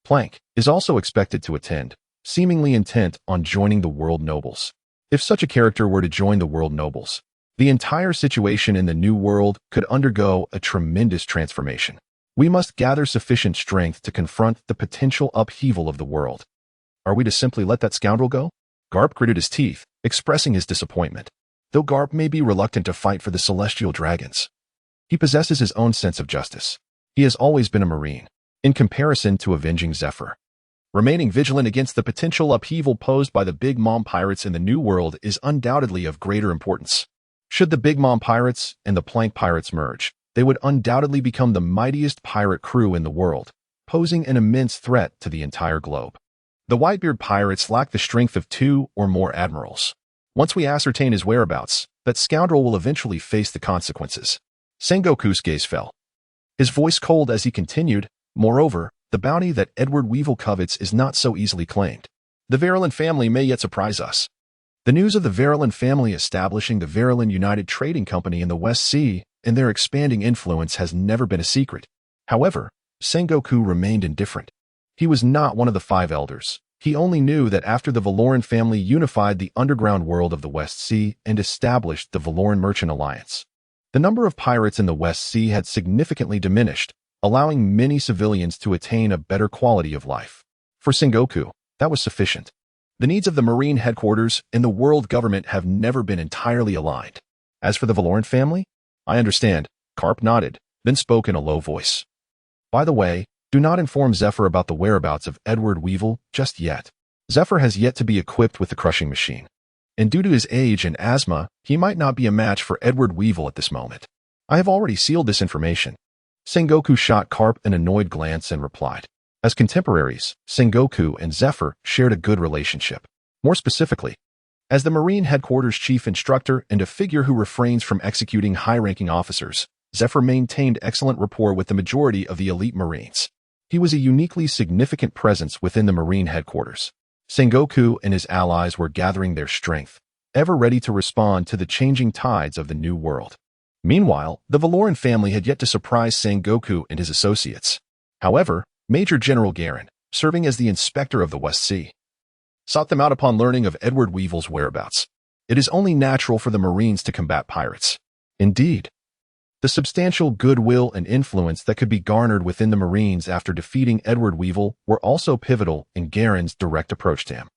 Plank, is also expected to attend, seemingly intent on joining the world nobles. If such a character were to join the world nobles, the entire situation in the New World could undergo a tremendous transformation. We must gather sufficient strength to confront the potential upheaval of the world. Are we to simply let that scoundrel go? Garp gritted his teeth, expressing his disappointment. Though Garp may be reluctant to fight for the Celestial Dragons, he possesses his own sense of justice. He has always been a Marine, in comparison to avenging Zephyr. Remaining vigilant against the potential upheaval posed by the Big Mom pirates in the New World is undoubtedly of greater importance. Should the Big Mom pirates and the Plank pirates merge, they would undoubtedly become the mightiest pirate crew in the world, posing an immense threat to the entire globe. The Whitebeard pirates lack the strength of 2 or more admirals. Once we ascertain his whereabouts, that scoundrel will eventually face the consequences. Sengoku's gaze fell, his voice cold as he continued, moreover, the bounty that Edward Weevil covets is not so easily claimed. The Verulan family may yet surprise us. The news of the Verulan family establishing the Verulan United Trading Company in the West Sea and their expanding influence has never been a secret. However, Sengoku remained indifferent. He was not one of the 5 elders. He only knew that after the Valoran family unified the underground world of the West Sea and established the Valoran Merchant Alliance, the number of pirates in the West Sea had significantly diminished, allowing many civilians to attain a better quality of life. For Sengoku, that was sufficient. The needs of the Marine headquarters and the world government have never been entirely aligned. As for the Valoran family, I understand, Karp nodded, then spoke in a low voice. By the way, do not inform Zephyr about the whereabouts of Edward Weevil just yet. Zephyr has yet to be equipped with the crushing machine, and due to his age and asthma, he might not be a match for Edward Weevil at this moment. I have already sealed this information. Sengoku shot Karp an annoyed glance and replied. As contemporaries, Sengoku and Zephyr shared a good relationship. More specifically, as the Marine Headquarters Chief Instructor and a figure who refrains from executing high-ranking officers, Zephyr maintained excellent rapport with the majority of the elite Marines. He was a uniquely significant presence within the Marine Headquarters. Sengoku and his allies were gathering their strength, ever ready to respond to the changing tides of the New World. Meanwhile, the Valoran family had yet to surprise Sengoku and his associates. However, Major General Garen, serving as the inspector of the West Sea, sought them out upon learning of Edward Weevil's whereabouts. It is only natural for the Marines to combat pirates. Indeed, the substantial goodwill and influence that could be garnered within the Marines after defeating Edward Weevil were also pivotal in Garen's direct approach to him.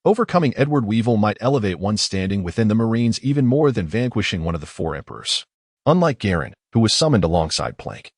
Overcoming Edward Weevil might elevate one's standing within the Marines even more than vanquishing one of the 4 emperors. Unlike Garen, who was summoned alongside Plank,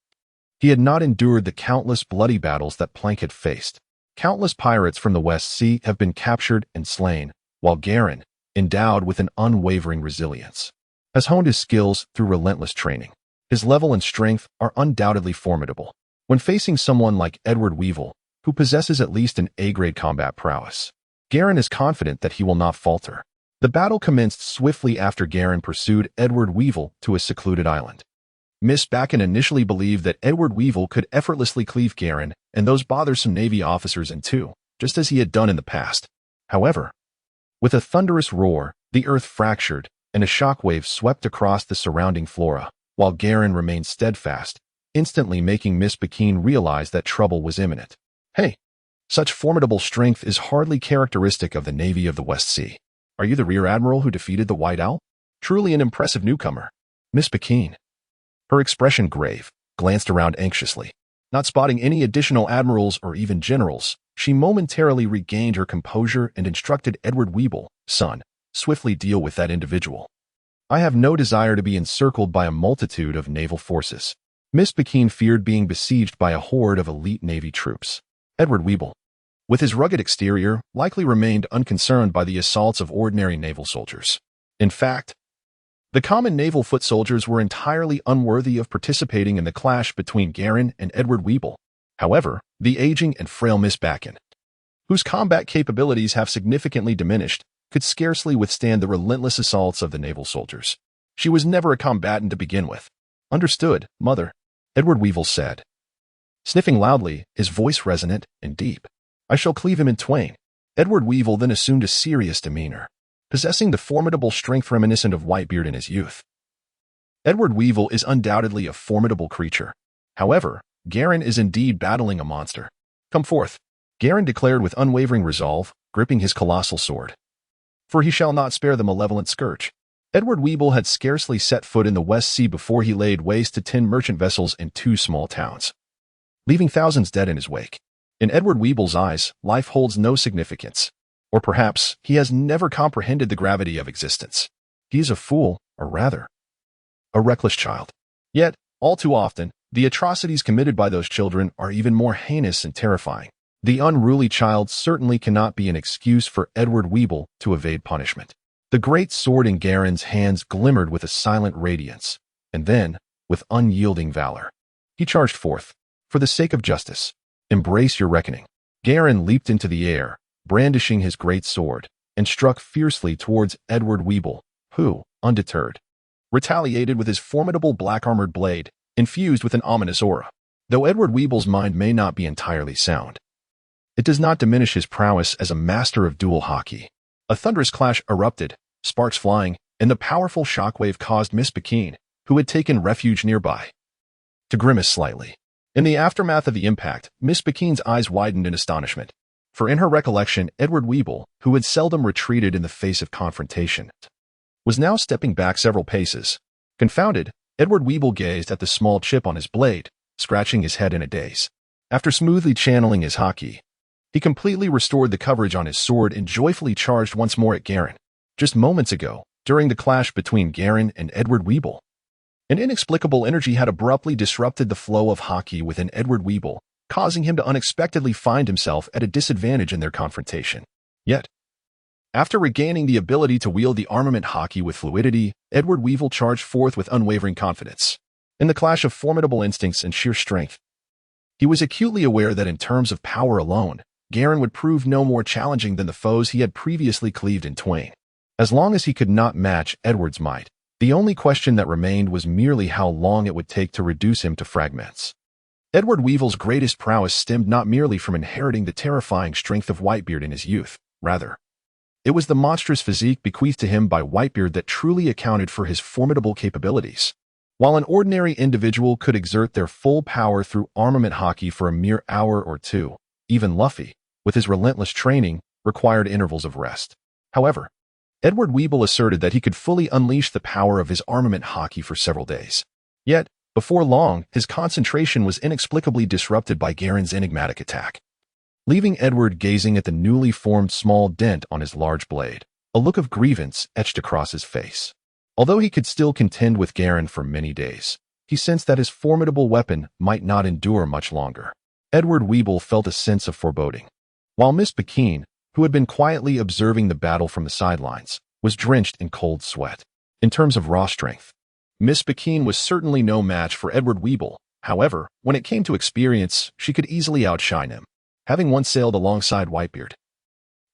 he had not endured the countless bloody battles that Plank had faced. Countless pirates from the West Sea have been captured and slain, while Garen, endowed with an unwavering resilience, has honed his skills through relentless training. His level and strength are undoubtedly formidable. When facing someone like Edward Weevil, who possesses at least an A-grade combat prowess, Garen is confident that he will not falter. The battle commenced swiftly after Garen pursued Edward Weevil to a secluded island. Miss Bakken initially believed that Edward Weevil could effortlessly cleave Garen and those bothersome Navy officers in 2, just as he had done in the past. However, with a thunderous roar, the earth fractured, and a shockwave swept across the surrounding flora, while Garen remained steadfast, instantly making Miss Bakken realize that trouble was imminent. Hey, such formidable strength is hardly characteristic of the Navy of the West Sea. Are you the Rear Admiral who defeated the White Owl? Truly an impressive newcomer. Miss Bakken, her expression grave, glanced around anxiously. Not spotting any additional admirals or even generals, she momentarily regained her composure and instructed Edward Weevil, son, swiftly deal with that individual. I have no desire to be encircled by a multitude of naval forces. Miss Bakken feared being besieged by a horde of elite Navy troops. Edward Weevil, with his rugged exterior, likely remained unconcerned by the assaults of ordinary naval soldiers. In fact, the common naval foot soldiers were entirely unworthy of participating in the clash between Garen and Edward Weevil. However, the aging and frail Miss Bakken, whose combat capabilities have significantly diminished, could scarcely withstand the relentless assaults of the naval soldiers. She was never a combatant to begin with. Understood, mother, Edward Weevil said, sniffing loudly, his voice resonant and deep. I shall cleave him in twain. Edward Weevil then assumed a serious demeanor, possessing the formidable strength reminiscent of Whitebeard in his youth. Edward Weevil is undoubtedly a formidable creature. However, Garen is indeed battling a monster. Come forth, Garen declared with unwavering resolve, gripping his colossal sword. For he shall not spare the malevolent scourge. Edward Weevil had scarcely set foot in the West Sea before he laid waste to 10 merchant vessels and 2 small towns, leaving thousands dead in his wake. In Edward Weevil's eyes, life holds no significance. Or perhaps he has never comprehended the gravity of existence. He is a fool, or rather, a reckless child. Yet, all too often, the atrocities committed by those children are even more heinous and terrifying. The unruly child certainly cannot be an excuse for Edward Weeble to evade punishment. The great sword in Garen's hands glimmered with a silent radiance, and then, with unyielding valor, he charged forth. For the sake of justice, embrace your reckoning. Garen leaped into the air, brandishing his great sword, and struck fiercely towards Edward Weeble, who, undeterred, retaliated with his formidable black-armored blade, infused with an ominous aura. Though Edward Weeble's mind may not be entirely sound, it does not diminish his prowess as a master of dual hockey. A thunderous clash erupted, sparks flying, and the powerful shockwave caused Miss Pekin, who had taken refuge nearby, to grimace slightly. In the aftermath of the impact, Miss Pekin's eyes widened in astonishment, for in her recollection, Edward Weeble, who had seldom retreated in the face of confrontation, was now stepping back several paces. Confounded, Edward Weeble gazed at the small chip on his blade, scratching his head in a daze. After smoothly channeling his hockey, he completely restored the coverage on his sword and joyfully charged once more at Garen. Just moments ago, during the clash between Garen and Edward Weeble, an inexplicable energy had abruptly disrupted the flow of hockey within Edward Weeble, causing him to unexpectedly find himself at a disadvantage in their confrontation. Yet, after regaining the ability to wield the armament hockey with fluidity, Edward Weeble charged forth with unwavering confidence. In the clash of formidable instincts and sheer strength, he was acutely aware that in terms of power alone, Garen would prove no more challenging than the foes he had previously cleaved in twain. As long as he could not match Edward's might, the only question that remained was merely how long it would take to reduce him to fragments. Edward Weeville's greatest prowess stemmed not merely from inheriting the terrifying strength of Whitebeard in his youth, rather, it was the monstrous physique bequeathed to him by Whitebeard that truly accounted for his formidable capabilities. While an ordinary individual could exert their full power through armament hockey for a mere hour or two, even Luffy, with his relentless training, required intervals of rest. However, Edward Weeble asserted that he could fully unleash the power of his armament hockey for several days. Yet, before long, his concentration was inexplicably disrupted by Garen's enigmatic attack, leaving Edward gazing at the newly formed small dent on his large blade, a look of grievance etched across his face. Although he could still contend with Garen for many days, he sensed that his formidable weapon might not endure much longer. Edward Weeble felt a sense of foreboding, while Miss Pekin, who had been quietly observing the battle from the sidelines, was drenched in cold sweat. In terms of raw strength, Miss Pekin was certainly no match for Edward Weeble. However, when it came to experience, she could easily outshine him, having once sailed alongside Whitebeard.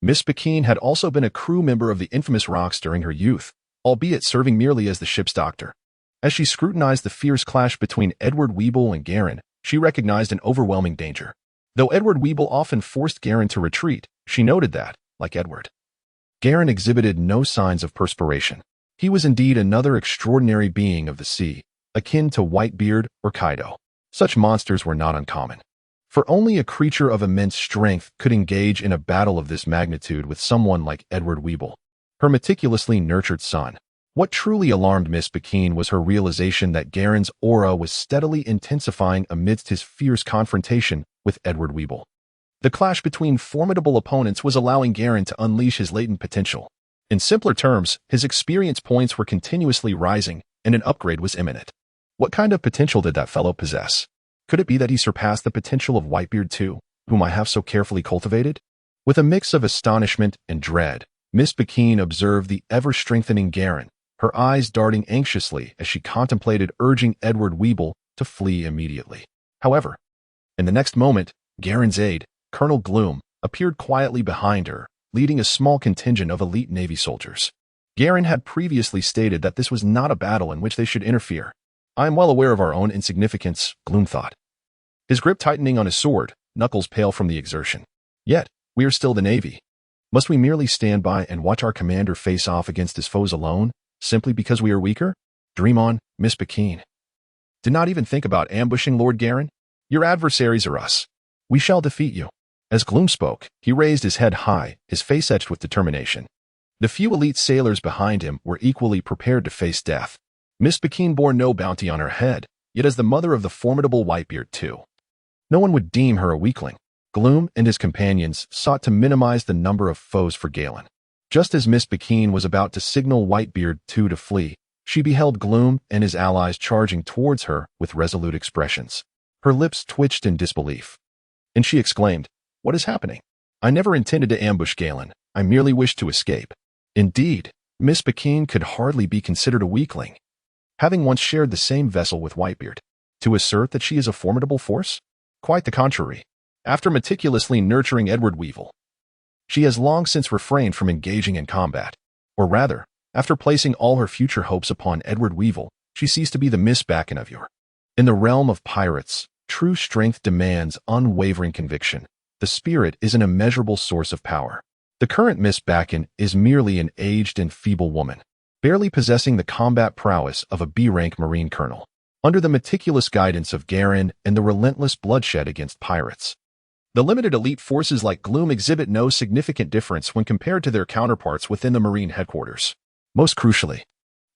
Miss Pekin had also been a crew member of the infamous Rocks during her youth, albeit serving merely as the ship's doctor. As she scrutinized the fierce clash between Edward Weeble and Garen, she recognized an overwhelming danger. Though Edward Weeble often forced Garen to retreat, she noted that, like Edward, Garen exhibited no signs of perspiration. He was indeed another extraordinary being of the sea, akin to Whitebeard or Kaido. Such monsters were not uncommon, for only a creature of immense strength could engage in a battle of this magnitude with someone like Edward Weeble, her meticulously nurtured son. What truly alarmed Miss Pekin was her realization that Garen's aura was steadily intensifying amidst his fierce confrontation with Edward Weeble. The clash between formidable opponents was allowing Garen to unleash his latent potential. In simpler terms, his experience points were continuously rising, and an upgrade was imminent. What kind of potential did that fellow possess? Could it be that he surpassed the potential of Whitebeard too, whom I have so carefully cultivated? With a mix of astonishment and dread, Miss Pekin observed the ever-strengthening Garen, her eyes darting anxiously as she contemplated urging Edward Weeble to flee immediately. However, in the next moment, Garen's aide, Colonel Gloom, appeared quietly behind her, leading a small contingent of elite Navy soldiers. Garen had previously stated that this was not a battle in which they should interfere. I am well aware of our own insignificance, Gloom thought, his grip tightening on his sword, knuckles pale from the exertion. Yet, we are still the Navy. Must we merely stand by and watch our commander face off against his foes alone, simply because we are weaker? Dream on, Miss Pekin. Do not even think about ambushing Lord Garen. Your adversaries are us. We shall defeat you. As Gloom spoke, he raised his head high, his face etched with determination. The few elite sailors behind him were equally prepared to face death. Miss Pekin bore no bounty on her head, yet as the mother of the formidable Whitebeard too, no one would deem her a weakling. Gloom and his companions sought to minimize the number of foes for Galen. Just as Miss Pekin was about to signal Whitebeard to flee, she beheld Gloom and his allies charging towards her with resolute expressions. Her lips twitched in disbelief, and she exclaimed, What is happening? I never intended to ambush Galen. I merely wished to escape. Indeed, Miss Bakine could hardly be considered a weakling, having once shared the same vessel with Whitebeard. To assert that she is a formidable force? Quite the contrary. After meticulously nurturing Edward Weevil, she has long since refrained from engaging in combat. Or rather, after placing all her future hopes upon Edward Weevil, she ceased to be the Miss Bakine of yore. In the realm of pirates, true strength demands unwavering conviction. The spirit is an immeasurable source of power. The current Miss Bakine is merely an aged and feeble woman, barely possessing the combat prowess of a B-rank Marine colonel. Under the meticulous guidance of Garen and the relentless bloodshed against pirates, the limited elite forces like Gloom exhibit no significant difference when compared to their counterparts within the Marine headquarters. Most crucially,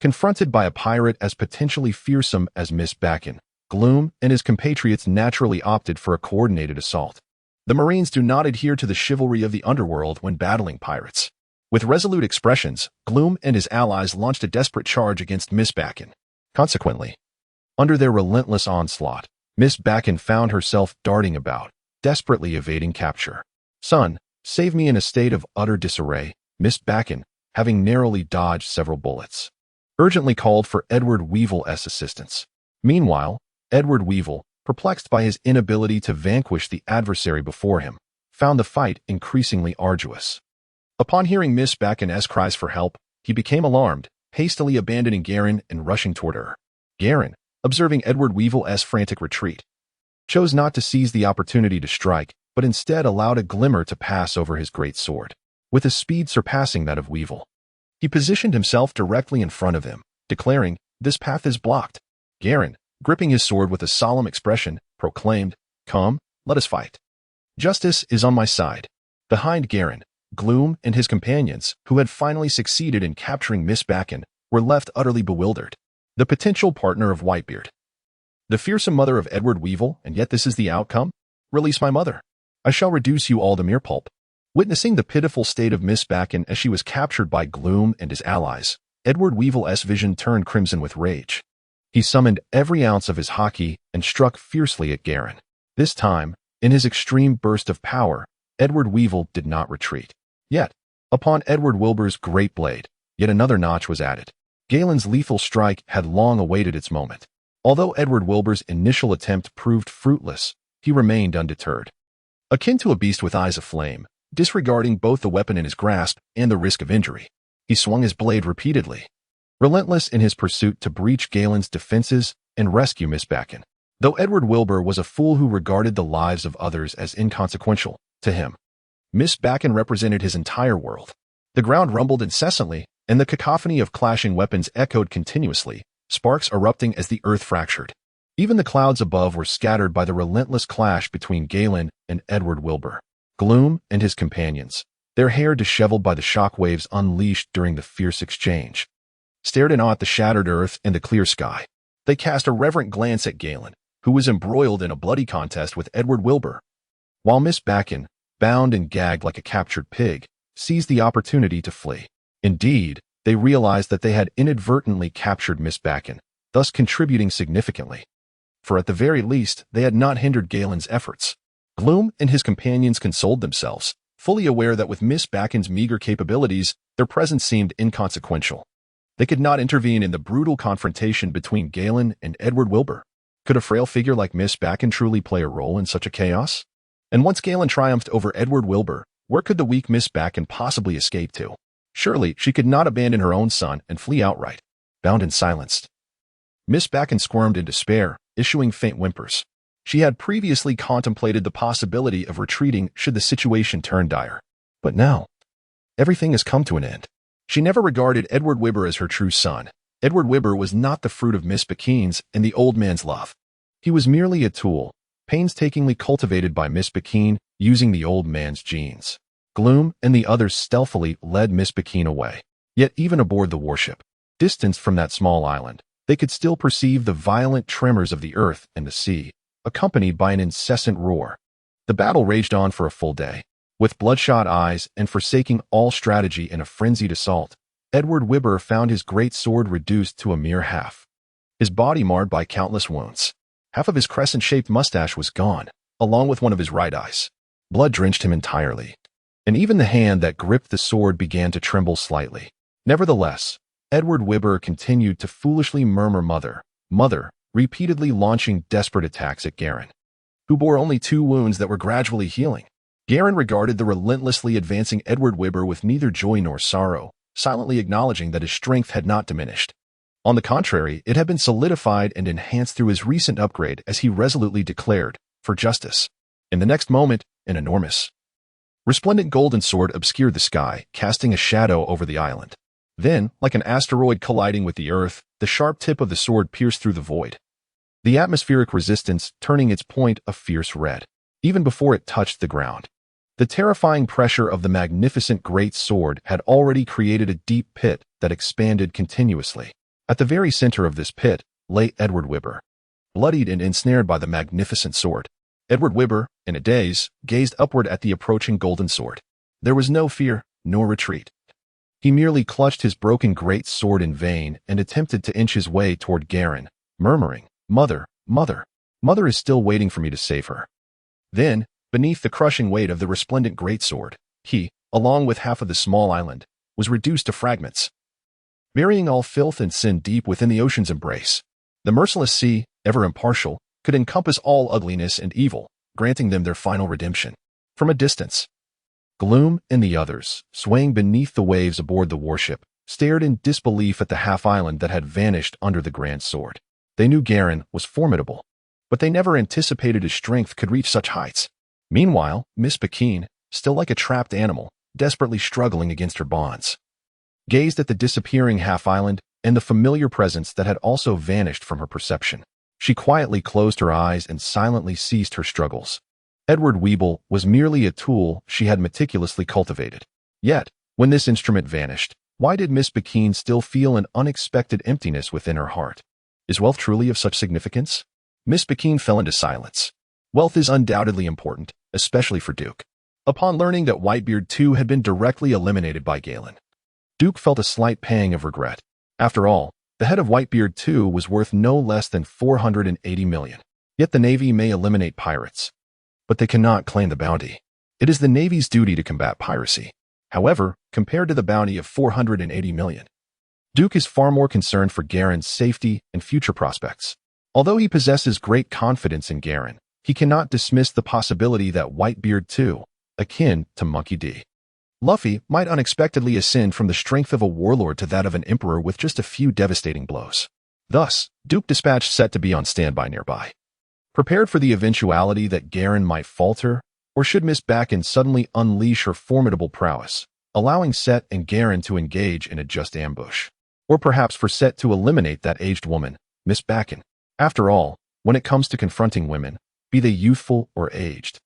confronted by a pirate as potentially fearsome as Miss Bakine, Gloom and his compatriots naturally opted for a coordinated assault. The Marines do not adhere to the chivalry of the underworld when battling pirates. With resolute expressions, Gloom and his allies launched a desperate charge against Miss Bakine. Consequently, under their relentless onslaught, Miss Bakine found herself darting about, desperately evading capture. Son, save me. In a state of utter disarray, Miss Bakine, having narrowly dodged several bullets, urgently called for Edward Weevil's assistance. Meanwhile, Edward Weevil, perplexed by his inability to vanquish the adversary before him, found the fight increasingly arduous. Upon hearing Miss Bakine's cries for help, he became alarmed, hastily abandoning Garen and rushing toward her. Garen, observing Edward Weevil's frantic retreat, chose not to seize the opportunity to strike, but instead allowed a glimmer to pass over his great sword. With a speed surpassing that of Weevil, he positioned himself directly in front of him, declaring, "This path is blocked." Garen, gripping his sword with a solemn expression, proclaimed, "Come, let us fight. Justice is on my side." Behind Garen, Gloom and his companions, who had finally succeeded in capturing Miss Bakine, were left utterly bewildered. The potential partner of Whitebeard, the fearsome mother of Edward Weevil, and yet this is the outcome? Release my mother. I shall reduce you all to mere pulp. Witnessing the pitiful state of Miss Bakine as she was captured by Gloom and his allies, Edward Weevil's vision turned crimson with rage. He summoned every ounce of his haki and struck fiercely at Garen. This time, in his extreme burst of power, Edward Weevil did not retreat. Yet, upon Edward Wilbur's great blade, yet another notch was added. Galen's lethal strike had long awaited its moment. Although Edward Wilbur's initial attempt proved fruitless, he remained undeterred. Akin to a beast with eyes aflame, disregarding both the weapon in his grasp and the risk of injury, he swung his blade repeatedly, relentless in his pursuit to breach Galen's defenses and rescue Miss Bakine. Though Edward Wilbur was a fool who regarded the lives of others as inconsequential, to him, Miss Bakine represented his entire world. The ground rumbled incessantly, and the cacophony of clashing weapons echoed continuously, sparks erupting as the earth fractured. Even the clouds above were scattered by the relentless clash between Galen and Edward Wilbur. Gloom and his companions, their hair disheveled by the shock waves unleashed during the fierce exchange, stared in awe at the shattered earth and the clear sky. They cast a reverent glance at Galen, who was embroiled in a bloody contest with Edward Wilbur, while Miss Bakine, bound and gagged like a captured pig, seized the opportunity to flee. Indeed, they realized that they had inadvertently captured Miss Bakine, thus contributing significantly. For at the very least, they had not hindered Galen's efforts. Gloom and his companions consoled themselves, fully aware that with Miss Bakine's meager capabilities, their presence seemed inconsequential. They could not intervene in the brutal confrontation between Galen and Edward Wilbur. Could a frail figure like Miss Bakine truly play a role in such a chaos? And once Galen triumphed over Edward Wilbur, where could the weak Miss Bakine possibly escape to? Surely she could not abandon her own son and flee outright. Bound and silenced, Miss Bakine squirmed in despair, issuing faint whimpers. She had previously contemplated the possibility of retreating should the situation turn dire. But now, everything has come to an end. She never regarded Edward Wilbur as her true son. Edward Wilbur was not the fruit of Miss Bakine's and the old man's love. He was merely a tool, painstakingly cultivated by Miss Bakine using the old man's genes. Gloom and the others stealthily led Miss Bakine away. Yet even aboard the warship, distanced from that small island, they could still perceive the violent tremors of the earth and the sea, accompanied by an incessant roar. The battle raged on for a full day. With bloodshot eyes and forsaking all strategy in a frenzied assault, Edward Wilbur found his great sword reduced to a mere half, his body marred by countless wounds. Half of his crescent-shaped mustache was gone, along with one of his right eyes. Blood drenched him entirely, and even the hand that gripped the sword began to tremble slightly. Nevertheless, Edward Wibber continued to foolishly murmur "Mother, Mother," repeatedly launching desperate attacks at Garen, who bore only 2 wounds that were gradually healing. Garen regarded the relentlessly advancing Edward Wibber with neither joy nor sorrow, silently acknowledging that his strength had not diminished. On the contrary, it had been solidified and enhanced through his recent upgrade, as he resolutely declared, "For justice." In the next moment, an enormous, resplendent golden sword obscured the sky, casting a shadow over the island. Then, like an asteroid colliding with the earth, the sharp tip of the sword pierced through the void, the atmospheric resistance turning its point a fierce red, even before it touched the ground. The terrifying pressure of the magnificent great sword had already created a deep pit that expanded continuously. At the very center of this pit lay Edward Wibber, bloodied and ensnared by the magnificent sword. Edward Wibber, in a daze, gazed upward at the approaching golden sword. There was no fear, nor retreat. He merely clutched his broken great sword in vain and attempted to inch his way toward Garen, murmuring, "Mother, Mother, Mother is still waiting for me to save her." Then, beneath the crushing weight of the resplendent greatsword, he, along with half of the small island, was reduced to fragments, burying all filth and sin deep within the ocean's embrace. The merciless sea, ever impartial, could encompass all ugliness and evil, granting them their final redemption. From a distance, Gloom and the others, swaying beneath the waves aboard the warship, stared in disbelief at the half-island that had vanished under the grand sword. They knew Garen was formidable, but they never anticipated his strength could reach such heights. Meanwhile, Miss Bakine, still like a trapped animal, desperately struggling against her bonds, gazed at the disappearing half-island and the familiar presence that had also vanished from her perception. She quietly closed her eyes and silently ceased her struggles. Edward Weeble was merely a tool she had meticulously cultivated. Yet, when this instrument vanished, why did Miss Bakine still feel an unexpected emptiness within her heart? Is wealth truly of such significance? Miss Bakine fell into silence. Wealth is undoubtedly important, especially for Duke. Upon learning that Whitebeard too had been directly eliminated by Galen, Duke felt a slight pang of regret. After all, the head of Whitebeard too was worth no less than 480 million. Yet the Navy may eliminate pirates, but they cannot claim the bounty. It is the Navy's duty to combat piracy. However, compared to the bounty of 480 million, Duke is far more concerned for Garen's safety and future prospects. Although he possesses great confidence in Garen, he cannot dismiss the possibility that Whitebeard too, akin to Monkey D. Luffy, might unexpectedly ascend from the strength of a warlord to that of an emperor with just a few devastating blows. Thus, Duke dispatched Set to be on standby nearby, prepared for the eventuality that Garen might falter, or should Miss Bakine suddenly unleash her formidable prowess, allowing Set and Garen to engage in a just ambush. Or perhaps for Set to eliminate that aged woman, Miss Bakine. After all, when it comes to confronting women, be they youthful or aged,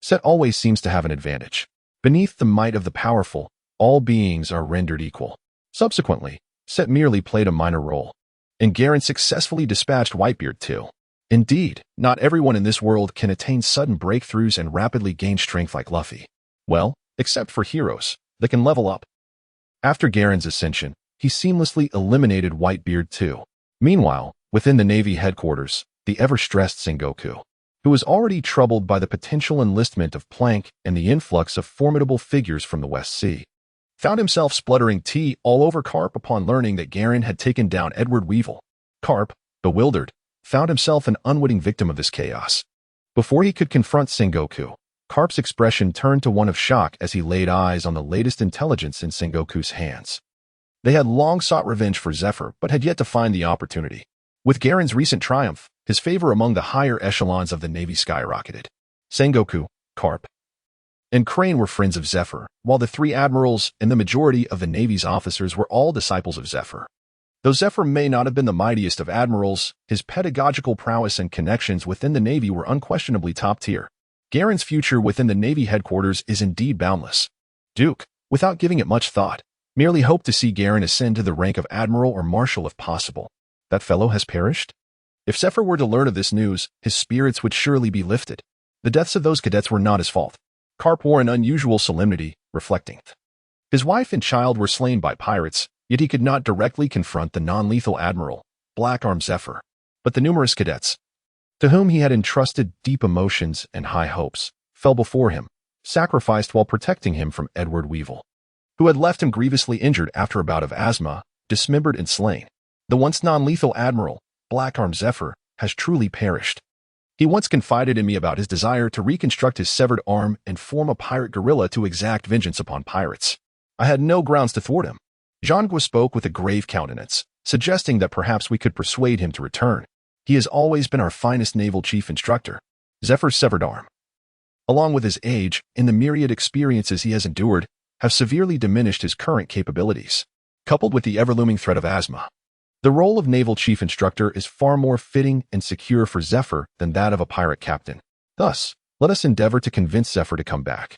Set always seems to have an advantage. Beneath the might of the powerful, all beings are rendered equal. Subsequently, Set merely played a minor role, and Garen successfully dispatched Whitebeard too. Indeed, not everyone in this world can attain sudden breakthroughs and rapidly gain strength like Luffy. Well, except for heroes that can level up. After Garen's ascension, he seamlessly eliminated Whitebeard too. Meanwhile, within the Navy headquarters, the ever-stressed Sengoku, who was already troubled by the potential enlistment of Plank and the influx of formidable figures from the West Sea, found himself spluttering tea all over Carp upon learning that Garen had taken down Edward Weevil. Carp, bewildered, found himself an unwitting victim of this chaos. Before he could confront Sengoku, Carp's expression turned to one of shock as he laid eyes on the latest intelligence in Sengoku's hands. They had long sought revenge for Zephyr, but had yet to find the opportunity. With Garen's recent triumph, his favor among the higher echelons of the Navy skyrocketed. Sengoku, Carp, and Crane were friends of Zephyr, while the 3 admirals and the majority of the Navy's officers were all disciples of Zephyr. Though Zephyr may not have been the mightiest of admirals, his pedagogical prowess and connections within the Navy were unquestionably top tier. Garen's future within the Navy headquarters is indeed boundless. Duke, without giving it much thought, merely hoped to see Garen ascend to the rank of admiral or marshal if possible. That fellow has perished? If Zephyr were to learn of this news, his spirits would surely be lifted. The deaths of those cadets were not his fault. Carp wore an unusual solemnity, reflecting. His wife and child were slain by pirates, yet he could not directly confront the non-lethal admiral, Black Arm Zephyr. But the numerous cadets, to whom he had entrusted deep emotions and high hopes, fell before him, sacrificed while protecting him from Edward Weevil, who had left him grievously injured after a bout of asthma, dismembered and slain. The once non-lethal Admiral, Black-Armed Zephyr, has truly perished. He once confided in me about his desire to reconstruct his severed arm and form a pirate guerrilla to exact vengeance upon pirates. I had no grounds to thwart him. Zaun Group spoke with a grave countenance, suggesting that perhaps we could persuade him to return. He has always been our finest naval chief instructor. Zephyr's severed arm, along with his age and the myriad experiences he has endured, have severely diminished his current capabilities. Coupled with the ever-looming threat of asthma, the role of naval chief instructor is far more fitting and secure for Zephyr than that of a pirate captain. Thus, let us endeavor to convince Zephyr to come back.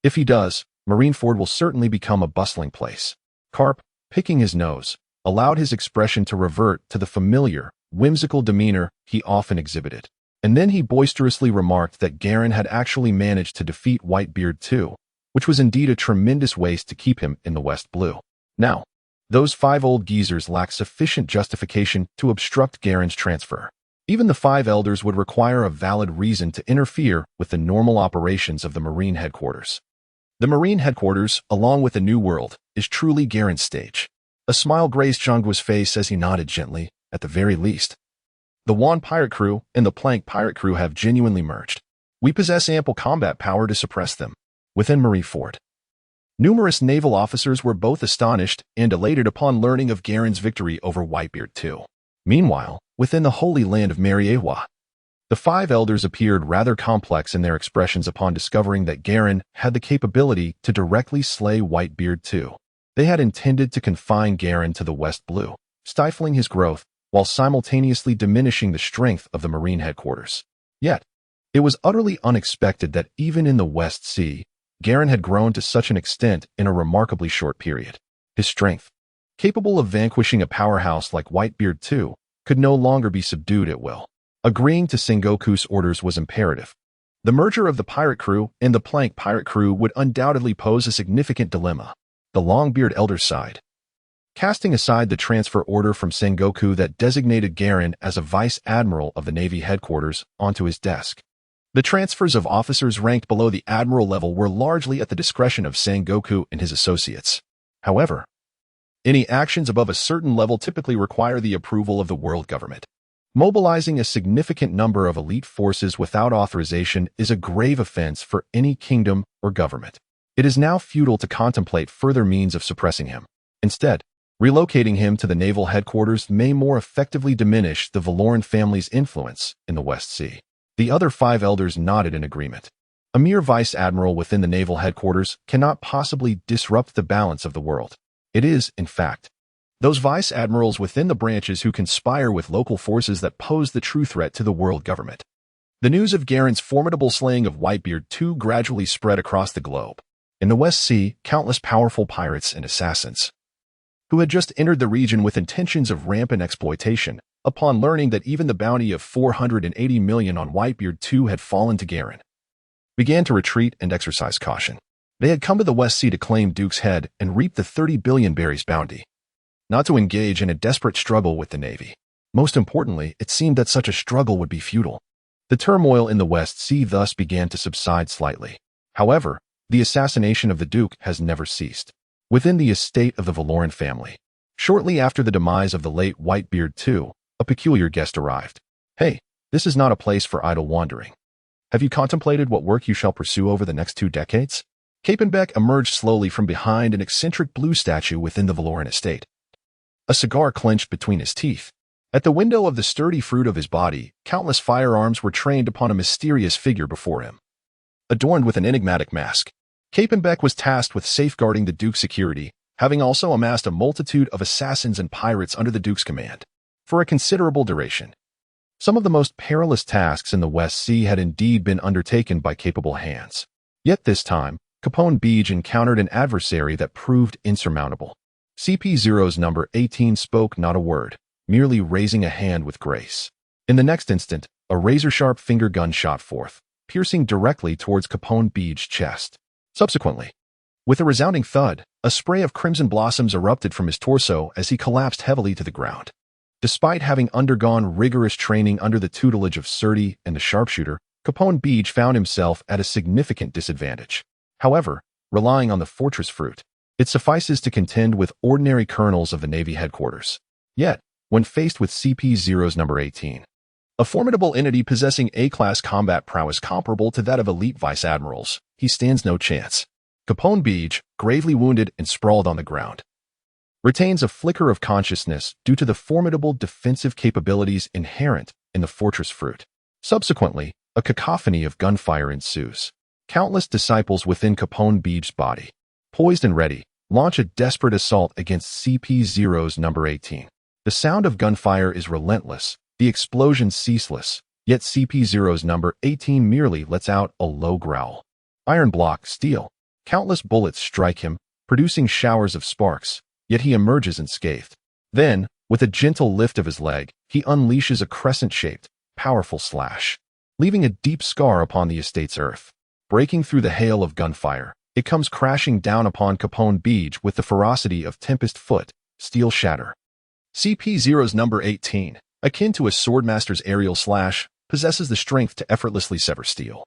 If he does, Marineford will certainly become a bustling place. Carp, picking his nose, allowed his expression to revert to the familiar, whimsical demeanor he often exhibited. And then he boisterously remarked that Garen had actually managed to defeat Whitebeard too, which was indeed a tremendous waste to keep him in the West Blue. Now, those 5 old geezers lack sufficient justification to obstruct Garen's transfer. Even the 5 elders would require a valid reason to interfere with the normal operations of the Marine headquarters. The Marine headquarters, along with the New World, is truly Garen's stage. A smile graced Zaun Group's face as he nodded gently, at the very least. The Wan pirate crew and the Plank pirate crew have genuinely merged. We possess ample combat power to suppress them. Within Marineford, numerous naval officers were both astonished and elated upon learning of Garen's victory over Whitebeard too. Meanwhile, within the Holy Land of Mariewa, the 5 elders appeared rather complex in their expressions upon discovering that Garen had the capability to directly slay Whitebeard too. They had intended to confine Garen to the West Blue, stifling his growth, while simultaneously diminishing the strength of the Marine headquarters. Yet, it was utterly unexpected that even in the West Sea, Garen had grown to such an extent in a remarkably short period. His strength, capable of vanquishing a powerhouse like Whitebeard too, could no longer be subdued at will. Agreeing to Sengoku's orders was imperative. The merger of the pirate crew and the Plank pirate crew would undoubtedly pose a significant dilemma. The Longbeard elder sighed, casting aside the transfer order from Sengoku that designated Garen as a vice admiral of the Navy headquarters onto his desk. The transfers of officers ranked below the admiral level were largely at the discretion of Sengoku and his associates. However, any actions above a certain level typically require the approval of the world government. Mobilizing a significant number of elite forces without authorization is a grave offense for any kingdom or government. It is now futile to contemplate further means of suppressing him. Instead, relocating him to the naval headquarters may more effectively diminish the Valoran family's influence in the West Sea. The other 5 elders nodded in agreement. A mere vice admiral within the naval headquarters cannot possibly disrupt the balance of the world. It is, in fact, those vice admirals within the branches who conspire with local forces that pose the true threat to the world government. The news of Garen's formidable slaying of Whitebeard too gradually spread across the globe. In the West Sea, countless powerful pirates and assassins, who had just entered the region with intentions of rampant exploitation, upon learning that even the bounty of 480 million on Whitebeard too had fallen to Garen, began to retreat and exercise caution. They had come to the West Sea to claim Duke's Head and reap the 30 billion berries bounty, not to engage in a desperate struggle with the Navy. Most importantly, it seemed that such a struggle would be futile. The turmoil in the West Sea thus began to subside slightly. However, the assassination of the Duke has never ceased. Within the estate of the Valoran family, shortly after the demise of the late Whitebeard too, a peculiar guest arrived. Hey, this is not a place for idle wandering. Have you contemplated what work you shall pursue over the next 2 decades? Capenbeck emerged slowly from behind an eccentric blue statue within the Valoran estate, a cigar clenched between his teeth. At the window of the sturdy fruit of his body, countless firearms were trained upon a mysterious figure before him, adorned with an enigmatic mask. Capenbeck was tasked with safeguarding the Duke's security, having also amassed a multitude of assassins and pirates under the Duke's command, for a considerable duration. Some of the most perilous tasks in the West Sea had indeed been undertaken by capable hands. Yet this time, Capone Beach encountered an adversary that proved insurmountable. CP0's number 18 spoke not a word, merely raising a hand with grace. In the next instant, a razor-sharp finger gun shot forth, piercing directly towards Capone Beach's chest. Subsequently, with a resounding thud, a spray of crimson blossoms erupted from his torso as he collapsed heavily to the ground. Despite having undergone rigorous training under the tutelage of Surti and the sharpshooter, Capone Beach found himself at a significant disadvantage. However, relying on the fortress fruit, it suffices to contend with ordinary colonels of the Navy headquarters. Yet, when faced with CP0's number 18, a formidable entity possessing A-class combat prowess comparable to that of elite vice admirals, he stands no chance. Capone Beach, gravely wounded and sprawled on the ground, retains a flicker of consciousness due to the formidable defensive capabilities inherent in the fortress fruit. Subsequently, a cacophony of gunfire ensues. Countless disciples within Capone Beach's body, poised and ready, launch a desperate assault against CP0's number 18. The sound of gunfire is relentless, the explosion ceaseless, yet CP0's number 18 merely lets out a low growl. Iron block, steel. Countless bullets strike him, producing showers of sparks, yet he emerges unscathed. Then, with a gentle lift of his leg, he unleashes a crescent-shaped, powerful slash, leaving a deep scar upon the estate's earth. Breaking through the hail of gunfire, it comes crashing down upon Capone Beach with the ferocity of Tempest Foot, steel shatter. CP0's number 18, akin to a swordmaster's aerial slash, possesses the strength to effortlessly sever steel.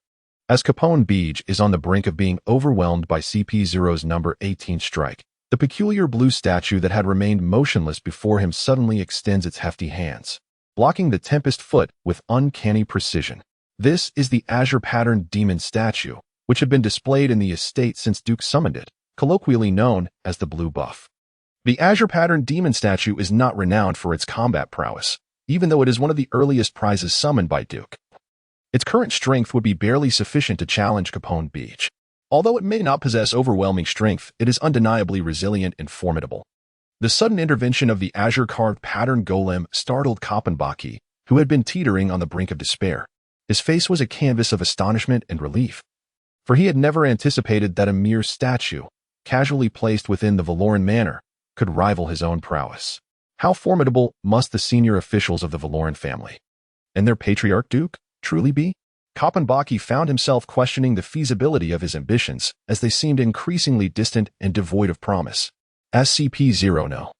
As Capone Beach is on the brink of being overwhelmed by CP0's number 18 strike, the peculiar blue statue that had remained motionless before him suddenly extends its hefty hands, blocking the Tempest Foot with uncanny precision. This is the azure-patterned demon statue, which had been displayed in the estate since Duke summoned it, colloquially known as the Blue Buff. The azure-patterned demon statue is not renowned for its combat prowess, even though it is one of the earliest prizes summoned by Duke. Its current strength would be barely sufficient to challenge Capone Beach. Although it may not possess overwhelming strength, it is undeniably resilient and formidable. The sudden intervention of the azure-carved pattern golem startled Kappenbaki, who had been teetering on the brink of despair. His face was a canvas of astonishment and relief, for he had never anticipated that a mere statue, casually placed within the Valoran manor, could rival his own prowess. How formidable must the senior officials of the Valoran family, and their patriarch Duke, truly be? Kappenbaki found himself questioning the feasibility of his ambitions as they seemed increasingly distant and devoid of promise. As CP0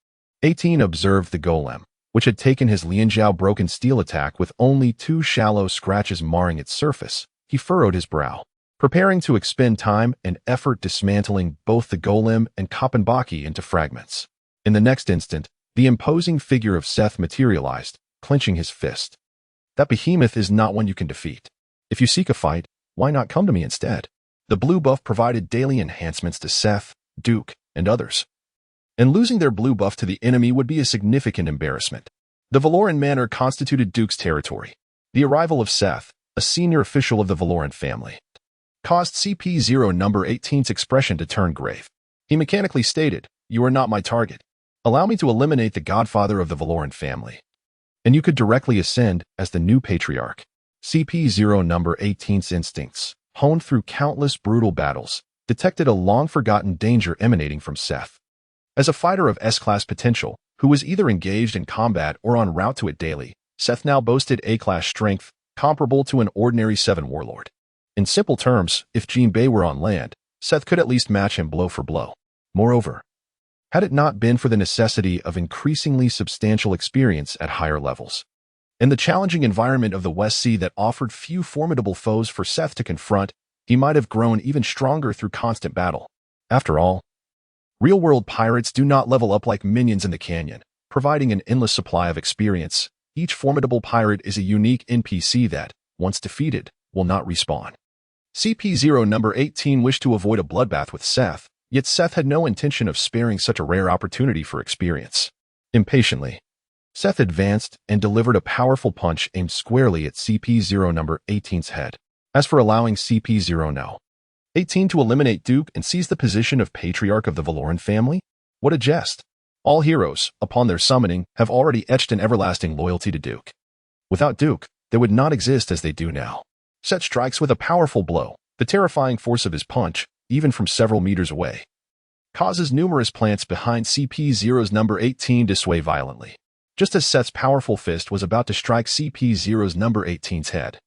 18 observed the golem, which had taken his Lianjiao broken steel attack with only 2 shallow scratches marring its surface, he furrowed his brow, preparing to expend time and effort dismantling both the golem and Kappenbaki into fragments. In the next instant, the imposing figure of Seth materialized, clenching his fist. That behemoth is not one you can defeat. If you seek a fight, why not come to me instead? The blue buff provided daily enhancements to Seth, Duke, and others, and losing their blue buff to the enemy would be a significant embarrassment. The Valoran Manor constituted Duke's territory. The arrival of Seth, a senior official of the Valoran family, caused CP0 number 18's expression to turn grave. He mechanically stated, "You are not my target. Allow me to eliminate the godfather of the Valoran family, and you could directly ascend as the new patriarch." CP0 number 18's instincts, honed through countless brutal battles, detected a long-forgotten danger emanating from Seth. As a fighter of S-class potential, who was either engaged in combat or en route to it daily, Seth now boasted A-class strength, comparable to an ordinary Seven Warlord. In simple terms, if Jinbei were on land, Seth could at least match him blow for blow. Moreover, had it not been for the necessity of increasingly substantial experience at higher levels, in the challenging environment of the West Sea that offered few formidable foes for Seth to confront, he might have grown even stronger through constant battle. After all, real-world pirates do not level up like minions in the canyon, providing an endless supply of experience. Each formidable pirate is a unique NPC that, once defeated, will not respawn. CP0 number 18 wished to avoid a bloodbath with Seth, yet Seth had no intention of sparing such a rare opportunity for experience. Impatiently, Seth advanced and delivered a powerful punch aimed squarely at CP0 number 18's head. As for allowing CP0 18 to eliminate Duke and seize the position of patriarch of the Valoran family? What a jest. All heroes, upon their summoning, have already etched an everlasting loyalty to Duke. Without Duke, they would not exist as they do now. Seth strikes with a powerful blow. The terrifying force of his punch, even from several meters away, causes numerous plants behind CP0's number 18 to sway violently. Just as Seth's powerful fist was about to strike CP0's number 18's head,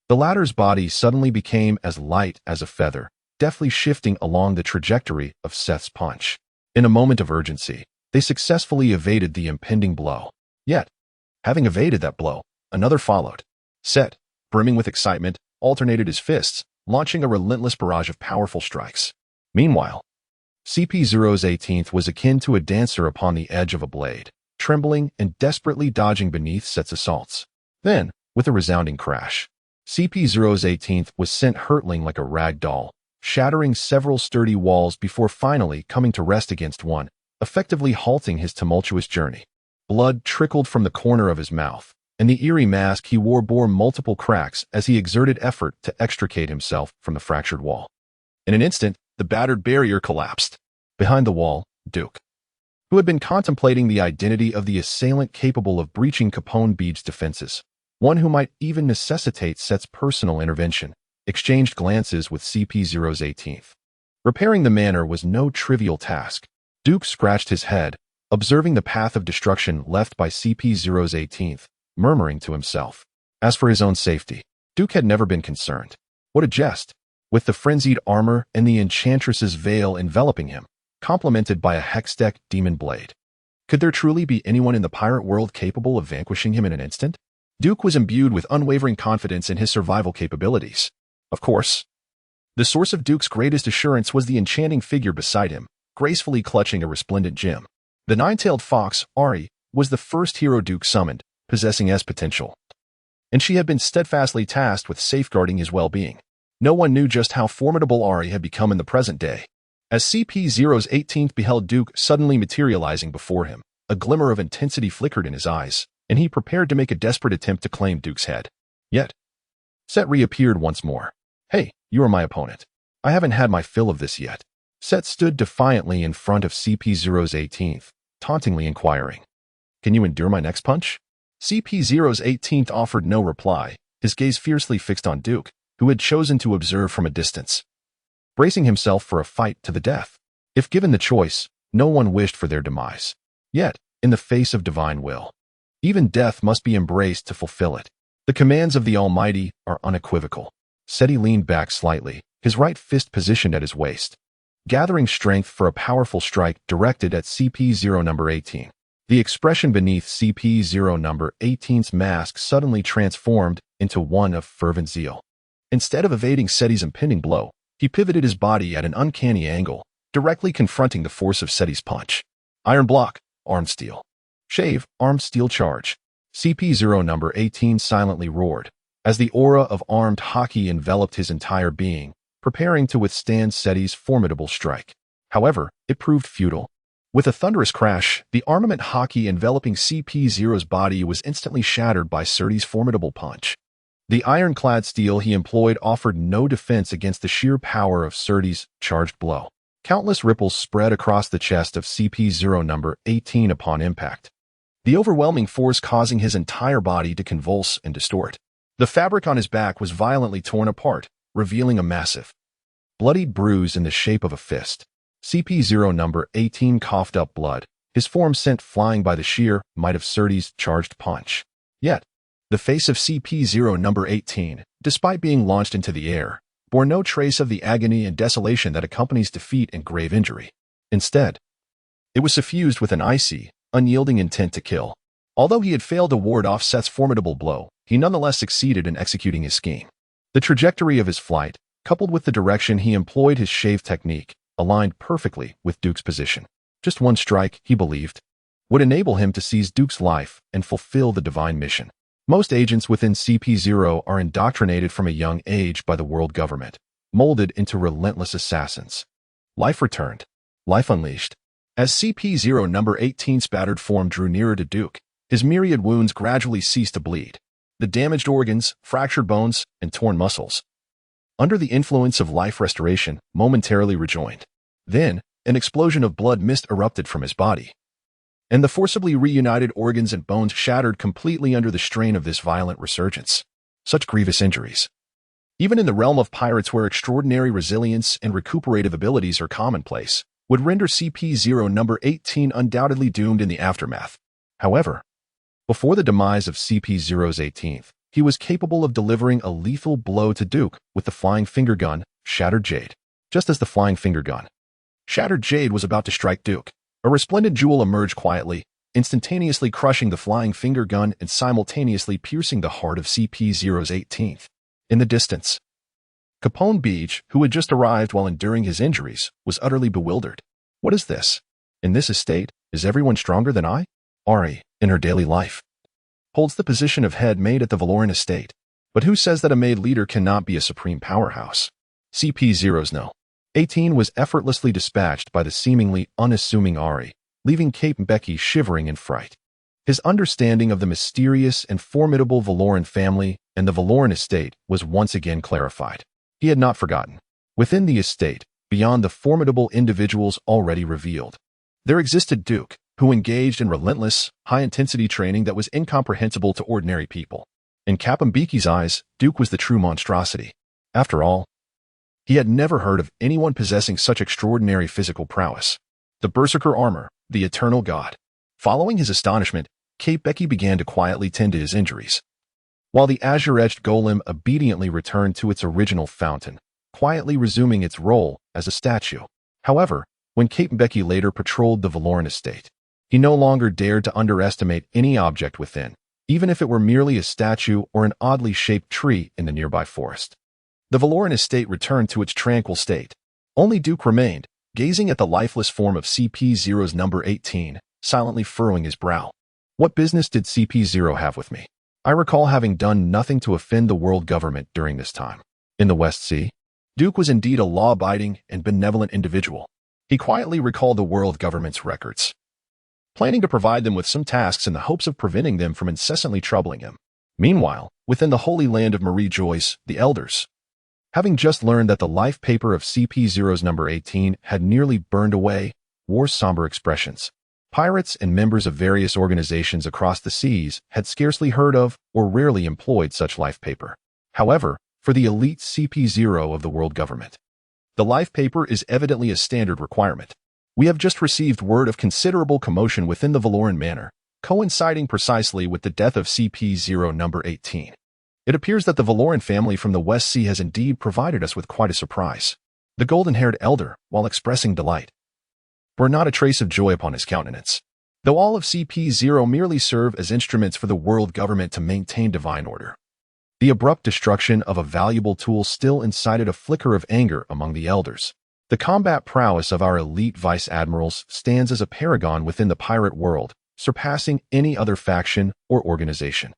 the latter's body suddenly became as light as a feather, deftly shifting along the trajectory of Seth's punch. In a moment of urgency, they successfully evaded the impending blow. Yet, having evaded that blow, another followed. Seth, brimming with excitement, alternated his fists, launching a relentless barrage of powerful strikes. Meanwhile, CP0's 18th was akin to a dancer upon the edge of a blade, trembling and desperately dodging beneath Set's assaults. Then, with a resounding crash, CP0's 18th was sent hurtling like a rag doll, shattering several sturdy walls before finally coming to rest against one, effectively halting his tumultuous journey. Blood trickled from the corner of his mouth, and the eerie mask he wore bore multiple cracks as he exerted effort to extricate himself from the fractured wall. In an instant, the battered barrier collapsed. Behind the wall, Duke, who had been contemplating the identity of the assailant capable of breaching Capone Beach's defenses, one who might even necessitate Set's personal intervention, exchanged glances with CP0's 18th. Repairing the manor was no trivial task. Duke scratched his head, observing the path of destruction left by CP0's 18th, murmuring to himself. As for his own safety, Duke had never been concerned. What a jest! With the frenzied armor and the enchantress's veil enveloping him, complemented by a Hextech demon blade. Could there truly be anyone in the pirate world capable of vanquishing him in an instant? Duke was imbued with unwavering confidence in his survival capabilities. Of course, the source of Duke's greatest assurance was the enchanting figure beside him, gracefully clutching a resplendent gem. The nine-tailed fox, Ari, was the first hero Duke summoned, possessing S potential, and she had been steadfastly tasked with safeguarding his well-being. No one knew just how formidable Ari had become in the present day. As CP0's 18th beheld Duke suddenly materializing before him, a glimmer of intensity flickered in his eyes, and he prepared to make a desperate attempt to claim Duke's head. Yet, Set reappeared once more. Hey, you are my opponent. I haven't had my fill of this yet. Set stood defiantly in front of CP0's 18th, tauntingly inquiring, Can you endure my next punch? CP0's 18th offered no reply, his gaze fiercely fixed on Duke, who had chosen to observe from a distance, bracing himself for a fight to the death. If given the choice, no one wished for their demise. Yet, in the face of divine will, even death must be embraced to fulfill it. The commands of the Almighty are unequivocal. Seti leaned back slightly, his right fist positioned at his waist, gathering strength for a powerful strike directed at CP0 number 18. The expression beneath CP0 number 18's mask suddenly transformed into one of fervent zeal. Instead of evading Seti's impending blow, he pivoted his body at an uncanny angle, directly confronting the force of Seti's punch. Iron block, armed steel. Shave, armed steel charge. CP0 number 18 silently roared, as the aura of armed hockey enveloped his entire being, preparing to withstand Seti's formidable strike. However, it proved futile. With a thunderous crash, the armament hockey enveloping CP0's body was instantly shattered by Seti's formidable punch. The ironclad steel he employed offered no defense against the sheer power of Seti's charged blow. Countless ripples spread across the chest of CP0 number 18 upon impact, the overwhelming force causing his entire body to convulse and distort. The fabric on his back was violently torn apart, revealing a massive, bloodied bruise in the shape of a fist. CP0 number 18 coughed up blood, his form sent flying by the sheer might of Seti's charged punch. Yet, the face of CP0 number 18, despite being launched into the air, bore no trace of the agony and desolation that accompanies defeat and grave injury. Instead, it was suffused with an icy, unyielding intent to kill. Although he had failed to ward off Set's formidable blow, he nonetheless succeeded in executing his scheme. The trajectory of his flight, coupled with the direction he employed his shave technique, aligned perfectly with Duke's position. Just one strike, he believed, would enable him to seize Duke's life and fulfill the divine mission. Most agents within CP0 are indoctrinated from a young age by the world government, molded into relentless assassins. Life returned. Life unleashed. As CP0 number 18's battered form drew nearer to Duke, his myriad wounds gradually ceased to bleed. The damaged organs, fractured bones, and torn muscles, under the influence of life restoration, momentarily rejoined. Then, an explosion of blood mist erupted from his body, and the forcibly reunited organs and bones shattered completely under the strain of this violent resurgence. Such grievous injuries, even in the realm of pirates where extraordinary resilience and recuperative abilities are commonplace, would render CP0 number 18 undoubtedly doomed in the aftermath. However, before the demise of CP0's 18th, he was capable of delivering a lethal blow to Duke with the flying finger gun, Shattered Jade. Just as the flying finger gun, Shattered Jade, was about to strike Duke, a resplendent jewel emerged quietly, instantaneously crushing the flying finger gun and simultaneously piercing the heart of CP0's 18th. In the distance, Capone Beach, who had just arrived while enduring his injuries, was utterly bewildered. What is this? In this estate, is everyone stronger than I? Ari, in her daily life, holds the position of head maid at the Valoran estate. But who says that a maid leader cannot be a supreme powerhouse? CP0's No. 18 was effortlessly dispatched by the seemingly unassuming Ari, leaving Cape Becky shivering in fright. His understanding of the mysterious and formidable Valoran family and the Valoran estate was once again clarified. He had not forgotten. Within the estate, beyond the formidable individuals already revealed, there existed Duke, who engaged in relentless, high-intensity training that was incomprehensible to ordinary people. In Kapambiki's eyes, Duke was the true monstrosity. After all, he had never heard of anyone possessing such extraordinary physical prowess. The Berserker armor, the eternal god. Following his astonishment, Cape Becky began to quietly tend to his injuries, while the azure-edged golem obediently returned to its original fountain, quietly resuming its role as a statue. However, when Cape Becky later patrolled the Valoran estate, he no longer dared to underestimate any object within, even if it were merely a statue or an oddly shaped tree in the nearby forest. The Valoran estate returned to its tranquil state. Only Duke remained, gazing at the lifeless form of CP0's number 18, silently furrowing his brow. What business did CP0 have with me? I recall having done nothing to offend the world government during this time. In the West Sea, Duke was indeed a law-abiding and benevolent individual. He quietly recalled the world government's records, planning to provide them with some tasks in the hopes of preventing them from incessantly troubling him. Meanwhile, within the holy land of Marie Joyce, the elders, having just learned that the life paper of CP0's number 18 had nearly burned away, wore somber expressions. Pirates and members of various organizations across the seas had scarcely heard of or rarely employed such life paper. However, for the elite CP0 of the world government, the life paper is evidently a standard requirement. We have just received word of considerable commotion within the Valoran Manor, coinciding precisely with the death of CP0 number 18. It appears that the Valoran family from the West Sea has indeed provided us with quite a surprise. The golden-haired elder, while expressing delight, bore not a trace of joy upon his countenance. Though all of CP0 merely serve as instruments for the world government to maintain divine order, the abrupt destruction of a valuable tool still incited a flicker of anger among the elders. The combat prowess of our elite vice admirals stands as a paragon within the pirate world, surpassing any other faction or organization.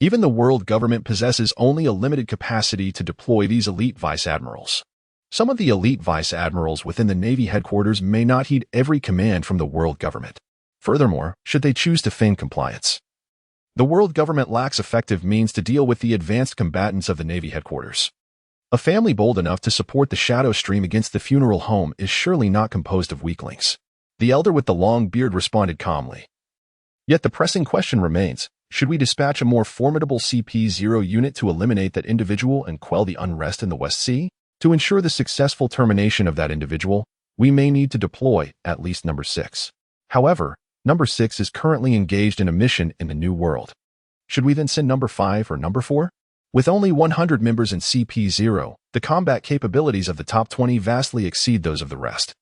Even the world government possesses only a limited capacity to deploy these elite vice admirals. Some of the elite vice admirals within the Navy headquarters may not heed every command from the world government. Furthermore, should they choose to feign compliance, the world government lacks effective means to deal with the advanced combatants of the Navy headquarters. A family bold enough to support the shadow stream against the funeral home is surely not composed of weaklings. The elder with the long beard responded calmly. Yet the pressing question remains, should we dispatch a more formidable CP0 unit to eliminate that individual and quell the unrest in the West Sea? To ensure the successful termination of that individual, we may need to deploy at least number 6. However, number 6 is currently engaged in a mission in the New World. Should we then send number 5 or number 4? With only 100 members in CP0, the combat capabilities of the top 20 vastly exceed those of the rest,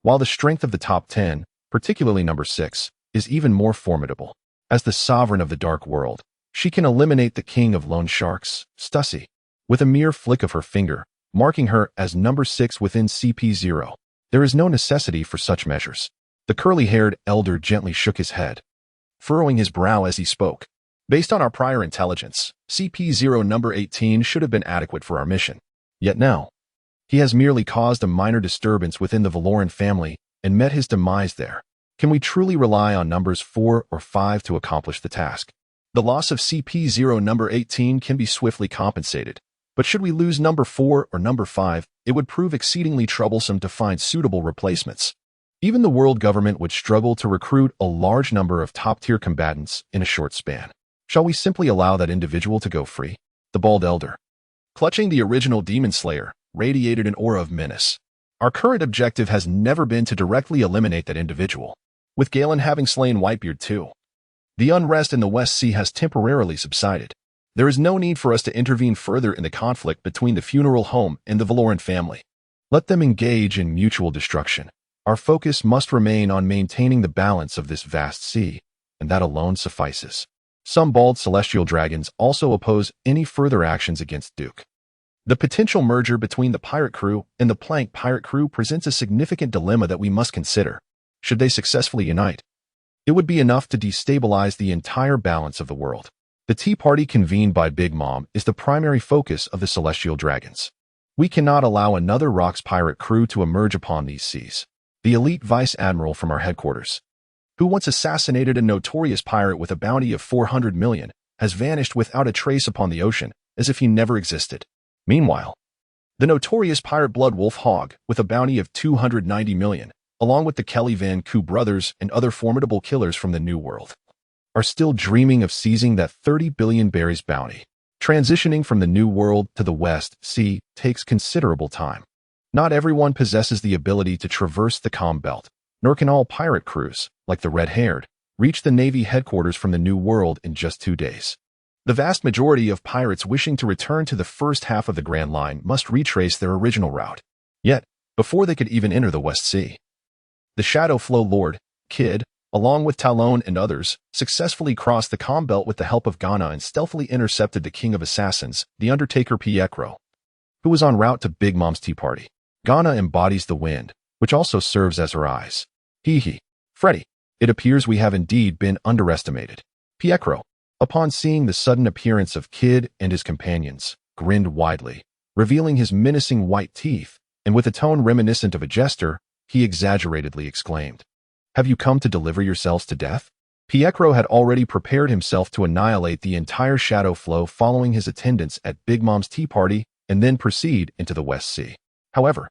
while the strength of the top 10, particularly number 6, is even more formidable. As the sovereign of the Dark World, she can eliminate the king of loan sharks, Stussy, with a mere flick of her finger, marking her as number 6 within CP0. There is no necessity for such measures. The curly-haired elder gently shook his head, furrowing his brow as he spoke. Based on our prior intelligence, CP0 number 18 should have been adequate for our mission. Yet now, he has merely caused a minor disturbance within the Valoran family and met his demise there. Can we truly rely on numbers 4 or 5 to accomplish the task? The loss of CP0 number 18 can be swiftly compensated. But should we lose number 4 or number 5, it would prove exceedingly troublesome to find suitable replacements. Even the world government would struggle to recruit a large number of top-tier combatants in a short span. Shall we simply allow that individual to go free? The bald elder, clutching the original demon slayer, radiated an aura of menace. Our current objective has never been to directly eliminate that individual. With Galen having slain Whitebeard too, the unrest in the West Sea has temporarily subsided. There is no need for us to intervene further in the conflict between the funeral home and the Valoran family. Let them engage in mutual destruction. Our focus must remain on maintaining the balance of this vast sea, and that alone suffices. Some bald celestial dragons also oppose any further actions against Duke. The potential merger between the pirate crew and the Plank pirate crew presents a significant dilemma that we must consider. Should they successfully unite, it would be enough to destabilize the entire balance of the world. The Tea Party convened by Big Mom is the primary focus of the celestial dragons. We cannot allow another Rocks pirate crew to emerge upon these seas. The elite vice admiral from our headquarters, who once assassinated a notorious pirate with a bounty of 400 million, has vanished without a trace upon the ocean, as if he never existed. Meanwhile, the notorious pirate Blood Wolf Hog, with a bounty of 290 million, along with the Kelly Van Coo brothers and other formidable killers from the New World, are still dreaming of seizing that 30 billion berries bounty. Transitioning from the New World to the West Sea takes considerable time. Not everyone possesses the ability to traverse the Calm Belt, nor can all pirate crews, like the Red-Haired, reach the Navy headquarters from the New World in just 2 days. The vast majority of pirates wishing to return to the first half of the Grand Line must retrace their original route. Yet, before they could even enter the West Sea, the Shadow Flow Lord, Kid, along with Talon and others, successfully crossed the Calm Belt with the help of Ghana and stealthily intercepted the King of Assassins, the Undertaker Piekro, who was en route to Big Mom's Tea Party. Ghana embodies the wind, which also serves as her eyes. Freddy, it appears we have indeed been underestimated. Piekro, upon seeing the sudden appearance of Kid and his companions, grinned widely, revealing his menacing white teeth, and with a tone reminiscent of a jester, he exaggeratedly exclaimed, "Have you come to deliver yourselves to death?" Piekro had already prepared himself to annihilate the entire Shadow Flow following his attendance at Big Mom's Tea Party and then proceed into the West Sea. However,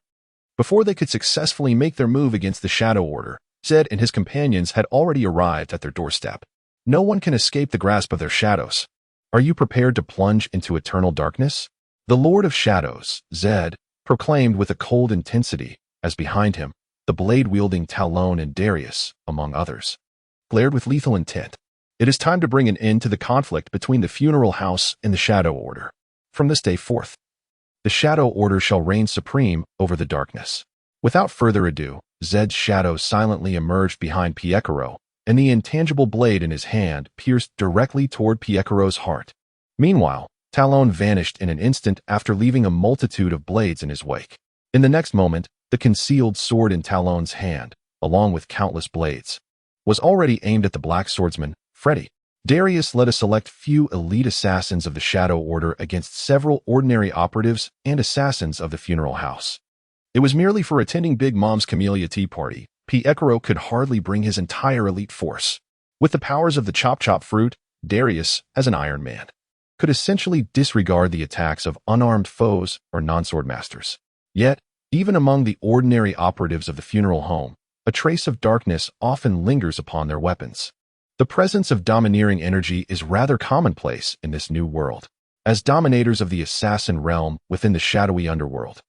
before they could successfully make their move against the Shadow Order, Zed and his companions had already arrived at their doorstep. No one can escape the grasp of their shadows. Are you prepared to plunge into eternal darkness? The Lord of Shadows, Zed, proclaimed with a cold intensity, as behind him, the blade-wielding Talon and Darius, among others, glared with lethal intent. It is time to bring an end to the conflict between the Funeral House and the Shadow Order. From this day forth, the Shadow Order shall reign supreme over the darkness. Without further ado, Zed's shadow silently emerged behind Piekro, and the intangible blade in his hand pierced directly toward Piekro's heart. Meanwhile, Talon vanished in an instant after leaving a multitude of blades in his wake. In the next moment, the concealed sword in Talon's hand, along with countless blades, was already aimed at the Black Swordsman, Freddy. Darius led a select few elite assassins of the Shadow Order against several ordinary operatives and assassins of the Funeral House. It was merely for attending Big Mom's Camellia Tea Party. Piekro could hardly bring his entire elite force. With the powers of the Chop Fruit, Darius, as an Iron Man, could essentially disregard the attacks of unarmed foes or non-sword masters. Yet, even among the ordinary operatives of the funeral home, a trace of darkness often lingers upon their weapons. The presence of domineering energy is rather commonplace in this new world. As dominators of the assassin realm within the shadowy underworld,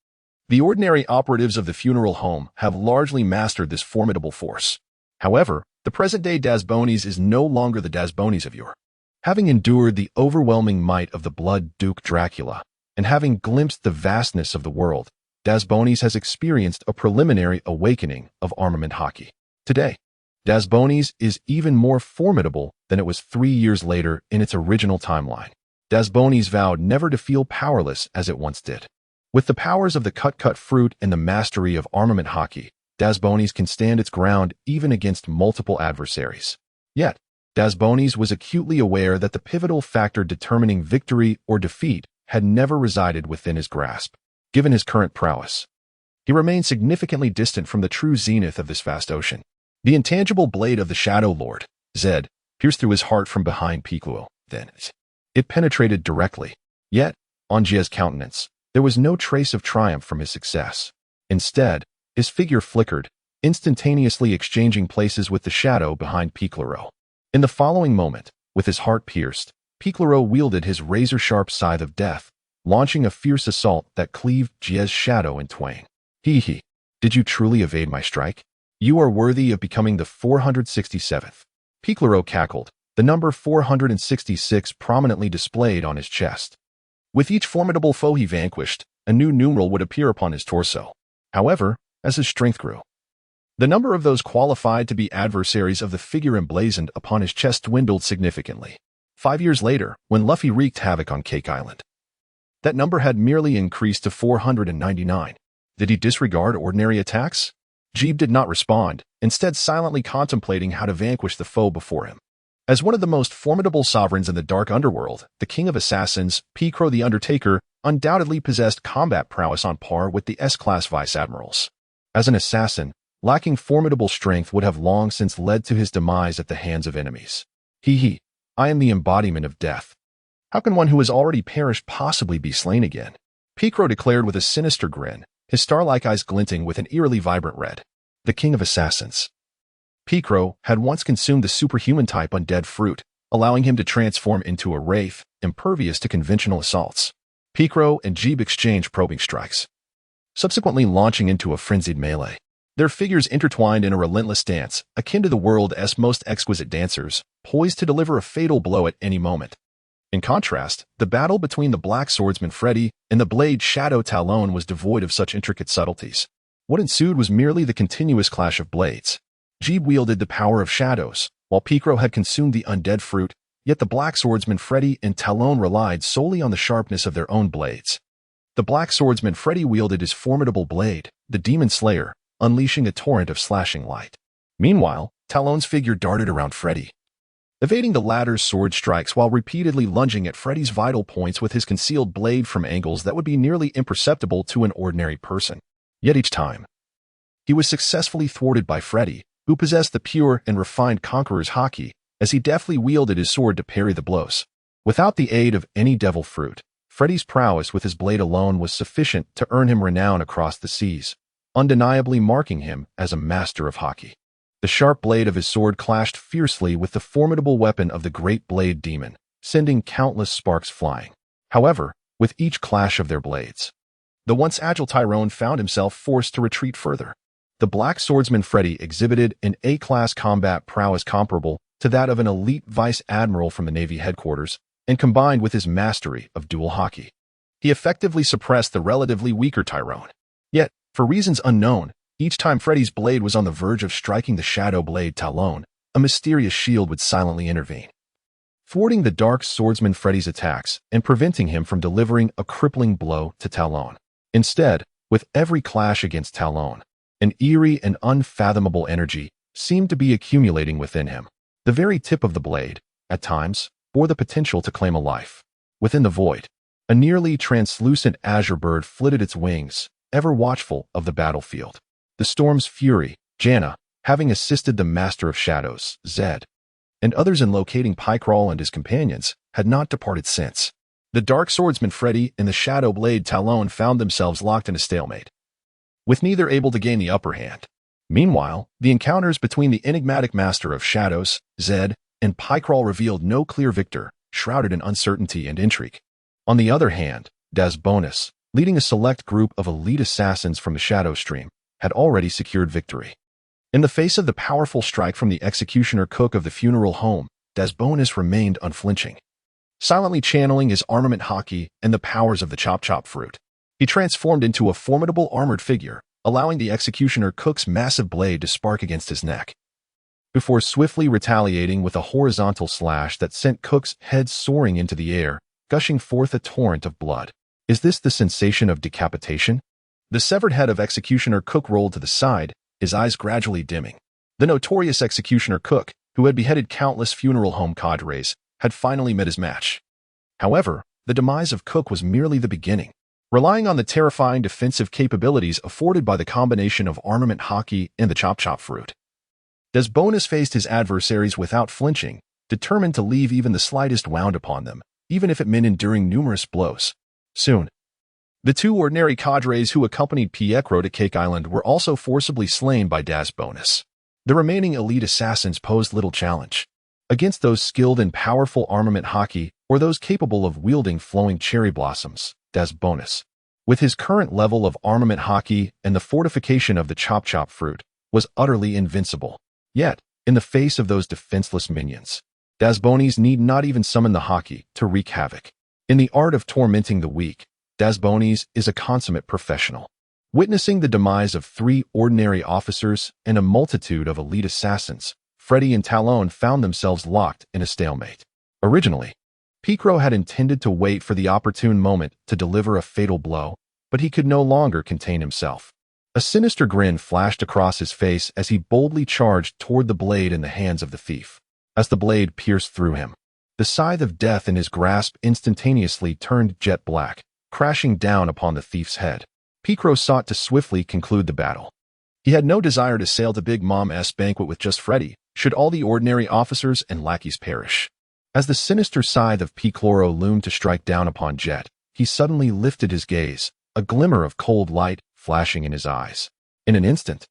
the ordinary operatives of the funeral home have largely mastered this formidable force. However, the present-day Dasbonis is no longer the Dasbonis of yore. Having endured the overwhelming might of the Blood Duke Dracula, and having glimpsed the vastness of the world, Dasbonis has experienced a preliminary awakening of armament hockey. Today, Dasbonis is even more formidable than it was 3 years later in its original timeline. Dasbonis vowed never to feel powerless as it once did. With the powers of the cut fruit and the mastery of armament hockey, Dasbonis can stand its ground even against multiple adversaries. Yet, Dasbonis was acutely aware that the pivotal factor determining victory or defeat had never resided within his grasp. Given his current prowess, he remained significantly distant from the true zenith of this vast ocean. The intangible blade of the Shadow Lord, Zed, pierced through his heart from behind Piekro. Then it penetrated directly. Yet, on Jia's countenance, there was no trace of triumph from his success. Instead, his figure flickered, instantaneously exchanging places with the shadow behind Piekro. In the following moment, with his heart pierced, Piekro wielded his razor-sharp scythe of death, launching a fierce assault that cleaved Jia's shadow in twain. Did you truly evade my strike? You are worthy of becoming the 467th. Piekro cackled, the number 466 prominently displayed on his chest. With each formidable foe he vanquished, a new numeral would appear upon his torso. However, as his strength grew, the number of those qualified to be adversaries of the figure emblazoned upon his chest dwindled significantly. 5 years later, when Luffy wreaked havoc on Cake Island, that number had merely increased to 499. Did he disregard ordinary attacks? Jeeb did not respond, instead silently contemplating how to vanquish the foe before him. As one of the most formidable sovereigns in the Dark Underworld, the King of Assassins, Picro the Undertaker, undoubtedly possessed combat prowess on par with the S-class vice-admirals. As an assassin, lacking formidable strength would have long since led to his demise at the hands of enemies. I am the embodiment of death. How can one who has already perished possibly be slain again? Picro declared with a sinister grin, his star-like eyes glinting with an eerily vibrant red. The King of Assassins. Picro had once consumed the superhuman-type undead fruit, allowing him to transform into a wraith, impervious to conventional assaults. Picro and Jeeb exchanged probing strikes, subsequently launching into a frenzied melee. Their figures intertwined in a relentless dance, akin to the world's most exquisite dancers, poised to deliver a fatal blow at any moment. In contrast, the battle between the Black Swordsman Freddy and the Blade Shadow Talon was devoid of such intricate subtleties. What ensued was merely the continuous clash of blades. Jeeb wielded the power of shadows, while Picro had consumed the undead fruit, yet the Black Swordsman Freddy and Talon relied solely on the sharpness of their own blades. The Black Swordsman Freddy wielded his formidable blade, the Demon Slayer, unleashing a torrent of slashing light. Meanwhile, Talon's figure darted around Freddy, evading the latter's sword strikes while repeatedly lunging at Freddy's vital points with his concealed blade from angles that would be nearly imperceptible to an ordinary person. Yet each time, he was successfully thwarted by Freddy, who possessed the pure and refined conqueror's haki, as he deftly wielded his sword to parry the blows. Without the aid of any devil fruit, Freddy's prowess with his blade alone was sufficient to earn him renown across the seas, undeniably marking him as a master of haki. The sharp blade of his sword clashed fiercely with the formidable weapon of the Great Blade Demon, sending countless sparks flying. However, with each clash of their blades, the once agile Tyrone found himself forced to retreat further. The Black Swordsman Freddy exhibited an A-class combat prowess comparable to that of an elite vice-admiral from the Navy headquarters, and combined with his mastery of dual haki, he effectively suppressed the relatively weaker Tyrone. Yet, for reasons unknown, each time Freddy's blade was on the verge of striking the Shadow Blade Talon, a mysterious shield would silently intervene, thwarting the Dark Swordsman Freddy's attacks and preventing him from delivering a crippling blow to Talon. Instead, with every clash against Talon, an eerie and unfathomable energy seemed to be accumulating within him. The very tip of the blade, at times, bore the potential to claim a life. Within the void, a nearly translucent azure bird flitted its wings, ever watchful of the battlefield. The storm's fury, Janna, having assisted the Master of Shadows, Zed, and others in locating Picro and his companions, had not departed since. The Dark Swordsman Freddy and the Shadow Blade Talon found themselves locked in a stalemate, with neither able to gain the upper hand. Meanwhile, the encounters between the enigmatic Master of Shadows, Zed, and Picro revealed no clear victor, shrouded in uncertainty and intrigue. On the other hand, Dasbonus, leading a select group of elite assassins from the Shadow Stream, had already secured victory. In the face of the powerful strike from the executioner cook of the funeral home, Dasbonus remained unflinching, silently channeling his armament haki and the powers of the chop-chop fruit. He transformed into a formidable armored figure, allowing the executioner cook's massive blade to spark against his neck, before swiftly retaliating with a horizontal slash that sent Cook's head soaring into the air, gushing forth a torrent of blood. Is this the sensation of decapitation? The severed head of Executioner Cook rolled to the side, his eyes gradually dimming. The notorious Executioner Cook, who had beheaded countless funeral home cadres, had finally met his match. However, the demise of Cook was merely the beginning. Relying on the terrifying defensive capabilities afforded by the combination of armament haki and the chop-chop fruit, Dasbonus faced his adversaries without flinching, determined to leave even the slightest wound upon them, even if it meant enduring numerous blows. Soon, the two ordinary cadres who accompanied Picro to Cake Island were also forcibly slain by Dasbonus. The remaining elite assassins posed little challenge against those skilled in powerful armament haki or those capable of wielding flowing cherry blossoms. Dasbonus, with his current level of armament haki and the fortification of the chop-chop fruit, was utterly invincible. Yet, in the face of those defenseless minions, Dasbonus need not even summon the haki to wreak havoc. In the art of tormenting the weak, Dasbonus is a consummate professional. Witnessing the demise of 3 ordinary officers and a multitude of elite assassins, Freddy and Talon found themselves locked in a stalemate. Originally, Picro had intended to wait for the opportune moment to deliver a fatal blow, but he could no longer contain himself. A sinister grin flashed across his face as he boldly charged toward the blade in the hands of the thief. As the blade pierced through him, the scythe of death in his grasp instantaneously turned jet black, crashing down upon the thief's head. Picro sought to swiftly conclude the battle. He had no desire to sail to Big Mom's banquet with just Freddy, should all the ordinary officers and lackeys perish. As the sinister scythe of Picoro loomed to strike down upon Jet, he suddenly lifted his gaze, a glimmer of cold light flashing in his eyes. In an instant,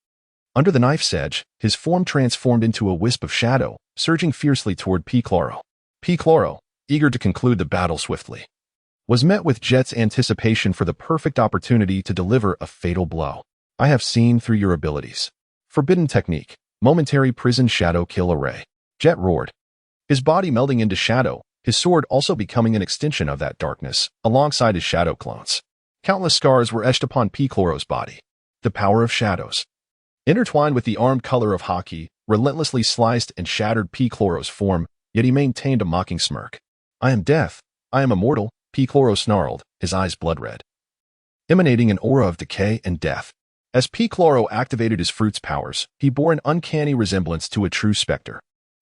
under the knife's edge, his form transformed into a wisp of shadow, surging fiercely toward Picoro. Picoro, eager to conclude the battle swiftly, was met with Jet's anticipation for the perfect opportunity to deliver a fatal blow. I have seen through your abilities. Forbidden technique, momentary prison shadow kill array. Jet roared, his body melding into shadow, his sword also becoming an extension of that darkness, alongside his shadow clones. Countless scars were etched upon Picoro's body. The power of shadows, intertwined with the armed color of hockey, relentlessly sliced and shattered Picoro's form, yet he maintained a mocking smirk. I am death. I am immortal, Picoro snarled, his eyes blood-red, emanating an aura of decay and death. As Picoro activated his fruit's powers, he bore an uncanny resemblance to a true specter.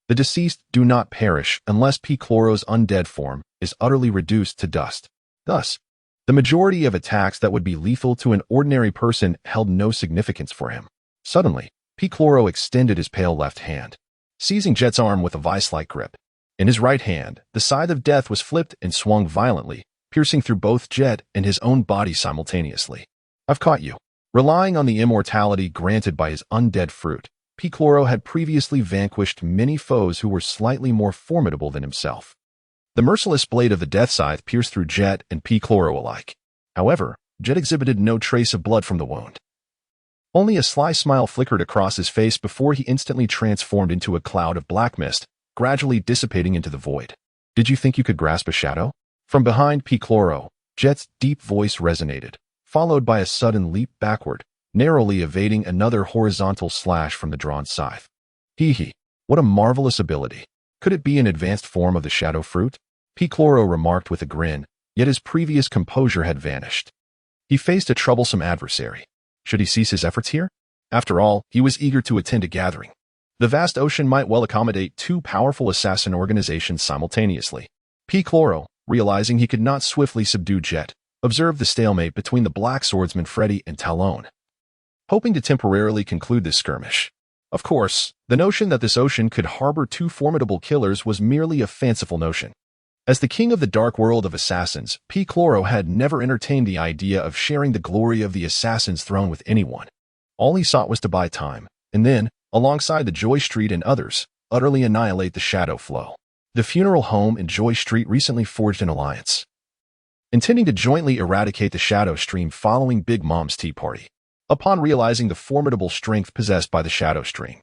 The deceased do not perish unless Picoro's undead form is utterly reduced to dust. Thus, the majority of attacks that would be lethal to an ordinary person held no significance for him. Suddenly, Picoro extended his pale left hand, seizing Jet's arm with a vice-like grip. In his right hand, the scythe of death was flipped and swung violently, piercing through both Jet and his own body simultaneously. I've caught you. Relying on the immortality granted by his undead fruit, Picoro had previously vanquished many foes who were slightly more formidable than himself. The merciless blade of the death scythe pierced through Jet and Picoro alike. However, Jet exhibited no trace of blood from the wound. Only a sly smile flickered across his face before he instantly transformed into a cloud of black mist, gradually dissipating into the void. Did you think you could grasp a shadow? From behind Picoro, Jet's deep voice resonated, followed by a sudden leap backward, narrowly evading another horizontal slash from the drawn scythe. Hee, what a marvelous ability. Could it be an advanced form of the shadow fruit? Picoro remarked with a grin, yet his previous composure had vanished. He faced a troublesome adversary. Should he cease his efforts here? After all, he was eager to attend a gathering. The vast ocean might well accommodate two powerful assassin organizations simultaneously. Picoro, realizing he could not swiftly subdue Jet, observed the stalemate between the black swordsman Freddy and Talon, hoping to temporarily conclude this skirmish. Of course, the notion that this ocean could harbor two formidable killers was merely a fanciful notion. As the king of the dark world of assassins, Picoro had never entertained the idea of sharing the glory of the assassin's throne with anyone. All he sought was to buy time, and then, alongside the Joy Street and others, utterly annihilate the shadow flow. The funeral home and Joy Street recently forged an alliance, intending to jointly eradicate the shadow stream following Big Mom's tea party. Upon realizing the formidable strength possessed by the shadow stream,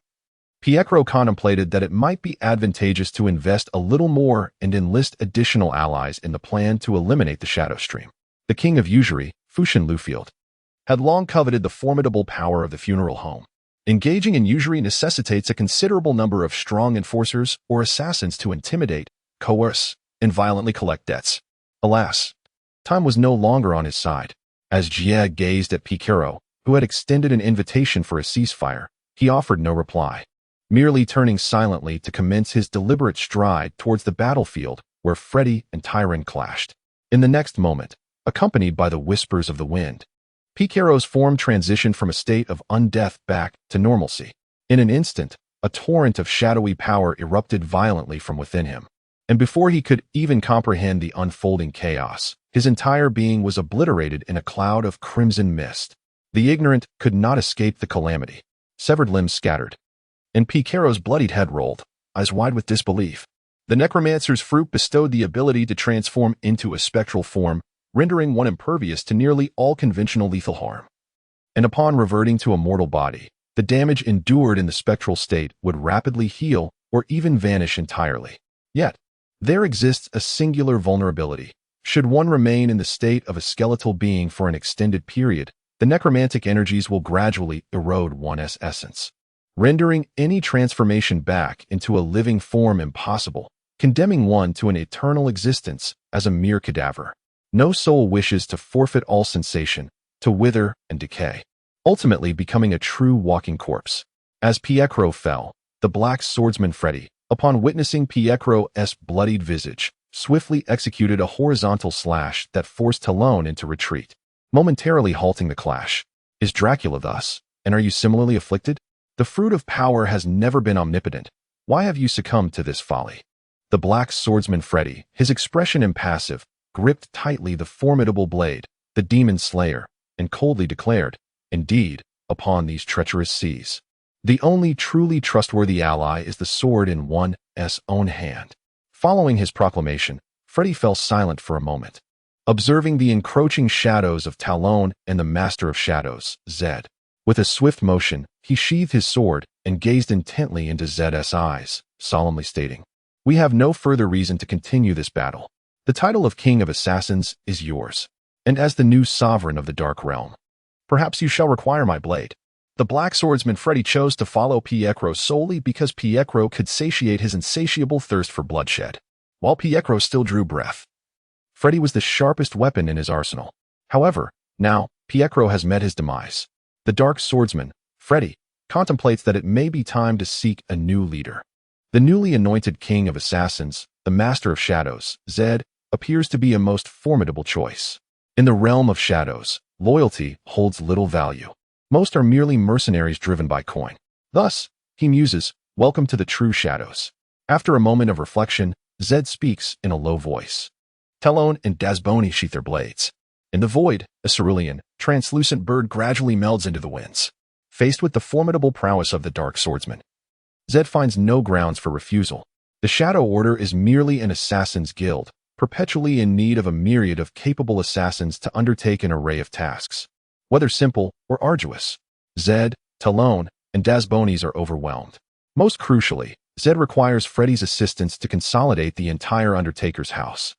Picoro contemplated that it might be advantageous to invest a little more and enlist additional allies in the plan to eliminate the shadow stream. The king of usury, Fushin Lufield, had long coveted the formidable power of the funeral home. Engaging in usury necessitates a considerable number of strong enforcers or assassins to intimidate, coerce, and violently collect debts. Alas, time was no longer on his side. As Jie gazed at Picoro, who had extended an invitation for a ceasefire, he offered no reply, merely turning silently to commence his deliberate stride towards the battlefield where Freddy and Tyron clashed. In the next moment, accompanied by the whispers of the wind, Picoro's form transitioned from a state of undeath back to normalcy. In an instant, a torrent of shadowy power erupted violently from within him, and before he could even comprehend the unfolding chaos, his entire being was obliterated in a cloud of crimson mist. The ignorant could not escape the calamity. Severed limbs scattered, and Picoro's bloodied head rolled, eyes wide with disbelief. The necromancer's fruit bestowed the ability to transform into a spectral form, rendering one impervious to nearly all conventional lethal harm. And upon reverting to a mortal body, the damage endured in the spectral state would rapidly heal or even vanish entirely. Yet, there exists a singular vulnerability. Should one remain in the state of a skeletal being for an extended period, the necromantic energies will gradually erode one's essence, rendering any transformation back into a living form impossible. condemning one to an eternal existence as a mere cadaver. No soul wishes to forfeit all sensation, to wither and decay, ultimately becoming a true walking corpse. As Pietro fell, the black swordsman Freddy, upon witnessing Pietro's bloodied visage, swiftly executed a horizontal slash that forced Talon into retreat, momentarily halting the clash. Is Dracula thus, and are you similarly afflicted? The fruit of power has never been omnipotent. Why have you succumbed to this folly? The black swordsman Freddy, his expression impassive, gripped tightly the formidable blade, the demon slayer, and coldly declared, "Indeed, upon these treacherous seas, the only truly trustworthy ally is the sword in one's own hand." Following his proclamation, Freddy fell silent for a moment, observing the encroaching shadows of Talon and the Master of Shadows, Zed. With a swift motion, he sheathed his sword and gazed intently into Zed's eyes, solemnly stating, "We have no further reason to continue this battle. The title of King of Assassins is yours, and as the new sovereign of the Dark Realm, perhaps you shall require my blade." The black swordsman Freddy chose to follow Pietro solely because Pietro could satiate his insatiable thirst for bloodshed. While Pietro still drew breath, Freddy was the sharpest weapon in his arsenal. However, now, Pietro has met his demise. The dark swordsman, Freddy, contemplates that it may be time to seek a new leader. The newly anointed King of Assassins, the Master of Shadows, Zed, appears to be a most formidable choice. In the realm of shadows, loyalty holds little value. Most are merely mercenaries driven by coin. Thus, he muses, "Welcome to the true shadows." After a moment of reflection, Zed speaks in a low voice. Talon and Dasboni sheath their blades. In the void, a cerulean, translucent bird gradually melds into the winds. Faced with the formidable prowess of the dark swordsman, Zed finds no grounds for refusal. The Shadow Order is merely an assassin's guild, perpetually in need of a myriad of capable assassins to undertake an array of tasks. Whether simple or arduous, Zed, Talon, and Dasboni's are overwhelmed. Most crucially, Zed requires Freddy's assistance to consolidate the entire Undertaker's house.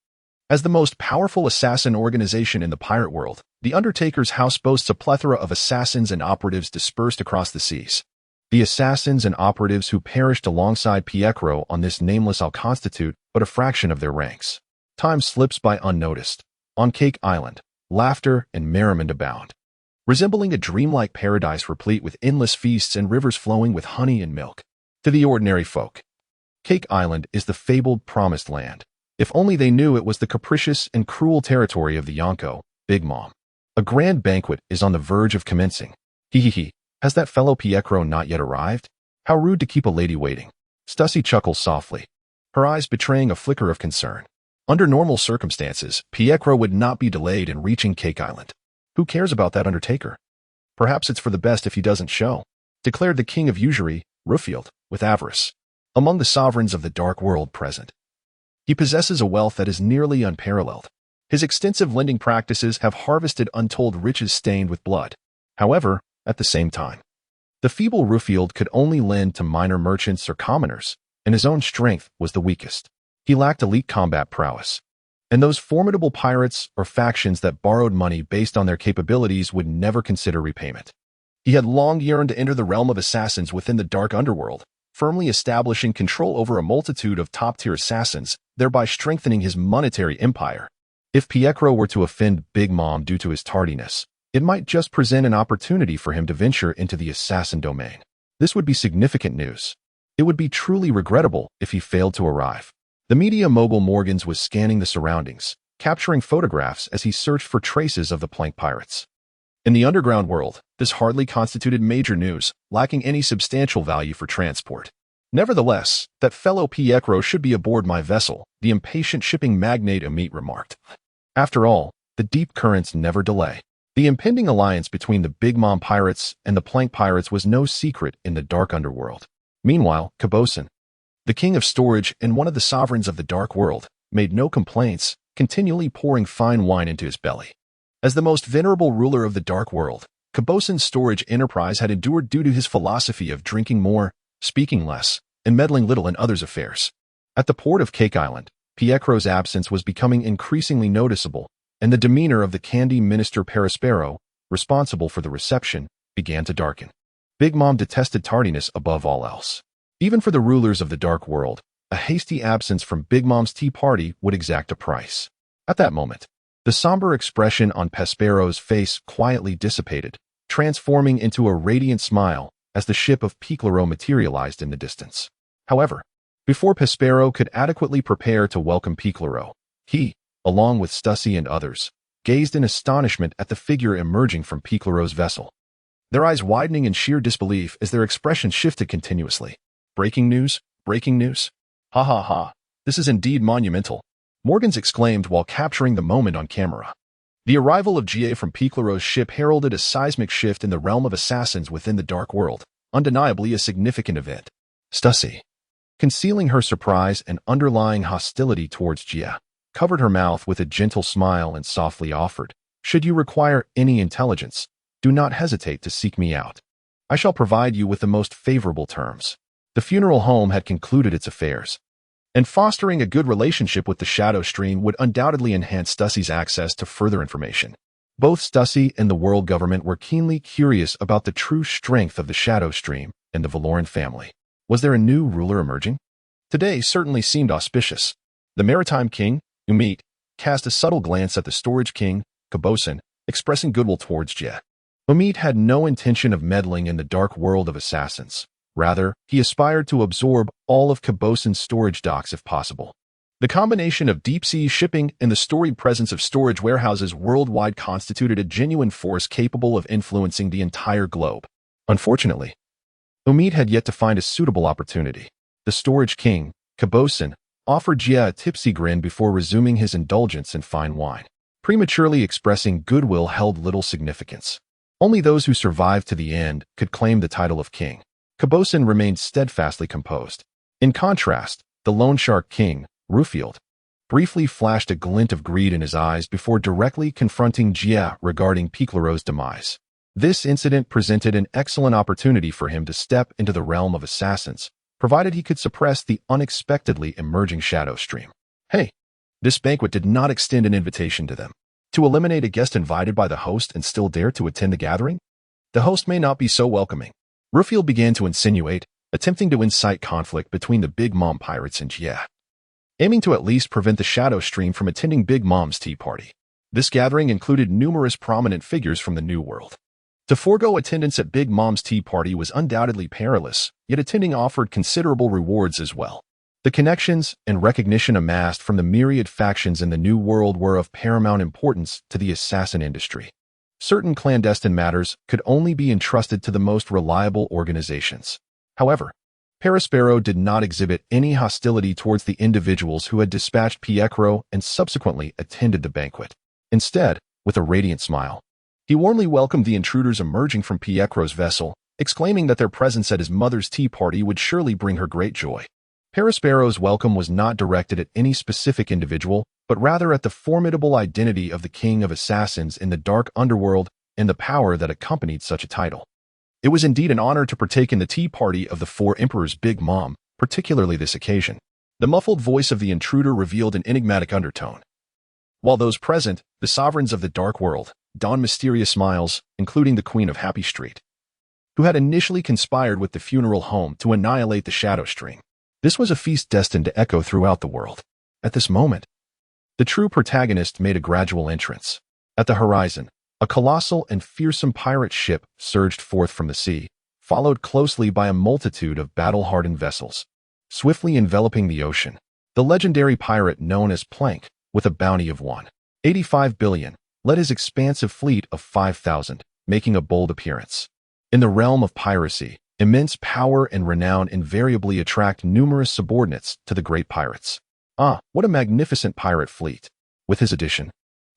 As the most powerful assassin organization in the pirate world, the Undertaker's house boasts a plethora of assassins and operatives dispersed across the seas. The assassins and operatives who perished alongside Pietro on this nameless isle constitute but a fraction of their ranks. Time slips by unnoticed. On Cake Island, laughter and merriment abound, resembling a dreamlike paradise replete with endless feasts and rivers flowing with honey and milk. To the ordinary folk, Cake Island is the fabled promised land. If only they knew it was the capricious and cruel territory of the Yonko, Big Mom. A grand banquet is on the verge of commencing. Hee. Has that fellow Pietro not yet arrived? How rude to keep a lady waiting. Stussy chuckles softly, her eyes betraying a flicker of concern. Under normal circumstances, Pietro would not be delayed in reaching Cake Island. Who cares about that Undertaker? Perhaps it's for the best if he doesn't show, declared the king of usury, Ruffield, with avarice. Among the sovereigns of the dark world present, he possesses a wealth that is nearly unparalleled. His extensive lending practices have harvested untold riches stained with blood. However, at the same time, the feeble Ruffield could only lend to minor merchants or commoners, and his own strength was the weakest. He lacked elite combat prowess, and those formidable pirates or factions that borrowed money based on their capabilities would never consider repayment. He had long yearned to enter the realm of assassins within the dark underworld, firmly establishing control over a multitude of top-tier assassins, thereby strengthening his monetary empire. If Pietro were to offend Big Mom due to his tardiness, it might just present an opportunity for him to venture into the assassin domain. This would be significant news. It would be truly regrettable if he failed to arrive. The media mogul Morgans was scanning the surroundings, capturing photographs as he searched for traces of the plank pirates. In the underground world, this hardly constituted major news, lacking any substantial value for transport. Nevertheless, that fellow Pietro should be aboard my vessel, the impatient shipping magnate Amit remarked. After all, the deep currents never delay. The impending alliance between the Big Mom pirates and the plank pirates was no secret in the dark underworld. Meanwhile, Cabosin, the king of storage and one of the sovereigns of the dark world, made no complaints, continually pouring fine wine into his belly. As the most venerable ruler of the dark world, Cabosin's storage enterprise had endured due to his philosophy of drinking more, speaking less, and meddling little in others' affairs. At the port of Cake Island, Pietro's absence was becoming increasingly noticeable, and the demeanor of the candy minister Perispero, responsible for the reception, began to darken. Big Mom detested tardiness above all else. Even for the rulers of the dark world, A hasty absence from Big Mom's tea party would exact a price. At that moment, the somber expression on Pespero's face quietly dissipated, transforming into a radiant smile as the ship of Piclaro materialized in the distance. However, before Pespero could adequately prepare to welcome Piclaro, he, along with Stussy and others, gazed in astonishment at the figure emerging from Piclaro's vessel, their eyes widening in sheer disbelief as their expressions shifted continuously. Breaking news? Breaking news? Ha ha ha, this is indeed monumental, Morgans exclaimed while capturing the moment on camera. The arrival of GA from Piclaro's ship heralded a seismic shift in the realm of assassins within the Dark World, undeniably a significant event. Stussy, concealing her surprise and underlying hostility towards Gia, covered her mouth with a gentle smile and softly offered, "Should you require any intelligence, do not hesitate to seek me out. I shall provide you with the most favorable terms." The funeral home had concluded its affairs, and fostering a good relationship with the Shadow Stream would undoubtedly enhance Stussy's access to further information. Both Stussy and the world government were keenly curious about the true strength of the Shadow Stream and the Valoran family. Was there a new ruler emerging? Today certainly seemed auspicious. The Maritime King, Umit, cast a subtle glance at the Storage King, Cabosin, expressing goodwill towards Jia. Umit had no intention of meddling in the dark world of assassins. Rather, he aspired to absorb all of Cabosin's storage docks if possible. The combination of deep-sea shipping and the storied presence of storage warehouses worldwide constituted a genuine force capable of influencing the entire globe. Unfortunately, Umit had yet to find a suitable opportunity. The Storage King, Cabosin, offered Jia a tipsy grin before resuming his indulgence in fine wine. Prematurely expressing goodwill held little significance. Only those who survived to the end could claim the title of king. Cabosin remained steadfastly composed. In contrast, the loan shark king, Rufield, briefly flashed a glint of greed in his eyes before directly confronting Jia regarding Piclaro's demise. This incident presented an excellent opportunity for him to step into the realm of assassins, provided he could suppress the unexpectedly emerging Shadow Stream. Hey, this banquet did not extend an invitation to them. To eliminate a guest invited by the host and still dare to attend the gathering? The host may not be so welcoming. Rufield began to insinuate, attempting to incite conflict between the Big Mom pirates and Jia, aiming to at least prevent the Shadow Stream from attending Big Mom's tea party. This gathering included numerous prominent figures from the New World. To forego attendance at Big Mom's tea party was undoubtedly perilous, yet attending offered considerable rewards as well. The connections and recognition amassed from the myriad factions in the New World were of paramount importance to the assassin industry. Certain clandestine matters could only be entrusted to the most reliable organizations. However, Pespero did not exhibit any hostility towards the individuals who had dispatched Pietro and subsequently attended the banquet. Instead, with a radiant smile, he warmly welcomed the intruders emerging from Pietro's vessel, exclaiming that their presence at his mother's tea party would surely bring her great joy. Pespero's welcome was not directed at any specific individual, but rather at the formidable identity of the king of assassins in the dark underworld and the power that accompanied such a title. It was indeed an honor to partake in the tea party of the four emperors' Big Mom, particularly this occasion. The muffled voice of the intruder revealed an enigmatic undertone. While those present, the sovereigns of the dark world, donned mysterious smiles, including the Queen of Happy Street, who had initially conspired with the funeral home to annihilate the Shadow Stream. This was a feast destined to echo throughout the world. At this moment, the true protagonist made a gradual entrance. At the horizon, a colossal and fearsome pirate ship surged forth from the sea, followed closely by a multitude of battle-hardened vessels, swiftly enveloping the ocean. The legendary pirate known as Plank, with a bounty of 1.85 billion, led his expansive fleet of 5,000, making a bold appearance. In the realm of piracy, immense power and renown invariably attract numerous subordinates to the great pirates. Ah, what a magnificent pirate fleet! With his addition,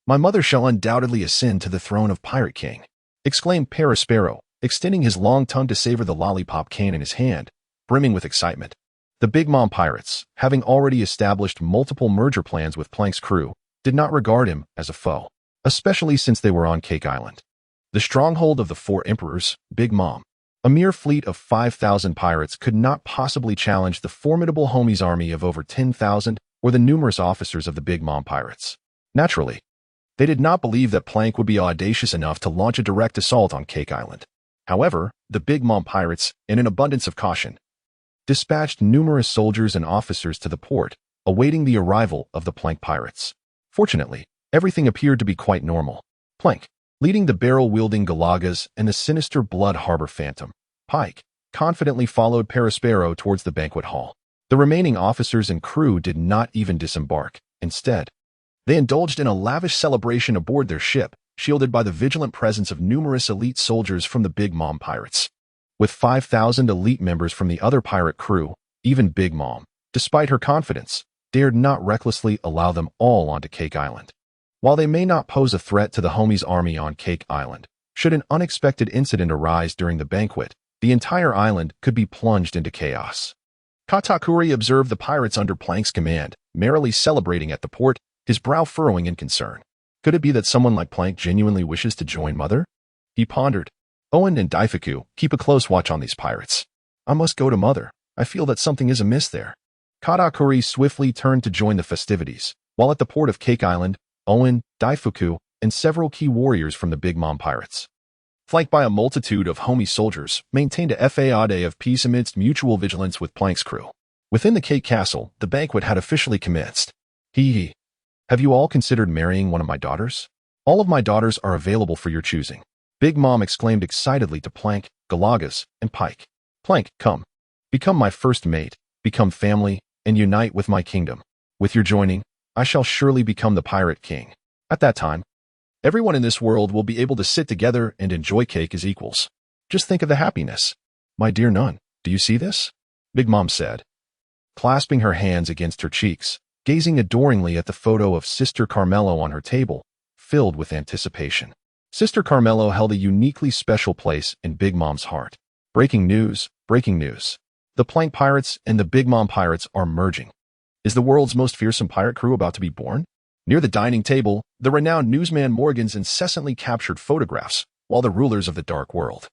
my mother shall undoubtedly ascend to the throne of Pirate King, exclaimed Pespero, extending his long tongue to savor the lollipop cane in his hand, brimming with excitement. The Big Mom pirates, having already established multiple merger plans with Plank's crew, did not regard him as a foe, especially since they were on Cake Island, the stronghold of the four emperors, Big Mom. A mere fleet of 5,000 pirates could not possibly challenge the formidable Homie's army of over 10,000 or the numerous officers of the Big Mom pirates. Naturally, they did not believe that Plank would be audacious enough to launch a direct assault on Cake Island. However, the Big Mom pirates, in an abundance of caution, dispatched numerous soldiers and officers to the port, awaiting the arrival of the Plank pirates. Fortunately, everything appeared to be quite normal. Plank, leading the barrel-wielding Galagas and the sinister Blood Harbor Phantom, Pike, confidently followed Perispero towards the banquet hall. The remaining officers and crew did not even disembark. Instead, they indulged in a lavish celebration aboard their ship, shielded by the vigilant presence of numerous elite soldiers from the Big Mom pirates. With 5,000 elite members from the other pirate crew, even Big Mom, despite her confidence, dared not recklessly allow them all onto Cake Island. While they may not pose a threat to the homies' army on Cake Island, should an unexpected incident arise during the banquet, the entire island could be plunged into chaos. Katakuri observed the pirates under Plank's command, merrily celebrating at the port, his brow furrowing in concern. Could it be that someone like Plank genuinely wishes to join Mother? He pondered. Owen and Daifuku, keep a close watch on these pirates. I must go to Mother. I feel that something is amiss there. Katakuri swiftly turned to join the festivities, while at the port of Cake Island, Owen, Daifuku, and several key warriors from the Big Mom pirates, flanked by a multitude of homie soldiers, maintained a faade of peace amidst mutual vigilance with Plank's crew. Within the Cake Castle, the banquet had officially commenced. Hee. Have you all considered marrying one of my daughters? All of my daughters are available for your choosing. Big Mom exclaimed excitedly to Plank, Galagas, and Pike. Plank, come. Become my first mate, become family, and unite with my kingdom. With your joining, I shall surely become the Pirate King. At that time, everyone in this world will be able to sit together and enjoy cake as equals. Just think of the happiness. My dear Nun, do you see this? Big Mom said, clasping her hands against her cheeks, gazing adoringly at the photo of Sister Carmelo on her table, filled with anticipation. Sister Carmelo held a uniquely special place in Big Mom's heart. Breaking news, breaking news. The Plank Pirates and the Big Mom Pirates are merging. Is the world's most fearsome pirate crew about to be born? Near the dining table, the renowned newsman Morgans incessantly captured photographs, while the rulers of the dark world,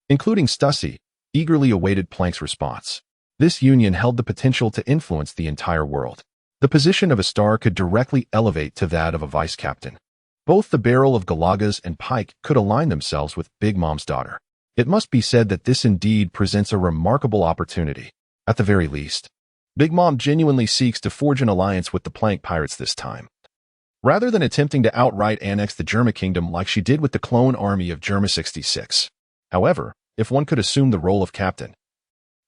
including Stussy, eagerly awaited Plank's response. This union held the potential to influence the entire world. The position of a star could directly elevate to that of a vice captain. Both the barrel of Galagas and Pike could align themselves with Big Mom's daughter. It must be said that this indeed presents a remarkable opportunity. At the very least, Big Mom genuinely seeks to forge an alliance with the Plank Pirates this time, rather than attempting to outright annex the Germa Kingdom like she did with the clone army of Germa 66. However, if one could assume the role of captain,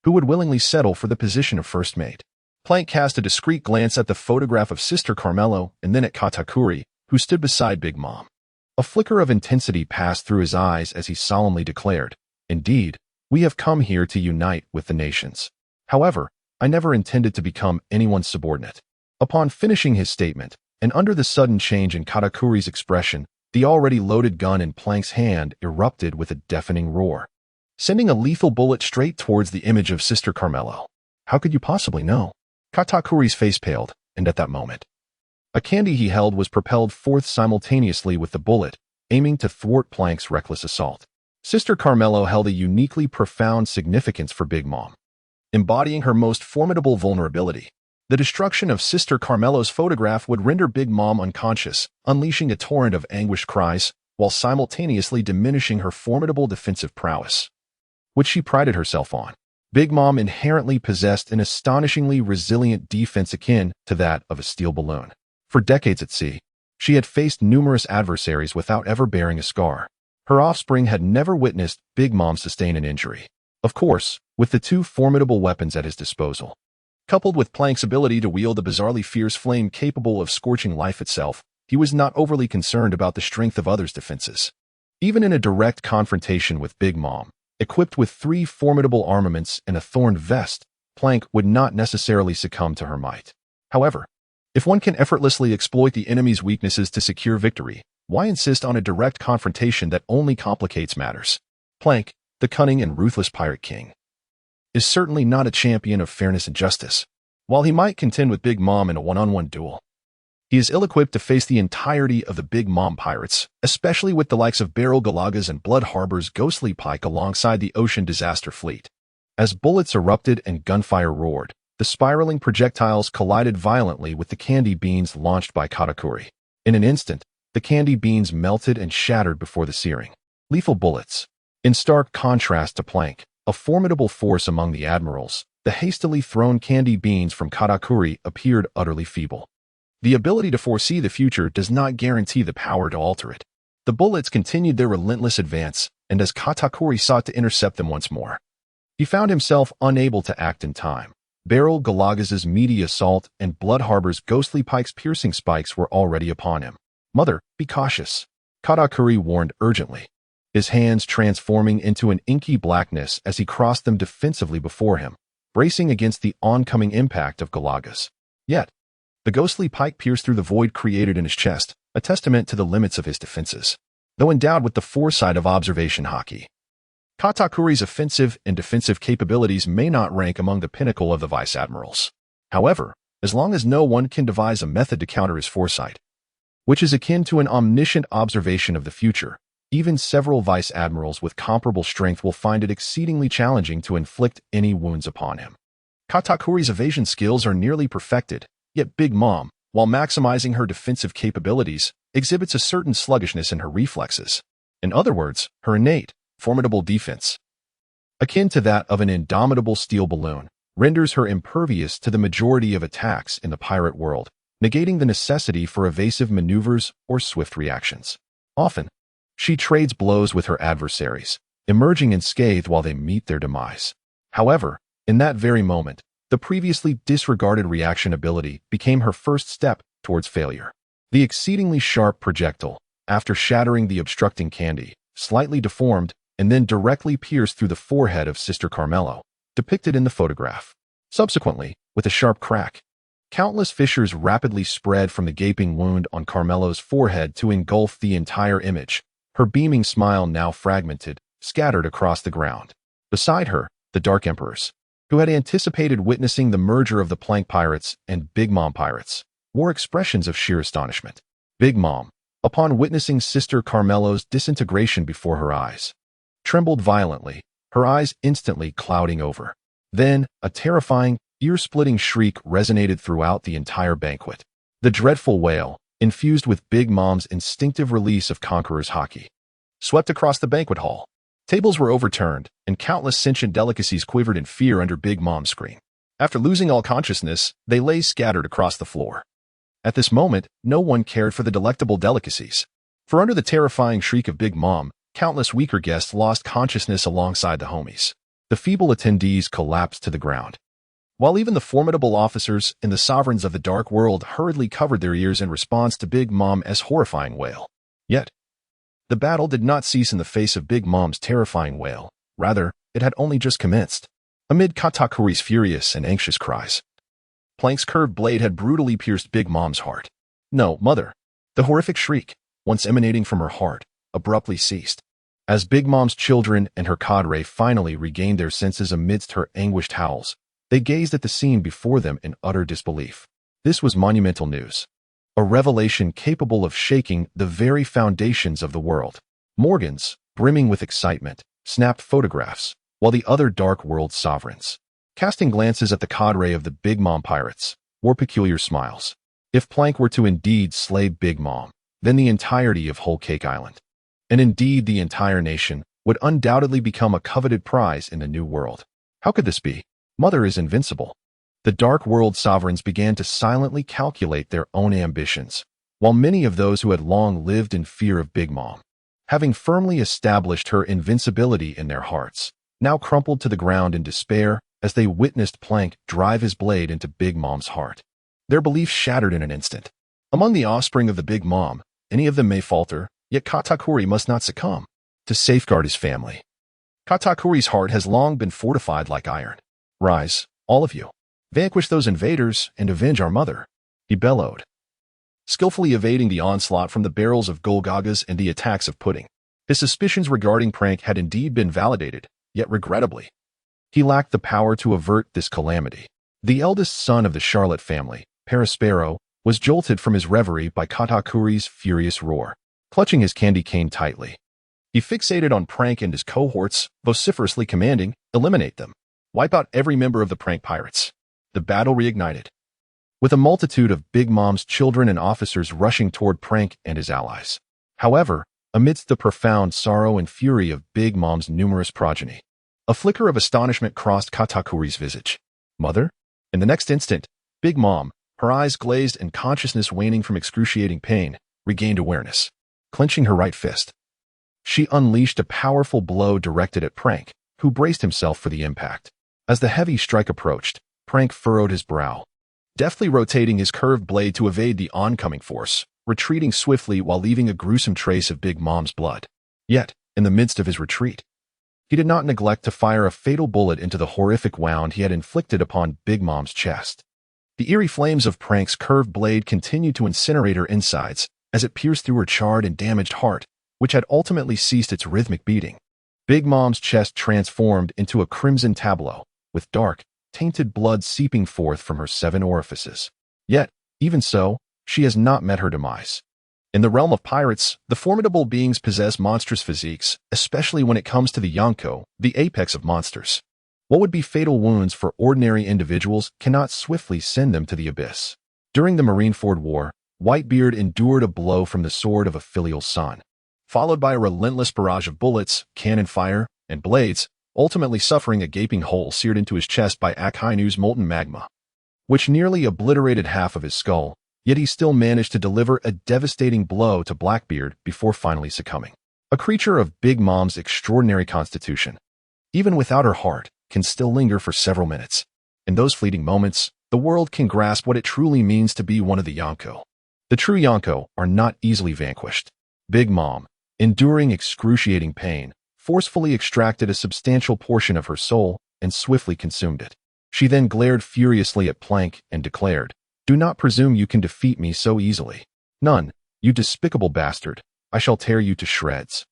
who would willingly settle for the position of first mate? Plank cast a discreet glance at the photograph of Sister Carmelo and then at Katakuri, who stood beside Big Mom. A flicker of intensity passed through his eyes as he solemnly declared, "Indeed, we have come here to unite with the nations. However, I never intended to become anyone's subordinate." Upon finishing his statement, and under the sudden change in Katakuri's expression, the already loaded gun in Plank's hand erupted with a deafening roar, sending a lethal bullet straight towards the image of Sister Carmelo. How could you possibly know? Katakuri's face paled, and at that moment, a candy he held was propelled forth simultaneously with the bullet, aiming to thwart Plank's reckless assault. Sister Carmelo held a uniquely profound significance for Big Mom, embodying her most formidable vulnerability. The destruction of Sister Carmelo's photograph would render Big Mom unconscious, unleashing a torrent of anguished cries, while simultaneously diminishing her formidable defensive prowess, which she prided herself on. Big Mom inherently possessed an astonishingly resilient defense akin to that of a steel balloon. For decades at sea, she had faced numerous adversaries without ever bearing a scar. Her offspring had never witnessed Big Mom sustain an injury. Of course, with the two formidable weapons at his disposal, coupled with Plank's ability to wield a bizarrely fierce flame capable of scorching life itself, he was not overly concerned about the strength of others' defenses. Even in a direct confrontation with Big Mom, equipped with 3 formidable armaments and a thorned vest, Plank would not necessarily succumb to her might. However, if one can effortlessly exploit the enemy's weaknesses to secure victory, why insist on a direct confrontation that only complicates matters? Plank, the cunning and ruthless Pirate King, is certainly not a champion of fairness and justice. While he might contend with Big Mom in a one-on-one duel, he is ill-equipped to face the entirety of the Big Mom pirates, especially with the likes of Barrel Galagas and Blood Harbor's ghostly Pike alongside the Ocean Disaster Fleet. As bullets erupted and gunfire roared, the spiraling projectiles collided violently with the candy beans launched by Katakuri. In an instant, the candy beans melted and shattered before the searing, lethal bullets. In stark contrast to Plank, a formidable force among the admirals, The hastily thrown candy beans from Katakuri appeared utterly feeble. The ability to foresee the future does not guarantee the power to alter it. The bullets continued their relentless advance, and as Katakuri sought to intercept them once more, he found himself unable to act in time. Beryl Galagaz's meaty assault and Blood Harbor's ghostly pike's piercing spikes were already upon him. "Mother, be cautious," Katakuri warned urgently, his hands transforming into an inky blackness as he crossed them defensively before him, bracing against the oncoming impact of Galagaz. Yet, the ghostly pike pierced through the void created in his chest, a testament to the limits of his defenses. Though endowed with the foresight of observation hockey, Katakuri's offensive and defensive capabilities may not rank among the pinnacle of the vice admirals. However, as long as no one can devise a method to counter his foresight, which is akin to an omniscient observation of the future, even several vice admirals with comparable strength will find it exceedingly challenging to inflict any wounds upon him. Katakuri's evasion skills are nearly perfected, yet Big Mom, while maximizing her defensive capabilities, exhibits a certain sluggishness in her reflexes. In other words, her innate, formidable defense, akin to that of an indomitable steel balloon, renders her impervious to the majority of attacks in the pirate world, negating the necessity for evasive maneuvers or swift reactions. Often, she trades blows with her adversaries, emerging unscathed while they meet their demise. However, in that very moment, the previously disregarded reaction ability became her first step towards failure. The exceedingly sharp projectile, after shattering the obstructing candy, slightly deformed and then directly pierced through the forehead of Sister Carmelo, depicted in the photograph. Subsequently, with a sharp crack, countless fissures rapidly spread from the gaping wound on Carmelo's forehead to engulf the entire image, her beaming smile now fragmented, scattered across the ground. Beside her, the Dark Emperors, who had anticipated witnessing the merger of the Plank Pirates and Big Mom Pirates, wore expressions of sheer astonishment. Big Mom, upon witnessing Sister Carmelo's disintegration before her eyes, trembled violently, her eyes instantly clouding over. Then, a terrifying, ear-splitting shriek resonated throughout the entire banquet. The dreadful wail, infused with Big Mom's instinctive release of Conqueror's hockey, swept across the banquet hall. Tables were overturned, and countless sentient delicacies quivered in fear under Big Mom's scream. After losing all consciousness, they lay scattered across the floor. At this moment, no one cared for the delectable delicacies, for under the terrifying shriek of Big Mom, countless weaker guests lost consciousness alongside the homies. The feeble attendees collapsed to the ground, while even the formidable officers and the sovereigns of the dark world hurriedly covered their ears in response to Big Mom's horrifying wail. Yet, the battle did not cease in the face of Big Mom's terrifying wail. Rather, it had only just commenced. Amid Katakuri's furious and anxious cries, Plank's curved blade had brutally pierced Big Mom's heart. "No, Mother!" The horrific shriek, once emanating from her heart, abruptly ceased. As Big Mom's children and her cadre finally regained their senses amidst her anguished howls, they gazed at the scene before them in utter disbelief. This was monumental news, a revelation capable of shaking the very foundations of the world. Morgans, brimming with excitement, snapped photographs, while the other Dark World sovereigns, casting glances at the cadre of the Big Mom pirates, wore peculiar smiles. If Plank were to indeed slay Big Mom, then the entirety of Whole Cake Island, and indeed the entire nation, would undoubtedly become a coveted prize in the New World. How could this be? Mother is invincible. The Dark World sovereigns began to silently calculate their own ambitions, while many of those who had long lived in fear of Big Mom, having firmly established her invincibility in their hearts, now crumpled to the ground in despair as they witnessed Plank drive his blade into Big Mom's heart. Their beliefs shattered in an instant. Among the offspring of the Big Mom, any of them may falter, yet Katakuri must not succumb. To safeguard his family, Katakuri's heart has long been fortified like iron. "Rise, all of you. Vanquish those invaders and avenge our mother," he bellowed, skillfully evading the onslaught from the barrels of Golgagas and the attacks of Pudding. His suspicions regarding Prank had indeed been validated, yet regrettably, he lacked the power to avert this calamity. The eldest son of the Charlotte family, Perispero, was jolted from his reverie by Katakuri's furious roar. Clutching his candy cane tightly, he fixated on Prank and his cohorts, vociferously commanding, "Eliminate them. Wipe out every member of the Prank Pirates." The battle reignited, with a multitude of Big Mom's children and officers rushing toward Prank and his allies. However, amidst the profound sorrow and fury of Big Mom's numerous progeny, a flicker of astonishment crossed Katakuri's visage. Mother? In the next instant, Big Mom, her eyes glazed and consciousness waning from excruciating pain, regained awareness. Clenching her right fist, she unleashed a powerful blow directed at Prank, who braced himself for the impact. As the heavy strike approached, Prank furrowed his brow, deftly rotating his curved blade to evade the oncoming force, retreating swiftly while leaving a gruesome trace of Big Mom's blood. Yet, in the midst of his retreat, he did not neglect to fire a fatal bullet into the horrific wound he had inflicted upon Big Mom's chest. The eerie flames of Prank's curved blade continued to incinerate her insides as it pierced through her charred and damaged heart, which had ultimately ceased its rhythmic beating. Big Mom's chest transformed into a crimson tableau, with dark, tainted blood seeping forth from her 7 orifices. Yet, even so, she has not met her demise. In the realm of pirates, the formidable beings possess monstrous physiques, especially when it comes to the Yonko, the apex of monsters. What would be fatal wounds for ordinary individuals cannot swiftly send them to the abyss. During the Marineford War, Whitebeard endured a blow from the sword of a filial son, followed by a relentless barrage of bullets, cannon fire, and blades, ultimately suffering a gaping hole seared into his chest by Akainu's molten magma, which nearly obliterated half of his skull, yet he still managed to deliver a devastating blow to Blackbeard before finally succumbing. A creature of Big Mom's extraordinary constitution, even without her heart, can still linger for several minutes. In those fleeting moments, the world can grasp what it truly means to be one of the Yonko. The true Yonko are not easily vanquished. Big Mom, enduring excruciating pain, forcefully extracted a substantial portion of her soul and swiftly consumed it. She then glared furiously at Plank and declared, "Do not presume you can defeat me so easily. None, you despicable bastard. I shall tear you to shreds."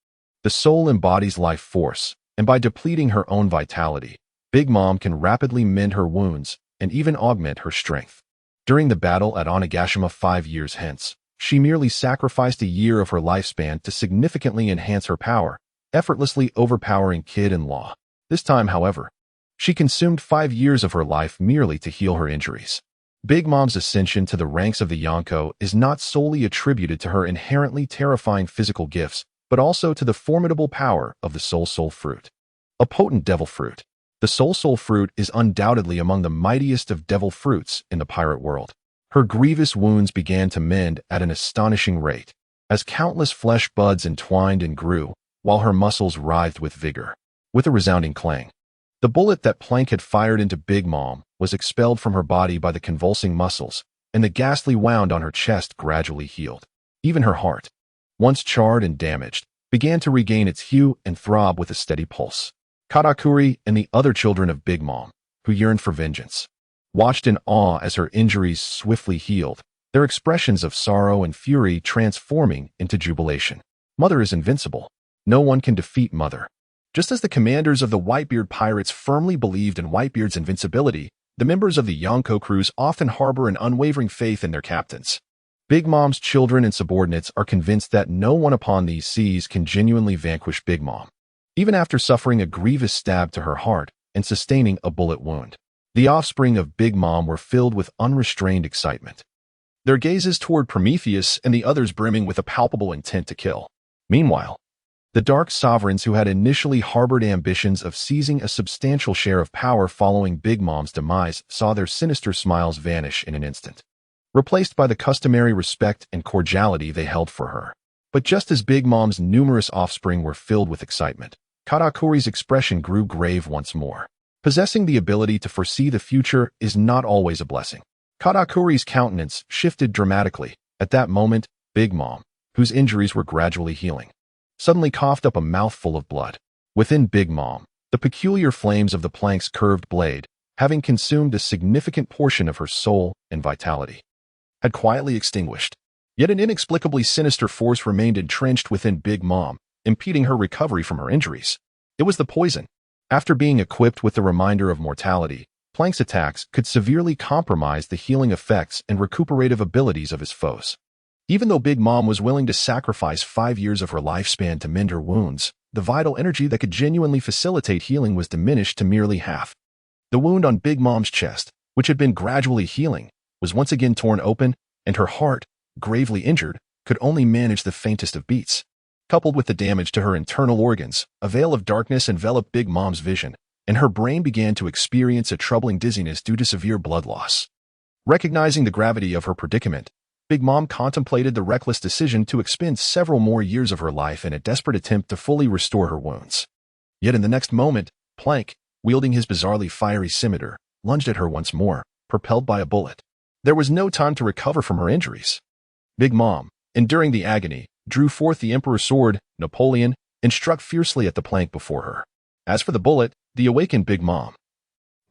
The soul embodies life force, and by depleting her own vitality, Big Mom can rapidly mend her wounds and even augment her strength. During the battle at Onigashima 5 years hence, she merely sacrificed a year of her lifespan to significantly enhance her power, effortlessly overpowering Kid-in-Law. This time, however, she consumed 5 years of her life merely to heal her injuries. Big Mom's ascension to the ranks of the Yonko is not solely attributed to her inherently terrifying physical gifts, but also to the formidable power of the Soul Fruit. A potent devil fruit, the Soul Fruit is undoubtedly among the mightiest of devil fruits in the pirate world. Her grievous wounds began to mend at an astonishing rate, as countless flesh buds entwined and grew, while her muscles writhed with vigor. With a resounding clang, the bullet that Plank had fired into Big Mom was expelled from her body by the convulsing muscles, and the ghastly wound on her chest gradually healed. Even her heart, once charred and damaged, began to regain its hue and throb with a steady pulse. Katakuri and the other children of Big Mom, who yearned for vengeance, watched in awe as her injuries swiftly healed, their expressions of sorrow and fury transforming into jubilation. Mother is invincible. No one can defeat Mother. Just as the commanders of the Whitebeard pirates firmly believed in Whitebeard's invincibility, the members of the Yonko crews often harbor an unwavering faith in their captains. Big Mom's children and subordinates are convinced that no one upon these seas can genuinely vanquish Big Mom, even after suffering a grievous stab to her heart and sustaining a bullet wound. The offspring of Big Mom were filled with unrestrained excitement, their gazes toward Prometheus and the others brimming with a palpable intent to kill. Meanwhile, the Dark Sovereigns who had initially harbored ambitions of seizing a substantial share of power following Big Mom's demise saw their sinister smiles vanish in an instant, replaced by the customary respect and cordiality they held for her. But just as Big Mom's numerous offspring were filled with excitement, Katakuri's expression grew grave once more. Possessing the ability to foresee the future is not always a blessing. Katakuri's countenance shifted dramatically. At that moment, Big Mom, whose injuries were gradually healing, suddenly coughed up a mouthful of blood. Within Big Mom, the peculiar flames of the Plank's curved blade, having consumed a significant portion of her soul and vitality, had quietly extinguished. Yet an inexplicably sinister force remained entrenched within Big Mom, impeding her recovery from her injuries. It was the poison. After being equipped with the reminder of mortality, Plank's attacks could severely compromise the healing effects and recuperative abilities of his foes. Even though Big Mom was willing to sacrifice 5 years of her lifespan to mend her wounds, the vital energy that could genuinely facilitate healing was diminished to merely half. The wound on Big Mom's chest, which had been gradually healing, was once again torn open, and her heart, gravely injured, could only manage the faintest of beats. Coupled with the damage to her internal organs, a veil of darkness enveloped Big Mom's vision, and her brain began to experience a troubling dizziness due to severe blood loss. Recognizing the gravity of her predicament, Big Mom contemplated the reckless decision to expend several more years of her life in a desperate attempt to fully restore her wounds. Yet in the next moment, Plank, wielding his bizarrely fiery scimitar, lunged at her once more, propelled by a bullet. There was no time to recover from her injuries. Big Mom, enduring the agony, drew forth the Emperor's sword, Napoleon, and struck fiercely at the plank before her. As for the bullet, the awakened Big Mom,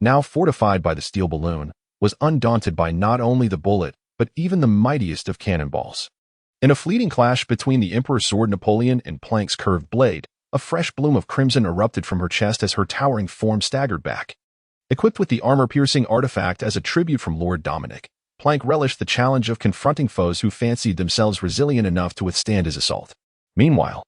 now fortified by the steel balloon, was undaunted by not only the bullet, but even the mightiest of cannonballs. In a fleeting clash between the Emperor's sword Napoleon and Plank's curved blade, a fresh bloom of crimson erupted from her chest as her towering form staggered back. Equipped with the armor-piercing artifact as a tribute from Lord Dominic, Plank relished the challenge of confronting foes who fancied themselves resilient enough to withstand his assault. Meanwhile,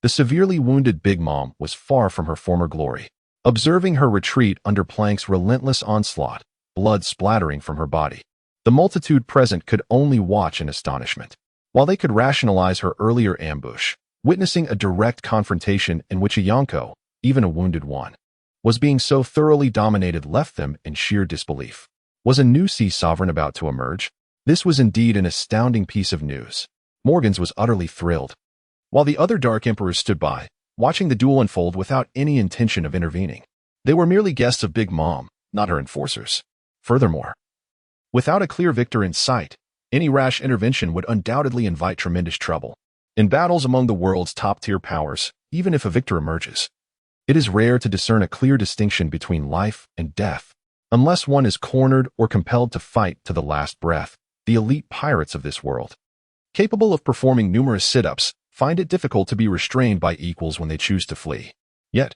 the severely wounded Big Mom was far from her former glory. Observing her retreat under Plank's relentless onslaught, blood splattering from her body, the multitude present could only watch in astonishment. While they could rationalize her earlier ambush, witnessing a direct confrontation in which a Yonko, even a wounded one, was being so thoroughly dominated left them in sheer disbelief. Was a new sea sovereign about to emerge? This was indeed an astounding piece of news. Morgans was utterly thrilled, while the other Dark Emperors stood by, watching the duel unfold without any intention of intervening. They were merely guests of Big Mom, not her enforcers. Furthermore, without a clear victor in sight, any rash intervention would undoubtedly invite tremendous trouble. In battles among the world's top-tier powers, even if a victor emerges, it is rare to discern a clear distinction between life and death. Unless one is cornered or compelled to fight to the last breath, the elite pirates of this world, capable of performing numerous sit-ups, find it difficult to be restrained by equals when they choose to flee. Yet,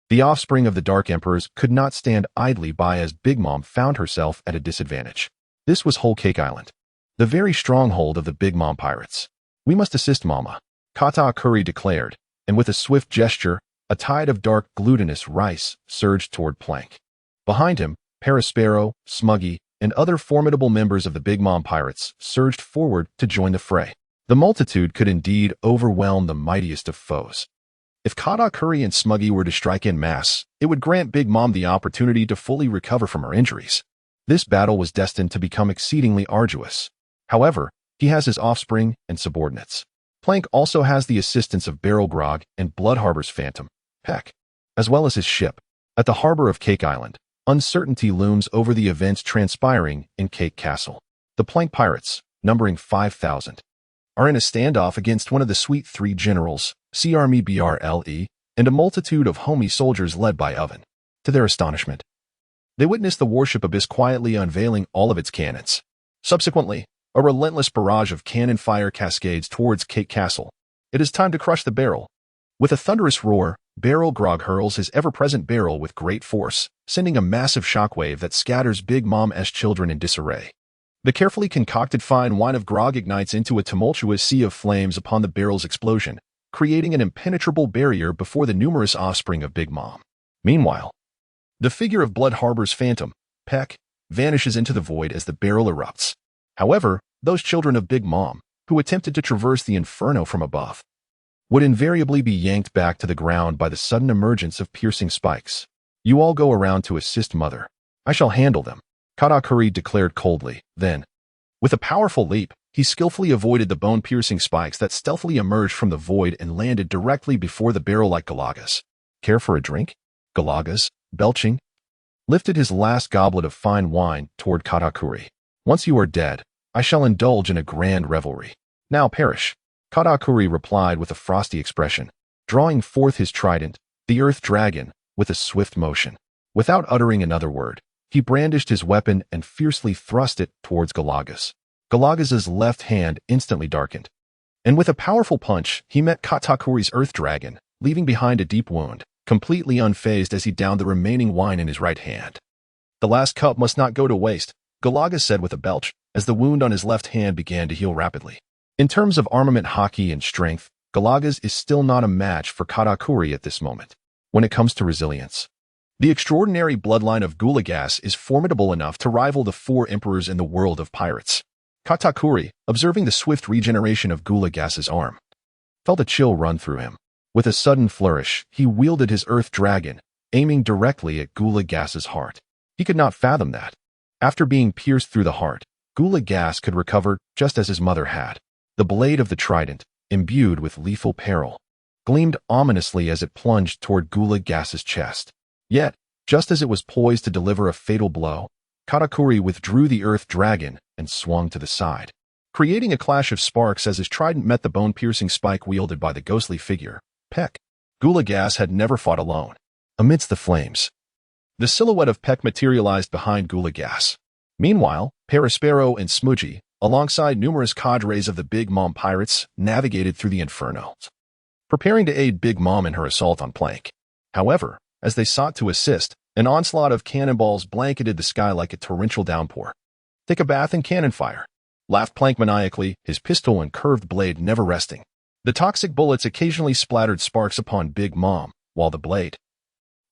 the offspring of the Dark Emperors could not stand idly by as Big Mom found herself at a disadvantage. This was Whole Cake Island, the very stronghold of the Big Mom pirates. "We must assist Mama," Katakuri declared, and with a swift gesture, a tide of dark glutinous rice surged toward Plank. Behind him, Parasparrow, Smuggy, and other formidable members of the Big Mom pirates surged forward to join the fray. The multitude could indeed overwhelm the mightiest of foes. If Katakuri and Smuggy were to strike en masse, it would grant Big Mom the opportunity to fully recover from her injuries. This battle was destined to become exceedingly arduous. However, he has his offspring and subordinates. Plank also has the assistance of Barrel Grog and Blood Harbor's Phantom, Peck, as well as his ship. At the harbor of Cake Island, uncertainty looms over the events transpiring in Cake Castle. The Plank pirates, numbering 5,000, are in a standoff against one of the Sweet Three generals, Sea Army BRLE, and a multitude of homie soldiers led by Oven. To their astonishment, they witness the warship Abyss quietly unveiling all of its cannons. Subsequently, a relentless barrage of cannon fire cascades towards Cake Castle. It is time to crush the barrel. With a thunderous roar, Barrel Grog hurls his ever-present barrel with great force, sending a massive shockwave that scatters Big Mom's children in disarray. The carefully concocted fine wine of Grog ignites into a tumultuous sea of flames upon the barrel's explosion, creating an impenetrable barrier before the numerous offspring of Big Mom. Meanwhile, the figure of Blood Harbor's Phantom, Peck, vanishes into the void as the barrel erupts. However, those children of Big Mom, who attempted to traverse the inferno from above, would invariably be yanked back to the ground by the sudden emergence of piercing spikes. "You all go around to assist Mother. I shall handle them," Katakuri declared coldly. Then, with a powerful leap, he skillfully avoided the bone-piercing spikes that stealthily emerged from the void and landed directly before the barrel like Galagas. "Care for a drink?" Galagas, belching, lifted his last goblet of fine wine toward Katakuri. "Once you are dead, I shall indulge in a grand revelry. Now perish," Katakuri replied with a frosty expression, drawing forth his trident, the Earth Dragon, with a swift motion. Without uttering another word, he brandished his weapon and fiercely thrust it towards Galagas. Galagas's left hand instantly darkened, and with a powerful punch, he met Katakuri's Earth Dragon, leaving behind a deep wound, completely unfazed as he downed the remaining wine in his right hand. "The last cup must not go to waste," Galagas said with a belch, as the wound on his left hand began to heal rapidly. In terms of armament hockey and strength, Galagas is still not a match for Katakuri at this moment. When it comes to resilience, the extraordinary bloodline of Gulagas is formidable enough to rival the 4 emperors in the world of pirates. Katakuri, observing the swift regeneration of Gulagas's arm, felt a chill run through him. With a sudden flourish, he wielded his Earth Dragon, aiming directly at Gula Gas's heart. He could not fathom that. After being pierced through the heart, Gula Gas could recover just as his mother had. The blade of the trident, imbued with lethal peril, gleamed ominously as it plunged toward Gula Gas's chest. Yet, just as it was poised to deliver a fatal blow, Katakuri withdrew the earth dragon and swung to the side, creating a clash of sparks as his trident met the bone-piercing spike wielded by the ghostly figure, Peck. Gula Gas had never fought alone. Amidst the flames, the silhouette of Peck materialized behind Gula Gas. Meanwhile, Perispero and Smudgy, alongside numerous cadres of the Big Mom pirates, navigated through the inferno, preparing to aid Big Mom in her assault on Plank. However, as they sought to assist, an onslaught of cannonballs blanketed the sky like a torrential downpour. "Take a bath in cannon fire," laughed Plank maniacally, his pistol and curved blade never resting. The toxic bullets occasionally splattered sparks upon Big Mom, while the blade,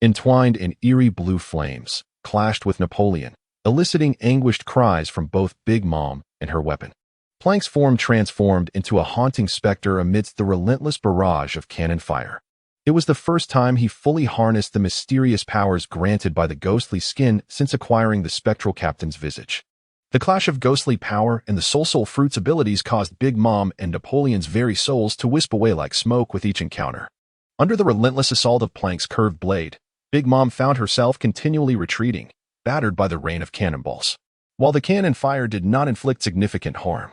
entwined in eerie blue flames, clashed with Napoleon, eliciting anguished cries from both Big Mom and her weapon. Plank's form transformed into a haunting specter amidst the relentless barrage of cannon fire. It was the first time he fully harnessed the mysterious powers granted by the ghostly skin since acquiring the spectral captain's visage. The clash of ghostly power and the Soul Fruit's abilities caused Big Mom and Napoleon's very souls to wisp away like smoke with each encounter. Under the relentless assault of Plank's curved blade, Big Mom found herself continually retreating, battered by the rain of cannonballs. While the cannon fire did not inflict significant harm,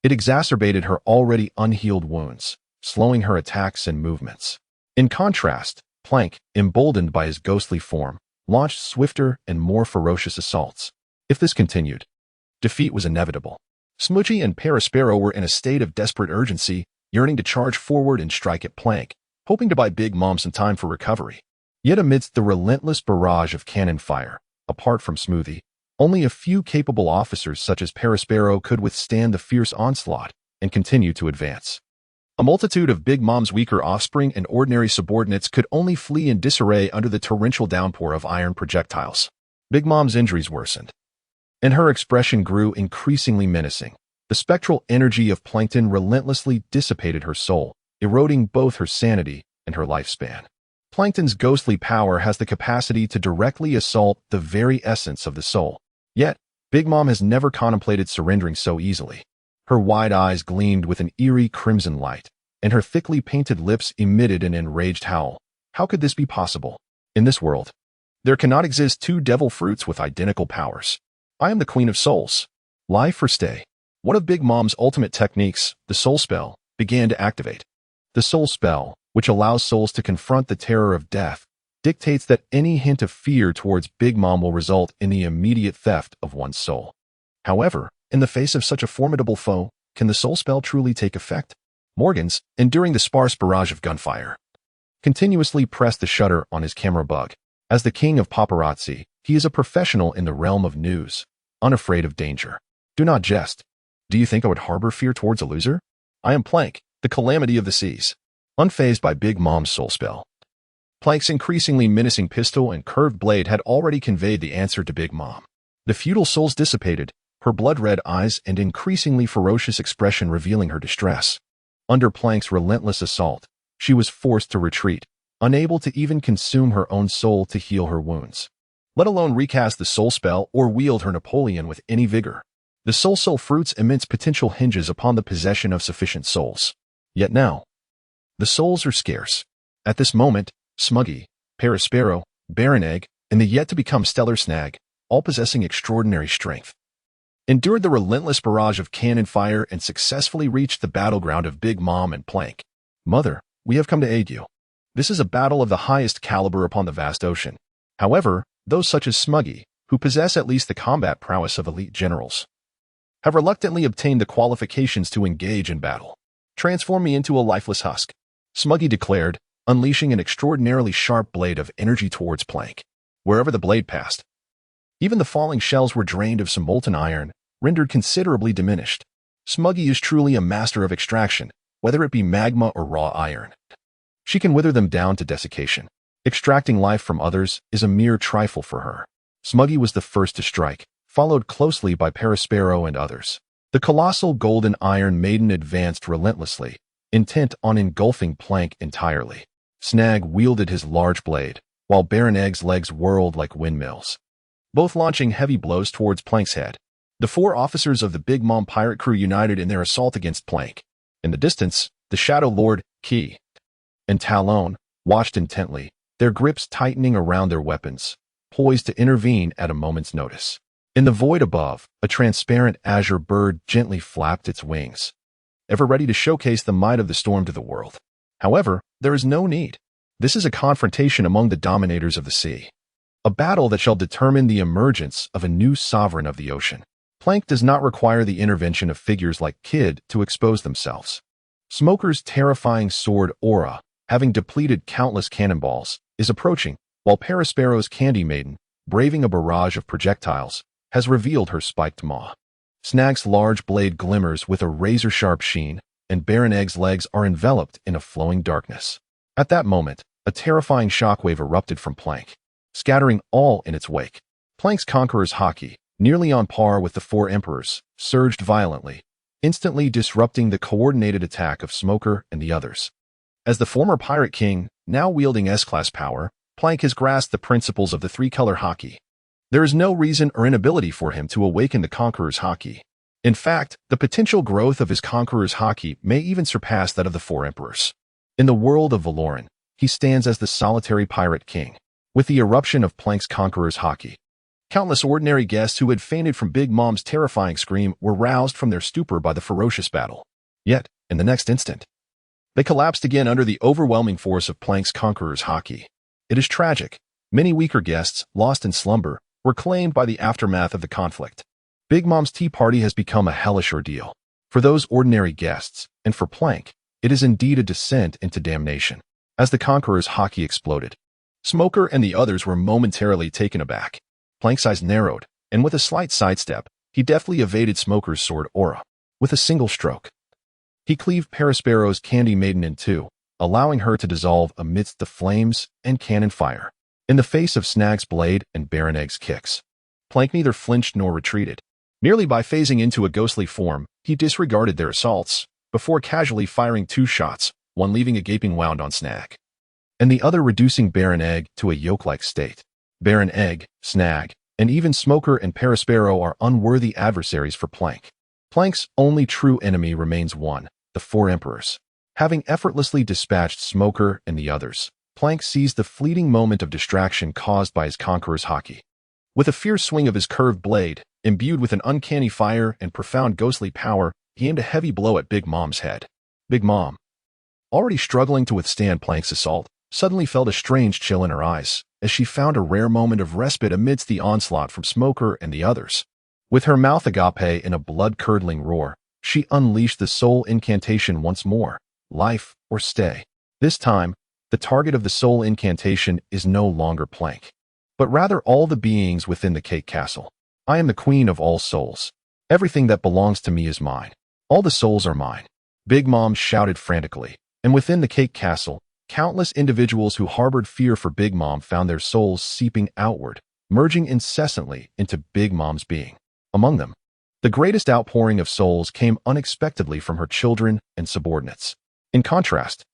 it exacerbated her already unhealed wounds, slowing her attacks and movements. In contrast, Plank, emboldened by his ghostly form, launched swifter and more ferocious assaults. If this continued, defeat was inevitable. Smudgy and Perispero were in a state of desperate urgency, yearning to charge forward and strike at Plank, hoping to buy Big Mom some time for recovery. Yet amidst the relentless barrage of cannon fire, apart from Smoothie, only a few capable officers such as Perispero could withstand the fierce onslaught and continue to advance. A multitude of Big Mom's weaker offspring and ordinary subordinates could only flee in disarray under the torrential downpour of iron projectiles. Big Mom's injuries worsened, and her expression grew increasingly menacing. The spectral energy of Plankton relentlessly dissipated her soul, eroding both her sanity and her lifespan. Plankton's ghostly power has the capacity to directly assault the very essence of the soul. Yet, Big Mom has never contemplated surrendering so easily. Her wide eyes gleamed with an eerie crimson light, and her thickly painted lips emitted an enraged howl. How could this be possible? In this world, there cannot exist two devil fruits with identical powers. I am the Queen of Souls. Life or stay. One of Big Mom's ultimate techniques, the Soul Spell, began to activate. The Soul Spell, which allows souls to confront the terror of death, dictates that any hint of fear towards Big Mom will result in the immediate theft of one's soul. However, in the face of such a formidable foe, can the Soul Spell truly take effect? Morgans, enduring the sparse barrage of gunfire, continuously pressed the shutter on his camera bug. As the king of paparazzi, he is a professional in the realm of news, unafraid of danger. Do not jest. Do you think I would harbor fear towards a loser? I am Plank, the calamity of the seas. Unfazed by Big Mom's Soul Spell, Plank's increasingly menacing pistol and curved blade had already conveyed the answer to Big Mom. The feudal souls dissipated, her blood-red eyes and increasingly ferocious expression revealing her distress. Under Plank's relentless assault, she was forced to retreat, unable to even consume her own soul to heal her wounds, let alone recast the Soul Spell or wield her Napoleon with any vigor. The Soul Fruit's immense potential hinges upon the possession of sufficient souls. Yet now, the souls are scarce. At this moment, Smuggy, Perispero, Baron Egg, and the yet-to-become Stellar Snag, all possessing extraordinary strength, endured the relentless barrage of cannon fire and successfully reached the battleground of Big Mom and Plank. Mother, we have come to aid you. This is a battle of the highest caliber upon the vast ocean. However, those such as Smuggy, who possess at least the combat prowess of elite generals, have reluctantly obtained the qualifications to engage in battle. Transform me into a lifeless husk, Smuggy declared, unleashing an extraordinarily sharp blade of energy towards Plank. Wherever the blade passed, even the falling shells were drained of some molten iron, rendered considerably diminished. Smuggy is truly a master of extraction, whether it be magma or raw iron. She can wither them down to desiccation. Extracting life from others is a mere trifle for her. Smuggy was the first to strike, followed closely by Perispero and others. The colossal golden iron maiden advanced relentlessly, intent on engulfing Plank entirely. Snag wielded his large blade, while Baron Egg's legs whirled like windmills, both launching heavy blows towards Plank's head. The four officers of the Big Mom pirate crew united in their assault against Plank. In the distance, the Shadow Lord, Key, and Talon watched intently, their grips tightening around their weapons, poised to intervene at a moment's notice. In the void above, a transparent azure bird gently flapped its wings, ever ready to showcase the might of the storm to the world. However, there is no need. This is a confrontation among the dominators of the sea, a battle that shall determine the emergence of a new sovereign of the ocean. Plank does not require the intervention of figures like Kid to expose themselves. Smoker's terrifying sword aura, having depleted countless cannonballs, is approaching, while Perisparrow's Candy Maiden, braving a barrage of projectiles, has revealed her spiked maw. Snag's large blade glimmers with a razor-sharp sheen, and Baron Egg's legs are enveloped in a flowing darkness. At that moment, a terrifying shockwave erupted from Plank, scattering all in its wake. Plank's Conqueror's Haki, nearly on par with the four Emperors, surged violently, instantly disrupting the coordinated attack of Smoker and the others. As the former Pirate King, now wielding S-Class power, Plank has grasped the principles of the three-color Haki. There is no reason or inability for him to awaken the Conqueror's Haki. In fact, the potential growth of his Conqueror's Haki may even surpass that of the four Emperors. In the world of Valoran, he stands as the solitary Pirate King. With the eruption of Plank's Conqueror's Haki, countless ordinary guests who had fainted from Big Mom's terrifying scream were roused from their stupor by the ferocious battle. Yet, in the next instant, they collapsed again under the overwhelming force of Plank's Conqueror's Haki. It is tragic. Many weaker guests, lost in slumber, were claimed by the aftermath of the conflict. Big Mom's tea party has become a hellish ordeal. For those ordinary guests, and for Plank, it is indeed a descent into damnation. As the Conqueror's Haki exploded, Smoker and the others were momentarily taken aback. Plank's eyes narrowed, and with a slight sidestep, he deftly evaded Smoker's sword aura. With a single stroke, he cleaved Perisparrow's Candy Maiden in two, allowing her to dissolve amidst the flames and cannon fire. In the face of Snag's blade and Baron Egg's kicks, Plank neither flinched nor retreated. Merely by phasing into a ghostly form, he disregarded their assaults, before casually firing two shots, one leaving a gaping wound on Snag, and the other reducing Baron Egg to a yolk-like state. Baron Egg, Snag, and even Smoker and Perisparrow are unworthy adversaries for Plank. Plank's only true enemy remains one, the four Emperors. Having effortlessly dispatched Smoker and the others, Plank seized the fleeting moment of distraction caused by his Conqueror's Haki. With a fierce swing of his curved blade, imbued with an uncanny fire and profound ghostly power, he aimed a heavy blow at Big Mom's head. Big Mom, already struggling to withstand Plank's assault, suddenly felt a strange chill in her eyes, as she found a rare moment of respite amidst the onslaught from Smoker and the others. With her mouth agape in a blood-curdling roar, she unleashed the soul incantation once more, life or stay. This time, the target of the soul incantation is no longer Plank, but rather all the beings within the Cake Castle. I am the queen of all souls. Everything that belongs to me is mine. All the souls are mine. Big Mom shouted frantically, and within the Cake Castle, countless individuals who harbored fear for Big Mom found their souls seeping outward, merging incessantly into Big Mom's being. Among them, the greatest outpouring of souls came unexpectedly from her children and subordinates. In contrast,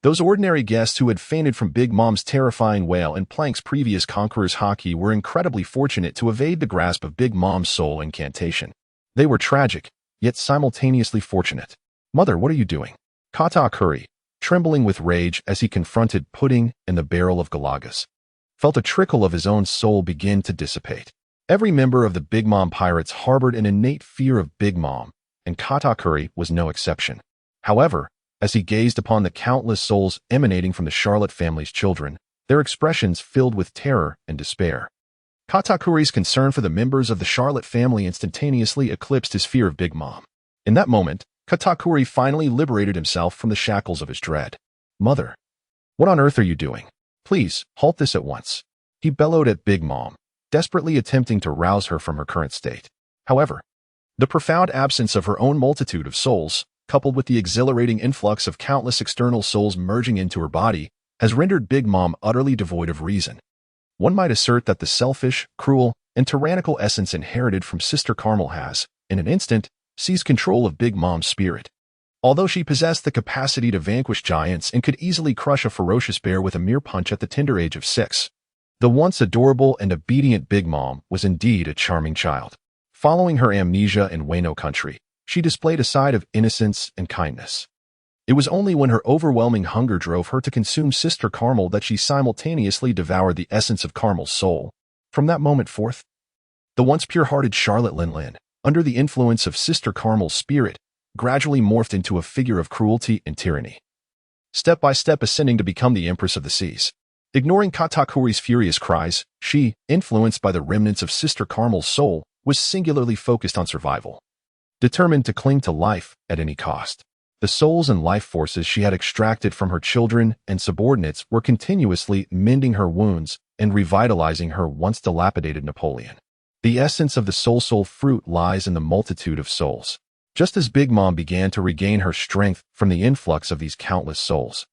those ordinary guests who had fainted from Big Mom's terrifying wail and Plank's previous Conqueror's Haki were incredibly fortunate to evade the grasp of Big Mom's soul incantation. They were tragic, yet simultaneously fortunate. Mother, what are you doing? Katakuri, trembling with rage as he confronted Pudding and the barrel of Galagas, felt a trickle of his own soul begin to dissipate. Every member of the Big Mom pirates harbored an innate fear of Big Mom, and Katakuri was no exception. However, as he gazed upon the countless souls emanating from the Charlotte family's children, their expressions filled with terror and despair. Katakuri's concern for the members of the Charlotte family instantaneously eclipsed his fear of Big Mom. In that moment, Katakuri finally liberated himself from the shackles of his dread. Mother, what on earth are you doing? Please, halt this at once. He bellowed at Big Mom, desperately attempting to rouse her from her current state. However, the profound absence of her own multitude of souls, coupled with the exhilarating influx of countless external souls merging into her body, has rendered Big Mom utterly devoid of reason. One might assert that the selfish, cruel, and tyrannical essence inherited from Sister Carmel has, in an instant, seized control of Big Mom's spirit. Although she possessed the capacity to vanquish giants and could easily crush a ferocious bear with a mere punch at the tender age of 6, The once adorable and obedient Big Mom was indeed a charming child. Following her amnesia in Wano country, she displayed a side of innocence and kindness. It was only when her overwhelming hunger drove her to consume Sister Carmel that she simultaneously devoured the essence of Carmel's soul. From that moment forth, the once pure-hearted Charlotte Linlin, under the influence of Sister Carmel's spirit, gradually morphed into a figure of cruelty and tyranny, step by step ascending to become the Empress of the Seas. Ignoring Katakuri's furious cries, she, influenced by the remnants of Sister Carmel's soul, was singularly focused on survival, determined to cling to life at any cost. The souls and life forces she had extracted from her children and subordinates were continuously mending her wounds and revitalizing her once dilapidated Napoleon. The essence of the soul fruit lies in the multitude of souls. Just as Big Mom began to regain her strength from the influx of these countless souls,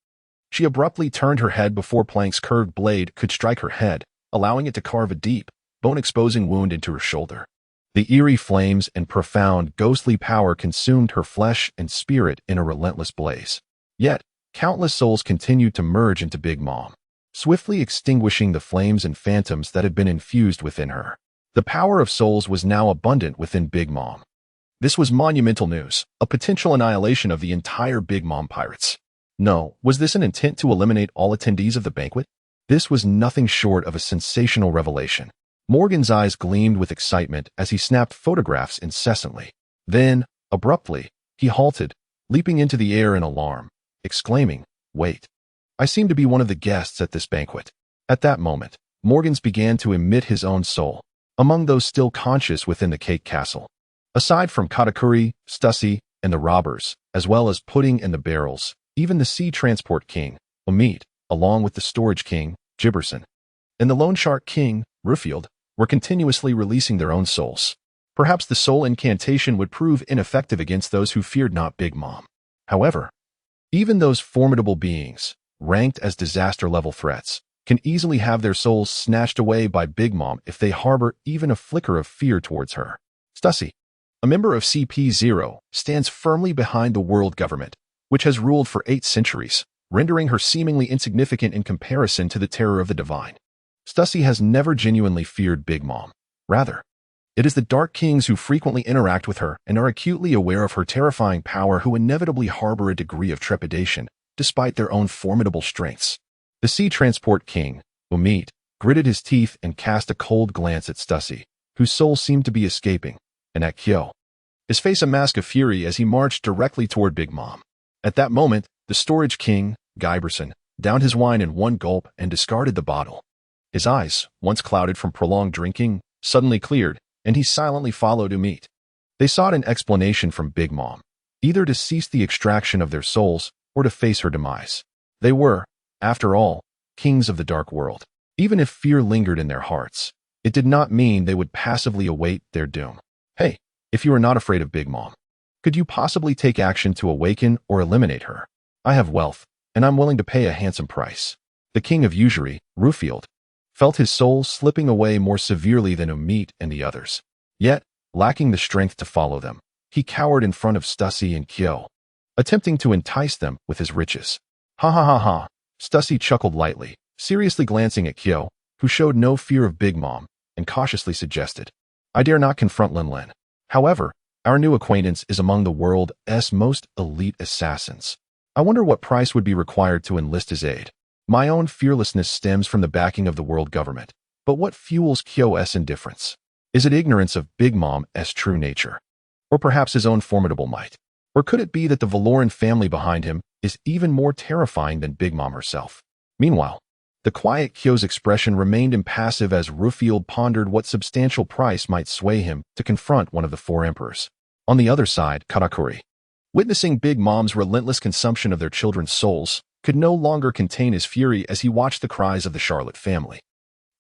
she abruptly turned her head before Plank's curved blade could strike her head, allowing it to carve a deep, bone-exposing wound into her shoulder. The eerie flames and profound, ghostly power consumed her flesh and spirit in a relentless blaze. Yet, countless souls continued to merge into Big Mom, swiftly extinguishing the flames and phantoms that had been infused within her. The power of souls was now abundant within Big Mom. This was monumental news, a potential annihilation of the entire Big Mom pirates. No, was this an intent to eliminate all attendees of the banquet? This was nothing short of a sensational revelation. Morgan's eyes gleamed with excitement as he snapped photographs incessantly. Then, abruptly, he halted, leaping into the air in alarm, exclaiming, "Wait! I seem to be one of the guests at this banquet." At that moment, Morgans began to emit his own soul, among those still conscious within the cake castle. Aside from Katakuri, Stussy, and the robbers, as well as Pudding and the Barrels, even the Sea Transport King, Omid, along with the Storage King, Gibberson, and the Loan Shark King, Rufield, were continuously releasing their own souls. Perhaps the soul incantation would prove ineffective against those who feared not Big Mom. However, even those formidable beings, ranked as disaster-level threats, can easily have their souls snatched away by Big Mom if they harbor even a flicker of fear towards her. Stussy, a member of CP0, stands firmly behind the world government, which has ruled for 8 centuries, rendering her seemingly insignificant in comparison to the terror of the divine. Stussy has never genuinely feared Big Mom. Rather, it is the Dark Kings who frequently interact with her and are acutely aware of her terrifying power who inevitably harbor a degree of trepidation, despite their own formidable strengths. The Sea Transport King, Umid, gritted his teeth and cast a cold glance at Stussy, whose soul seemed to be escaping, and at Kyo, his face a mask of fury as he marched directly toward Big Mom. At that moment, the Storage King, Giberson, downed his wine in one gulp and discarded the bottle. His eyes, once clouded from prolonged drinking, suddenly cleared, and he silently followed Umid. They sought an explanation from Big Mom, either to cease the extraction of their souls or to face her demise. They were, after all, kings of the dark world. Even if fear lingered in their hearts, it did not mean they would passively await their doom. Hey, if you are not afraid of Big Mom, could you possibly take action to awaken or eliminate her? I have wealth, and I'm willing to pay a handsome price. The King of Usury, Rufield, felt his soul slipping away more severely than Umid and the others. Yet, lacking the strength to follow them, he cowered in front of Stussy and Kyo, attempting to entice them with his riches. Ha ha ha ha. Stussy chuckled lightly, seriously glancing at Kyo, who showed no fear of Big Mom, and cautiously suggested, "I dare not confront Linlin. However, our new acquaintance is among the world's most elite assassins. I wonder what price would be required to enlist his aid. My own fearlessness stems from the backing of the world government, but what fuels Kyo's indifference? Is it ignorance of Big Mom's true nature? Or perhaps his own formidable might? Or could it be that the Valoran family behind him is even more terrifying than Big Mom herself?" Meanwhile, the quiet Kyo's expression remained impassive as Rufield pondered what substantial price might sway him to confront one of the 4 emperors. On the other side, Katakuri, witnessing Big Mom's relentless consumption of their children's souls, could no longer contain his fury as he watched the cries of the Charlotte family.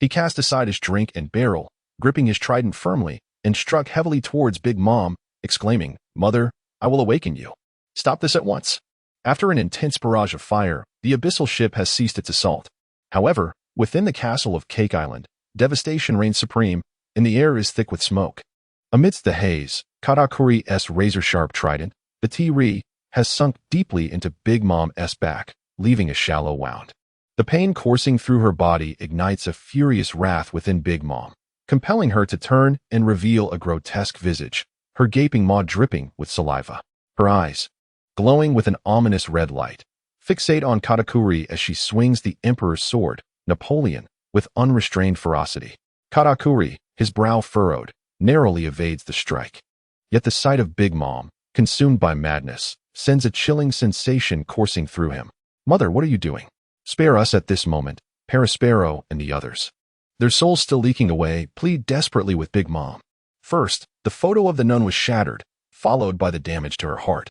He cast aside his drink and barrel, gripping his trident firmly, and struck heavily towards Big Mom, exclaiming, "Mother, I will awaken you. Stop this at once." After an intense barrage of fire, the abyssal ship has ceased its assault. However, within the castle of Cake Island, devastation reigns supreme, and the air is thick with smoke. Amidst the haze, Katakuri's razor-sharp trident, the T-Re, has sunk deeply into Big Mom's back, leaving a shallow wound. The pain coursing through her body ignites a furious wrath within Big Mom, compelling her to turn and reveal a grotesque visage, her gaping maw dripping with saliva. Her eyes, glowing with an ominous red light, fixate on Katakuri as she swings the Emperor's sword, Napoleon, with unrestrained ferocity. Katakuri, his brow furrowed, narrowly evades the strike. Yet the sight of Big Mom, consumed by madness, sends a chilling sensation coursing through him. Mother, what are you doing? Spare us at this moment, Perispero and the others. Their souls still leaking away, plead desperately with Big Mom. First, the photo of the nun was shattered, followed by the damage to her heart.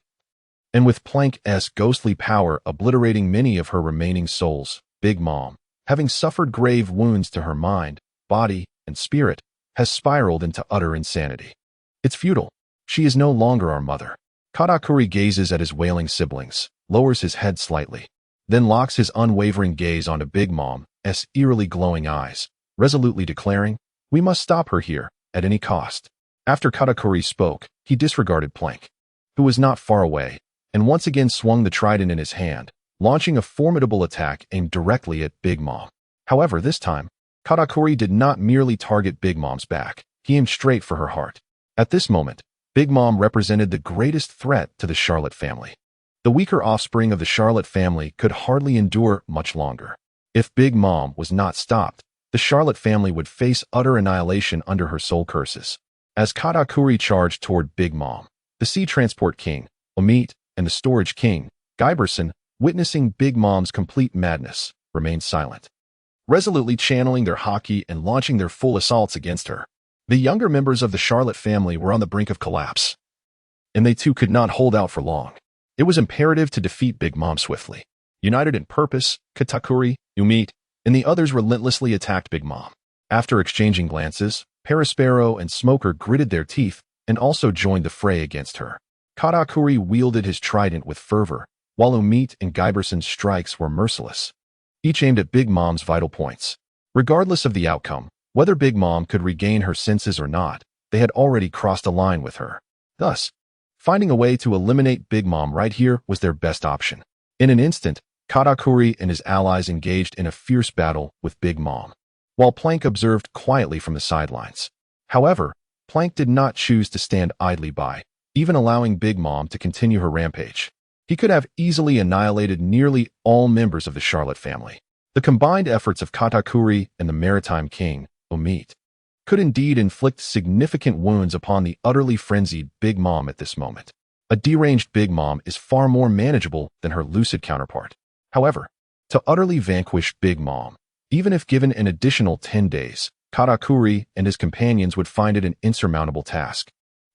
And with Plank's ghostly power obliterating many of her remaining souls, Big Mom, having suffered grave wounds to her mind, body, and spirit, has spiraled into utter insanity. It's futile. She is no longer our mother. Katakuri gazes at his wailing siblings, lowers his head slightly, then locks his unwavering gaze onto Big Mom's eerily glowing eyes, resolutely declaring, "We must stop her here, at any cost." After Katakuri spoke, he disregarded Plank, who was not far away, and once again swung the trident in his hand, launching a formidable attack aimed directly at Big Mom. However, this time, Katakuri did not merely target Big Mom's back, he aimed straight for her heart. At this moment, Big Mom represented the greatest threat to the Charlotte family. The weaker offspring of the Charlotte family could hardly endure much longer. If Big Mom was not stopped, the Charlotte family would face utter annihilation under her soul curses. As Katakuri charged toward Big Mom, the Sea Transport King, Omid, and the Storage King, Giberson, witnessing Big Mom's complete madness, remained silent, resolutely channeling their haki and launching their full assaults against her. The younger members of the Charlotte family were on the brink of collapse, and they too could not hold out for long. It was imperative to defeat Big Mom swiftly. United in purpose, Katakuri, Omid, and the others relentlessly attacked Big Mom. After exchanging glances, Perispero and Smoker gritted their teeth and also joined the fray against her. Katakuri wielded his trident with fervor, while Omid and Giberson's strikes were merciless, each aimed at Big Mom's vital points. Regardless of the outcome, whether Big Mom could regain her senses or not, they had already crossed a line with her. Thus, finding a way to eliminate Big Mom right here was their best option. In an instant, Katakuri and his allies engaged in a fierce battle with Big Mom, while Plank observed quietly from the sidelines. However, Plank did not choose to stand idly by, even allowing Big Mom to continue her rampage. He could have easily annihilated nearly all members of the Charlotte family. The combined efforts of Katakuri and the Maritime King, Omid, could indeed inflict significant wounds upon the utterly frenzied Big Mom at this moment. A deranged Big Mom is far more manageable than her lucid counterpart. However, to utterly vanquish Big Mom, even if given an additional 10 days, Katakuri and his companions would find it an insurmountable task.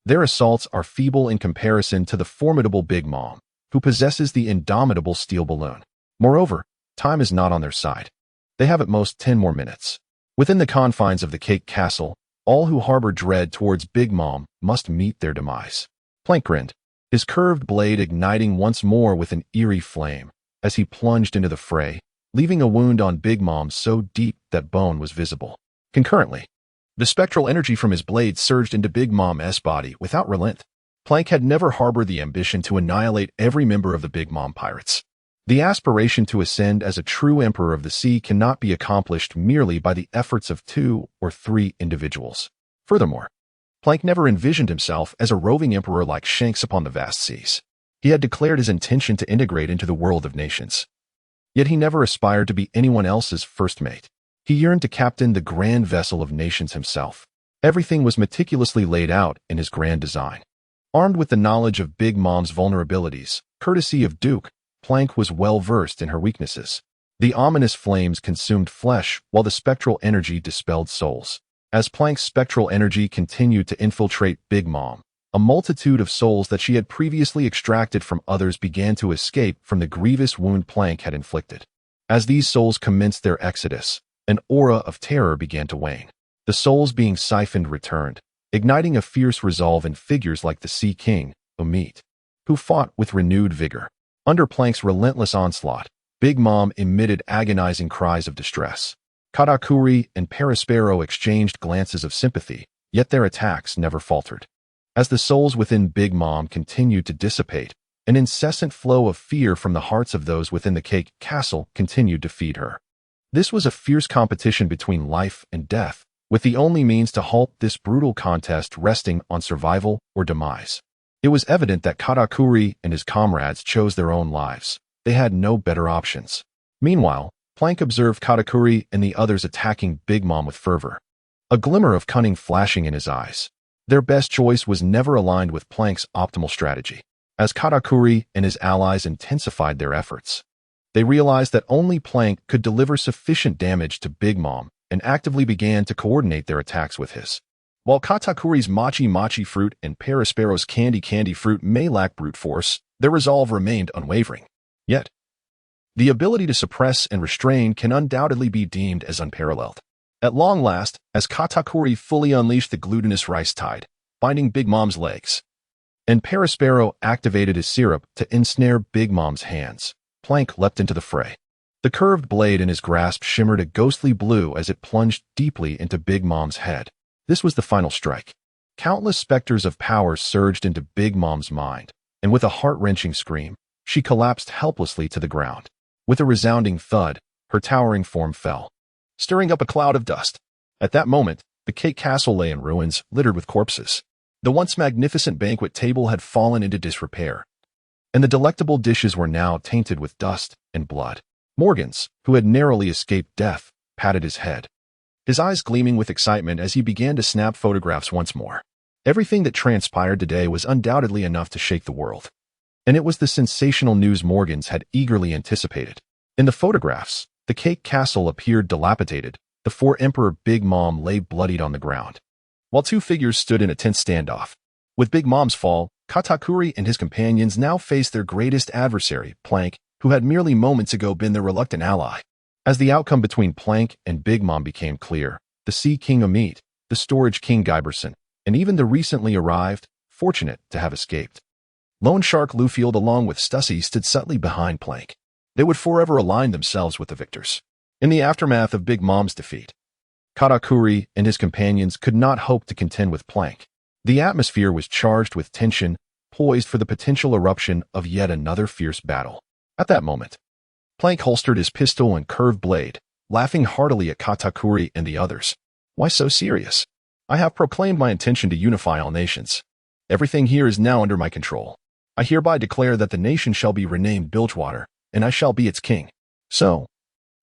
Their assaults are feeble in comparison to the formidable Big Mom, who possesses the indomitable steel balloon. Moreover, time is not on their side. They have at most 10 more minutes. Within the confines of the Cake Castle, all who harbor dread towards Big Mom must meet their demise. Plank grinned, his curved blade igniting once more with an eerie flame, as he plunged into the fray, leaving a wound on Big Mom so deep that bone was visible. Concurrently, the spectral energy from his blade surged into Big Mom's body without relent. Plank had never harbored the ambition to annihilate every member of the Big Mom pirates. The aspiration to ascend as a true emperor of the sea cannot be accomplished merely by the efforts of 2 or 3 individuals. Furthermore, Plank never envisioned himself as a roving emperor like Shanks upon the vast seas. He had declared his intention to integrate into the world of nations. Yet he never aspired to be anyone else's first mate. He yearned to captain the grand vessel of nations himself. Everything was meticulously laid out in his grand design. Armed with the knowledge of Big Mom's vulnerabilities, courtesy of Duke, Plank was well versed in her weaknesses. The ominous flames consumed flesh while the spectral energy dispelled souls. As Plank's spectral energy continued to infiltrate Big Mom, a multitude of souls that she had previously extracted from others began to escape from the grievous wound Plank had inflicted. As these souls commenced their exodus, an aura of terror began to wane. The souls being siphoned returned, igniting a fierce resolve in figures like the Sea King, Omid, who fought with renewed vigor. Under Plank's relentless onslaught, Big Mom emitted agonizing cries of distress. Katakuri and Perispero exchanged glances of sympathy, yet their attacks never faltered. As the souls within Big Mom continued to dissipate, An incessant flow of fear from the hearts of those within the cake castle continued to feed her. This was a fierce competition between life and death, with the only means to halt this brutal contest resting on survival or demise. It was evident that Katakuri and his comrades chose their own lives. They had no better options. Meanwhile, Plank observed Katakuri and the others attacking Big Mom with fervor, a glimmer of cunning flashing in his eyes. Their best choice was never aligned with Plank's optimal strategy. As Katakuri and his allies intensified their efforts, they realized that only Plank could deliver sufficient damage to Big Mom and actively began to coordinate their attacks with his. While Katakuri's Mochi fruit and Perispero's Candy fruit may lack brute force, their resolve remained unwavering. Yet, the ability to suppress and restrain can undoubtedly be deemed as unparalleled. At long last, as Katakuri fully unleashed the glutinous rice tide, binding Big Mom's legs, and Perispero activated his syrup to ensnare Big Mom's hands, Plank leapt into the fray. The curved blade in his grasp shimmered a ghostly blue as it plunged deeply into Big Mom's head. This was the final strike. Countless specters of power surged into Big Mom's mind, and with a heart-wrenching scream, she collapsed helplessly to the ground. With a resounding thud, her towering form fell, stirring up a cloud of dust. At that moment, the cake castle lay in ruins, littered with corpses. The once magnificent banquet table had fallen into disrepair, and the delectable dishes were now tainted with dust and blood. Morgans, who had narrowly escaped death, patted his head, his eyes gleaming with excitement as he began to snap photographs once more. Everything that transpired today was undoubtedly enough to shake the world, and it was the sensational news Morgans had eagerly anticipated. In the photographs, the cake castle appeared dilapidated. The four Emperor Big Mom lay bloodied on the ground, while two figures stood in a tense standoff. With Big Mom's fall, Katakuri and his companions now faced their greatest adversary, Plank, who had merely moments ago been their reluctant ally. As the outcome between Plank and Big Mom became clear, the Sea King Amit, the Storage King Giberson, and even the recently arrived, fortunate to have escaped, Lone Shark Lufield along with Stussy stood subtly behind Plank. They would forever align themselves with the victors. In the aftermath of Big Mom's defeat, Katakuri and his companions could not hope to contend with Plank. The atmosphere was charged with tension, poised for the potential eruption of yet another fierce battle. At that moment, Plank holstered his pistol and curved blade, laughing heartily at Katakuri and the others. Why so serious? I have proclaimed my intention to unify all nations. Everything here is now under my control. I hereby declare that the nation shall be renamed Bilgewater, and I shall be its king. So,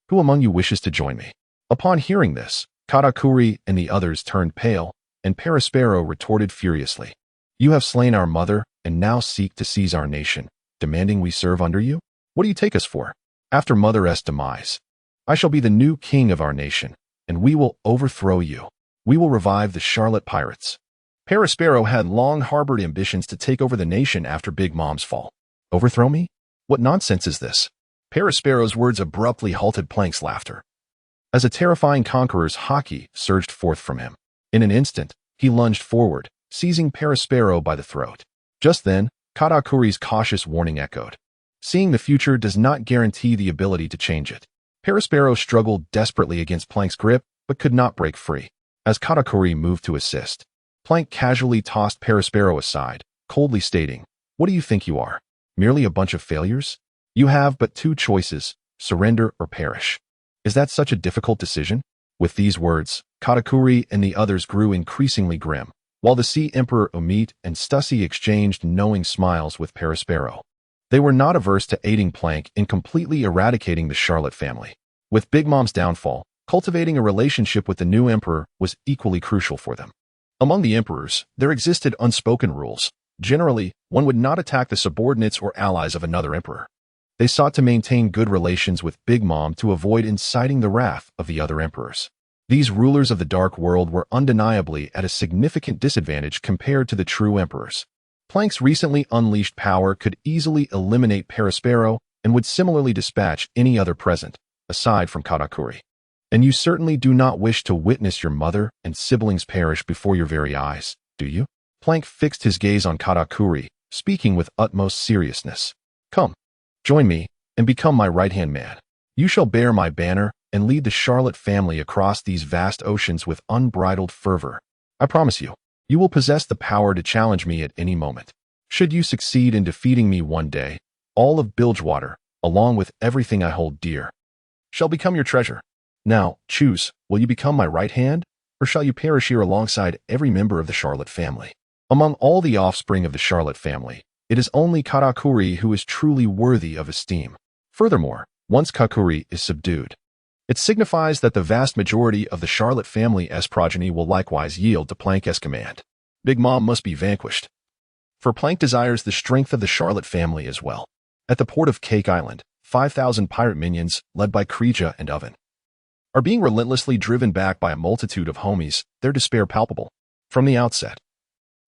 who among you wishes to join me? Upon hearing this, Katakuri and the others turned pale, and Perispero retorted furiously. You have slain our mother, and now seek to seize our nation, demanding we serve under you? What do you take us for? After Mother S' demise, I shall be the new king of our nation, and we will overthrow you. We will revive the Charlotte Pirates. Perispero had long harbored ambitions to take over the nation after Big Mom's fall. Overthrow me? What nonsense is this? Perispero's words abruptly halted Plank's laughter, as a terrifying conqueror's haki surged forth from him. In an instant, he lunged forward, seizing Perispero by the throat. Just then, Katakuri's cautious warning echoed. Seeing the future does not guarantee the ability to change it. Perispero struggled desperately against Plank's grip, but could not break free. As Katakuri moved to assist, Plank casually tossed Perispero aside, coldly stating, "What do you think you are? Merely a bunch of failures? You have but two choices, surrender or perish. Is that such a difficult decision?" With these words, Katakuri and the others grew increasingly grim, while the Sea Emperor Umit and Stussy exchanged knowing smiles with Perispero. They were not averse to aiding Plank in completely eradicating the Charlotte family. With Big Mom's downfall, cultivating a relationship with the new emperor was equally crucial for them. Among the emperors, there existed unspoken rules. Generally, one would not attack the subordinates or allies of another emperor. They sought to maintain good relations with Big Mom to avoid inciting the wrath of the other emperors. These rulers of the Dark World were undeniably at a significant disadvantage compared to the true emperors. Plank's recently unleashed power could easily eliminate Perispero and would similarly dispatch any other present, aside from Katakuri. And you certainly do not wish to witness your mother and siblings perish before your very eyes, do you? Plank fixed his gaze on Katakuri, speaking with utmost seriousness. Come, join me, and become my right-hand man. You shall bear my banner and lead the Charlotte family across these vast oceans with unbridled fervor. I promise you, you will possess the power to challenge me at any moment. Should you succeed in defeating me one day, all of Bilgewater, along with everything I hold dear, shall become your treasure. Now, choose, will you become my right hand, or shall you perish here alongside every member of the Charlotte family? Among all the offspring of the Charlotte family, it is only Katakuri who is truly worthy of esteem. Furthermore, once Kakuri is subdued, it signifies that the vast majority of the Charlotte family's progeny will likewise yield to Plank's command. Big Mom must be vanquished. For Plank desires the strength of the Charlotte family as well. At the port of Cake Island, 5,000 pirate minions, led by Kreja and Oven, are being relentlessly driven back by a multitude of homies, their despair palpable. From the outset,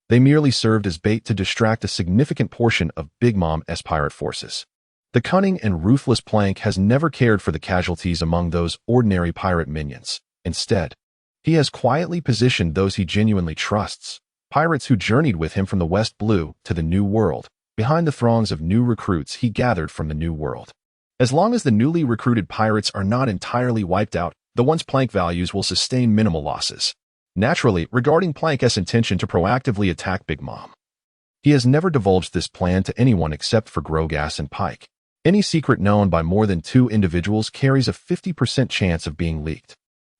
they merely served as bait to distract a significant portion of Big Mom's pirate forces. The cunning and ruthless Plank has never cared for the casualties among those ordinary pirate minions. Instead, he has quietly positioned those he genuinely trusts, pirates who journeyed with him from the West Blue to the New World, behind the throngs of new recruits he gathered from the New World. As long as the newly recruited pirates are not entirely wiped out, the ones Plank values will sustain minimal losses. Naturally, regarding Plank's intention to proactively attack Big Mom, he has never divulged this plan to anyone except for Grogas and Pike. Any secret known by more than 2 individuals carries a 50% chance of being leaked.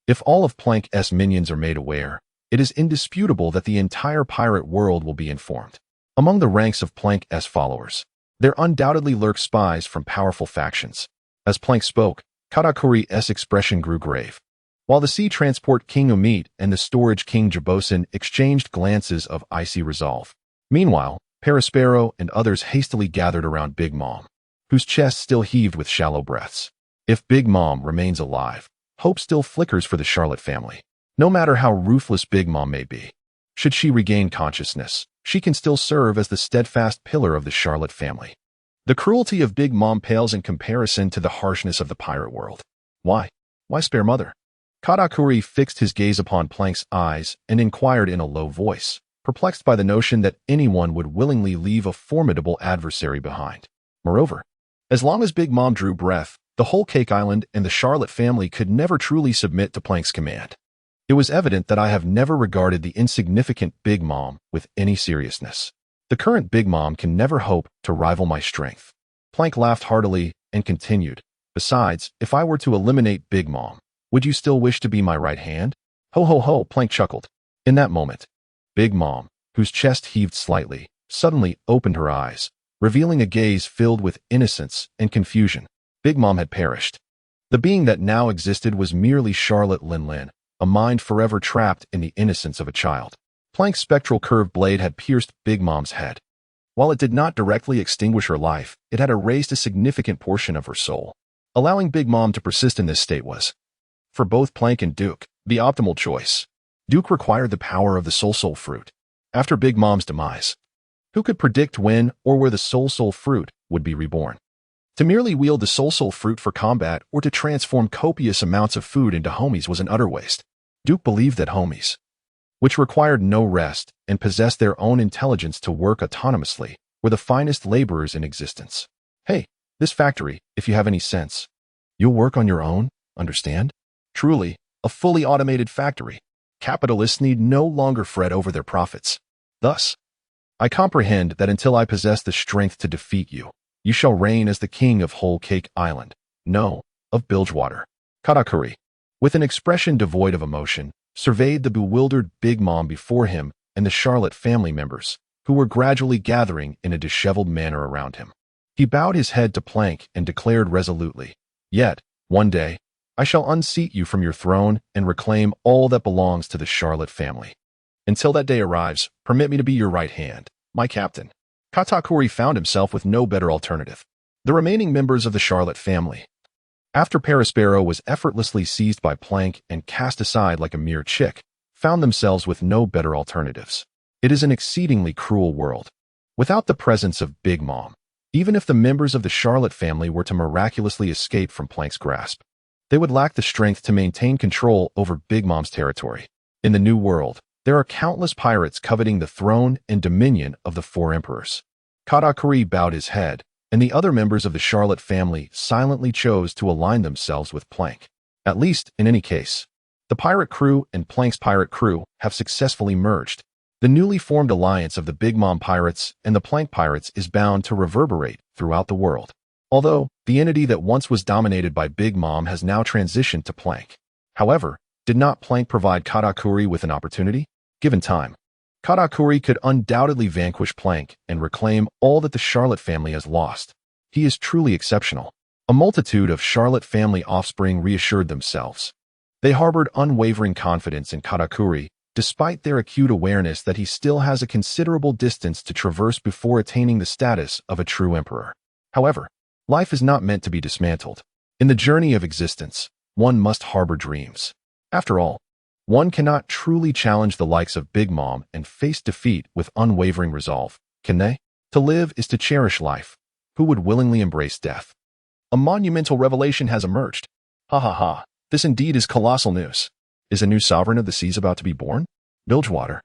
If all of Plank's minions are made aware, it is indisputable that the entire pirate world will be informed. Among the ranks of Plank's followers, there undoubtedly lurk spies from powerful factions. As Plank spoke, Katakuri's expression grew grave. While the Sea Transport King Umit and the Storage King Jabosin exchanged glances of icy resolve. Meanwhile, Perispero and others hastily gathered around Big Mom, whose chest still heaved with shallow breaths. If Big Mom remains alive, hope still flickers for the Charlotte family. No matter how ruthless Big Mom may be, should she regain consciousness, she can still serve as the steadfast pillar of the Charlotte family. The cruelty of Big Mom pales in comparison to the harshness of the pirate world. Why? Why spare mother? Katakuri fixed his gaze upon Plank's eyes and inquired in a low voice, perplexed by the notion that anyone would willingly leave a formidable adversary behind. Moreover, as long as Big Mom drew breath, the whole Cake Island and the Charlotte family could never truly submit to Plank's command. It was evident that I have never regarded the insignificant Big Mom with any seriousness. The current Big Mom can never hope to rival my strength. Plank laughed heartily and continued, besides, if I were to eliminate Big Mom, would you still wish to be my right hand? Ho ho ho, Plank chuckled. In that moment, Big Mom, whose chest heaved slightly, suddenly opened her eyes, revealing a gaze filled with innocence and confusion. Big Mom had perished. The being that now existed was merely Charlotte Linlin, a mind forever trapped in the innocence of a child. Plank's spectral curved blade had pierced Big Mom's head. While it did not directly extinguish her life, it had erased a significant portion of her soul. Allowing Big Mom to persist in this state was, for both Plank and Duke, the optimal choice. Duke required the power of the Soul Fruit. After Big Mom's demise, who could predict when or where the Soul Fruit would be reborn? To merely wield the Soul Fruit for combat or to transform copious amounts of food into homies was an utter waste. Duke believed that homies, which required no rest and possessed their own intelligence to work autonomously, were the finest laborers in existence. Hey, this factory, if you have any sense, you'll work on your own, understand? Truly, a fully automated factory. Capitalists need no longer fret over their profits. Thus, I comprehend that until I possess the strength to defeat you, you shall reign as the king of whole Cake Island, no, of Bilgewater. Katakuri, with an expression devoid of emotion, surveyed the bewildered Big Mom before him and the Charlotte family members, who were gradually gathering in a disheveled manner around him. He bowed his head to Plank and declared resolutely, "Yet, one day, I shall unseat you from your throne and reclaim all that belongs to the Charlotte family. Until that day arrives, permit me to be your right hand, my captain." Katakuri found himself with no better alternative. The remaining members of the Charlotte family, after Perispero was effortlessly seized by Plank and cast aside like a mere chick, found themselves with no better alternatives. It is an exceedingly cruel world. Without the presence of Big Mom, even if the members of the Charlotte family were to miraculously escape from Plank's grasp, they would lack the strength to maintain control over Big Mom's territory. In the New World, there are countless pirates coveting the throne and dominion of the 4 emperors. Katakuri bowed his head, and the other members of the Charlotte family silently chose to align themselves with Plank. At least, in any case, the pirate crew and Plank's pirate crew have successfully merged. The newly formed alliance of the Big Mom Pirates and the Plank Pirates is bound to reverberate throughout the world. Although, the entity that once was dominated by Big Mom has now transitioned to Plank. However, did not Plank provide Katakuri with an opportunity? Given time, Katakuri could undoubtedly vanquish Plank and reclaim all that the Charlotte family has lost. He is truly exceptional. A multitude of Charlotte family offspring reassured themselves. They harbored unwavering confidence in Katakuri, despite their acute awareness that he still has a considerable distance to traverse before attaining the status of a true emperor. However, life is not meant to be dismantled. In the journey of existence, one must harbor dreams. After all, one cannot truly challenge the likes of Big Mom and face defeat with unwavering resolve, can they? To live is to cherish life. Who would willingly embrace death? A monumental revelation has emerged. Ha ha ha, this indeed is colossal news. Is a new sovereign of the seas about to be born? Bilgewater.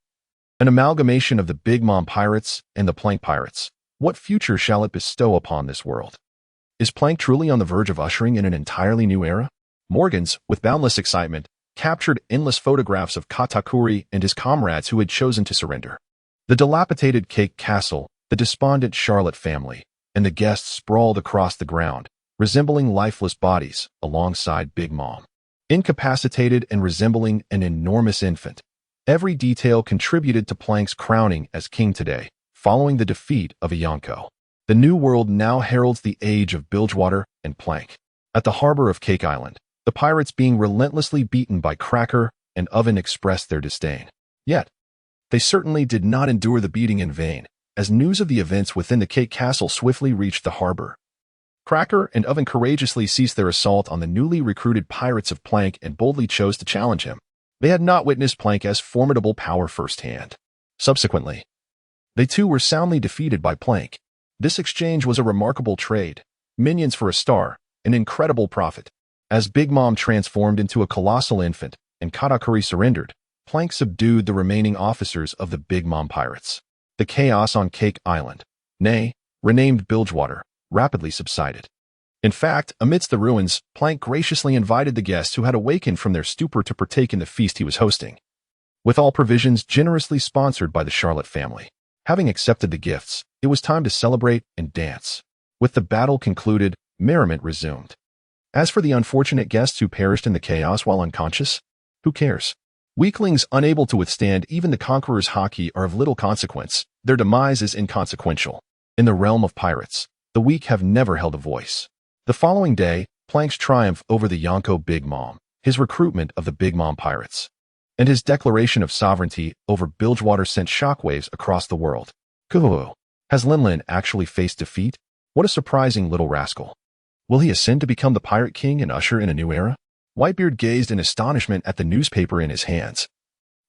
An amalgamation of the Big Mom Pirates and the Plank Pirates. What future shall it bestow upon this world? Is Plank truly on the verge of ushering in an entirely new era? Morgans, with boundless excitement, captured endless photographs of Katakuri and his comrades who had chosen to surrender. The dilapidated Cake Castle, the despondent Charlotte family, and the guests sprawled across the ground, resembling lifeless bodies alongside Big Mom. Incapacitated and resembling an enormous infant, every detail contributed to Plank's crowning as king today, following the defeat of Yonko. The new world now heralds the age of Bilgewater and Plank. At the harbor of Cake Island, the pirates being relentlessly beaten by Cracker and Oven expressed their disdain. Yet, they certainly did not endure the beating in vain, as news of the events within the Cake Castle swiftly reached the harbor. Cracker and Oven courageously ceased their assault on the newly recruited pirates of Plank and boldly chose to challenge him. They had not witnessed Plank as formidable power firsthand. Subsequently, they too were soundly defeated by Plank. This exchange was a remarkable trade. Minions for a star, an incredible profit. As Big Mom transformed into a colossal infant and Katakuri surrendered, Plank subdued the remaining officers of the Big Mom Pirates. The chaos on Cake Island, nay, renamed Bilgewater, rapidly subsided. In fact, amidst the ruins, Plank graciously invited the guests who had awakened from their stupor to partake in the feast he was hosting, with all provisions generously sponsored by the Charlotte family. Having accepted the gifts, it was time to celebrate and dance. With the battle concluded, merriment resumed. As for the unfortunate guests who perished in the chaos while unconscious, who cares? Weaklings unable to withstand even the conqueror's haki are of little consequence. Their demise is inconsequential. In the realm of pirates, the weak have never held a voice. The following day, Plank's triumph over the Yonko Big Mom, his recruitment of the Big Mom Pirates, and his declaration of sovereignty over Bilgewater sent shockwaves across the world. Kuhu, has Linlin actually faced defeat? What a surprising little rascal. Will he ascend to become the Pirate King and usher in a new era? Whitebeard gazed in astonishment at the newspaper in his hands,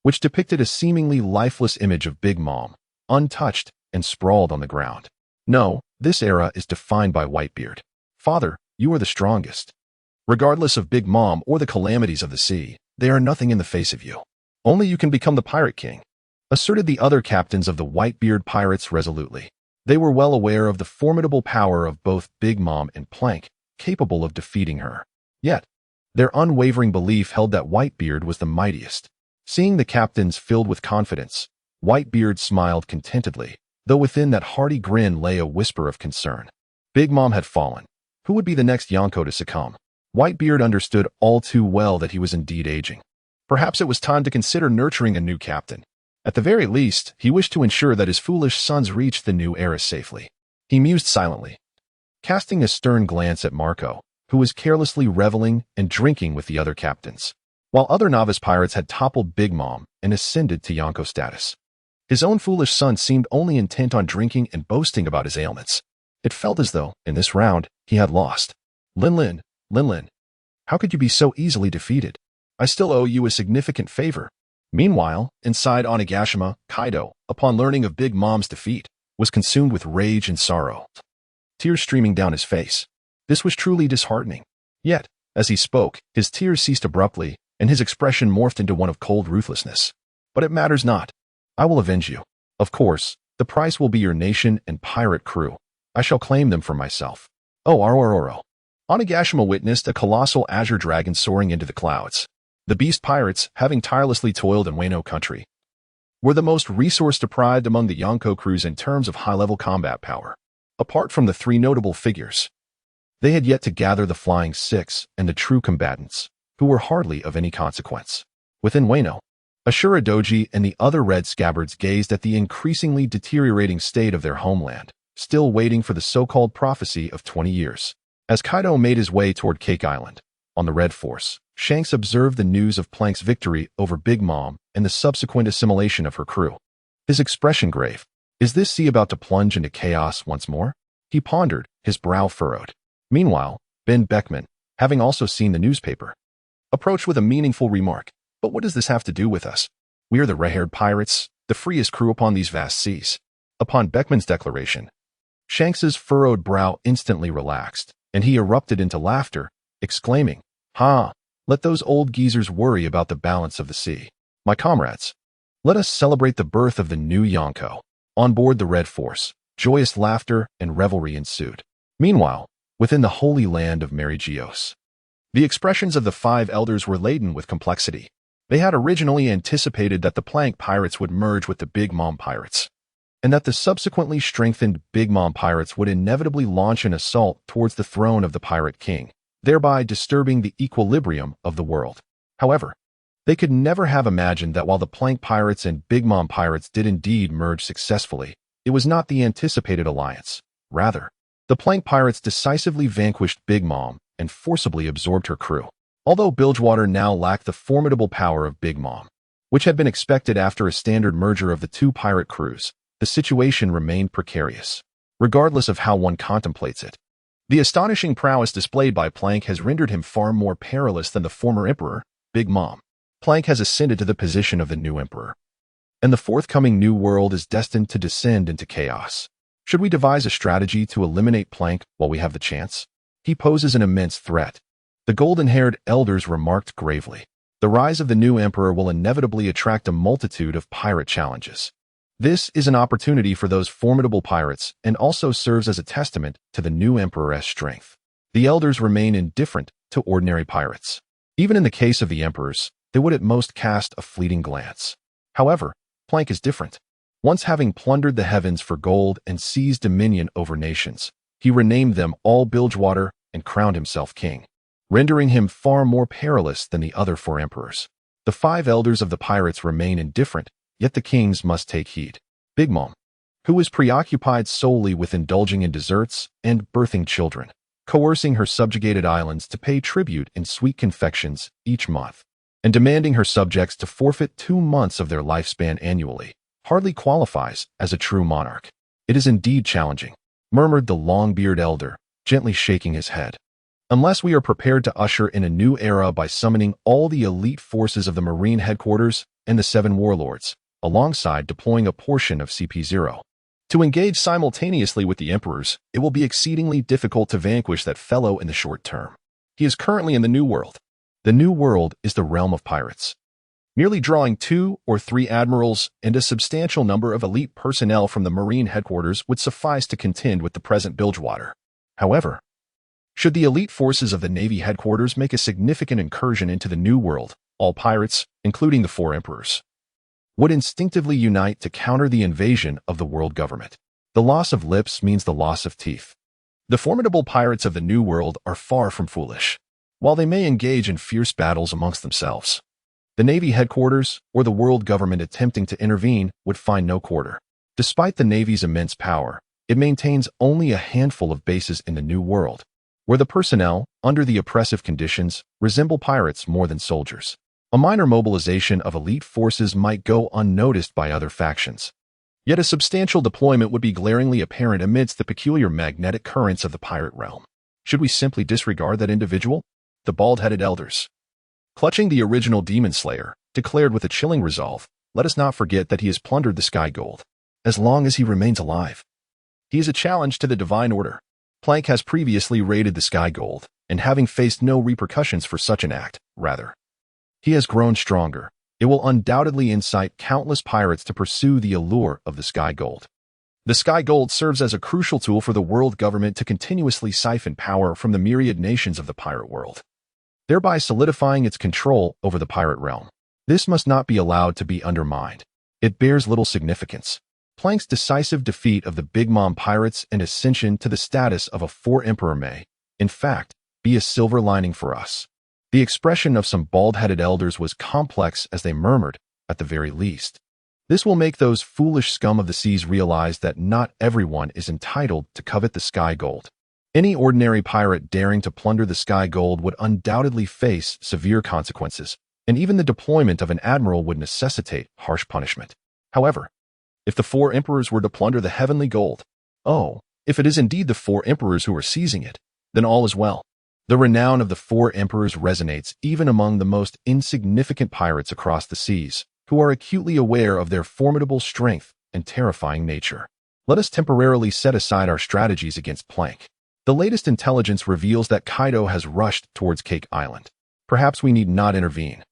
which depicted a seemingly lifeless image of Big Mom, untouched and sprawled on the ground. No, this era is defined by Whitebeard. Father, you are the strongest. Regardless of Big Mom or the calamities of the sea, they are nothing in the face of you. Only you can become the Pirate King, asserted the other captains of the Whitebeard pirates resolutely. They were well aware of the formidable power of both Big Mom and Plank, capable of defeating her. Yet, their unwavering belief held that Whitebeard was the mightiest. Seeing the captains filled with confidence, Whitebeard smiled contentedly, though within that hearty grin lay a whisper of concern. Big Mom had fallen. Who would be the next Yonko to succumb? Whitebeard understood all too well that he was indeed aging. Perhaps it was time to consider nurturing a new captain. At the very least, he wished to ensure that his foolish sons reached the new era safely. He mused silently, casting a stern glance at Marco, who was carelessly reveling and drinking with the other captains, while other novice pirates had toppled Big Mom and ascended to Yonko status. His own foolish son seemed only intent on drinking and boasting about his ailments. It felt as though, in this round, he had lost. Linlin, how could you be so easily defeated? I still owe you a significant favor. Meanwhile, inside Onigashima, Kaido, upon learning of Big Mom's defeat, was consumed with rage and sorrow, tears streaming down his face. This was truly disheartening. Yet, as he spoke, his tears ceased abruptly, and his expression morphed into one of cold ruthlessness. But it matters not. I will avenge you. Of course, the price will be your nation and pirate crew. I shall claim them for myself. Oh, Arororo. Onigashima witnessed a colossal azure dragon soaring into the clouds. The beast pirates, having tirelessly toiled in Wano country, were the most resource-deprived among the Yonko crews in terms of high-level combat power. Apart from the three notable figures, they had yet to gather the Flying Six and the true combatants, who were hardly of any consequence. Within Wano, Ashura Doji and the other red scabbards gazed at the increasingly deteriorating state of their homeland, still waiting for the so-called prophecy of 20 years. As Kaido made his way toward Cake Island, on the Red Force, Shanks observed the news of Plank's victory over Big Mom and the subsequent assimilation of her crew. His expression grave. Is this sea about to plunge into chaos once more? He pondered, his brow furrowed. Meanwhile, Ben Beckman, having also seen the newspaper, approached with a meaningful remark. But what does this have to do with us? We are the red-haired pirates, the freest crew upon these vast seas. Upon Beckman's declaration, Shanks's furrowed brow instantly relaxed, and he erupted into laughter, exclaiming, "Ha! Let those old geezers worry about the balance of the sea. My comrades, let us celebrate the birth of the new Yonko." On board the Red Force, joyous laughter and revelry ensued. Meanwhile, within the holy land of Merigios, the expressions of the five elders were laden with complexity. They had originally anticipated that the Plank pirates would merge with the Big Mom pirates, and that the subsequently strengthened Big Mom pirates would inevitably launch an assault towards the throne of the Pirate King, thereby disturbing the equilibrium of the world. However, they could never have imagined that while the Plank pirates and Big Mom pirates did indeed merge successfully, it was not the anticipated alliance. Rather, the Plank pirates decisively vanquished Big Mom and forcibly absorbed her crew. Although Bilgewater now lacked the formidable power of Big Mom, which had been expected after a standard merger of the two pirate crews, the situation remained precarious, regardless of how one contemplates it. The astonishing prowess displayed by Plank has rendered him far more perilous than the former emperor, Big Mom. Plank has ascended to the position of the new emperor, and the forthcoming new world is destined to descend into chaos. Should we devise a strategy to eliminate Plank while we have the chance? He poses an immense threat. The golden-haired elders remarked gravely. The rise of the new emperor will inevitably attract a multitude of pirate challenges. This is an opportunity for those formidable pirates and also serves as a testament to the new emperor's strength. The elders remain indifferent to ordinary pirates. Even in the case of the emperors, they would at most cast a fleeting glance. However, Plank is different. Once having plundered the heavens for gold and seized dominion over nations, he renamed them all Bilgewater and crowned himself king, rendering him far more perilous than the other four emperors. The five elders of the pirates remain indifferent, yet the kings must take heed. Big Mom, who is preoccupied solely with indulging in desserts and birthing children, coercing her subjugated islands to pay tribute in sweet confections each month, and demanding her subjects to forfeit 2 months of their lifespan annually, hardly qualifies as a true monarch. It is indeed challenging, murmured the long-bearded elder, gently shaking his head. Unless we are prepared to usher in a new era by summoning all the elite forces of the Marine headquarters and the Seven Warlords, alongside deploying a portion of CP0. To engage simultaneously with the emperors, it will be exceedingly difficult to vanquish that fellow in the short term. He is currently in the New World. The New World is the realm of pirates. Merely drawing 2 or 3 admirals and a substantial number of elite personnel from the Marine headquarters would suffice to contend with the present Bilgewater. However, should the elite forces of the Navy headquarters make a significant incursion into the New World, all pirates, including the 4 emperors, would instinctively unite to counter the invasion of the world government. The loss of lips means the loss of teeth. The formidable pirates of the New World are far from foolish. While they may engage in fierce battles amongst themselves, the Navy headquarters or the world government attempting to intervene would find no quarter. Despite the Navy's immense power, it maintains only a handful of bases in the New World, where the personnel, under the oppressive conditions, resemble pirates more than soldiers. A minor mobilization of elite forces might go unnoticed by other factions. Yet a substantial deployment would be glaringly apparent amidst the peculiar magnetic currents of the pirate realm. Should we simply disregard that individual? The bald-headed elders, clutching the original demon slayer, declared with a chilling resolve, let us not forget that he has plundered the sky gold. As long as he remains alive, he is a challenge to the divine order. Plank has previously raided the sky gold, and having faced no repercussions for such an act, rather, he has grown stronger. It will undoubtedly incite countless pirates to pursue the allure of the sky gold. The sky gold serves as a crucial tool for the world government to continuously siphon power from the myriad nations of the pirate world, thereby solidifying its control over the pirate realm. This must not be allowed to be undermined. it bears little significance. Plank's decisive defeat of the Big Mom pirates and ascension to the status of a four-emperor may, in fact, be a silver lining for us. The expression of some bald-headed elders was complex as they murmured, at the very least. This will make those foolish scum of the seas realize that not everyone is entitled to covet the sky gold. Any ordinary pirate daring to plunder the sky gold would undoubtedly face severe consequences, and even the deployment of an admiral would necessitate harsh punishment. However, if the four emperors were to plunder the heavenly gold, if it is indeed the four emperors who are seizing it, then all is well. The renown of the four emperors resonates even among the most insignificant pirates across the seas, who are acutely aware of their formidable strength and terrifying nature. Let us temporarily set aside our strategies against Plank. The latest intelligence reveals that Kaido has rushed towards Cake Island. Perhaps we need not intervene,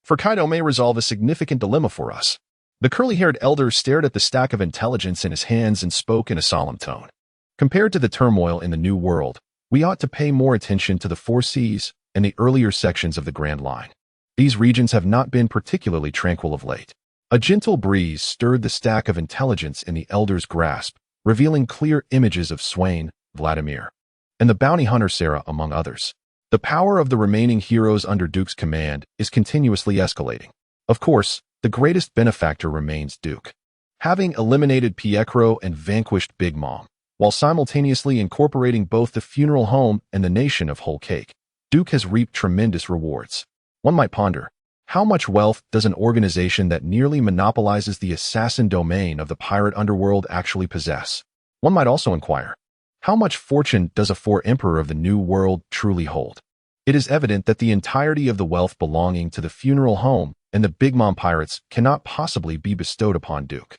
for Kaido may resolve a significant dilemma for us. The curly-haired elder stared at the stack of intelligence in his hands and spoke in a solemn tone. Compared to the turmoil in the New World, we ought to pay more attention to the Four Seas and the earlier sections of the Grand Line. These regions have not been particularly tranquil of late. A gentle breeze stirred the stack of intelligence in the elder's grasp, revealing clear images of Swain, Vladimir, and the bounty hunter Sarah, among others. The power of the remaining heroes under Duke's command is continuously escalating. Of course, the greatest benefactor remains Duke. Having eliminated Pietro and vanquished Big Mom, while simultaneously incorporating both the funeral home and the nation of Whole Cake, Duke has reaped tremendous rewards. One might ponder, how much wealth does an organization that nearly monopolizes the assassin domain of the pirate underworld actually possess? One might also inquire, how much fortune does a four-emperor of the New World truly hold? It is evident that the entirety of the wealth belonging to the funeral home and the Big Mom pirates cannot possibly be bestowed upon Duke.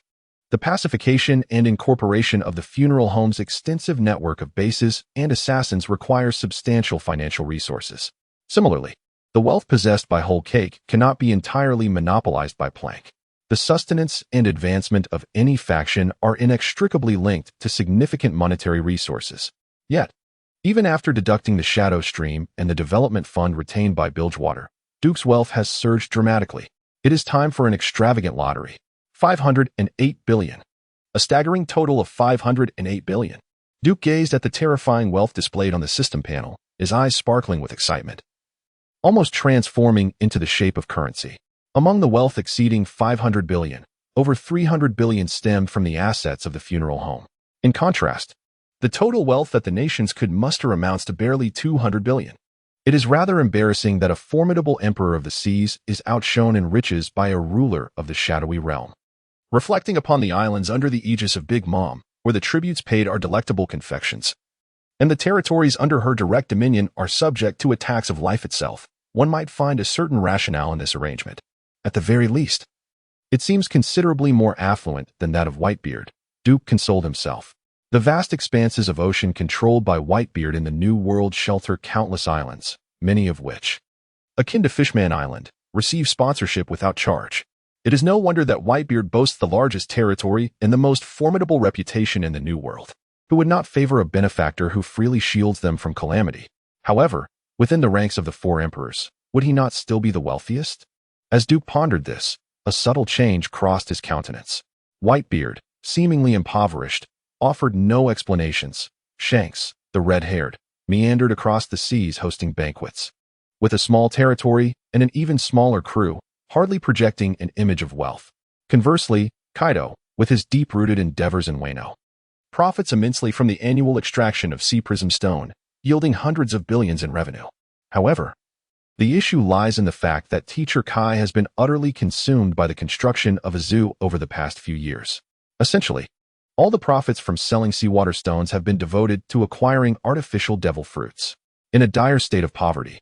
The pacification and incorporation of the funeral home's extensive network of bases and assassins requires substantial financial resources. Similarly, the wealth possessed by Whole Cake cannot be entirely monopolized by Plank. The sustenance and advancement of any faction are inextricably linked to significant monetary resources. Yet, even after deducting the Shadow Stream and the development fund retained by Bilgewater, Duke's wealth has surged dramatically. It is time for an extravagant lottery. 508 billion. A staggering total of 508 billion. Duke gazed at the terrifying wealth displayed on the system panel, his eyes sparkling with excitement, almost transforming into the shape of currency. Among the wealth exceeding 500 billion, over 300 billion stemmed from the assets of the funeral home. In contrast, the total wealth that the nations could muster amounts to barely 200 billion. It is rather embarrassing that a formidable emperor of the seas is outshone in riches by a ruler of the shadowy realm. Reflecting upon the islands under the aegis of Big Mom, where the tributes paid are delectable confections, and the territories under her direct dominion are subject to attacks of life itself, one might find a certain rationale in this arrangement. At the very least, it seems considerably more affluent than that of Whitebeard, Duke consoled himself. The vast expanses of ocean controlled by Whitebeard in the New World shelter countless islands, many of which, akin to Fishman Island, receive sponsorship without charge. It is no wonder that Whitebeard boasts the largest territory and the most formidable reputation in the New World. Who would not favor a benefactor who freely shields them from calamity? However, within the ranks of the four emperors, would he not still be the wealthiest? As Duke pondered this, a subtle change crossed his countenance. Whitebeard, seemingly impoverished, offered no explanations. Shanks, the red-haired, meandered across the seas hosting banquets. With a small territory and an even smaller crew, hardly projecting an image of wealth. Conversely, Kaido, with his deep-rooted endeavors in Wano, profits immensely from the annual extraction of sea prism stone, yielding hundreds of billions in revenue. However, the issue lies in the fact that Teacher Kai has been utterly consumed by the construction of a zoo over the past few years. Essentially, all the profits from selling seawater stones have been devoted to acquiring artificial devil fruits. In a dire state of poverty,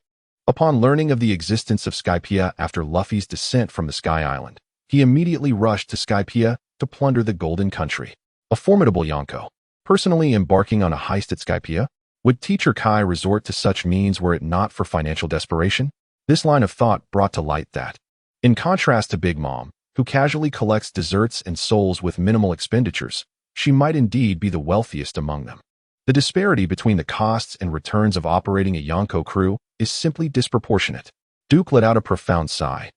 upon learning of the existence of Skypiea after Luffy's descent from the Sky Island, he immediately rushed to Skypiea to plunder the Golden Country. A formidable Yonko, personally embarking on a heist at Skypiea. Would Teacher Kai resort to such means were it not for financial desperation? This line of thought brought to light that, in contrast to Big Mom, who casually collects desserts and souls with minimal expenditures, she might indeed be the wealthiest among them. The disparity between the costs and returns of operating a Yonko crew is simply disproportionate. Duke let out a profound sigh.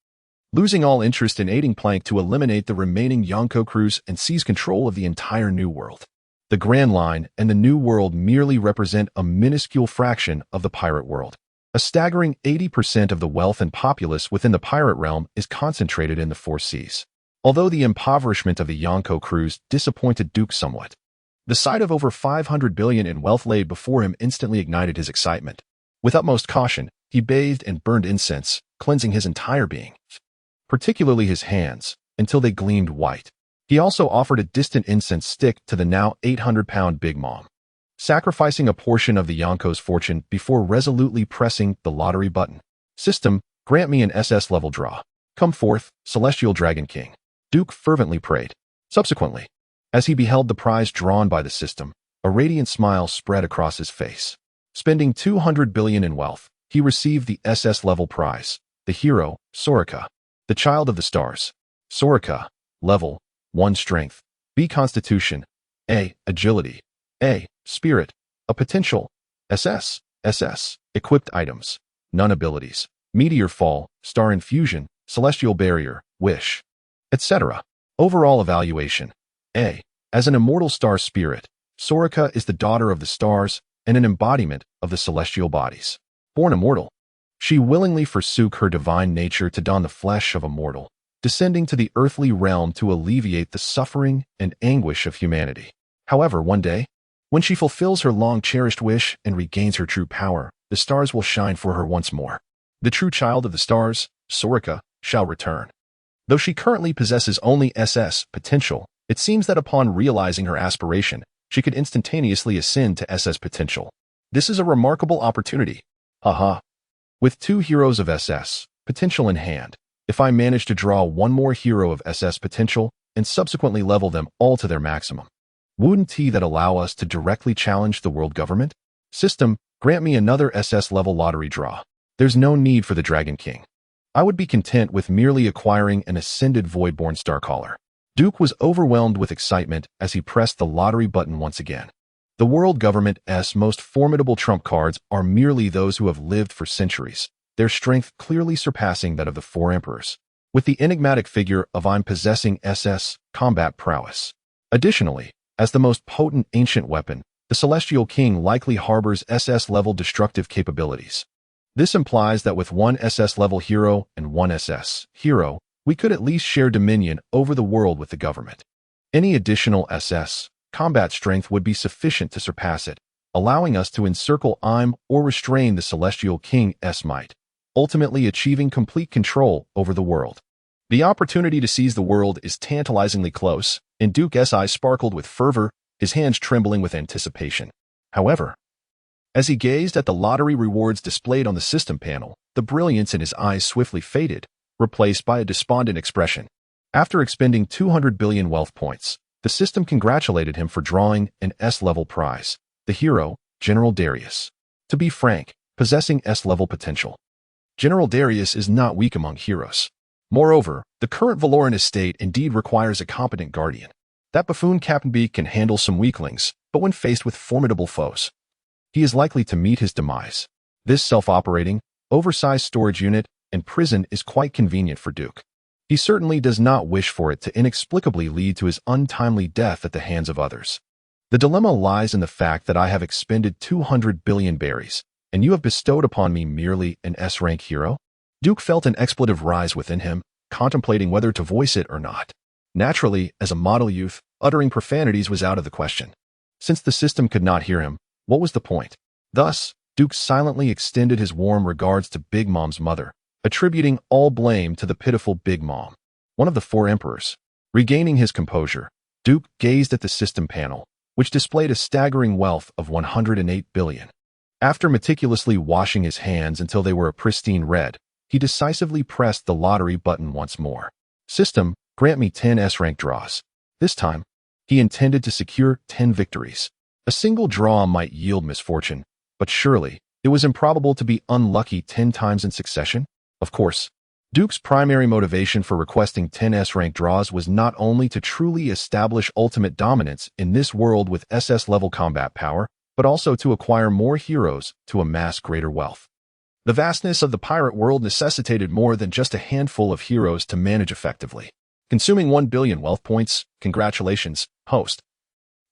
losing all interest in aiding Plank to eliminate the remaining Yonko crews and seize control of the entire New World. The Grand Line and the New World merely represent a minuscule fraction of the pirate world. A staggering 80% of the wealth and populace within the pirate realm is concentrated in the four seas. Although the impoverishment of the Yonko crews disappointed Duke somewhat, the sight of over 500 billion in wealth laid before him instantly ignited his excitement. With utmost caution, he bathed and burned incense, cleansing his entire being, particularly his hands, until they gleamed white. He also offered a distant incense stick to the now 800-pound Big Mom, sacrificing a portion of the Yonko's fortune before resolutely pressing the lottery button. System, grant me an SS level draw. Come forth, Celestial Dragon King. Duke fervently prayed. Subsequently, as he beheld the prize drawn by the system, a radiant smile spread across his face. Spending 200 billion in wealth, he received the SS level prize, the hero, Soraka, the child of the stars. Soraka, level 1 strength, B constitution, A agility, A spirit, A potential, SS, equipped items, none abilities, meteor fall, star infusion, celestial barrier, wish, etc. Overall evaluation, A. As an immortal star spirit, Soraka is the daughter of the stars and an embodiment of the celestial bodies. Born immortal, she willingly forsook her divine nature to don the flesh of a mortal, descending to the earthly realm to alleviate the suffering and anguish of humanity. However, one day, when she fulfills her long-cherished wish and regains her true power, the stars will shine for her once more. The true child of the stars, Soraka, shall return. Though she currently possesses only SS potential, it seems that upon realizing her aspiration, she could instantaneously ascend to SS potential. This is a remarkable opportunity. Haha. With 2 heroes of SS potential in hand, if I manage to draw one more hero of SS potential and subsequently level them all to their maximum, wouldn't that allow us to directly challenge the world government? System, grant me another SS level lottery draw. There's no need for the Dragon King. I would be content with merely acquiring an ascended Voidborn Starcaller. Duke was overwhelmed with excitement as he pressed the lottery button once again. The world government's most formidable trump cards are merely those who have lived for centuries, their strength clearly surpassing that of the 4 emperors, with the enigmatic figure of I'm possessing SS combat prowess. Additionally, as the most potent ancient weapon, the Celestial King likely harbors SS-level destructive capabilities. This implies that with 1 SS-level hero and 1 SS hero, we could at least share dominion over the world with the government. Any additional SS combat strength would be sufficient to surpass it, allowing us to encircle or restrain the Celestial King's might, ultimately achieving complete control over the world. The opportunity to seize the world is tantalizingly close, and Duke's eyes sparkled with fervor, his hands trembling with anticipation. However, as he gazed at the lottery rewards displayed on the system panel, the brilliance in his eyes swiftly faded, replaced by a despondent expression. After expending 200 billion wealth points, the system congratulated him for drawing an S-level prize, the hero, General Darius. To be frank, possessing S-level potential, General Darius is not weak among heroes. Moreover, the current Valoran estate indeed requires a competent guardian. That buffoon Captain Beak can handle some weaklings, but when faced with formidable foes, he is likely to meet his demise. This self-operating, oversized storage unit and prison is quite convenient for Duke. He certainly does not wish for it to inexplicably lead to his untimely death at the hands of others. The dilemma lies in the fact that I have expended 200 billion berries, and you have bestowed upon me merely an S-rank hero? Duke felt an expletive rise within him, contemplating whether to voice it or not. Naturally, as a model youth, uttering profanities was out of the question. Since the system could not hear him, what was the point? Thus, Duke silently extended his warm regards to Big Mom's mother, attributing all blame to the pitiful Big Mom, one of the 4 emperors. Regaining his composure, Duke gazed at the system panel, which displayed a staggering wealth of 108 billion. After meticulously washing his hands until they were a pristine red, he decisively pressed the lottery button once more. System, grant me 10 S-rank draws. This time, he intended to secure 10 victories. A single draw might yield misfortune, but surely, it was improbable to be unlucky 10 times in succession. Of course, Duke's primary motivation for requesting 10 S-rank draws was not only to truly establish ultimate dominance in this world with SS-level combat power, but also to acquire more heroes to amass greater wealth. The vastness of the pirate world necessitated more than just a handful of heroes to manage effectively. Consuming 1 billion wealth points, congratulations, host.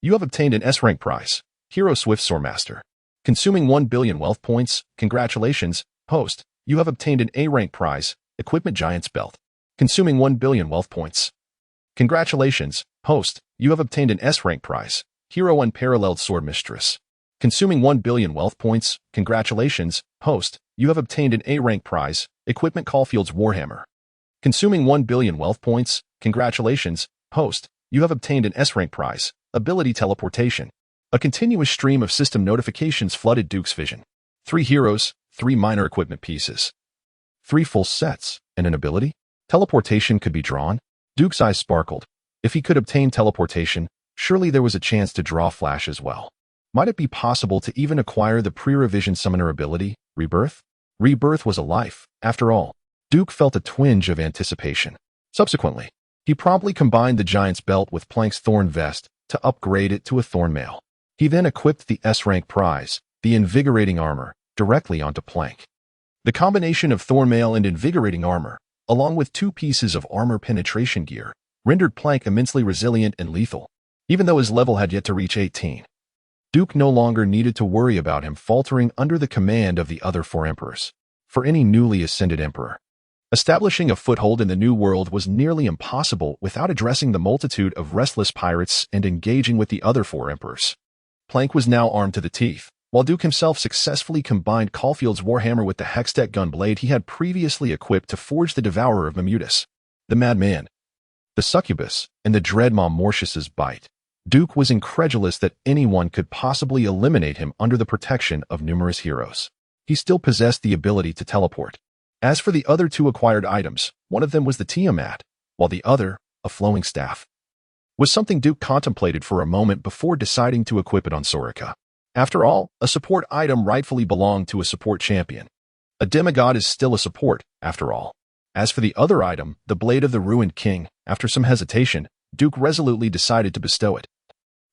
You have obtained an S-rank prize, Hero Swift Swordmaster. Consuming 1 billion wealth points, congratulations, host. You have obtained an A-rank prize, Equipment Giant's Belt. Consuming 1 billion wealth points. Congratulations, host. You have obtained an S-rank prize, Hero Unparalleled Sword Mistress. Consuming 1 billion wealth points, congratulations, host. You have obtained an A-rank prize, Equipment Caulfield's Warhammer. Consuming 1 billion wealth points, congratulations, host. You have obtained an S-rank prize, Ability Teleportation. A continuous stream of system notifications flooded Duke's vision. 3 heroes, 3 minor equipment pieces. 3 full sets, and an ability? Teleportation could be drawn? Duke's eyes sparkled. If he could obtain teleportation, surely there was a chance to draw Flash as well. Might it be possible to even acquire the pre-revision summoner ability, Rebirth? Rebirth was a life, after all. Duke felt a twinge of anticipation. Subsequently, he promptly combined the Giant's Belt with Plank's Thorn Vest to upgrade it to a Thorn Mail. He then equipped the S-rank prize, the Invigorating Armor, directly onto Plank. The combination of Thorn Mail and Invigorating Armor, along with 2 pieces of armor penetration gear, rendered Plank immensely resilient and lethal, even though his level had yet to reach 18. Duke no longer needed to worry about him faltering under the command of the other 4 emperors. For any newly ascended emperor, establishing a foothold in the New World was nearly impossible without addressing the multitude of restless pirates and engaging with the other 4 emperors. Plank was now armed to the teeth, while Duke himself successfully combined Caulfield's Warhammer with the Hextech gunblade he had previously equipped to forge the Devourer of Mamutus, the Madman, the Succubus, and the Dread Mom Mortius's Bite. Duke was incredulous that anyone could possibly eliminate him under the protection of numerous heroes. He still possessed the ability to teleport. As for the other 2 acquired items, one of them was the Tiamat, while the other, a flowing staff, was something Duke contemplated for a moment before deciding to equip it on Soraka. After all, a support item rightfully belonged to a support champion. A demigod is still a support, after all. As for the other item, the Blade of the Ruined King, after some hesitation, Duke resolutely decided to bestow it,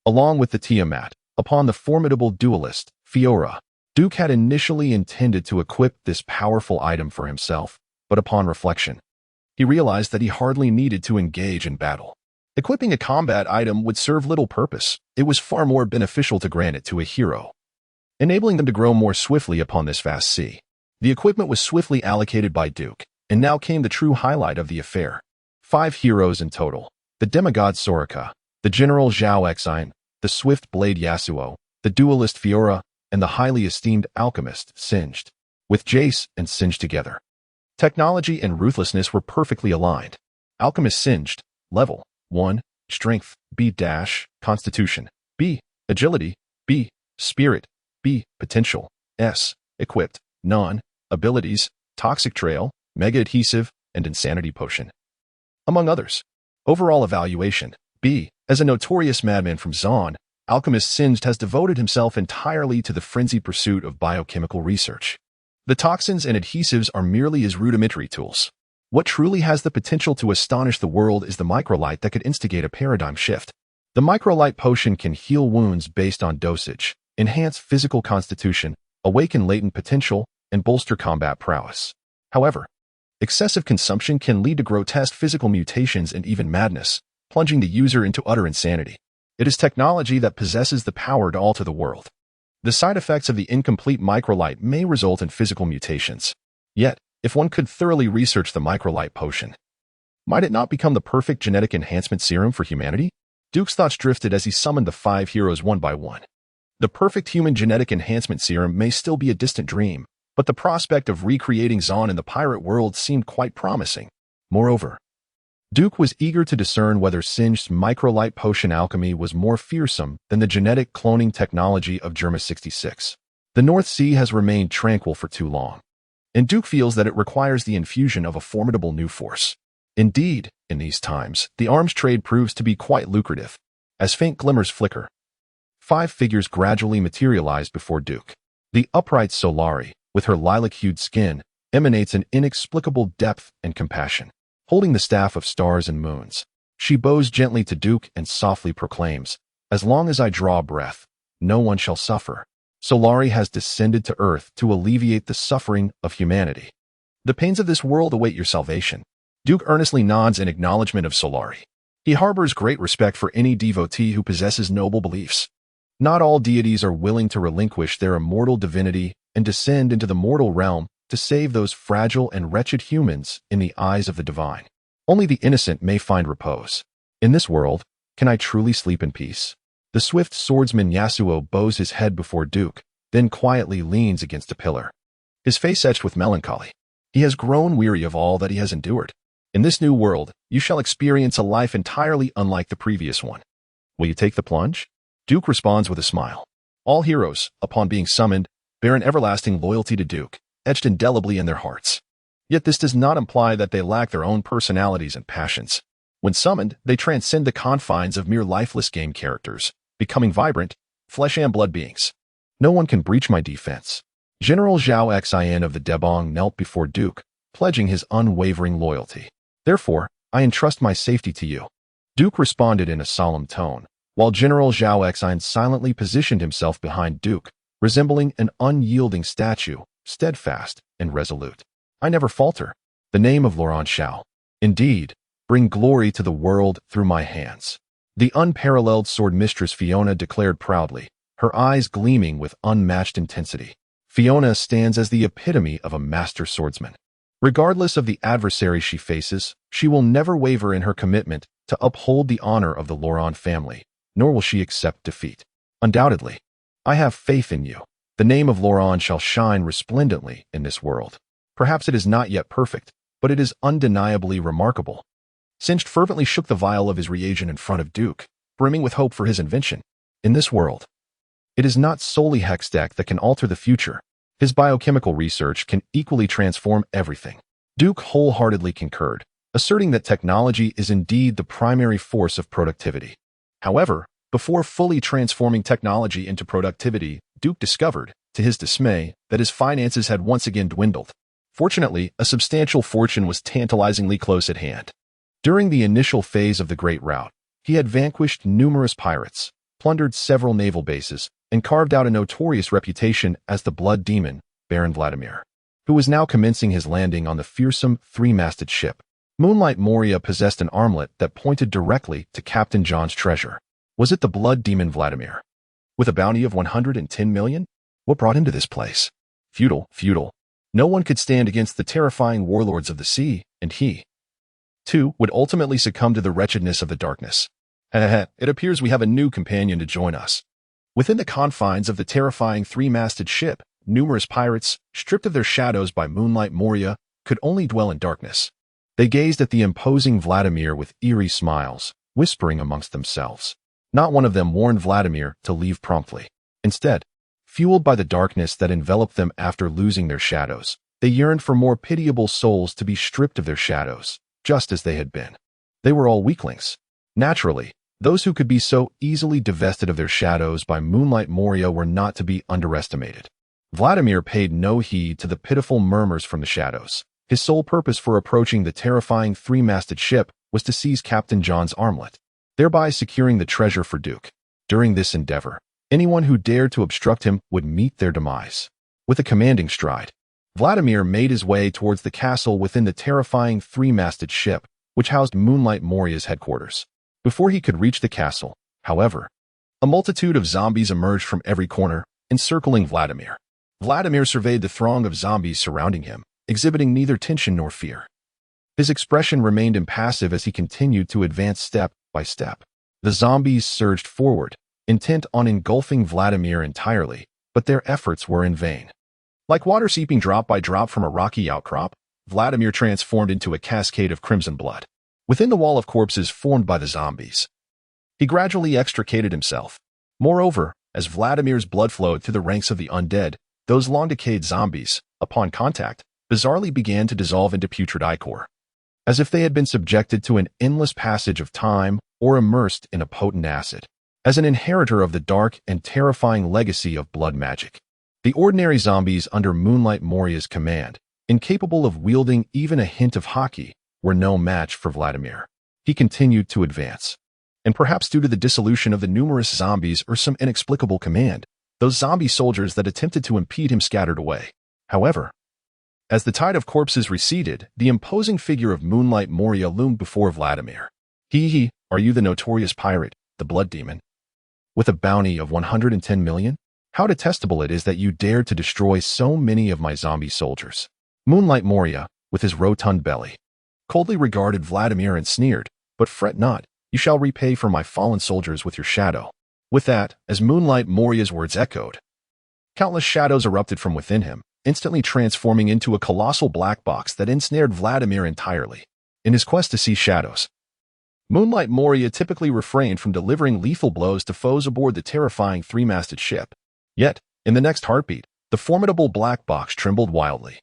along with the Tiamat, upon the formidable duelist, Fiora. Duke had initially intended to equip this powerful item for himself, but upon reflection, he realized that he hardly needed to engage in battle. Equipping a combat item would serve little purpose. It was far more beneficial to grant it to a hero, enabling them to grow more swiftly upon this vast sea. The equipment was swiftly allocated by Duke, and now came the true highlight of the affair. 5 heroes in total: the demigod Soraka, the general Zhao Exine, the swift blade Yasuo, the duelist Fiora, and the highly esteemed alchemist Singed. With Jace and Singed together, technology and ruthlessness were perfectly aligned. Alchemist Singed, level 1, strength, B-, constitution, B, agility, B, spirit, B, potential, S, equipped, non, abilities, toxic trail, mega adhesive, and insanity potion, among others. Overall evaluation, B. As a notorious madman from Zaun, Alchemist Singed has devoted himself entirely to the frenzied pursuit of biochemical research. The toxins and adhesives are merely his rudimentary tools. What truly has the potential to astonish the world is the microlight that could instigate a paradigm shift. The microlight potion can heal wounds based on dosage, enhance physical constitution, awaken latent potential, and bolster combat prowess. However, excessive consumption can lead to grotesque physical mutations and even madness, plunging the user into utter insanity. It is technology that possesses the power to alter the world. The side effects of the incomplete microlight may result in physical mutations. Yet, if one could thoroughly research the microlight potion, might it not become the perfect genetic enhancement serum for humanity? Duke's thoughts drifted as he summoned the 5 heroes one by one. The perfect human genetic enhancement serum may still be a distant dream, but the prospect of recreating Zaun in the pirate world seemed quite promising. Moreover, Duke was eager to discern whether Singed's microlight potion alchemy was more fearsome than the genetic cloning technology of Germa 66. The North Sea has remained tranquil for too long, and Duke feels that it requires the infusion of a formidable new force. Indeed, in these times, the arms trade proves to be quite lucrative. As faint glimmers flicker, 5 figures gradually materialize before Duke. The upright Solari, with her lilac-hued skin, emanates an inexplicable depth and compassion. Holding the staff of stars and moons, she bows gently to Duke and softly proclaims, "As long as I draw breath, no one shall suffer." Solari has descended to Earth to alleviate the suffering of humanity. The pains of this world await your salvation. Duke earnestly nods in acknowledgement of Solari. He harbors great respect for any devotee who possesses noble beliefs. Not all deities are willing to relinquish their immortal divinity and descend into the mortal realm to save those fragile and wretched humans in the eyes of the divine. Only the innocent may find repose. In this world, can I truly sleep in peace? The swift swordsman Yasuo bows his head before Duke, then quietly leans against a pillar. His face etched with melancholy. He has grown weary of all that he has endured. In this new world, you shall experience a life entirely unlike the previous one. Will you take the plunge? Duke responds with a smile. All heroes, upon being summoned, bear an everlasting loyalty to Duke, etched indelibly in their hearts. Yet this does not imply that they lack their own personalities and passions. When summoned, they transcend the confines of mere lifeless game characters, becoming vibrant, flesh and blood beings. No one can breach my defense. General Zhao Xin of the Debong knelt before Duke, pledging his unwavering loyalty. Therefore, I entrust my safety to you. Duke responded in a solemn tone, while General Zhao Xin silently positioned himself behind Duke, resembling an unyielding statue, steadfast and resolute. I never falter. The name of Laurent shall, indeed, bring glory to the world through my hands. The unparalleled sword mistress Fiona declared proudly, her eyes gleaming with unmatched intensity. Fiona stands as the epitome of a master swordsman. Regardless of the adversary she faces, she will never waver in her commitment to uphold the honor of the Laurent family, nor will she accept defeat. Undoubtedly, I have faith in you. The name of Laurent shall shine resplendently in this world. Perhaps it is not yet perfect, but it is undeniably remarkable. Singed fervently shook the vial of his reagent in front of Duke, brimming with hope for his invention. In this world, it is not solely Hextech that can alter the future. His biochemical research can equally transform everything. Duke wholeheartedly concurred, asserting that technology is indeed the primary force of productivity. However, before fully transforming technology into productivity, Duke discovered, to his dismay, that his finances had once again dwindled. Fortunately, a substantial fortune was tantalizingly close at hand. During the initial phase of the Great Rout, he had vanquished numerous pirates, plundered several naval bases, and carved out a notorious reputation as the Blood Demon, Baron Vladimir, who was now commencing his landing on the fearsome three-masted ship. Moonlight Moria possessed an armlet that pointed directly to Captain John's treasure. Was it the Blood Demon Vladimir? With a bounty of 110 million? What brought him to this place? Feudal. No one could stand against the terrifying warlords of the sea, and he, too, would ultimately succumb to the wretchedness of the darkness. It appears we have a new companion to join us. Within the confines of the terrifying three-masted ship, numerous pirates, stripped of their shadows by Moonlight Moria, could only dwell in darkness. They gazed at the imposing Vladimir with eerie smiles, whispering amongst themselves. Not one of them warned Vladimir to leave promptly. Instead, fueled by the darkness that enveloped them after losing their shadows, they yearned for more pitiable souls to be stripped of their shadows, just as they had been. They were all weaklings. Naturally, those who could be so easily divested of their shadows by Moonlight Moria were not to be underestimated. Vladimir paid no heed to the pitiful murmurs from the shadows. His sole purpose for approaching the terrifying three-masted ship was to seize Captain John's armlet, thereby securing the treasure for Duke. During this endeavor, anyone who dared to obstruct him would meet their demise. With a commanding stride, Vladimir made his way towards the castle within the terrifying three-masted ship, which housed Moonlight Moria's headquarters. Before he could reach the castle, however, a multitude of zombies emerged from every corner, encircling Vladimir. Vladimir surveyed the throng of zombies surrounding him, exhibiting neither tension nor fear. His expression remained impassive as he continued to advance step by step. The zombies surged forward, intent on engulfing Vladimir entirely, but their efforts were in vain. Like water seeping drop by drop from a rocky outcrop, Vladimir transformed into a cascade of crimson blood. Within the wall of corpses formed by the zombies, he gradually extricated himself. Moreover, as Vladimir's blood flowed through the ranks of the undead, those long-decayed zombies, upon contact, bizarrely began to dissolve into putrid ichor, as if they had been subjected to an endless passage of time or immersed in a potent acid. As an inheritor of the dark and terrifying legacy of blood magic, the ordinary zombies under Moonlight Moria's command, incapable of wielding even a hint of hockey, were no match for Vladimir. He continued to advance, and perhaps due to the dissolution of the numerous zombies or some inexplicable command, those zombie soldiers that attempted to impede him scattered away. However, as the tide of corpses receded, the imposing figure of Moonlight Moria loomed before Vladimir. Are you the notorious pirate, the Blood Demon? With a bounty of 110 million? How detestable it is that you dared to destroy so many of my zombie soldiers. Moonlight Moria, with his rotund belly, coldly regarded Vladimir and sneered, but fret not, you shall repay for my fallen soldiers with your shadow. With that, as Moonlight Moria's words echoed, countless shadows erupted from within him, instantly transforming into a colossal black box that ensnared Vladimir entirely. In his quest to see shadows, Moonlight Moria typically refrained from delivering lethal blows to foes aboard the terrifying three-masted ship. Yet, in the next heartbeat, the formidable black box trembled wildly,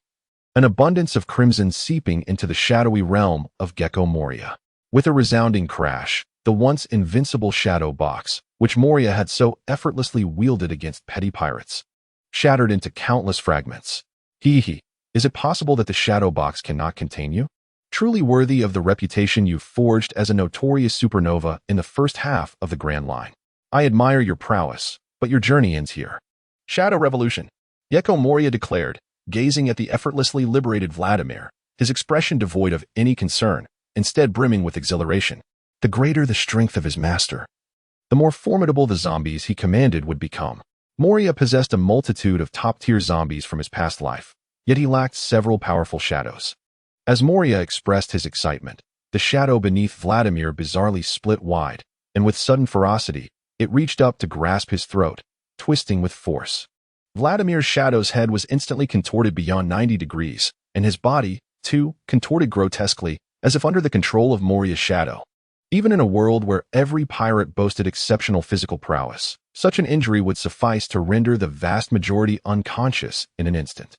an abundance of crimson seeping into the shadowy realm of Gecko Moria. With a resounding crash, the once invincible shadow box, which Moria had so effortlessly wielded against petty pirates, shattered into countless fragments. Is it possible that the shadow box cannot contain you? Truly worthy of the reputation you forged as a notorious supernova in the first half of the Grand Line. I admire your prowess, but your journey ends here. Shadow Revolution, Gecko Moria declared, gazing at the effortlessly liberated Vladimir, his expression devoid of any concern, instead brimming with exhilaration. The greater the strength of his master, the more formidable the zombies he commanded would become. Moria possessed a multitude of top-tier zombies from his past life, yet he lacked several powerful shadows. As Moria expressed his excitement, the shadow beneath Vladimir bizarrely split wide, and with sudden ferocity, it reached up to grasp his throat, twisting with force. Vladimir's shadow's head was instantly contorted beyond 90 degrees, and his body, too, contorted grotesquely, as if under the control of Moria's shadow. Even in a world where every pirate boasted exceptional physical prowess, such an injury would suffice to render the vast majority unconscious in an instant.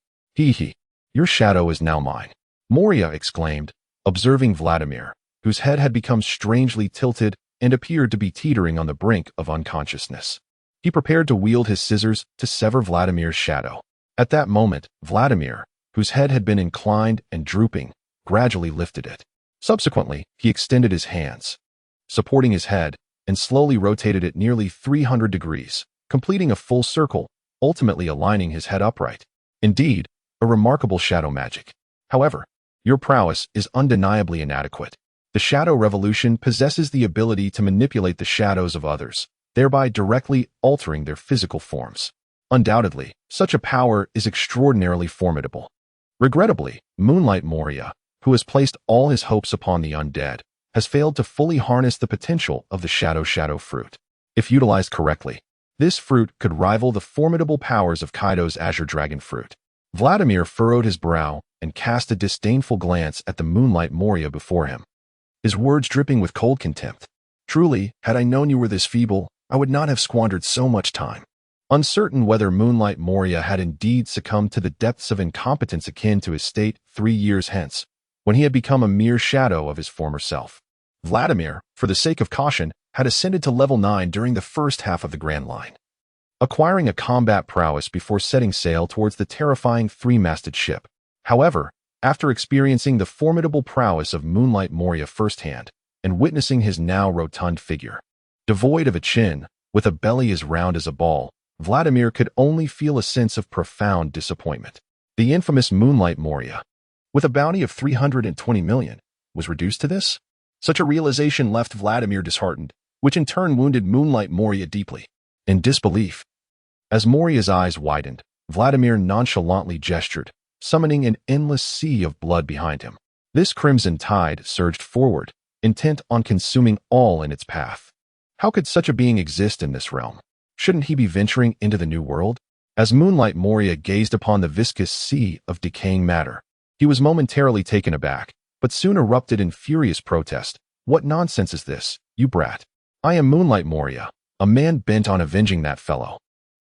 Your shadow is now mine, Moria exclaimed, observing Vladimir, whose head had become strangely tilted and appeared to be teetering on the brink of unconsciousness. He prepared to wield his scissors to sever Vladimir's shadow. At that moment, Vladimir, whose head had been inclined and drooping, gradually lifted it. Subsequently, he extended his hands, supporting his head, and slowly rotated it nearly 300 degrees, completing a full circle, ultimately aligning his head upright. Indeed, a remarkable shadow magic. However, your prowess is undeniably inadequate. The Shadow Revolution possesses the ability to manipulate the shadows of others, thereby directly altering their physical forms. Undoubtedly, such a power is extraordinarily formidable. Regrettably, Moonlight Moria, who has placed all his hopes upon the undead, has failed to fully harness the potential of the Shadow fruit. If utilized correctly, this fruit could rival the formidable powers of Kaido's Azure Dragon fruit. Vladimir furrowed his brow and cast a disdainful glance at the Moonlight Moria before him, his words dripping with cold contempt. Truly, had I known you were this feeble, I would not have squandered so much time. Uncertain whether Moonlight Moria had indeed succumbed to the depths of incompetence akin to his state 3 years hence, when he had become a mere shadow of his former self, Vladimir, for the sake of caution, had ascended to level 9 during the first half of the Grand Line, acquiring a combat prowess before setting sail towards the terrifying three-masted ship. However, after experiencing the formidable prowess of Moonlight Moria firsthand, and witnessing his now rotund figure, devoid of a chin, with a belly as round as a ball, Vladimir could only feel a sense of profound disappointment. The infamous Moonlight Moria, with a bounty of 320 million, was reduced to this? Such a realization left Vladimir disheartened, which in turn wounded Moonlight Moria deeply. In disbelief, as Moria's eyes widened, Vladimir nonchalantly gestured, summoning an endless sea of blood behind him. This crimson tide surged forward, intent on consuming all in its path. How could such a being exist in this realm? Shouldn't he be venturing into the new world? As Moonlight Moria gazed upon the viscous sea of decaying matter, he was momentarily taken aback, but soon erupted in furious protest. What nonsense is this, you brat? I am Moonlight Moria, a man bent on avenging that fellow.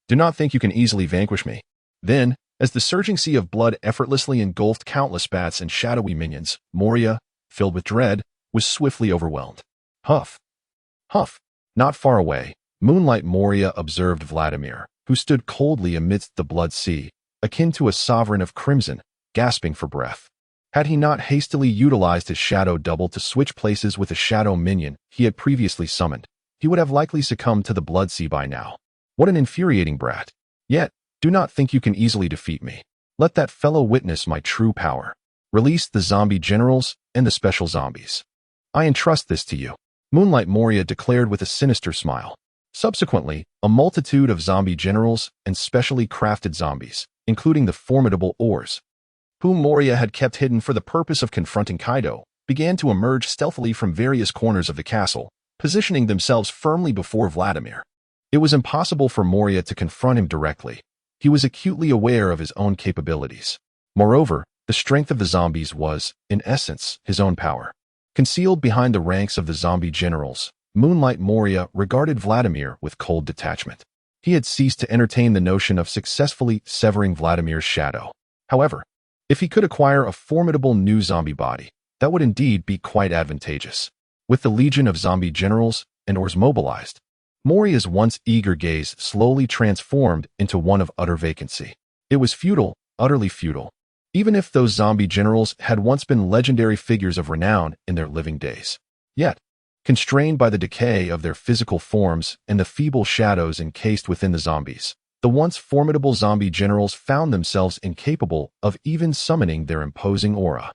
Do not think you can easily vanquish me. Then, as the surging sea of blood effortlessly engulfed countless bats and shadowy minions, Moria, filled with dread, was swiftly overwhelmed. Huff. Huff. Not far away, Moonlight Moria observed Vladimir, who stood coldly amidst the blood sea, akin to a sovereign of crimson, gasping for breath. Had he not hastily utilized his shadow double to switch places with a shadow minion he had previously summoned, he would have likely succumbed to the blood sea by now. What an infuriating brat. Yet, do not think you can easily defeat me. Let that fellow witness my true power. Release the zombie generals and the special zombies. I entrust this to you. Moonlight Moria declared with a sinister smile. Subsequently, a multitude of zombie generals and specially crafted zombies, including the formidable Ors, whom Moria had kept hidden for the purpose of confronting Kaido, began to emerge stealthily from various corners of the castle, positioning themselves firmly before Vladimir. It was impossible for Moria to confront him directly. He was acutely aware of his own capabilities. Moreover, the strength of the zombies was, in essence, his own power. Concealed behind the ranks of the zombie generals, Moonlight Moria regarded Vladimir with cold detachment. He had ceased to entertain the notion of successfully severing Vladimir's shadow. However, if he could acquire a formidable new zombie body, that would indeed be quite advantageous. With the legion of zombie generals and Ors mobilized, Moria's once eager gaze slowly transformed into one of utter vacancy. It was futile, utterly futile. Even if those zombie generals had once been legendary figures of renown in their living days. Yet, constrained by the decay of their physical forms and the feeble shadows encased within the zombies, the once formidable zombie generals found themselves incapable of even summoning their imposing aura.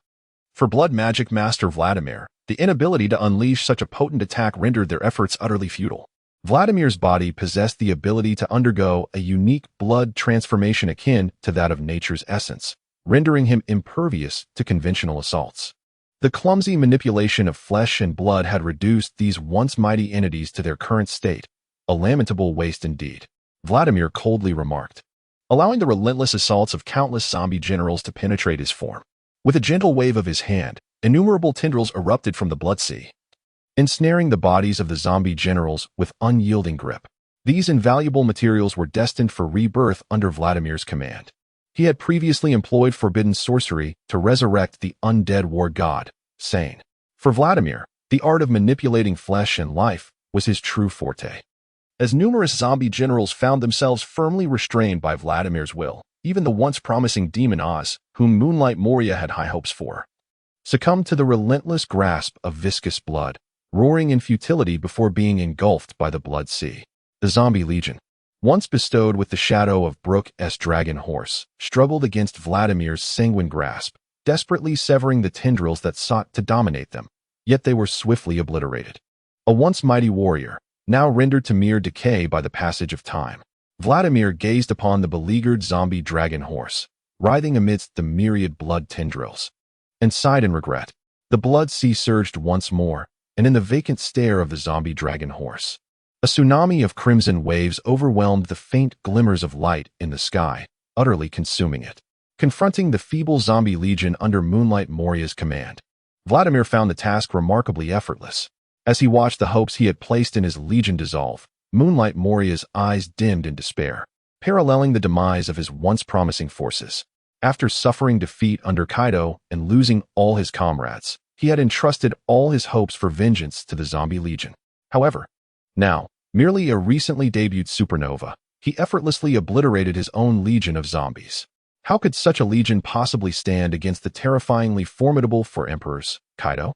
For Blood Magic Master Vladimir, the inability to unleash such a potent attack rendered their efforts utterly futile. Vladimir's body possessed the ability to undergo a unique blood transformation akin to that of nature's essence, rendering him impervious to conventional assaults. The clumsy manipulation of flesh and blood had reduced these once mighty entities to their current state, a lamentable waste indeed, Vladimir coldly remarked, allowing the relentless assaults of countless zombie generals to penetrate his form. With a gentle wave of his hand, innumerable tendrils erupted from the blood sea, ensnaring the bodies of the zombie generals with unyielding grip. These invaluable materials were destined for rebirth under Vladimir's command. He had previously employed forbidden sorcery to resurrect the undead war god, Sane. For Vladimir, the art of manipulating flesh and life was his true forte. As numerous zombie generals found themselves firmly restrained by Vladimir's will, even the once promising demon Oz, whom Moonlight Moria had high hopes for, succumbed to the relentless grasp of viscous blood, roaring in futility before being engulfed by the blood sea. The zombie legion, once bestowed with the shadow of Brook's dragon horse, struggled against Vladimir's sanguine grasp, desperately severing the tendrils that sought to dominate them, yet they were swiftly obliterated. A once mighty warrior, now rendered to mere decay by the passage of time, Vladimir gazed upon the beleaguered zombie dragon horse, writhing amidst the myriad blood tendrils, and sighed in regret. The blood sea surged once more, and in the vacant stare of the zombie dragon horse, a tsunami of crimson waves overwhelmed the faint glimmers of light in the sky, utterly consuming it. Confronting the feeble zombie legion under Moonlight Moria's command, Vladimir found the task remarkably effortless. As he watched the hopes he had placed in his legion dissolve, Moonlight Moria's eyes dimmed in despair, paralleling the demise of his once promising forces. After suffering defeat under Kaido and losing all his comrades, he had entrusted all his hopes for vengeance to the zombie legion. However, now, merely a recently debuted supernova, he effortlessly obliterated his own legion of zombies. How could such a legion possibly stand against the terrifyingly formidable for emperors, Kaido?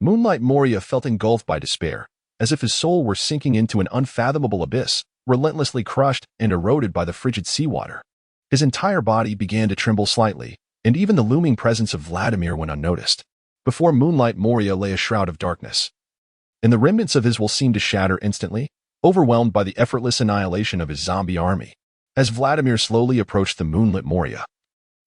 Moonlight Moria felt engulfed by despair, as if his soul were sinking into an unfathomable abyss, relentlessly crushed and eroded by the frigid seawater. His entire body began to tremble slightly, and even the looming presence of Vladimir went unnoticed. Before Moonlight Moria lay a shroud of darkness, and the remnants of his will seemed to shatter instantly, overwhelmed by the effortless annihilation of his zombie army. As Vladimir slowly approached the Moonlit Moria,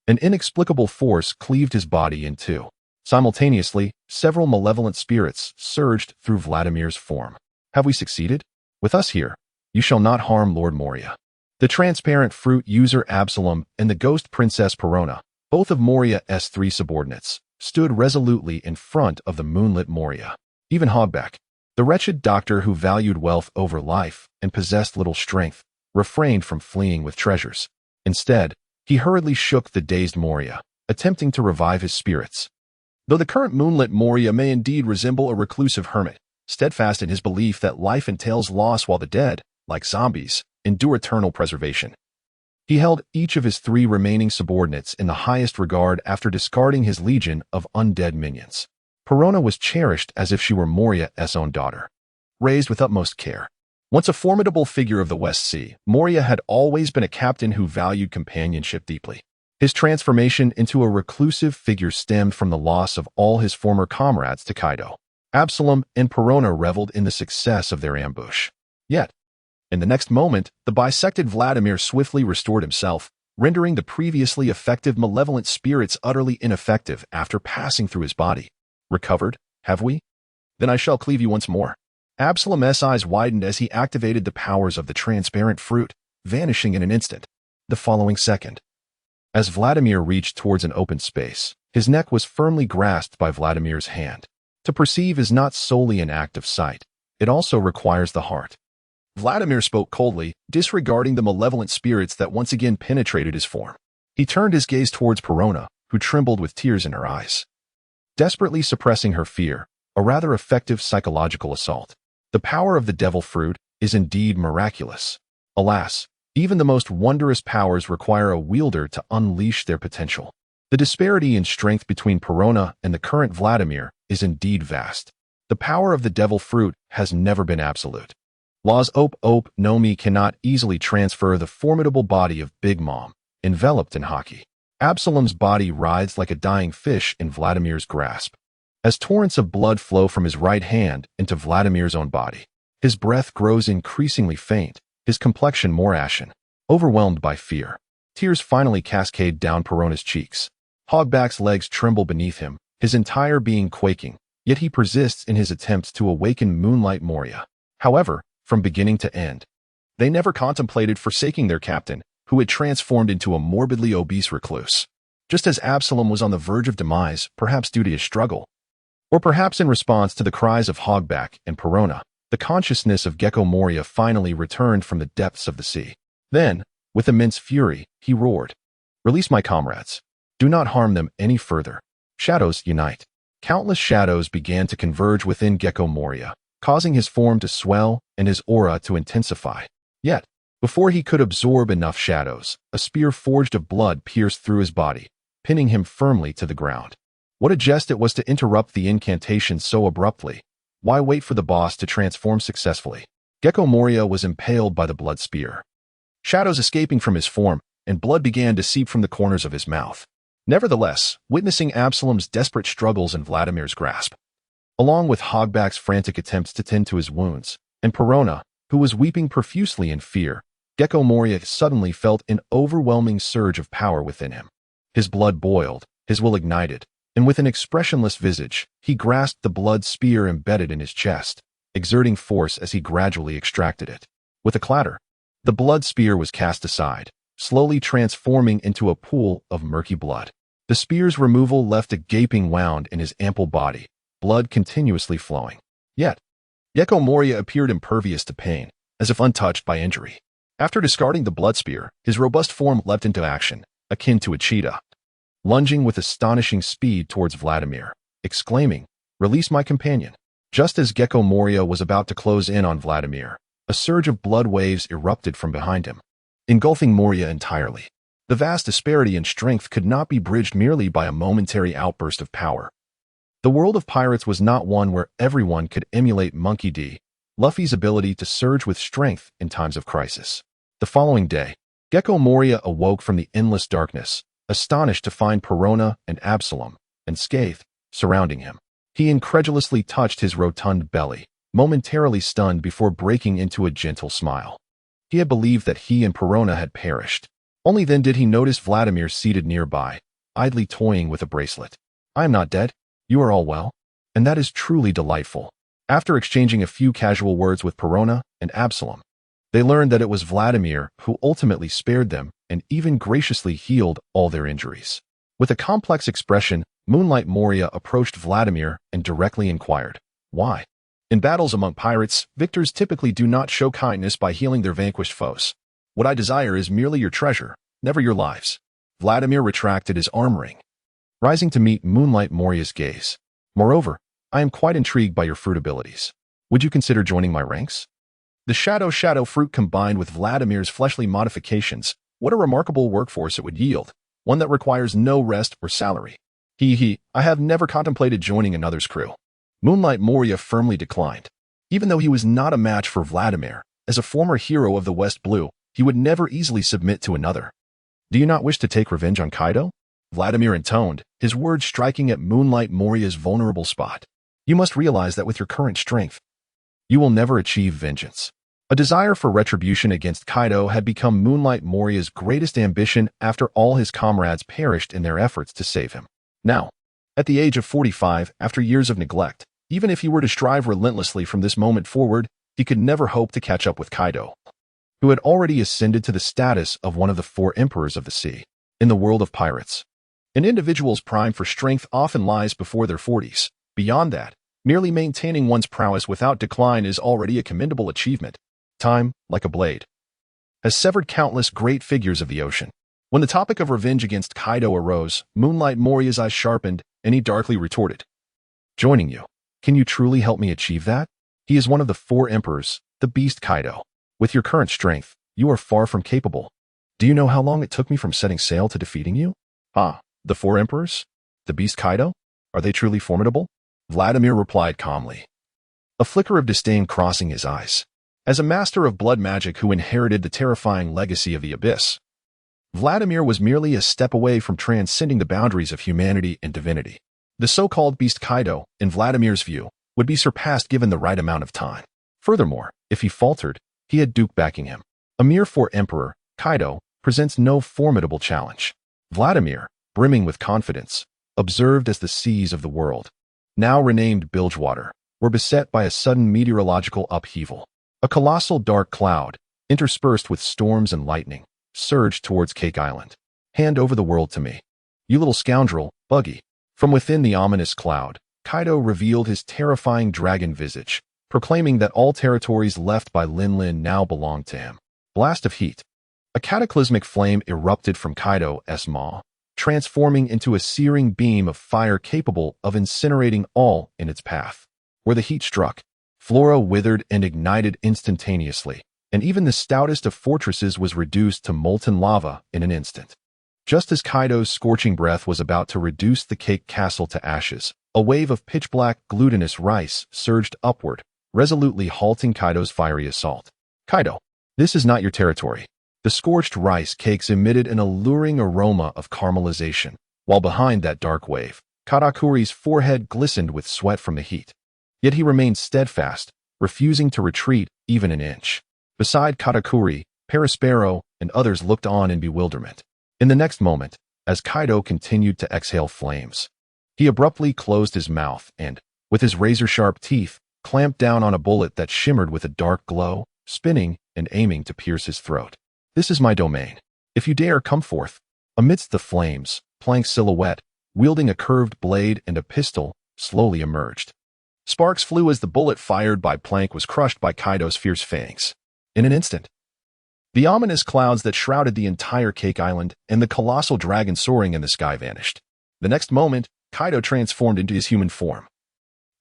an inexplicable force cleaved his body in two. Simultaneously, several malevolent spirits surged through Vladimir's form. Have we succeeded? With us here, you shall not harm Lord Moria. The transparent fruit user Absalom and the ghost princess Perona, both of Moria's three subordinates, stood resolutely in front of the Moonlit Moria. Even Hogback, the wretched doctor who valued wealth over life and possessed little strength, refrained from fleeing with treasures. Instead, he hurriedly shook the dazed Moria, attempting to revive his spirits. Though the current Moonlit Moria may indeed resemble a reclusive hermit, steadfast in his belief that life entails loss while the dead, like zombies, endure eternal preservation, he held each of his three remaining subordinates in the highest regard after discarding his legion of undead minions. Perona was cherished as if she were Moria's own daughter. Raised with utmost care, Once a formidable figure of the West Sea, Moria had always been a captain who valued companionship deeply. His transformation into a reclusive figure stemmed from the loss of all his former comrades to Kaido. Absalom and Perona reveled in the success of their ambush. Yet, in the next moment, the bisected Vladimir swiftly restored himself, rendering the previously effective malevolent spirits utterly ineffective after passing through his body. Recovered, have we? Then I shall cleave you once more. Absalom's eyes widened as he activated the powers of the transparent fruit, vanishing in an instant. The following second, as Vladimir reached towards an open space, his neck was firmly grasped by Vladimir's hand. To perceive is not solely an act of sight. It also requires the heart. Vladimir spoke coldly, disregarding the malevolent spirits that once again penetrated his form. He turned his gaze towards Perona, who trembled with tears in her eyes. Desperately suppressing her fear, a rather effective psychological assault. The power of the devil fruit is indeed miraculous. Alas, even the most wondrous powers require a wielder to unleash their potential. The disparity in strength between Perona and the current Vladimir is indeed vast. The power of the devil fruit has never been absolute. Laws no me cannot easily transfer the formidable body of Big Mom, enveloped in hockey. Absalom's body writhed like a dying fish in Vladimir's grasp. As torrents of blood flow from his right hand into Vladimir's own body, his breath grows increasingly faint, his complexion more ashen. Overwhelmed by fear, tears finally cascade down Perona's cheeks. Hogback's legs tremble beneath him, his entire being quaking, yet he persists in his attempts to awaken Moonlight Moria. However, from beginning to end, they never contemplated forsaking their captain, who had transformed into a morbidly obese recluse. Just as Absalom was on the verge of demise, perhaps due to his struggle, or perhaps in response to the cries of Hogback and Perona, the consciousness of Gecko Moria finally returned from the depths of the sea. Then, with immense fury, he roared, "Release my comrades. Do not harm them any further." Shadows unite. Countless shadows began to converge within Gecko Moria, causing his form to swell and his aura to intensify. Yet, before he could absorb enough shadows, a spear forged of blood pierced through his body, pinning him firmly to the ground. What a jest it was to interrupt the incantation so abruptly. Why wait for the boss to transform successfully? Gecko Moria was impaled by the blood spear. Shadows escaping from his form, and blood began to seep from the corners of his mouth. Nevertheless, witnessing Absalom's desperate struggles in Vladimir's grasp, along with Hogback's frantic attempts to tend to his wounds, and Perona, who was weeping profusely in fear, Gecko Moria suddenly felt an overwhelming surge of power within him. His blood boiled, his will ignited, and with an expressionless visage, he grasped the blood spear embedded in his chest, exerting force as he gradually extracted it. With a clatter, the blood spear was cast aside, slowly transforming into a pool of murky blood. The spear's removal left a gaping wound in his ample body, blood continuously flowing. Yet, Gecko Moria appeared impervious to pain, as if untouched by injury. After discarding the blood spear, his robust form leapt into action, akin to a cheetah, lunging with astonishing speed towards Vladimir, exclaiming, "Release my companion." Just as Gecko Moria was about to close in on Vladimir, a surge of blood waves erupted from behind him, engulfing Moria entirely. The vast disparity in strength could not be bridged merely by a momentary outburst of power. The world of pirates was not one where everyone could emulate Monkey D. Luffy's ability to surge with strength in times of crisis. The following day, Gecko Moria awoke from the endless darkness, astonished to find Perona and Absalom, and Scathe, surrounding him. He incredulously touched his rotund belly, momentarily stunned before breaking into a gentle smile. He had believed that he and Perona had perished. Only then did he notice Vladimir seated nearby, idly toying with a bracelet. "I am not dead. You are all well." And that is truly delightful. After exchanging a few casual words with Perona and Absalom, they learned that it was Vladimir who ultimately spared them and even graciously healed all their injuries. With a complex expression, Moonlight Moria approached Vladimir and directly inquired, "Why?" In battles among pirates, victors typically do not show kindness by healing their vanquished foes. "What I desire is merely your treasure, never your lives." Vladimir retracted his arm ring, rising to meet Moonlight Moria's gaze. "Moreover, I am quite intrigued by your fruit abilities. Would you consider joining my ranks?" The shadow fruit combined with Vladimir's fleshly modifications, what a remarkable workforce it would yield, one that requires no rest or salary. I have never contemplated joining another's crew." Moonlight Moria firmly declined. Even though he was not a match for Vladimir, As a former hero of the West Blue, he would never easily submit to another. Do you not wish to take revenge on Kaido? Vladimir intoned, his words striking at Moonlight Moria's vulnerable spot. You must realize that with your current strength, you will never achieve vengeance. A desire for retribution against Kaido had become Moonlight Moria's greatest ambition after all his comrades perished in their efforts to save him. Now, at the age of 45, after years of neglect, even if he were to strive relentlessly from this moment forward, he could never hope to catch up with Kaido, who had already ascended to the status of one of the 4 emperors of the sea. In the world of pirates, an individual's prime for strength often lies before their 40s. Beyond that, merely maintaining one's prowess without decline is already a commendable achievement. Time, like a blade, has severed countless great figures of the ocean. When the topic of revenge against Kaido arose, Moonlight Moria's eyes sharpened, and he darkly retorted, "Joining you. Can you truly help me achieve that? He is one of the 4 emperors, the beast Kaido. With your current strength, you are far from capable. Do you know how long it took me from setting sail to defeating you? Ah, the 4 emperors? The beast Kaido? Are they truly formidable?" Vladimir replied calmly, a flicker of disdain crossing his eyes. As a master of blood magic who inherited the terrifying legacy of the Abyss, Vladimir was merely a step away from transcending the boundaries of humanity and divinity. The so-called beast Kaido, in Vladimir's view, would be surpassed given the right amount of time. Furthermore, if he faltered, he had Duke backing him. A mere 4 emperor, Kaido, presents no formidable challenge. Vladimir, brimming with confidence, observed as the seas of the world, now renamed Bilgewater, were beset by a sudden meteorological upheaval. A colossal dark cloud, interspersed with storms and lightning, surged towards Cake Island. "Hand over the world to me, you little scoundrel, Buggy." From within the ominous cloud, Kaido revealed his terrifying dragon visage, proclaiming that all territories left by Lin Lin now belonged to him. Blast of heat. A cataclysmic flame erupted from Kaido's maw, transforming into a searing beam of fire capable of incinerating all in its path. Where the heat struck, flora withered and ignited instantaneously, and even the stoutest of fortresses was reduced to molten lava in an instant. Just as Kaido's scorching breath was about to reduce the Cake Castle to ashes, a wave of pitch-black glutinous rice surged upward, resolutely halting Kaido's fiery assault. "Kaido, this is not your territory." The scorched rice cakes emitted an alluring aroma of caramelization, while behind that dark wave, Katakuri's forehead glistened with sweat from the heat. Yet he remained steadfast, refusing to retreat even an inch. Beside Katakuri, Perispero and others looked on in bewilderment. In the next moment, as Kaido continued to exhale flames, he abruptly closed his mouth and, with his razor-sharp teeth, clamped down on a bullet that shimmered with a dark glow, spinning and aiming to pierce his throat. "This is my domain. If you dare, come forth." Amidst the flames, Plank's silhouette, wielding a curved blade and a pistol, slowly emerged. Sparks flew as the bullet fired by Plank was crushed by Kaido's fierce fangs. In an instant, the ominous clouds that shrouded the entire Cake Island and the colossal dragon soaring in the sky vanished. The next moment, Kaido transformed into his human form.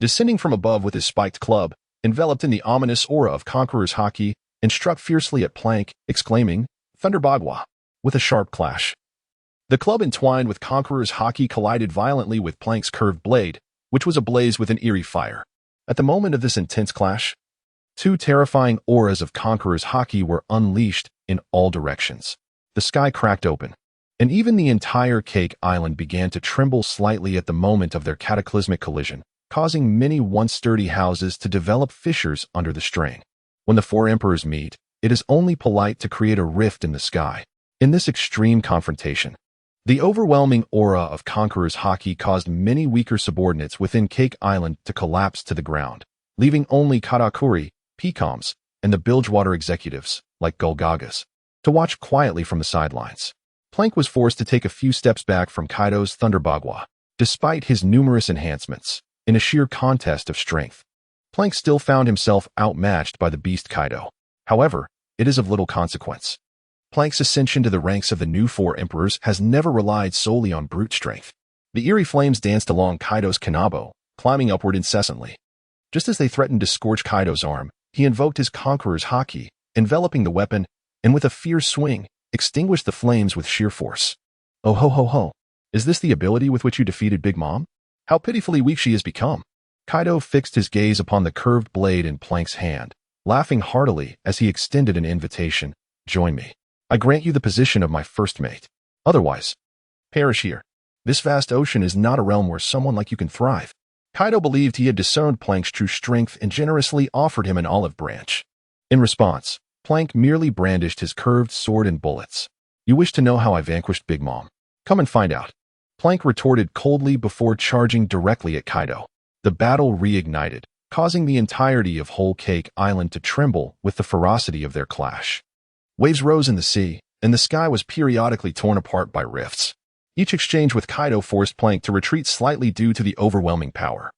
Descending from above with his spiked club, enveloped in the ominous aura of Conqueror's Haki, and struck fiercely at Plank, exclaiming, "Thunder Bagua," with a sharp clash. The club entwined with Conqueror's Haki collided violently with Plank's curved blade, which was ablaze with an eerie fire. At the moment of this intense clash, 2 terrifying auras of Conqueror's Haki were unleashed in all directions. The sky cracked open, and even the entire Cake Island began to tremble slightly at the moment of their cataclysmic collision, causing many once sturdy houses to develop fissures under the strain. When the 4 emperors meet, it is only polite to create a rift in the sky. In this extreme confrontation, the overwhelming aura of Conqueror's Haki caused many weaker subordinates within Cake Island to collapse to the ground, leaving only Katakuri, Pecoms, and the Bilgewater executives, like Gulgagas, to watch quietly from the sidelines. Plank was forced to take a few steps back from Kaido's Thunder Bagua. Despite his numerous enhancements, in a sheer contest of strength, Plank still found himself outmatched by the beast Kaido. However, it is of little consequence. Plank's ascension to the ranks of the new 4 emperors has never relied solely on brute strength. The eerie flames danced along Kaido's kanabo, climbing upward incessantly. Just as they threatened to scorch Kaido's arm, he invoked his Conqueror's Haki, enveloping the weapon, and with a fierce swing, extinguished the flames with sheer force. "Oh ho ho ho. Is this the ability with which you defeated Big Mom? How pitifully weak she has become." Kaido fixed his gaze upon the curved blade in Plank's hand, laughing heartily as he extended an invitation. Join me. I grant you the position of my first mate. Otherwise, perish here. This vast ocean is not a realm where someone like you can thrive. Kaido believed he had discerned Plank's true strength and generously offered him an olive branch. In response, Plank merely brandished his curved sword and bullets. You wish to know how I vanquished Big Mom? Come and find out. Plank retorted coldly before charging directly at Kaido. The battle reignited, causing the entirety of Whole Cake Island to tremble with the ferocity of their clash. Waves rose in the sea, and the sky was periodically torn apart by rifts. Each exchange with Kaido forced Plank to retreat slightly due to the overwhelming power.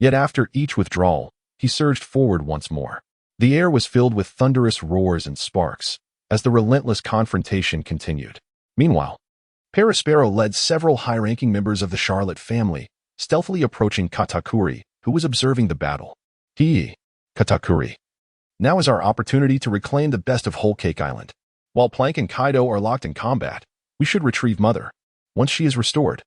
Yet after each withdrawal, he surged forward once more. The air was filled with thunderous roars and sparks, as the relentless confrontation continued. Meanwhile, Perospero led several high-ranking members of the Charlotte family, stealthily approaching Katakuri, who was observing the battle. Katakuri. Now is our opportunity to reclaim the best of Whole Cake Island. While Plank and Kaido are locked in combat, we should retrieve Mother. Once she is restored,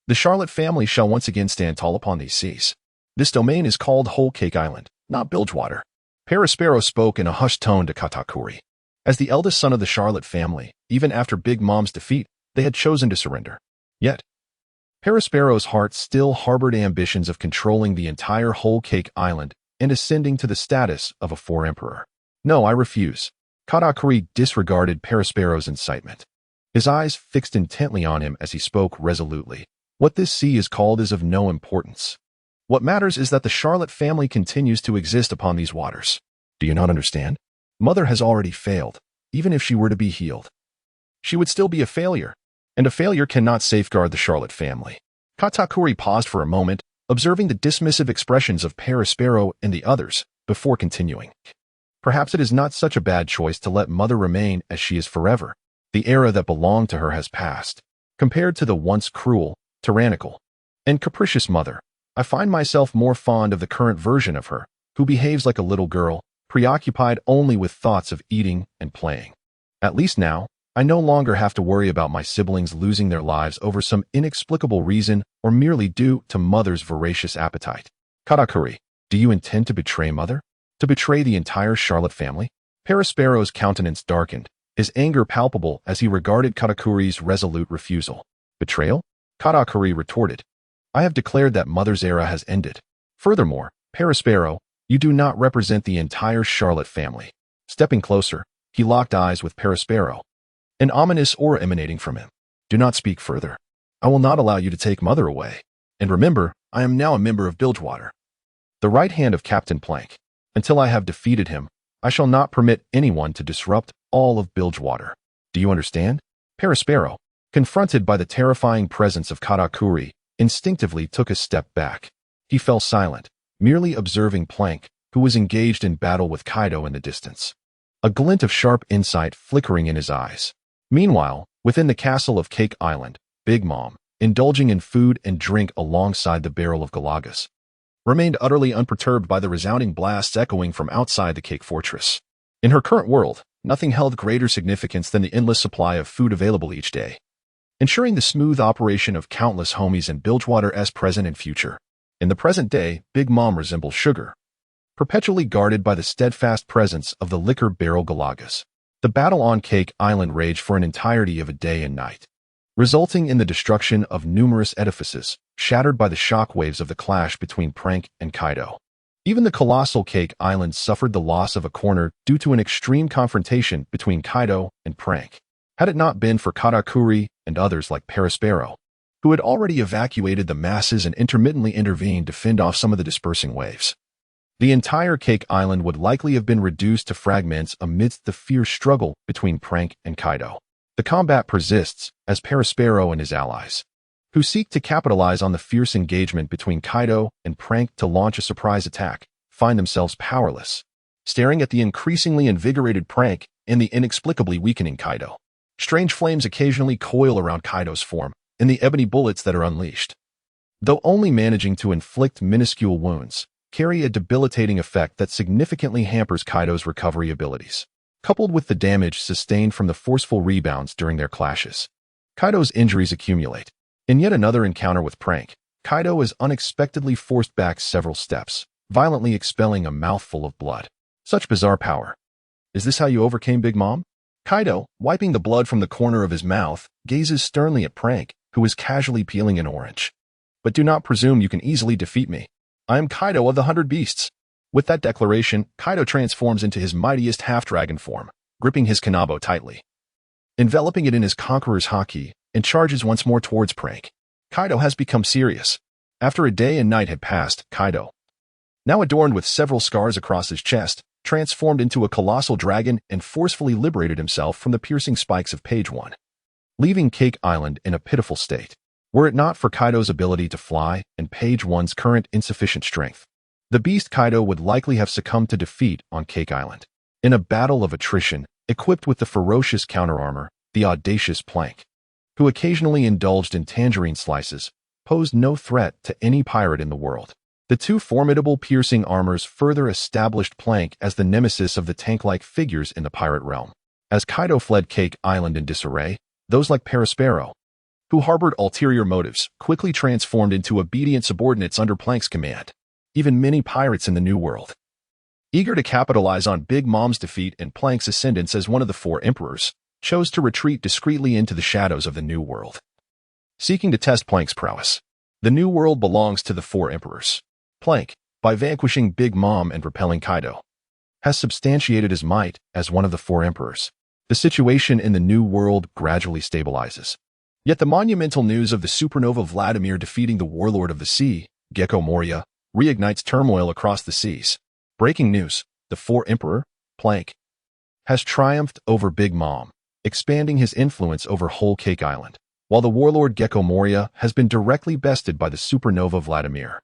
the Charlotte family shall once again stand tall upon these seas. This domain is called Whole Cake Island, not Bilgewater. Perospero spoke in a hushed tone to Katakuri. As the eldest son of the Charlotte family, even after Big Mom's defeat, they had chosen to surrender. Yet, Perospero's heart still harbored ambitions of controlling the entire Whole Cake Island and ascending to the status of a four-emperor. No, I refuse. Katakuri disregarded Perospero's incitement. His eyes fixed intently on him as he spoke resolutely. What this sea is called is of no importance. What matters is that the Charlotte family continues to exist upon these waters. Do you not understand? Mother has already failed. Even if she were to be healed, she would still be a failure, and a failure cannot safeguard the Charlotte family. Katakuri paused for a moment, observing the dismissive expressions of Perospero and the others, before continuing. Perhaps it is not such a bad choice to let Mother remain as she is forever. The era that belonged to her has passed. Compared to the once cruel, tyrannical, and capricious Mother, I find myself more fond of the current version of her, who behaves like a little girl, preoccupied only with thoughts of eating and playing. At least now, I no longer have to worry about my siblings losing their lives over some inexplicable reason or merely due to Mother's voracious appetite. Katakuri, do you intend to betray Mother? To betray the entire Charlotte family? Perospero's countenance darkened, his anger palpable as he regarded Katakuri's resolute refusal. Betrayal? Katakuri retorted. I have declared that Mother's era has ended. Furthermore, Perospero, you do not represent the entire Charlotte family. Stepping closer, he locked eyes with Perospero, an ominous aura emanating from him. Do not speak further. I will not allow you to take Mother away. And remember, I am now a member of Bilgewater, the right hand of Captain Plank. Until I have defeated him, I shall not permit anyone to disrupt all of Bilgewater. Do you understand? Perospero, confronted by the terrifying presence of Katakuri, instinctively took a step back. He fell silent, merely observing Plank, who was engaged in battle with Kaido in the distance. A glint of sharp insight flickering in his eyes. Meanwhile, within the castle of Cake Island, Big Mom, indulging in food and drink alongside the barrel of Galagas, remained utterly unperturbed by the resounding blasts echoing from outside the Cake Fortress. In her current world, nothing held greater significance than the endless supply of food available each day, ensuring the smooth operation of countless homies in Bilgewater's present and future. In the present day, Big Mom resembles sugar, perpetually guarded by the steadfast presence of the liquor barrel Galagas. The battle on Cake Island raged for an entirety of a day and night, resulting in the destruction of numerous edifices, shattered by the shockwaves of the clash between Plank and Kaido. Even the colossal Cake Island suffered the loss of a corner due to an extreme confrontation between Kaido and Plank. Had it not been for Katakuri and others like Perospero, who had already evacuated the masses and intermittently intervened to fend off some of the dispersing waves, the entire Cake Island would likely have been reduced to fragments amidst the fierce struggle between Plank and Kaido. The combat persists as Perospero and his allies, who seek to capitalize on the fierce engagement between Kaido and Plank to launch a surprise attack, find themselves powerless, staring at the increasingly invigorated Plank and the inexplicably weakening Kaido. Strange flames occasionally coil around Kaido's form, and the ebony bullets that are unleashed, though only managing to inflict minuscule wounds, carry a debilitating effect that significantly hampers Kaido's recovery abilities. Coupled with the damage sustained from the forceful rebounds during their clashes, Kaido's injuries accumulate. In yet another encounter with Plank, Kaido is unexpectedly forced back several steps, violently expelling a mouthful of blood. Such bizarre power. Is this how you overcame Big Mom? Kaido, wiping the blood from the corner of his mouth, gazes sternly at Prank, who is casually peeling an orange. But do not presume you can easily defeat me. I am Kaido of the 100 Beasts. With that declaration, Kaido transforms into his mightiest half-dragon form, gripping his kanabo tightly. Enveloping it in his conqueror's haki, and charges once more towards Prank. Kaido has become serious. After a day and night had passed, Kaido, now adorned with several scars across his chest, transformed into a colossal dragon and forcefully liberated himself from the piercing spikes of Page 1, leaving Cake Island in a pitiful state. Were it not for Kaido's ability to fly and Page 1's current insufficient strength, the beast Kaido would likely have succumbed to defeat on Cake Island. In a battle of attrition, equipped with the ferocious counterarmor, the audacious Plank, who occasionally indulged in tangerine slices, posed no threat to any pirate in the world. The two formidable piercing armors further established Plank as the nemesis of the tank-like figures in the pirate realm. As Kaido fled Cake Island in disarray, those like Perispero, who harbored ulterior motives, quickly transformed into obedient subordinates under Plank's command. Even many pirates in the New World, eager to capitalize on Big Mom's defeat and Plank's ascendance as one of the 4 emperors, chose to retreat discreetly into the shadows of the New World, seeking to test Plank's prowess. The New World belongs to the 4 emperors. Plank, by vanquishing Big Mom and repelling Kaido, has substantiated his might as one of the 4 emperors. The situation in the New World gradually stabilizes. Yet the monumental news of the supernova Vladimir defeating the warlord of the sea, Gecko Moria, reignites turmoil across the seas. Breaking news: the 4 emperor, Plank, has triumphed over Big Mom, expanding his influence over whole Cake Island, while the warlord Gecko Moria has been directly bested by the supernova Vladimir.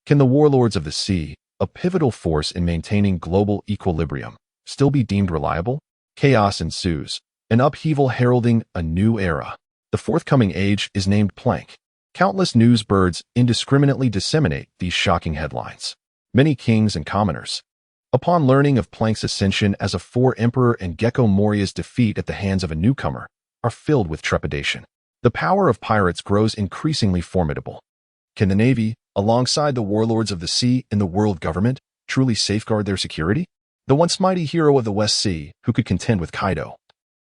Can the warlords of the sea, a pivotal force in maintaining global equilibrium, still be deemed reliable? Chaos ensues, an upheaval heralding a new era. The forthcoming age is named Plank. Countless news birds indiscriminately disseminate these shocking headlines. Many kings and commoners, upon learning of Plank's ascension as a 4 emperor and Gecko Moria's defeat at the hands of a newcomer, are filled with trepidation. The power of pirates grows increasingly formidable. Can the Navy, alongside the warlords of the sea and the world government, truly safeguard their security? The once mighty hero of the West Sea, who could contend with Kaido,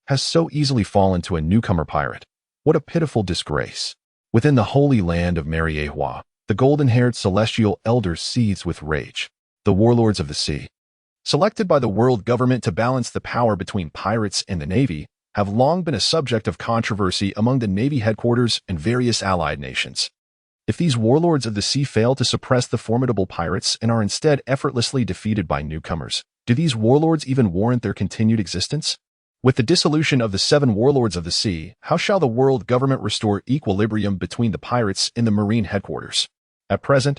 has so easily fallen to a newcomer pirate. What a pitiful disgrace. Within the holy land of Mariehua, the golden-haired celestial elder seethes with rage. The warlords of the sea, selected by the world government to balance the power between pirates and the Navy, have long been a subject of controversy among the Navy headquarters and various allied nations. If these warlords of the sea fail to suppress the formidable pirates and are instead effortlessly defeated by newcomers, do these warlords even warrant their continued existence? With the dissolution of the 7 warlords of the sea, how shall the world government restore equilibrium between the pirates and the marine headquarters? At present,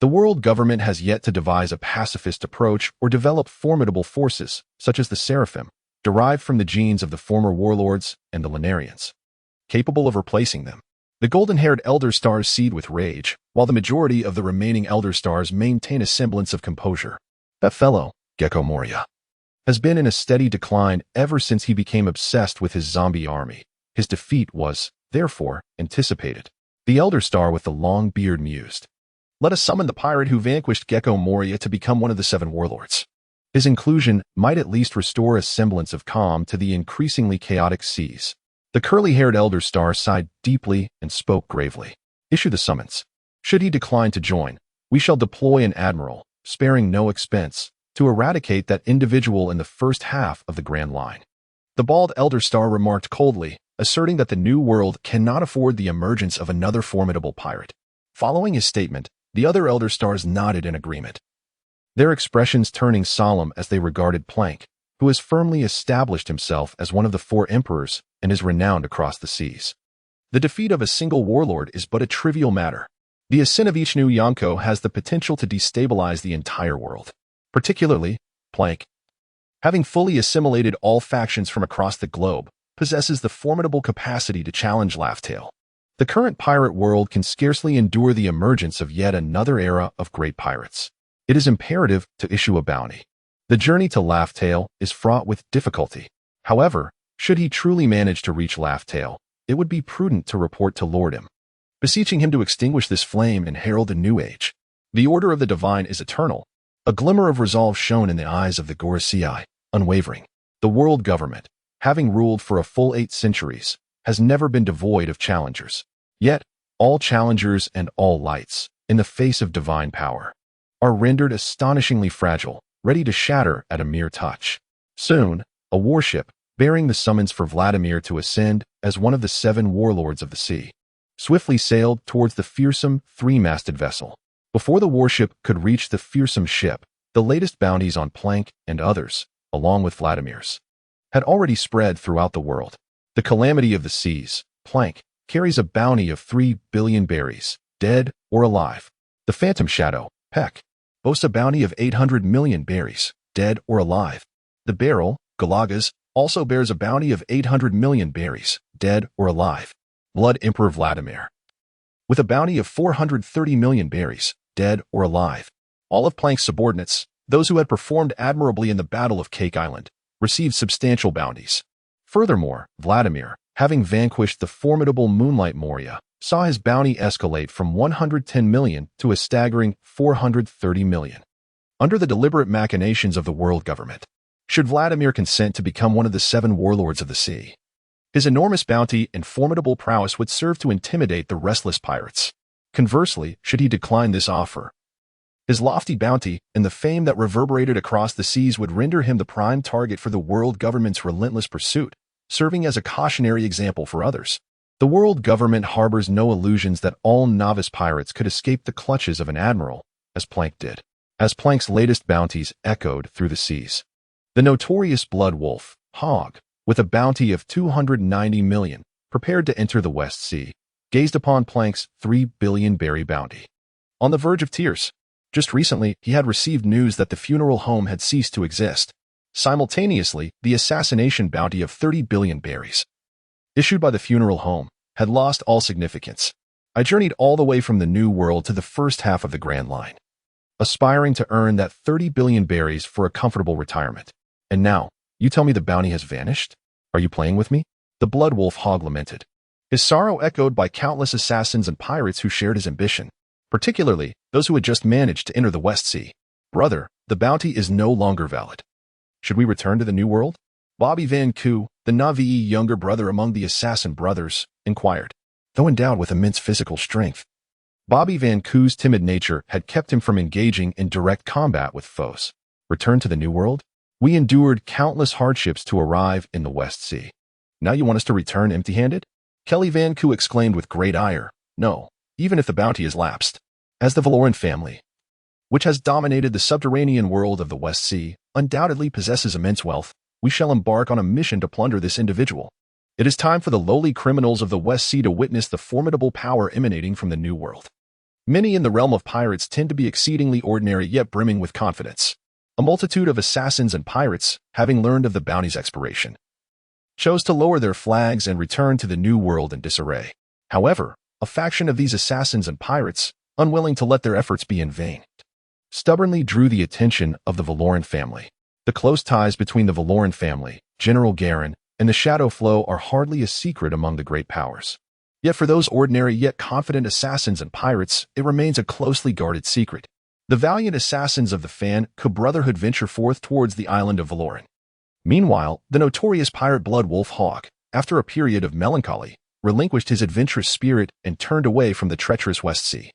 the world government has yet to devise a pacifist approach or develop formidable forces, such as the Seraphim, derived from the genes of the former warlords and the Lunarians, capable of replacing them. The golden-haired Elder Stars seethe with rage, while the majority of the remaining Elder Stars maintain a semblance of composure. That fellow, Gecko Moria, has been in a steady decline ever since he became obsessed with his zombie army. His defeat was, therefore, anticipated. The Elder Star with the long beard mused. Let us summon the pirate who vanquished Gecko Moria to become one of the 7 warlords. His inclusion might at least restore a semblance of calm to the increasingly chaotic seas. The curly-haired Elder Star sighed deeply and spoke gravely. Issue the summons. Should he decline to join, we shall deploy an admiral, sparing no expense, to eradicate that individual in the first half of the Grand Line. The bald Elder Star remarked coldly, asserting that the New World cannot afford the emergence of another formidable pirate. Following his statement, the other Elder Stars nodded in agreement, their expressions turning solemn as they regarded Plank, who has firmly established himself as one of the 4 emperors and is renowned across the seas. The defeat of a single warlord is but a trivial matter. The ascent of each new Yonko has the potential to destabilize the entire world. Particularly, Plank, having fully assimilated all factions from across the globe, possesses the formidable capacity to challenge Laughtail. The current pirate world can scarcely endure the emergence of yet another era of great pirates. It is imperative to issue a bounty. The journey to Laughtail is fraught with difficulty. However, should he truly manage to reach Laughtail, it would be prudent to report to Lord M, beseeching him to extinguish this flame and herald a new age. The order of the divine is eternal. A glimmer of resolve shone in the eyes of the Gorosei, unwavering. The world government, having ruled for a full 8 centuries, has never been devoid of challengers. Yet, all challengers and all lights, in the face of divine power, are rendered astonishingly fragile, ready to shatter at a mere touch. Soon, a warship, bearing the summons for Vladimir to ascend as one of the 7 warlords of the sea, swiftly sailed towards the fearsome 3-masted vessel. Before the warship could reach the fearsome ship, the latest bounties on Planck and others, along with Vladimir's, had already spread throughout the world. The calamity of the seas, Planck, carries a bounty of 3 billion berries, dead or alive. The phantom shadow, Peck, boasts a bounty of 800 million berries, dead or alive. The barrel, Galagas, also bears a bounty of 800 million berries, dead or alive. Blood Emperor Vladimir, with a bounty of 430 million berries, dead or alive. All of Planck's subordinates, those who had performed admirably in the Battle of Cake Island, received substantial bounties. Furthermore, Vladimir, having vanquished the formidable Moonlight Moria, saw his bounty escalate from 110 million to a staggering 430 million. Under the deliberate machinations of the world government, should Vladimir consent to become one of the 7 warlords of the sea, his enormous bounty and formidable prowess would serve to intimidate the restless pirates. Conversely, should he decline this offer, his lofty bounty and the fame that reverberated across the seas would render him the prime target for the world government's relentless pursuit, serving as a cautionary example for others. The world government harbors no illusions that all novice pirates could escape the clutches of an admiral, as Planck did. As Planck's latest bounties echoed through the seas, the notorious blood wolf, Hog, with a bounty of 290 million, prepared to enter the West Sea, gazed upon Planck's 3 billion berry bounty. On the verge of tears, just recently he had received news that the funeral home had ceased to exist. Simultaneously, the assassination bounty of 30 billion berries, issued by the funeral home, had lost all significance. I journeyed all the way from the New World to the first half of the Grand Line, aspiring to earn that 30 billion berries for a comfortable retirement. And now, you tell me the bounty has vanished? Are you playing with me? The blood wolf Hog lamented, his sorrow echoed by countless assassins and pirates who shared his ambition, particularly those who had just managed to enter the West Sea. Brother, the bounty is no longer valid. Should we return to the New World? Bobby Van Koo, the Na'vi younger brother among the assassin brothers, inquired. Though endowed with immense physical strength, Bobby Van Koo's timid nature had kept him from engaging in direct combat with foes. Return to the New World? We endured countless hardships to arrive in the West Sea. Now you want us to return empty-handed? Kelly Van Koo exclaimed with great ire. No, even if the bounty is lapsed. As the Valoran family, which has dominated the subterranean world of the West Sea, undoubtedly possesses immense wealth, we shall embark on a mission to plunder this individual. It is time for the lowly criminals of the West Sea to witness the formidable power emanating from the New World. Many in the realm of pirates tend to be exceedingly ordinary yet brimming with confidence. A multitude of assassins and pirates, having learned of the bounty's expiration, chose to lower their flags and return to the New World in disarray. However, a faction of these assassins and pirates, unwilling to let their efforts be in vain, stubbornly drew the attention of the Valoran family. The close ties between the Valoran family, General Garen, and the Shadow Flow are hardly a secret among the great powers. Yet for those ordinary yet confident assassins and pirates, it remains a closely guarded secret. The valiant assassins of the Fan Brotherhood venture forth towards the island of Valoran. Meanwhile, the notorious pirate blood wolf Hog, after a period of melancholy, relinquished his adventurous spirit and turned away from the treacherous West Sea.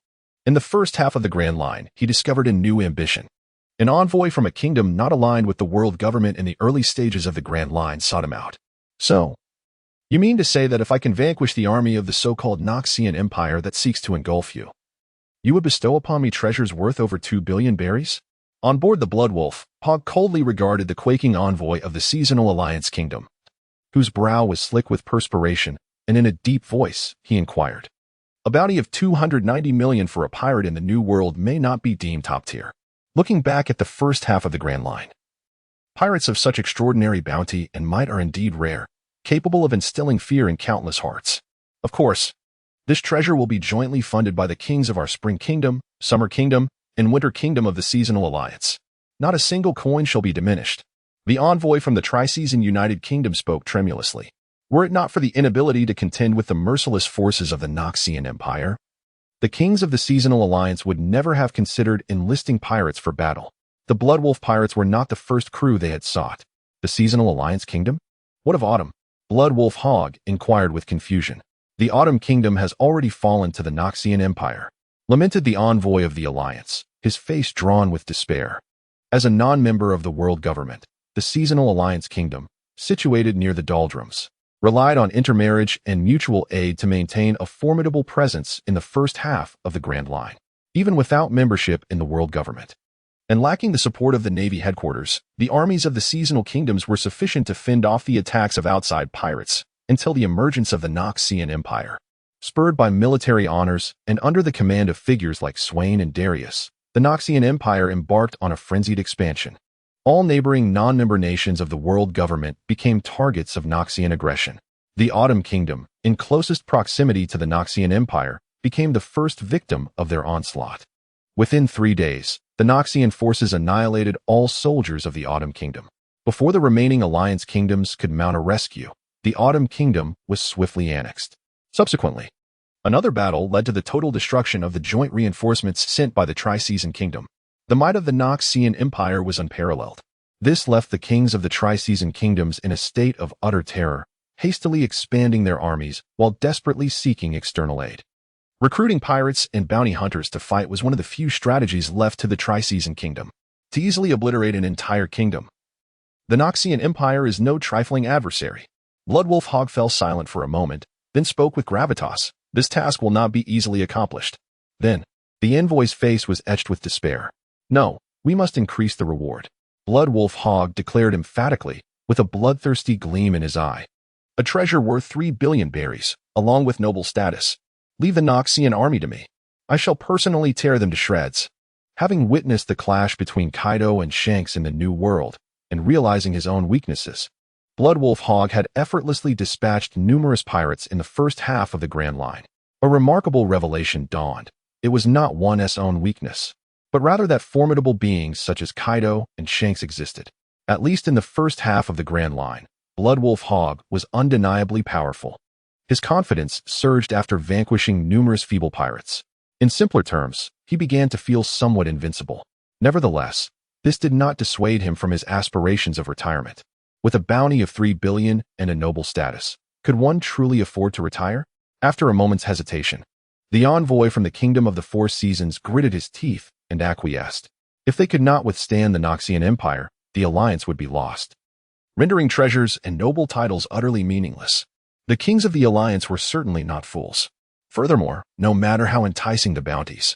In the first half of the Grand Line, he discovered a new ambition. An envoy from a kingdom not aligned with the world government in the early stages of the Grand Line sought him out. So, you mean to say that if I can vanquish the army of the so-called Noxian Empire that seeks to engulf you, you would bestow upon me treasures worth over 2 billion berries? On board the Blood Wolf, Hog coldly regarded the quaking envoy of the Seasonal Alliance Kingdom, whose brow was slick with perspiration, and in a deep voice, he inquired. A bounty of 290 million for a pirate in the New World may not be deemed top tier. Looking back at the first half of the Grand Line, pirates of such extraordinary bounty and might are indeed rare, capable of instilling fear in countless hearts. Of course, this treasure will be jointly funded by the kings of our Spring Kingdom, Summer Kingdom, and Winter Kingdom of the Seasonal Alliance. Not a single coin shall be diminished. The envoy from the Tri-Season United Kingdom spoke tremulously. Were it not for the inability to contend with the merciless forces of the Noxian Empire, the kings of the Seasonal Alliance would never have considered enlisting pirates for battle. The Bloodwolf pirates were not the first crew they had sought. The Seasonal Alliance Kingdom? What of Autumn? Bloodwolf Hogg inquired with confusion. The Autumn Kingdom has already fallen to the Noxian Empire, lamented the envoy of the Alliance, his face drawn with despair. As a non-member of the world government, the Seasonal Alliance Kingdom, situated near the doldrums, relied on intermarriage and mutual aid to maintain a formidable presence in the first half of the Grand Line, even without membership in the world government. And lacking the support of the Navy headquarters, the armies of the seasonal kingdoms were sufficient to fend off the attacks of outside pirates until the emergence of the Noxian Empire. Spurred by military honors and under the command of figures like Swain and Darius, the Noxian Empire embarked on a frenzied expansion. All neighboring non-member nations of the world government became targets of Noxian aggression. The Autumn Kingdom, in closest proximity to the Noxian Empire, became the first victim of their onslaught. Within 3 days, the Noxian forces annihilated all soldiers of the Autumn Kingdom. Before the remaining Alliance kingdoms could mount a rescue, the Autumn Kingdom was swiftly annexed. Subsequently, another battle led to the total destruction of the joint reinforcements sent by the Tri-Season Kingdom. The might of the Noxian Empire was unparalleled. This left the kings of the Tri-Season Kingdoms in a state of utter terror, hastily expanding their armies while desperately seeking external aid. Recruiting pirates and bounty hunters to fight was one of the few strategies left to the Tri-Season Kingdom to easily obliterate an entire kingdom. The Noxian Empire is no trifling adversary. Bloodwolf Hogg fell silent for a moment, then spoke with gravitas. This task will not be easily accomplished. Then, the envoy's face was etched with despair. No, we must increase the reward. Bloodwolf Hogg declared emphatically, with a bloodthirsty gleam in his eye. A treasure worth 3 billion berries, along with noble status. Leave the Noxian army to me. I shall personally tear them to shreds. Having witnessed the clash between Kaido and Shanks in the New World, and realizing his own weaknesses, Bloodwolf Hogg had effortlessly dispatched numerous pirates in the first half of the Grand Line. A remarkable revelation dawned. It was not one's own weakness, but rather that formidable beings such as Kaido and Shanks existed. At least in the first half of the Grand Line, Bloodwolf Hogg was undeniably powerful. His confidence surged after vanquishing numerous feeble pirates. In simpler terms, he began to feel somewhat invincible. Nevertheless, this did not dissuade him from his aspirations of retirement. With a bounty of 3 billion and a noble status, could one truly afford to retire? After a moment's hesitation, the envoy from the Kingdom of the Four Seasons gritted his teeth and acquiesced. If they could not withstand the Noxian Empire, the alliance would be lost, rendering treasures and noble titles utterly meaningless. The kings of the alliance were certainly not fools. Furthermore, no matter how enticing the bounties,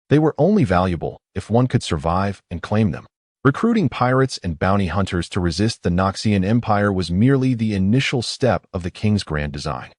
they were only valuable if one could survive and claim them. Recruiting pirates and bounty hunters to resist the Noxian Empire was merely the initial step of the king's grand design.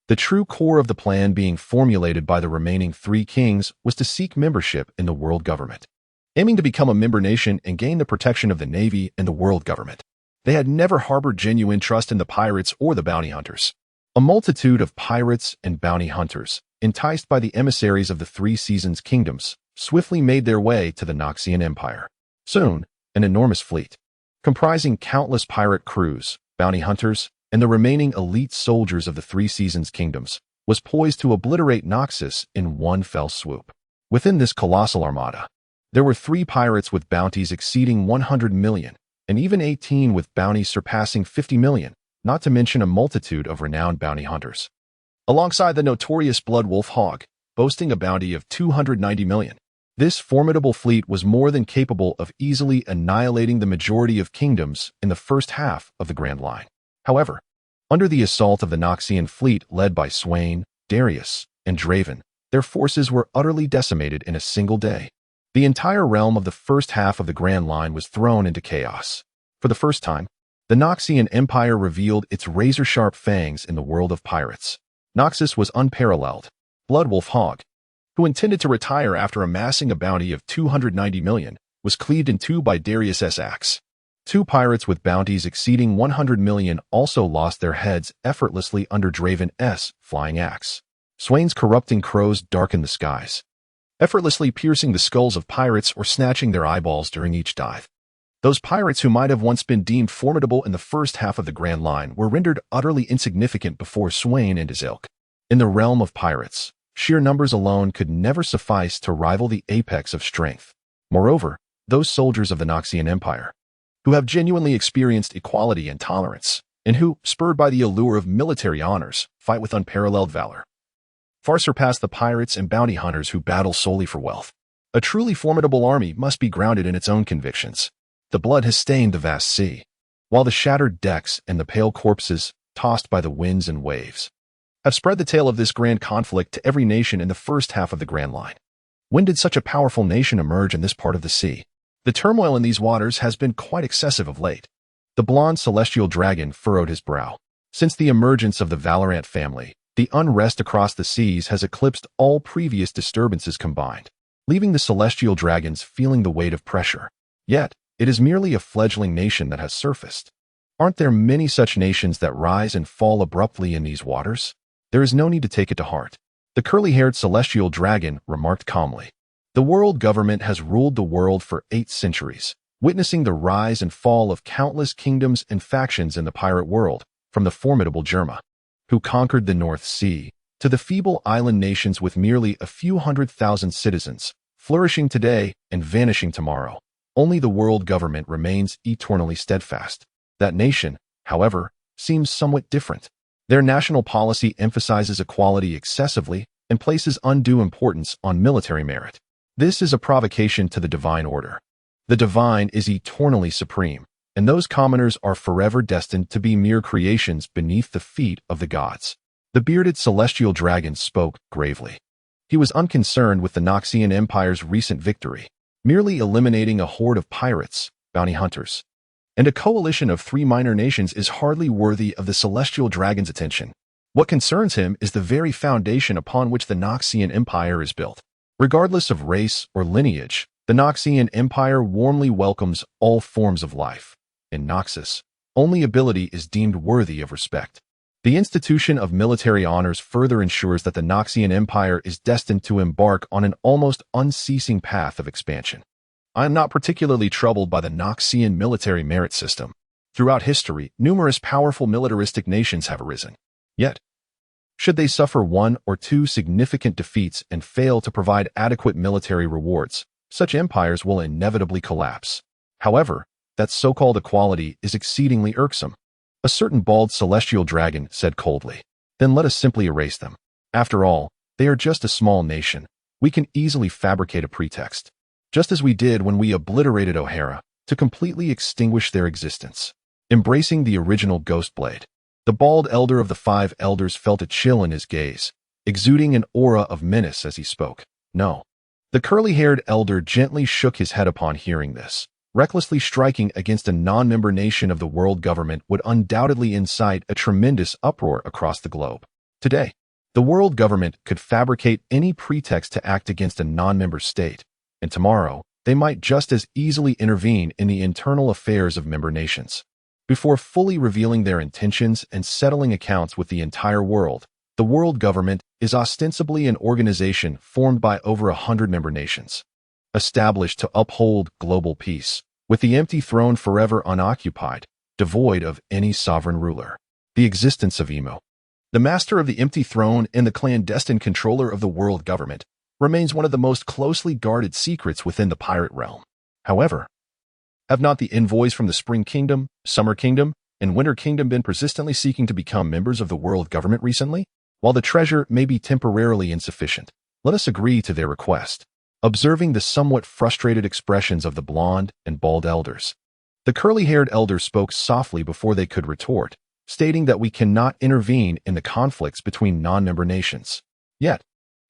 The true core of the plan being formulated by the remaining 3 kings was to seek membership in the world government, aiming to become a member nation and gain the protection of the Navy and the world government. They had never harbored genuine trust in the pirates or the bounty hunters. A multitude of pirates and bounty hunters, enticed by the emissaries of the 3 Seasons kingdoms, swiftly made their way to the Noxian Empire. Soon, an enormous fleet, comprising countless pirate crews, bounty hunters, and the remaining elite soldiers of the 3 Seasons kingdoms, was poised to obliterate Noxus in one fell swoop. Within this colossal armada, there were 3 pirates with bounties exceeding 100 million, and even 18 with bounties surpassing 50 million, not to mention a multitude of renowned bounty hunters. Alongside the notorious Bloodwolf Hogg, boasting a bounty of 290 million, this formidable fleet was more than capable of easily annihilating the majority of kingdoms in the first half of the Grand Line. However, under the assault of the Noxian fleet led by Swain, Darius, and Draven, their forces were utterly decimated in a single day. The entire realm of the first half of the Grand Line was thrown into chaos. For the first time, the Noxian Empire revealed its razor-sharp fangs in the world of pirates. Noxus was unparalleled. Bloodwolf Hogg, who intended to retire after amassing a bounty of 290 million, was cleaved in 2 by Darius's axe. 2 pirates with bounties exceeding 100 million also lost their heads effortlessly under Draven's flying axe. Swain's corrupting crows darkened the skies, effortlessly piercing the skulls of pirates or snatching their eyeballs during each dive. Those pirates who might have once been deemed formidable in the first half of the Grand Line were rendered utterly insignificant before Swain and his ilk. In the realm of pirates, sheer numbers alone could never suffice to rival the apex of strength. Moreover, those soldiers of the Noxian Empire, who have genuinely experienced equality and tolerance, and who, spurred by the allure of military honors, fight with unparalleled valor. Far surpass the pirates and bounty hunters who battle solely for wealth. A truly formidable army must be grounded in its own convictions. The blood has stained the vast sea, while the shattered decks and the pale corpses, tossed by the winds and waves, have spread the tale of this grand conflict to every nation in the first half of the Grand Line. When did such a powerful nation emerge in this part of the sea? The turmoil in these waters has been quite excessive of late. The blonde celestial dragon furrowed his brow. Since the emergence of the Valorant family, the unrest across the seas has eclipsed all previous disturbances combined, leaving the celestial dragons feeling the weight of pressure. Yet, it is merely a fledgling nation that has surfaced. Aren't there many such nations that rise and fall abruptly in these waters? There is no need to take it to heart. The curly-haired celestial dragon remarked calmly. The world government has ruled the world for 8 centuries, witnessing the rise and fall of countless kingdoms and factions in the pirate world, from the formidable Germa, who conquered the North Sea, to the feeble island nations with merely a few 100,000 citizens, flourishing today and vanishing tomorrow. Only the world government remains eternally steadfast. That nation, however, seems somewhat different. Their national policy emphasizes equality excessively and places undue importance on military merit. This is a provocation to the divine order. The divine is eternally supreme, and those commoners are forever destined to be mere creations beneath the feet of the gods. The bearded celestial dragon spoke gravely. He was unconcerned with the Noxian Empire's recent victory, merely eliminating a horde of pirates, bounty hunters, and a coalition of 3 minor nations is hardly worthy of the celestial dragon's attention. What concerns him is the very foundation upon which the Noxian Empire is built. Regardless of race or lineage, the Noxian Empire warmly welcomes all forms of life. In Noxus, only ability is deemed worthy of respect. The institution of military honors further ensures that the Noxian Empire is destined to embark on an almost unceasing path of expansion. I am not particularly troubled by the Noxian military merit system. Throughout history, numerous powerful militaristic nations have arisen. Yet, should they suffer 1 or 2 significant defeats and fail to provide adequate military rewards, such empires will inevitably collapse. However, that so-called equality is exceedingly irksome. A certain bald celestial dragon said coldly. Then let us simply erase them. After all, they are just a small nation. We can easily fabricate a pretext, just as we did when we obliterated O'Hara, to completely extinguish their existence. Embracing the original ghost blade, the bald elder of the 5 elders felt a chill in his gaze, exuding an aura of menace as he spoke. No. The curly-haired elder gently shook his head upon hearing this. Recklessly striking against a non-member nation of the world government would undoubtedly incite a tremendous uproar across the globe. Today, the world government could fabricate any pretext to act against a non-member state, and tomorrow, they might just as easily intervene in the internal affairs of member nations. Before fully revealing their intentions and settling accounts with the entire world, the world government is ostensibly an organization formed by over 100 member nations, established to uphold global peace, with the empty throne forever unoccupied, devoid of any sovereign ruler. The existence of Emo, the master of the empty throne and the clandestine controller of the world government, remains one of the most closely guarded secrets within the pirate realm. However, have not the envoys from the Spring Kingdom, Summer Kingdom, and Winter Kingdom been persistently seeking to become members of the world government recently? While the treasure may be temporarily insufficient, let us agree to their request. Observing the somewhat frustrated expressions of the blonde and bald elders, the curly-haired elder spoke softly before they could retort, stating that we cannot intervene in the conflicts between non-member nations. Yet,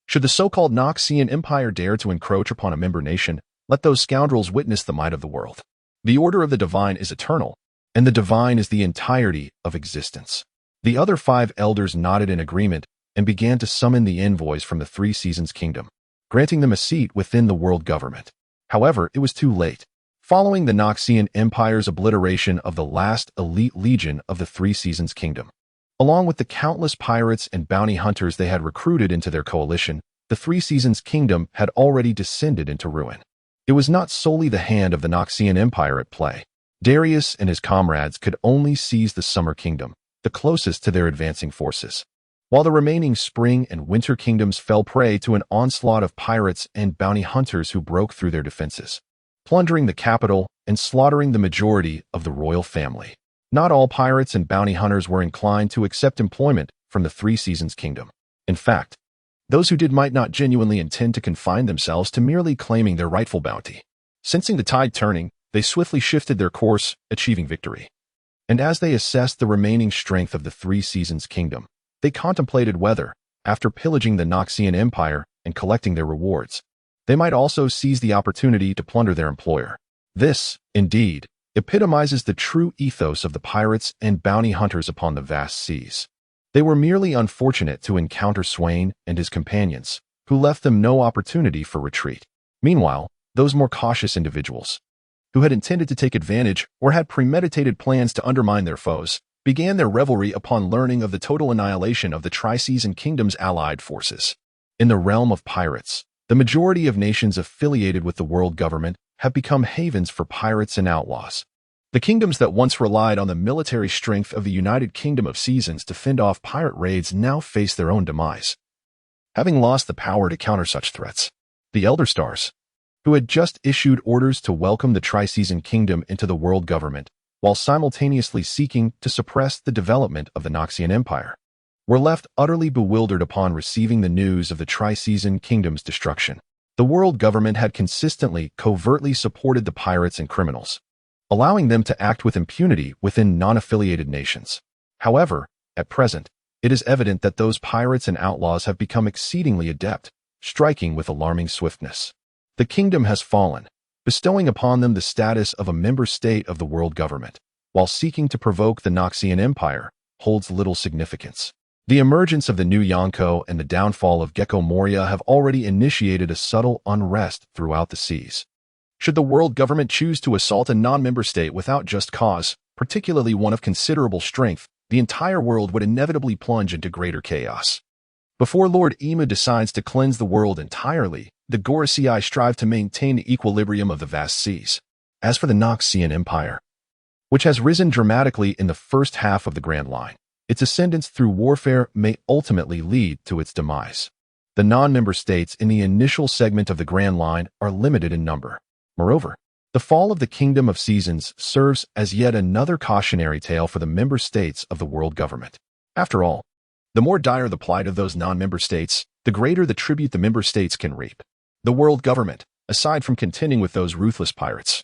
should the so-called Noxian Empire dare to encroach upon a member nation, let those scoundrels witness the might of the world. The order of the divine is eternal, and the divine is the entirety of existence. The other 5 elders nodded in agreement and began to summon the envoys from the 3 Seasons Kingdom, granting them a seat within the world government. However, it was too late. Following the Noxian Empire's obliteration of the last elite legion of the 3 Seasons Kingdom, along with the countless pirates and bounty hunters they had recruited into their coalition, the 3 Seasons Kingdom had already descended into ruin. It was not solely the hand of the Noxian Empire at play. Darius and his comrades could only seize the Summer Kingdom, the closest to their advancing forces, while the remaining Spring and Winter Kingdoms fell prey to an onslaught of pirates and bounty hunters who broke through their defenses. plundering the capital and slaughtering the majority of the royal family. Not all pirates and bounty hunters were inclined to accept employment from the Three Seasons Kingdom. In fact, those who did might not genuinely intend to confine themselves to merely claiming their rightful bounty. Sensing the tide turning, they swiftly shifted their course, achieving victory. And as they assessed the remaining strength of the Three Seasons Kingdom, they contemplated whether, after pillaging the Noxian Empire and collecting their rewards, they might also seize the opportunity to plunder their employer. This, indeed, epitomizes the true ethos of the pirates and bounty hunters upon the vast seas. They were merely unfortunate to encounter Swain and his companions, who left them no opportunity for retreat. Meanwhile, those more cautious individuals, who had intended to take advantage or had premeditated plans to undermine their foes, began their revelry upon learning of the total annihilation of the Tri-Season Kingdom's allied forces. In the realm of pirates, the majority of nations affiliated with the world government have become havens for pirates and outlaws. The kingdoms that once relied on the military strength of the United Kingdom of Seasons to fend off pirate raids now face their own demise. Having lost the power to counter such threats, the Elder Stars, who had just issued orders to welcome the Tri-Season Kingdom into the world government, while simultaneously seeking to suppress the development of the Noxian Empire, were left utterly bewildered upon receiving the news of the Tri-Season Kingdom's destruction. The world government had consistently, covertly supported the pirates and criminals, allowing them to act with impunity within non-affiliated nations. However, at present, it is evident that those pirates and outlaws have become exceedingly adept, striking with alarming swiftness. The kingdom has fallen, bestowing upon them the status of a member state of the world government, while seeking to provoke the Noxian Empire, holds little significance. The emergence of the new Yonko and the downfall of Gecko Moria have already initiated a subtle unrest throughout the seas. Should the world government choose to assault a non-member state without just cause, particularly one of considerable strength, the entire world would inevitably plunge into greater chaos. Before Lord Emu decides to cleanse the world entirely, the Gorosei strive to maintain the equilibrium of the vast seas. As for the Noxian Empire, which has risen dramatically in the first half of the Grand Line, its ascendance through warfare may ultimately lead to its demise. The non-member states in the initial segment of the Grand Line are limited in number. Moreover, the fall of the Kingdom of Seasons serves as yet another cautionary tale for the member states of the world government. After all, the more dire the plight of those non-member states, the greater the tribute the member states can reap. The world government, aside from contending with those ruthless pirates,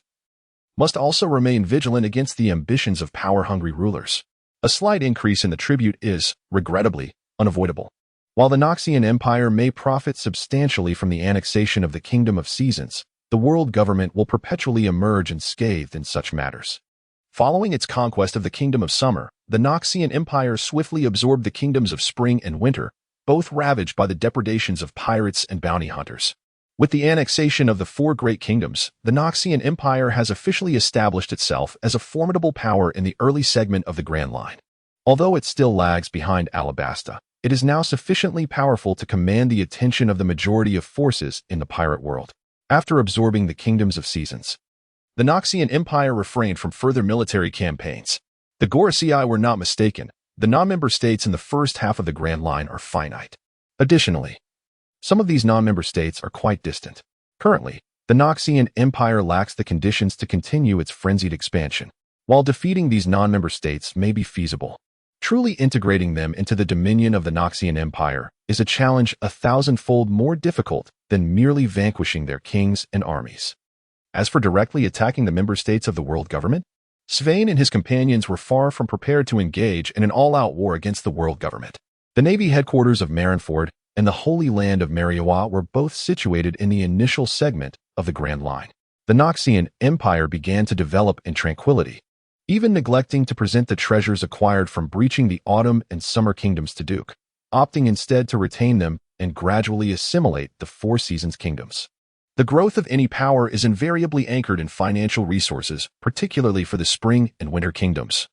must also remain vigilant against the ambitions of power-hungry rulers. A slight increase in the tribute is, regrettably, unavoidable. While the Noxian Empire may profit substantially from the annexation of the Kingdom of Seasons, the world government will perpetually emerge unscathed in such matters. Following its conquest of the Kingdom of Summer, the Noxian Empire swiftly absorbed the kingdoms of Spring and Winter, both ravaged by the depredations of pirates and bounty hunters. With the annexation of the four great kingdoms, the Noxian Empire has officially established itself as a formidable power in the early segment of the Grand Line. Although it still lags behind Alabasta, it is now sufficiently powerful to command the attention of the majority of forces in the pirate world. After absorbing the kingdoms of Seasons, the Noxian Empire refrained from further military campaigns. The Gorosei were not mistaken. The non-member states in the first half of the Grand Line are finite. Additionally, some of these non-member states are quite distant. Currently, the Noxian Empire lacks the conditions to continue its frenzied expansion. While defeating these non-member states may be feasible, truly integrating them into the dominion of the Noxian Empire is a challenge 1,000-fold more difficult than merely vanquishing their kings and armies. As for directly attacking the member states of the world government, Swain and his companions were far from prepared to engage in an all-out war against the world government. The Navy headquarters of Marineford and the Holy Land of Mariawa were both situated in the initial segment of the Grand Line. The Noxian Empire began to develop in tranquility, even neglecting to present the treasures acquired from breaching the Autumn and Summer Kingdoms to Duke, opting instead to retain them and gradually assimilate the Four Seasons Kingdoms. The growth of any power is invariably anchored in financial resources, particularly for the Spring and Winter Kingdoms,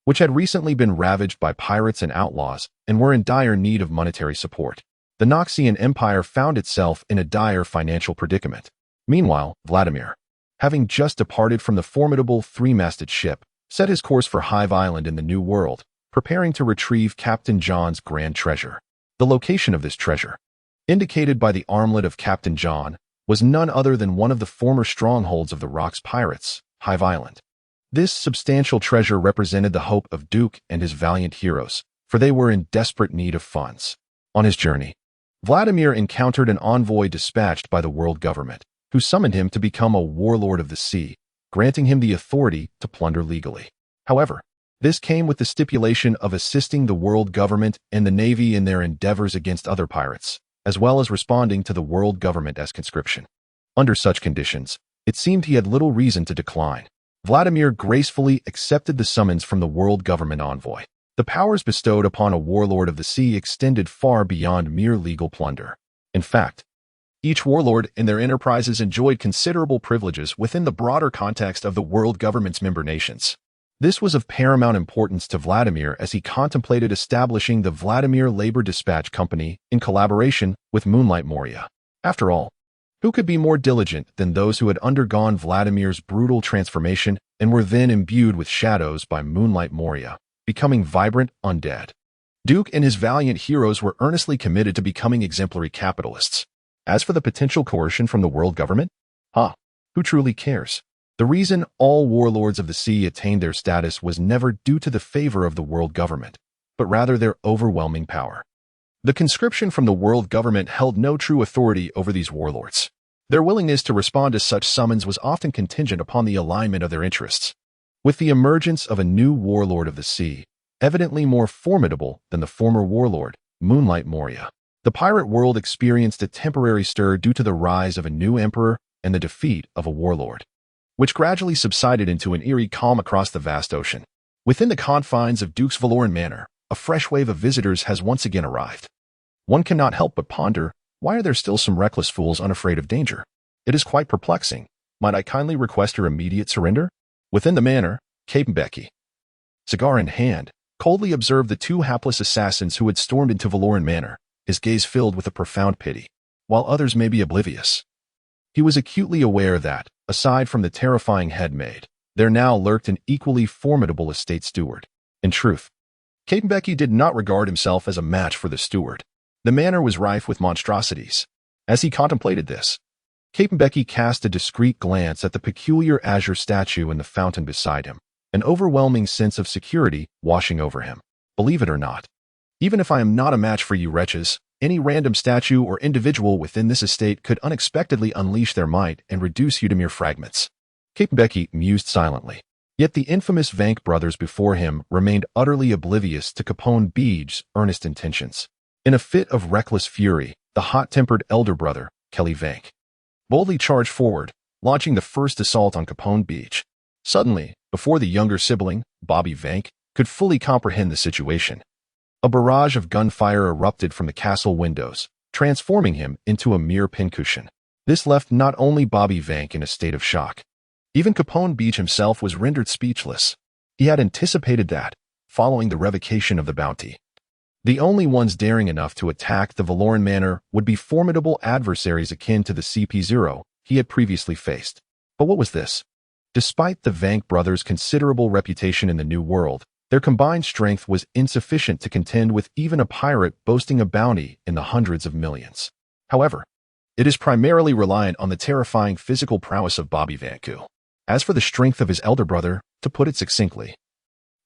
which had recently been ravaged by pirates and outlaws and were in dire need of monetary support. The Noxian Empire found itself in a dire financial predicament. Meanwhile, Vladimir, having just departed from the formidable three-masted ship, set his course for Hive Island in the New World, preparing to retrieve Captain John's grand treasure. The location of this treasure, indicated by the armlet of Captain John, was none other than one of the former strongholds of the Rock's pirates, Hive Island. This substantial treasure represented the hope of Duke and his valiant heroes, for they were in desperate need of funds. On his journey, Vladimir encountered an envoy dispatched by the world government, who summoned him to become a warlord of the sea, granting him the authority to plunder legally. However, this came with the stipulation of assisting the world government and the navy in their endeavors against other pirates, as well as responding to the world government as conscription. Under such conditions, it seemed he had little reason to decline. Vladimir gracefully accepted the summons from the world government envoy. The powers bestowed upon a warlord of the sea extended far beyond mere legal plunder. In fact, each warlord in their enterprises enjoyed considerable privileges within the broader context of the world government's member nations. This was of paramount importance to Vladimir as he contemplated establishing the Vladimir Labor Dispatch Company in collaboration with Moonlight.Meanwhile. After all, who could be more diligent than those who had undergone Vladimir's brutal transformation and were then imbued with shadows by Moonlight.Meanwhile, becoming vibrant undead? Duke and his valiant heroes were earnestly committed to becoming exemplary capitalists. As for the potential coercion from the world government, who truly cares? The reason all warlords of the sea attained their status was never due to the favor of the world government, but rather their overwhelming power. The conscription from the world government held no true authority over these warlords. Their willingness to respond to such summons was often contingent upon the alignment of their interests. With the emergence of a new warlord of the sea, evidently more formidable than the former warlord, Moonlight.Meanwhile, the pirate world experienced a temporary stir due to the rise of a new emperor and the defeat of a warlord, which gradually subsided into an eerie calm across the vast ocean. Within the confines of Duke's Valoran Manor, a fresh wave of visitors has once again arrived. One cannot help but ponder, why are there still some reckless fools unafraid of danger? It is quite perplexing. Might I kindly request your immediate surrender? Within the manor, Becky, cigar in hand, coldly observed the two hapless assassins who had stormed into Valoran Manor, his gaze filled with a profound pity. While others may be oblivious, he was acutely aware that, aside from the terrifying headmaid, there now lurked an equally formidable estate steward. In truth, Becky did not regard himself as a match for the steward. The manor was rife with monstrosities. As he contemplated this, Becky cast a discreet glance at the peculiar azure statue in the fountain beside him, an overwhelming sense of security washing over him. Believe it or not, even if I am not a match for you wretches, any random statue or individual within this estate could unexpectedly unleash their might and reduce you to mere fragments. Becky mused silently. Yet the infamous Vank brothers before him remained utterly oblivious to Capone Beej's earnest intentions. In a fit of reckless fury, the hot-tempered elder brother, Kelly Vank, boldly charged forward, launching the first assault on Capone Beej. Suddenly, before the younger sibling, Bobby Vank, could fully comprehend the situation, a barrage of gunfire erupted from the castle windows, transforming him into a mere pincushion. This left not only Bobby Vank in a state of shock. Even Capone Beej himself was rendered speechless. He had anticipated that, following the revocation of the bounty, the only ones daring enough to attack the Valoran Manor would be formidable adversaries akin to the CP0 he had previously faced. But what was this? Despite the Vank brothers' considerable reputation in the New World, their combined strength was insufficient to contend with even a pirate boasting a bounty in the hundreds of millions. However, it is primarily reliant on the terrifying physical prowess of Bobby Vanku. As for the strength of his elder brother, to put it succinctly,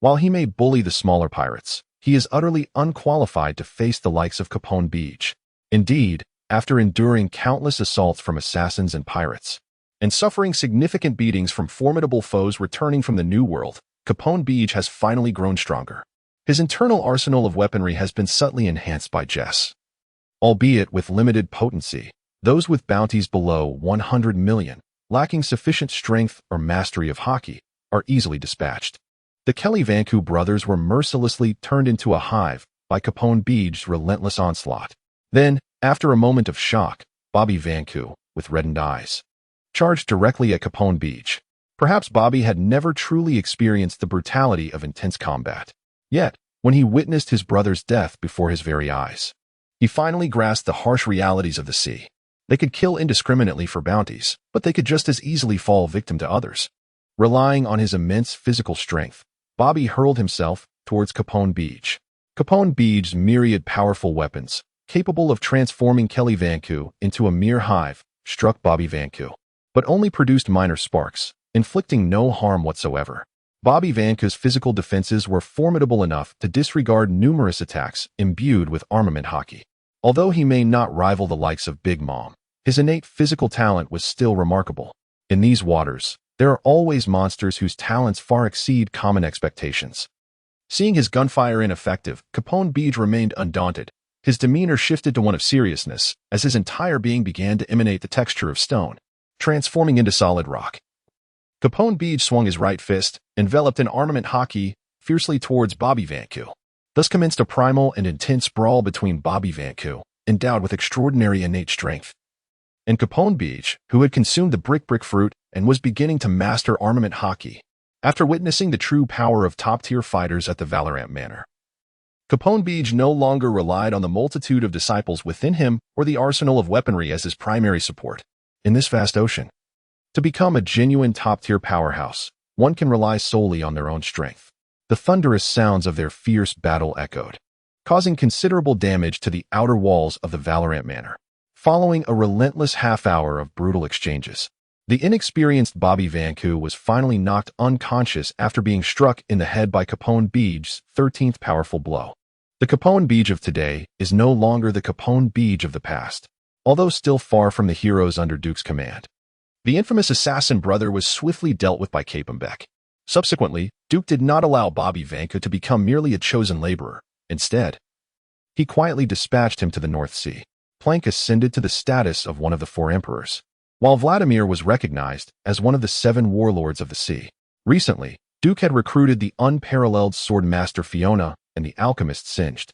while he may bully the smaller pirates, he is utterly unqualified to face the likes of Capone Beej. Indeed, after enduring countless assaults from assassins and pirates, and suffering significant beatings from formidable foes returning from the New World, Capone Beej has finally grown stronger. His internal arsenal of weaponry has been subtly enhanced by Jess. Albeit with limited potency, those with bounties below 100 million, lacking sufficient strength or mastery of hockey, are easily dispatched. The Kelly Vanku brothers were mercilessly turned into a hive by Capone Beej's relentless onslaught. Then, after a moment of shock, Bobby Vanku, with reddened eyes, charged directly at Capone Beej. Perhaps Bobby had never truly experienced the brutality of intense combat. Yet, when he witnessed his brother's death before his very eyes, he finally grasped the harsh realities of the sea. They could kill indiscriminately for bounties, but they could just as easily fall victim to others. Relying on his immense physical strength, Bobby hurled himself towards Capone Beej. Capone Beej's myriad powerful weapons, capable of transforming Kelly Vanku into a mere hive, struck Bobby Vanku, but only produced minor sparks, inflicting no harm whatsoever. Bobby Vanku's physical defenses were formidable enough to disregard numerous attacks imbued with armament hockey. Although he may not rival the likes of Big Mom, his innate physical talent was still remarkable. In these waters, there are always monsters whose talents far exceed common expectations. Seeing his gunfire ineffective, Capone Beach remained undaunted. His demeanor shifted to one of seriousness as his entire being began to emanate the texture of stone, transforming into solid rock. Capone Beach swung his right fist, enveloped in armament hockey, fiercely towards Bobby Vanku. Thus commenced a primal and intense brawl between Bobby Vanku, endowed with extraordinary innate strength, and Capone Beach, who had consumed the brick fruit and was beginning to master armament hockey, after witnessing the true power of top-tier fighters at the Valorant Manor. Capone Beach no longer relied on the multitude of disciples within him or the arsenal of weaponry as his primary support. In this vast ocean, to become a genuine top-tier powerhouse, one can rely solely on their own strength. The thunderous sounds of their fierce battle echoed, causing considerable damage to the outer walls of the Valorant Manor. Following a relentless half-hour of brutal exchanges, the inexperienced Bobby Vanku was finally knocked unconscious after being struck in the head by Capone Beach's 13th powerful blow. The Capone Beach of today is no longer the Capone Beach of the past, although still far from the heroes under Duke's command. The infamous assassin brother was swiftly dealt with by Capembeck. Subsequently, Duke did not allow Bobby Vanku to become merely a chosen laborer. Instead, he quietly dispatched him to the North Sea. Planck ascended to the status of one of the four emperors, while Vladimir was recognized as one of the 7 warlords of the sea. Recently, Duke had recruited the unparalleled sword master Fiona and the alchemist Singed,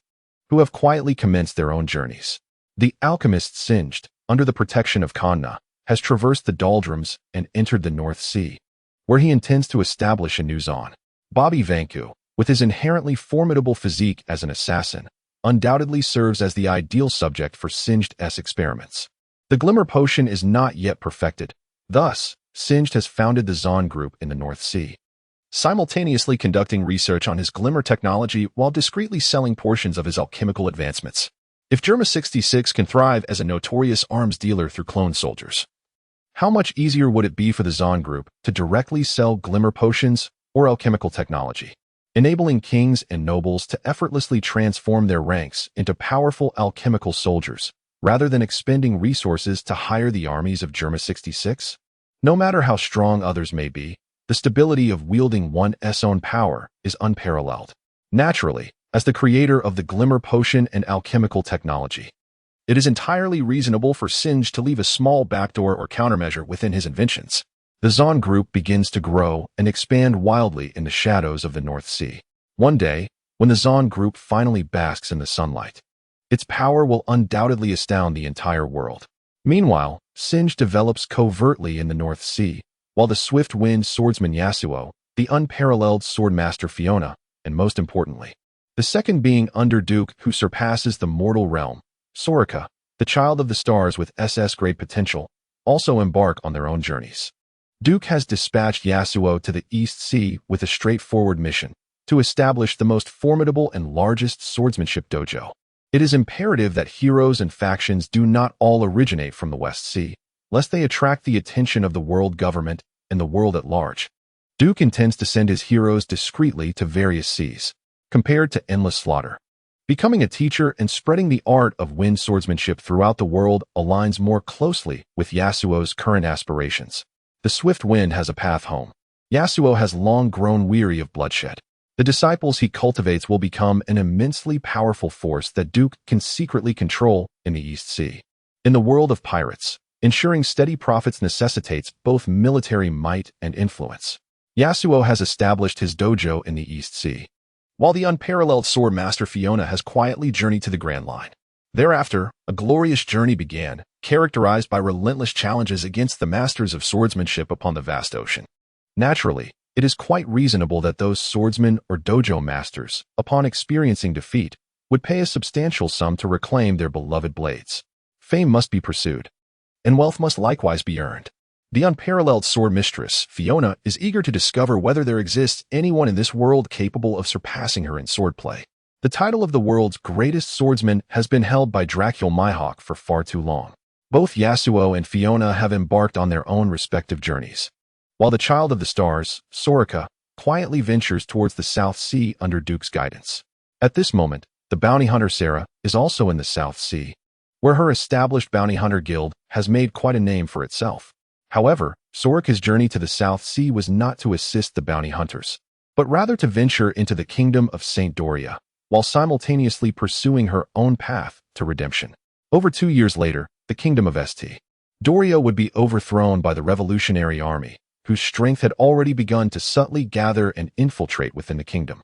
who have quietly commenced their own journeys. The alchemist Singed, under the protection of Kanna, has traversed the doldrums and entered the North Sea, where he intends to establish a new Zaun. Bobby Vanku, with his inherently formidable physique as an assassin, undoubtedly serves as the ideal subject for Singed's experiments. The Glimmer Potion is not yet perfected. Thus, Singed has founded the Zaun Group in the North Sea, simultaneously conducting research on his Glimmer technology while discreetly selling portions of his alchemical advancements. If Germa 66 can thrive as a notorious arms dealer through clone soldiers, how much easier would it be for the Zaun Group to directly sell Glimmer Potions or alchemical technology, enabling kings and nobles to effortlessly transform their ranks into powerful alchemical soldiers, rather than expending resources to hire the armies of Germa 66? No matter how strong others may be, the stability of wielding one's own power is unparalleled. Naturally, as the creator of the Glimmer Potion and alchemical technology, it is entirely reasonable for Singed to leave a small backdoor or countermeasure within his inventions. The Zaun Group begins to grow and expand wildly in the shadows of the North Sea. One day, when the Zaun Group finally basks in the sunlight, its power will undoubtedly astound the entire world. Meanwhile, Singed develops covertly in the North Sea, while the swift-winged swordsman Yasuo, the unparalleled swordmaster Fiona, and most importantly, the second being under Duke who surpasses the mortal realm, Soraka, the child of the stars with SS-grade potential, also embark on their own journeys. Duke has dispatched Yasuo to the East Sea with a straightforward mission to establish the most formidable and largest swordsmanship dojo. It is imperative that heroes and factions do not all originate from the West Sea, lest they attract the attention of the world government and the world at large. Duke intends to send his heroes discreetly to various seas, compared to endless slaughter. Becoming a teacher and spreading the art of wind swordsmanship throughout the world aligns more closely with Yasuo's current aspirations. The swift wind has a path home. Yasuo has long grown weary of bloodshed. The disciples he cultivates will become an immensely powerful force that Duke can secretly control in the East Sea. In the world of pirates, ensuring steady profits necessitates both military might and influence. Yasuo has established his dojo in the East Sea, while the unparalleled sword master Fiona has quietly journeyed to the Grand Line. Thereafter, a glorious journey began, characterized by relentless challenges against the masters of swordsmanship upon the vast ocean. Naturally, it is quite reasonable that those swordsmen or dojo masters, upon experiencing defeat, would pay a substantial sum to reclaim their beloved blades. Fame must be pursued, and wealth must likewise be earned. The unparalleled sword mistress, Fiona, is eager to discover whether there exists anyone in this world capable of surpassing her in swordplay. The title of the world's greatest swordsman has been held by Dracul Mihawk for far too long. Both Yasuo and Fiona have embarked on their own respective journeys. While the Child of the Stars, Soraka, quietly ventures towards the South Sea under Duke's guidance. At this moment, the bounty hunter Sarah is also in the South Sea, where her established bounty hunter guild has made quite a name for itself. However, Soraka's journey to the South Sea was not to assist the bounty hunters, but rather to venture into the kingdom of Saint Doria, while simultaneously pursuing her own path to redemption. Over 2 years later, the kingdom of St. Doria would be overthrown by the revolutionary army, whose strength had already begun to subtly gather and infiltrate within the kingdom.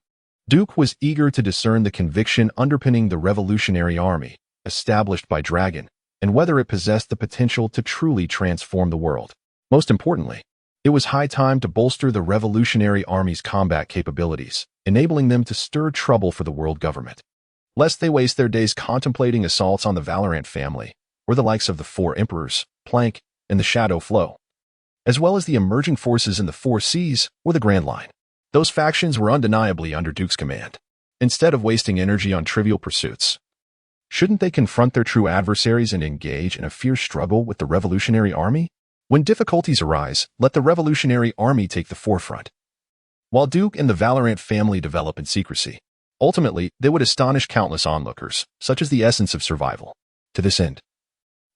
Duke was eager to discern the conviction underpinning the revolutionary army, established by Dragon, and whether it possessed the potential to truly transform the world. Most importantly, it was high time to bolster the revolutionary army's combat capabilities, enabling them to stir trouble for the world government, lest they waste their days contemplating assaults on the Valorant family, or the likes of the Four Emperors, Plank, and the Shadow Flow, as well as the emerging forces in the Four Seas or the Grand Line. Those factions were undeniably under Duke's command. Instead of wasting energy on trivial pursuits, shouldn't they confront their true adversaries and engage in a fierce struggle with the revolutionary army? When difficulties arise, let the revolutionary army take the forefront, while Duke and the Valorant family develop in secrecy. Ultimately, they would astonish countless onlookers, such as the essence of survival. To this end,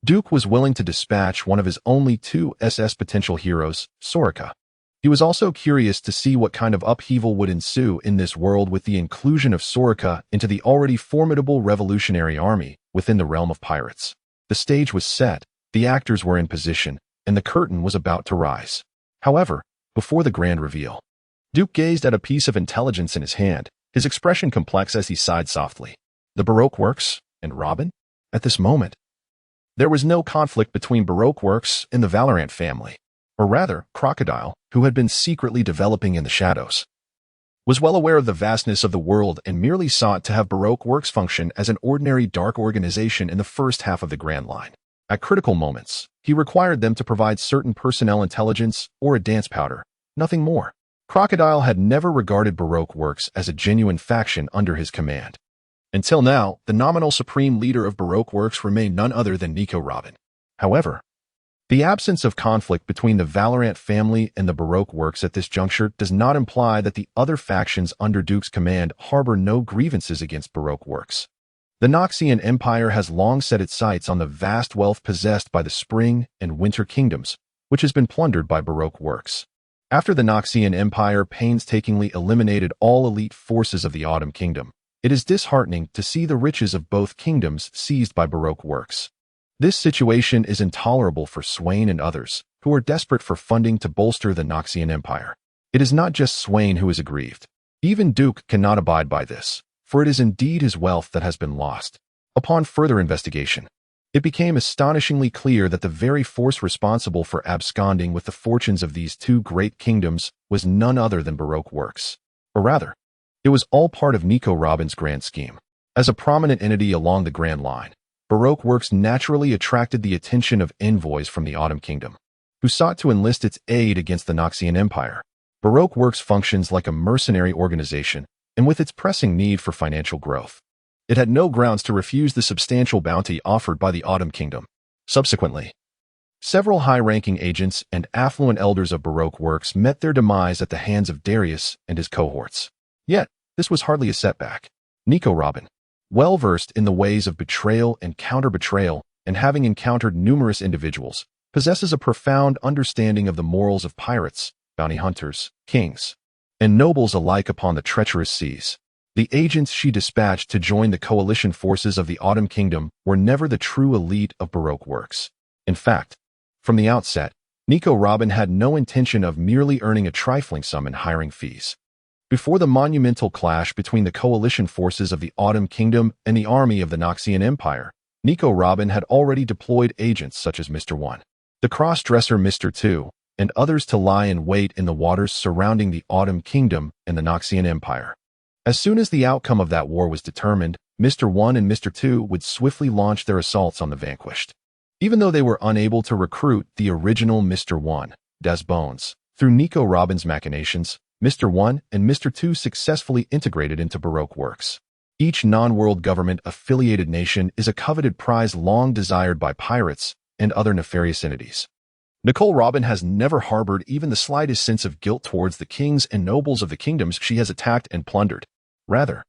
Duke was willing to dispatch one of his only 2 SS potential heroes, Soraka. He was also curious to see what kind of upheaval would ensue in this world with the inclusion of Soraka into the already formidable revolutionary army within the realm of pirates. The stage was set, the actors were in position, and the curtain was about to rise. However, before the grand reveal, Duke gazed at a piece of intelligence in his hand, his expression complex as he sighed softly. The Baroque Works and Robin? At this moment, there was no conflict between Baroque Works and the Valorant family, or rather, Crocodile, who had been secretly developing in the shadows, was well aware of the vastness of the world and merely sought to have Baroque Works function as an ordinary dark organization in the first half of the Grand Line. At critical moments, he required them to provide certain personnel intelligence or a dance powder, nothing more. Crocodile had never regarded Baroque Works as a genuine faction under his command. Until now, the nominal supreme leader of Baroque Works remained none other than Nico Robin. However, the absence of conflict between the Valorant family and the Baroque Works at this juncture does not imply that the other factions under Duke's command harbor no grievances against Baroque Works. The Noxian Empire has long set its sights on the vast wealth possessed by the Spring and Winter Kingdoms, which has been plundered by Baroque Works. After the Noxian Empire painstakingly eliminated all elite forces of the Autumn Kingdom, it is disheartening to see the riches of both kingdoms seized by Baroque Works. This situation is intolerable for Swain and others, who are desperate for funding to bolster the Noxian Empire. It is not just Swain who is aggrieved. Even Duke cannot abide by this, for it is indeed his wealth that has been lost. Upon further investigation, it became astonishingly clear that the very force responsible for absconding with the fortunes of these 2 great kingdoms was none other than Baroque Works. Or rather, it was all part of Nico Robin's grand scheme. As a prominent entity along the Grand Line, Baroque Works naturally attracted the attention of envoys from the Autumn Kingdom, who sought to enlist its aid against the Noxian Empire. Baroque Works functions like a mercenary organization, and with its pressing need for financial growth, it had no grounds to refuse the substantial bounty offered by the Autumn Kingdom. Subsequently, several high-ranking agents and affluent elders of Baroque Works met their demise at the hands of Darius and his cohorts. Yet, this was hardly a setback. Nico Robin, well-versed in the ways of betrayal and counter-betrayal, and having encountered numerous individuals, possesses a profound understanding of the morals of pirates, bounty hunters, kings, and nobles alike upon the treacherous seas. The agents she dispatched to join the coalition forces of the Autumn Kingdom were never the true elite of Baroque Works. In fact, from the outset, Nico Robin had no intention of merely earning a trifling sum in hiring fees. Before the monumental clash between the coalition forces of the Autumn Kingdom and the army of the Noxian Empire, Nico Robin had already deployed agents such as Mr. 1, the cross-dresser Mr. 2, and others to lie in wait in the waters surrounding the Autumn Kingdom and the Noxian Empire. As soon as the outcome of that war was determined, Mr. 1 and Mr. 2 would swiftly launch their assaults on the vanquished. Even though they were unable to recruit the original Mr. 1, Des Bones, through Nico Robin's machinations, Mr. 1 and Mr. 2 successfully integrated into Baroque Works. Each non-world government-affiliated nation is a coveted prize long desired by pirates, and other nefarious entities. Nicole Robin has never harbored even the slightest sense of guilt towards the kings and nobles of the kingdoms she has attacked and plundered. Rather,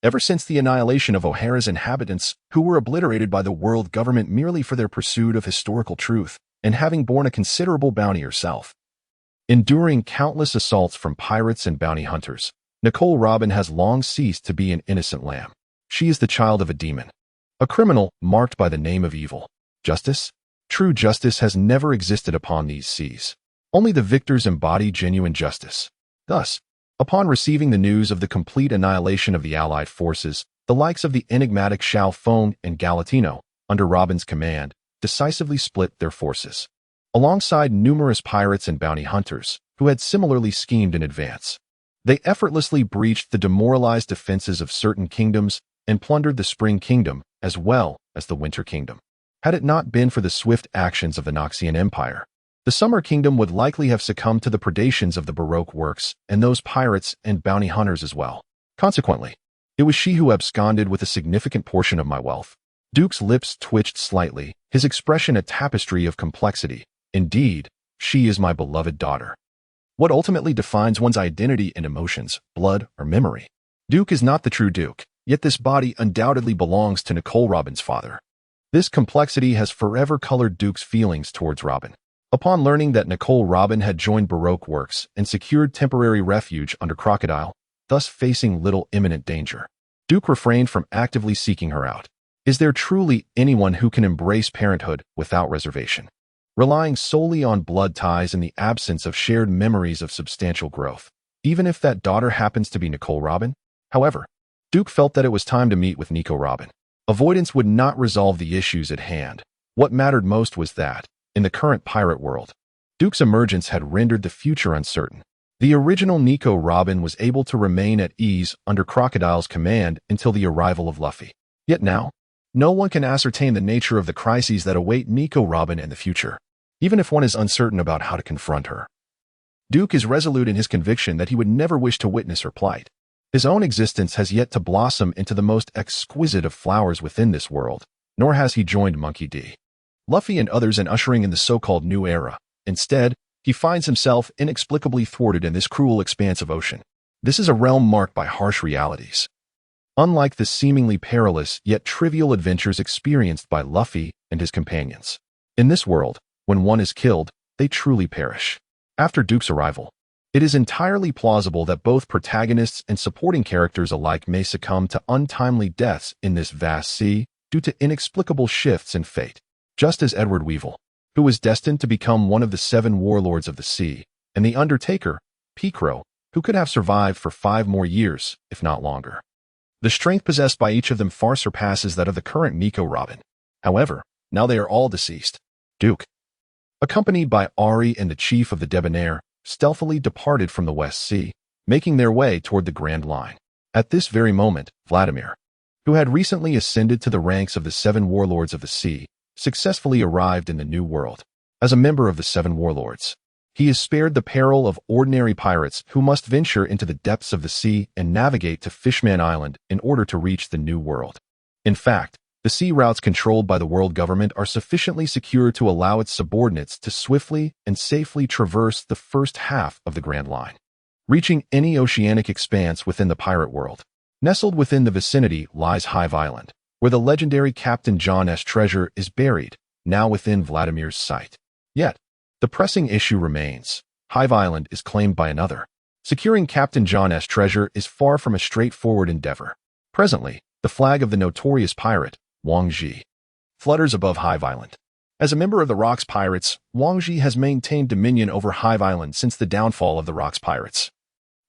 ever since the annihilation of O'Hara's inhabitants, who were obliterated by the world government merely for their pursuit of historical truth, and having borne a considerable bounty herself, enduring countless assaults from pirates and bounty hunters, Nicole Robin has long ceased to be an innocent lamb. She is the child of a demon, a criminal marked by the name of evil. Justice? True justice has never existed upon these seas. Only the victors embody genuine justice. Thus, upon receiving the news of the complete annihilation of the Allied forces, the likes of the enigmatic Xiao Feng and Galatino, under Robin's command, decisively split their forces, alongside numerous pirates and bounty hunters, who had similarly schemed in advance. They effortlessly breached the demoralized defenses of certain kingdoms and plundered the Spring Kingdom as well as the Winter Kingdom. Had it not been for the swift actions of the Noxian Empire, the Summer Kingdom would likely have succumbed to the predations of the Baroque works and those pirates and bounty hunters as well. Consequently, it was she who absconded with a significant portion of my wealth. Duke's lips twitched slightly, his expression a tapestry of complexity. Indeed, she is my beloved daughter. What ultimately defines one's identity and emotions, blood or memory? Duke is not the true Duke, yet this body undoubtedly belongs to Nicole Robin's father. This complexity has forever colored Duke's feelings towards Robin. Upon learning that Nicole Robin had joined Baroque works and secured temporary refuge under Crocodile, thus facing little imminent danger, Duke refrained from actively seeking her out. Is there truly anyone who can embrace parenthood without reservation, relying solely on blood ties in the absence of shared memories of substantial growth, even if that daughter happens to be Nicole Robin? However, Duke felt that it was time to meet with Nico Robin. Avoidance would not resolve the issues at hand. What mattered most was that, in the current pirate world, Duke's emergence had rendered the future uncertain. The original Nico Robin was able to remain at ease under Crocodile's command until the arrival of Luffy. Yet now, no one can ascertain the nature of the crises that await Nico Robin in the future, even if one is uncertain about how to confront her. Duke is resolute in his conviction that he would never wish to witness her plight. His own existence has yet to blossom into the most exquisite of flowers within this world, nor has he joined Monkey D. Luffy and others in ushering in the so-called new era. Instead, he finds himself inexplicably thwarted in this cruel expanse of ocean. This is a realm marked by harsh realities. Unlike the seemingly perilous yet trivial adventures experienced by Luffy and his companions. In this world, when one is killed, they truly perish. After Duke's arrival, it is entirely plausible that both protagonists and supporting characters alike may succumb to untimely deaths in this vast sea due to inexplicable shifts in fate. Just as Edward Weevil, who was destined to become one of the 7 warlords of the sea, and the Undertaker, Picro, who could have survived for 5 more years, if not longer. The strength possessed by each of them far surpasses that of the current Nico Robin. However, now they are all deceased. Duke, accompanied by Ari and the chief of the Debonair, stealthily departed from the West Sea, making their way toward the Grand Line. At this very moment, Vladimir, who had recently ascended to the ranks of the 7 warlords of the sea, successfully arrived in the New World. As a member of the 7 warlords, he is spared the peril of ordinary pirates who must venture into the depths of the sea and navigate to Fishman Island in order to reach the New World. In fact, the sea routes controlled by the world government are sufficiently secure to allow its subordinates to swiftly and safely traverse the first half of the Grand Line, reaching any oceanic expanse within the pirate world. Nestled within the vicinity lies Hive Island, where the legendary Captain John's treasure is buried, now within Vladimir's sight. Yet, the pressing issue remains. Hive Island is claimed by another. Securing Captain John's treasure is far from a straightforward endeavor. Presently, the flag of the notorious pirate, Wang Ji, flutters above Hive Island. As a member of the Rocks Pirates, Wang Ji has maintained dominion over Hive Island since the downfall of the Rocks Pirates,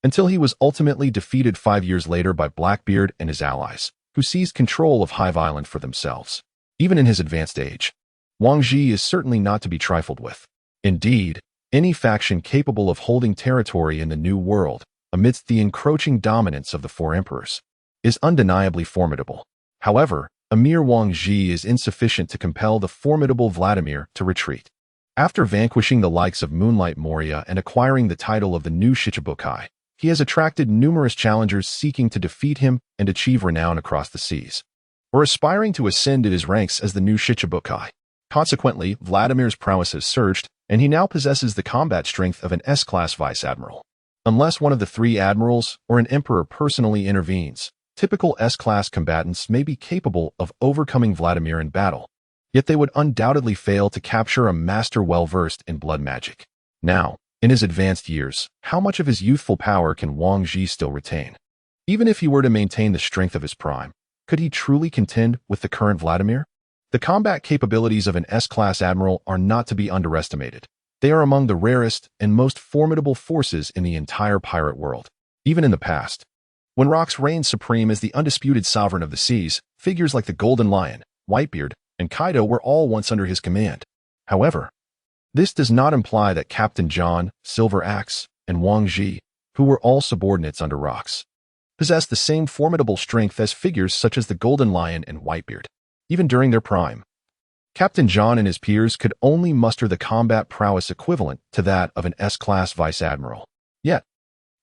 until he was ultimately defeated 5 years later by Blackbeard and his allies, who seized control of Hive Island for themselves. Even in his advanced age, Wang Ji is certainly not to be trifled with. Indeed, any faction capable of holding territory in the New World, amidst the encroaching dominance of the 4 emperors, is undeniably formidable. However, a mere Wang Ji is insufficient to compel the formidable Vladimir to retreat. After vanquishing the likes of Moonlight Moria and acquiring the title of the new Shichibukai, he has attracted numerous challengers seeking to defeat him and achieve renown across the seas, or aspiring to ascend in his ranks as the new Shichibukai. Consequently, Vladimir's prowess has surged, and he now possesses the combat strength of an S-class vice admiral. Unless one of the three admirals or an emperor personally intervenes, typical S-class combatants may be capable of overcoming Vladimir in battle, yet they would undoubtedly fail to capture a master well-versed in blood magic. Now, in his advanced years, how much of his youthful power can Wang Ji still retain? Even if he were to maintain the strength of his prime, could he truly contend with the current Vladimir? The combat capabilities of an S-class admiral are not to be underestimated. They are among the rarest and most formidable forces in the entire pirate world. Even in the past, when Rox reigned supreme as the undisputed sovereign of the seas, figures like the Golden Lion, Whitebeard, and Kaido were all once under his command. However, this does not imply that Captain John, Silver Axe, and Wang Ji, who were all subordinates under Rox, possessed the same formidable strength as figures such as the Golden Lion and Whitebeard. Even during their prime, Captain John and his peers could only muster the combat prowess equivalent to that of an S-class vice admiral. Yet,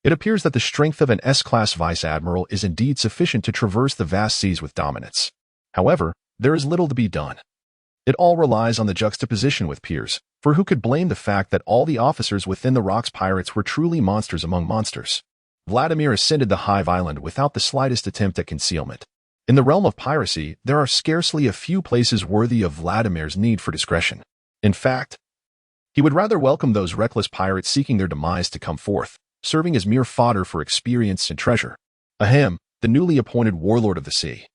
it appears that the strength of an S-class vice admiral is indeed sufficient to traverse the vast seas with dominance. However, there is little to be done. It all relies on the juxtaposition with peers, for who could blame the fact that all the officers within the Rox pirates were truly monsters among monsters? Vladimir ascended the Hive Island without the slightest attempt at concealment. In the realm of piracy, there are scarcely a few places worthy of Vladimir's need for discretion. In fact, he would rather welcome those reckless pirates seeking their demise to come forth, serving as mere fodder for experience and treasure. Ahem, the newly appointed warlord of the sea.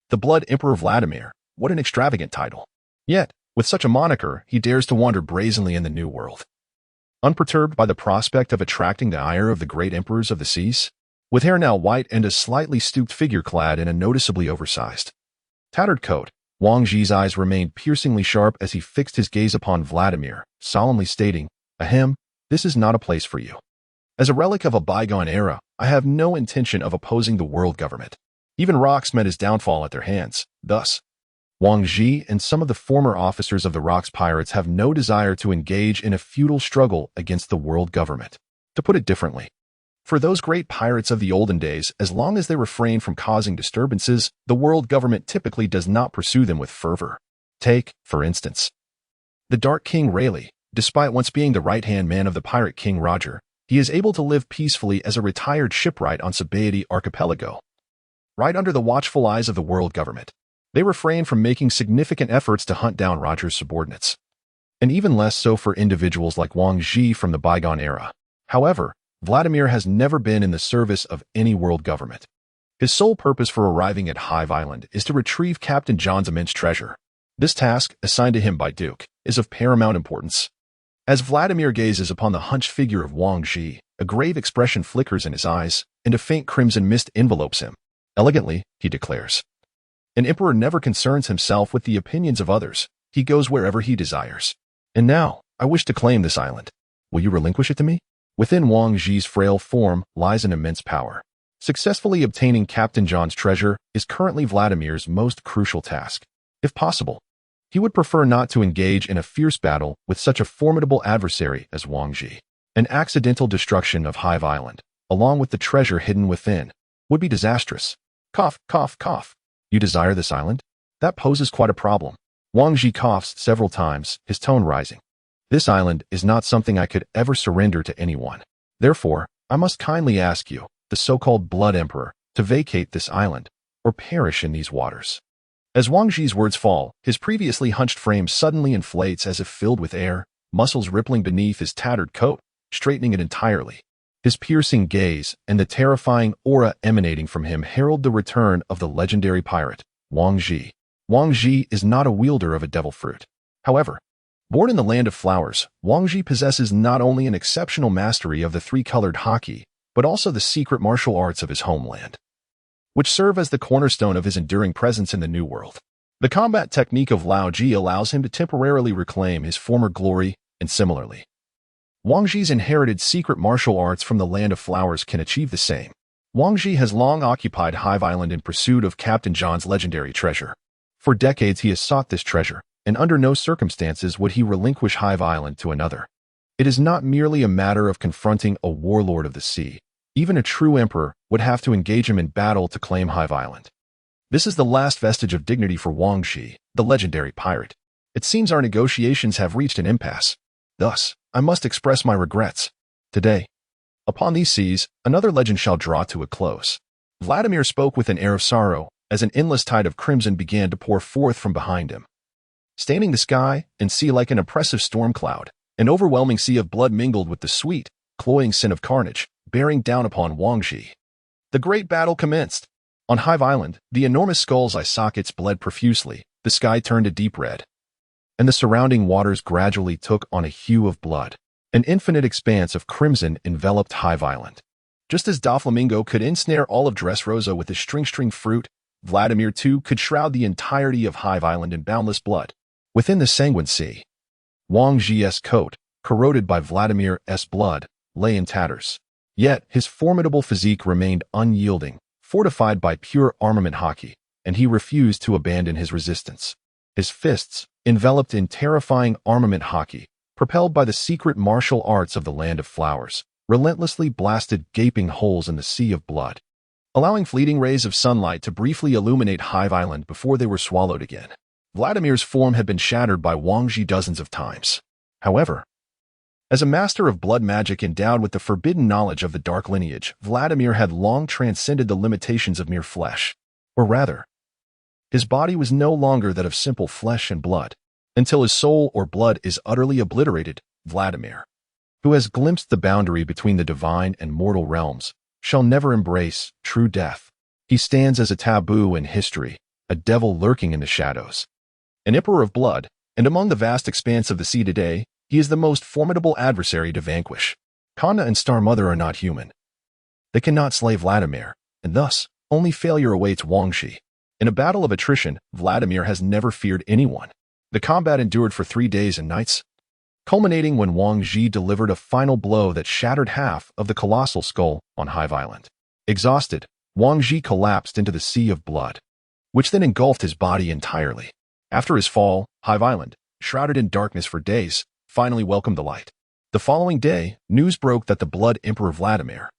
The Blood Emperor Vladimir, what an extravagant title. Yet, with such a moniker, he dares to wander brazenly in the New World. Unperturbed by the prospect of attracting the ire of the great emperors of the seas, with hair now white and a slightly stooped figure clad in a noticeably oversized, tattered coat, Wang Ji's eyes remained piercingly sharp as he fixed his gaze upon Vladimir, solemnly stating, "Ahem, this is not a place for you. As a relic of a bygone era, I have no intention of opposing the world government." Even Rox met his downfall at their hands. Thus, Wang Ji and some of the former officers of the Rox pirates have no desire to engage in a futile struggle against the world government. To put it differently, for those great pirates of the olden days, as long as they refrain from causing disturbances, the world government typically does not pursue them with fervor. Take, for instance, the Dark King Rayleigh. Despite once being the right-hand man of the pirate King Roger, he is able to live peacefully as a retired shipwright on Sabaody Archipelago, right under the watchful eyes of the world government. They refrain from making significant efforts to hunt down Roger's subordinates, and even less so for individuals like Wang Ji from the bygone era. However, Vladimir has never been in the service of any world government. His sole purpose for arriving at Hive Island is to retrieve Captain John's immense treasure. This task, assigned to him by Duke, is of paramount importance. As Vladimir gazes upon the hunched figure of Wang Ji, a grave expression flickers in his eyes, and a faint crimson mist envelopes him. Elegantly, he declares, "An emperor never concerns himself with the opinions of others. He goes wherever he desires. And now, I wish to claim this island. Will you relinquish it to me?" Within Wang Ji's frail form lies an immense power. Successfully obtaining Captain John's treasure is currently Vladimir's most crucial task. If possible, he would prefer not to engage in a fierce battle with such a formidable adversary as Wang Ji. An accidental destruction of Hive Island, along with the treasure hidden within, would be disastrous. Cough, cough, cough. You desire this island? That poses quite a problem. Wang Ji coughs several times, his tone rising. This island is not something I could ever surrender to anyone. Therefore, I must kindly ask you, the so-called Blood Emperor, to vacate this island, or perish in these waters. As Wang Ji's words fall, his previously hunched frame suddenly inflates as if filled with air, muscles rippling beneath his tattered coat, straightening it entirely. His piercing gaze and the terrifying aura emanating from him herald the return of the legendary pirate, Wang Ji. Wang Ji is not a wielder of a devil fruit. However, born in the land of flowers, Wang Ji possesses not only an exceptional mastery of the three-colored haki, but also the secret martial arts of his homeland, which serve as the cornerstone of his enduring presence in the New World. The combat technique of Lao Ji allows him to temporarily reclaim his former glory, and similarly, Wang Ji's inherited secret martial arts from the land of flowers can achieve the same. Wang Ji has long occupied Hive Island in pursuit of Captain John's legendary treasure. For decades he has sought this treasure, and under no circumstances would he relinquish Hive Island to another. It is not merely a matter of confronting a warlord of the sea. Even a true emperor would have to engage him in battle to claim Hive Island. This is the last vestige of dignity for Wang Ji, the legendary pirate. It seems our negotiations have reached an impasse. Thus, I must express my regrets. Today, upon these seas, another legend shall draw to a close. Vladimir spoke with an air of sorrow as an endless tide of crimson began to pour forth from behind him. Staining the sky and sea like an oppressive storm cloud, an overwhelming sea of blood mingled with the sweet, cloying scent of carnage, bearing down upon Wangji. The great battle commenced. On Hive Island, the enormous skull's eye sockets bled profusely, the sky turned a deep red, and the surrounding waters gradually took on a hue of blood. An infinite expanse of crimson enveloped Hive Island. Just as Doflamingo could ensnare all of Dressrosa with his string fruit, Vladimir too could shroud the entirety of Hive Island in boundless blood. Within the sanguine sea, Wang Ji's coat, corroded by Vladimir's blood, lay in tatters. Yet his formidable physique remained unyielding, fortified by pure armament hockey, and he refused to abandon his resistance. His fists, enveloped in terrifying armament hockey, propelled by the secret martial arts of the Land of Flowers, relentlessly blasted gaping holes in the sea of blood, allowing fleeting rays of sunlight to briefly illuminate Hive Island before they were swallowed again. Vladimir's form had been shattered by Wang Ji dozens of times. However, as a master of blood magic endowed with the forbidden knowledge of the dark lineage, Vladimir had long transcended the limitations of mere flesh. Or rather, his body was no longer that of simple flesh and blood. Until his soul or blood is utterly obliterated, Vladimir, who has glimpsed the boundary between the divine and mortal realms, shall never embrace true death. He stands as a taboo in history, a devil lurking in the shadows. An emperor of blood, and among the vast expanse of the sea today, he is the most formidable adversary to vanquish. Kanda and Star Mother are not human. They cannot slay Vladimir, and thus, only failure awaits Wangji. In a battle of attrition, Vladimir has never feared anyone. The combat endured for 3 days and nights, culminating when Wangji delivered a final blow that shattered half of the colossal skull on Hive Island. Exhausted, Wangji collapsed into the sea of blood, which then engulfed his body entirely. After his fall, Hive Island, shrouded in darkness for days, finally welcomed the light. The following day, news broke that the Blood Emperor Vladimir,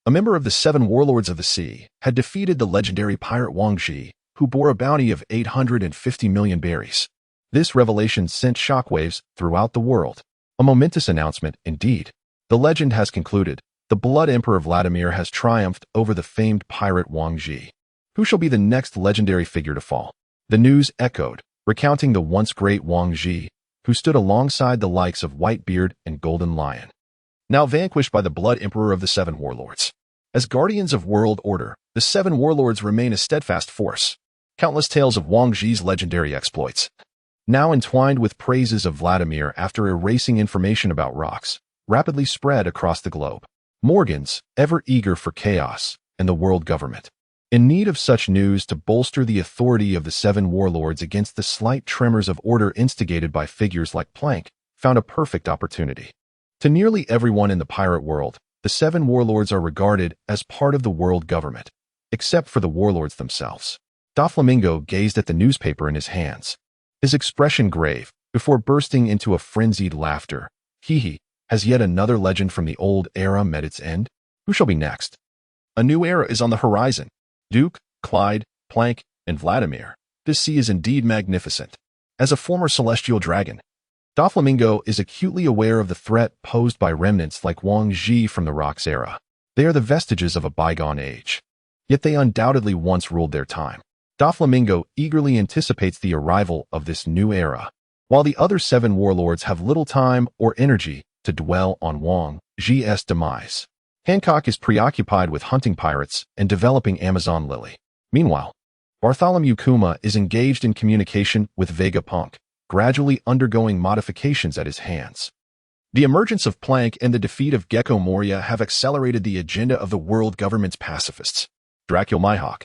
a member of the Seven Warlords of the Sea, had defeated the legendary pirate Wangji, who bore a bounty of 850 million berries. This revelation sent shockwaves throughout the world. A momentous announcement, indeed. The legend has concluded. The Blood Emperor Vladimir has triumphed over the famed pirate Wangji. Who shall be the next legendary figure to fall? The news echoed, recounting the once great Wangji, who stood alongside the likes of Whitebeard and Golden Lion, now vanquished by the Blood Emperor of the Seven Warlords. As guardians of world order, the Seven Warlords remain a steadfast force. Countless tales of Wangji's legendary exploits, now entwined with praises of Vladimir after erasing information about rocks, rapidly spread across the globe. Morgans, ever eager for chaos, and the world government, in need of such news to bolster the authority of the Seven Warlords against the slight tremors of order instigated by figures like Plank, found a perfect opportunity. To nearly everyone in the pirate world, the Seven Warlords are regarded as part of the world government, except for the warlords themselves. Doflamingo gazed at the newspaper in his hands, his expression grave, before bursting into a frenzied laughter. Hee, has yet another legend from the old era met its end? Who shall be next? A new era is on the horizon. Duke, Clyde, Plank, and Vladimir. This sea is indeed magnificent. As a former celestial dragon, Doflamingo is acutely aware of the threat posed by remnants like Wangji from the Rocks era. They are the vestiges of a bygone age. Yet they undoubtedly once ruled their time. Doflamingo eagerly anticipates the arrival of this new era, while the other Seven Warlords have little time or energy to dwell on Wangji's demise. Hancock is preoccupied with hunting pirates and developing Amazon Lily. Meanwhile, Bartholomew Kuma is engaged in communication with Vegapunk, gradually undergoing modifications at his hands. The emergence of Plank and the defeat of Gecko Moria have accelerated the agenda of the world government's pacifists. Dracul Mihawk,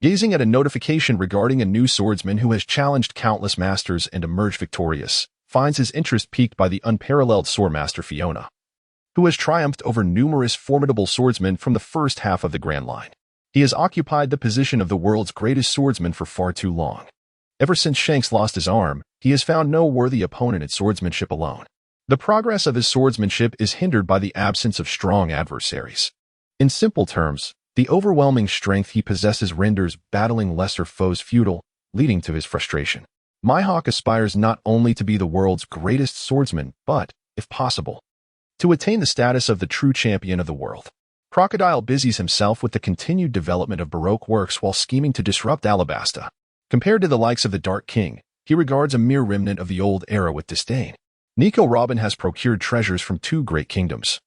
gazing at a notification regarding a new swordsman who has challenged countless masters and emerged victorious, finds his interest piqued by the unparalleled swordmaster Fiona, who has triumphed over numerous formidable swordsmen from the first half of the Grand Line. He has occupied the position of the world's greatest swordsman for far too long. Ever since Shanks lost his arm, he has found no worthy opponent at swordsmanship alone. The progress of his swordsmanship is hindered by the absence of strong adversaries. In simple terms, the overwhelming strength he possesses renders battling lesser foes futile, leading to his frustration. Mihawk aspires not only to be the world's greatest swordsman, but, if possible, to attain the status of the true champion of the world. Crocodile busies himself with the continued development of Baroque works while scheming to disrupt Alabasta. Compared to the likes of the Dark King, he regards a mere remnant of the old era with disdain. Nico Robin has procured treasures from 2 great kingdoms,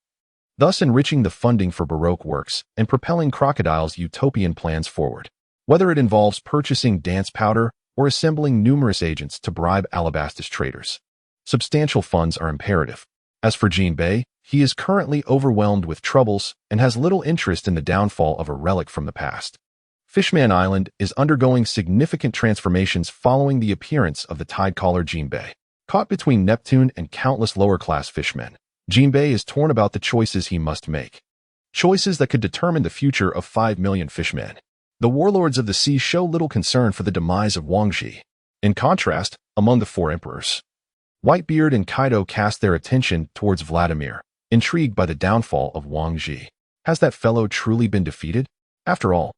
thus enriching the funding for Baroque works and propelling Crocodile's utopian plans forward. Whether it involves purchasing dance powder or assembling numerous agents to bribe Alabasta's traders, substantial funds are imperative. As for Jinbei, he is currently overwhelmed with troubles and has little interest in the downfall of a relic from the past. Fishman Island is undergoing significant transformations following the appearance of the Tidecaller Jinbei. Caught between Neptune and countless lower-class fishmen, Jinbei is torn about the choices he must make. Choices that could determine the future of 5 million fishmen. The warlords of the sea show little concern for the demise of Wang Ji. In contrast, among the 4 emperors, Whitebeard and Kaido cast their attention towards Vladimir, intrigued by the downfall of Wang Ji. Has that fellow truly been defeated? After all,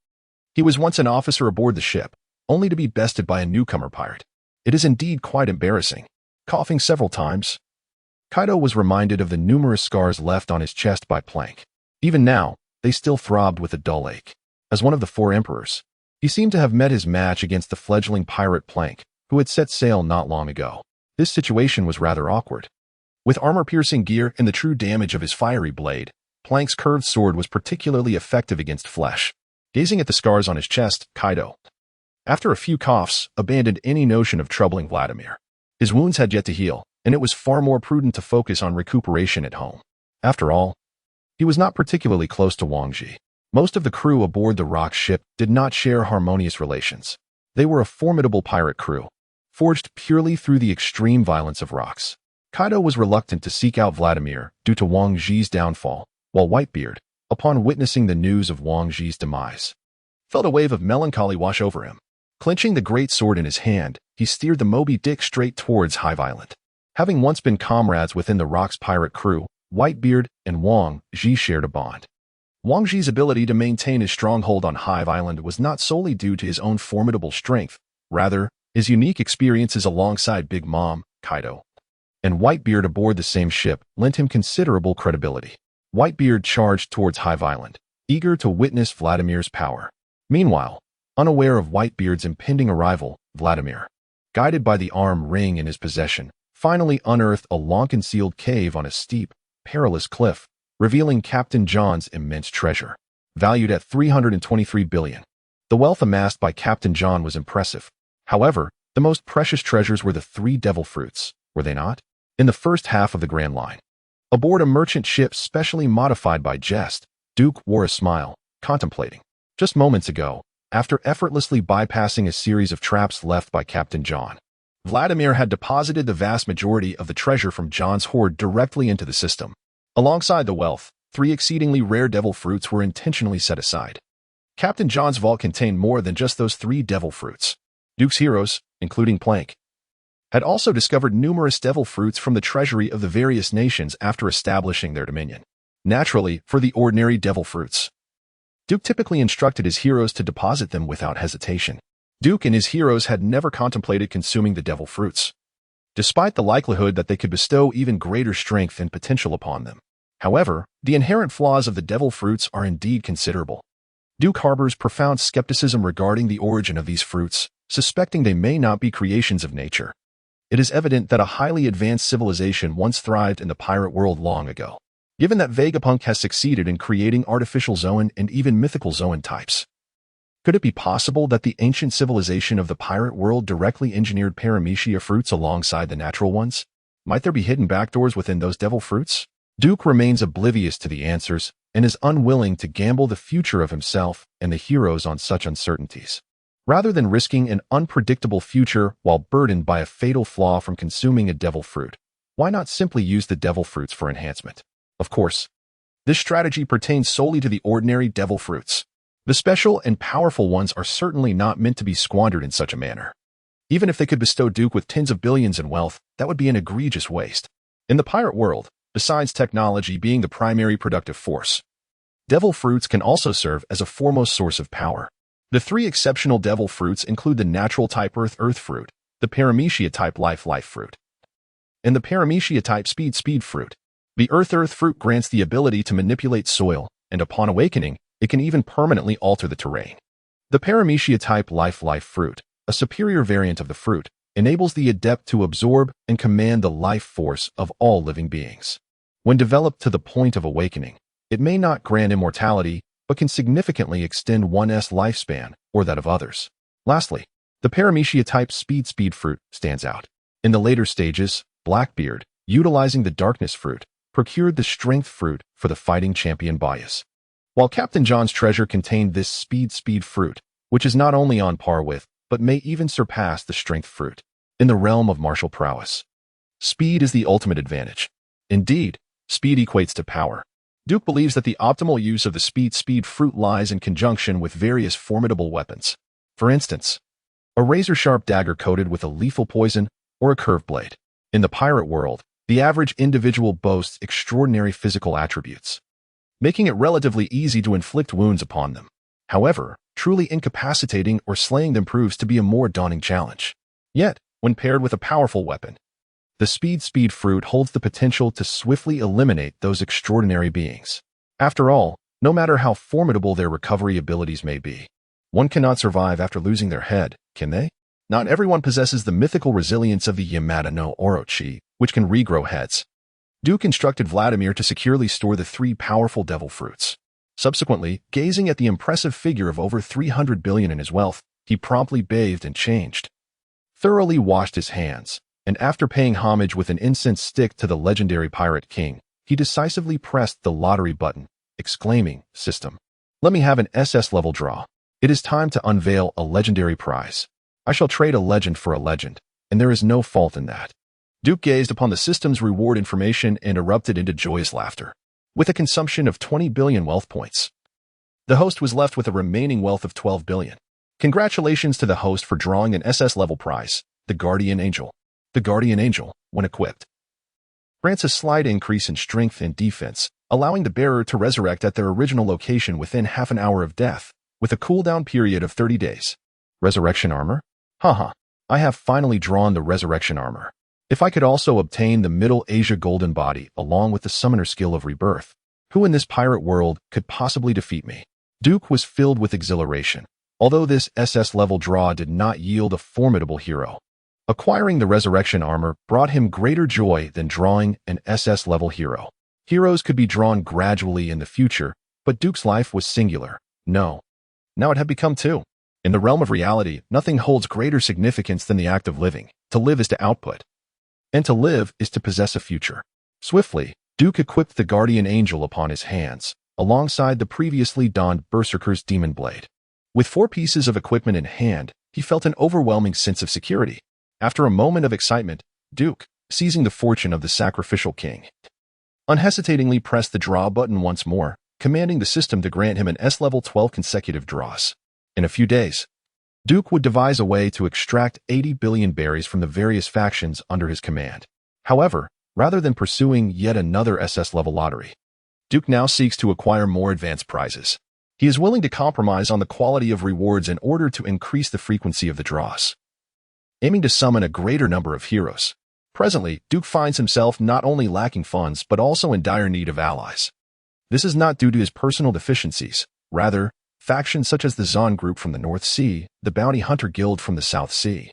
he was once an officer aboard the ship, only to be bested by a newcomer pirate. It is indeed quite embarrassing. Coughing several times, Kaido was reminded of the numerous scars left on his chest by Plank. Even now, they still throbbed with a dull ache. As one of the 4 emperors, he seemed to have met his match against the fledgling pirate Plank, who had set sail not long ago. This situation was rather awkward. With armor-piercing gear and the true damage of his fiery blade, Plank's curved sword was particularly effective against flesh. Gazing at the scars on his chest, Kaido, after a few coughs, abandoned any notion of troubling Vladimir. His wounds had yet to heal, and it was far more prudent to focus on recuperation at home. After all, he was not particularly close to Wang Ji. Most of the crew aboard the rock ship did not share harmonious relations. They were a formidable pirate crew, forged purely through the extreme violence of rocks. Kaido was reluctant to seek out Vladimir due to Wang Ji's downfall, while Whitebeard, upon witnessing the news of Wang Ji's demise, felt a wave of melancholy wash over him. Clenching the great sword in his hand, he steered the Moby Dick straight towards Hive Island. Having once been comrades within the Rock's pirate crew, Whitebeard and Wang Ji shared a bond. Wang Ji's ability to maintain his stronghold on Hive Island was not solely due to his own formidable strength, rather, his unique experiences alongside Big Mom, Kaido, and Whitebeard aboard the same ship lent him considerable credibility. Whitebeard charged towards Hive Island, eager to witness Vladimir's power. Meanwhile, unaware of Whitebeard's impending arrival, Vladimir, guided by the arm ring in his possession, finally unearthed a long-concealed cave on a steep, perilous cliff, revealing Captain John's immense treasure, valued at 323 billion. The wealth amassed by Captain John was impressive. However, the most precious treasures were the 3 devil fruits, were they not? In the first half of the Grand Line, aboard a merchant ship specially modified by Jest, Duke wore a smile, contemplating. Just moments ago, after effortlessly bypassing a series of traps left by Captain John, Vladimir had deposited the vast majority of the treasure from John's hoard directly into the system. Alongside the wealth, 3 exceedingly rare devil fruits were intentionally set aside. Captain John's vault contained more than just those 3 devil fruits. Duke's heroes, including Plank, had also discovered numerous devil fruits from the treasury of the various nations after establishing their dominion. Naturally, for the ordinary devil fruits, Duke typically instructed his heroes to deposit them without hesitation. Duke and his heroes had never contemplated consuming the devil fruits, despite the likelihood that they could bestow even greater strength and potential upon them. However, the inherent flaws of the devil fruits are indeed considerable. Duke harbors profound skepticism regarding the origin of these fruits, suspecting they may not be creations of nature. It is evident that a highly advanced civilization once thrived in the pirate world long ago. Given that Vegapunk has succeeded in creating artificial Zoan and even mythical Zoan types, could it be possible that the ancient civilization of the pirate world directly engineered paramecia fruits alongside the natural ones? Might there be hidden backdoors within those devil fruits? Duke remains oblivious to the answers and is unwilling to gamble the future of himself and the heroes on such uncertainties. Rather than risking an unpredictable future while burdened by a fatal flaw from consuming a devil fruit, why not simply use the devil fruits for enhancement? Of course, this strategy pertains solely to the ordinary devil fruits. The special and powerful ones are certainly not meant to be squandered in such a manner. Even if they could bestow Duke with tens of billions in wealth, that would be an egregious waste. In the pirate world, besides technology being the primary productive force, devil fruits can also serve as a foremost source of power. The 3 exceptional devil fruits include the natural type earth fruit, the Paramecia-type Life fruit, and the Paramecia-type Speed fruit. The Earth fruit grants the ability to manipulate soil, and upon awakening, it can even permanently alter the terrain. The Paramecia-type Life fruit, a superior variant of the fruit, enables the adept to absorb and command the life force of all living beings. When developed to the point of awakening, it may not grant immortality, but can significantly extend one's lifespan or that of others. Lastly, the Paramecia-type Speed fruit stands out. In the later stages, Blackbeard, utilizing the Darkness fruit, procured the Strength fruit for the fighting champion bias. While Captain John's treasure contained this Speed fruit, which is not only on par with, but may even surpass the Strength fruit. In the realm of martial prowess, speed is the ultimate advantage. Indeed, speed equates to power. Duke believes that the optimal use of the Speed fruit lies in conjunction with various formidable weapons. For instance, a razor-sharp dagger coated with a lethal poison or a curved blade. In the pirate world, the average individual boasts extraordinary physical attributes, making it relatively easy to inflict wounds upon them. However, truly incapacitating or slaying them proves to be a more daunting challenge. Yet, when paired with a powerful weapon, the Speed fruit holds the potential to swiftly eliminate those extraordinary beings. After all, no matter how formidable their recovery abilities may be, one cannot survive after losing their head, can they? Not everyone possesses the mythical resilience of the Yamada no Orochi, which can regrow heads. Duke instructed Vladimir to securely store the 3 powerful devil fruits. Subsequently, gazing at the impressive figure of over 300 billion in his wealth, he promptly bathed and changed, thoroughly washed his hands, and after paying homage with an incense stick to the legendary Pirate King, he decisively pressed the lottery button, exclaiming, "System, let me have an SS level draw. It is time to unveil a legendary prize. I shall trade a legend for a legend, and there is no fault in that." Duke gazed upon the system's reward information and erupted into joyous laughter. With a consumption of 20 billion wealth points, the host was left with a remaining wealth of 12 billion. Congratulations to the host for drawing an SS-level prize, the Guardian Angel. The Guardian Angel, when equipped, grants a slight increase in strength and defense, allowing the bearer to resurrect at their original location within half an hour of death, with a cooldown period of 30 days. Resurrection armor? Haha, I have finally drawn the resurrection armor. If I could also obtain the Middle Asia Golden Body along with the summoner skill of rebirth, who in this pirate world could possibly defeat me? Duke was filled with exhilaration, although this SS-level draw did not yield a formidable hero. Acquiring the resurrection armor brought him greater joy than drawing an SS-level hero. Heroes could be drawn gradually in the future, but Duke's life was singular. No. Now it had become 2. In the realm of reality, nothing holds greater significance than the act of living. To live is to output, and to live is to possess a future. Swiftly, Duke equipped the Guardian Angel upon his hands, alongside the previously donned Berserker's Demon Blade. With 4 pieces of equipment in hand, he felt an overwhelming sense of security. After a moment of excitement, Duke, seizing the fortune of the Sacrificial King, unhesitatingly pressed the draw button once more, commanding the system to grant him an S-level 12 consecutive draws. In a few days, Duke would devise a way to extract 80 billion berries from the various factions under his command. However, rather than pursuing yet another SS-level lottery, Duke now seeks to acquire more advanced prizes. He is willing to compromise on the quality of rewards in order to increase the frequency of the draws, aiming to summon a greater number of heroes. Presently, Duke finds himself not only lacking funds but also in dire need of allies. This is not due to his personal deficiencies. Rather, factions such as the Zaun Group from the North Sea, the Bounty Hunter Guild from the South Sea,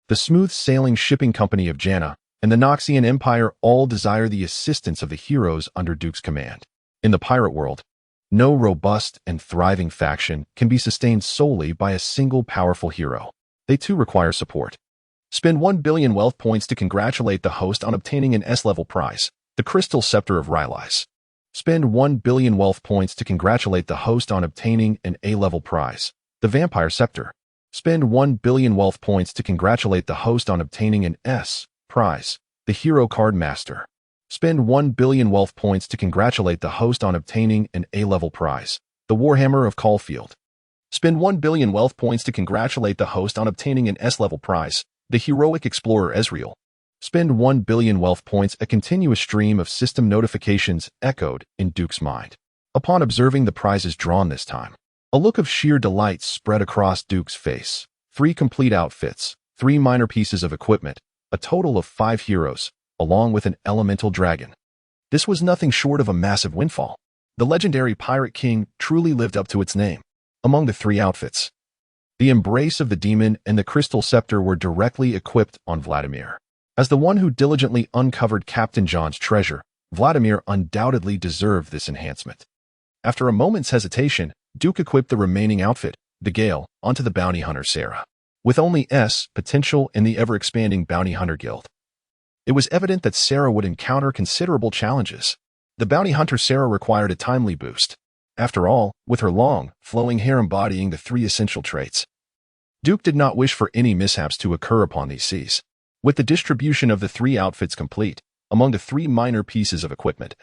the Smooth Sailing Shipping Company of Jana, and the Noxian Empire all desire the assistance of the heroes under Duke's command. In the pirate world, no robust and thriving faction can be sustained solely by a single powerful hero. They too require support. Spend 1 billion wealth points to congratulate the host on obtaining an S-level prize, the Crystal Scepter of Rylais. Spend 1 billion wealth points to congratulate the host on obtaining an A-level prize, the Vampire Scepter. Spend 1 billion wealth points to congratulate the host on obtaining an S prize, the Hero Card Master. Spend 1 billion wealth points to congratulate the host on obtaining an A-level prize, the Warhammer of Caulfield. Spend 1 billion wealth points to congratulate the host on obtaining an S-level prize, the Heroic Explorer Ezreal. Spend 1 billion wealth points. A continuous stream of system notifications echoed in Duke's mind. Upon observing the prizes drawn this time, a look of sheer delight spread across Duke's face. 3 complete outfits, 3 minor pieces of equipment, a total of 5 heroes, along with an elemental dragon. This was nothing short of a massive windfall. The legendary Pirate King truly lived up to its name. Among the 3 outfits, the Embrace of the Demon and the Crystal Scepter were directly equipped on Vladimir. As the one who diligently uncovered Captain John's treasure, Vladimir undoubtedly deserved this enhancement. After a moment's hesitation, Duke equipped the remaining outfit, the Gale, onto the bounty hunter Sarah. With only S potential in the ever-expanding Bounty Hunter Guild, it was evident that Sarah would encounter considerable challenges. The bounty hunter Sarah required a timely boost. After all, with her long, flowing hair embodying the 3 essential traits, Duke did not wish for any mishaps to occur upon these seas. With the distribution of the 3 outfits complete, among the 3 minor pieces of equipment,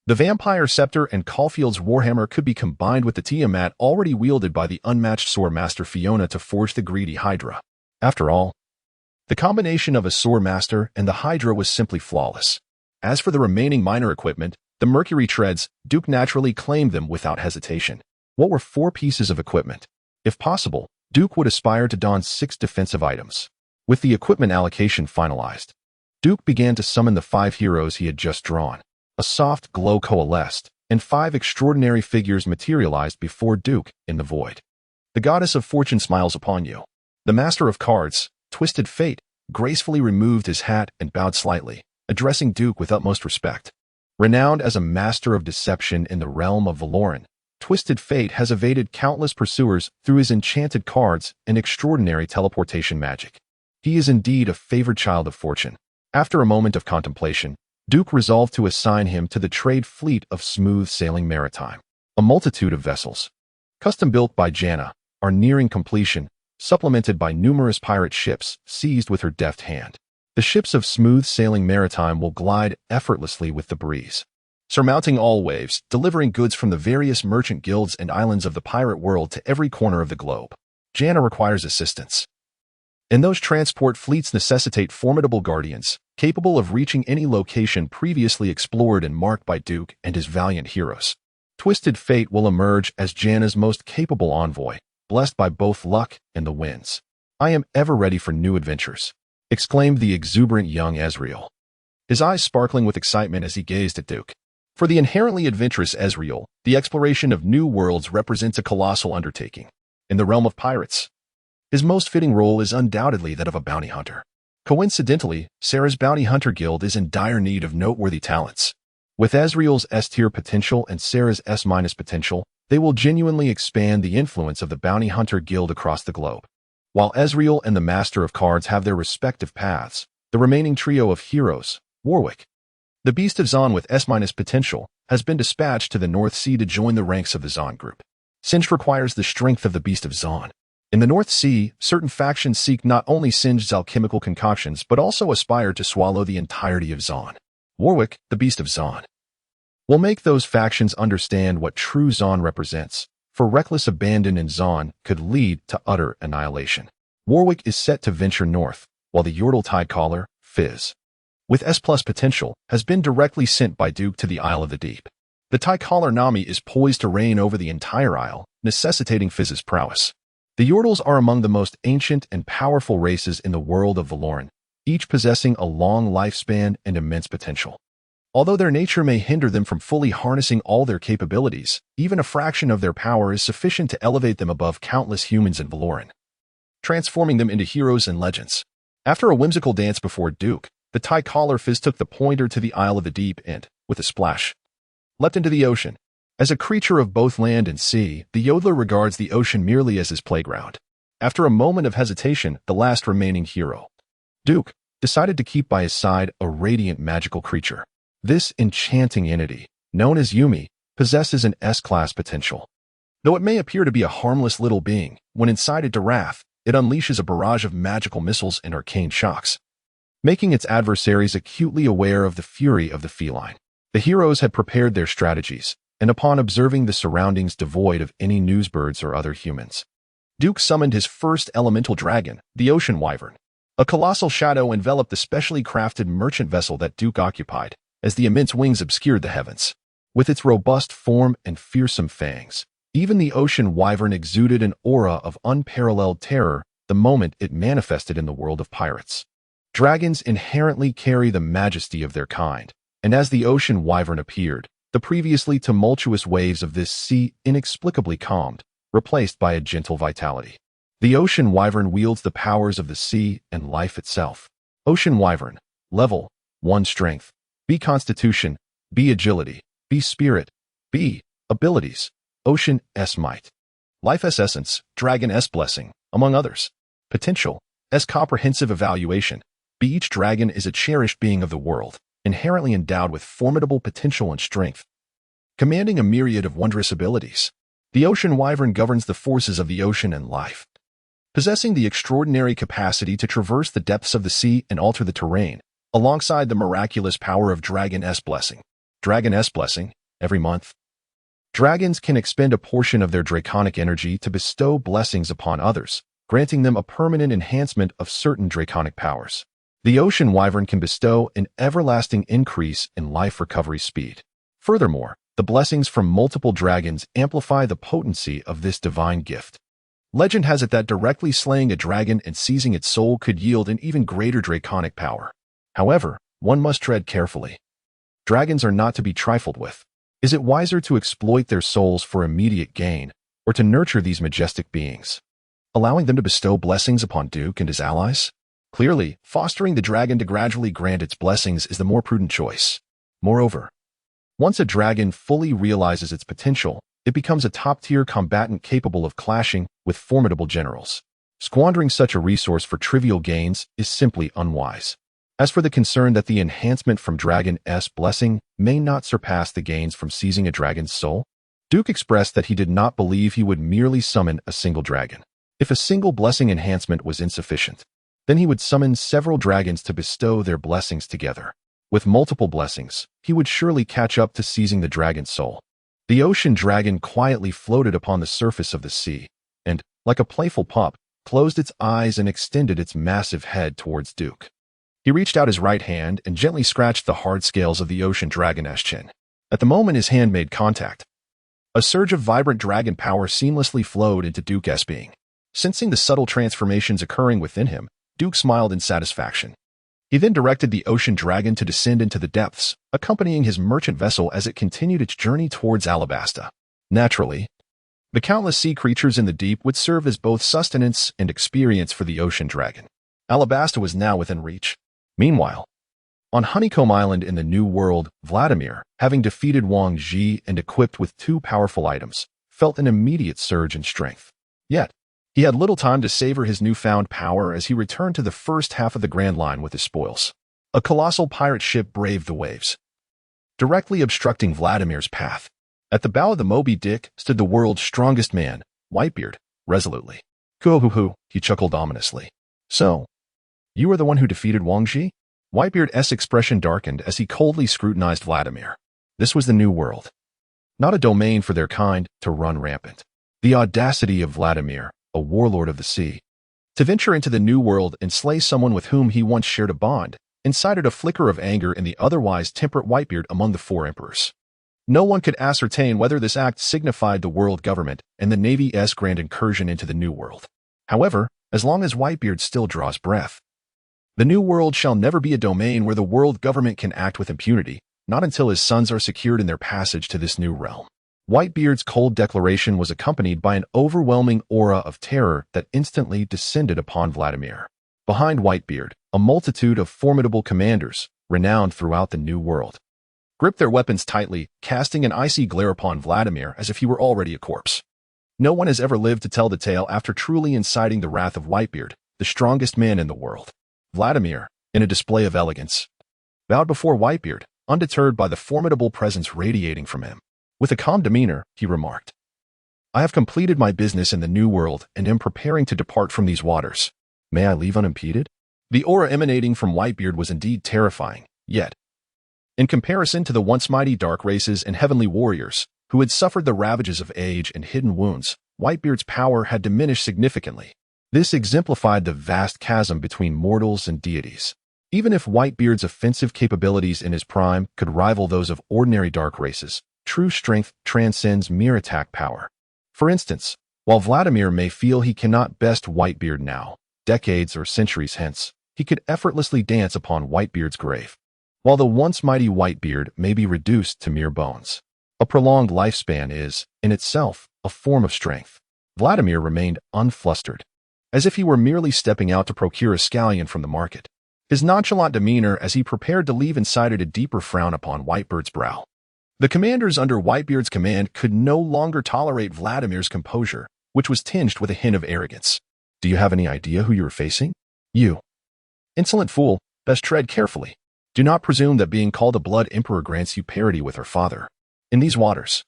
the Vampire Scepter and Caulfield's Warhammer could be combined with the Tiamat already wielded by the unmatched Sword Master Fiona to forge the greedy Hydra. After all, the combination of a Sword Master and the Hydra was simply flawless. As for the remaining minor equipment, the Mercury Treads, Duke naturally claimed them without hesitation. What were 4 pieces of equipment? If possible, Duke would aspire to don 6 defensive items. With the equipment allocation finalized, Duke began to summon the 5 heroes he had just drawn. A soft glow coalesced, and 5 extraordinary figures materialized before Duke in the void. The Goddess of Fortune smiles upon you. The Master of Cards, Twisted Fate, gracefully removed his hat and bowed slightly, addressing Duke with utmost respect. Renowned as a master of deception in the realm of Valoran, Twisted Fate has evaded countless pursuers through his enchanted cards and extraordinary teleportation magic. He is indeed a favored child of fortune. After a moment of contemplation, Duke resolved to assign him to the trade fleet of smooth-sailing maritime. A multitude of vessels, custom-built by Janna, are nearing completion, supplemented by numerous pirate ships seized with her deft hand. The ships of smooth-sailing maritime will glide effortlessly with the breeze, surmounting all waves, delivering goods from the various merchant guilds and islands of the pirate world to every corner of the globe. Janna requires assistance, and those transport fleets necessitate formidable guardians, capable of reaching any location previously explored and marked by Duke and his valiant heroes. Twisted Fate will emerge as Janna's most capable envoy, blessed by both luck and the winds. I am ever ready for new adventures, exclaimed the exuberant young Ezreal, his eyes sparkling with excitement as he gazed at Duke. For the inherently adventurous Ezreal, the exploration of new worlds represents a colossal undertaking. In the realm of pirates, his most fitting role is undoubtedly that of a bounty hunter. Coincidentally, Sarah's Bounty Hunter Guild is in dire need of noteworthy talents. With Ezreal's S-tier potential and Sarah's S- potential, they will genuinely expand the influence of the Bounty Hunter Guild across the globe. While Ezreal and the Master of Cards have their respective paths, the remaining trio of heroes, Warwick, the Beast of Zaun with S- potential, has been dispatched to the North Sea to join the ranks of the Zaun Group. Singed requires the strength of the Beast of Zaun. In the North Sea, certain factions seek not only Singed's alchemical concoctions but also aspire to swallow the entirety of Zaun. Warwick, the Beast of Zaun, will make those factions understand what true Zaun represents, for reckless abandon in Zaun could lead to utter annihilation. Warwick is set to venture north, while the Yordle Tidecaller, Fizz, with S+ potential, has been directly sent by Duke to the Isle of the Deep. The Tidecaller Nami is poised to reign over the entire isle, necessitating Fizz's prowess. The Yordles are among the most ancient and powerful races in the world of Valoran, each possessing a long lifespan and immense potential. Although their nature may hinder them from fully harnessing all their capabilities, even a fraction of their power is sufficient to elevate them above countless humans in Valoran, transforming them into heroes and legends. After a whimsical dance before Duke, the Tidecaller Fizz took the pointer to the Isle of the Deep and, with a splash, leapt into the ocean. As a creature of both land and sea, the Yodeler regards the ocean merely as his playground. After a moment of hesitation, the last remaining hero, Duke, decided to keep by his side a radiant magical creature. This enchanting entity, known as Yumi, possesses an S-class potential. Though it may appear to be a harmless little being, when incited to wrath, it unleashes a barrage of magical missiles and arcane shocks, making its adversaries acutely aware of the fury of the feline. The heroes had prepared their strategies, and upon observing the surroundings devoid of any newsbirds or other humans, Duke summoned his first elemental dragon, the Ocean Wyvern. A colossal shadow enveloped the specially crafted merchant vessel that Duke occupied, as the immense wings obscured the heavens. With its robust form and fearsome fangs, even the Ocean Wyvern exuded an aura of unparalleled terror the moment it manifested in the world of pirates. Dragons inherently carry the majesty of their kind, and as the ocean wyvern appeared, the previously tumultuous waves of this sea inexplicably calmed, replaced by a gentle vitality. The ocean wyvern wields the powers of the sea and life itself. Ocean wyvern, level 1 strength, B constitution, B agility, B spirit, B abilities, ocean S might. Life S essence, dragon S blessing, among others. Potential S comprehensive evaluation, B each dragon is a cherished being of the world, inherently endowed with formidable potential and strength, commanding a myriad of wondrous abilities. The ocean wyvern governs the forces of the ocean and life, possessing the extraordinary capacity to traverse the depths of the sea and alter the terrain, alongside the miraculous power of Dragon S Blessing. Dragon S Blessing, every month. Dragons can expend a portion of their draconic energy to bestow blessings upon others, granting them a permanent enhancement of certain draconic powers. The ocean wyvern can bestow an everlasting increase in life recovery speed. Furthermore, the blessings from multiple dragons amplify the potency of this divine gift. Legend has it that directly slaying a dragon and seizing its soul could yield an even greater draconic power. However, one must tread carefully. Dragons are not to be trifled with. Is it wiser to exploit their souls for immediate gain, or to nurture these majestic beings, allowing them to bestow blessings upon Duke and his allies? Clearly, fostering the dragon to gradually grant its blessings is the more prudent choice. Moreover, once a dragon fully realizes its potential, it becomes a top-tier combatant capable of clashing with formidable generals. Squandering such a resource for trivial gains is simply unwise. As for the concern that the enhancement from Dragon S Blessing may not surpass the gains from seizing a dragon's soul, Duke expressed that he did not believe he would merely summon a single dragon. If a single blessing enhancement was insufficient, then he would summon several dragons to bestow their blessings together. With multiple blessings, he would surely catch up to seizing the dragon's soul. The ocean dragon quietly floated upon the surface of the sea, and, like a playful pup, closed its eyes and extended its massive head towards Duke. He reached out his right hand and gently scratched the hard scales of the ocean dragon's chin. At the moment his hand made contact, a surge of vibrant dragon power seamlessly flowed into Duke's being. Sensing the subtle transformations occurring within him, Duke smiled in satisfaction. He then directed the ocean dragon to descend into the depths, accompanying his merchant vessel as it continued its journey towards Alabasta. Naturally, the countless sea creatures in the deep would serve as both sustenance and experience for the ocean dragon. Alabasta was now within reach. Meanwhile, on Honeycomb Island in the New World, Vladimir, having defeated Wang Ji and equipped with 2 powerful items, felt an immediate surge in strength. Yet, he had little time to savor his newfound power as he returned to the first half of the Grand Line with his spoils. A colossal pirate ship braved the waves, directly obstructing Vladimir's path. At the bow of the Moby Dick stood the world's strongest man, Whitebeard, resolutely. "Hoo-hoo-hoo," he chuckled ominously. "So, you are the one who defeated Wang Ji?" Whitebeard's expression darkened as he coldly scrutinized Vladimir. This was the New World, not a domain for their kind to run rampant. The audacity of Vladimir, a warlord of the sea, to venture into the New World and slay someone with whom he once shared a bond, incited a flicker of anger in the otherwise temperate Whitebeard among the 4 emperors. No one could ascertain whether this act signified the world government and the Navy's grand incursion into the New World. However, as long as Whitebeard still draws breath, the New World shall never be a domain where the world government can act with impunity, not until his sons are secured in their passage to this new realm. Whitebeard's cold declaration was accompanied by an overwhelming aura of terror that instantly descended upon Vladimir. Behind Whitebeard, a multitude of formidable commanders, renowned throughout the New World, gripped their weapons tightly, casting an icy glare upon Vladimir as if he were already a corpse. No one has ever lived to tell the tale after truly inciting the wrath of Whitebeard, the strongest man in the world. Vladimir, in a display of elegance, bowed before Whitebeard, undeterred by the formidable presence radiating from him. With a calm demeanor, he remarked, "I have completed my business in the New World and am preparing to depart from these waters. May I leave unimpeded?" The aura emanating from Whitebeard was indeed terrifying, yet, in comparison to the once mighty dark races and heavenly warriors, who had suffered the ravages of age and hidden wounds, Whitebeard's power had diminished significantly. This exemplified the vast chasm between mortals and deities. Even if Whitebeard's offensive capabilities in his prime could rival those of ordinary dark races, true strength transcends mere attack power. For instance, While Vladimir may feel he cannot best Whitebeard now, decades or centuries hence, he could effortlessly dance upon Whitebeard's grave. While the once mighty Whitebeard may be reduced to mere bones, a prolonged lifespan is, in itself, a form of strength. Vladimir remained unflustered, as if he were merely stepping out to procure a scallion from the market. His nonchalant demeanor as he prepared to leave incited a deeper frown upon Whitebeard's brow. The commanders under Whitebeard's command could no longer tolerate Vladimir's composure, which was tinged with a hint of arrogance. Do you have any idea who you are facing? You insolent fool, best tread carefully. Do not presume that being called a blood emperor grants you parity with our father. In these waters,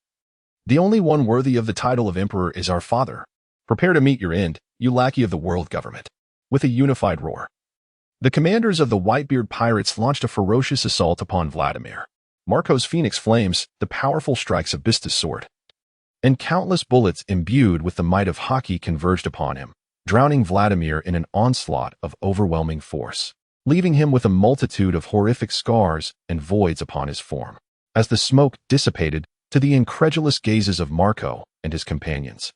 the only one worthy of the title of emperor is our father. Prepare to meet your end, you lackey of the world government. With a unified roar, the commanders of the Whitebeard pirates launched a ferocious assault upon Vladimir. Marco's phoenix flames, the powerful strikes of Bista's sword, and countless bullets imbued with the might of hockey converged upon him, drowning Vladimir in an onslaught of overwhelming force, leaving him with a multitude of horrific scars and voids upon his form. As the smoke dissipated to the incredulous gazes of Marco and his companions,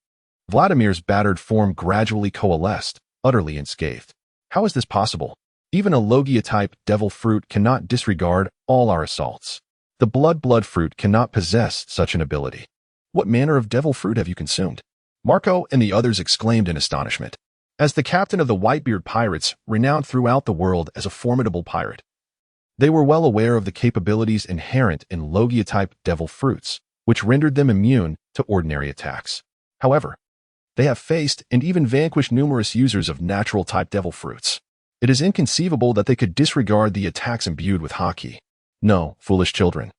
Vladimir's battered form gradually coalesced, utterly unscathed. How is this possible? Even a Logia-type devil fruit cannot disregard all our assaults. The blood fruit cannot possess such an ability. What manner of devil fruit have you consumed? Marco and the others exclaimed in astonishment. As the captain of the Whitebeard pirates, renowned throughout the world as a formidable pirate, they were well aware of the capabilities inherent in Logia-type devil fruits, which rendered them immune to ordinary attacks. However, they have faced and even vanquished numerous users of natural-type devil fruits. It is inconceivable that they could disregard the attacks imbued with hockey. No, foolish children.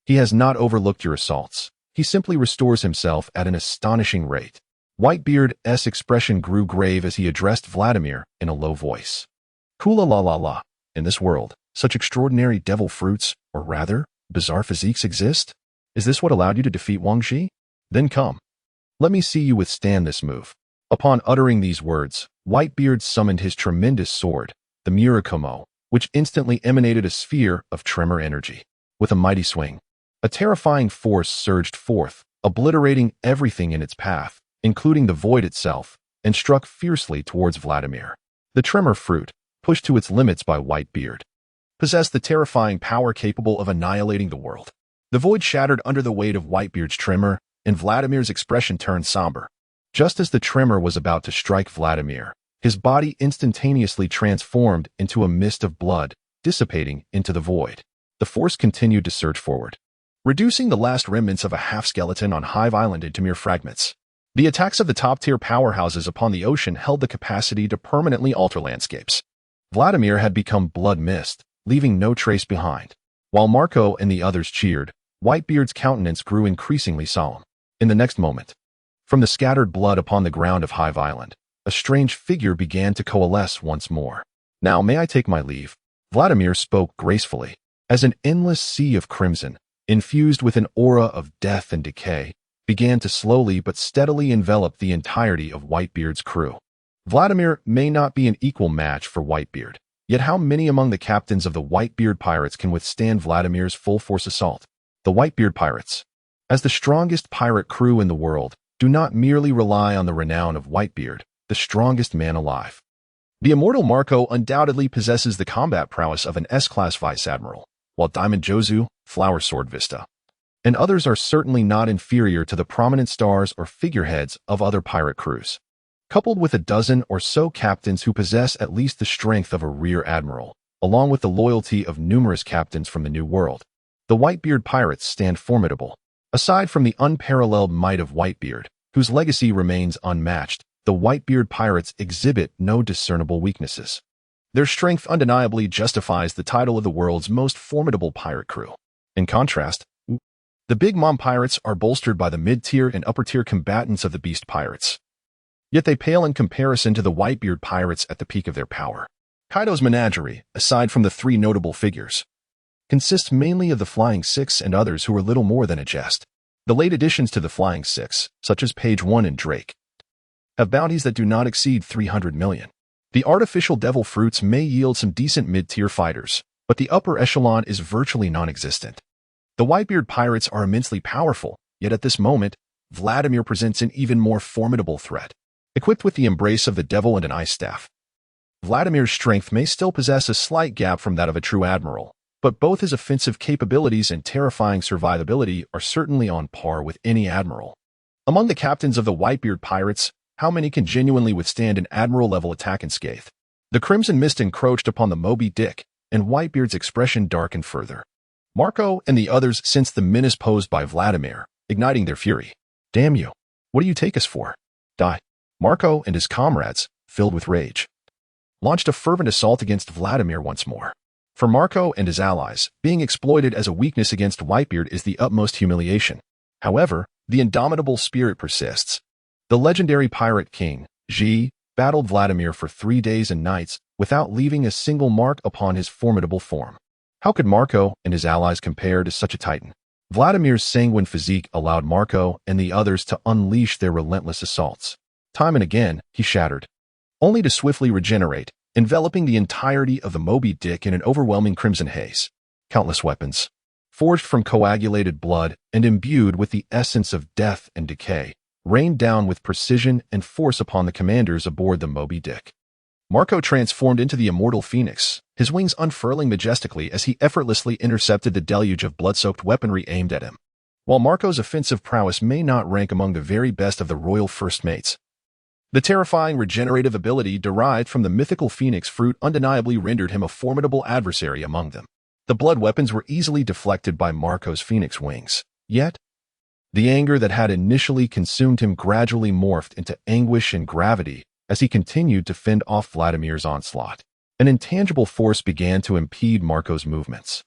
He has not overlooked your assaults. He simply restores himself at an astonishing rate. Whitebeard's expression grew grave as he addressed Vladimir in a low voice. Kula la la la. In this world, such extraordinary devil fruits, or rather, bizarre physiques exist? Is this what allowed you to defeat Wang Xi? Then come. Let me see you withstand this move. Upon uttering these words, Whitebeard summoned his tremendous sword, the Murakumo, which instantly emanated a sphere of tremor energy. With a mighty swing, a terrifying force surged forth, obliterating everything in its path, including the void itself, and struck fiercely towards Vladimir. The tremor fruit, pushed to its limits by Whitebeard, possessed the terrifying power capable of annihilating the world. The void shattered under the weight of Whitebeard's tremor, and Vladimir's expression turned somber. Just as the tremor was about to strike Vladimir, his body instantaneously transformed into a mist of blood, dissipating into the void. The force continued to surge forward, reducing the last remnants of a half-skeleton on Hive Island into mere fragments. The attacks of the top-tier powerhouses upon the ocean held the capacity to permanently alter landscapes. Vladimir had become blood mist, leaving no trace behind. While Marco and the others cheered, Whitebeard's countenance grew increasingly solemn. In the next moment, from the scattered blood upon the ground of Hive Island, a strange figure began to coalesce once more. Now may I take my leave? Vladimir spoke gracefully, as an endless sea of crimson, infused with an aura of death and decay, began to slowly but steadily envelop the entirety of Whitebeard's crew. Vladimir may not be an equal match for Whitebeard, yet how many among the captains of the Whitebeard pirates can withstand Vladimir's full-force assault? The Whitebeard pirates, as the strongest pirate crew in the world, do not merely rely on the renown of Whitebeard, the strongest man alive. The immortal Marco undoubtedly possesses the combat prowess of an S-class vice admiral, while Diamond Jozu, Flower Sword Vista, and others are certainly not inferior to the prominent stars or figureheads of other pirate crews. Coupled with a dozen or so captains who possess at least the strength of a rear admiral, along with the loyalty of numerous captains from the New World, the Whitebeard pirates stand formidable. Aside from the unparalleled might of Whitebeard, whose legacy remains unmatched, the Whitebeard pirates exhibit no discernible weaknesses. Their strength undeniably justifies the title of the world's most formidable pirate crew. In contrast, the Big Mom pirates are bolstered by the mid-tier and upper-tier combatants of the Beast pirates. Yet they pale in comparison to the Whitebeard pirates at the peak of their power. Kaido's menagerie, aside from the three notable figures, consists mainly of the Flying Six and others who are little more than a jest. The late additions to the Flying Six, such as Page 1 and Drake, have bounties that do not exceed 300 million. The artificial devil fruits may yield some decent mid-tier fighters, but the upper echelon is virtually non-existent. The Whitebeard pirates are immensely powerful, yet at this moment, Vladimir presents an even more formidable threat. Equipped with the embrace of the devil and an ice staff, Vladimir's strength may still possess a slight gap from that of a true admiral, but both his offensive capabilities and terrifying survivability are certainly on par with any admiral. Among the captains of the Whitebeard pirates, how many can genuinely withstand an admiral-level attack unscathed? The crimson mist encroached upon the Moby Dick, and Whitebeard's expression darkened further. Marco and the others sensed the menace posed by Vladimir, igniting their fury. "Damn you! What do you take us for? Die!" Marco and his comrades, filled with rage, launched a fervent assault against Vladimir once more. For Marco and his allies, being exploited as a weakness against Whitebeard is the utmost humiliation. However, the indomitable spirit persists. The legendary pirate king, Xi, battled Vladimir for 3 days and nights without leaving a single mark upon his formidable form. How could Marco and his allies compare to such a titan? Vladimir's sanguine physique allowed Marco and the others to unleash their relentless assaults. Time and again, he shattered, only to swiftly regenerate, enveloping the entirety of the Moby Dick in an overwhelming crimson haze. Countless weapons, forged from coagulated blood and imbued with the essence of death and decay, rained down with precision and force upon the commanders aboard the Moby Dick. Marco transformed into the immortal phoenix, his wings unfurling majestically as he effortlessly intercepted the deluge of blood-soaked weaponry aimed at him. While Marco's offensive prowess may not rank among the very best of the royal first mates, the terrifying regenerative ability derived from the mythical phoenix fruit undeniably rendered him a formidable adversary among them. The blood weapons were easily deflected by Marco's phoenix wings. Yet, the anger that had initially consumed him gradually morphed into anguish and gravity as he continued to fend off Vladimir's onslaught. An intangible force began to impede Marco's movements,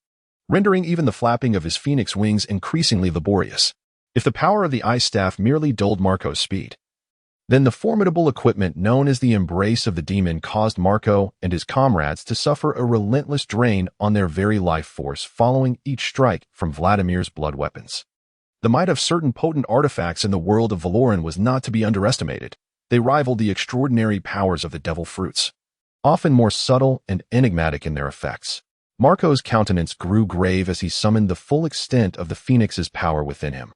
rendering even the flapping of his phoenix wings increasingly laborious. If the power of the ice staff merely dulled Marco's speed, then the formidable equipment known as the Embrace of the Demon caused Marco and his comrades to suffer a relentless drain on their very life force following each strike from Vladimir's blood weapons. The might of certain potent artifacts in the world of Valoran was not to be underestimated. They rivaled the extraordinary powers of the devil fruits, often more subtle and enigmatic in their effects. Marco's countenance grew grave as he summoned the full extent of the Phoenix's power within him,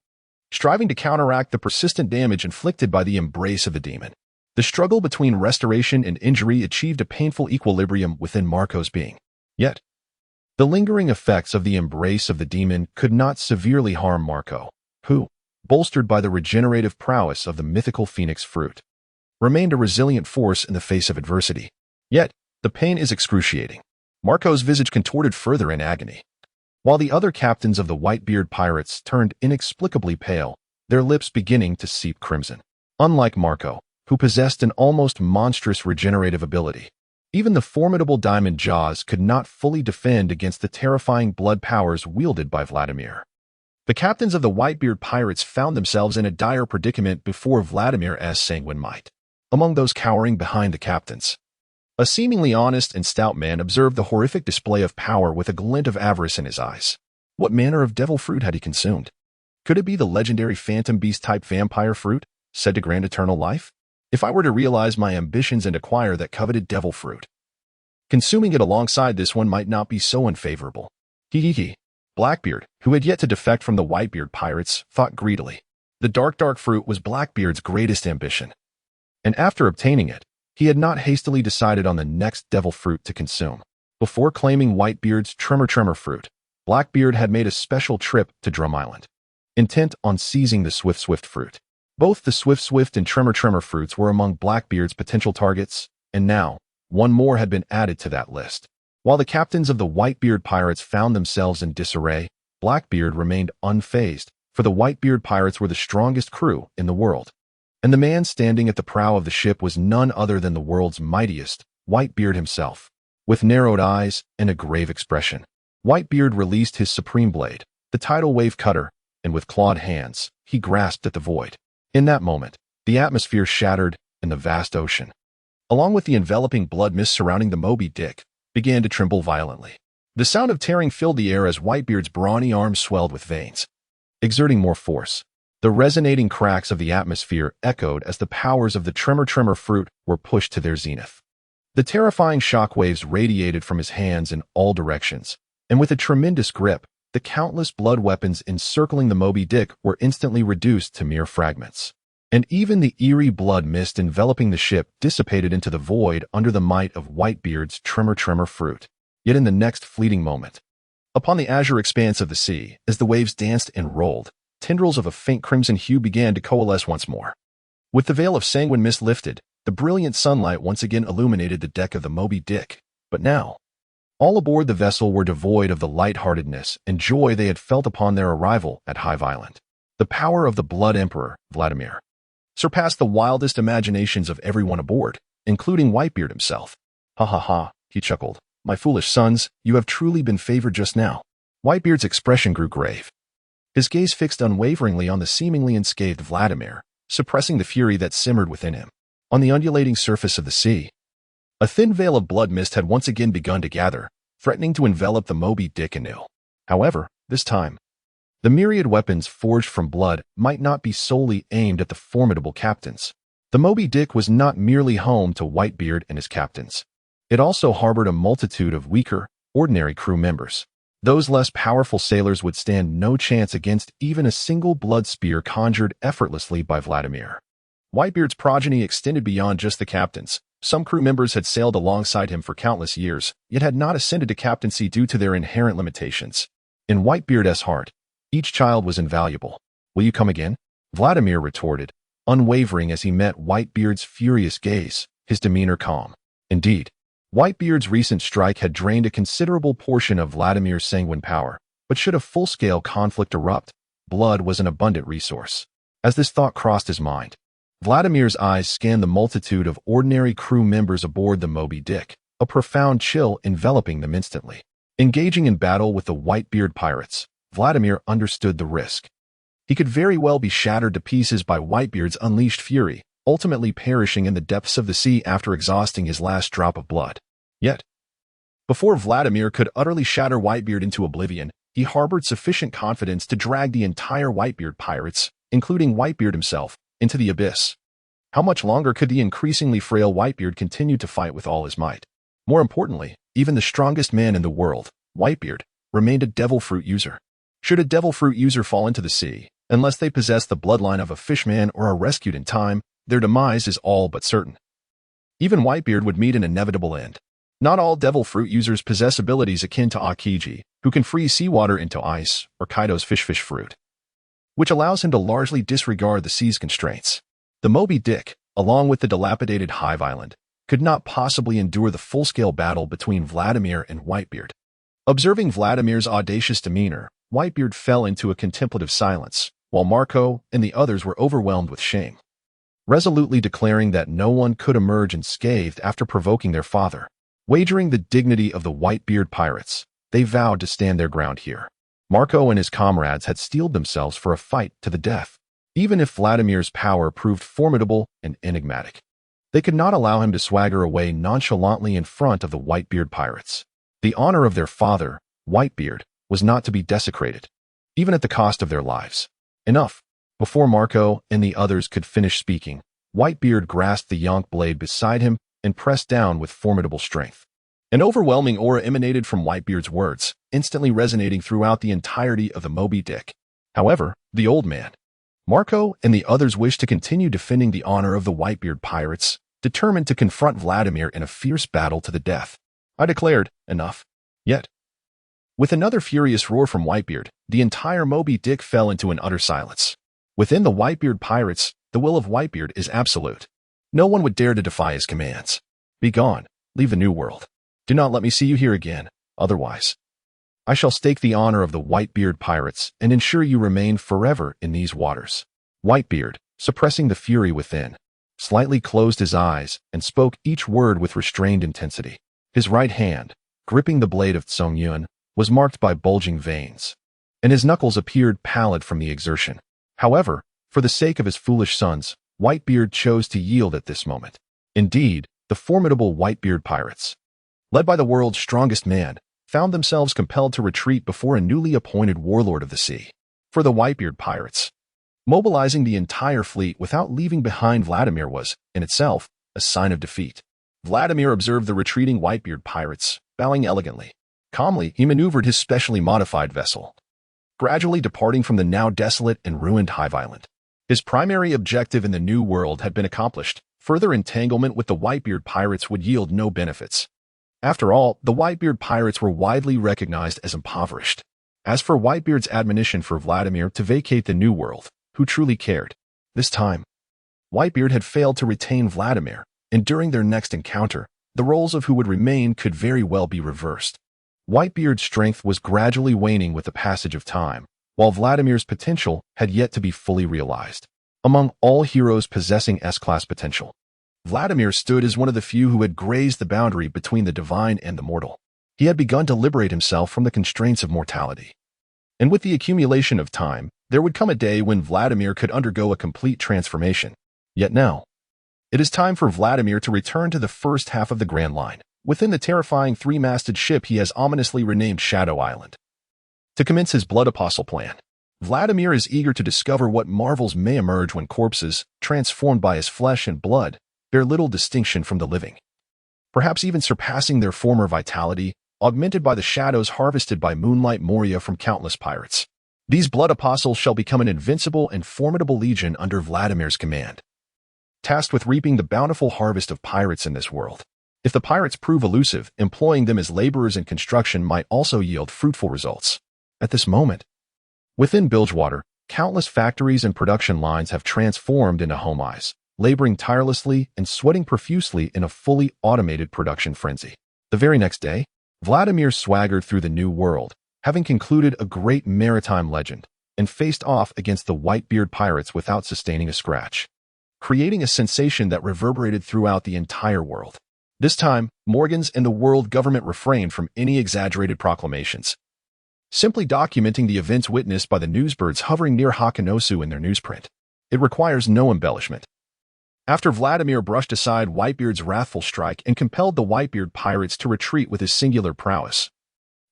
striving to counteract the persistent damage inflicted by the embrace of the demon. The struggle between restoration and injury achieved a painful equilibrium within Marco's being. Yet, the lingering effects of the embrace of the demon could not severely harm Marco, who, bolstered by the regenerative prowess of the mythical phoenix fruit, remained a resilient force in the face of adversity. Yet, the pain is excruciating. Marco's visage contorted further in agony, while the other captains of the Whitebeard pirates turned inexplicably pale, their lips beginning to seep crimson. Unlike Marco, who possessed an almost monstrous regenerative ability, even the formidable diamond jaws could not fully defend against the terrifying blood powers wielded by Vladimir. The captains of the Whitebeard pirates found themselves in a dire predicament before Vladimir's sanguine might. Among those cowering behind the captains, a seemingly honest and stout man observed the horrific display of power with a glint of avarice in his eyes. What manner of devil fruit had he consumed? Could it be the legendary phantom beast-type vampire fruit, said to grant eternal life? If I were to realize my ambitions and acquire that coveted devil fruit, consuming it alongside this one might not be so unfavorable. He. Blackbeard, who had yet to defect from the Whitebeard pirates, thought greedily. The dark fruit was Blackbeard's greatest ambition, and after obtaining it, he had not hastily decided on the next devil fruit to consume. Before claiming Whitebeard's tremor fruit, Blackbeard had made a special trip to Drum Island, intent on seizing the Swift fruit. Both the Swift and tremor fruits were among Blackbeard's potential targets, and now, one more had been added to that list. While the captains of the Whitebeard pirates found themselves in disarray, Blackbeard remained unfazed, for the Whitebeard pirates were the strongest crew in the world. And the man standing at the prow of the ship was none other than the world's mightiest, Whitebeard himself. With narrowed eyes and a grave expression, Whitebeard released his supreme blade, the tidal wave cutter, and with clawed hands, he grasped at the void. In that moment, the atmosphere shattered and the vast ocean, along with the enveloping blood mist surrounding the Moby Dick, began to tremble violently. The sound of tearing filled the air as Whitebeard's brawny arms swelled with veins, exerting more force. The resonating cracks of the atmosphere echoed as the powers of the tremor fruit were pushed to their zenith. The terrifying shockwaves radiated from his hands in all directions, and with a tremendous grip, the countless blood weapons encircling the Moby Dick were instantly reduced to mere fragments. And even the eerie blood mist enveloping the ship dissipated into the void under the might of Whitebeard's tremor fruit. Yet in the next fleeting moment, upon the azure expanse of the sea, as the waves danced and rolled, tendrils of a faint crimson hue began to coalesce once more. With the veil of sanguine mist lifted, the brilliant sunlight once again illuminated the deck of the Moby Dick. But now, all aboard the vessel were devoid of the lightheartedness and joy they had felt upon their arrival at Hive Island. The power of the Blood Emperor, Vladimir, surpassed the wildest imaginations of everyone aboard, including Whitebeard himself. Ha ha ha, he chuckled. My foolish sons, you have truly been favored just now. Whitebeard's expression grew grave. His gaze fixed unwaveringly on the seemingly unscathed Vladimir, suppressing the fury that simmered within him. On the undulating surface of the sea, a thin veil of blood mist had once again begun to gather, threatening to envelop the Moby Dick anew. However, this time, the myriad weapons forged from blood might not be solely aimed at the formidable captains. The Moby Dick was not merely home to Whitebeard and his captains. It also harbored a multitude of weaker, ordinary crew members. Those less powerful sailors would stand no chance against even a single blood spear conjured effortlessly by Vladimir. Whitebeard's progeny extended beyond just the captains. Some crew members had sailed alongside him for countless years, yet had not ascended to captaincy due to their inherent limitations. In Whitebeard's heart, each child was invaluable. Will you come again? Vladimir retorted, unwavering as he met Whitebeard's furious gaze, his demeanor calm. Indeed, Whitebeard's recent strike had drained a considerable portion of Vladimir's sanguine power, but should a full-scale conflict erupt, blood was an abundant resource. As this thought crossed his mind, Vladimir's eyes scanned the multitude of ordinary crew members aboard the Moby Dick, a profound chill enveloping them instantly. Engaging in battle with the Whitebeard pirates, Vladimir understood the risk. He could very well be shattered to pieces by Whitebeard's unleashed fury, ultimately perishing in the depths of the sea after exhausting his last drop of blood. Yet, before Vladimir could utterly shatter Whitebeard into oblivion, he harbored sufficient confidence to drag the entire Whitebeard pirates, including Whitebeard himself, into the abyss. How much longer could the increasingly frail Whitebeard continue to fight with all his might? More importantly, even the strongest man in the world, Whitebeard, remained a devil fruit user. Should a devil fruit user fall into the sea, unless they possess the bloodline of a fishman or are rescued in time, their demise is all but certain. Even Whitebeard would meet an inevitable end. Not all devil fruit users possess abilities akin to Akiji, who can freeze seawater into ice, or Kaido's fish fruit, which allows him to largely disregard the sea's constraints. The Moby Dick, along with the dilapidated Hive Island, could not possibly endure the full-scale battle between Vladimir and Whitebeard. Observing Vladimir's audacious demeanor, Whitebeard fell into a contemplative silence, while Marco and the others were overwhelmed with shame. Resolutely declaring that no one could emerge unscathed after provoking their father, wagering the dignity of the Whitebeard pirates, they vowed to stand their ground here. Marco and his comrades had steeled themselves for a fight to the death. Even if Vladimir's power proved formidable and enigmatic, they could not allow him to swagger away nonchalantly in front of the Whitebeard pirates. The honor of their father, Whitebeard, was not to be desecrated, even at the cost of their lives. Enough. Before Marco and the others could finish speaking, Whitebeard grasped the yonk blade beside him and pressed down with formidable strength. An overwhelming aura emanated from Whitebeard's words, instantly resonating throughout the entirety of the Moby Dick. However, the old man, Marco and the others wished to continue defending the honor of the Whitebeard pirates, determined to confront Vladimir in a fierce battle to the death. I declared, enough. Yet, with another furious roar from Whitebeard, the entire Moby Dick fell into an utter silence. Within the Whitebeard pirates, the will of Whitebeard is absolute. No one would dare to defy his commands. Be gone, leave the New World. Do not let me see you here again, otherwise I shall stake the honor of the Whitebeard pirates and ensure you remain forever in these waters. Whitebeard, suppressing the fury within, slightly closed his eyes and spoke each word with restrained intensity. His right hand, gripping the blade of Tsongyun, was marked by bulging veins, and his knuckles appeared pallid from the exertion. However, for the sake of his foolish sons, Whitebeard chose to yield at this moment. Indeed, the formidable Whitebeard pirates, led by the world's strongest man, found themselves compelled to retreat before a newly appointed warlord of the sea. For the Whitebeard pirates, mobilizing the entire fleet without leaving behind Vladimir was, in itself, a sign of defeat. Vladimir observed the retreating Whitebeard pirates, bowing elegantly. Calmly, he maneuvered his specially modified vessel, gradually departing from the now desolate and ruined Hive Island. His primary objective in the New World had been accomplished. Further entanglement with the Whitebeard pirates would yield no benefits. After all, the Whitebeard pirates were widely recognized as impoverished. As for Whitebeard's admonition for Vladimir to vacate the New World, who truly cared? This time, Whitebeard had failed to retain Vladimir, and during their next encounter, the roles of who would remain could very well be reversed. Whitebeard's strength was gradually waning with the passage of time, while Vladimir's potential had yet to be fully realized. Among all heroes possessing S-class potential, Vladimir stood as one of the few who had grazed the boundary between the divine and the mortal. He had begun to liberate himself from the constraints of mortality. And with the accumulation of time, there would come a day when Vladimir could undergo a complete transformation. Yet now, it is time for Vladimir to return to the first half of the Grand Line, within the terrifying three-masted ship he has ominously renamed Shadow Island. To commence his Blood Apostle plan, Vladimir is eager to discover what marvels may emerge when corpses, transformed by his flesh and blood, bear little distinction from the living, perhaps even surpassing their former vitality, augmented by the shadows harvested by Moonlight Moria from countless pirates. These Blood Apostles shall become an invincible and formidable legion under Vladimir's command, tasked with reaping the bountiful harvest of pirates in this world. If the pirates prove elusive, employing them as laborers in construction might also yield fruitful results. At this moment, within Bilgewater, countless factories and production lines have transformed into home eyes, laboring tirelessly and sweating profusely in a fully automated production frenzy. The very next day, Vladimir swaggered through the New World, having concluded a great maritime legend, and faced off against the Whitebeard pirates without sustaining a scratch, creating a sensation that reverberated throughout the entire world. This time, Morgans and the world government refrained from any exaggerated proclamations, simply documenting the events witnessed by the newsbirds hovering near Hakanosu in their newsprint. It requires no embellishment. After Vladimir brushed aside Whitebeard's wrathful strike and compelled the Whitebeard pirates to retreat with his singular prowess,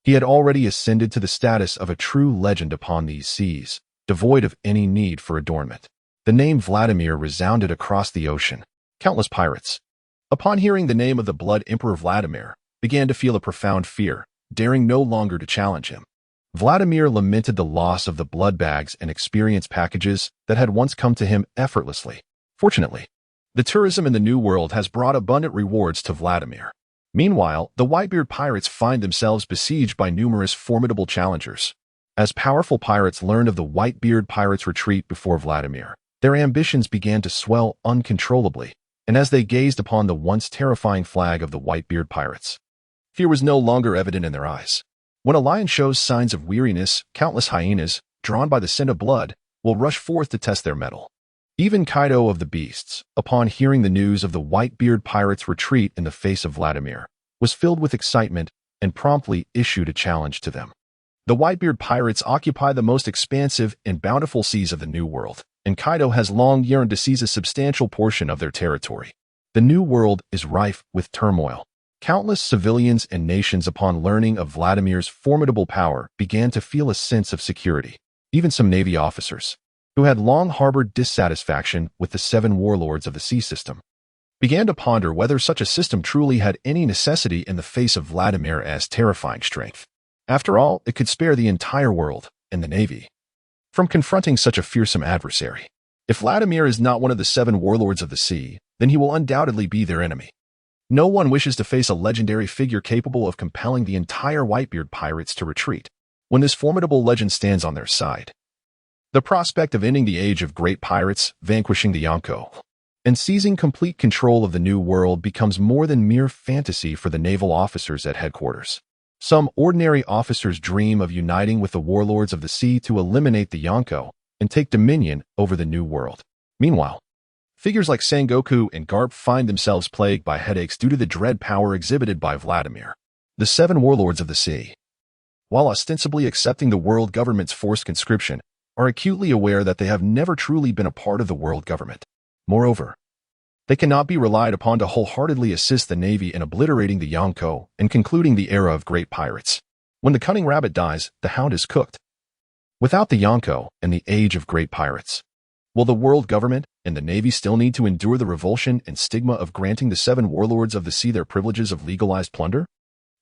he had already ascended to the status of a true legend upon these seas, devoid of any need for adornment. The name Vladimir resounded across the ocean. Countless pirates, upon hearing the name of the Blood Emperor Vladimir, began to feel a profound fear, daring no longer to challenge him. Vladimir lamented the loss of the blood bags and experience packages that had once come to him effortlessly. Fortunately, the tourism in the New World has brought abundant rewards to Vladimir. Meanwhile, the Whitebeard pirates find themselves besieged by numerous formidable challengers. As powerful pirates learned of the Whitebeard pirates' retreat before Vladimir, their ambitions began to swell uncontrollably, and as they gazed upon the once terrifying flag of the Whitebeard pirates, fear was no longer evident in their eyes. When a lion shows signs of weariness, countless hyenas, drawn by the scent of blood, will rush forth to test their mettle. Even Kaido of the Beasts, upon hearing the news of the Whitebeard pirates' retreat in the face of Vladimir, was filled with excitement and promptly issued a challenge to them. The Whitebeard pirates occupy the most expansive and bountiful seas of the New World, and Kaido has long yearned to seize a substantial portion of their territory. The New World is rife with turmoil. Countless civilians and nations, upon learning of Vladimir's formidable power, began to feel a sense of security. Even some Navy officers, who had long harbored dissatisfaction with the Seven Warlords of the sea system, began to ponder whether such a system truly had any necessity in the face of Vladimir's terrifying strength. After all, it could spare the entire world, and the Navy, from confronting such a fearsome adversary. If Vladimir is not one of the Seven Warlords of the sea, then he will undoubtedly be their enemy. No one wishes to face a legendary figure capable of compelling the entire Whitebeard pirates to retreat, when this formidable legend stands on their side. The prospect of ending the age of great pirates, vanquishing the Yonko, and seizing complete control of the New World becomes more than mere fantasy for the naval officers at headquarters. Some ordinary officers dream of uniting with the warlords of the sea to eliminate the Yonko and take dominion over the New World. Meanwhile, figures like Sengoku and Garp find themselves plagued by headaches due to the dread power exhibited by Vladimir. The Seven Warlords of the Sea, while ostensibly accepting the world government's forced conscription, are acutely aware that they have never truly been a part of the world government. Moreover, they cannot be relied upon to wholeheartedly assist the Navy in obliterating the Yonko and concluding the era of great pirates. When the cunning rabbit dies, the hound is cooked. Without the Yonko and the age of great pirates, will the world government and the Navy still need to endure the revulsion and stigma of granting the Seven Warlords of the Sea their privileges of legalized plunder?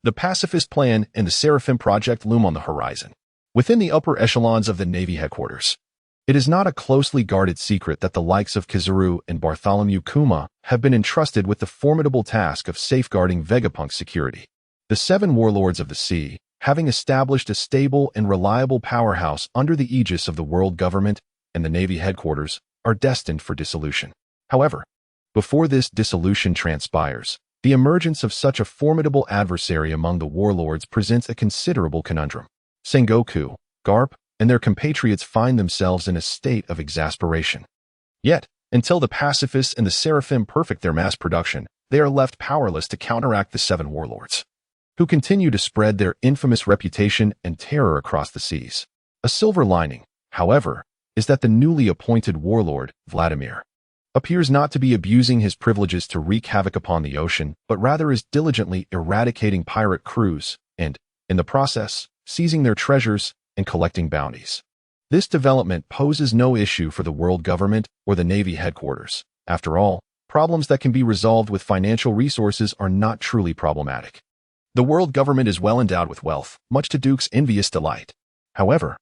The pacifist plan and the Seraphim project loom on the horizon. Within the upper echelons of the Navy headquarters, it is not a closely guarded secret that the likes of Kizaru and Bartholomew Kuma have been entrusted with the formidable task of safeguarding Vegapunk's security. The Seven Warlords of the Sea, having established a stable and reliable powerhouse under the aegis of the world government and the Navy headquarters, are destined for dissolution. However, before this dissolution transpires, the emergence of such a formidable adversary among the warlords presents a considerable conundrum. Sengoku, Garp, and their compatriots find themselves in a state of exasperation. Yet, until the pacifists and the Seraphim perfect their mass production, they are left powerless to counteract the Seven Warlords, who continue to spread their infamous reputation and terror across the seas. A silver lining, however, is that the newly appointed warlord, Vladimir, appears not to be abusing his privileges to wreak havoc upon the ocean, but rather is diligently eradicating pirate crews and, in the process, seizing their treasures and collecting bounties. This development poses no issue for the world government or the Navy headquarters. After all, problems that can be resolved with financial resources are not truly problematic. The world government is well endowed with wealth, much to Duke's envious delight. However,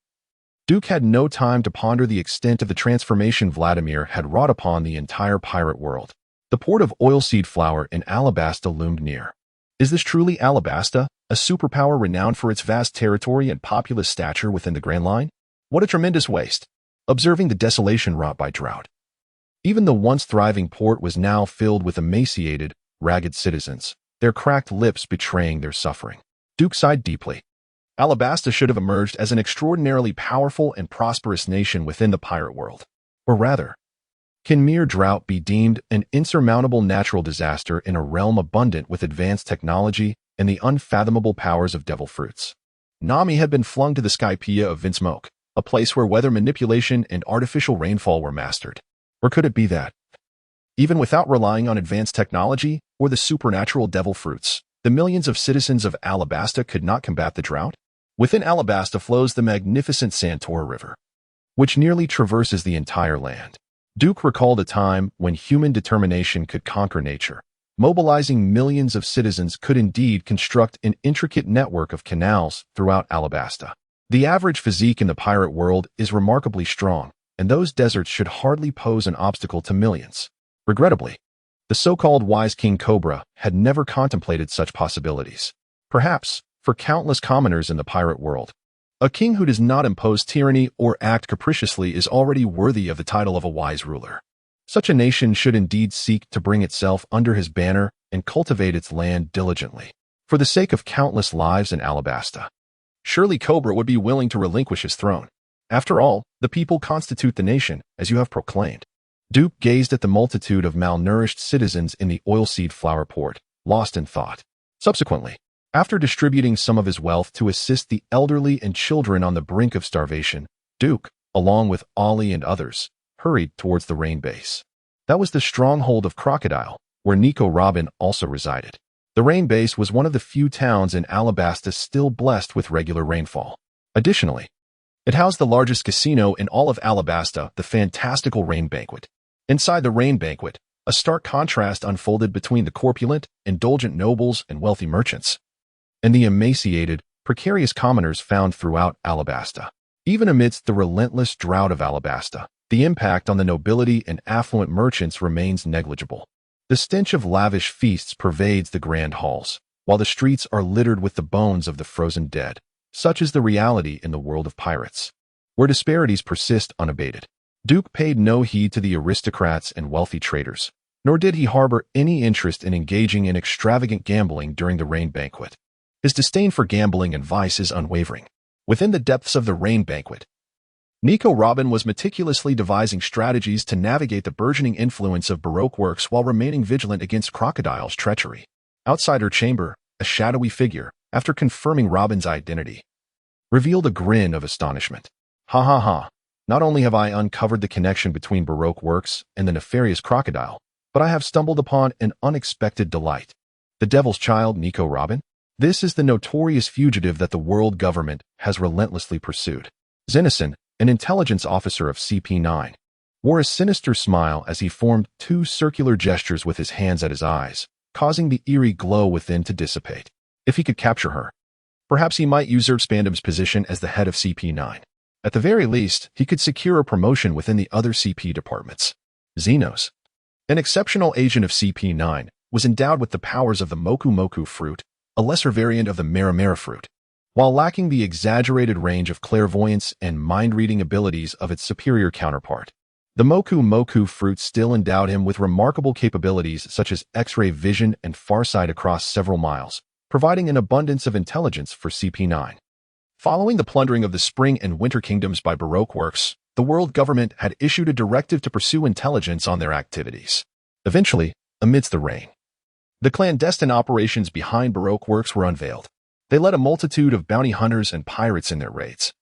Duke had no time to ponder the extent of the transformation Vladimir had wrought upon the entire pirate world. The port of oilseed flour in Alabasta loomed near. Is this truly Alabasta, a superpower renowned for its vast territory and populous stature within the Grand Line? What a tremendous waste! Observing the desolation wrought by drought. Even the once thriving port was now filled with emaciated, ragged citizens, their cracked lips betraying their suffering. Duke sighed deeply. Alabasta should have emerged as an extraordinarily powerful and prosperous nation within the pirate world. Or rather, can mere drought be deemed an insurmountable natural disaster in a realm abundant with advanced technology and the unfathomable powers of devil fruits? Nami had been flung to the Skypea of Vinsmoke, a place where weather manipulation and artificial rainfall were mastered. Or could it be that, even without relying on advanced technology or the supernatural devil fruits, the millions of citizens of Alabasta could not combat the drought? Within Alabasta flows the magnificent Santora River, which nearly traverses the entire land. Duke recalled a time when human determination could conquer nature. Mobilizing millions of citizens could indeed construct an intricate network of canals throughout Alabasta. The average physique in the pirate world is remarkably strong, and those deserts should hardly pose an obstacle to millions. Regrettably, the so-called wise King Cobra had never contemplated such possibilities. Perhaps, for countless commoners in the pirate world, a king who does not impose tyranny or act capriciously is already worthy of the title of a wise ruler. Such a nation should indeed seek to bring itself under his banner and cultivate its land diligently, for the sake of countless lives in Alabasta. Surely Cobra would be willing to relinquish his throne. After all, the people constitute the nation, as you have proclaimed. Duke gazed at the multitude of malnourished citizens in the oilseed flour port, lost in thought. Subsequently, after distributing some of his wealth to assist the elderly and children on the brink of starvation, Duke, along with Ollie and others, hurried towards the rain base. That was the stronghold of Crocodile, where Nico Robin also resided. The rain base was one of the few towns in Alabasta still blessed with regular rainfall. Additionally, it housed the largest casino in all of Alabasta, the fantastical Rain Banquet. Inside the Rain Banquet, a stark contrast unfolded between the corpulent, indulgent nobles and wealthy merchants, and the emaciated, precarious commoners found throughout Alabasta. Even amidst the relentless drought of Alabasta, the impact on the nobility and affluent merchants remains negligible. The stench of lavish feasts pervades the grand halls, while the streets are littered with the bones of the frozen dead. Such is the reality in the world of pirates, where disparities persist unabated. Duke paid no heed to the aristocrats and wealthy traders, nor did he harbor any interest in engaging in extravagant gambling during the Rain Banquet. His disdain for gambling and vice is unwavering. Within the depths of the Rain Banquet, Nico Robin was meticulously devising strategies to navigate the burgeoning influence of Baroque works while remaining vigilant against Crocodile's treachery. Outside her chamber, a shadowy figure, after confirming Robin's identity, revealed a grin of astonishment. Ha ha ha. Not only have I uncovered the connection between Baroque works and the nefarious Crocodile, but I have stumbled upon an unexpected delight. The Devil's Child, Nico Robin? This is the notorious fugitive that the world government has relentlessly pursued. Zenison, an intelligence officer of CP9, wore a sinister smile as he formed two circular gestures with his hands at his eyes, causing the eerie glow within to dissipate. If he could capture her, perhaps he might usurp Spandam's position as the head of CP9. At the very least, he could secure a promotion within the other CP departments. Xenos, an exceptional agent of CP9, was endowed with the powers of the Moku Moku fruit, a lesser variant of the Maramara fruit. While lacking the exaggerated range of clairvoyance and mind-reading abilities of its superior counterpart, the Moku Moku fruit still endowed him with remarkable capabilities such as X-ray vision and farsight across several miles, providing an abundance of intelligence for CP9. Following the plundering of the Spring and Winter Kingdoms by Baroque Works, the world government had issued a directive to pursue intelligence on their activities. Eventually, amidst the rain, the clandestine operations behind Baroque Works were unveiled. They led a multitude of bounty hunters and pirates in their raids,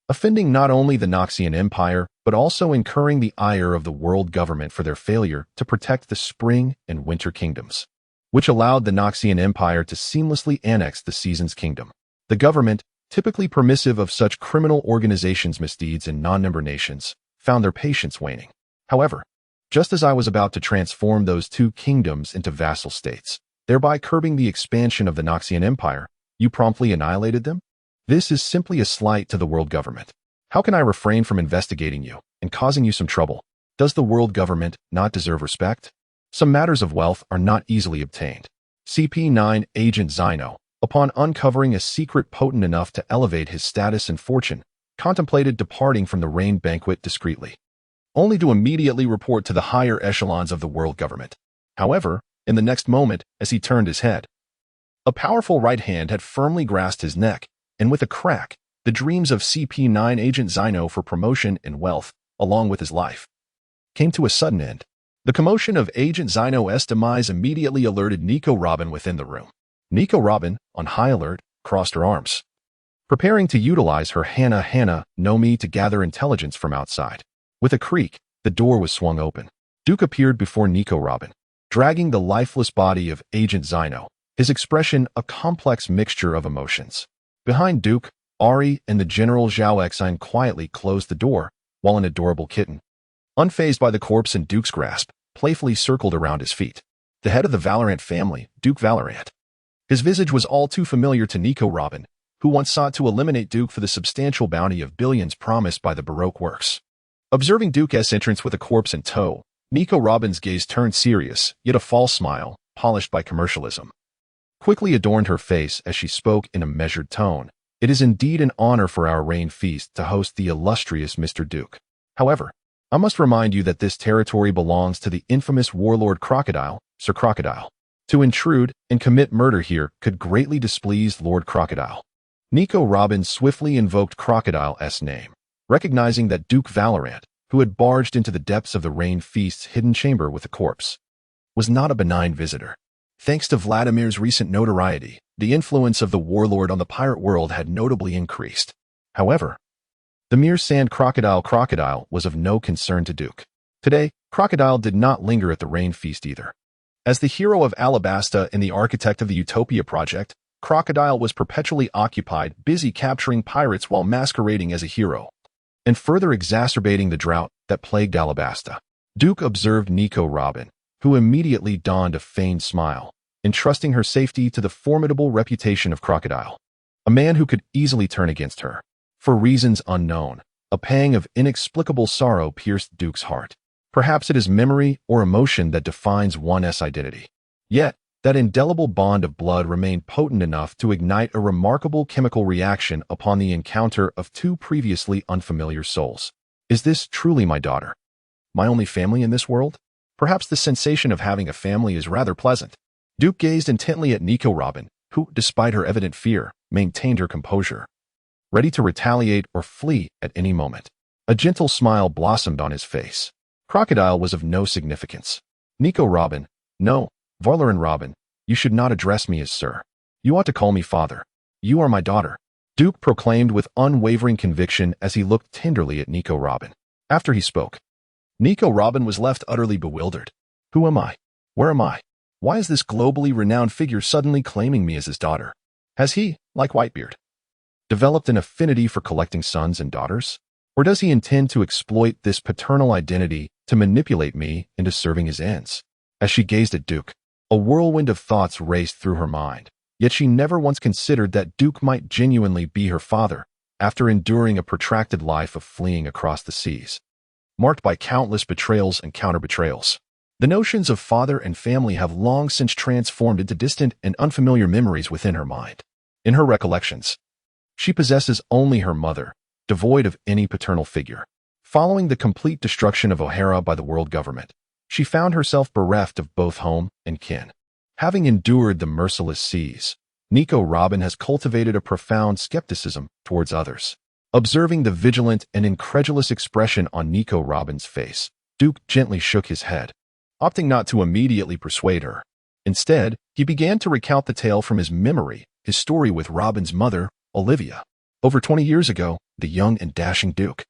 offending not only the Noxian Empire, but also incurring the ire of the world government for their failure to protect the Spring and Winter Kingdoms, which allowed the Noxian Empire to seamlessly annex the Seasons Kingdom. The government, typically permissive of such criminal organizations' misdeeds in non-member nations, found their patience waning. However, just as I was about to transform those two kingdoms into vassal states, thereby curbing the expansion of the Noxian Empire, you promptly annihilated them? This is simply a slight to the world government. How can I refrain from investigating you and causing you some trouble? Does the world government not deserve respect? Some matters of wealth are not easily obtained. CP9 Agent Zyno, upon uncovering a secret potent enough to elevate his status and fortune, contemplated departing from the rain banquet discreetly, only to immediately report to the higher echelons of the world government. However, in the next moment, as he turned his head, a powerful right hand had firmly grasped his neck, and with a crack, the dreams of CP9 Agent Zyno for promotion and wealth, along with his life, came to a sudden end. The commotion of Agent Zyno's demise immediately alerted Nico Robin within the room. Nico Robin, on high alert, crossed her arms, preparing to utilize her Hana no Mi to gather intelligence from outside. With a creak, the door was swung open. Duke appeared before Nico Robin, dragging the lifeless body of Agent Zyno, his expression a complex mixture of emotions. Behind Duke, Ari and the General Zhao Exine quietly closed the door, while an adorable kitten, unfazed by the corpse in Duke's grasp, playfully circled around his feet. The head of the Valorant family, Duke Valorant. His visage was all too familiar to Nico Robin, who once sought to eliminate Duke for the substantial bounty of billions promised by the Baroque Works. Observing Duke's entrance with a corpse in tow, Nico Robin's gaze turned serious, yet a false smile, polished by commercialism, quickly adorned her face as she spoke in a measured tone. It is indeed an honor for our rain feast to host the illustrious Mr. Duke. However, I must remind you that this territory belongs to the infamous warlord Crocodile, Sir Crocodile. To intrude and commit murder here could greatly displease Lord Crocodile. Nico Robin swiftly invoked Crocodile's name, recognizing that Duke Valorant, who had barged into the depths of the rain feast's hidden chamber with a corpse, was not a benign visitor. Thanks to Vladimir's recent notoriety, the influence of the warlord on the pirate world had notably increased. However, the mere sand Crocodile was of no concern to Duke. Today, Crocodile did not linger at the rain feast either. As the hero of Alabasta and the architect of the Utopia project, Crocodile was perpetually occupied, busy capturing pirates while masquerading as a hero, and further exacerbating the drought that plagued Alabasta. Duke observed Nico Robin, who immediately donned a feigned smile, entrusting her safety to the formidable reputation of Crocodile, a man who could easily turn against her. For reasons unknown, a pang of inexplicable sorrow pierced Duke's heart. Perhaps it is memory or emotion that defines one's identity. Yet, that indelible bond of blood remained potent enough to ignite a remarkable chemical reaction upon the encounter of two previously unfamiliar souls. Is this truly my daughter? My only family in this world? Perhaps the sensation of having a family is rather pleasant. Duke gazed intently at Nico Robin, who, despite her evident fear, maintained her composure, ready to retaliate or flee at any moment. A gentle smile blossomed on his face. Crocodile was of no significance. Nico Robin, no, Varlarin Robin, you should not address me as sir. You ought to call me father. You are my daughter, Duke proclaimed with unwavering conviction as he looked tenderly at Nico Robin. After he spoke, Nico Robin was left utterly bewildered. Who am I? Where am I? Why is this globally renowned figure suddenly claiming me as his daughter? Has he, like Whitebeard, developed an affinity for collecting sons and daughters? Or does he intend to exploit this paternal identity to manipulate me into serving his ends? As she gazed at Duke, a whirlwind of thoughts raced through her mind. Yet she never once considered that Duke might genuinely be her father, after enduring a protracted life of fleeing across the seas, marked by countless betrayals and counter-betrayals. The notions of father and family have long since transformed into distant and unfamiliar memories within her mind. In her recollections, she possesses only her mother, devoid of any paternal figure. Following the complete destruction of O'Hara by the world government, she found herself bereft of both home and kin. Having endured the merciless seas, Nico Robin has cultivated a profound skepticism towards others. Observing the vigilant and incredulous expression on Nico Robin's face, Duke gently shook his head, opting not to immediately persuade her. Instead, he began to recount the tale from his memory, his story with Robin's mother, Olivia. Over 20 years ago, the young and dashing Duke,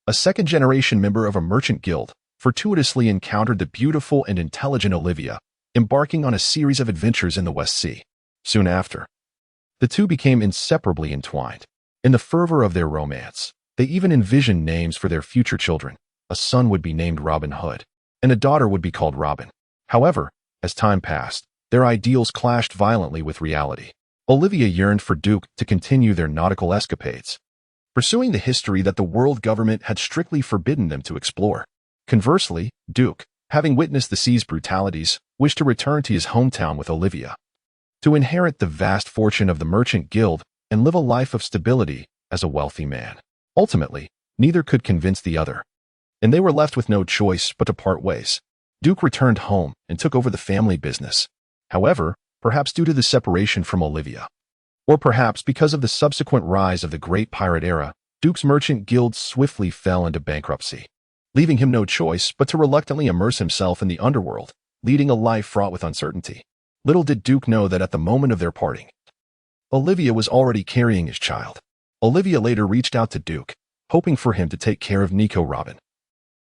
a second-generation member of a merchant guild, fortuitously encountered the beautiful and intelligent Olivia, embarking on a series of adventures in the West Sea. Soon after, the two became inseparably entwined. In the fervor of their romance, they even envisioned names for their future children. A son would be named Robin Hood, and a daughter would be called Robin. However, as time passed, their ideals clashed violently with reality. Olivia yearned for Duke to continue their nautical escapades, pursuing the history that the world government had strictly forbidden them to explore. Conversely, Duke, having witnessed the sea's brutalities, wished to return to his hometown with Olivia, to inherit the vast fortune of the merchant guild and live a life of stability as a wealthy man. Ultimately, neither could convince the other, and they were left with no choice but to part ways. Duke returned home and took over the family business. However, perhaps due to the separation from Olivia, or perhaps because of the subsequent rise of the Great Pirate Era, Duke's merchant guild swiftly fell into bankruptcy, leaving him no choice but to reluctantly immerse himself in the underworld, leading a life fraught with uncertainty. Little did Duke know that at the moment of their parting, Olivia was already carrying his child. Olivia later reached out to Duke, hoping for him to take care of Nico Robin.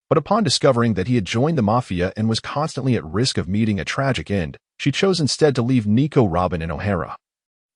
But upon discovering that he had joined the Mafia and was constantly at risk of meeting a tragic end, she chose instead to leave Nico Robin in O'Hara,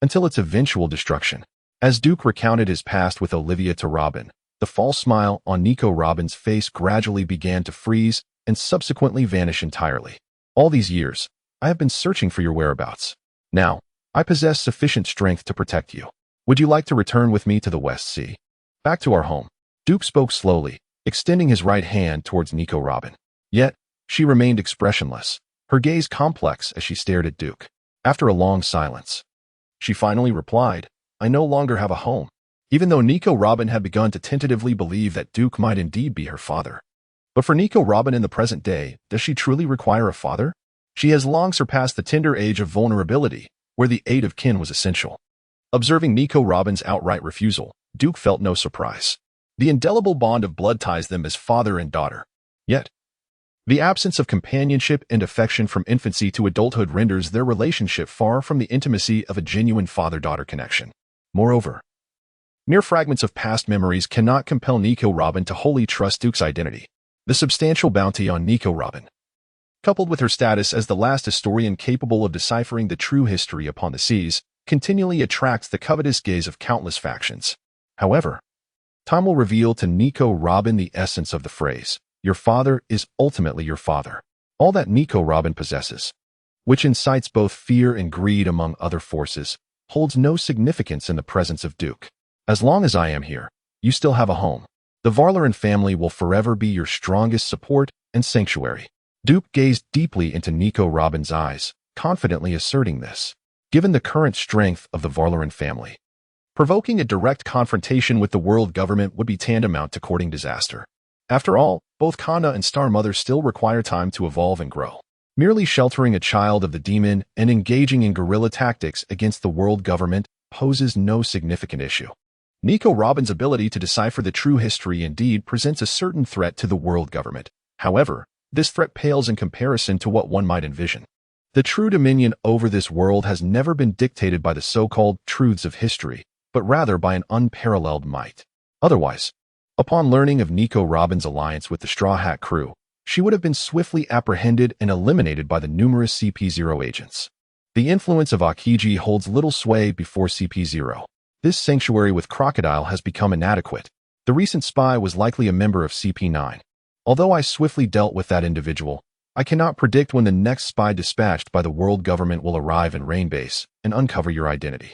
until its eventual destruction. As Duke recounted his past with Olivia to Robin, the false smile on Nico Robin's face gradually began to freeze and subsequently vanish entirely. All these years, I have been searching for your whereabouts. Now, I possess sufficient strength to protect you. Would you like to return with me to the West Sea? Back to our home. Duke spoke slowly, extending his right hand towards Nico Robin. Yet, she remained expressionless, her gaze complex as she stared at Duke. After a long silence, she finally replied, I no longer have a home. Even though Nico Robin had begun to tentatively believe that Duke might indeed be her father. But for Nico Robin in the present day, does she truly require a father? She has long surpassed the tender age of vulnerability, where the aid of kin was essential. Observing Nico Robin's outright refusal, Duke felt no surprise. The indelible bond of blood ties them as father and daughter. Yet, the absence of companionship and affection from infancy to adulthood renders their relationship far from the intimacy of a genuine father-daughter connection. Moreover, mere fragments of past memories cannot compel Nico Robin to wholly trust Duke's identity. The substantial bounty on Nico Robin, coupled with her status as the last historian capable of deciphering the true history upon the seas, continually attracts the covetous gaze of countless factions. However, time will reveal to Nico Robin the essence of the phrase, your father is ultimately your father. All that Nico Robin possesses, which incites both fear and greed among other forces, holds no significance in the presence of Duke. As long as I am here, you still have a home. The Varloran family will forever be your strongest support and sanctuary. Duke gazed deeply into Nico Robin's eyes, confidently asserting this. Given the current strength of the Varloran family, provoking a direct confrontation with the world government would be tantamount to courting disaster. After all, both Kana and Star Mother still require time to evolve and grow. Merely sheltering a child of the demon and engaging in guerrilla tactics against the world government poses no significant issue. Nico Robin's ability to decipher the true history indeed presents a certain threat to the world government. However, this threat pales in comparison to what one might envision. The true dominion over this world has never been dictated by the so-called truths of history, but rather by an unparalleled might. Otherwise, upon learning of Nico Robin's alliance with the Straw Hat crew, she would have been swiftly apprehended and eliminated by the numerous CP0 agents. The influence of Akiji holds little sway before CP0. This sanctuary with Crocodile has become inadequate. The recent spy was likely a member of CP9. Although I swiftly dealt with that individual, I cannot predict when the next spy dispatched by the world government will arrive in Rain Base and uncover your identity.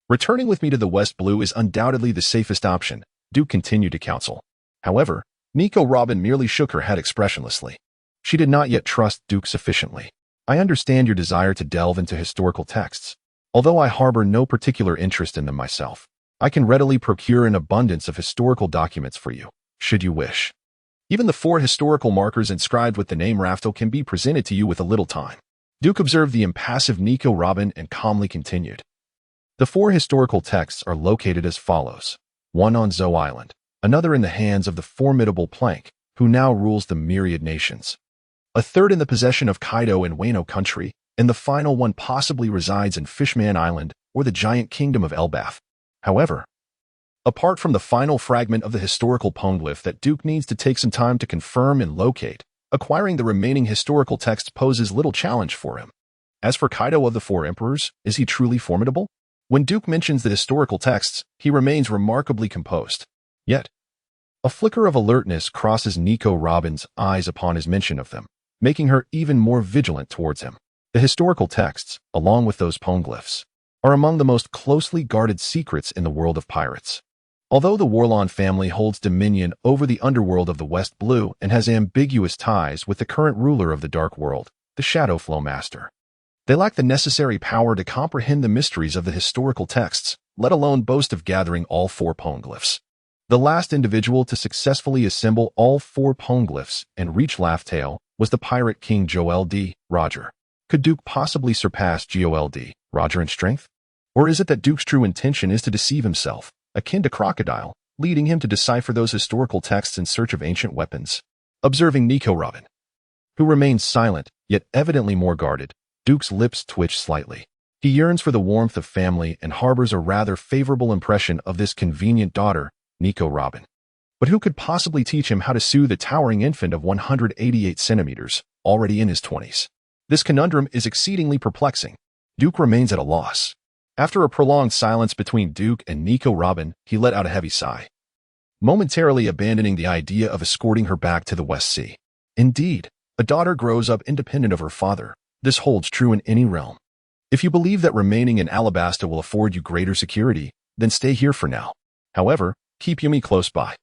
Returning with me to the West Blue is undoubtedly the safest option, Duke continued to counsel. However, Nico Robin merely shook her head expressionlessly. She did not yet trust Duke sufficiently. I understand your desire to delve into historical texts. Although I harbor no particular interest in them myself, I can readily procure an abundance of historical documents for you, should you wish. Even the 4 historical markers inscribed with the name Rafto can be presented to you with a little time. Duke observed the impassive Nico Robin and calmly continued. The 4 historical texts are located as follows. 1 on Zou Island, another in the hands of the formidable Plank, who now rules the myriad nations. A third in the possession of Kaido and Wano country, and the final one possibly resides in Fishman Island or the giant kingdom of Elbath. However, apart from the final fragment of the historical poneglyph that Duke needs to take some time to confirm and locate, acquiring the remaining historical texts poses little challenge for him. As for Kaido of the 4 emperors, is he truly formidable? When Duke mentions the historical texts, he remains remarkably composed. Yet, a flicker of alertness crosses Nico Robin's eyes upon his mention of them, making her even more vigilant towards him. The historical texts, along with those poneglyphs, are among the most closely guarded secrets in the world of pirates. Although the Warlon family holds dominion over the underworld of the West Blue and has ambiguous ties with the current ruler of the Dark World, the Shadowflow Master, they lack the necessary power to comprehend the mysteries of the historical texts, let alone boast of gathering all 4 poneglyphs. The last individual to successfully assemble all 4 poneglyphs and reach Laugh-Tale was the pirate king Joel D. Roger. Could Duke possibly surpass Joel D. Roger in strength? Or is it that Duke's true intention is to deceive himself, akin to Crocodile, leading him to decipher those historical texts in search of ancient weapons? Observing Nico Robin, who remains silent, yet evidently more guarded, Duke's lips twitched slightly. He yearns for the warmth of family and harbors a rather favorable impression of this convenient daughter, Nico Robin. But who could possibly teach him how to soothe a towering infant of 188 centimeters, already in his 20s? This conundrum is exceedingly perplexing. Duke remains at a loss. After a prolonged silence between Duke and Nico Robin, he let out a heavy sigh, momentarily abandoning the idea of escorting her back to the West Sea. Indeed, a daughter grows up independent of her father. This holds true in any realm. If you believe that remaining in Alabasta will afford you greater security, then stay here for now. However, keep Yumi close by.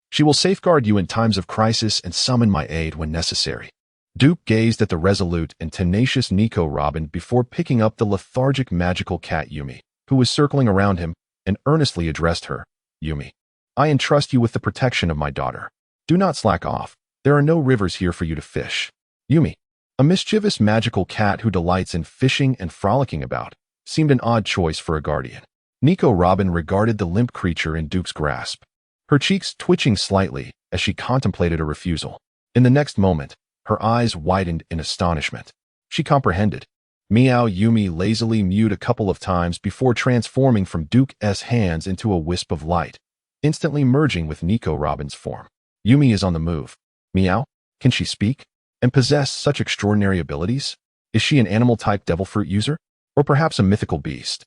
She will safeguard you in times of crisis and summon my aid when necessary. Duke gazed at the resolute and tenacious Nico Robin before picking up the lethargic magical cat Yumi, who was circling around him, and earnestly addressed her. Yumi, I entrust you with the protection of my daughter. Do not slack off. There are no rivers here for you to fish. Yumi, a mischievous magical cat who delights in fishing and frolicking about, seemed an odd choice for a guardian. Nico Robin regarded the limp creature in Duke's grasp, her cheeks twitching slightly as she contemplated a refusal. In the next moment, her eyes widened in astonishment. She comprehended. Meow Yumi lazily mewed a couple of times before transforming from Duke's hands into a wisp of light, instantly merging with Nico Robin's form. Yumi is on the move. Meow? Can she speak? And possess such extraordinary abilities? Is she an animal-type devil fruit user? Or perhaps a mythical beast?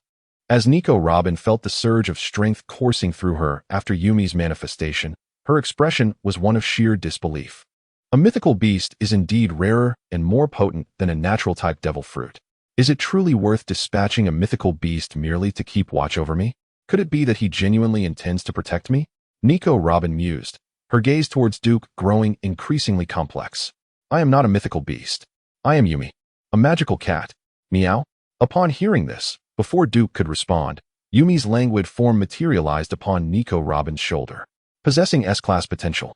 As Nico Robin felt the surge of strength coursing through her after Yumi's manifestation, her expression was one of sheer disbelief. A mythical beast is indeed rarer and more potent than a natural-type devil fruit. Is it truly worth dispatching a mythical beast merely to keep watch over me? Could it be that he genuinely intends to protect me? Nico Robin mused, her gaze towards Duke growing increasingly complex. I am not a mythical beast. I am Yumi, a magical cat. Meow? Upon hearing this, before Duke could respond, Yumi's languid form materialized upon Nico Robin's shoulder, possessing S-class potential.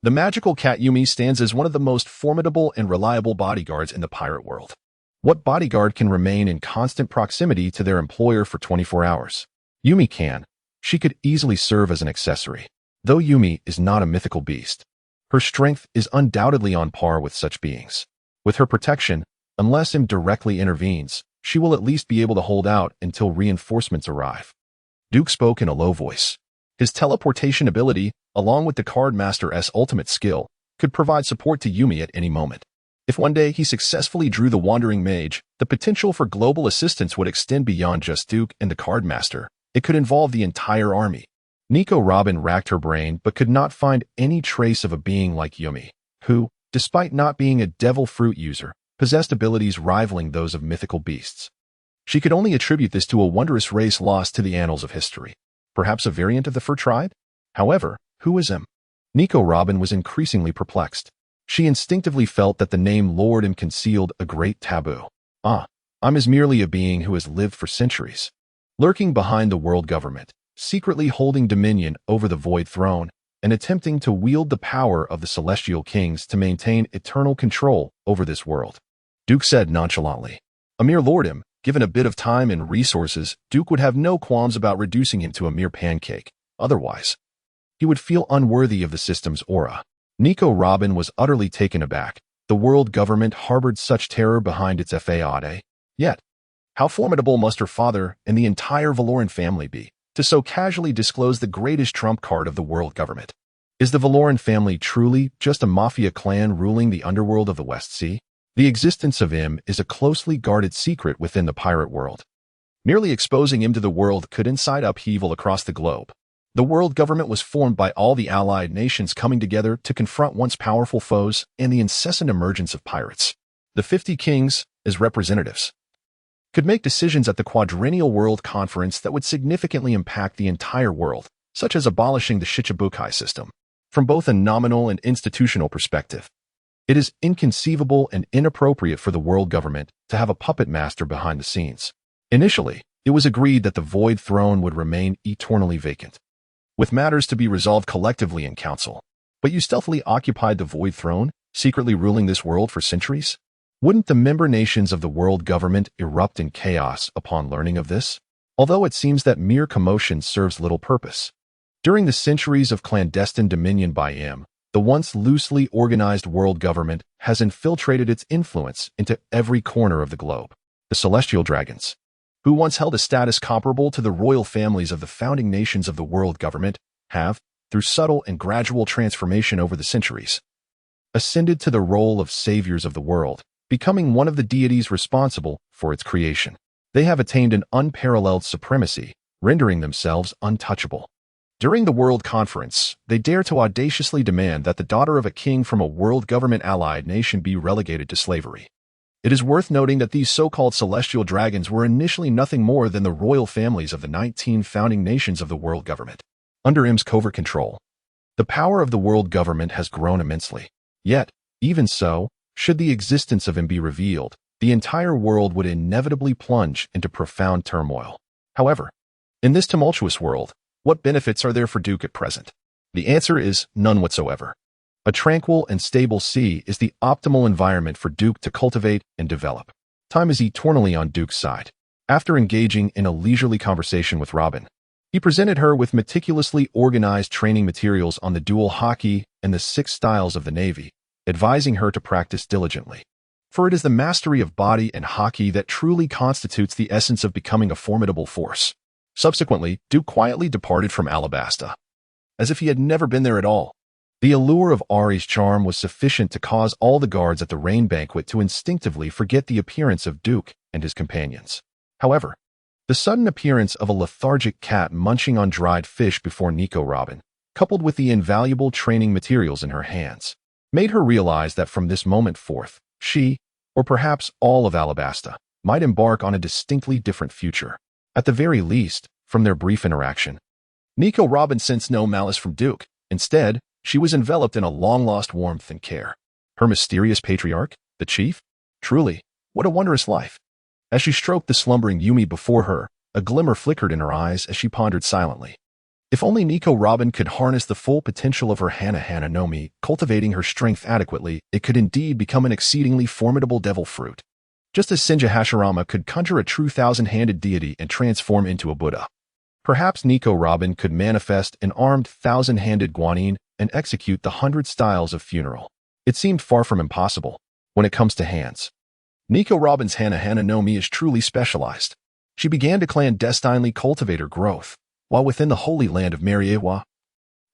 The magical cat Yumi stands as one of the most formidable and reliable bodyguards in the pirate world. What bodyguard can remain in constant proximity to their employer for 24 hours? Yumi can. She could easily serve as an accessory. Though Yumi is not a mythical beast, her strength is undoubtedly on par with such beings. With her protection, unless Im directly intervenes, she will at least be able to hold out until reinforcements arrive. Duke spoke in a low voice. His teleportation ability, along with the Cardmaster's ultimate skill, could provide support to Yumi at any moment. If one day he successfully drew the Wandering Mage, the potential for global assistance would extend beyond just Duke and the Cardmaster. It could involve the entire army. Nico Robin racked her brain but could not find any trace of a being like Yumi, who, despite not being a devil fruit user, possessed abilities rivaling those of mythical beasts. She could only attribute this to a wondrous race lost to the annals of history. Perhaps a variant of the fur tribe? However, who is him? Nico Robin was increasingly perplexed. She instinctively felt that the name Lord M concealed a great taboo. I'm merely a being who has lived for centuries, lurking behind the world government, secretly holding dominion over the Void Throne, and attempting to wield the power of the Celestial Kings to maintain eternal control over this world. Duke said nonchalantly. A mere lordom, given a bit of time and resources, Duke would have no qualms about reducing him to a mere pancake. Otherwise, he would feel unworthy of the system's aura. Nico Robin was utterly taken aback. The world government harbored such terror behind its faade. Yet, how formidable must her father and the entire Valoran family be to so casually disclose the greatest trump card of the world government? Is the Valoran family truly just a mafia clan ruling the underworld of the West Sea? The existence of him is a closely guarded secret within the pirate world. Merely exposing him to the world could incite upheaval across the globe. The world government was formed by all the allied nations coming together to confront once powerful foes and the incessant emergence of pirates. The 50 kings, as representatives, could make decisions at the Quadrennial World Conference that would significantly impact the entire world, such as abolishing the Shichibukai system. From both a nominal and institutional perspective, it is inconceivable and inappropriate for the world government to have a puppet master behind the scenes. Initially, it was agreed that the Void Throne would remain eternally vacant, with matters to be resolved collectively in council. But you stealthily occupied the Void Throne, secretly ruling this world for centuries? Wouldn't the member nations of the world government erupt in chaos upon learning of this? Although it seems that mere commotion serves little purpose. During the centuries of clandestine dominion by M, the once loosely organized world government has infiltrated its influence into every corner of the globe. The Celestial Dragons, who once held a status comparable to the royal families of the founding nations of the world government, have, through subtle and gradual transformation over the centuries, ascended to the role of saviors of the world, becoming one of the deities responsible for its creation. They have attained an unparalleled supremacy, rendering themselves untouchable. During the World Conference, they dare to audaciously demand that the daughter of a king from a world government allied nation be relegated to slavery. It is worth noting that these so-called celestial dragons were initially nothing more than the royal families of the 19 founding nations of the world government. Under M's covert control, the power of the world government has grown immensely. Yet, even so, should the existence of M be revealed, the entire world would inevitably plunge into profound turmoil. However, in this tumultuous world, what benefits are there for Duke at present? The answer is none whatsoever. A tranquil and stable sea is the optimal environment for Duke to cultivate and develop. Time is eternally on Duke's side. After engaging in a leisurely conversation with Robin, he presented her with meticulously organized training materials on the dual hockey and the 6 styles of the Navy, advising her to practice diligently. For it is the mastery of body and hockey that truly constitutes the essence of becoming a formidable force. Subsequently, Duke quietly departed from Alabasta, as if he had never been there at all. The allure of Ari's charm was sufficient to cause all the guards at the rain banquet to instinctively forget the appearance of Duke and his companions. However, the sudden appearance of a lethargic cat munching on dried fish before Nico Robin, coupled with the invaluable training materials in her hands, made her realize that from this moment forth, she, or perhaps all of Alabasta, might embark on a distinctly different future. At the very least, from their brief interaction, Nico Robin sensed no malice from Duke. Instead, she was enveloped in a long-lost warmth and care. Her mysterious patriarch, the chief? Truly, what a wondrous life. As she stroked the slumbering Yumi before her, a glimmer flickered in her eyes as she pondered silently. If only Nico Robin could harness the full potential of her Hana no Mi, cultivating her strength adequately, it could indeed become an exceedingly formidable devil fruit. Just as Senja Hashirama could conjure a true thousand-handed deity and transform into a Buddha. Perhaps Nico Robin could manifest an armed thousand-handed Guanyin and execute the 100 styles of funeral. It seemed far from impossible when it comes to hands. Nico Robin's Hana no Mi is truly specialized. She began to clandestinely cultivate her growth, while within the holy land of Mariewa.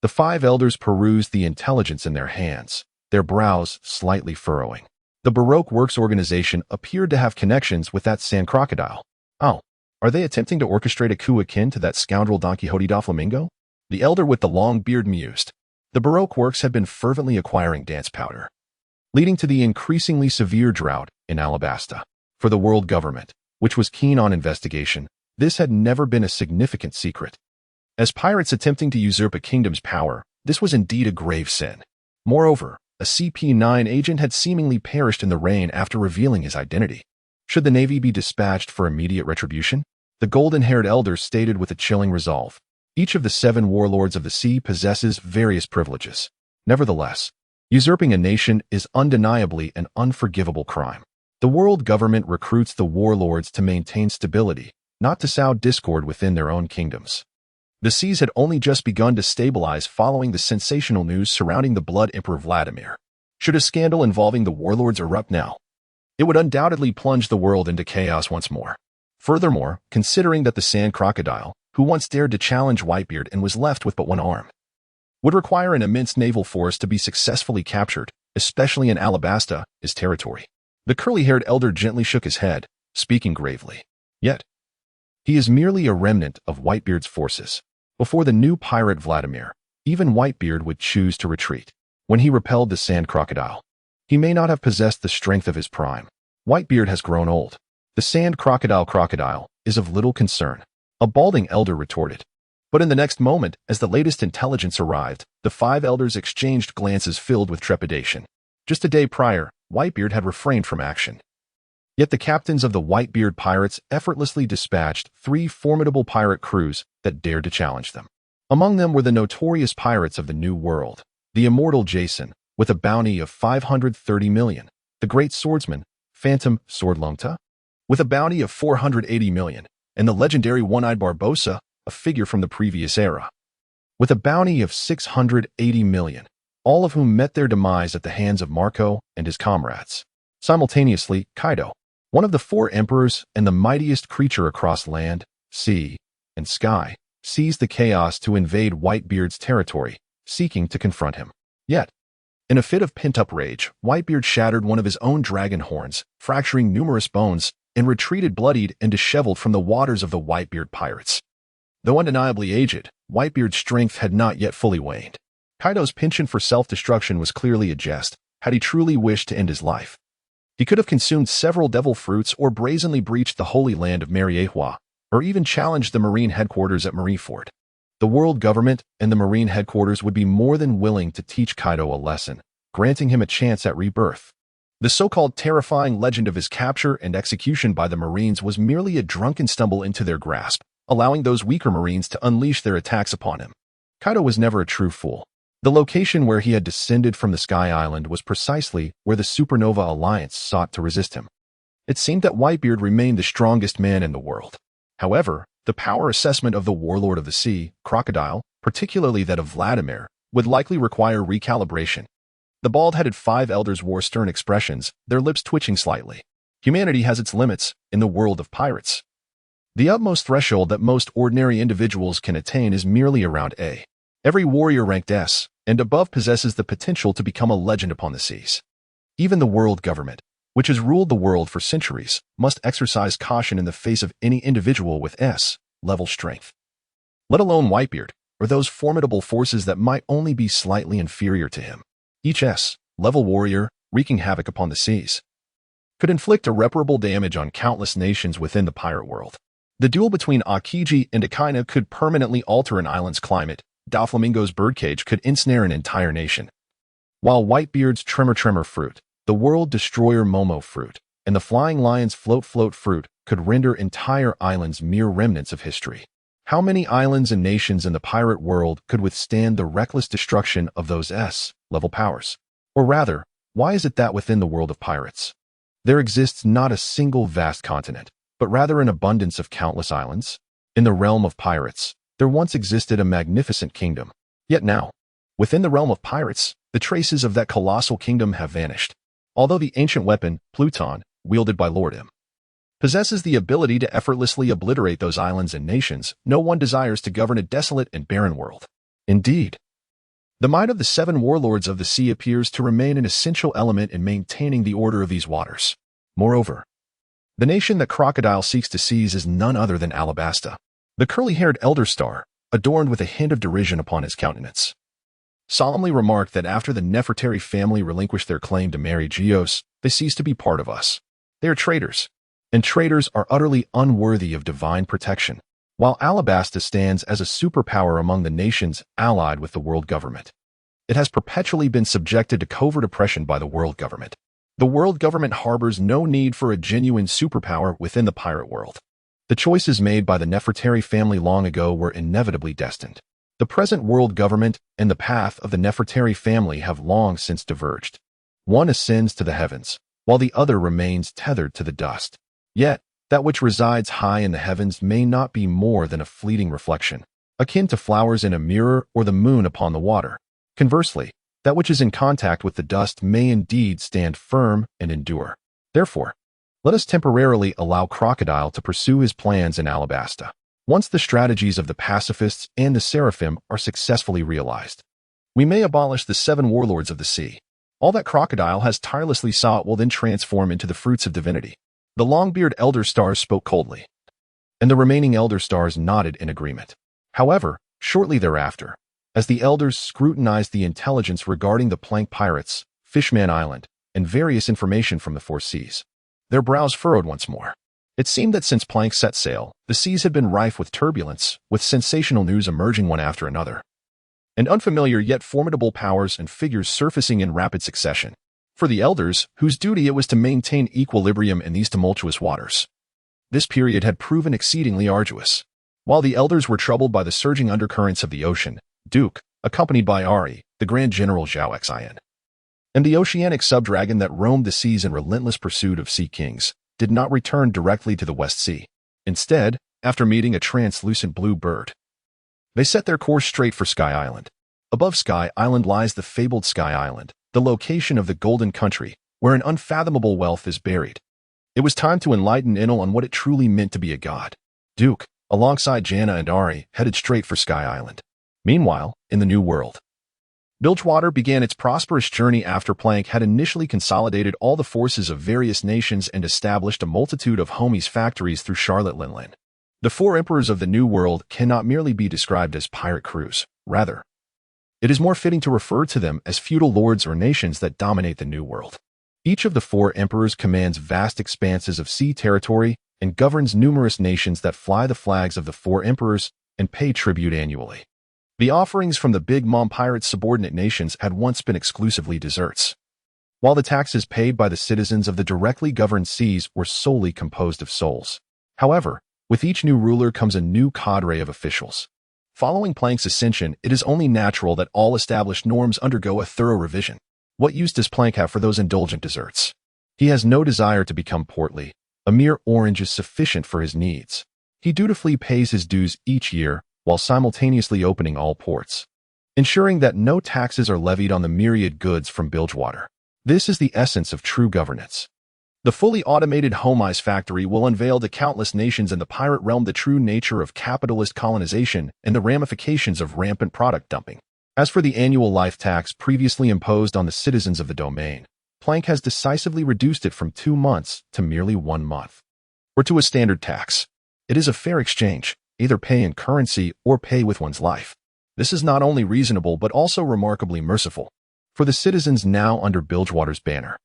The 5 elders perused the intelligence in their hands, their brows slightly furrowing. The Baroque Works organization appeared to have connections with that sand crocodile. Oh, are they attempting to orchestrate a coup akin to that scoundrel Don Quixote da Flamingo? The elder with the long beard mused. The Baroque Works had been fervently acquiring dance powder, leading to the increasingly severe drought in Alabasta. For the world government, which was keen on investigation, this had never been a significant secret. As pirates attempting to usurp a kingdom's power, this was indeed a grave sin. Moreover, a CP9 agent had seemingly perished in the rain after revealing his identity. Should the Navy be dispatched for immediate retribution? The golden-haired elder stated with a chilling resolve. Each of the 7 warlords of the sea possesses various privileges. Nevertheless, usurping a nation is undeniably an unforgivable crime. The world government recruits the warlords to maintain stability, not to sow discord within their own kingdoms. The seas had only just begun to stabilize following the sensational news surrounding the Blood Emperor Vladimir. Should a scandal involving the warlords erupt now, it would undoubtedly plunge the world into chaos once more. Furthermore, considering that the sand crocodile, who once dared to challenge Whitebeard and was left with but one arm, would require an immense naval force to be successfully captured, especially in Alabasta, his territory. The curly-haired elder gently shook his head, speaking gravely. Yet, he is merely a remnant of Whitebeard's forces. Before the new pirate Vladimir, even Whitebeard would choose to retreat. When he repelled the sand crocodile, he may not have possessed the strength of his prime. Whitebeard has grown old. The sand crocodile is of little concern, a balding elder retorted. But in the next moment, as the latest intelligence arrived, the 5 elders exchanged glances filled with trepidation. Just a day prior, Whitebeard had refrained from action. Yet the captains of the Whitebeard pirates effortlessly dispatched 3 formidable pirate crews that dared to challenge them. Among them were the notorious pirates of the New World, the immortal Jason, with a bounty of 530 million, the great swordsman, Phantom Swordlongta, with a bounty of 480 million, and the legendary One-Eyed Barbossa, a figure from the previous era, with a bounty of 680 million, all of whom met their demise at the hands of Marco and his comrades. Simultaneously, Kaido, one of the 4 emperors and the mightiest creature across land, sea, and sky, seized the chaos to invade Whitebeard's territory, seeking to confront him. Yet, in a fit of pent-up rage, Whitebeard shattered one of his own dragon horns, fracturing numerous bones, and retreated bloodied and disheveled from the waters of the Whitebeard pirates. Though undeniably aged, Whitebeard's strength had not yet fully waned. Kaido's penchant for self-destruction was clearly a jest, had he truly wished to end his life. He could have consumed several devil fruits or brazenly breached the holy land of Mariehua, or even challenged the Marine headquarters at Marineford. The world government and the Marine headquarters would be more than willing to teach Kaido a lesson, granting him a chance at rebirth. The so-called terrifying legend of his capture and execution by the Marines was merely a drunken stumble into their grasp, allowing those weaker Marines to unleash their attacks upon him. Kaido was never a true fool. The location where he had descended from the Sky Island was precisely where the Supernova Alliance sought to resist him. It seemed that Whitebeard remained the strongest man in the world. However, the power assessment of the Warlord of the Sea, Crocodile, particularly that of Vladimir, would likely require recalibration. The bald-headed 5 elders wore stern expressions, their lips twitching slightly. Humanity has its limits in the world of pirates. The utmost threshold that most ordinary individuals can attain is merely around A. Every warrior ranked S and above possesses the potential to become a legend upon the seas. Even the world government, which has ruled the world for centuries, must exercise caution in the face of any individual with S-level strength. Let alone Whitebeard, or those formidable forces that might only be slightly inferior to him. Each S-level warrior, wreaking havoc upon the seas, could inflict irreparable damage on countless nations within the pirate world. The duel between Akiji and Akaina could permanently alter an island's climate. Doflamingo's birdcage could ensnare an entire nation. While Whitebeard's Tremor fruit, the World Destroyer Momo fruit, and the Flying Lion's Float fruit could render entire islands mere remnants of history. How many islands and nations in the pirate world could withstand the reckless destruction of those S-level powers? Or rather, why is it that within the world of pirates, there exists not a single vast continent, but rather an abundance of countless islands? In the realm of pirates, there once existed a magnificent kingdom. Yet now, within the realm of pirates, the traces of that colossal kingdom have vanished. Although the ancient weapon, Pluton, wielded by Lord M, possesses the ability to effortlessly obliterate those islands and nations, no one desires to govern a desolate and barren world. Indeed, the might of the 7 warlords of the sea appears to remain an essential element in maintaining the order of these waters. Moreover, the nation that Crocodile seeks to seize is none other than Alabasta. The curly-haired elder star, adorned with a hint of derision upon his countenance, solemnly remarked that after the Nefertari family relinquished their claim to marry Geos, they ceased to be part of us. They are traitors, and traitors are utterly unworthy of divine protection, while Alabasta stands as a superpower among the nations allied with the world government. It has perpetually been subjected to covert oppression by the world government. The world government harbors no need for a genuine superpower within the pirate world. The choices made by the Nefertari family long ago were inevitably destined. The present world government and the path of the Nefertari family have long since diverged. One ascends to the heavens, while the other remains tethered to the dust. Yet, that which resides high in the heavens may not be more than a fleeting reflection, akin to flowers in a mirror or the moon upon the water. Conversely, that which is in contact with the dust may indeed stand firm and endure. Therefore, let us temporarily allow Crocodile to pursue his plans in Alabasta. Once the strategies of the pacifists and the seraphim are successfully realized, we may abolish the seven warlords of the sea. All that Crocodile has tirelessly sought will then transform into the fruits of divinity. The long-bearded elder stars spoke coldly, and the remaining elder stars nodded in agreement. However, shortly thereafter, as the elders scrutinized the intelligence regarding the Plank pirates, Fishman Island, and various information from the four seas, their brows furrowed once more. It seemed that since Plank set sail, the seas had been rife with turbulence, with sensational news emerging one after another, and unfamiliar yet formidable powers and figures surfacing in rapid succession. For the elders, whose duty it was to maintain equilibrium in these tumultuous waters, this period had proven exceedingly arduous. While the elders were troubled by the surging undercurrents of the ocean, Duke, accompanied by Ari, the Grand General Zhao Xian, and the oceanic subdragon that roamed the seas in relentless pursuit of sea kings, did not return directly to the West Sea. Instead, after meeting a translucent blue bird, they set their course straight for Sky Island. Above Sky Island lies the fabled Sky Island, the location of the Golden Country, where an unfathomable wealth is buried. It was time to enlighten Inel on what it truly meant to be a god. Duke, alongside Jana and Ari, headed straight for Sky Island. Meanwhile, in the New World, Bilgewater began its prosperous journey after Plank had initially consolidated all the forces of various nations and established a multitude of homies factories through Charlotte Linlin. The four emperors of the New World cannot merely be described as pirate crews. Rather, it is more fitting to refer to them as feudal lords or nations that dominate the New World. Each of the four emperors commands vast expanses of sea territory and governs numerous nations that fly the flags of the four emperors and pay tribute annually. The offerings from the Big Mom Pirates' subordinate nations had once been exclusively desserts, while the taxes paid by the citizens of the directly governed seas were solely composed of souls. However, with each new ruler comes a new cadre of officials. Following Plank's ascension, it is only natural that all established norms undergo a thorough revision. What use does Plank have for those indulgent desserts? He has no desire to become portly. A mere orange is sufficient for his needs. He dutifully pays his dues each year, while simultaneously opening all ports, ensuring that no taxes are levied on the myriad goods from Bilgewater. This is the essence of true governance. The fully automated Homies factory will unveil to countless nations in the pirate realm the true nature of capitalist colonization and the ramifications of rampant product dumping. As for the annual life tax previously imposed on the citizens of the domain, Plank has decisively reduced it from 2 months to merely 1 month, or to a standard tax. It is a fair exchange. Either pay in currency or pay with one's life. This is not only reasonable but also remarkably merciful for the citizens now under Bilgewater's banner.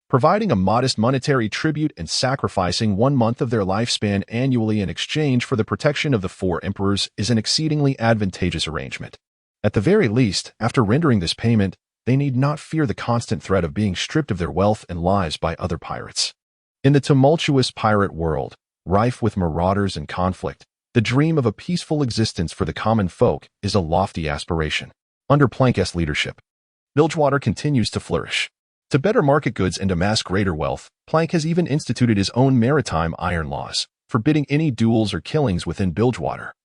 Providing a modest monetary tribute and sacrificing 1 month of their lifespan annually in exchange for the protection of the four emperors is an exceedingly advantageous arrangement. At the very least, after rendering this payment, they need not fear the constant threat of being stripped of their wealth and lives by other pirates. In the tumultuous pirate world, rife with marauders and conflict, the dream of a peaceful existence for the common folk is a lofty aspiration. Under Plank's leadership, Bilgewater continues to flourish. To better market goods and amass greater wealth, Plank has even instituted his own maritime iron laws, forbidding any duels or killings within Bilgewater.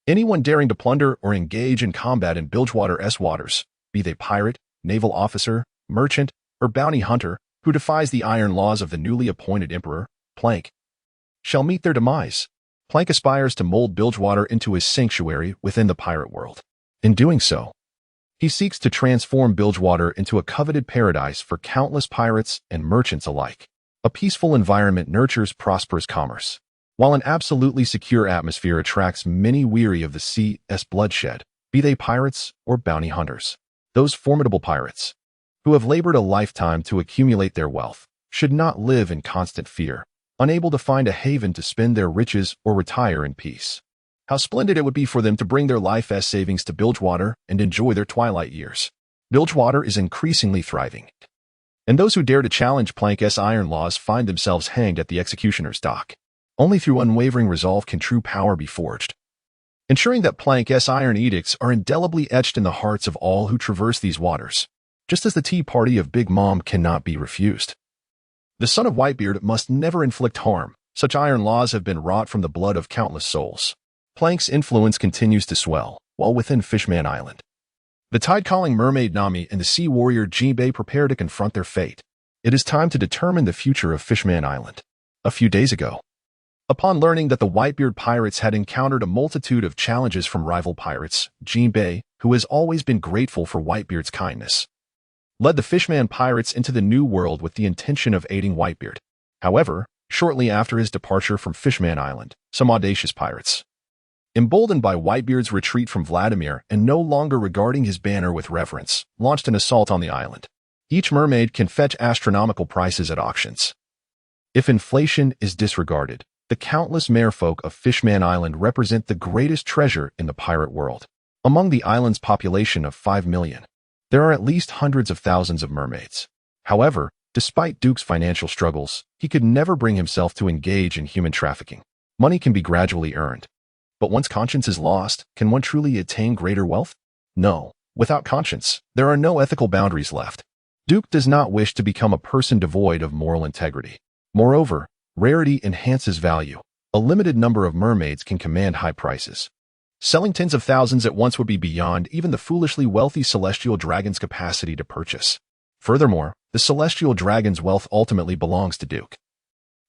Anyone daring to plunder or engage in combat in Bilgewater's waters, be they pirate, naval officer, merchant, or bounty hunter, who defies the iron laws of the newly appointed emperor, Plank, shall meet their demise. Plank aspires to mold Bilgewater into his sanctuary within the pirate world. In doing so, he seeks to transform Bilgewater into a coveted paradise for countless pirates and merchants alike. A peaceful environment nurtures prosperous commerce, while an absolutely secure atmosphere attracts many weary of the sea's bloodshed, be they pirates or bounty hunters. Those formidable pirates, who have labored a lifetime to accumulate their wealth, should not live in constant fear, unable to find a haven to spend their riches or retire in peace. How splendid it would be for them to bring their life as savings to Bilgewater and enjoy their twilight years. Bilgewater is increasingly thriving, and those who dare to challenge Plank's iron laws find themselves hanged at the executioner's dock. Only through unwavering resolve can true power be forged, ensuring that Plank's iron edicts are indelibly etched in the hearts of all who traverse these waters, just as the tea party of Big Mom cannot be refused. The son of Whitebeard must never inflict harm. Such iron laws have been wrought from the blood of countless souls. Plank's influence continues to swell, while within Fishman Island, the tide-calling mermaid Nami and the sea warrior Jinbei prepare to confront their fate. It is time to determine the future of Fishman Island. A few days ago, upon learning that the Whitebeard pirates had encountered a multitude of challenges from rival pirates, Jinbei, who has always been grateful for Whitebeard's kindness, led the Fishman pirates into the New World with the intention of aiding Whitebeard. However, shortly after his departure from Fishman Island, some audacious pirates, emboldened by Whitebeard's retreat from Vladimir and no longer regarding his banner with reverence, launched an assault on the island. Each mermaid can fetch astronomical prices at auctions. If inflation is disregarded, the countless merfolk of Fishman Island represent the greatest treasure in the pirate world. Among the island's population of 5 million, there are at least hundreds of thousands of mermaids. However, despite Duke's financial struggles, he could never bring himself to engage in human trafficking. Money can be gradually earned, but once conscience is lost, can one truly attain greater wealth? No. Without conscience, there are no ethical boundaries left. Duke does not wish to become a person devoid of moral integrity. Moreover, rarity enhances value. A limited number of mermaids can command high prices. Selling tens of thousands at once would be beyond even the foolishly wealthy celestial dragon's capacity to purchase. Furthermore, the celestial dragon's wealth ultimately belongs to Duke.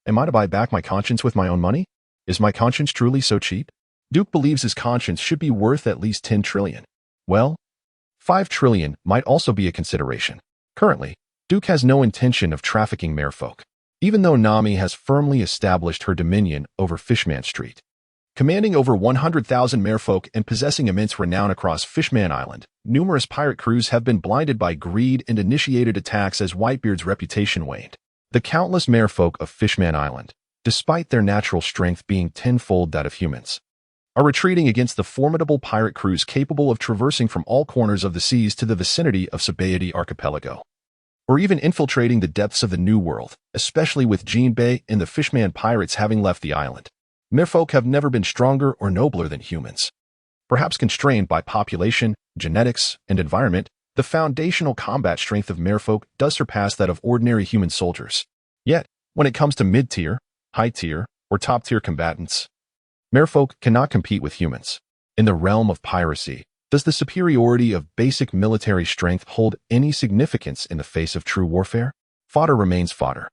Am I to buy back my conscience with my own money? Is my conscience truly so cheap? Duke believes his conscience should be worth at least 10 trillion. Well, 5 trillion might also be a consideration. Currently, Duke has no intention of trafficking merfolk, even though Nami has firmly established her dominion over Fishman Street. Commanding over 100,000 merfolk and possessing immense renown across Fishman Island, numerous pirate crews have been blinded by greed and initiated attacks as Whitebeard's reputation waned. The countless merfolk of Fishman Island, despite their natural strength being tenfold that of humans, are retreating against the formidable pirate crews capable of traversing from all corners of the seas to the vicinity of Sabaody Archipelago, or even infiltrating the depths of the New World, especially with Jinbei and the Fishman pirates having left the island. Merfolk have never been stronger or nobler than humans. Perhaps constrained by population, genetics, and environment, the foundational combat strength of merfolk does surpass that of ordinary human soldiers. Yet, when it comes to mid-tier, high-tier, or top-tier combatants, merfolk cannot compete with humans. In the realm of piracy, does the superiority of basic military strength hold any significance in the face of true warfare? Fodder remains fodder.